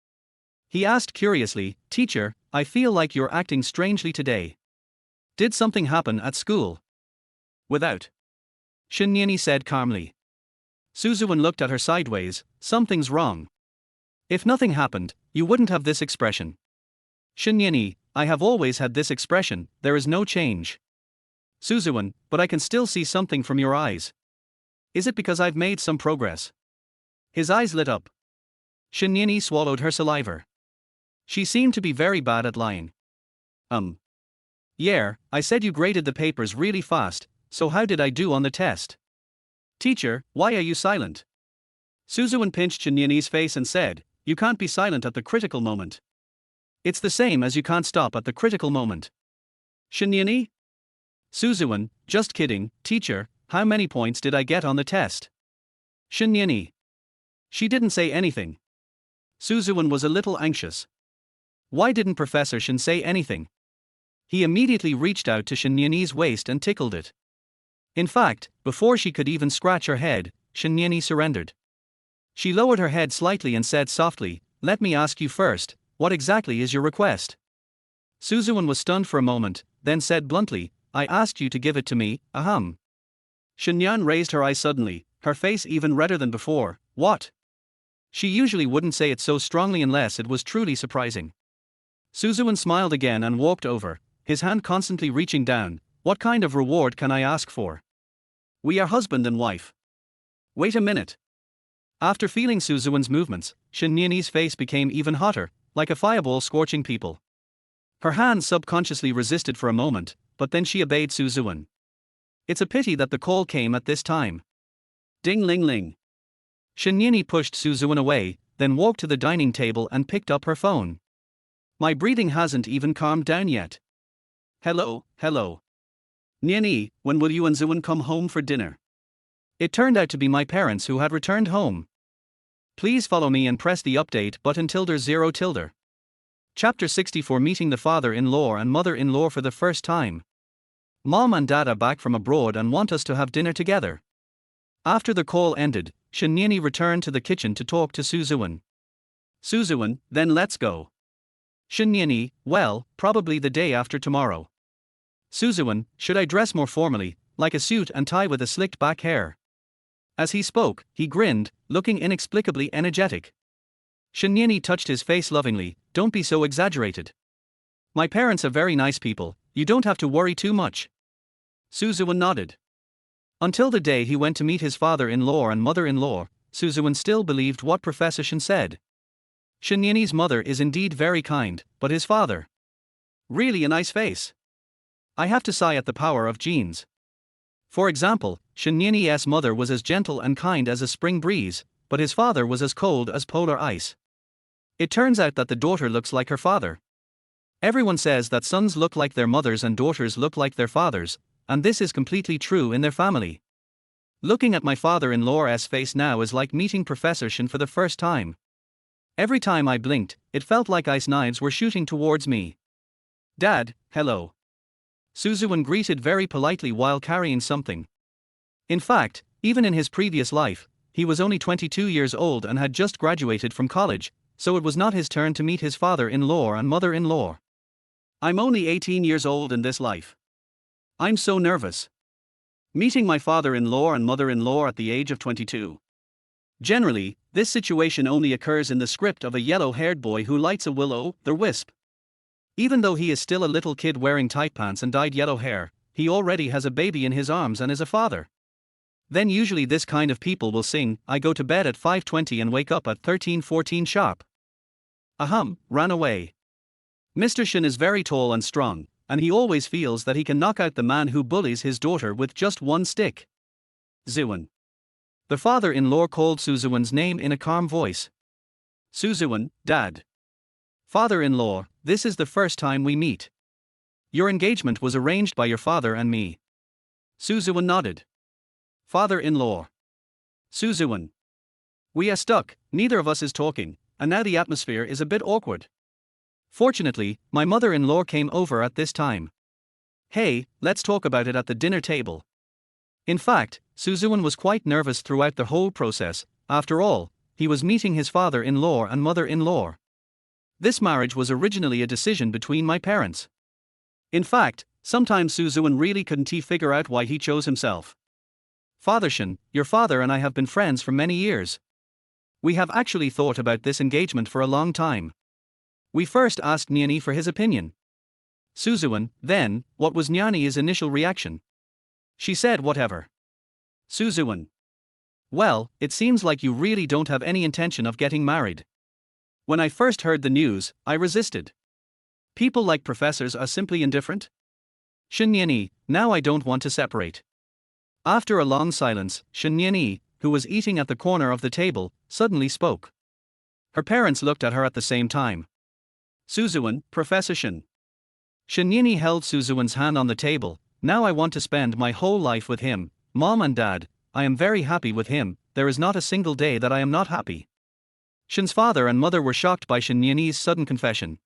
He asked curiously, Teacher, I feel like you're acting strangely today. Did something happen at school? Without. Shinyeni said calmly. Suzuen looked at her sideways, something's wrong. If nothing happened, you wouldn't have this expression. Shinyeni, I have always had this expression, there is no change. Suzuen, but I can still see something from your eyes. Is it because I've made some progress? His eyes lit up. Shinyeni swallowed her saliva. She seemed to be very bad at lying. Yeah, I said you graded the papers really fast, so how did I do on the test? Teacher, why are you silent? Suzuen pinched Shinyeni's face and said, you can't be silent at the critical moment. It's the same as you can't stop at the critical moment. Shinyeni? Suzuen, just kidding, teacher, how many points did I get on the test? Shinyeni. She didn't say anything. Suzuwen was a little anxious. Why didn't Professor Shin say anything? He immediately reached out to Shinyanyi's waist and tickled it. In fact, before she could even scratch her head, Shinyanyi surrendered. She lowered her head slightly and said softly, "Let me ask you first, what exactly is your request?" Suzuwen was stunned for a moment, then said bluntly, "I asked you to give it to me, ahem." Shinyan raised her eyes suddenly, her face even redder than before. What? She usually wouldn't say it so strongly unless it was truly surprising. Suzuwen smiled again and walked over, his hand constantly reaching down. "What kind of reward can I ask for? We are husband and wife." "Wait a minute." After feeling Suzuwen's movements, Shinyanyi's face became even hotter, like a fireball scorching people. Her hand subconsciously resisted for a moment, but then she obeyed Suzuwen. It's a pity that the call came at this time. Ding ling ling. Shinyanyi pushed Suzuwen away, then walked to the dining table and picked up her phone. "My breathing hasn't even calmed down yet. Hello. Nyanyi, when will you and Ziwen come home for dinner?" It turned out to be my parents who had returned home. Please follow me and press the update button ~0~. Chapter 64, Meeting the father-in-law and mother-in-law for the first time. Mom and Dad are back from abroad and want us to have dinner together. After the call ended, Shinyanyi returned to the kitchen to talk to Suzuwen. "Suzuwen, then let's go." Shinyanyi, "Well, probably the day after tomorrow." Suzuwen, "Should I dress more formally, like a suit and tie with a slicked back hair?" As he spoke, he grinned, looking inexplicably energetic. Shinyanyi touched his face lovingly. "Don't be so exaggerated. My parents are very nice people, you don't have to worry too much." Suzuwen nodded. Until the day he went to meet his father-in-law and mother-in-law, Suzuwen still believed what Professor Shin said. Shinyanyi's mother is indeed very kind, but his father? Really a nice face. I have to sigh at the power of genes. For example, Shinyanyi's mother was as gentle and kind as a spring breeze, but his father was as cold as polar ice. It turns out that the daughter looks like her father. Everyone says that sons look like their mothers and daughters look like their fathers, and this is completely true in their family. Looking at my father-in-law's face now is like meeting Professor Shin for the first time. Every time I blinked, it felt like ice knives were shooting towards me. "Dad, hello." Suzuwen greeted very politely while carrying something. In fact, even in his previous life, he was only 22 years old and had just graduated from college, so it was not his turn to meet his father-in-law and mother-in-law. "I'm only 18 years old in this life. I'm so nervous. Meeting my father-in-law and mother-in-law at the age of 22. Generally, this situation only occurs in the script of a yellow-haired boy who lights a will-o'-the-wisp. Even though he is still a little kid wearing tight pants and dyed yellow hair, he already has a baby in his arms and is a father. Then usually this kind of people will sing, 'I go to bed at 5:20 and wake up at 13:14 sharp.' Ran away. Mr. Shin is very tall and strong, and he always feels that he can knock out the man who bullies his daughter with just one stick. Ziwen. The father-in-law called Suzuwen's name in a calm voice. "Suzuwen, Dad. Father-in-law, this is the first time we meet. Your engagement was arranged by your father and me." Suzuwen nodded. "Father-in-law. Suzuwen. We are stuck, neither of us is talking, and now the atmosphere is a bit awkward. Fortunately, my mother-in-law came over at this time. Hey, let's talk about it at the dinner table." In fact, Suzuwen was quite nervous throughout the whole process. After all, he was meeting his father-in-law and mother-in-law. This marriage was originally a decision between my parents. In fact, sometimes Suzuwen really couldn't figure out why he chose himself. "Father Shin, your father and I have been friends for many years. We have actually thought about this engagement for a long time. We first asked Nyanyi for his opinion." Suzuwen, then, what was Nyanyi's initial reaction? She said whatever. Suzuwen. "Well, it seems like you really don't have any intention of getting married. When I first heard the news, I resisted. People like professors are simply indifferent. Shinyanyi, now I don't want to separate." After a long silence, Shinyanyi, who was eating at the corner of the table, suddenly spoke. Her parents looked at her at the same time. "Suzuwen, Professor Shin." Shinyanyi held Suzuwen's hand on the table. "Now I want to spend my whole life with him, Mom and Dad, I am very happy with him, there is not a single day that I am not happy. Shin's father and mother were shocked by Shin Yanni's sudden confession.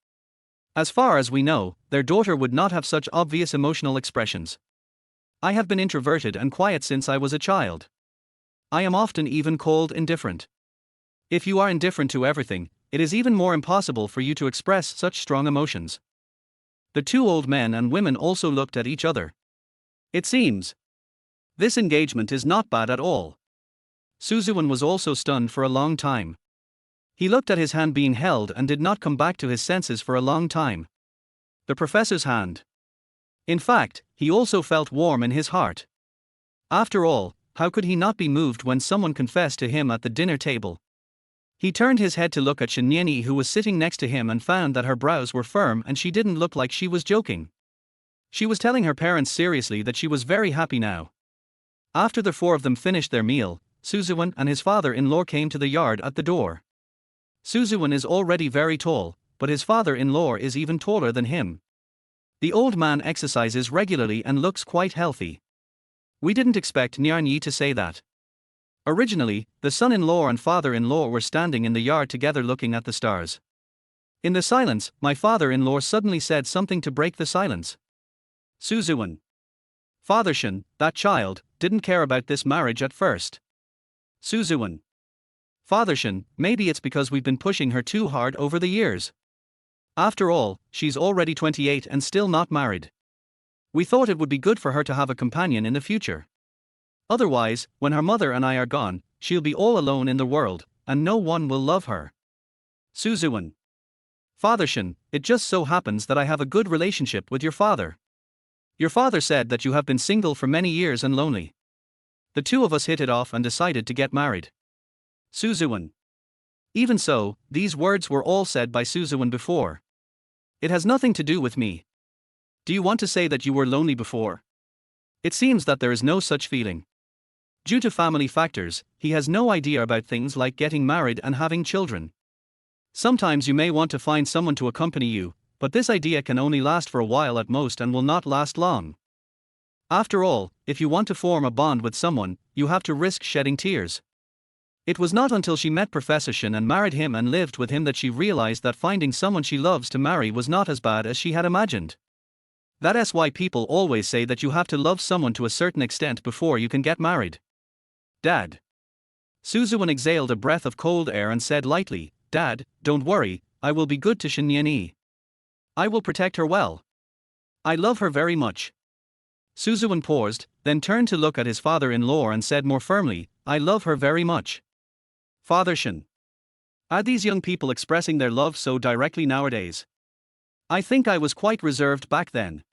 As far as we know, their daughter would not have such obvious emotional expressions. I have been introverted and quiet since I was a child. I am often even called indifferent. If you are indifferent to everything, it is even more impossible for you to express such strong emotions. The two old men and women also looked at each other. It seems this engagement is not bad at all. Suzuwan was also stunned for a long time. He looked at his hand being held and did not come back to his senses for a long time. The professor's hand. In fact, he also felt warm in his heart. After all, how could he not be moved when someone confessed to him at the dinner table? He turned his head to look at Shin Yanni, who was sitting next to him, and found that her brows were firm and she didn't look like she was joking. She was telling her parents seriously that she was very happy now. After the four of them finished their meal, Suzuwan and his father-in-law came to the yard at the door. Suzuwan is already very tall, but his father-in-law is even taller than him. The old man exercises regularly and looks quite healthy. We didn't expect Nyanyi to say that. Originally, the son-in-law and father-in-law were standing in the yard together looking at the stars. In the silence, my father-in-law suddenly said something to break the silence. Suzuwan. Father Shin, that child, didn't care about this marriage at first. Suzuwan. Father Shin, maybe it's because we've been pushing her too hard over the years. After all, she's already 28 and still not married. We thought it would be good for her to have a companion in the future. Otherwise, when her mother and I are gone, she'll be all alone in the world, and no one will love her. Suzuwan. Father Shin, it just so happens that I have a good relationship with your father. Your father said that you have been single for many years and lonely. The two of us hit it off and decided to get married. Suzuwan. Even so, these words were all said by Suzuwan before. It has nothing to do with me. Do you want to say that you were lonely before? It seems that there is no such feeling. Due to family factors, he has no idea about things like getting married and having children. Sometimes you may want to find someone to accompany you, but this idea can only last for a while at most and will not last long. After all, if you want to form a bond with someone, you have to risk shedding tears. It was not until she met Professor Shin and married him and lived with him that she realized that finding someone she loves to marry was not as bad as she had imagined. That's why people always say that you have to love someone to a certain extent before you can get married. Dad. Suzuwan exhaled a breath of cold air and said lightly, Dad, don't worry, I will be good to Shin Yanni. I will protect her well. I love her very much. Suzuwan paused, then turned to look at his father-in-law and said more firmly, I love her very much. Father Shin. Are these young people expressing their love so directly nowadays? I think I was quite reserved back then.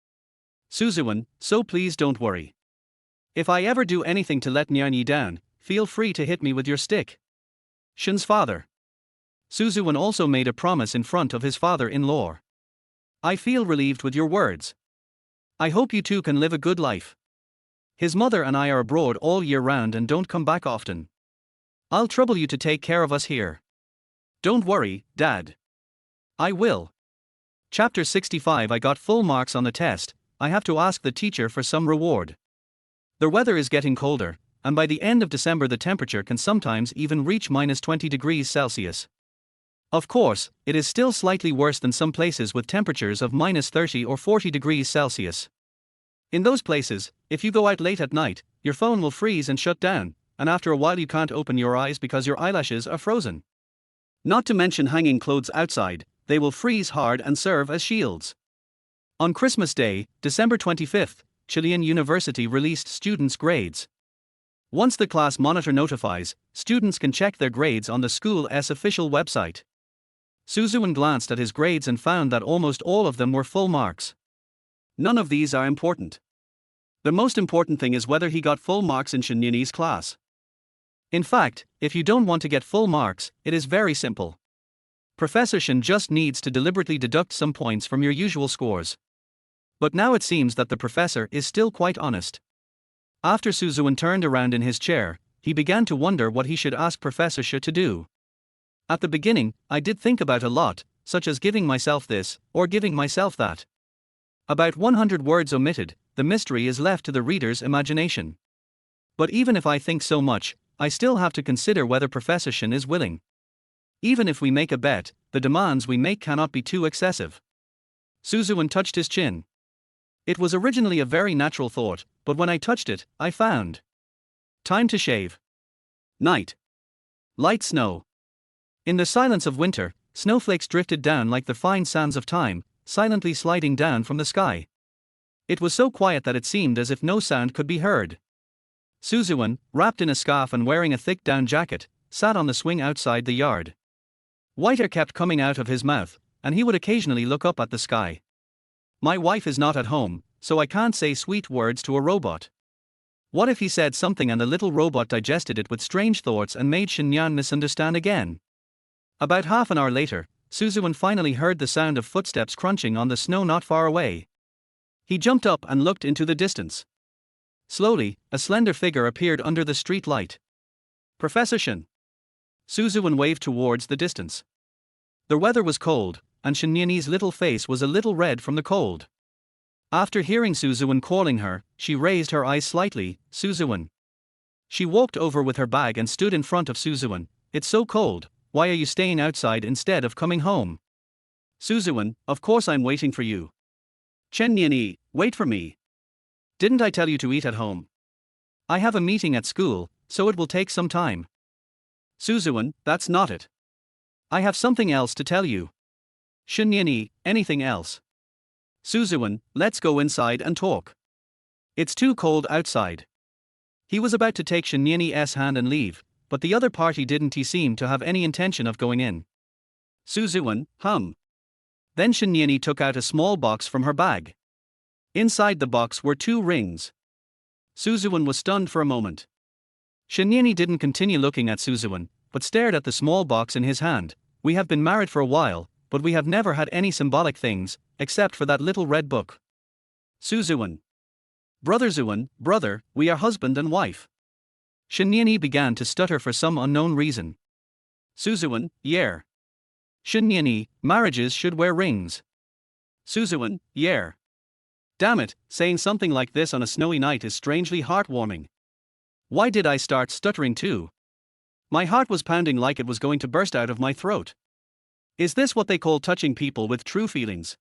Suzuwan, so please don't worry. If I ever do anything to let Nyanyi down, feel free to hit me with your stick. Shin's father. Suzuwan also made a promise in front of his father-in-law. I feel relieved with your words. I hope you two can live a good life. His mother and I are abroad all year round and don't come back often. I'll trouble you to take care of us here. Don't worry, Dad. I will. Chapter 65. I got full marks on the test. I have to ask the teacher for some reward. The weather is getting colder, and by the end of December the temperature can sometimes even reach -20 degrees Celsius. Of course, it is still slightly worse than some places with temperatures of -30 or 40 degrees Celsius. In those places, if you go out late at night, your phone will freeze and shut down, and after a while you can't open your eyes because your eyelashes are frozen. Not to mention hanging clothes outside, they will freeze hard and serve as shields. On Christmas Day, December 25th, Chilean University released students' grades. Once the class monitor notifies, students can check their grades on the school's official website. Suzuwan glanced at his grades and found that almost all of them were full marks. None of these are important. The most important thing is whether he got full marks in Shin Yanni's class. In fact, if you don't want to get full marks, it is very simple. Professor Shin just needs to deliberately deduct some points from your usual scores. But now it seems that the professor is still quite honest. After Suzuwan turned around in his chair, he began to wonder what he should ask Professor Shin to do. At the beginning, I did think about a lot, such as giving myself this, or giving myself that. About 100 words omitted, the mystery is left to the reader's imagination. But even if I think so much, I still have to consider whether Professor Shin is willing. Even if we make a bet, the demands we make cannot be too excessive. Suzuwen touched his chin. It was originally a very natural thought, but when I touched it, I found. Time to shave. Night. Light snow. In the silence of winter, snowflakes drifted down like the fine sands of time, silently sliding down from the sky. It was so quiet that it seemed as if no sound could be heard. Suzuwen, wrapped in a scarf and wearing a thick down jacket, sat on the swing outside the yard. White air kept coming out of his mouth, and he would occasionally look up at the sky. My wife is not at home, so I can't say sweet words to a robot. What if he said something and the little robot digested it with strange thoughts and made Shinyan misunderstand again? About half an hour later, Suzuwen finally heard the sound of footsteps crunching on the snow not far away. He jumped up and looked into the distance. Slowly, a slender figure appeared under the street light. Professor Shin. Suzuwen waved towards the distance. The weather was cold, and Shinyani's little face was a little red from the cold. After hearing Suzuwen calling her, she raised her eyes slightly. Suzuwen. She walked over with her bag and stood in front of Suzuwen. It's so cold, why are you staying outside instead of coming home? Suzuwen, of course I'm waiting for you. Chenyani, wait for me. Didn't I tell you to eat at home? I have a meeting at school, so it will take some time. Suzuwen, that's not it. I have something else to tell you. Shinyani, anything else? Suzuwen, let's go inside and talk. It's too cold outside. He was about to take Shinyani's hand and leave, but the other party didn't seem to have any intention of going in. Suzuwen, Then Shinyani took out a small box from her bag. Inside the box were 2 rings. Suzuwen was stunned for a moment. Shinyani didn't continue looking at Suzuwen, but stared at the small box in his hand. We have been married for a while, but we have never had any symbolic things, except for that little red book. Suzuwen. Brother Zuwen, brother, we are husband and wife. Shinyani began to stutter for some unknown reason. Suzuwen, yeah. Shinyani, marriages should wear rings. Suzuwen, yeah. Damn it, saying something like this on a snowy night is strangely heartwarming. Why did I start stuttering too? My heart was pounding like it was going to burst out of my throat. Is this what they call touching people with true feelings?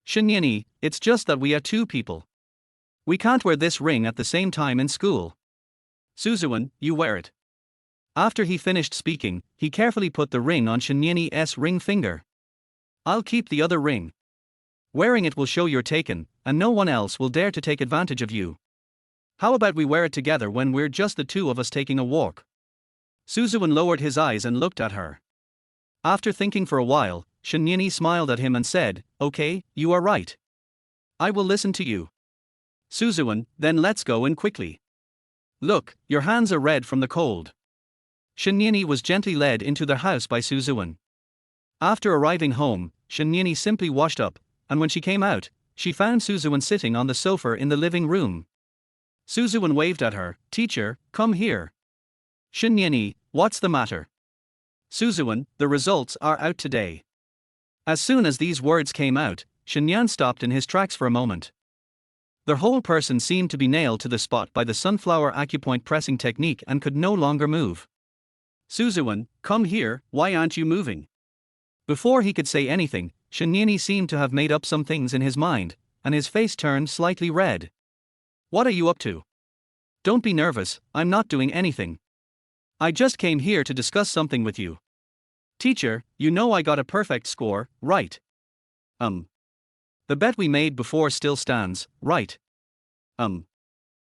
Shinyani, it's just that we are 2 people. We can't wear this ring at the same time in school. Suzuwen, you wear it. After he finished speaking, he carefully put the ring on Shinyani's ring finger. I'll keep the other ring. Wearing it will show you're taken, and no one else will dare to take advantage of you. How about we wear it together when we're just the 2 of us taking a walk? Suzuwen lowered his eyes and looked at her. After thinking for a while, Shinyani smiled at him and said, okay, you are right. I will listen to you. Suzuwen, then let's go in quickly. Look, your hands are red from the cold. Shinyani was gently led into their house by Suzuwen. After arriving home, Shinyani simply washed up, and when she came out, she found Suzuwen sitting on the sofa in the living room. Suzuwen waved at her. Teacher, come here. Shinyani, what's the matter? Suzuwen, the results are out today. As soon as these words came out, Shinyan stopped in his tracks for a moment. Their whole person seemed to be nailed to the spot by the sunflower acupoint pressing technique and could no longer move. Suzuwen, come here, why aren't you moving? Before he could say anything, Shinyani seemed to have made up some things in his mind, and his face turned slightly red. What are you up to? Don't be nervous, I'm not doing anything. I just came here to discuss something with you. Teacher, you know I got a perfect score, right? The bet we made before still stands, right?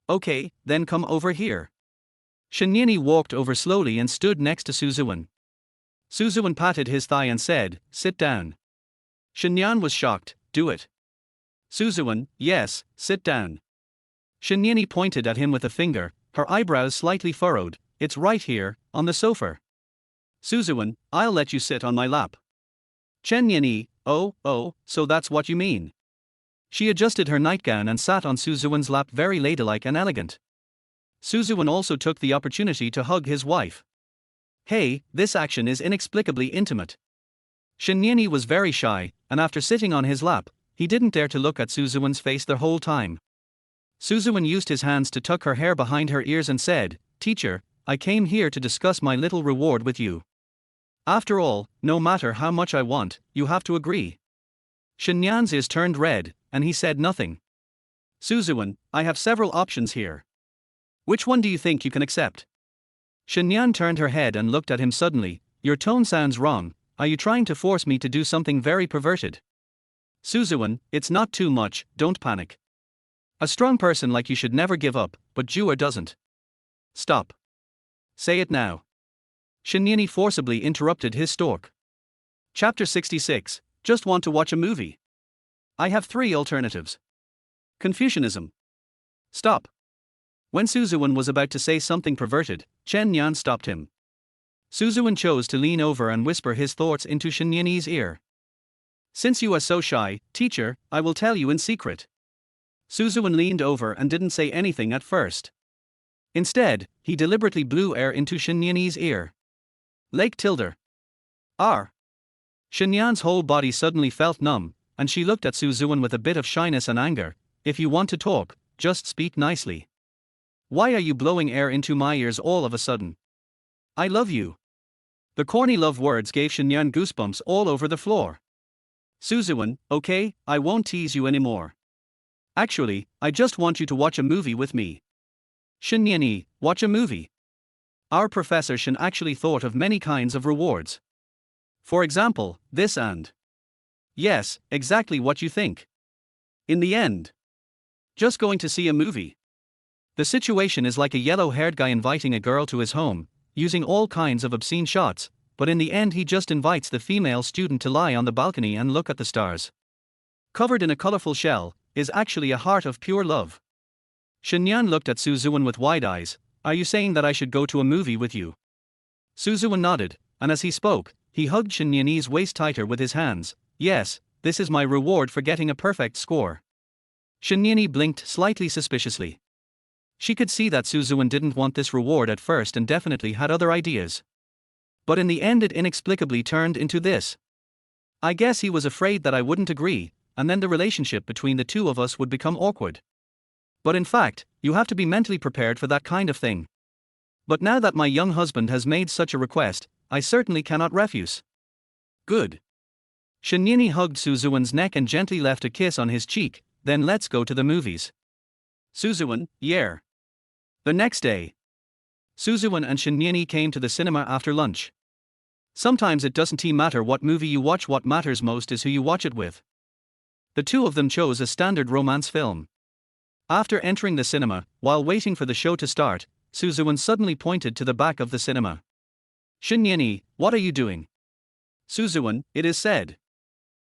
Okay, then come over here. Shinyani walked over slowly and stood next to Suzuwen. Suzuwen patted his thigh and said, sit down. Shinyan was shocked, do it. Suzuwen, yes, sit down. Shinyani pointed at him with a finger, her eyebrows slightly furrowed, it's right here, on the sofa. Suzuwen, I'll let you sit on my lap. Chenyani, oh, so that's what you mean. She adjusted her nightgown and sat on Suzuwen's lap very ladylike and elegant. Suzuwen also took the opportunity to hug his wife. Hey, this action is inexplicably intimate. Shinyani was very shy, and after sitting on his lap, he didn't dare to look at Suzuwen's face the whole time. Suzuwen used his hands to tuck her hair behind her ears and said, Teacher, I came here to discuss my little reward with you. After all, no matter how much I want, you have to agree. Shenyan's ears turned red, and he said nothing. Suzuan, I have several options here. Which one do you think you can accept? Shenyan turned her head and looked at him suddenly. Your tone sounds wrong. Are you trying to force me to do something very perverted? Suzuan, it's not too much, don't panic. A strong person like you should never give up, but Jua doesn't. Stop. Say it now. Shenyani forcibly interrupted his stork. Chapter 66. Just want to watch a movie. I have 3 alternatives. Confucianism. Stop. When Suzuan was about to say something perverted, Chen Yan stopped him. Suzuan chose to lean over and whisper his thoughts into Shenyani's ear. Since you are so shy, teacher, I will tell you in secret. Suzuan leaned over and didn't say anything at first. Instead, he deliberately blew air into Shenyani's ear. Lake Tilder. R. Shenyan's whole body suddenly felt numb, and she looked at Suzuan with a bit of shyness and anger. If you want to talk, just speak nicely. Why are you blowing air into my ears all of a sudden? I love you. The corny love words gave Shenyan goosebumps all over the floor. Suzuan, okay, I won't tease you anymore. Actually, I just want you to watch a movie with me. Shenyani, watch a movie. Our professor Shen actually thought of many kinds of rewards. For example, this and. Yes, exactly what you think. In the end. Just going to see a movie. The situation is like a yellow-haired guy inviting a girl to his home, using all kinds of obscene shots, but in the end he just invites the female student to lie on the balcony and look at the stars. Covered in a colorful shell, is actually a heart of pure love. Shenyan looked at Suzuan with wide eyes. Are you saying that I should go to a movie with you? Suzuan nodded, and as he spoke, he hugged Shenyani's waist tighter with his hands. Yes, this is my reward for getting a perfect score. Shenyani blinked slightly suspiciously. She could see that Suzuan didn't want this reward at first and definitely had other ideas. But in the end it inexplicably turned into this. I guess he was afraid that I wouldn't agree, and then the relationship between the two of us would become awkward. But in fact, you have to be mentally prepared for that kind of thing. But now that my young husband has made such a request, I certainly cannot refuse. Good. Shenyani hugged Suzuan's neck and gently left a kiss on his cheek. Then let's go to the movies. Suzuan, yeah. The next day, Suzuan and Shenyani came to the cinema after lunch. Sometimes it doesn't matter what movie you watch, what matters most is who you watch it with. The two of them chose a standard romance film. After entering the cinema, while waiting for the show to start, Suzuan suddenly pointed to the back of the cinema. Shenyani, what are you doing? Suzuan, it is said.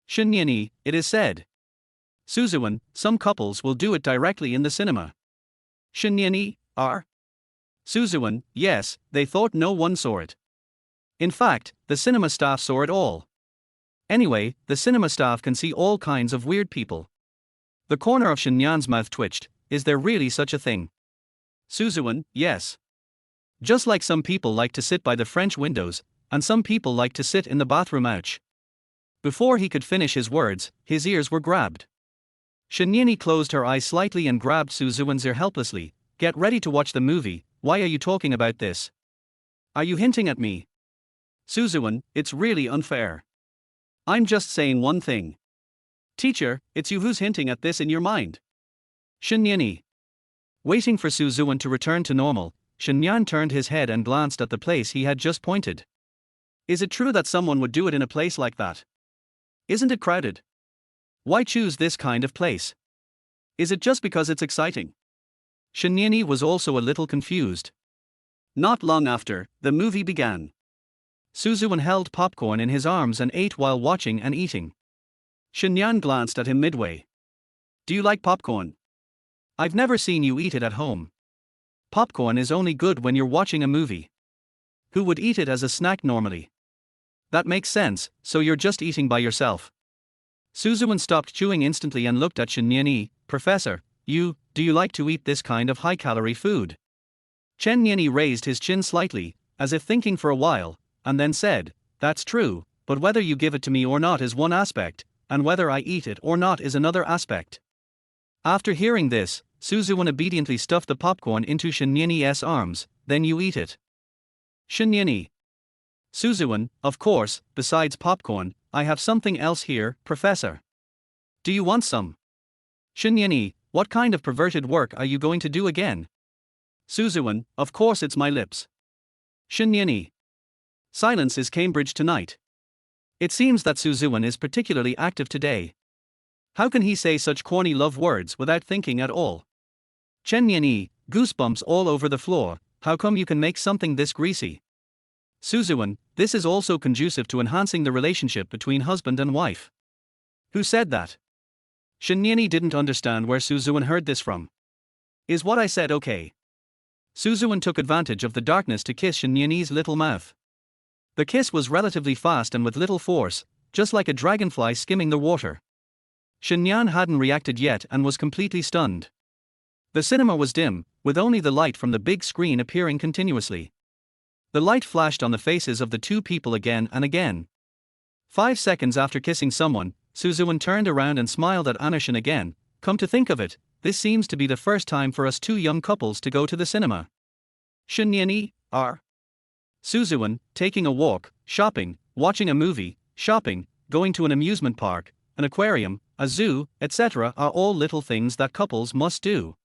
Shenyani, it is said. Suzuan, some couples will do it directly in the cinema. Shenyani, are? Suzuan, yes, they thought no one saw it. In fact, the cinema staff saw it all. Anyway, the cinema staff can see all kinds of weird people. The corner of Shenyan's mouth twitched. Is there really such a thing? Suzuan, yes. Just like some people like to sit by the French windows, and some people like to sit in the bathroom. Ouch. Before he could finish his words, his ears were grabbed. Shenyani closed her eyes slightly and grabbed Suzuan's ear helplessly. Get ready to watch the movie. Why are you talking about this? Are you hinting at me? Suzuan, it's really unfair. I'm just saying one thing. Teacher, it's you who's hinting at this in your mind. Shenyani. Waiting for Suzuan to return to normal, Shenyan turned his head and glanced at the place he had just pointed. Is it true that someone would do it in a place like that? Isn't it crowded? Why choose this kind of place? Is it just because it's exciting? Shenyani was also a little confused. Not long after, the movie began. Suzuan held popcorn in his arms and ate while watching and eating. Shenyan glanced at him midway. Do you like popcorn? I've never seen you eat it at home. Popcorn is only good when you're watching a movie. Who would eat it as a snack normally? That makes sense, so you're just eating by yourself. Suzuan stopped chewing instantly and looked at Shenyani. Professor, do you like to eat this kind of high-calorie food? Shenyani raised his chin slightly, as if thinking for a while, and then said, that's true, but whether you give it to me or not is one aspect, and whether I eat it or not is another aspect. After hearing this, Suzuan obediently stuffed the popcorn into Shenyani's arms. Then you eat it. Shinyani. Suzuan, of course, besides popcorn, I have something else here, Professor. Do you want some? Shinyani, what kind of perverted work are you going to do again? Suzuan, of course it's my lips. Shinyani. Silence is Cambridge tonight. It seems that Suzuan is particularly active today. How can he say such corny love words without thinking at all? Chenyani, goosebumps all over the floor, how come you can make something this greasy? Suzuan, this is also conducive to enhancing the relationship between husband and wife. Who said that? Shinyani didn't understand where Suzuan heard this from. Is what I said okay? Suzuan took advantage of the darkness to kiss Shinyani's little mouth. The kiss was relatively fast and with little force, just like a dragonfly skimming the water. Shinyan hadn't reacted yet and was completely stunned. The cinema was dim, with only the light from the big screen appearing continuously. The light flashed on the faces of the two people again and again. 5 seconds after kissing someone, Suzuan turned around and smiled at Anushin again. Come to think of it, this seems to be the first time for us two young couples to go to the cinema. Shinyani, Suzuan, taking a walk, shopping, watching a movie, shopping, going to an amusement park, an aquarium, a zoo, etc. are all little things that couples must do.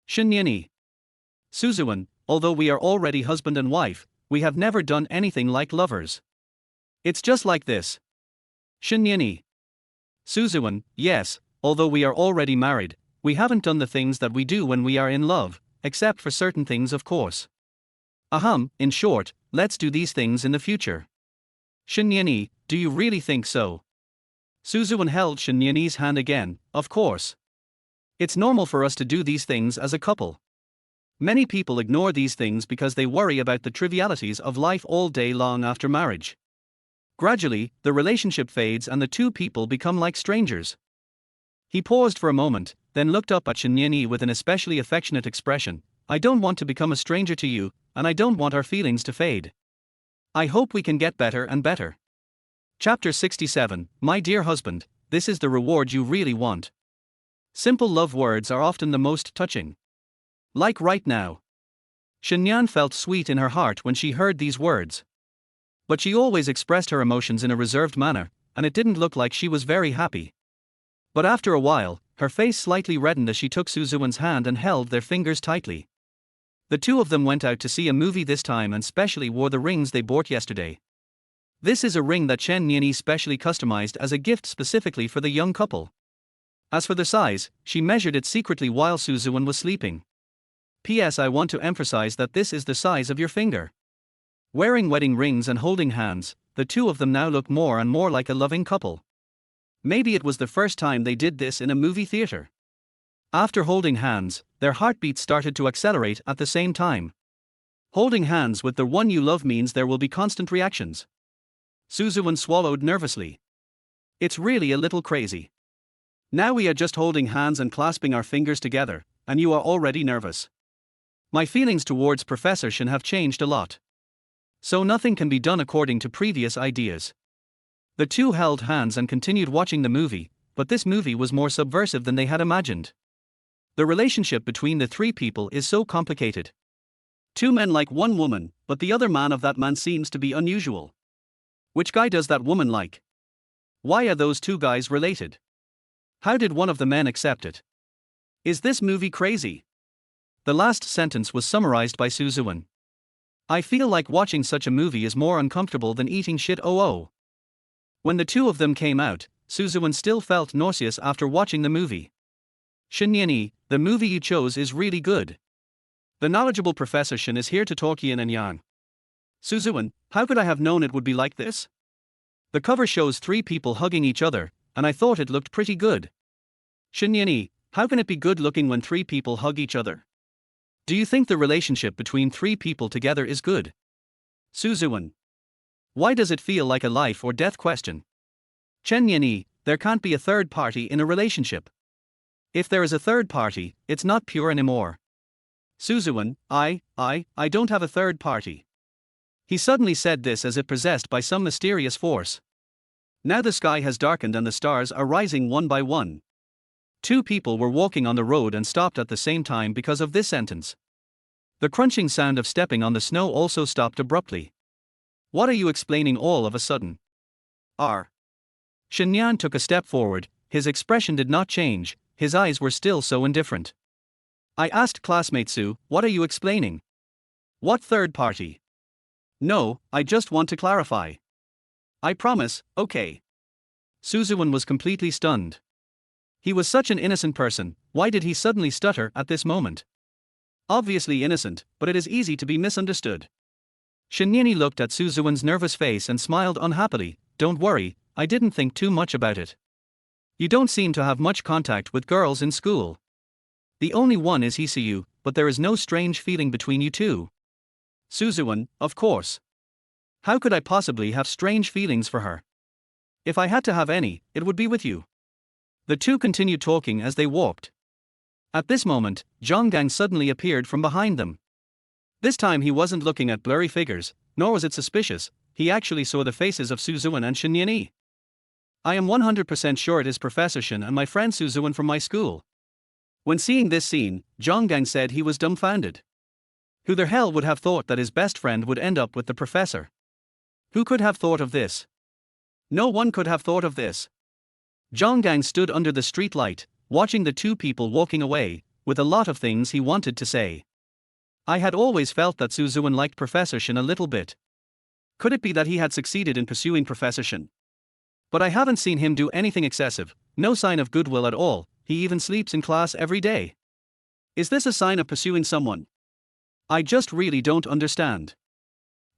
Shinyani. Suzuan, although we are already husband and wife, we have never done anything like lovers. It's just like this. Shinyani. Suzuan, yes, although we are already married, we haven't done the things that we do when we are in love, except for certain things of course. In short, let's do these things in the future. Shinyani, do you really think so? Suzuan held Shinyani's hand again, of course. It's normal for us to do these things as a couple. Many people ignore these things because they worry about the trivialities of life all day long after marriage. Gradually, the relationship fades and the two people become like strangers. He paused for a moment, then looked up at Shinyani with an especially affectionate expression. I don't want to become a stranger to you, and I don't want our feelings to fade. I hope we can get better and better. Chapter 67, My dear husband, this is the reward you really want. Simple love words are often the most touching. Like right now. Shinyan felt sweet in her heart when she heard these words. But she always expressed her emotions in a reserved manner, and it didn't look like she was very happy. But after a while, her face slightly reddened as she took Suzuan's hand and held their fingers tightly. The two of them went out to see a movie this time and specially wore the rings they bought yesterday. This is a ring that Chen Niani specially customized as a gift specifically for the young couple. As for the size, she measured it secretly while Suzuan was sleeping. P.S. I want to emphasize that this is the size of your finger. Wearing wedding rings and holding hands, the two of them now look more and more like a loving couple. Maybe it was the first time they did this in a movie theater. After holding hands, their heartbeats started to accelerate at the same time. Holding hands with the one you love means there will be constant reactions. Suzuan swallowed nervously. It's really a little crazy. Now we are just holding hands and clasping our fingers together, and you are already nervous. My feelings towards Professor Shin have changed a lot. So nothing can be done according to previous ideas. The two held hands and continued watching the movie, but this movie was more subversive than they had imagined. The relationship between the three people is so complicated. Two men like one woman, but the other man of that man seems to be unusual. Which guy does that woman like? Why are those two guys related? How did one of the men accept it? Is this movie crazy? The last sentence was summarized by Suzuan. I feel like watching such a movie is more uncomfortable than eating shit. When the two of them came out, Suzuan still felt nauseous after watching the movie. Shinyani, the movie you chose is really good. The knowledgeable Professor Shin is here to talk yin and yang. Suzuan, how could I have known it would be like this? The cover shows three people hugging each other, and I thought it looked pretty good. Shinyani, how can it be good looking when three people hug each other? Do you think the relationship between three people together is good? Suzuan. Why does it feel like a life or death question? Chenyani, there can't be a third party in a relationship. If there is a third party, it's not pure anymore. Suzuan, I don't have a third party. He suddenly said this as if possessed by some mysterious force. Now the sky has darkened and the stars are rising one by one. Two people were walking on the road and stopped at the same time because of this sentence. The crunching sound of stepping on the snow also stopped abruptly. What are you explaining all of a sudden? R. Shenyan took a step forward, his expression did not change, his eyes were still so indifferent. I asked classmate Su, what are you explaining? What third party? No, I just want to clarify. I promise, okay. Ziwen was completely stunned. He was such an innocent person, why did he suddenly stutter at this moment? Obviously innocent, but it is easy to be misunderstood. Shenyan looked at Ziwen's nervous face and smiled unhappily. Don't worry, I didn't think too much about it. You don't seem to have much contact with girls in school. The only one is Hisayu, but there is no strange feeling between you two. Ziwen, of course. How could I possibly have strange feelings for her? If I had to have any, it would be with you. The two continued talking as they walked. At this moment, Zhonggang suddenly appeared from behind them. This time he wasn't looking at blurry figures, nor was it suspicious, he actually saw the faces of Ziwen and Shenyan. I am 100% sure it is Professor Shen and my friend Ziwen from my school. When seeing this scene, Zhonggang said he was dumbfounded. Who the hell would have thought that his best friend would end up with the professor? Who could have thought of this? No one could have thought of this. Zhonggang stood under the street light, watching the two people walking away, with a lot of things he wanted to say. I had always felt that Ziwen liked Professor Shen a little bit. Could it be that he had succeeded in pursuing Professor Shen? But I haven't seen him do anything excessive, no sign of goodwill at all, he even sleeps in class every day. Is this a sign of pursuing someone? I just really don't understand.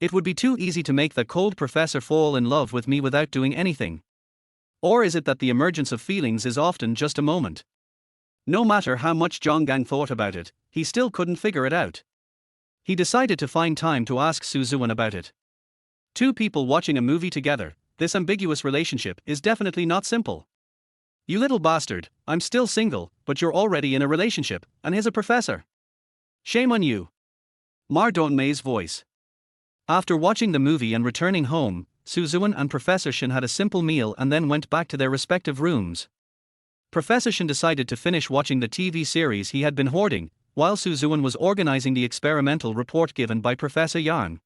It would be too easy to make that cold professor fall in love with me without doing anything. Or is it that the emergence of feelings is often just a moment? No matter how much Zhonggang thought about it, he still couldn't figure it out. He decided to find time to ask Ziwen about it. Two people watching a movie together, this ambiguous relationship is definitely not simple. You little bastard, I'm still single, but you're already in a relationship, and he's a professor. Shame on you. Ma Dongmei's voice. After watching the movie and returning home, Ziwen and Professor Shen had a simple meal and then went back to their respective rooms. Professor Shen decided to finish watching the TV series he had been hoarding, while Ziwen was organizing the experimental report given by Professor Yan.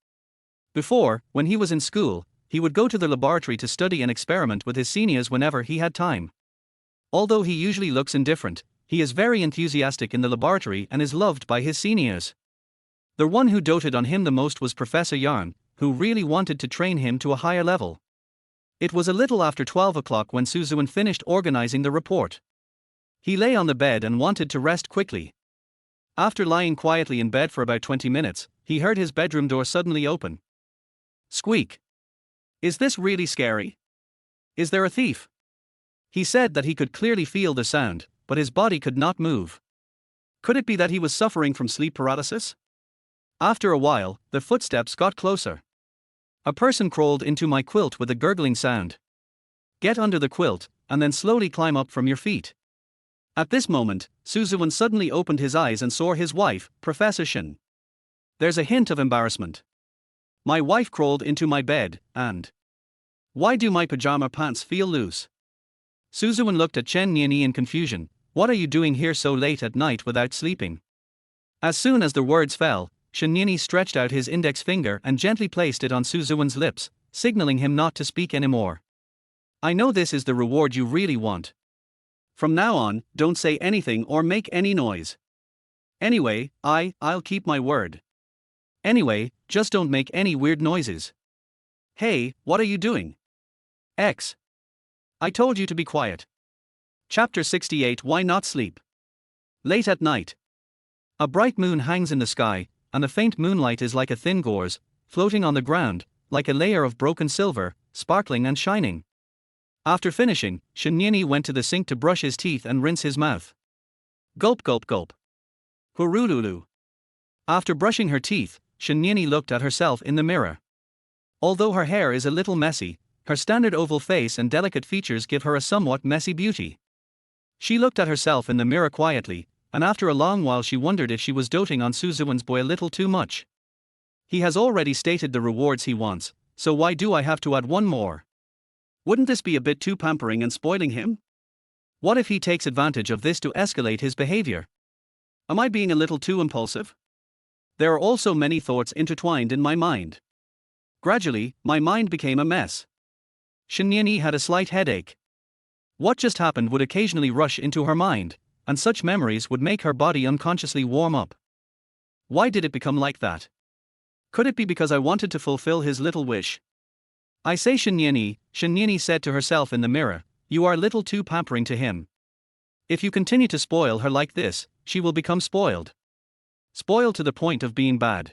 Before, when he was in school, he would go to the laboratory to study and experiment with his seniors whenever he had time. Although he usually looks indifferent, he is very enthusiastic in the laboratory and is loved by his seniors. The one who doted on him the most was Professor Yan, who really wanted to train him to a higher level. It was a little after 12 o'clock when Ziwen finished organizing the report. He lay on the bed and wanted to rest quickly. After lying quietly in bed for about 20 minutes, he heard his bedroom door suddenly open. Squeak. Is this really scary? Is there a thief? He said that he could clearly feel the sound, but his body could not move. Could it be that he was suffering from sleep paralysis? After a while, the footsteps got closer. A person crawled into my quilt with a gurgling sound. Get under the quilt, and then slowly climb up from your feet. At this moment, Ziwen suddenly opened his eyes and saw his wife, Professor Shen. There's a hint of embarrassment. My wife crawled into my bed, and... Why do my pajama pants feel loose? Ziwen looked at Chen Nianyi in confusion. What are you doing here so late at night without sleeping? As soon as the words fell, Shen Nianyi stretched out his index finger and gently placed it on Ziwen's lips, signaling him not to speak anymore. I know this is the reward you really want. From now on, don't say anything or make any noise. Anyway, I'll keep my word. Anyway, just don't make any weird noises. Hey, what are you doing? X. I told you to be quiet. Chapter 68. Why not sleep? Late at night. A bright moon hangs in the sky, and the faint moonlight is like a thin gauze, floating on the ground, like a layer of broken silver, sparkling and shining. After finishing, Shen Nianyi went to the sink to brush his teeth and rinse his mouth. Gulp gulp gulp. Hurululu. After brushing her teeth, Shen Nianyi looked at herself in the mirror. Although her hair is a little messy, her standard oval face and delicate features give her a somewhat messy beauty. She looked at herself in the mirror quietly, and after a long while she wondered if she was doting on Ziwen's boy a little too much. He has already stated the rewards he wants, so why do I have to add one more? Wouldn't this be a bit too pampering and spoiling him? What if he takes advantage of this to escalate his behavior? Am I being a little too impulsive? There are also many thoughts intertwined in my mind. Gradually, my mind became a mess. Shinyeni had a slight headache. What just happened would occasionally rush into her mind, and such memories would make her body unconsciously warm up. Why did it become like that? Could it be because I wanted to fulfill his little wish? I say Shinyeni said to herself in the mirror, you are a little too pampering to him. If you continue to spoil her like this, she will become spoiled. Spoiled to the point of being bad.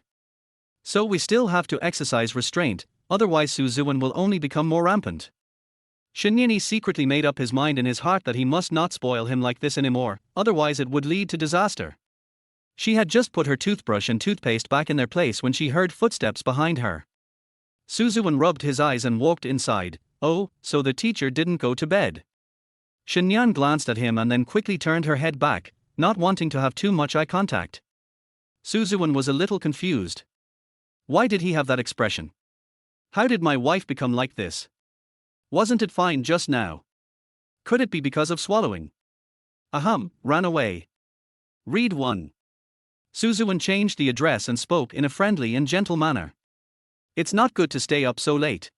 So we still have to exercise restraint, otherwise Ziwen will only become more rampant. Shinyeni secretly made up his mind in his heart that he must not spoil him like this anymore, otherwise it would lead to disaster. She had just put her toothbrush and toothpaste back in their place when she heard footsteps behind her. Ziwen rubbed his eyes and walked inside. Oh, so the teacher didn't go to bed. Shinyan glanced at him and then quickly turned her head back, not wanting to have too much eye contact. Ziwen was a little confused. Why did he have that expression? How did my wife become like this? Wasn't it fine just now? Could it be because of swallowing? Ran away. Read 1. Ziwen changed the address and spoke in a friendly and gentle manner. It's not good to stay up so late.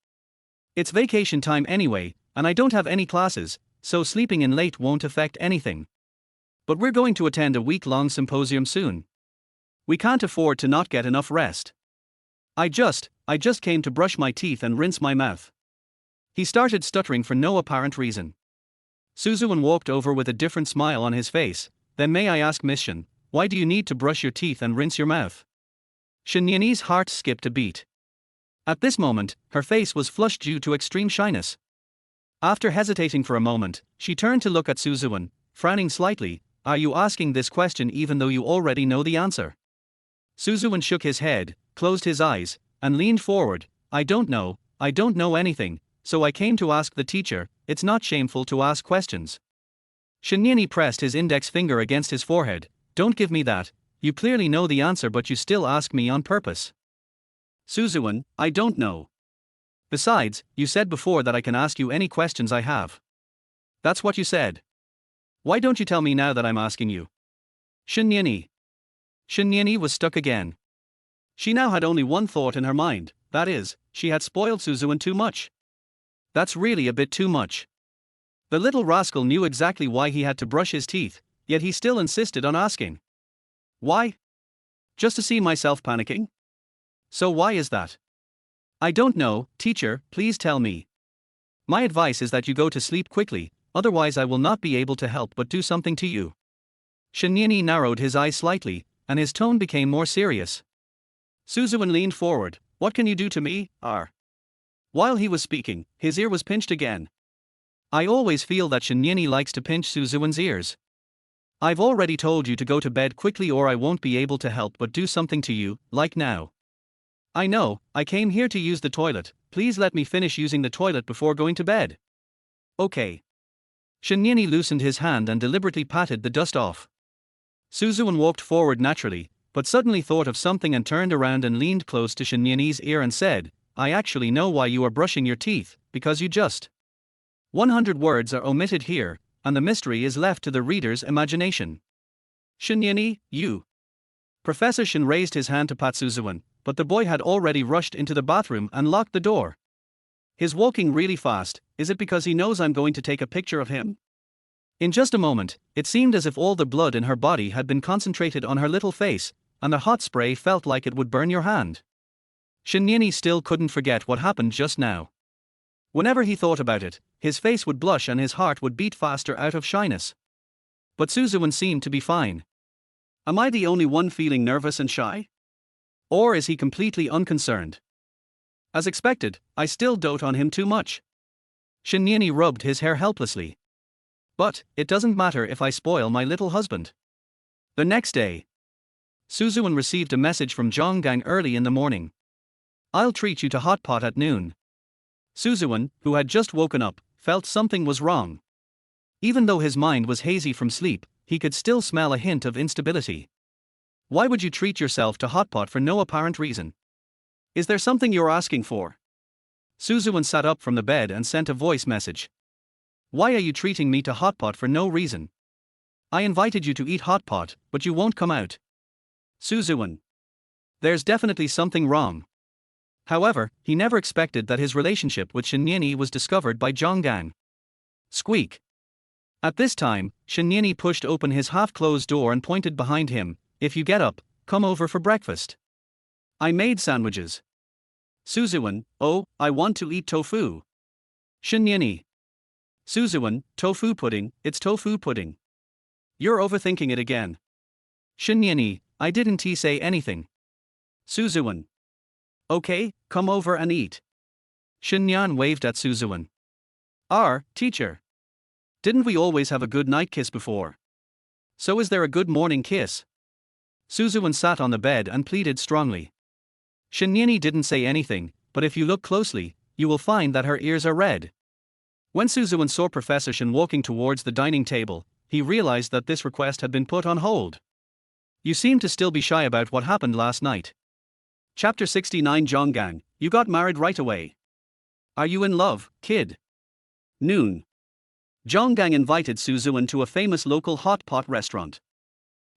It's vacation time anyway, and I don't have any classes, so sleeping in late won't affect anything. But we're going to attend a week-long symposium soon. We can't afford to not get enough rest. I just came to brush my teeth and rinse my mouth. He started stuttering for no apparent reason. Ziwen walked over with a different smile on his face. Then may I ask Miss Shin, why do you need to brush your teeth and rinse your mouth? Shinyeni's heart skipped a beat. At this moment, her face was flushed due to extreme shyness. After hesitating for a moment, she turned to look at Ziwen, frowning slightly. Are you asking this question even though you already know the answer? Ziwen shook his head, closed his eyes, and leaned forward. I don't know anything, so I came to ask the teacher. It's not shameful to ask questions. Shinyeni pressed his index finger against his forehead. Don't give me that, you clearly know the answer but you still ask me on purpose. Ziwen, I don't know. Besides, you said before that I can ask you any questions I have. That's what you said. Why don't you tell me now that I'm asking you? Shinyeni was stuck again. She now had only one thought in her mind, that is, she had spoiled Ziwen too much. That's really a bit too much. The little rascal knew exactly why he had to brush his teeth, yet he still insisted on asking. Why? Just to see myself panicking? So why is that? I don't know, teacher, please tell me. My advice is that you go to sleep quickly, otherwise I will not be able to help but do something to you. Shinyeni narrowed his eyes slightly, and his tone became more serious. Ziwen leaned forward. What can you do to me, R? While he was speaking, his ear was pinched again. I always feel that Shinyeni likes to pinch Ziwen's ears. I've already told you to go to bed quickly or I won't be able to help but do something to you, like now. I know, I came here to use the toilet, please let me finish using the toilet before going to bed. Okay. Shinyeni loosened his hand and deliberately patted the dust off. Ziwen walked forward naturally, but suddenly thought of something and turned around and leaned close to Shinyeni's ear and said, I actually know why you are brushing your teeth, because you just. 100 words are omitted here, and the mystery is left to the reader's imagination. Shinyeni, you. Professor Shin raised his hand to pat Ziwen, but the boy had already rushed into the bathroom and locked the door. He's walking really fast, is it because he knows I'm going to take a picture of him? In just a moment, it seemed as if all the blood in her body had been concentrated on her little face, and the hot spray felt like it would burn your hand. Shinyeni still couldn't forget what happened just now. Whenever he thought about it, his face would blush and his heart would beat faster out of shyness. But Ziwen seemed to be fine. Am I the only one feeling nervous and shy? Or is he completely unconcerned? As expected, I still dote on him too much. Shinyeni rubbed his hair helplessly. But, it doesn't matter if I spoil my little husband. The next day, Ziwen received a message from Zhonggang early in the morning. I'll treat you to hot pot at noon. Ziwen, who had just woken up, felt something was wrong. Even though his mind was hazy from sleep, he could still smell a hint of instability. Why would you treat yourself to hot pot for no apparent reason? Is there something you're asking for? Ziwen sat up from the bed and sent a voice message. Why are you treating me to hot pot for no reason? I invited you to eat hot pot, but you won't come out. Ziwen. There's definitely something wrong. However, he never expected that his relationship with Shinyeni was discovered by Zhonggang. Squeak. At this time, Shinyeni pushed open his half-closed door and pointed behind him. If you get up, come over for breakfast. I made sandwiches. Suzuwen, oh, I want to eat tofu. Shinyeni. Suzuwen, tofu pudding, it's tofu pudding. You're overthinking it again. Shinyeni, I didn't say anything. Suzuwen. Okay, come over and eat. Shinyan waved at Suzuwen. Teacher. Didn't we always have a good night kiss before? So is there a good morning kiss? Suzuwen sat on the bed and pleaded strongly. Shinyeni didn't say anything, but if you look closely, you will find that her ears are red. When Suzuwen saw Professor Shin walking towards the dining table, he realized that this request had been put on hold. You seem to still be shy about what happened last night. Chapter 69 Zhonggang, you got married right away. Are you in love, kid? Noon. Zhonggang invited Suzuwen to a famous local hot pot restaurant.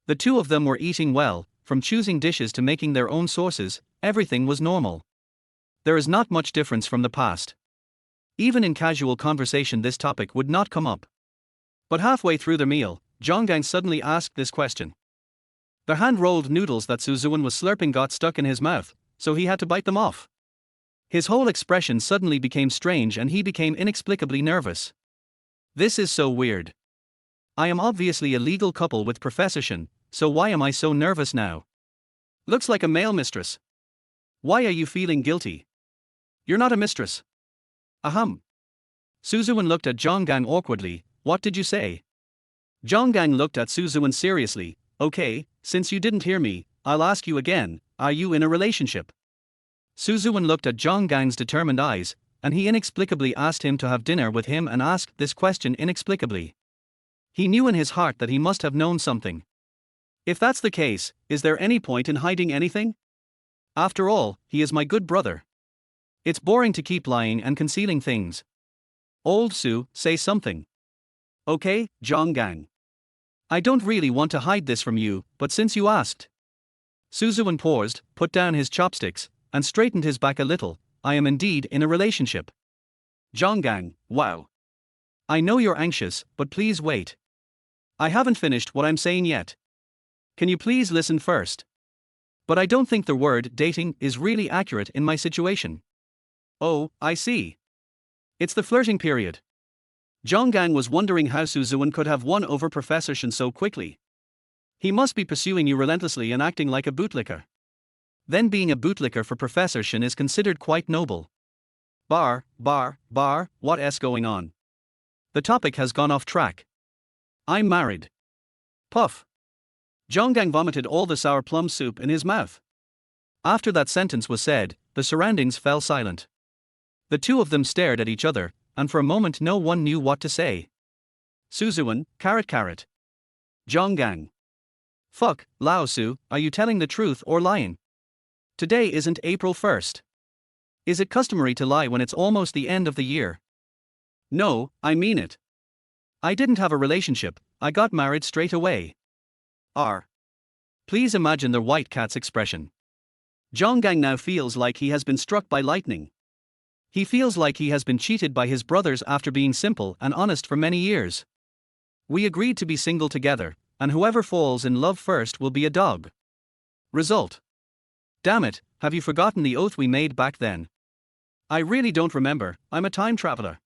The two of them were eating well, from choosing dishes to making their own sauces, everything was normal. There is not much difference from the past. Even in casual conversation this topic would not come up. But halfway through the meal, Zhonggang suddenly asked this question. The hand-rolled noodles that Suzuwen was slurping got stuck in his mouth, so he had to bite them off. His whole expression suddenly became strange and he became inexplicably nervous. This is so weird. I am obviously a legal couple with Professor Shin, so why am I so nervous now? Looks like a male mistress. Why are you feeling guilty? You're not a mistress. Ahem. Suzuwen looked at Zhonggang awkwardly. What did you say? Zhonggang looked at Suzuwen seriously. Okay, since you didn't hear me, I'll ask you again, are you in a relationship? Suzuwen looked at Zhonggang's determined eyes, and he inexplicably asked him to have dinner with him and asked this question inexplicably. He knew in his heart that he must have known something. If that's the case, is there any point in hiding anything? After all, he is my good brother. It's boring to keep lying and concealing things. Old Su, say something. Okay, Zhonggang. I don't really want to hide this from you, but since you asked. Suzuwen paused, put down his chopsticks, and straightened his back a little. I am indeed in a relationship. Zhonggang, wow. I know you're anxious, but please wait. I haven't finished what I'm saying yet. Can you please listen first? But I don't think the word dating is really accurate in my situation. Oh, I see. It's the flirting period. Zhonggang was wondering how Suzuwen could have won over Professor Shin so quickly. He must be pursuing you relentlessly and acting like a bootlicker. Then being a bootlicker for Professor Shin is considered quite noble. What's going on? The topic has gone off track. I'm married. Puff. Zhonggang vomited all the sour plum soup in his mouth. After that sentence was said, the surroundings fell silent. The two of them stared at each other, and for a moment no one knew what to say. Suzuwen, carrot. Zhonggang. Fuck, Lao Su, are you telling the truth or lying? Today isn't April 1st. Is it customary to lie when it's almost the end of the year? No, I mean it. I didn't have a relationship, I got married straight away. Please imagine the white cat's expression. Zhonggang now feels like he has been struck by lightning. He feels like he has been cheated by his brothers after being simple and honest for many years. We agreed to be single together, and whoever falls in love first will be a dog. Result. Damn it, have you forgotten the oath we made back then? I really don't remember, I'm a time traveler.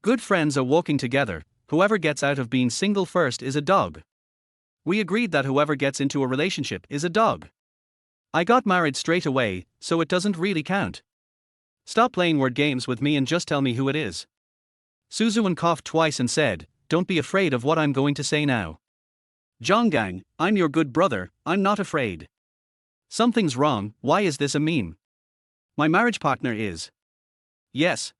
Good friends are walking together, whoever gets out of being single first is a dog. We agreed that whoever gets into a relationship is a dog. I got married straight away, so it doesn't really count. Stop playing word games with me and just tell me who it is. Suzuwen coughed twice and said, don't be afraid of what I'm going to say now. Zhonggang, I'm your good brother, I'm not afraid. Something's wrong, why is this a meme? My marriage partner is. Yes.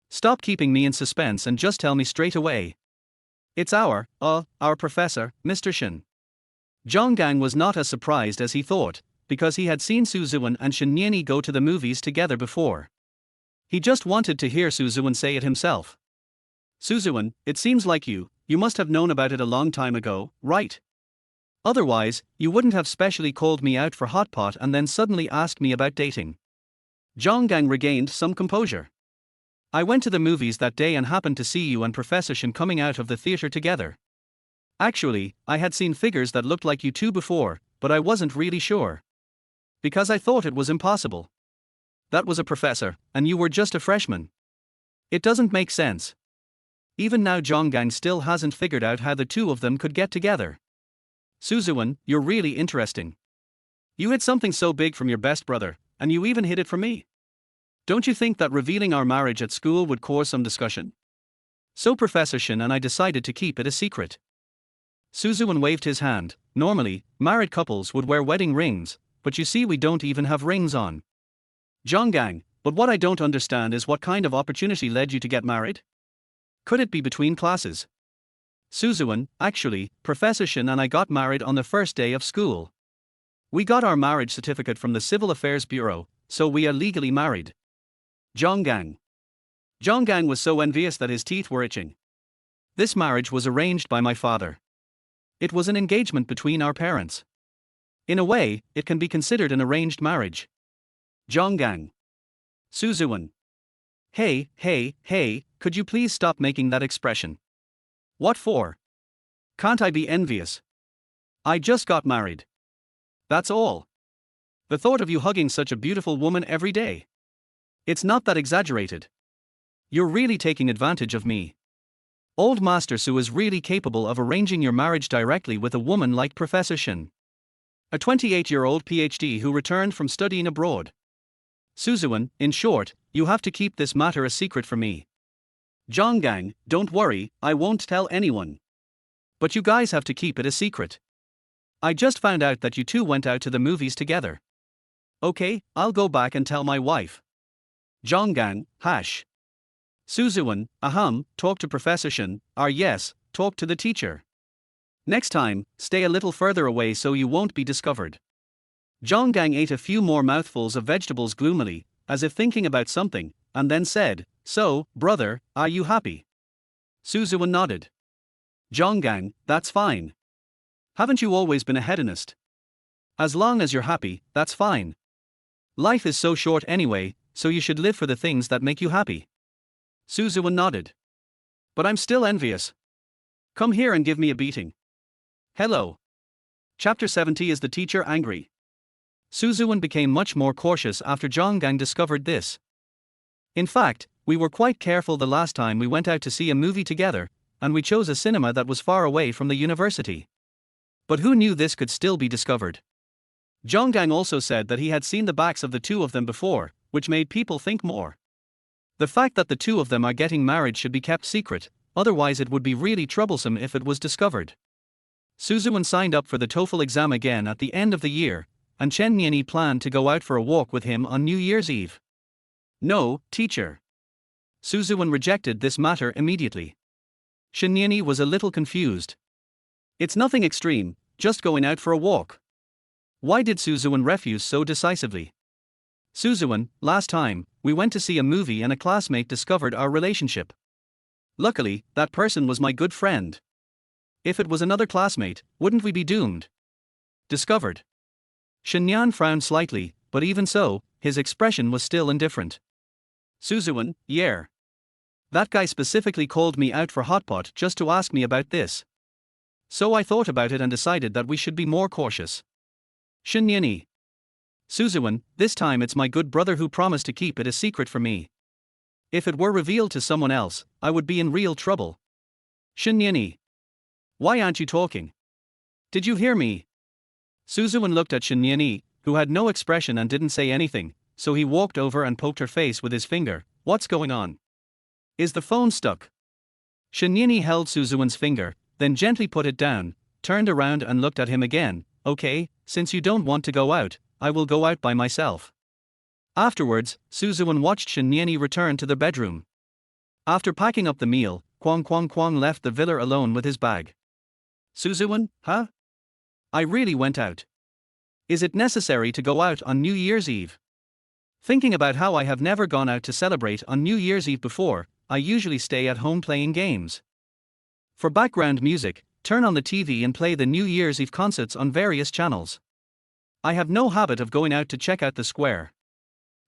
Stop keeping me in suspense and just tell me straight away. It's our professor, Mr. Shin. Zhonggang was not as surprised as he thought, because he had seen Suzuwen and Shinyeni go to the movies together before. He just wanted to hear Suzuwen say it himself. Suzuwen, it seems like you must have known about it a long time ago, right? Otherwise, you wouldn't have specially called me out for hot pot and then suddenly asked me about dating. Zhonggang regained some composure. I went to the movies that day and happened to see you and Professor Shin coming out of the theater together. Actually, I had seen figures that looked like you two before, but I wasn't really sure. Because I thought it was impossible. That was a professor, and you were just a freshman. It doesn't make sense. Even now Zhonggang still hasn't figured out how the two of them could get together. Ziwen, you're really interesting. You hid something so big from your best brother, and you even hid it from me. Don't you think that revealing our marriage at school would cause some discussion? So Professor Shin and I decided to keep it a secret. Ziwen waved his hand. Normally, married couples would wear wedding rings, but you see we don't even have rings on. Zhonggang, but what I don't understand is what kind of opportunity led you to get married? Could it be between classes? Ziwen, actually, Professor Shin and I got married on the first day of school. We got our marriage certificate from the Civil Affairs Bureau, so we are legally married. Zhonggang. Zhonggang was so envious that his teeth were itching. This marriage was arranged by my father. It was an engagement between our parents. In a way, it can be considered an arranged marriage. Zhonggang. Ziwen. Hey, could you please stop making that expression? What for? Can't I be envious? I just got married. That's all. The thought of you hugging such a beautiful woman every day. It's not that exaggerated. You're really taking advantage of me. Old Master Su is really capable of arranging your marriage directly with a woman like Professor Shin. A 28-year-old PhD who returned from studying abroad. Ziwen, in short, you have to keep this matter a secret from me. Zhonggang, don't worry, I won't tell anyone. But you guys have to keep it a secret. I just found out that you two went out to the movies together. Okay, I'll go back and tell my wife. Zhonggang, Ziwen, talk to Professor Shin, yes, talk to the teacher. Next time, stay a little further away so you won't be discovered. Zhonggang ate a few more mouthfuls of vegetables gloomily, as if thinking about something, and then said, So, brother, are you happy? Ziwen nodded. Zhonggang, that's fine. Haven't you always been a hedonist? As long as you're happy, that's fine. Life is so short anyway, so you should live for the things that make you happy. Ziwen nodded. But I'm still envious. Come here and give me a beating. Hello. Chapter 70 Is the teacher angry? Ziwen became much more cautious after Zhonggang discovered this. In fact, we were quite careful the last time we went out to see a movie together, and we chose a cinema that was far away from the university. But who knew this could still be discovered? Zhonggang also said that he had seen the backs of the two of them before, which made people think more. The fact that the two of them are getting married should be kept secret, otherwise it would be really troublesome if it was discovered. Ziwen signed up for the TOEFL exam again at the end of the year, and Chen Nianyi planned to go out for a walk with him on New Year's Eve. No, teacher. Ziwen rejected this matter immediately. Chen Nianyi was a little confused. It's nothing extreme, just going out for a walk. Why did Ziwen refuse so decisively? Ziwen, last time, we went to see a movie and a classmate discovered our relationship. Luckily, that person was my good friend. If it was another classmate, wouldn't we be doomed? Discovered. Shenyan frowned slightly, but even so, his expression was still indifferent. Ziwen, yeah. That guy specifically called me out for hot pot just to ask me about this. So I thought about it and decided that we should be more cautious. Chen Nianyi. Ziwen, this time it's my good brother who promised to keep it a secret from me. If it were revealed to someone else, I would be in real trouble. Chen Nianyi. Why aren't you talking? Did you hear me? Ziwen looked at Chen Nianyi, who had no expression and didn't say anything, so he walked over and poked her face with his finger. What's going on? Is the phone stuck? Chen Nianyi held Ziwen's finger, then gently put it down, turned around and looked at him again. Okay, since you don't want to go out, I will go out by myself. Afterwards, Ziwen watched Chen Nianyi return to the bedroom. After packing up the meal, Kwang left the villa alone with his bag. Ziwen, huh? I really went out. Is it necessary to go out on New Year's Eve? Thinking about how I have never gone out to celebrate on New Year's Eve before, I usually stay at home playing games. For background music, turn on the TV and play the New Year's Eve concerts on various channels. I have no habit of going out to check out the square.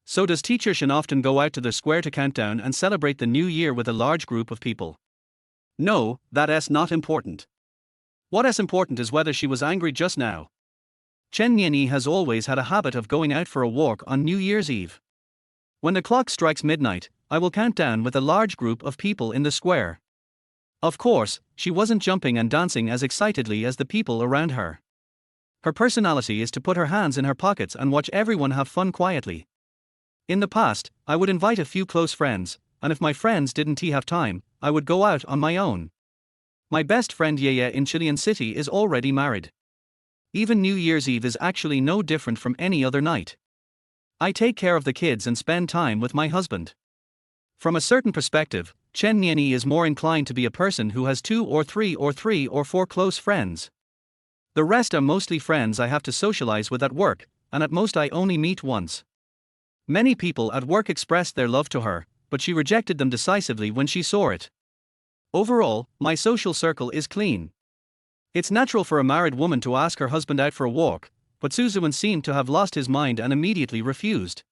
So does teacher Shin often go out to the square to count down and celebrate the new year with a large group of people? No, that's not important. What is important is whether she was angry just now. Chen Nianyi has always had a habit of going out for a walk on New Year's Eve. When the clock strikes midnight, I will count down with a large group of people in the square. Of course, she wasn't jumping and dancing as excitedly as the people around her. Her personality is to put her hands in her pockets and watch everyone have fun quietly. In the past, I would invite a few close friends, and if my friends didn't have time, I would go out on my own. My best friend Yeye in Chilean City is already married. Even New Year's Eve is actually no different from any other night. I take care of the kids and spend time with my husband. From a certain perspective, Chen Nianyi is more inclined to be a person who has 2 or 3 or 4 close friends. The rest are mostly friends I have to socialize with at work, and at most I only meet once. Many people at work expressed their love to her, but she rejected them decisively when she saw it. Overall, my social circle is clean. It's natural for a married woman to ask her husband out for a walk, but Ziwen seemed to have lost his mind and immediately refused.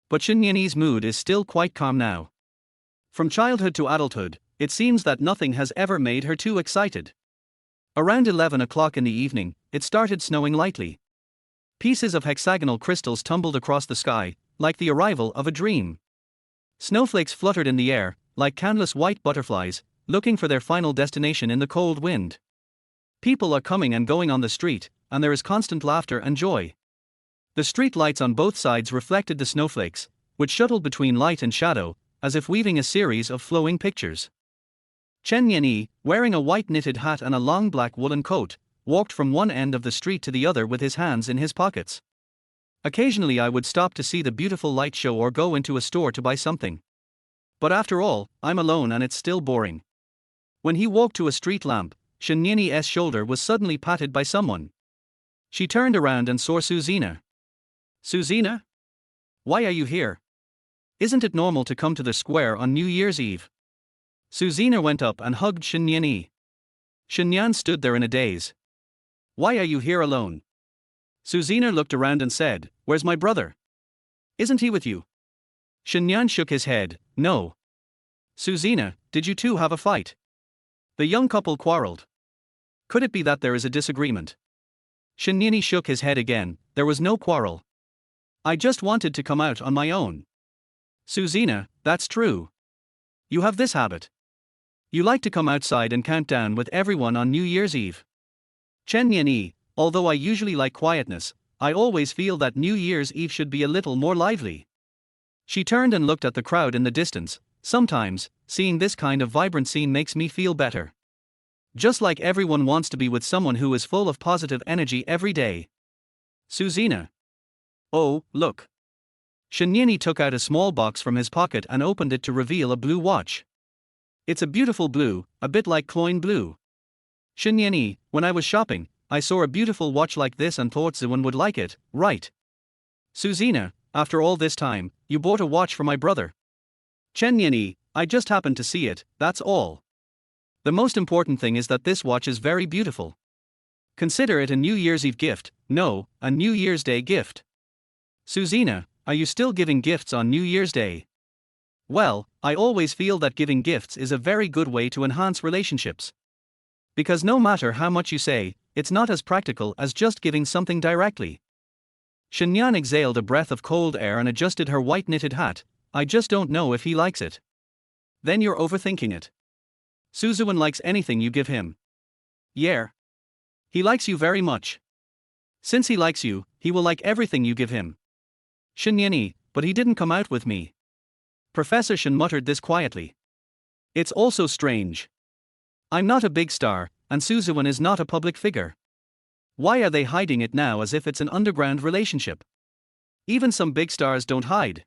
But Chen Nianyi's mood is still quite calm now. From childhood to adulthood, it seems that nothing has ever made her too excited. Around 11 o'clock in the evening, it started snowing lightly. Pieces of hexagonal crystals tumbled across the sky, like the arrival of a dream. Snowflakes fluttered in the air, like countless white butterflies, looking for their final destination in the cold wind. People are coming and going on the street, and there is constant laughter and joy. The street lights on both sides reflected the snowflakes, which shuttled between light and shadow, as if weaving a series of flowing pictures. Chen Nianyi, wearing a white knitted hat and a long black woolen coat, walked from one end of the street to the other with his hands in his pockets. Occasionally I would stop to see the beautiful light show or go into a store to buy something. But after all, I'm alone and it's still boring. When he walked to a street lamp, Chen Nianyi's shoulder was suddenly patted by someone. She turned around and saw Suzina. Suzina? Why are you here? Isn't it normal to come to the square on New Year's Eve? Suzina went up and hugged Chen Nianyi. Chen Nianyi stood there in a daze. Why are you here alone? Suzina looked around and said, Where's my brother? Isn't he with you? Chen Nianyi shook his head, No. Suzina, did you two have a fight? The young couple quarreled. Could it be that there is a disagreement? Chen Nianyi shook his head again, There was no quarrel. I just wanted to come out on my own. Suzina, that's true. You have this habit. You like to come outside and count down with everyone on New Year's Eve. Chen Nianyi, although I usually like quietness, I always feel that New Year's Eve should be a little more lively. She turned and looked at the crowd in the distance. Sometimes, seeing this kind of vibrant scene makes me feel better. Just like everyone wants to be with someone who is full of positive energy every day. Suzina. Oh, look. Chen Nianyi took out a small box from his pocket and opened it to reveal a blue watch. It's a beautiful blue, a bit like Cloyne blue. Chen Nianyi, when I was shopping, I saw a beautiful watch like this and thought Ziwen would like it, right? Suzina, after all this time, you bought a watch for my brother. Chen Nianyi, I just happened to see it, that's all. The most important thing is that this watch is very beautiful. Consider it a New Year's Eve gift, no, a New Year's Day gift. Suzina, are you still giving gifts on New Year's Day? Well, I always feel that giving gifts is a very good way to enhance relationships. Because no matter how much you say, it's not as practical as just giving something directly. Chen Nianyi exhaled a breath of cold air and adjusted her white knitted hat. I just don't know if he likes it. Then you're overthinking it. Ziwen likes anything you give him. Yeah. He likes you very much. Since he likes you, he will like everything you give him. Chen Nianyi, but he didn't come out with me. Professor Shen muttered this quietly. It's also strange. I'm not a big star, and Ziwen is not a public figure. Why are they hiding it now as if it's an underground relationship? Even some big stars don't hide.